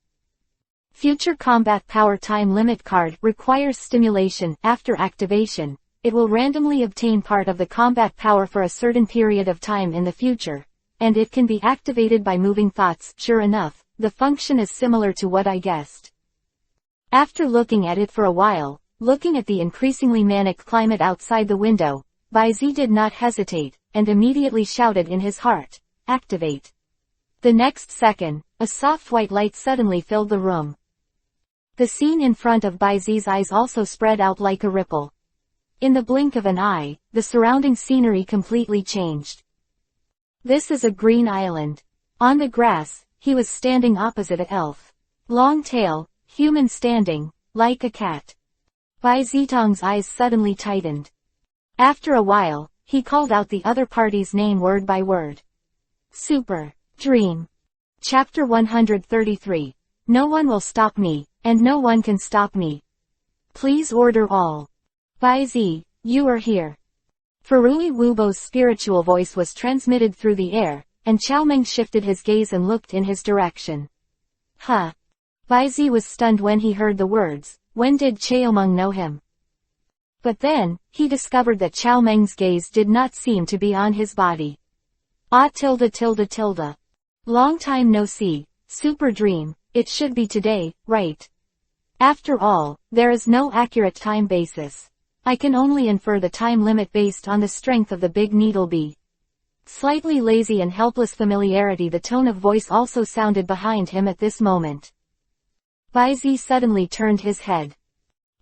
Future Combat Power Time Limit card requires stimulation. After activation, it will randomly obtain part of the combat power for a certain period of time in the future, and it can be activated by moving thoughts. Sure enough, the function is similar to what I guessed. After looking at it for a while, looking at the increasingly manic climate outside the window, Baizi did not hesitate, and immediately shouted in his heart, "Activate." The next second, a soft white light suddenly filled the room. The scene in front of Baizi's eyes also spread out like a ripple. In the blink of an eye, the surrounding scenery completely changed. This is a green island. On the grass, he was standing opposite an elf. Long tail, human standing, like a cat. Baizi Tong's eyes suddenly tightened. After a while, he called out the other party's name word by word. Super Dream. Chapter 133. No one will stop me, and no one can stop me. Please order all. Baizi, you are here. Furui Wubo's spiritual voice was transmitted through the air, and Chao Meng shifted his gaze and looked in his direction. Huh. Baizi was stunned when he heard the words. When did Chao Meng know him? But then, he discovered that Chao Meng's gaze did not seem to be on his body. Long time no see. Super Dream. It should be today, right? After all, there is no accurate time basis. I can only infer the time limit based on the strength of the big needle bee. Slightly lazy and helpless familiarity. The tone of voice also sounded behind him at this moment. Baizi suddenly turned his head.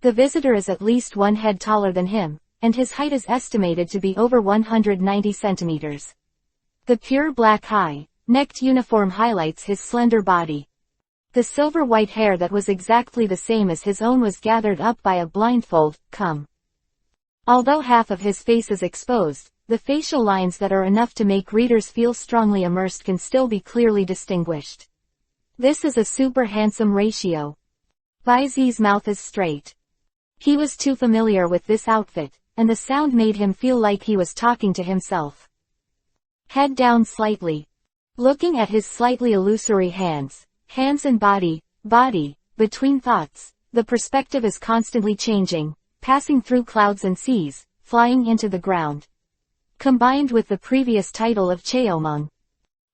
The visitor is at least 1 head taller than him, and his height is estimated to be over 190 centimeters. The pure black high-necked uniform highlights his slender body. The silver-white hair that was exactly the same as his own was gathered up by a blindfold. Although half of his face is exposed, the facial lines that are enough to make readers feel strongly immersed can still be clearly distinguished. This is a super handsome ratio. Baizi's mouth is straight. He was too familiar with this outfit, and the sound made him feel like he was talking to himself. Head down slightly. Looking at his slightly illusory hands and body, between thoughts, the perspective is constantly changing, passing through clouds and seas, flying into the ground. Combined with the previous title of Cheomeng.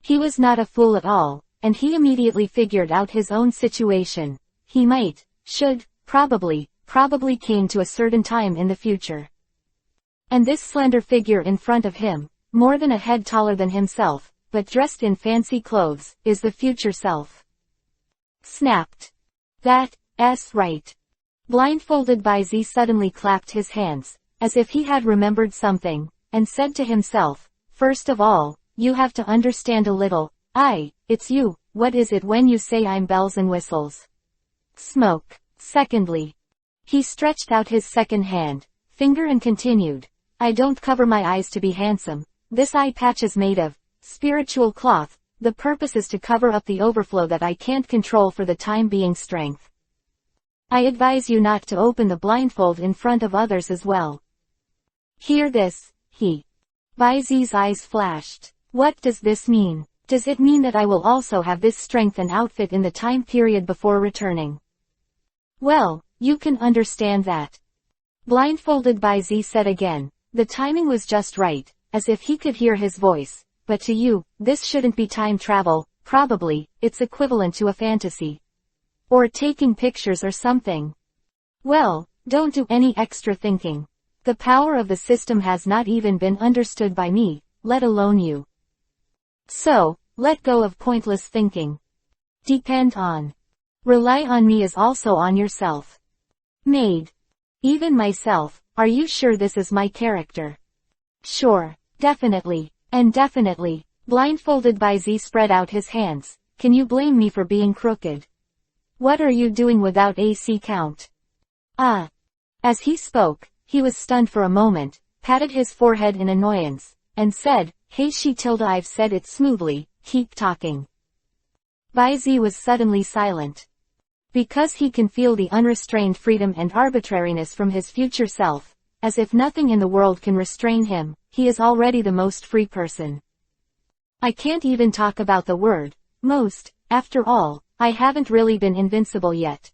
He was not a fool at all, and he immediately figured out his own situation. He might, should, probably came to a certain time in the future. And this slender figure in front of him, more than a head taller than himself, but dressed in fancy clothes, is the future self. Snapped. That's right. Blindfolded by Z suddenly clapped his hands, as if he had remembered something, and said to himself, first of all, you have to understand a little. It's you, what is it when you say I'm bells and whistles? Smoke. Secondly. He stretched out his second hand, finger and continued, I don't cover my eyes to be handsome, this eye patch is made of spiritual cloth, the purpose is to cover up the overflow that I can't control for the time being strength. I advise you not to open the blindfold in front of others as well. Hear this, By Z's eyes flashed. What does this mean? Does it mean that I will also have this strength and outfit in the time period before returning? Well, you can understand that. Blindfolded by Z said again, the timing was just right, as if he could hear his voice, but to you, this shouldn't be time travel, probably, it's equivalent to a fantasy. Or taking pictures or something. Well, don't do any extra thinking. The power of the system has not even been understood by me, let alone you. So, let go of pointless thinking. Depend on. Rely on me as also on yourself. Made. Even myself, are you sure this is my character? Sure, definitely, and definitely. Blindfolded by Z spread out his hands, can you blame me for being crooked? What are you doing without AC count? As he spoke, he was stunned for a moment, patted his forehead in annoyance, and said, hey I've said it smoothly, keep talking. By Z was suddenly silent. Because he can feel the unrestrained freedom and arbitrariness from his future self, as if nothing in the world can restrain him, he is already the most free person. I can't even talk about the word, most, after all, I haven't really been invincible yet.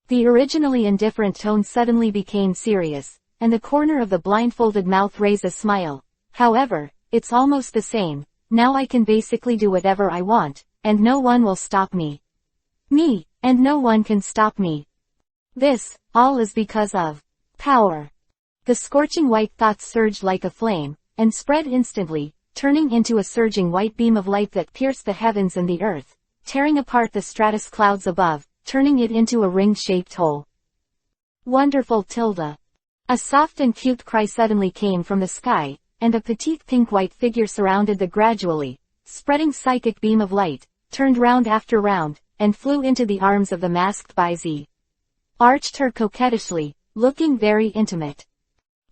The originally indifferent tone suddenly became serious, and the corner of the blindfolded mouth raised a smile. However, it's almost the same, now I can basically do whatever I want, and no one will stop me. And no one can stop me. This, all is because of power. The scorching white thoughts surged like a flame, and spread instantly, turning into a surging white beam of light that pierced the heavens and the earth, tearing apart the stratus clouds above, turning it into a ring-shaped hole. Wonderful Tilda. A soft and cute cry suddenly came from the sky, and a petite pink-white figure surrounded the gradually spreading psychic beam of light, turned round after round, and flew into the arms of the masked by Z. Arched her coquettishly, looking very intimate.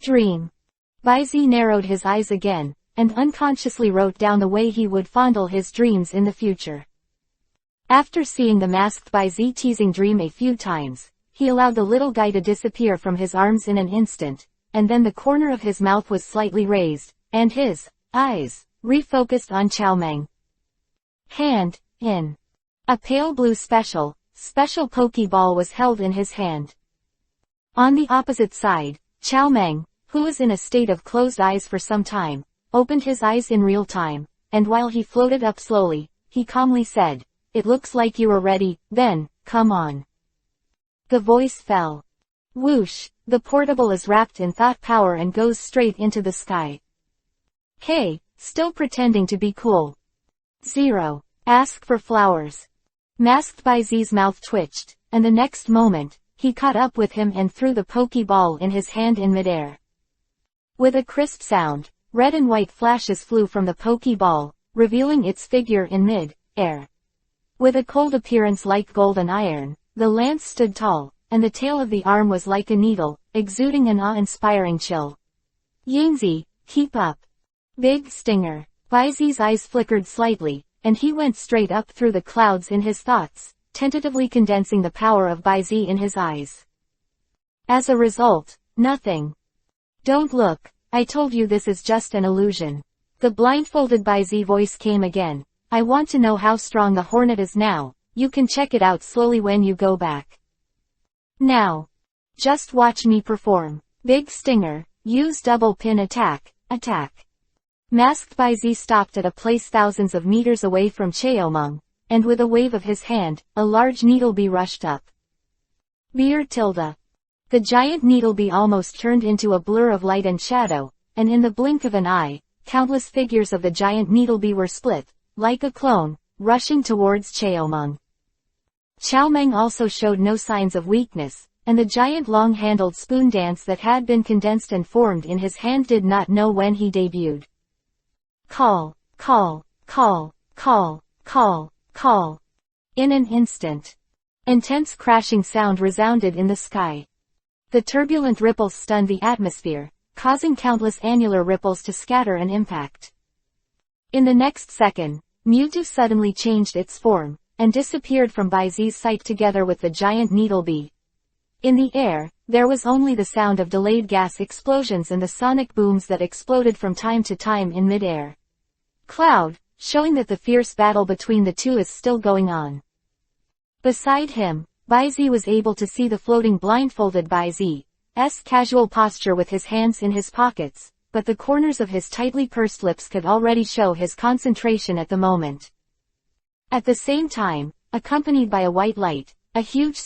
Dream. By Z narrowed his eyes again, and unconsciously wrote down the way he would fondle his dreams in the future. After seeing the masked by Z teasing Dream a few times, he allowed the little guy to disappear from his arms in an instant, and then the corner of his mouth was slightly raised, and his eyes refocused on Xiaomeng. Hand, in. A pale blue special Pokeball was held in his hand. On the opposite side, Xiaomeng, who was in a state of closed eyes for some time, opened his eyes in real time, and while he floated up slowly, he calmly said, it looks like you are ready, then, come on. The voice fell. Whoosh, the portable is wrapped in thought power and goes straight into the sky. Hey, still pretending to be cool. 0. Ask for flowers. Masked by Z's mouth twitched, and the next moment, he caught up with him and threw the Pokeball in his hand in midair. With a crisp sound, red and white flashes flew from the Pokeball, revealing its figure in mid-air. With a cold appearance like golden iron, the lance stood tall, and the tail of the arm was like a needle, exuding an awe-inspiring chill. Yangzi, keep up. Big stinger. Bai Zi's eyes flickered slightly, and he went straight up through the clouds in his thoughts, tentatively condensing the power of Bai Zi in his eyes. As a result, nothing. Don't look, I told you this is just an illusion. The blindfolded Bai Zi voice came again. I want to know how strong the Hornet is now, you can check it out slowly when you go back. Now. Just watch me perform. Big stinger, use double pin attack. Masked by Z stopped at a place thousands of meters away from Cheomeng, and with a wave of his hand, a large needlebee rushed up. Beer tilde. The giant needlebee almost turned into a blur of light and shadow, and in the blink of an eye, countless figures of the giant Needlebee were split, like a clone, rushing towards Chaomeng. Chaomeng also showed no signs of weakness, and the giant long-handled spoon dance that had been condensed and formed in his hand did not know when he debuted. Call, call, call, call, call, call. In an instant, intense crashing sound resounded in the sky. The turbulent ripples stunned the atmosphere, causing countless annular ripples to scatter and impact. In the next second, Mewtwo suddenly changed its form, and disappeared from Baizi's sight together with the giant Needlebee. In the air, there was only the sound of delayed gas explosions and the sonic booms that exploded from time to time in mid-air. Cloud, showing that the fierce battle between the two is still going on. Beside him, Baizi was able to see the floating blindfolded Baizi's casual posture with his hands in his pockets, but the corners of his tightly pursed lips could already show his concentration at the moment. At the same time, accompanied by a white light, a huge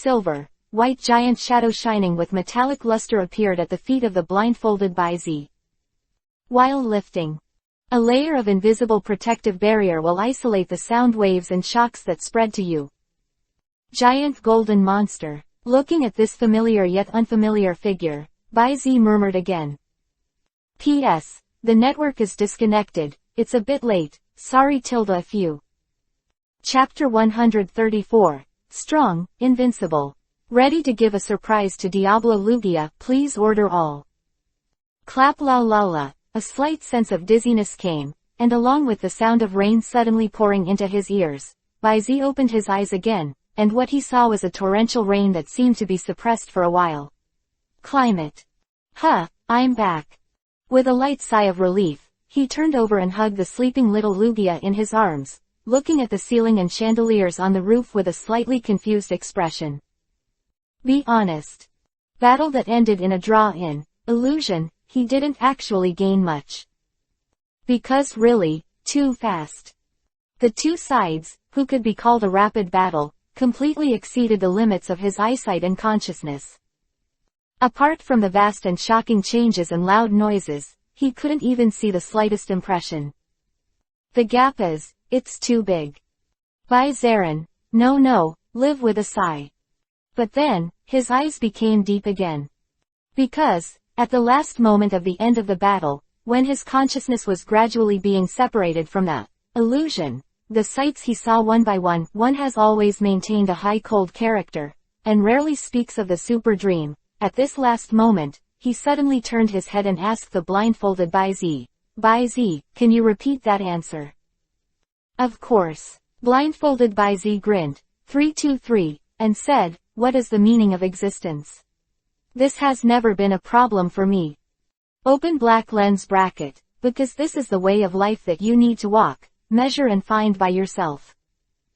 white giant shadow shining with metallic luster appeared at the feet of the blindfolded Baizi. While lifting, a layer of invisible protective barrier will isolate the sound waves and shocks that spread to you. Giant golden monster. Looking at this familiar yet unfamiliar figure, Baizi murmured again. P.S. The network is disconnected, it's a bit late, sorry a few. Chapter 134. Strong, Invincible. Ready to give a surprise to Diablo Lugia, please order all. Clap la la la, a slight sense of dizziness came, and along with the sound of rain suddenly pouring into his ears, Baizi opened his eyes again, and what he saw was a torrential rain that seemed to be suppressed for a while. Climate. Huh, I'm back. With a light sigh of relief, he turned over and hugged the sleeping little Lugia in his arms, looking at the ceiling and chandeliers on the roof with a slightly confused expression. Be honest. Battle that ended in a draw-in, illusion, he didn't actually gain much. Because really, too fast. The two sides, who could be called a rapid battle, completely exceeded the limits of his eyesight and consciousness. Apart from the vast and shocking changes and loud noises, he couldn't even see the slightest impression. The gap is, it's too big. By Zarin, no, live with a sigh. But then, his eyes became deep again. Because, at the last moment of the end of the battle, when his consciousness was gradually being separated from the illusion, the sights he saw one by one has always maintained a high cold character, and rarely speaks of the super dream. At this last moment, he suddenly turned his head and asked the blindfolded Baizi, can you repeat that answer? Of course. Blindfolded Baizi grinned, 323, and said, what is the meaning of existence? This has never been a problem for me. Open black lens bracket, because this is the way of life that you need to walk, measure and find by yourself.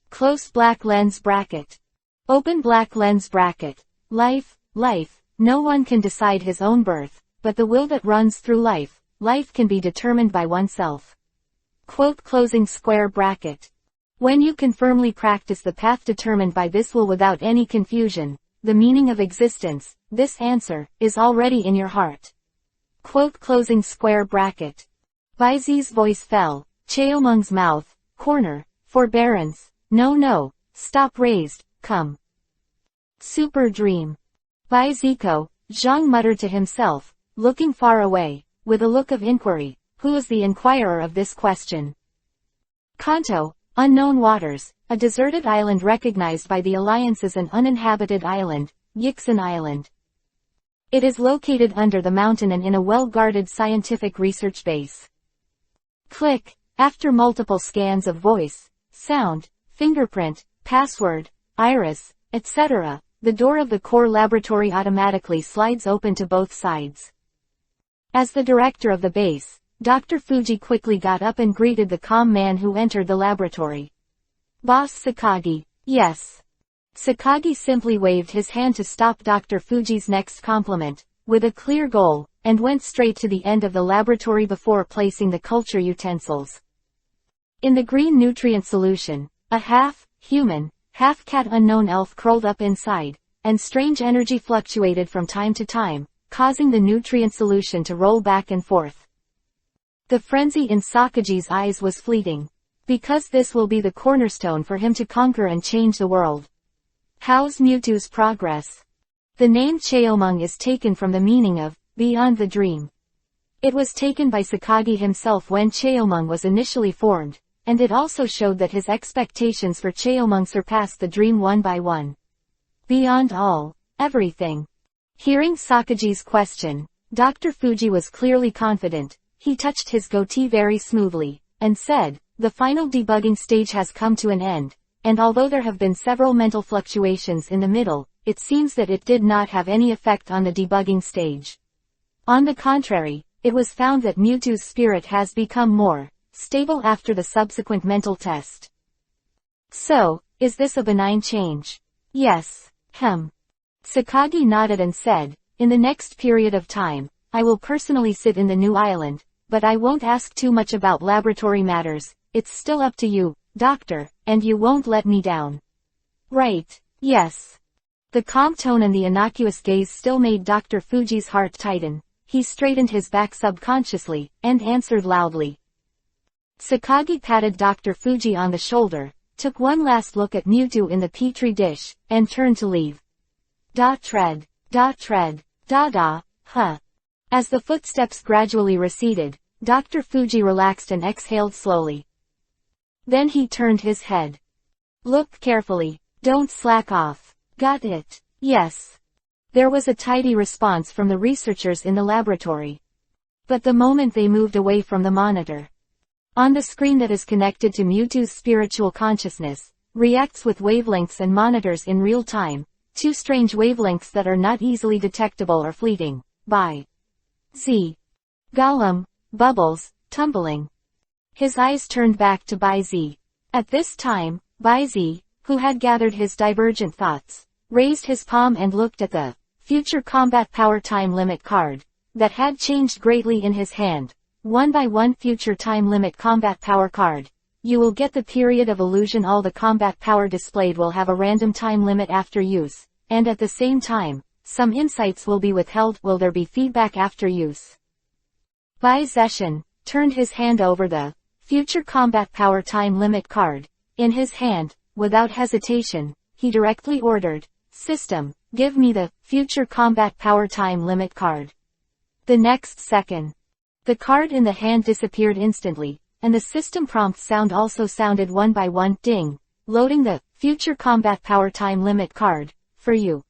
Close black lens bracket. Open black lens bracket. Life, no one can decide his own birth, but the will that runs through life can be determined by oneself. Quote closing square bracket. When you can firmly practice the path determined by this will without any confusion, the meaning of existence, this answer, is already in your heart. Quote closing square bracket. Baizi's voice fell, Chaomeng's mouth, corner, forbearance, no, stop raised, come. Super dream. Baiziko, Zhang muttered to himself, looking far away, with a look of inquiry, who is the inquirer of this question? Kanto, unknown waters, a deserted island recognized by the Alliance as an uninhabited island, Yixin Island. It is located under the mountain and in a well-guarded scientific research base. Click, after multiple scans of voice, sound, fingerprint, password, iris, etc., the door of the core laboratory automatically slides open to both sides. As the director of the base, Dr. Fuji quickly got up and greeted the calm man who entered the laboratory. Boss Sakagi, yes. Sakagi simply waved his hand to stop Dr. Fuji's next compliment, with a clear goal, and went straight to the end of the laboratory before placing the culture utensils. In the green nutrient solution, a half-human, half-cat unknown elf curled up inside, and strange energy fluctuated from time to time, causing the nutrient solution to roll back and forth. The frenzy in Sakaji's eyes was fleeting. Because this will be the cornerstone for him to conquer and change the world. How's Mewtwo's progress? The name Cheomung is taken from the meaning of, beyond the dream. It was taken by Sakagi himself when Cheomung was initially formed, and it also showed that his expectations for Cheomung surpassed the dream one by one. Beyond all, everything. Hearing Sakaji's question, Dr. Fuji was clearly confident. He touched his goatee very smoothly, and said, the final debugging stage has come to an end, and although there have been several mental fluctuations in the middle, it seems that it did not have any effect on the debugging stage. On the contrary, it was found that Mewtwo's spirit has become more stable after the subsequent mental test. So, is this a benign change? Yes. Sakagi nodded and said, in the next period of time, I will personally sit in the new island, but I won't ask too much about laboratory matters. It's still up to you, doctor, and you won't let me down. Right. Yes. The calm tone and the innocuous gaze still made Dr. Fuji's heart tighten. He straightened his back subconsciously, and answered loudly. Sakagi patted Dr. Fuji on the shoulder, took one last look at Mewtwo in the petri dish, and turned to leave. Tread. Huh. As the footsteps gradually receded, Dr. Fuji relaxed and exhaled slowly. Then he turned his head. Look carefully, don't slack off. Got it? Yes. There was a tidy response from the researchers in the laboratory. But the moment they moved away from the monitor, on the screen that is connected to Mewtwo's spiritual consciousness, reacts with wavelengths and monitors in real time, two strange wavelengths that are not easily detectable or fleeting, by Z. Golem, bubbles, tumbling. His eyes turned back to Bai Z. At this time, Bai Z, who had gathered his divergent thoughts, raised his palm and looked at the future combat power time limit card that had changed greatly in his hand. One by one future time limit combat power card. You will get the period of illusion. All the combat power displayed will have a random time limit after use, and at the same time, some insights will be withheld. Will there be feedback after use? Bai Zeshan turned his hand over the future combat power time limit card. In his hand, without hesitation, he directly ordered, System, give me the future combat power time limit card. The next second, the card in the hand disappeared instantly, and the system prompt sound also sounded one by one. Ding. Loading the future combat power time limit card for you.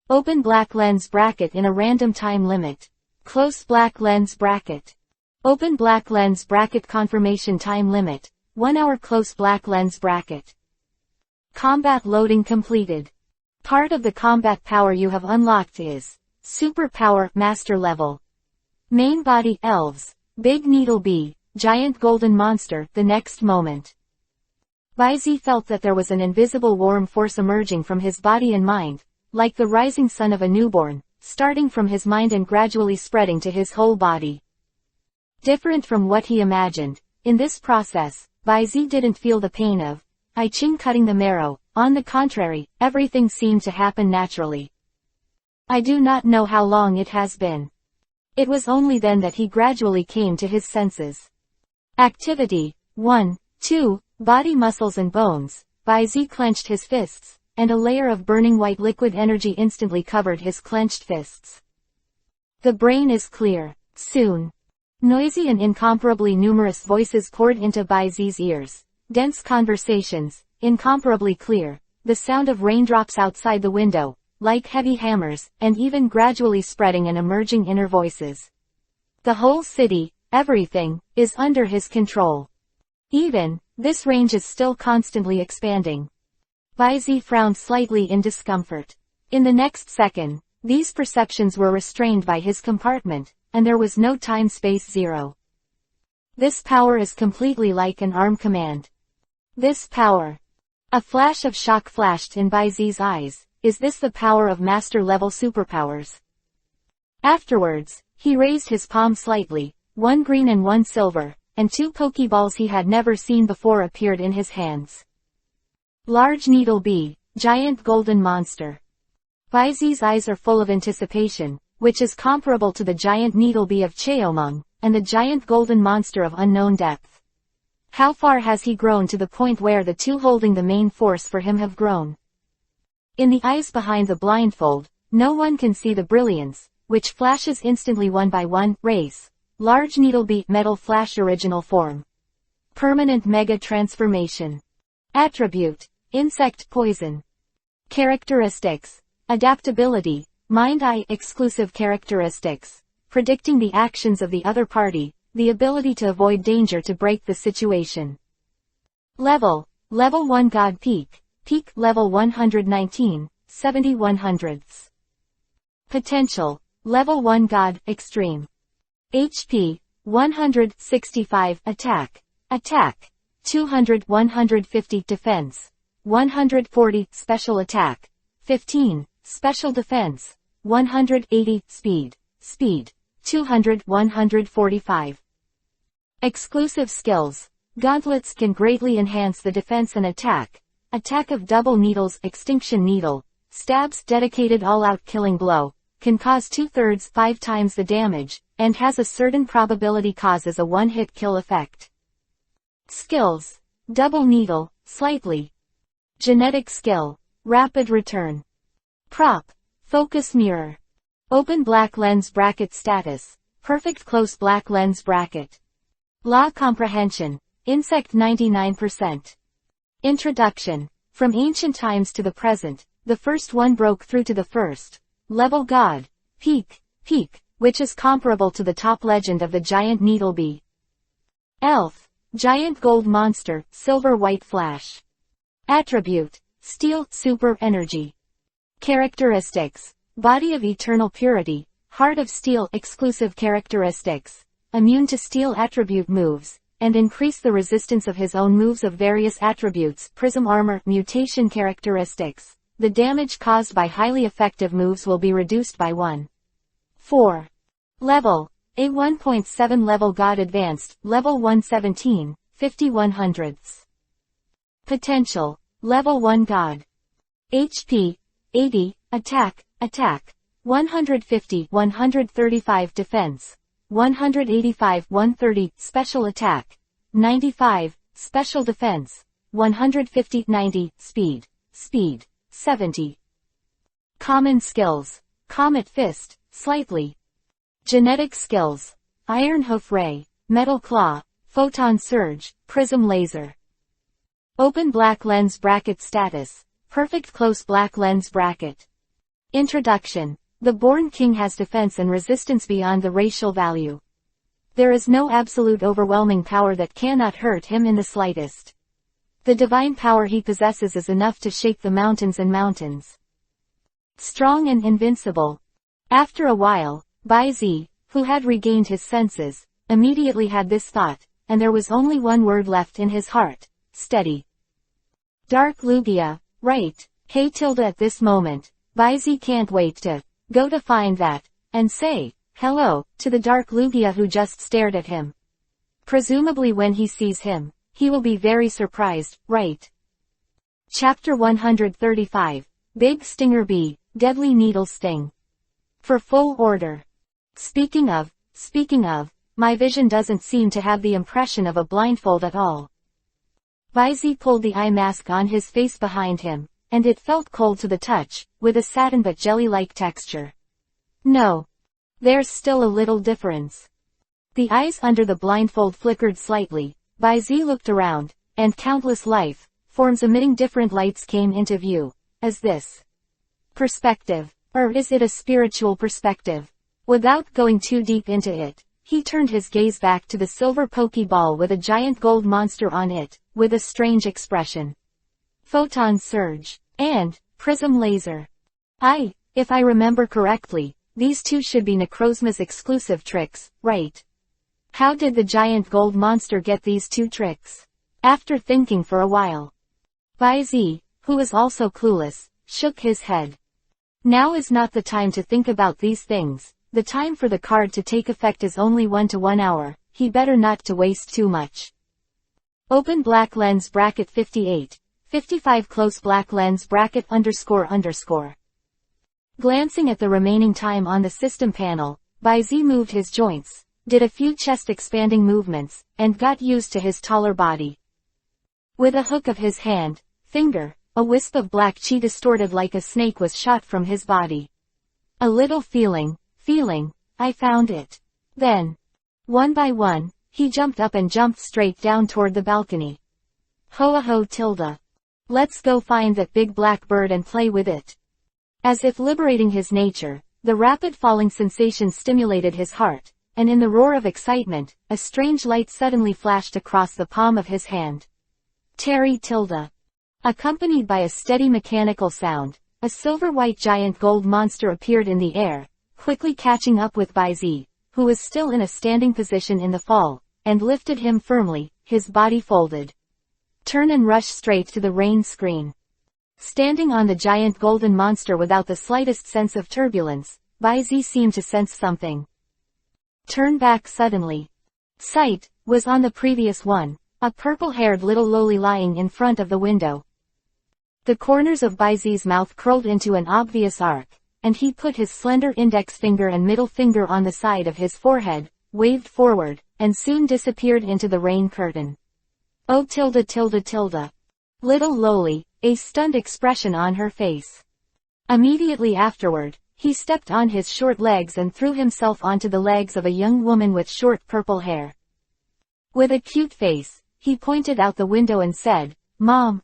Open black lens bracket in a random time limit. Close black lens bracket. Open black lens bracket confirmation time limit. 1 hour. Close black lens bracket. Combat loading completed. Part of the combat power you have unlocked is Super Power Master Level. Main body Elves. Big Needle Bee. Giant Golden Monster. The next moment, Baizi felt that there was an invisible warm force emerging from his body and mind, like the rising sun of a newborn, starting from his mind and gradually spreading to his whole body. Different from what he imagined, in this process, Baizi didn't feel the pain of I Ching cutting the marrow. On the contrary, everything seemed to happen naturally. I do not know how long it has been. It was only then that he gradually came to his senses. Activity 1, 2, body muscles and bones. Baizi clenched his fists, and a layer of burning white liquid energy instantly covered his clenched fists. The brain is clear. Soon. Noisy and incomparably numerous voices poured into Baizi's ears. Dense conversations, incomparably clear, the sound of raindrops outside the window, like heavy hammers, and even gradually spreading and emerging inner voices. The whole city, everything, is under his control. Even, this range is still constantly expanding. Baizi frowned slightly in discomfort. In the next second, these perceptions were restrained by his compartment, and there was no time-space zero. This power is completely like an ARM command. This power. A flash of shock flashed in Baizi's eyes. Is this the power of master-level superpowers? Afterwards, he raised his palm slightly, one green and one silver, and two Pokeballs he had never seen before appeared in his hands. Large Needle Bee, Giant Golden Monster. Baizi's eyes are full of anticipation, which is comparable to the giant needle bee of Cheomung, and the giant golden monster of unknown depth. How far has he grown to the point where the two holding the main force for him have grown? In the eyes behind the blindfold, no one can see the brilliance, which flashes instantly one by one. Race. Large needle beat metal flash original form. Permanent mega transformation. Attribute. Insect poison. Characteristics. Adaptability. Mind-eye exclusive characteristics. Predicting the actions of the other party, the ability to avoid danger to break the situation. Level. Level 1 God Peak. Peak level 119, 70/100ths. Potential. Level 1 God Extreme. HP. 165 Attack. Attack. 200 150 Defense. 140 Special Attack. 15 Special Defense. 180 Speed. Speed. 200 145. Exclusive skills. Gauntlets can greatly enhance the defense and attack. Attack of double needles. Extinction needle. Stabs. Dedicated all-out killing blow. Can cause 2/3 5 times the damage, and has a certain probability causes a one-hit kill effect. Skills. Double needle. Slightly. Genetic skill. Rapid return. Prop. Focus mirror. Open black lens bracket status. Perfect close black lens bracket. Law comprehension. Insect 99%. Introduction. From ancient times to the present, the first one broke through to the first level God. Peak. Peak, which is comparable to the top legend of the giant needlebee. Elf. Giant gold monster, silver white flash. Attribute. Steel, super energy. Characteristics. Body of eternal purity, heart of steel. Exclusive characteristics. Immune to steel attribute moves, and increase the resistance of his own moves of various attributes. Prism armor. Mutation characteristics. The damage caused by highly effective moves will be reduced by 1/4. Level. A 1.7 level God Advanced, level 117, 50/100ths. Potential. Level 1 God. HP. 80, Attack, 150, 135 Defense, 185, 130, Special Attack, 95, Special Defense, 150, 90, Speed, 70. Common skills. Comet Fist, slightly. Genetic skills. Iron Hoof Ray, Metal Claw, Photon Surge, Prism Laser. Open black lens bracket status. Perfect close black lens bracket. Introduction. The Born King has defense and resistance beyond the racial value. There is no absolute overwhelming power that cannot hurt him in the slightest. The divine power he possesses is enough to shake the mountains and mountains. Strong and invincible. After a while, Bai Zi, who had regained his senses, immediately had this thought, and there was only one word left in his heart: steady. Dark Lugia, right. Hey tilde at this moment, Bai Zi can't wait to go to find that, and say hello to the Dark Lugia who just stared at him. Presumably when he sees him, he will be very surprised, right? Chapter 135. Big Stinger Bee, Deadly Needle Sting. For full order. Speaking of, my vision doesn't seem to have the impression of a blindfold at all. Bai Zi pulled the eye mask on his face behind him, and it felt cold to the touch, with a satin but jelly-like texture. No. There's still a little difference. The eyes under the blindfold flickered slightly. Bai Zi looked around, and countless life forms emitting different lights came into view. Is this perspective? Or is it a spiritual perspective? Without going too deep into it, he turned his gaze back to the silver Pokeball with a giant gold monster on it, with a strange expression. Photon Surge. And Prism Laser. If I remember correctly, these two should be Necrozma's exclusive tricks, right? How did the giant gold monster get these two tricks? After thinking for a while, Bai Zi, who was also clueless, shook his head. Now is not the time to think about these things. The time for the card to take effect is only 1 to 1 hour, he better not to waste too much. Open black lens bracket 58, 55 close black lens bracket __. Glancing at the remaining time on the system panel, Bai Zi moved his joints, did a few chest-expanding movements, and got used to his taller body. With a hook of his finger, a wisp of black chi distorted like a snake was shot from his body. A little feeling, I found it. Then, one by one, he jumped up and jumped straight down toward the balcony. Ho-a-ho tilde. Let's go find that big black bird and play with it. As if liberating his nature, the rapid falling sensation stimulated his heart, and in the roar of excitement, a strange light suddenly flashed across the palm of his hand. Terry tilde. Accompanied by a steady mechanical sound, a silver-white giant gold monster appeared in the air, quickly catching up with Bai, who was still in a standing position in the fall, and lifted him firmly, his body folded. Turn and rush straight to the rain screen. Standing on the giant golden monster without the slightest sense of turbulence, Bai seemed to sense something. Turn back suddenly. Sight was on the previous one, a purple-haired little loli lying in front of the window. The corners of Bai's mouth curled into an obvious arc, and he put his slender index finger and middle finger on the side of his forehead, waved forward, and soon disappeared into the rain curtain. Oh tilde tilde tilde. Little loli, a stunned expression on her face. Immediately afterward, he stepped on his short legs and threw himself onto the legs of a young woman with short purple hair. With a cute face, he pointed out the window and said, Mom,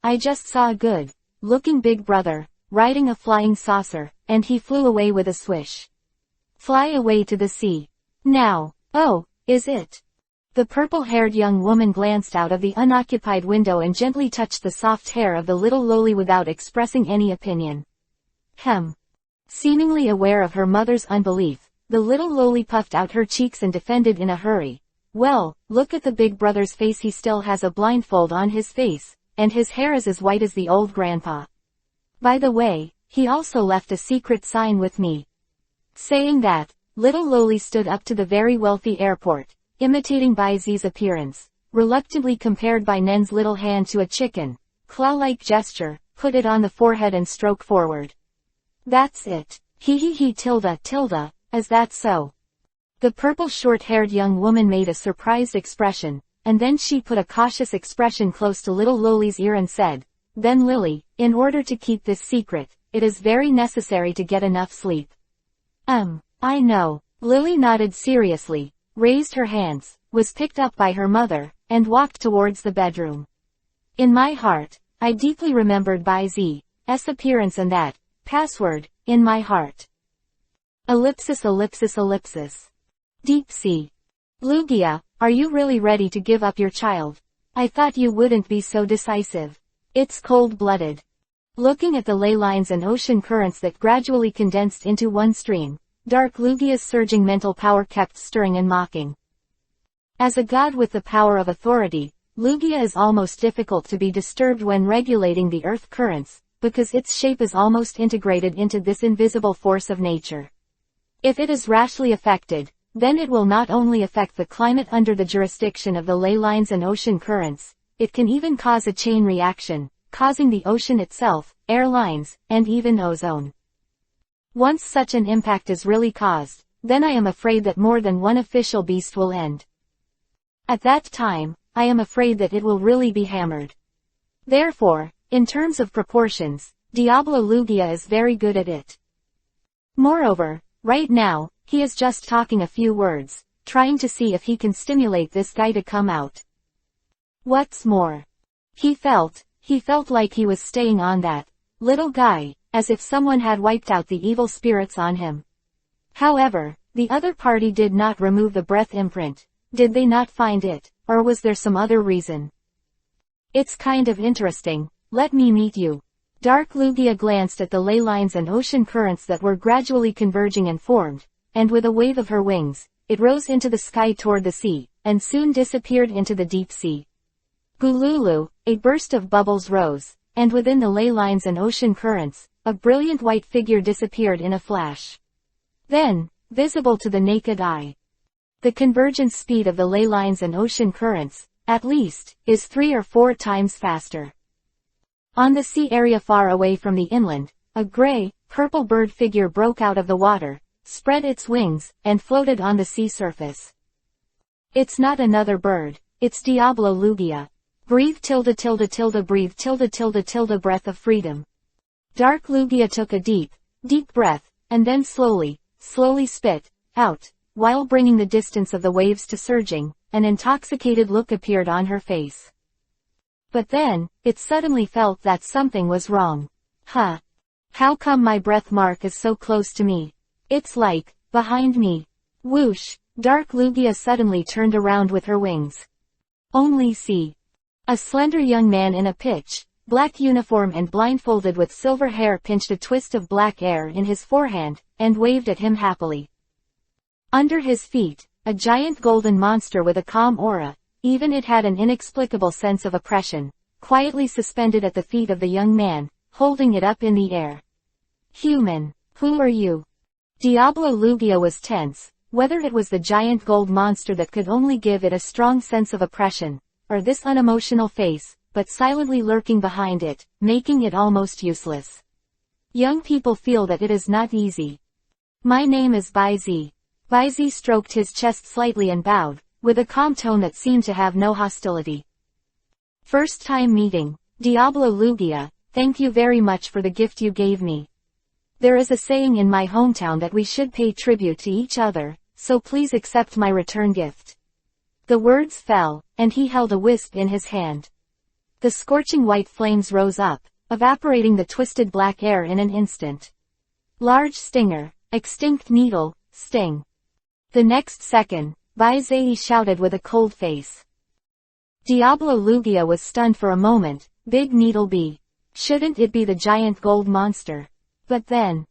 I just saw a good-looking big brother, riding a flying saucer, and he flew away with a swish. Fly away to the sea. Now, oh, is it? The purple-haired young woman glanced out of the unoccupied window and gently touched the soft hair of the little loli without expressing any opinion. Seemingly aware of her mother's unbelief, the little loli puffed out her cheeks and defended in a hurry. Well, look at the big brother's face, he still has a blindfold on his face, and his hair is as white as the old grandpa. By the way, he also left a secret sign with me. Saying that, little loli stood up to the very wealthy airport, imitating Bai's appearance, reluctantly compared Bai Nen's little hand to a chicken, claw-like gesture, put it on the forehead and stroke forward. That's it. He tilde, is that so? The purple short-haired young woman made a surprised expression, and then she put a cautious expression close to little loli's ear and said, Then Lily, in order to keep this secret, it is very necessary to get enough sleep. I know. Lily nodded seriously, raised her hands, was picked up by her mother, and walked towards the bedroom. In my heart, I deeply remembered Bai's appearance and that password, in my heart. Ellipsis. Deep sea. Lugia, are you really ready to give up your child? I thought you wouldn't be so decisive. It's cold-blooded. Looking at the ley lines and ocean currents that gradually condensed into one stream, Dark Lugia's surging mental power kept stirring and mocking. As a god with the power of authority, Lugia is almost difficult to be disturbed when regulating the earth currents, because its shape is almost integrated into this invisible force of nature. If it is rashly affected, then it will not only affect the climate under the jurisdiction of the ley lines and ocean currents, it can even cause a chain reaction, causing the ocean itself, air lines, and even ozone. Once such an impact is really caused, then I am afraid that more than one official beast will end. At that time, I am afraid that it will really be hammered. Therefore, in terms of proportions, Diablo Lugia is very good at it. Moreover, right now, he is just talking a few words, trying to see if he can stimulate this guy to come out. What's more, he felt like he was staying on that little guy, as if someone had wiped out the evil spirits on him. However, the other party did not remove the breath imprint. Did they not find it, or was there some other reason? It's kind of interesting. Let me meet you. Dark Lugia glanced at the ley lines and ocean currents that were gradually converging and formed, and with a wave of her wings, it rose into the sky toward the sea, and soon disappeared into the deep sea. Gululu, a burst of bubbles rose, and within the ley lines and ocean currents, a brilliant white figure disappeared in a flash. Then, visible to the naked eye. The convergence speed of the ley lines and ocean currents, at least, is 3 or 4 times faster. On the sea area far away from the inland, a gray, purple bird figure broke out of the water, spread its wings, and floated on the sea surface. It's not another bird, it's Diablo Lugia. Breathe tilde tilde tilde breathe tilde tilde tilde breath of freedom. Dark Lugia took a deep breath, and then slowly spit out, while bringing the distance of the waves to surging. An intoxicated look appeared on her face. But then, it suddenly felt that something was wrong. Huh? How come my breath mark is so close to me? It's like, behind me. Whoosh! Dark Lugia suddenly turned around with her wings. Only see. A slender young man in a pitch black uniform and blindfolded with silver hair pinched a twist of black air in his forehand, and waved at him happily. Under his feet, a giant golden monster with a calm aura, even it had an inexplicable sense of oppression, quietly suspended at the feet of the young man, holding it up in the air. Human, who are you? Diablo Lugia was tense, whether it was the giant gold monster that could only give it a strong sense of oppression, or this unemotional face, but silently lurking behind it, making it almost useless. Young people feel that it is not easy. My name is Baizi. Baizi stroked his chest slightly and bowed, with a calm tone that seemed to have no hostility. First time meeting, Diablo Lugia, thank you very much for the gift you gave me. There is a saying in my hometown that we should pay tribute to each other, so please accept my return gift. The words fell, and he held a wisp in his hand. The scorching white flames rose up, evaporating the twisted black air in an instant. Large stinger, extinct needle, sting. The next second, Baizi shouted with a cold face. Diablo Lugia was stunned for a moment. Big needle bee. Shouldn't it be the giant gold monster? But then,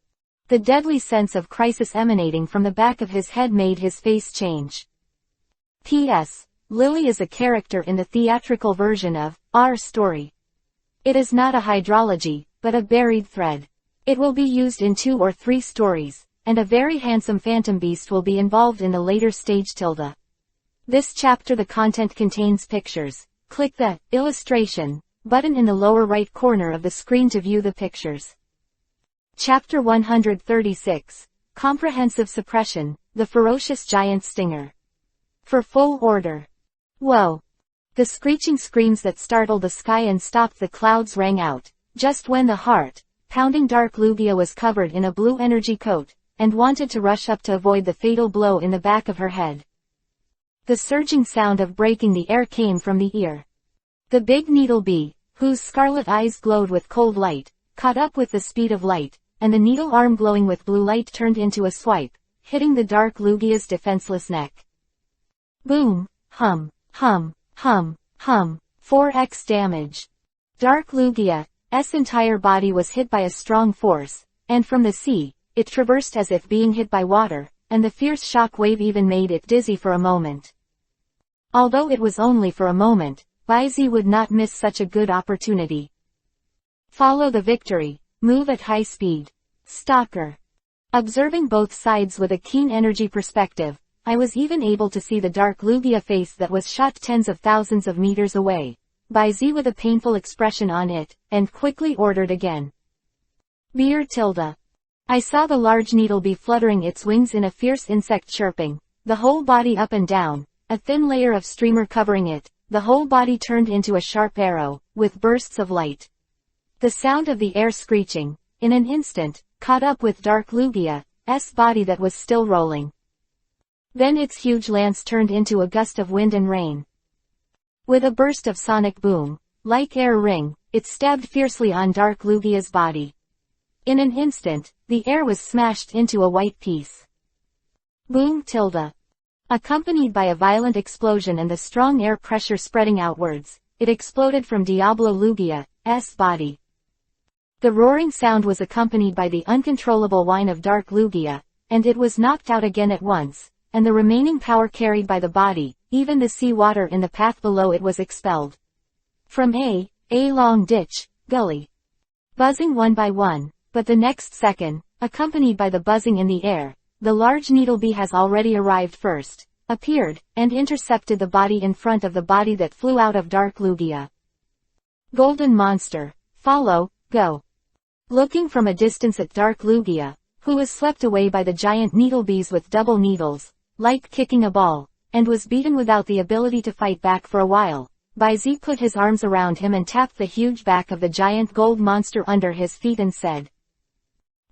the deadly sense of crisis emanating from the back of his head made his face change. P.S. Lily is a character in the theatrical version of our story. It is not a hydrology, but a buried thread. It will be used in 2 or 3 stories, and a very handsome phantom beast will be involved in the later stage. This chapter the content contains pictures. Click the illustration button in the lower right corner of the screen to view the pictures. Chapter 136. Comprehensive Suppression, the Ferocious Giant Stinger. For full order. Whoa! The screeching screams that startled the sky and stopped the clouds rang out, just when the heart-pounding Dark Lugia was covered in a blue energy coat, and wanted to rush up to avoid the fatal blow in the back of her head. The surging sound of breaking the air came from the ear. The big needle bee, whose scarlet eyes glowed with cold light, caught up with the speed of light, and the needle arm glowing with blue light turned into a swipe, hitting the Dark Lugia's defenseless neck. Boom, hum, hum, hum, hum, 4x damage. Dark Lugia's entire body was hit by a strong force, and from the sea, it traversed as if being hit by water, and the fierce shock wave even made it dizzy for a moment. Although it was only for a moment, Baizi would not miss such a good opportunity. Follow the victory, move at high speed. Stalker. Observing both sides with a keen energy perspective, I was even able to see the Dark Lugia face that was shot tens of thousands of meters away. Baizi with a painful expression on it, and quickly ordered again. Beer tilde. I saw the large needle bee fluttering its wings in a fierce insect chirping, the whole body up and down, a thin layer of streamer covering it, the whole body turned into a sharp arrow, with bursts of light. The sound of the air screeching, in an instant, caught up with Dark Lugia's body that was still rolling. Then its huge lance turned into a gust of wind and rain. With a burst of sonic boom, like air ring, it stabbed fiercely on Dark Lugia's body. In an instant, the air was smashed into a white piece. Boom tilde. Accompanied by a violent explosion and the strong air pressure spreading outwards, it exploded from Diablo Lugia's body. The roaring sound was accompanied by the uncontrollable whine of Dark Lugia, and it was knocked out again at once, and the remaining power carried by the body, even the sea water in the path below it was expelled. From a long ditch, gully. Buzzing one by one, but the next second, accompanied by the buzzing in the air, the large needle bee has already arrived first, appeared, and intercepted the body in front of the body that flew out of Dark Lugia. Golden monster, follow, go. Looking from a distance at Dark Lugia, who was swept away by the giant needlebees with double needles, like kicking a ball, and was beaten without the ability to fight back for a while. Baizi put his arms around him and tapped the huge back of the giant gold monster under his feet and said.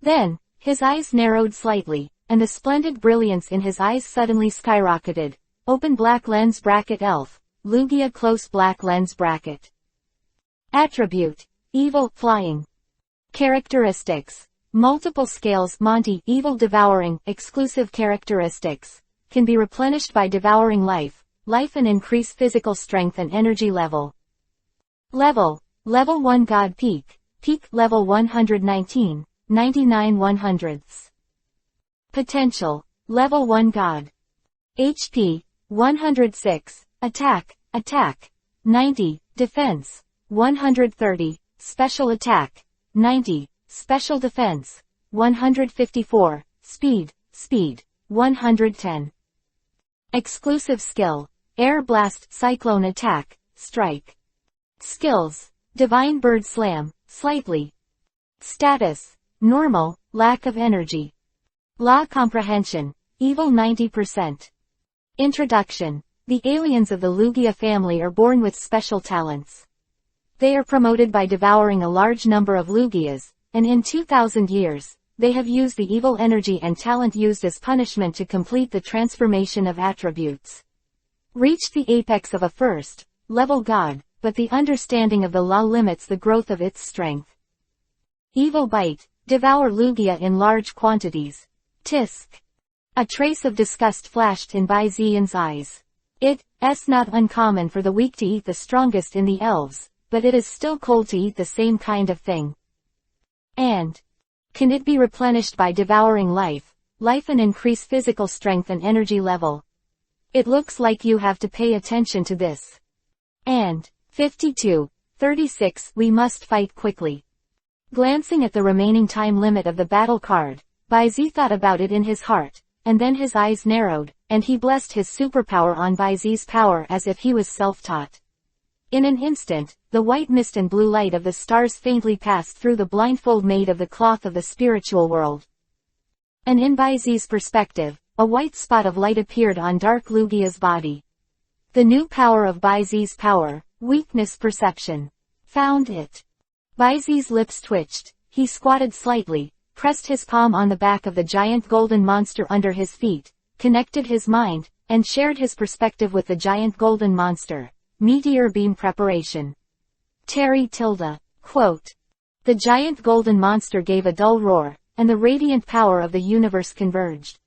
Then, his eyes narrowed slightly, and the splendid brilliance in his eyes suddenly skyrocketed. Open black lens bracket elf, Lugia close black lens bracket. Attribute, evil, flying. Characteristics. Multiple scales, Monty, evil devouring, exclusive characteristics. Can be replenished by devouring life and increase physical strength and energy level. Level 1 God peak level 119, 99 100ths. Potential, level 1 God. HP, 106, attack, 90, defense, 130, special attack, 90, special defense, 154, speed, 110. Exclusive skill, air blast, cyclone attack, strike. Skills, divine bird slam, slightly. Status, normal, lack of energy. Law comprehension, evil 90%. Introduction. The aliens of the Lugia family are born with special talents. They are promoted by devouring a large number of Lugias, and in 2000 years, they have used the evil energy and talent used as punishment to complete the transformation of attributes. Reached the apex of a first-level god, but the understanding of the law limits the growth of its strength. Evil bite, devour Lugia in large quantities. Tisk. A trace of disgust flashed in Baizian's eyes. It's not uncommon for the weak to eat the strongest in the elves, but it is still cold to eat the same kind of thing. And can it be replenished by devouring life and increase physical strength and energy level? It looks like you have to pay attention to this. And 52:36 we must fight quickly. Glancing at the remaining time limit of the battle card, Baizi thought about it in his heart, and then his eyes narrowed, and he blessed his superpower on Baizi's power as if he was self-taught. In an instant, the white mist and blue light of the stars faintly passed through the blindfold made of the cloth of the spiritual world. And in Baizi's perspective, a white spot of light appeared on Dark Lugia's body. The new power of Baizi's power, weakness perception. Found it. Baizi's lips twitched, he squatted slightly, pressed his palm on the back of the giant golden monster under his feet, connected his mind, and shared his perspective with the giant golden monster. Meteor beam preparation. Terry tilde. Quote. The giant golden monster gave a dull roar, and the radiant power of the universe converged.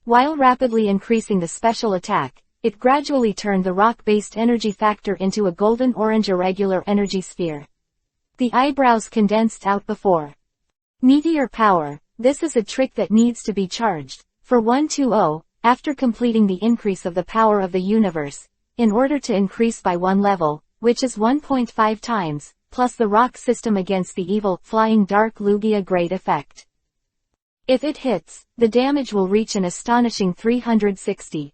While rapidly increasing the special attack, it gradually turned the rock-based energy factor into a golden-orange irregular energy sphere. The eyebrows condensed out before. Meteor power, this is a trick that needs to be charged, for 120, after completing the increase of the power of the universe, in order to increase by one level, which is 1.5 times, plus the rock system against the evil, flying dark Lugia great effect. If it hits, the damage will reach an astonishing 360.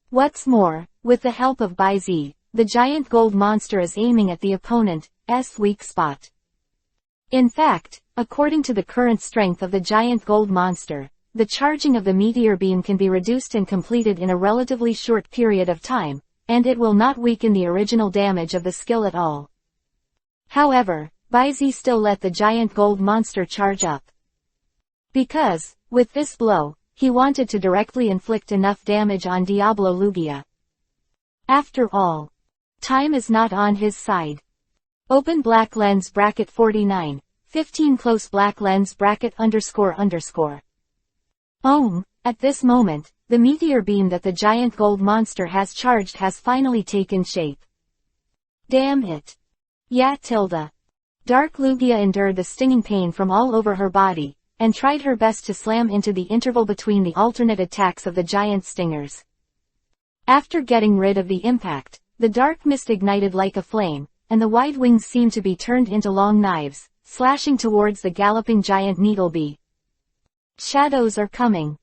What's more, with the help of Baizi, the giant gold monster is aiming at the opponent's weak spot. In fact, according to the current strength of the giant gold monster, the charging of the meteor beam can be reduced and completed in a relatively short period of time, and it will not weaken the original damage of the skill at all. However, Baizi still let the giant gold monster charge up. Because, with this blow, he wanted to directly inflict enough damage on Diablo Lugia. After all, time is not on his side. Open black lens bracket 49, 15 close black lens bracket __. At this moment, the meteor beam that the giant gold monster has charged has finally taken shape. Damn it. Yeah tilde. Dark Lugia endured the stinging pain from all over her body, and tried her best to slam into the interval between the alternate attacks of the giant stingers. After getting rid of the impact, the dark mist ignited like a flame, and the wide wings seemed to be turned into long knives, slashing towards the galloping giant needlebee. Shadows are coming.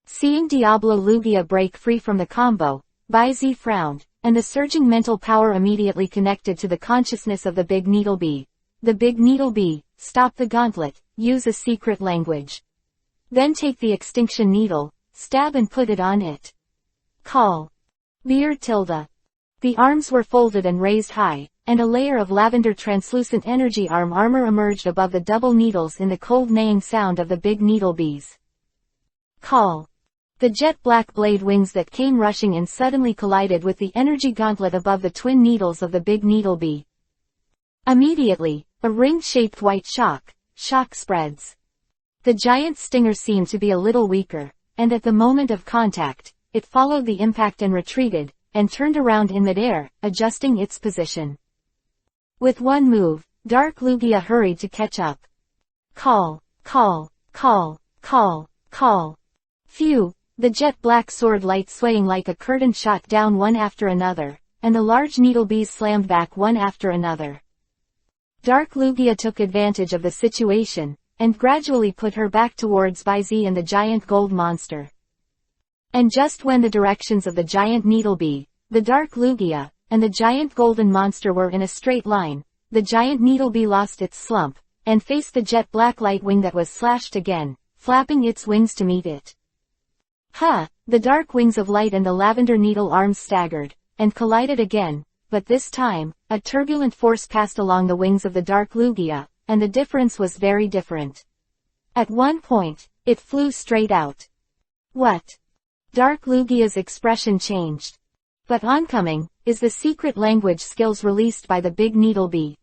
Seeing Diablo Lugia break free from the combo, Baizi frowned, and the surging mental power immediately connected to the consciousness of the big needlebee. The big needlebee, stop the gauntlet, use a secret language. Then take the extinction needle, stab and put it on it. Call. Beer tilde. The arms were folded and raised high, and a layer of lavender translucent energy armor emerged above the double needles in the cold neighing sound of the big needle bees. Call. The jet black blade wings that came rushing in suddenly collided with the energy gauntlet above the twin needles of the big needle bee. Immediately, a ring-shaped white shock spreads. The giant stinger seemed to be a little weaker, and at the moment of contact, it followed the impact and retreated, and turned around in midair, adjusting its position. With one move, Dark Lugia hurried to catch up. Call, call, call, call, call. Phew, the jet black sword light swaying like a curtain shot down one after another, and the large needle bees slammed back one after another. Dark Lugia took advantage of the situation, and gradually put her back towards Baizi and the giant gold monster. And just when the directions of the giant needle bee, the Dark Lugia, and the giant golden monster were in a straight line, the giant needle bee lost its slump, and faced the jet black light wing that was slashed again, flapping its wings to meet it. The dark wings of light and the lavender needle arms staggered, and collided again, but this time, a turbulent force passed along the wings of the Dark Lugia, and the difference was very different. At one point, it flew straight out. What? Dark Lugia's expression changed. But oncoming, is the secret language skills released by the big needle bee.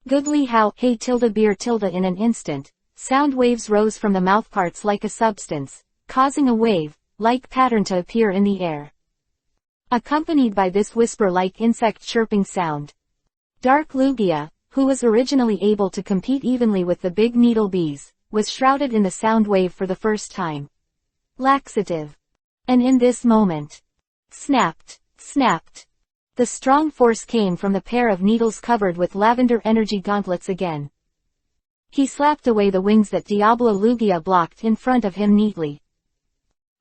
Goodly how, hey tilde beer tilde in an instant, sound waves rose from the mouthparts like a substance, causing a wave-like pattern to appear in the air. Accompanied by this whisper-like insect chirping sound. Dark Lugia, who was originally able to compete evenly with the big needle bees, was shrouded in the sound wave for the first time. Laxative. And in this moment, snapped. The strong force came from the pair of needles covered with lavender energy gauntlets again. He slapped away the wings that Diablo Lugia blocked in front of him neatly.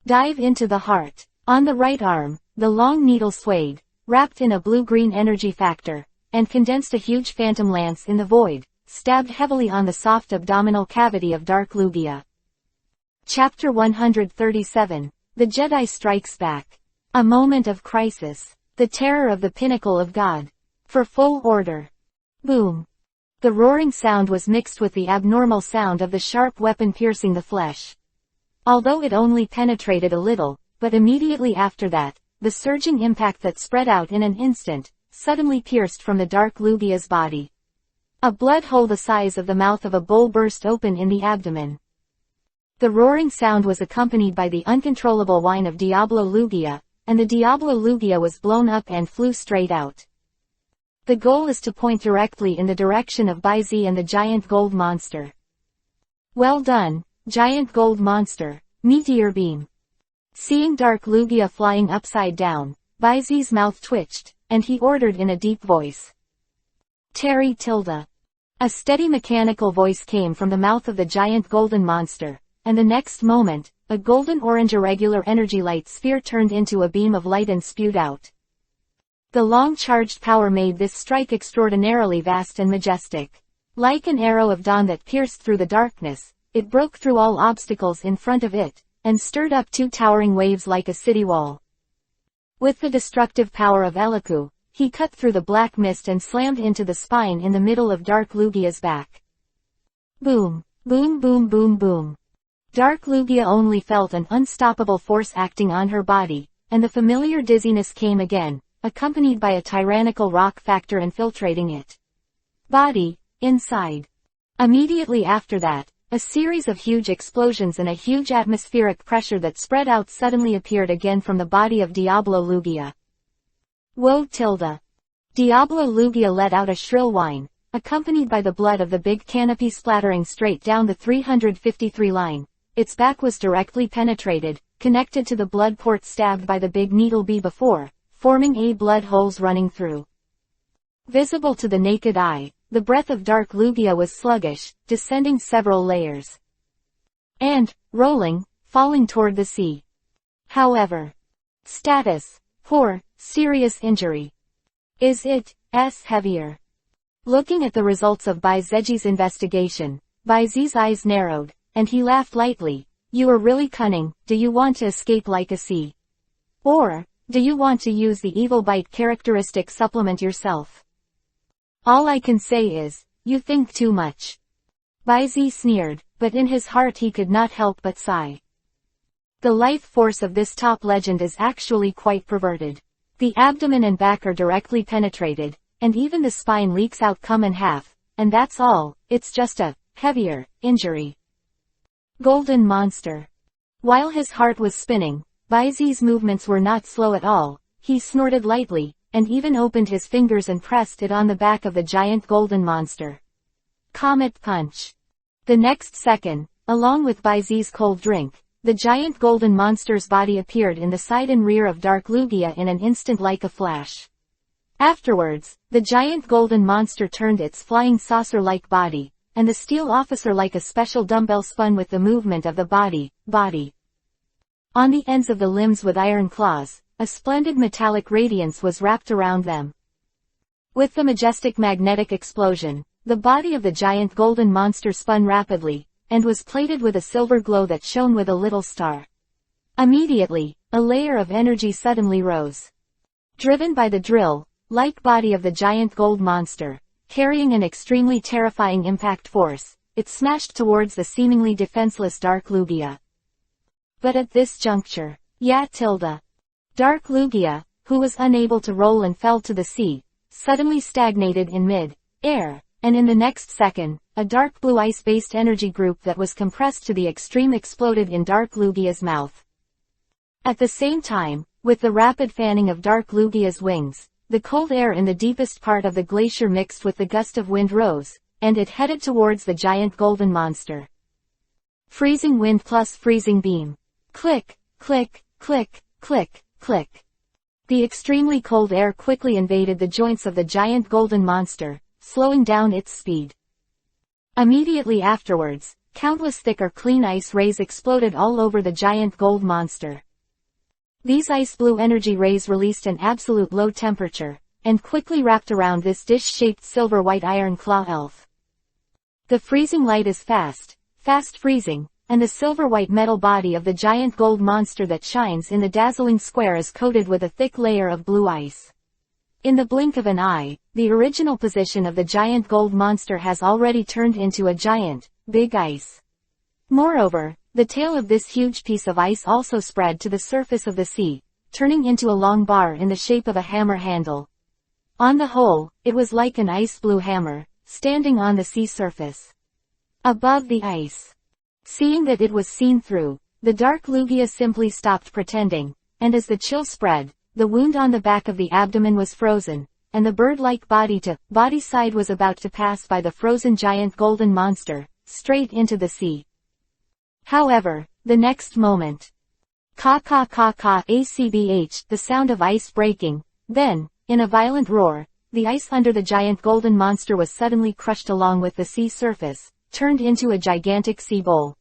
Dive into the heart. On the right arm, the long needle swayed, wrapped in a blue-green energy factor, and condensed a huge phantom lance in the void, stabbed heavily on the soft abdominal cavity of Dark Lugia. Chapter 137. The Jedi Strikes Back. A moment of crisis. The terror of the pinnacle of God. For full order. Boom. The roaring sound was mixed with the abnormal sound of the sharp weapon piercing the flesh. Although it only penetrated a little, but immediately after that, the surging impact that spread out in an instant, suddenly pierced from the Dark Lugia's body. A blood hole the size of the mouth of a bull burst open in the abdomen. The roaring sound was accompanied by the uncontrollable whine of Diablo Lugia, and the Diablo Lugia was blown up and flew straight out. The goal is to point directly in the direction of Baizi and the giant gold monster. Well done, giant gold monster, meteor beam. Seeing Dark Lugia flying upside down, Baizi's mouth twitched, and he ordered in a deep voice. Terry tilde. A steady mechanical voice came from the mouth of the giant golden monster, and the next moment, a golden-orange irregular energy light sphere turned into a beam of light and spewed out. The long-charged power made this strike extraordinarily vast and majestic. Like an arrow of dawn that pierced through the darkness, it broke through all obstacles in front of it, and stirred up two towering waves like a city wall. With the destructive power of Eliku, he cut through the black mist and slammed into the spine in the middle of Dark Lugia's back. Boom, boom, boom, boom, boom. Dark Lugia only felt an unstoppable force acting on her body, and the familiar dizziness came again, accompanied by a tyrannical rock factor infiltrating it. Body, inside. Immediately after that, a series of huge explosions and a huge atmospheric pressure that spread out suddenly appeared again from the body of Diablo Lugia. Woe tilde. Diablo Lugia let out a shrill whine, accompanied by the blood of the big canopy splattering straight down the 353 line. Its back was directly penetrated, connected to the blood port stabbed by the big needle bee before, forming blood holes running through. Visible to the naked eye, the breath of Dark Lugia was sluggish, descending several layers. And, rolling, falling toward the sea. However. Status. Poor, serious injury. Is it, heavier? Looking at the results of Baizeji's investigation, Baizi's eyes narrowed, and he laughed lightly, You are really cunning. Do you want to escape like a sea? Or, do you want to use the evil bite characteristic supplement yourself? All I can say is, you think too much. Baizi sneered, but in his heart he could not help but sigh. The life force of this top legend is actually quite perverted. The abdomen and back are directly penetrated, and even the spine leaks out come in half, and that's all. It's just a heavier injury. Golden monster. While his heart was spinning, Baizi's movements were not slow at all. He snorted lightly, and even opened his fingers and pressed it on the back of the giant golden monster. Comet punch. The next second, along with Baizi's cold drink, the giant golden monster's body appeared in the side and rear of Dark Lugia in an instant like a flash. Afterwards, the giant golden monster turned its flying saucer-like body, and the steel officer like a special dumbbell spun with the movement of the body. On the ends of the limbs with iron claws, a splendid metallic radiance was wrapped around them. With the majestic magnetic explosion, the body of the giant golden monster spun rapidly, and was plated with a silver glow that shone with a little star. Immediately, a layer of energy suddenly rose. Driven by the drill-like body of the giant gold monster, carrying an extremely terrifying impact force, it smashed towards the seemingly defenseless Dark Lugia. But at this juncture, Dark Lugia, who was unable to roll and fell to the sea, suddenly stagnated in mid-air, and in the next second, a dark blue ice-based energy group that was compressed to the extreme exploded in Dark Lugia's mouth. At the same time, with the rapid fanning of Dark Lugia's wings, the cold air in the deepest part of the glacier mixed with the gust of wind rose, and it headed towards the giant golden monster. Freezing wind plus freezing beam. Click, click, click, click, click. The extremely cold air quickly invaded the joints of the giant golden monster, slowing down its speed. Immediately afterwards, countless thick or clean ice rays exploded all over the giant gold monster. These ice blue energy rays released an absolute low temperature, and quickly wrapped around this dish-shaped silver-white iron claw elf. The freezing light is fast freezing, and the silver-white metal body of the giant gold monster that shines in the dazzling square is coated with a thick layer of blue ice. In the blink of an eye, the original position of the giant gold monster has already turned into a giant, big ice. Moreover, the tail of this huge piece of ice also spread to the surface of the sea, turning into a long bar in the shape of a hammer handle. On the whole, it was like an ice-blue hammer, standing on the sea surface. Above the ice. Seeing that it was seen through, the Dark Lugia simply stopped pretending, and as the chill spread, the wound on the back of the abdomen was frozen, and the bird-like body side was about to pass by the frozen giant golden monster, straight into the sea. However, the next moment. Acbh, the sound of ice breaking, then, in a violent roar, the ice under the giant golden monster was suddenly crushed along with the sea surface, turned into a gigantic sea bowl.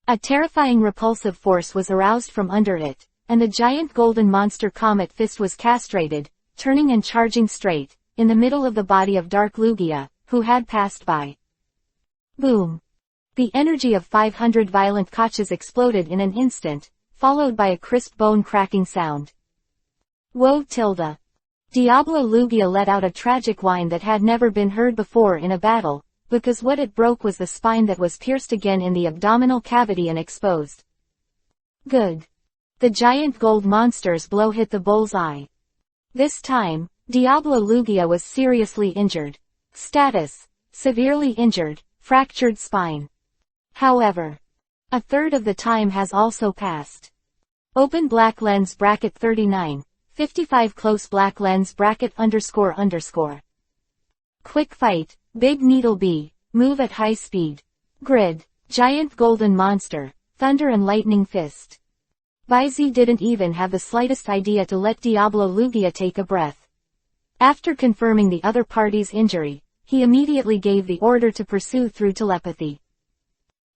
A terrifying repulsive force was aroused from under it, and the giant golden monster comet fist was castrated, turning and charging straight, in the middle of the body of Dark Lugia, who had passed by. Boom! The energy of 500 violent kachas exploded in an instant, followed by a crisp bone-cracking sound. Woe! Diablo Lugia let out a tragic whine that had never been heard before in a battle, because what it broke was the spine that was pierced again in the abdominal cavity and exposed. Good. The giant gold monster's blow hit the bull's eye. This time, Diablo Lugia was seriously injured. Status: severely injured, fractured spine. However, a third of the time has also passed. Open black lens bracket 39, 55 close black lens bracket __. Quick fight, big needle B, move at high speed. Grid, giant golden monster, thunder and lightning fist. Baizi didn't even have the slightest idea to let Diablo Lugia take a breath. After confirming the other party's injury, he immediately gave the order to pursue through telepathy.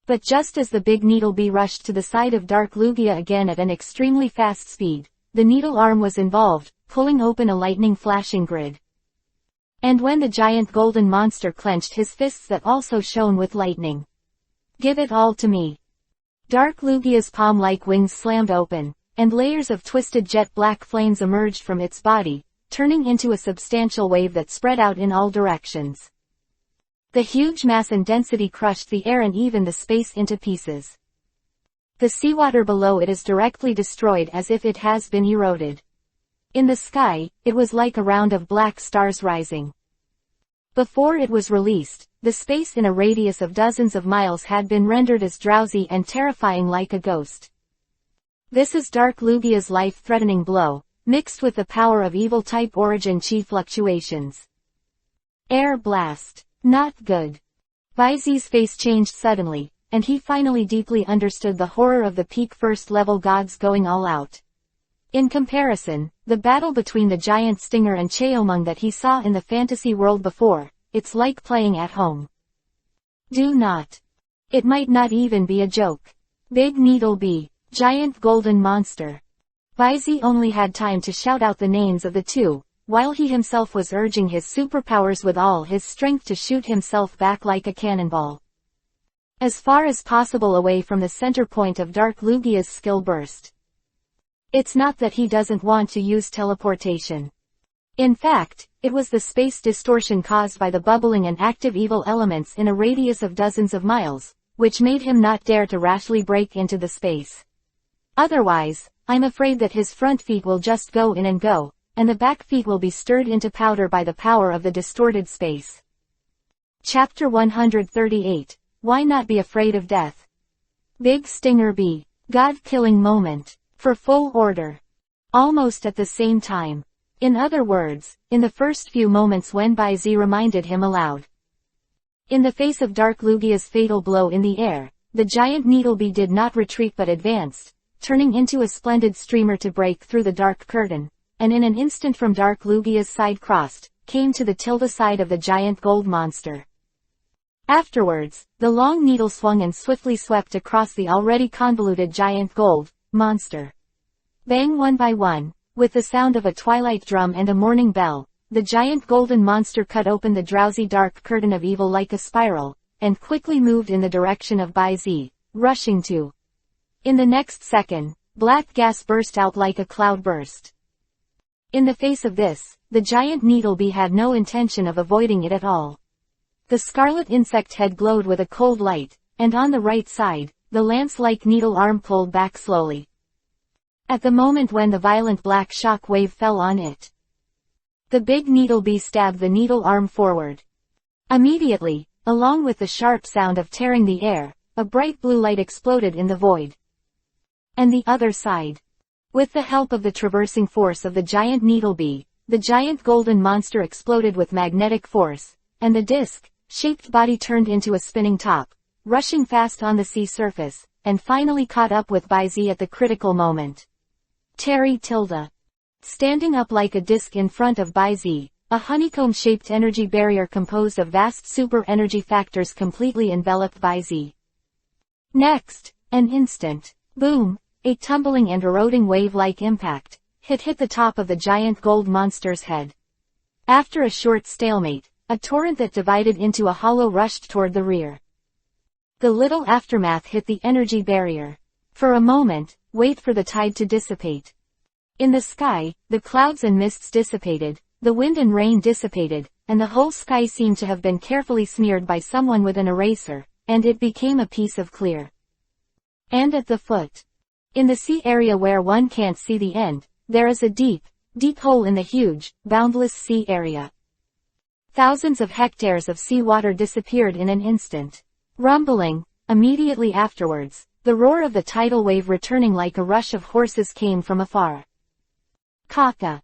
But just as the big needle bee rushed to the side of Dark Lugia again at an extremely fast speed, the needle arm was involved, pulling open a lightning flashing grid. And when the giant golden monster clenched his fists that also shone with lightning. Give it all to me. Dark Lugia's palm-like wings slammed open, and layers of twisted jet-black flames emerged from its body, turning into a substantial wave that spread out in all directions. The huge mass and density crushed the air and even the space into pieces. The seawater below it is directly destroyed as if it has been eroded. In the sky, it was like a round of black stars rising. Before it was released, the space in a radius of dozens of miles had been rendered as drowsy and terrifying like a ghost. This is Dark Lugia's life-threatening blow, mixed with the power of evil-type origin chi fluctuations. Air blast. Not good. Baizi's face changed suddenly, and he finally deeply understood the horror of the peak first-level gods going all out. In comparison, the battle between the giant stinger and Cheomung that he saw in the fantasy world before, it's like playing at home. Do not. It might not even be a joke. Big Needle Bee, giant golden monster. Baizi only had time to shout out the names of the two, while he himself was urging his superpowers with all his strength to shoot himself back like a cannonball. As far as possible away from the center point of Dark Lugia's skill burst. It's not that he doesn't want to use teleportation. In fact, it was the space distortion caused by the bubbling and active evil elements in a radius of dozens of miles, which made him not dare to rashly break into the space. Otherwise, I'm afraid that his front feet will just go in and go, and the back feet will be stirred into powder by the power of the distorted space. Chapter 138, Why Not Be Afraid of Death? Big Stinger Bee, God-killing moment, for full order. Almost at the same time. In other words, in the first few moments when Baizi reminded him aloud. In the face of Dark Lugia's fatal blow in the air, the giant needle bee did not retreat but advanced, turning into a splendid streamer to break through the dark curtain, and in an instant from Dark Lugia's side crossed, came to the tilde side of the giant gold monster. Afterwards, the long needle swung and swiftly swept across the already convoluted giant gold monster. Bang one by one, with the sound of a twilight drum and a morning bell, the giant golden monster cut open the drowsy dark curtain of evil like a spiral, and quickly moved in the direction of Baizi, rushing to. In the next second, black gas burst out like a cloud burst. In the face of this, the giant needle bee had no intention of avoiding it at all. The scarlet insect head glowed with a cold light, and on the right side, the lance-like needle arm pulled back slowly. At the moment when the violent black shock wave fell on it, the big needle bee stabbed the needle arm forward. Immediately, along with the sharp sound of tearing the air, a bright blue light exploded in the void. And the other side. With the help of the traversing force of the giant needle bee, the giant golden monster exploded with magnetic force, and the disc-shaped body turned into a spinning top, rushing fast on the sea surface, and finally caught up with Baizi at the critical moment. Terry Tilda. Standing up like a disc in front of Baizi, a honeycomb-shaped energy barrier composed of vast super-energy factors completely enveloped Baizi. Next, an instant, boom, a tumbling and eroding wave-like impact, hit the top of the giant gold monster's head. After a short stalemate, a torrent that divided into a hollow rushed toward the rear. The little aftermath hit the energy barrier. For a moment, wait for the tide to dissipate. In the sky, the clouds and mists dissipated, the wind and rain dissipated, and the whole sky seemed to have been carefully smeared by someone with an eraser, and it became a piece of clear. And at the foot. In the sea area where one can't see the end, there is a deep, deep hole in the huge, boundless sea area. Thousands of hectares of seawater disappeared in an instant. Rumbling, immediately afterwards, the roar of the tidal wave returning like a rush of horses came from afar. Kaka.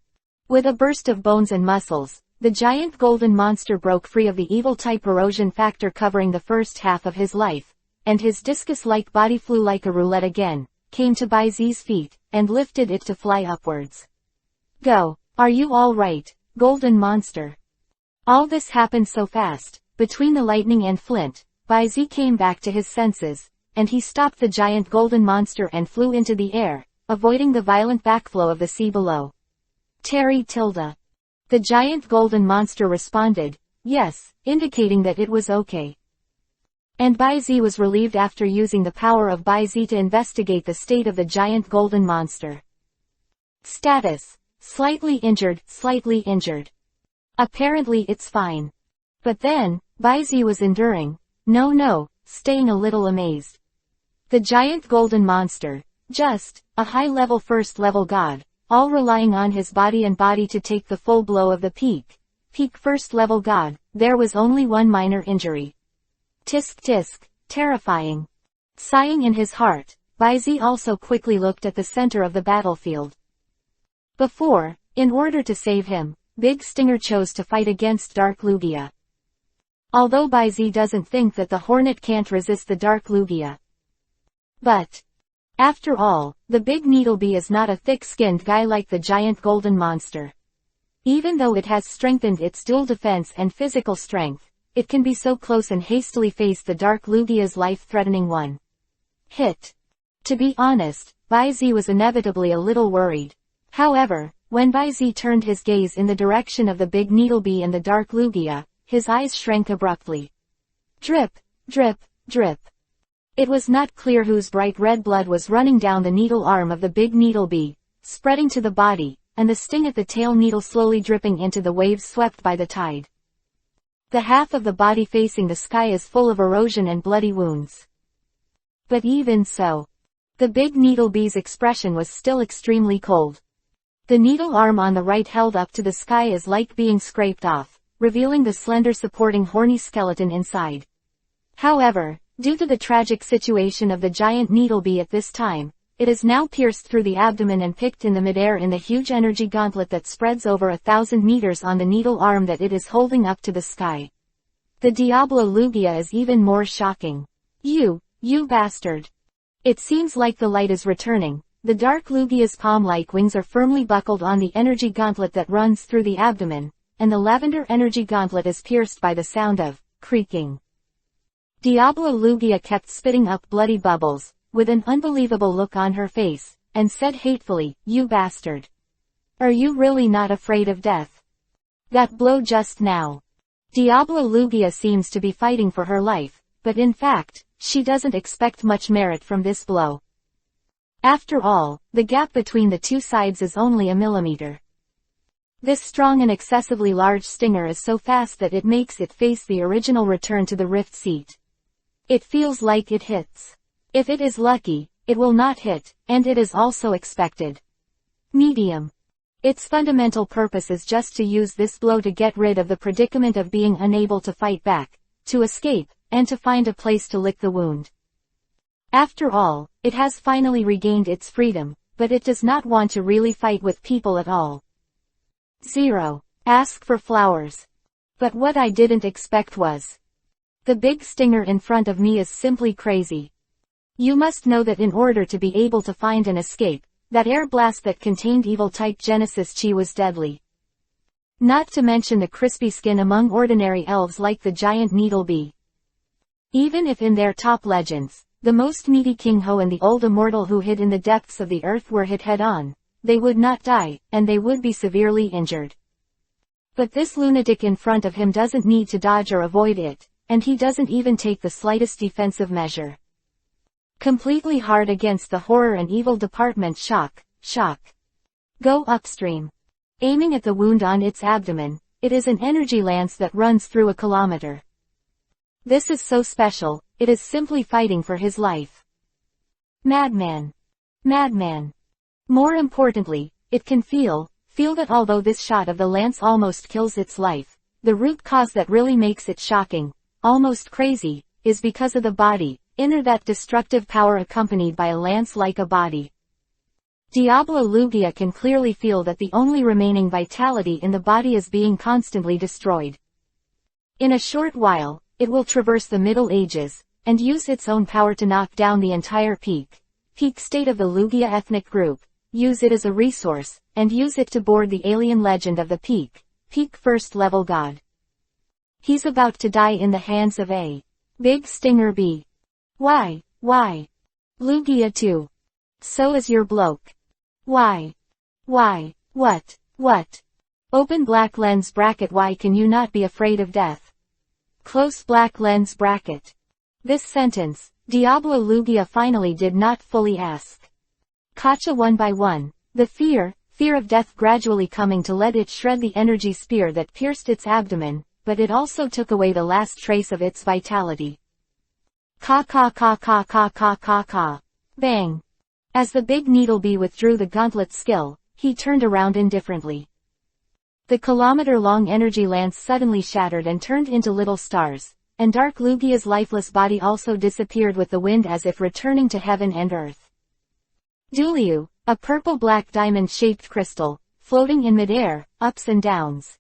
With a burst of bones and muscles, the giant golden monster broke free of the evil-type erosion factor covering the first half of his life, and his discus-like body flew like a roulette again, came to Baizi's feet, and lifted it to fly upwards. Go, are you all right, golden monster? All this happened so fast, between the lightning and flint, Baizi came back to his senses, and he stopped the giant golden monster and flew into the air, avoiding the violent backflow of the sea below. Terry Tilda. The giant golden monster responded, yes, indicating that it was okay. And Bai was relieved after using the power of Bai to investigate the state of the giant golden monster. Status: slightly injured, slightly injured. Apparently it's fine. But then, Bai was enduring. No, staying a little amazed. The giant golden monster, just a high-level first-level god, all relying on his body and body to take the full blow of the peak first-level god. There was only one minor injury. Tisk tisk, terrifying. Sighing in his heart, Bai also quickly looked at the center of the battlefield. Before, in order to save him, Big Stinger chose to fight against Dark Lugia. Although Bai doesn't think that the Hornet can't resist the Dark Lugia. But, after all, the Big Needlebee is not a thick-skinned guy like the giant golden monster. Even though it has strengthened its dual defense and physical strength, it can be so close and hastily face the Dark Lugia's life-threatening one hit. To be honest, Bai was inevitably a little worried. However, when Bai turned his gaze in the direction of the Big Needlebee and the Dark Lugia, his eyes shrank abruptly. Drip, drip, drip. It was not clear whose bright red blood was running down the needle arm of the Big Needlebee, spreading to the body, and the sting at the tail needle slowly dripping into the waves swept by the tide. The half of the body facing the sky is full of erosion and bloody wounds. But even so, the Big Needlebee's expression was still extremely cold. The needle arm on the right held up to the sky is like being scraped off, revealing the slender supporting horny skeleton inside. However, due to the tragic situation of the giant Needlebee at this time, it is now pierced through the abdomen and picked in the midair in the huge energy gauntlet that spreads over 1,000 meters on the needle arm that it is holding up to the sky. The Diablo Lugia is even more shocking. You bastard. It seems like the light is returning. The Dark Lugia's palm-like wings are firmly buckled on the energy gauntlet that runs through the abdomen, and the lavender energy gauntlet is pierced by the sound of creaking. Diablo Lugia kept spitting up bloody bubbles, with an unbelievable look on her face, and said hatefully, "You bastard. Are you really not afraid of death? That blow just now." Diablo Lugia seems to be fighting for her life, but in fact, she doesn't expect much merit from this blow. After all, the gap between the two sides is only a millimeter. This strong and excessively large stinger is so fast that it makes it face the original return to the rift seat. It feels like it hits. If it is lucky, it will not hit, and it is also expected. Medium. Its fundamental purpose is just to use this blow to get rid of the predicament of being unable to fight back, to escape, and to find a place to lick the wound. After all, it has finally regained its freedom, but it does not want to really fight with people at all. 0. Ask for flowers. But what I didn't expect was, the big stinger in front of me is simply crazy. You must know that in order to be able to find an escape, that air blast that contained evil-type Genesis Chi was deadly. Not to mention the crispy skin among ordinary elves like the giant Needlebee. Even if in their top legends, the most needy King Ho and the old immortal who hid in the depths of the earth were hit head-on, they would not die, and they would be severely injured. But this lunatic in front of him doesn't need to dodge or avoid it, and he doesn't even take the slightest defensive measure. Completely hard against the horror and evil department. Shock. Go upstream. Aiming at the wound on its abdomen, it is an energy lance that runs through a kilometer. This is so special, it is simply fighting for his life. Madman. More importantly, it can feel that although this shot of the lance almost kills its life, the root cause that really makes it shocking, almost crazy, is because of the body, inner that destructive power accompanied by a lance like a body. Diablo Lugia can clearly feel that the only remaining vitality in the body is being constantly destroyed. In a short while, it will traverse the Middle Ages, and use its own power to knock down the entire peak state of the Lugia ethnic group, use it as a resource, and use it to board the alien legend of the peak first level god. He's about to die in the hands of a big stinger bee. Why? Lugia too. So is your bloke. Why? What? Open black lens bracket. Why can you not be afraid of death? Close black lens bracket. This sentence, Diablo Lugia finally did not fully ask. Kacha one by one. The fear of death gradually coming to let it shred the energy spear that pierced its abdomen, but it also took away the last trace of its vitality. Ka ka ka ka ka ka ka ka. Bang. As the big needlebee withdrew the gauntlet skill, he turned around indifferently. The kilometer-long energy lance suddenly shattered and turned into little stars, and Dark Lugia's lifeless body also disappeared with the wind as if returning to heaven and earth. Duliu, a purple-black diamond-shaped crystal, floating in midair, ups and downs.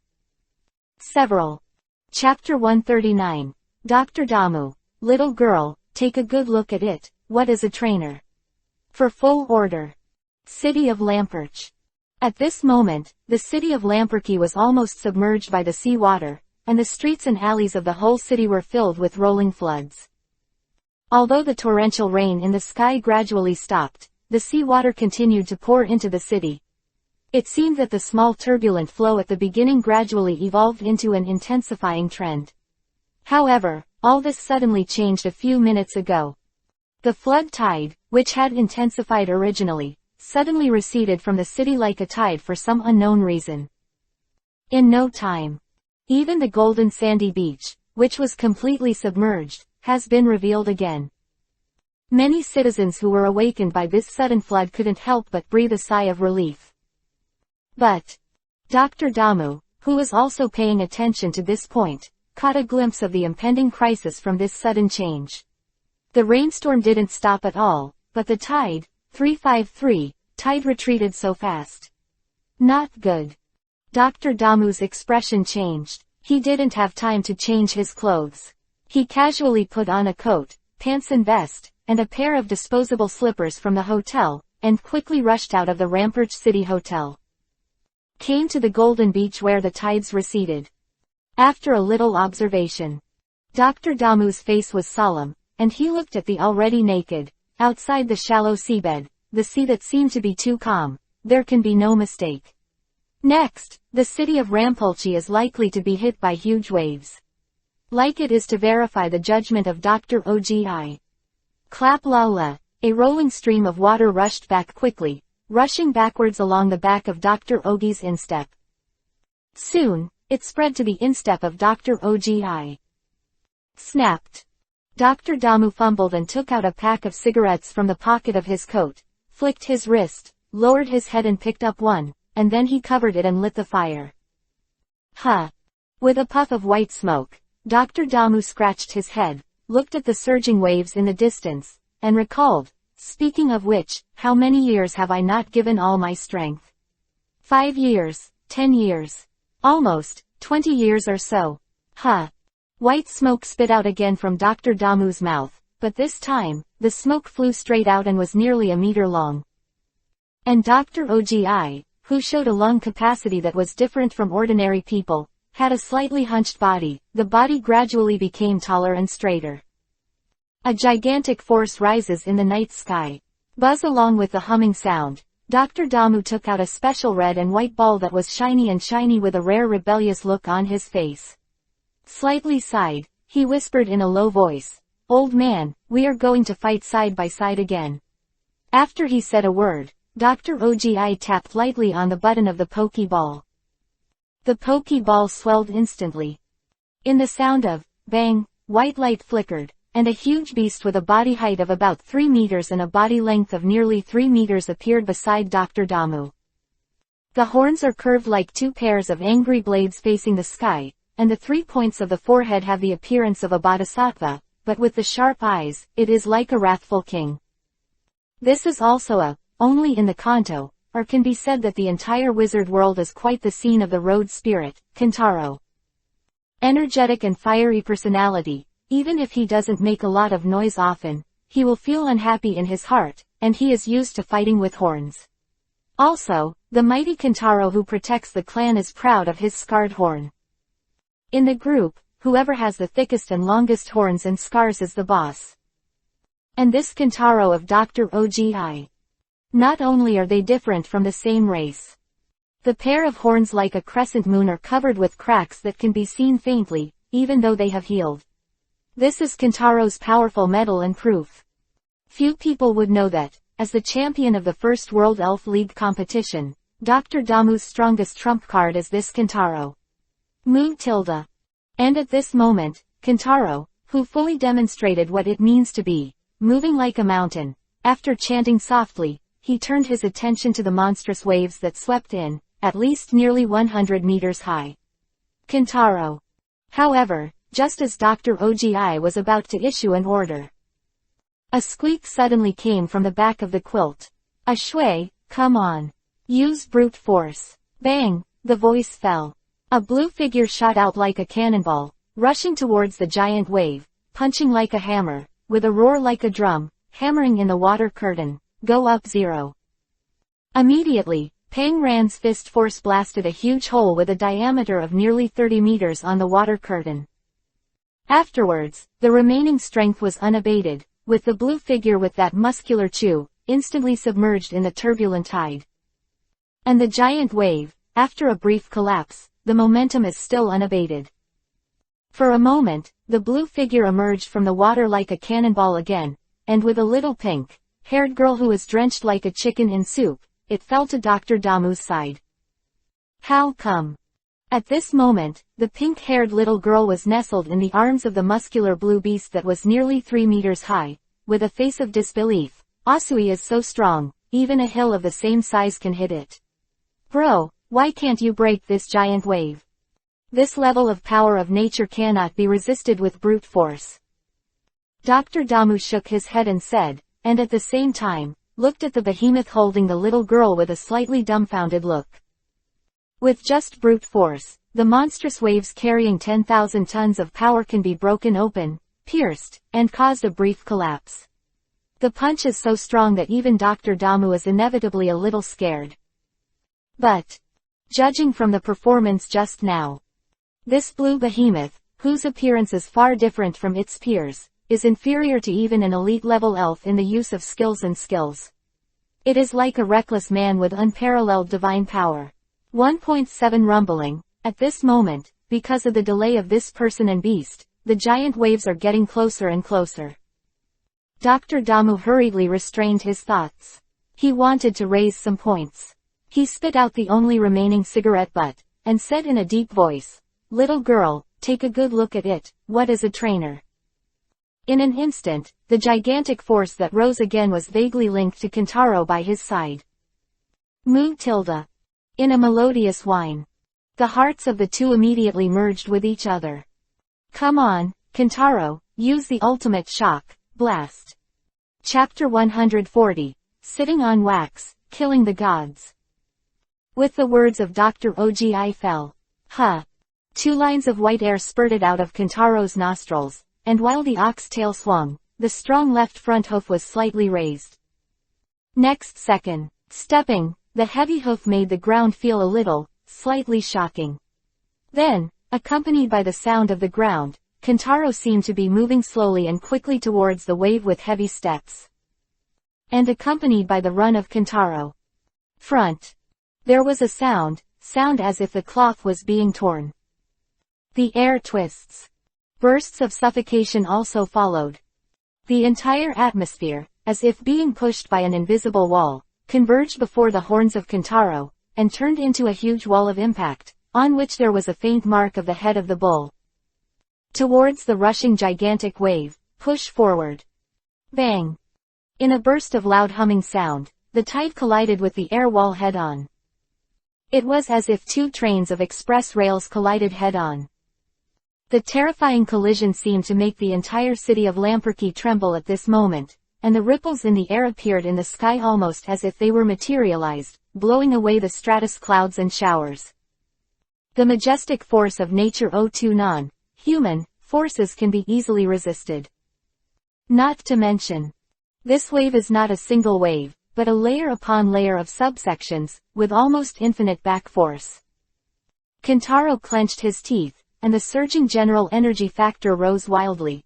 Several. Chapter 139. Dr. Damu. Little girl, take a good look at it. What is a trainer? For full order. City of Lamperch. At this moment, the city of Lamperkey was almost submerged by the sea water, and the streets and alleys of the whole city were filled with rolling floods. Although the torrential rain in the sky gradually stopped, the sea water continued to pour into the city. It seemed that the small turbulent flow at the beginning gradually evolved into an intensifying trend. However, all this suddenly changed a few minutes ago. The flood tide, which had intensified originally, suddenly receded from the city like a tide for some unknown reason. In no time, even the golden sandy beach, which was completely submerged, has been revealed again. Many citizens who were awakened by this sudden flood couldn't help but breathe a sigh of relief. But Dr. Damu, who was also paying attention to this point, caught a glimpse of the impending crisis from this sudden change. The rainstorm didn't stop at all, but the tide, 353, tide retreated so fast. Not good. Dr. Damu's expression changed. He didn't have time to change his clothes. He casually put on a coat, pants and vest, and a pair of disposable slippers from the hotel, and quickly rushed out of the Ramparch City Hotel. Came to the Golden Beach where the tides receded. After a little observation, Dr. Damu's face was solemn, and he looked at the already naked, outside the shallow seabed, the sea that seemed to be too calm. There can be no mistake. Next, the city of Rampolchi is likely to be hit by huge waves. Like it is to verify the judgment of Dr. Ogi. Clap la la. A rolling stream of water rushed back quickly, rushing backwards along the back of Dr. Ogi's instep. Soon, it spread to the instep of Dr. Ogi. Snapped. Dr. Damu fumbled and took out a pack of cigarettes from the pocket of his coat, flicked his wrist, lowered his head and picked up one, and then he covered it and lit the fire. Huh. With a puff of white smoke, Dr. Damu scratched his head, looked at the surging waves in the distance, and recalled, speaking of which, how many years have I not given all my strength? 5 years, 10 years. Almost, 20 years or so. Huh. White smoke spit out again from Dr. Damu's mouth, but this time, the smoke flew straight out and was nearly a meter long. And Dr. Ogi, who showed a lung capacity that was different from ordinary people, had a slightly hunched body. The body gradually became taller and straighter. A gigantic force rises in the night sky. Buzz along with the humming sound. Dr. Damu took out a special red and white ball that was shiny with a rare rebellious look on his face. Slightly sighed, he whispered in a low voice, "Old man, we are going to fight side by side again." After he said a word, Dr. Ogi tapped lightly on the button of the Pokeball. The Pokeball swelled instantly. In the sound of bang, white light flickered, and a huge beast with a body height of about 3 meters and a body length of nearly 3 meters appeared beside Dr. Damu. The horns are curved like 2 pairs of angry blades facing the sky, and the 3 points of the forehead have the appearance of a bodhisattva, but with the sharp eyes, it is like a wrathful king. This is also only in the Kanto, or can be said that the entire wizard world is quite the scene of the road spirit, Kintaro. Energetic and fiery personality, even if he doesn't make a lot of noise often, he will feel unhappy in his heart, and he is used to fighting with horns. Also, the mighty Kintaro who protects the clan is proud of his scarred horn. In the group, whoever has the thickest and longest horns and scars is the boss. And this Kintaro of Dr. Ogi. Not only are they different from the same race. The pair of horns like a crescent moon are covered with cracks that can be seen faintly, even though they have healed. This is Kintaro's powerful medal and proof. Few people would know that, as the champion of the first World Elf League competition, Dr. Damu's strongest trump card is this Kintaro. Tilde. And at this moment, Kintaro, who fully demonstrated what it means to be moving like a mountain, after chanting softly, he turned his attention to the monstrous waves that swept in, at least nearly 100 meters high. Kintaro. However, just as Dr. Ogi was about to issue an order, a squeak suddenly came from the back of the quilt. Shui, come on. Use brute force. Bang, the voice fell. A blue figure shot out like a cannonball, rushing towards the giant wave, punching like a hammer, with a roar like a drum, hammering in the water curtain. Go up 0. Immediately, Pang Ran's fist force blasted a huge hole with a diameter of nearly 30 meters on the water curtain. Afterwards, the remaining strength was unabated, with the blue figure with that muscular chew, instantly submerged in the turbulent tide. And the giant wave, after a brief collapse, the momentum is still unabated. For a moment, the blue figure emerged from the water like a cannonball again, and with a little pink-haired girl who was drenched like a chicken in soup, it fell to Dr. Damu's side. How come? At this moment, the pink-haired little girl was nestled in the arms of the muscular blue beast that was nearly 3 meters high, with a face of disbelief. Asui is so strong, even a hill of the same size can hit it. Bro, why can't you break this giant wave? This level of power of nature cannot be resisted with brute force. Dr. Damu shook his head and said, and at the same time, looked at the behemoth holding the little girl with a slightly dumbfounded look. With just brute force, the monstrous waves carrying 10,000 tons of power can be broken open, pierced, and caused a brief collapse. The punch is so strong that even Dr. Damu is inevitably a little scared. But, judging from the performance just now, this blue behemoth, whose appearance is far different from its peers, is inferior to even an elite-level elf in the use of skills. It is like a reckless man with unparalleled divine power. 1.7 rumbling. At this moment, because of the delay of this person and beast, the giant waves are getting closer and closer. Dr. Damu hurriedly restrained his thoughts. He wanted to raise some points. He spit out the only remaining cigarette butt, and said in a deep voice, "Little girl, take a good look at it. What is a trainer?" In an instant, the gigantic force that rose again was vaguely linked to Kintaro by his side. Tilde. In a melodious whine. The hearts of the two immediately merged with each other. Come on, Kintaro, use the ultimate shock, blast. Chapter 140. Sitting on Wax, Killing the Gods. With the words of Dr. Ogi fell. Huh. 2 lines of white air spurted out of Kintaro's nostrils, and while the ox tail swung, the strong left front hoof was slightly raised. Next second, stepping, the heavy hoof made the ground feel a little, slightly shocking. Then, accompanied by the sound of the ground, Kintaro seemed to be moving slowly and quickly towards the wave with heavy steps. And accompanied by the run of Kintaro. Front. There was a sound as if the cloth was being torn. The air twists. Bursts of suffocation also followed. The entire atmosphere, as if being pushed by an invisible wall, converged before the horns of Kintaro, and turned into a huge wall of impact, on which there was a faint mark of the head of the bull. Towards the rushing gigantic wave, push forward. Bang! In a burst of loud humming sound, the tide collided with the air wall head-on. It was as if 2 trains of express rails collided head-on. The terrifying collision seemed to make the entire city of Lamperkey tremble at this moment, and the ripples in the air appeared in the sky almost as if they were materialized, blowing away the stratus clouds and showers. The majestic force of nature to non-human forces can be easily resisted. Not to mention, this wave is not a single wave, but a layer upon layer of subsections, with almost infinite back force. Kintaro clenched his teeth, and the surging general energy factor rose wildly.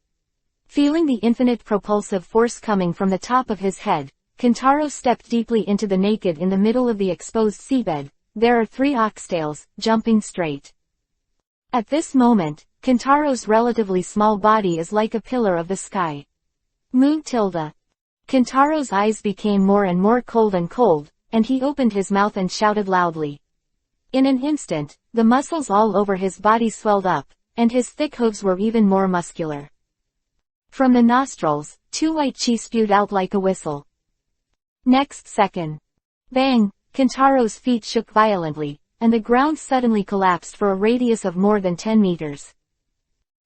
Feeling the infinite propulsive force coming from the top of his head, Kintaro stepped deeply into the naked in the middle of the exposed seabed. There are 3 oxtails, jumping straight. At this moment, Kintaro's relatively small body is like a pillar of the sky. Moon tilde. Kintaro's eyes became more and more cold, and he opened his mouth and shouted loudly. In an instant, the muscles all over his body swelled up, and his thick hooves were even more muscular. From the nostrils, 2 white chi spewed out like a whistle. Next second. Bang! Kintaro's feet shook violently, and the ground suddenly collapsed for a radius of more than 10 meters.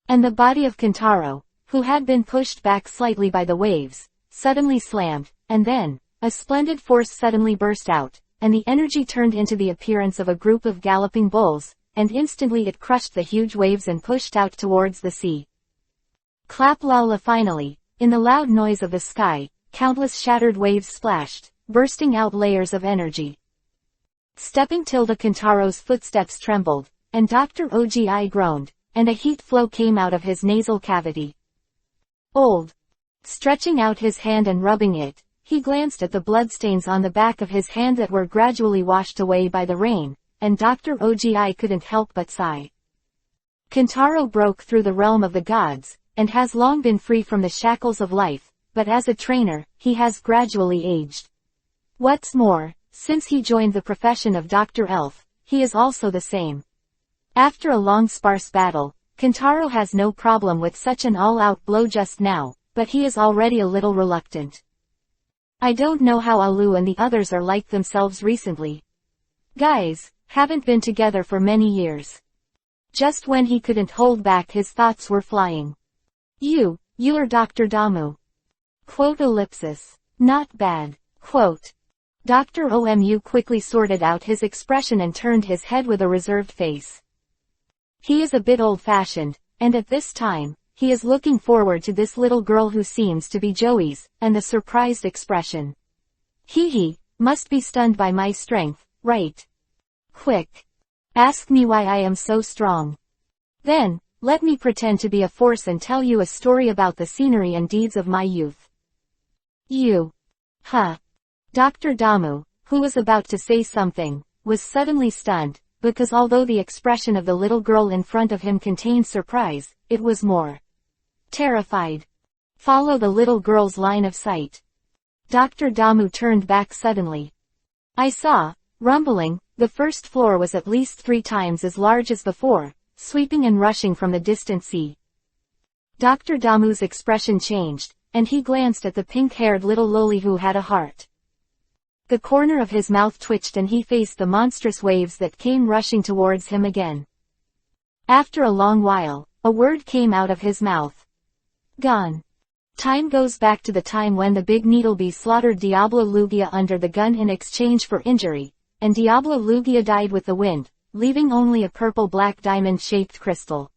And the body of Kintaro, who had been pushed back slightly by the waves, suddenly slammed, and then, a splendid force suddenly burst out, and the energy turned into the appearance of a group of galloping bulls, and instantly it crushed the huge waves and pushed out towards the sea. Clap lala finally, in the loud noise of the sky, countless shattered waves splashed, bursting out layers of energy. Stepping tilde Kintaro's footsteps trembled, and Dr. Ogi groaned, and a heat flow came out of his nasal cavity. Old. Stretching out his hand and rubbing it, he glanced at the bloodstains on the back of his hand that were gradually washed away by the rain, and Dr. Ogi couldn't help but sigh. Kintaro broke through the realm of the gods, and has long been free from the shackles of life, but as a trainer, he has gradually aged. What's more, since he joined the profession of Dr. Elf, he is also the same. After a long sparse battle, Kintaro has no problem with such an all-out blow just now, but he is already a little reluctant. I don't know how Alu and the others are like themselves recently. Guys, haven't been together for many years. Just when he couldn't hold back, his thoughts were flying. You're Dr. Damu. Quote ellipsis. Not bad. Quote. Dr. Omu quickly sorted out his expression and turned his head with a reserved face. He is a bit old-fashioned, and at this time, he is looking forward to this little girl who seems to be Joey's, and the surprised expression. He must be stunned by my strength, right? Quick. Ask me why I am so strong. Then, let me pretend to be a force and tell you a story about the scenery and deeds of my youth. Dr. Damu, who was about to say something, was suddenly stunned, because although the expression of the little girl in front of him contained surprise, it was more terrified. Follow the little girl's line of sight. Dr. Damu turned back suddenly. I saw, rumbling, the first floor was at least 3 times as large as before, sweeping and rushing from the distant sea. Dr. Damu's expression changed, and he glanced at the pink-haired little loli who had a heart. The corner of his mouth twitched and he faced the monstrous waves that came rushing towards him again. After a long while, a word came out of his mouth. Gone. Time goes back to the time when the big Needlebee slaughtered Diablo Lugia under the gun in exchange for injury, and Diablo Lugia died with the wind, leaving only a purple-black diamond-shaped crystal.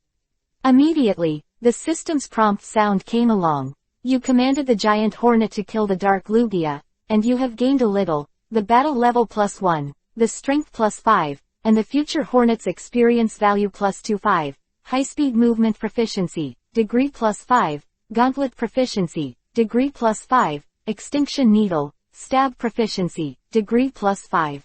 Immediately, the system's prompt sound came along. You commanded the giant hornet to kill the dark Lugia, and you have gained a little, the battle level +1, the strength +5, and the future hornet's experience value +25, high-speed movement proficiency, degree +5, gauntlet proficiency, degree +5, extinction needle, stab proficiency, degree +5.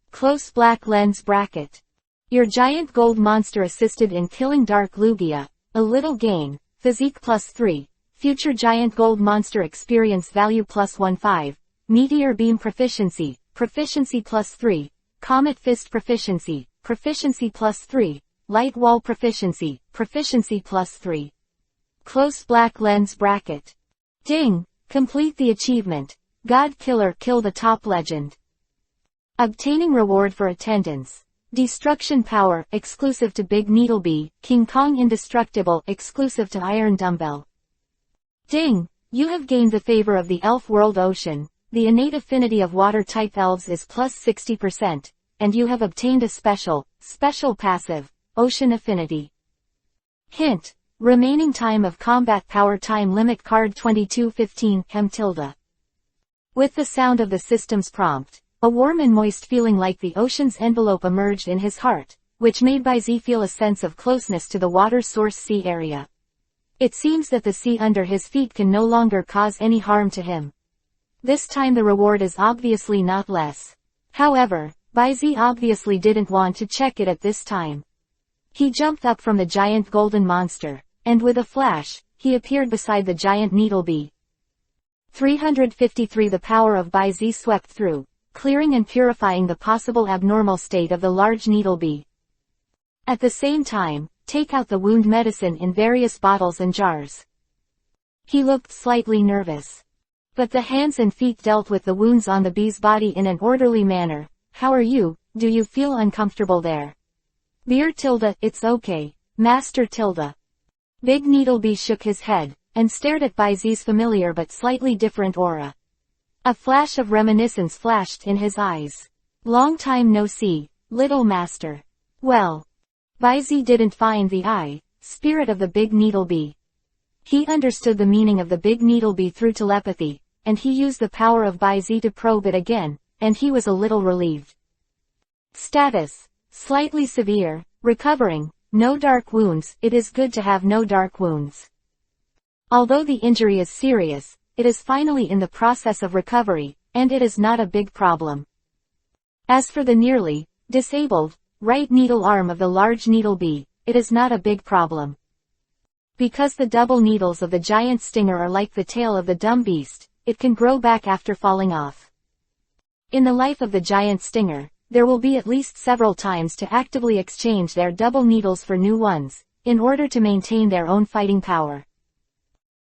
Close black lens bracket. Your giant gold monster assisted in killing dark Lugia, a little gain, physique +3, future giant gold monster experience value +15, meteor beam proficiency, proficiency +3, comet fist proficiency, proficiency +3, light wall proficiency, proficiency +3. Close black lens bracket. Ding! Complete the achievement. God Killer kill the top legend. Obtaining reward for attendance. Destruction power, exclusive to Big Needlebee, King Kong indestructible, exclusive to Iron Dumbbell. Ding! You have gained the favor of the elf world ocean. The innate affinity of water-type elves is +60%, and you have obtained a special passive, ocean affinity. Hint. Remaining time of combat power time limit card 2215 M tilde. With the sound of the system's prompt, a warm and moist feeling like the ocean's envelope emerged in his heart, which made Baizi feel a sense of closeness to the water source sea area. It seems that the sea under his feet can no longer cause any harm to him. This time the reward is obviously not less. However, Baizi obviously didn't want to check it at this time. He jumped up from the giant golden monster, and with a flash, he appeared beside the giant needlebee. 353 The power of Bai Zi swept through, clearing and purifying the possible abnormal state of the large needlebee. At the same time, take out the wound medicine in various bottles and jars. He looked slightly nervous. But the hands and feet dealt with the wounds on the bee's body in an orderly manner. How are you? Do you feel uncomfortable there? Beer tilde, it's okay, Master tilde. Big Needlebee shook his head, and stared at Bai Zi's familiar but slightly different aura. A flash of reminiscence flashed in his eyes. Long time no see, little master. Well. Bai Zi didn't find the spirit of the Big Needlebee. He understood the meaning of the Big Needlebee through telepathy, and he used the power of Bai Zi to probe it again, and he was a little relieved. Status: slightly severe, recovering, no dark wounds. It is good to have no dark wounds. Although the injury is serious, it is finally in the process of recovery, and it is not a big problem. As for the nearly disabled right needle arm of the large needlebee, it is not a big problem. Because the double needles of the giant stinger are like the tail of the dumb beast, it can grow back after falling off. In the life of the giant stinger, there will be at least several times to actively exchange their double needles for new ones, in order to maintain their own fighting power.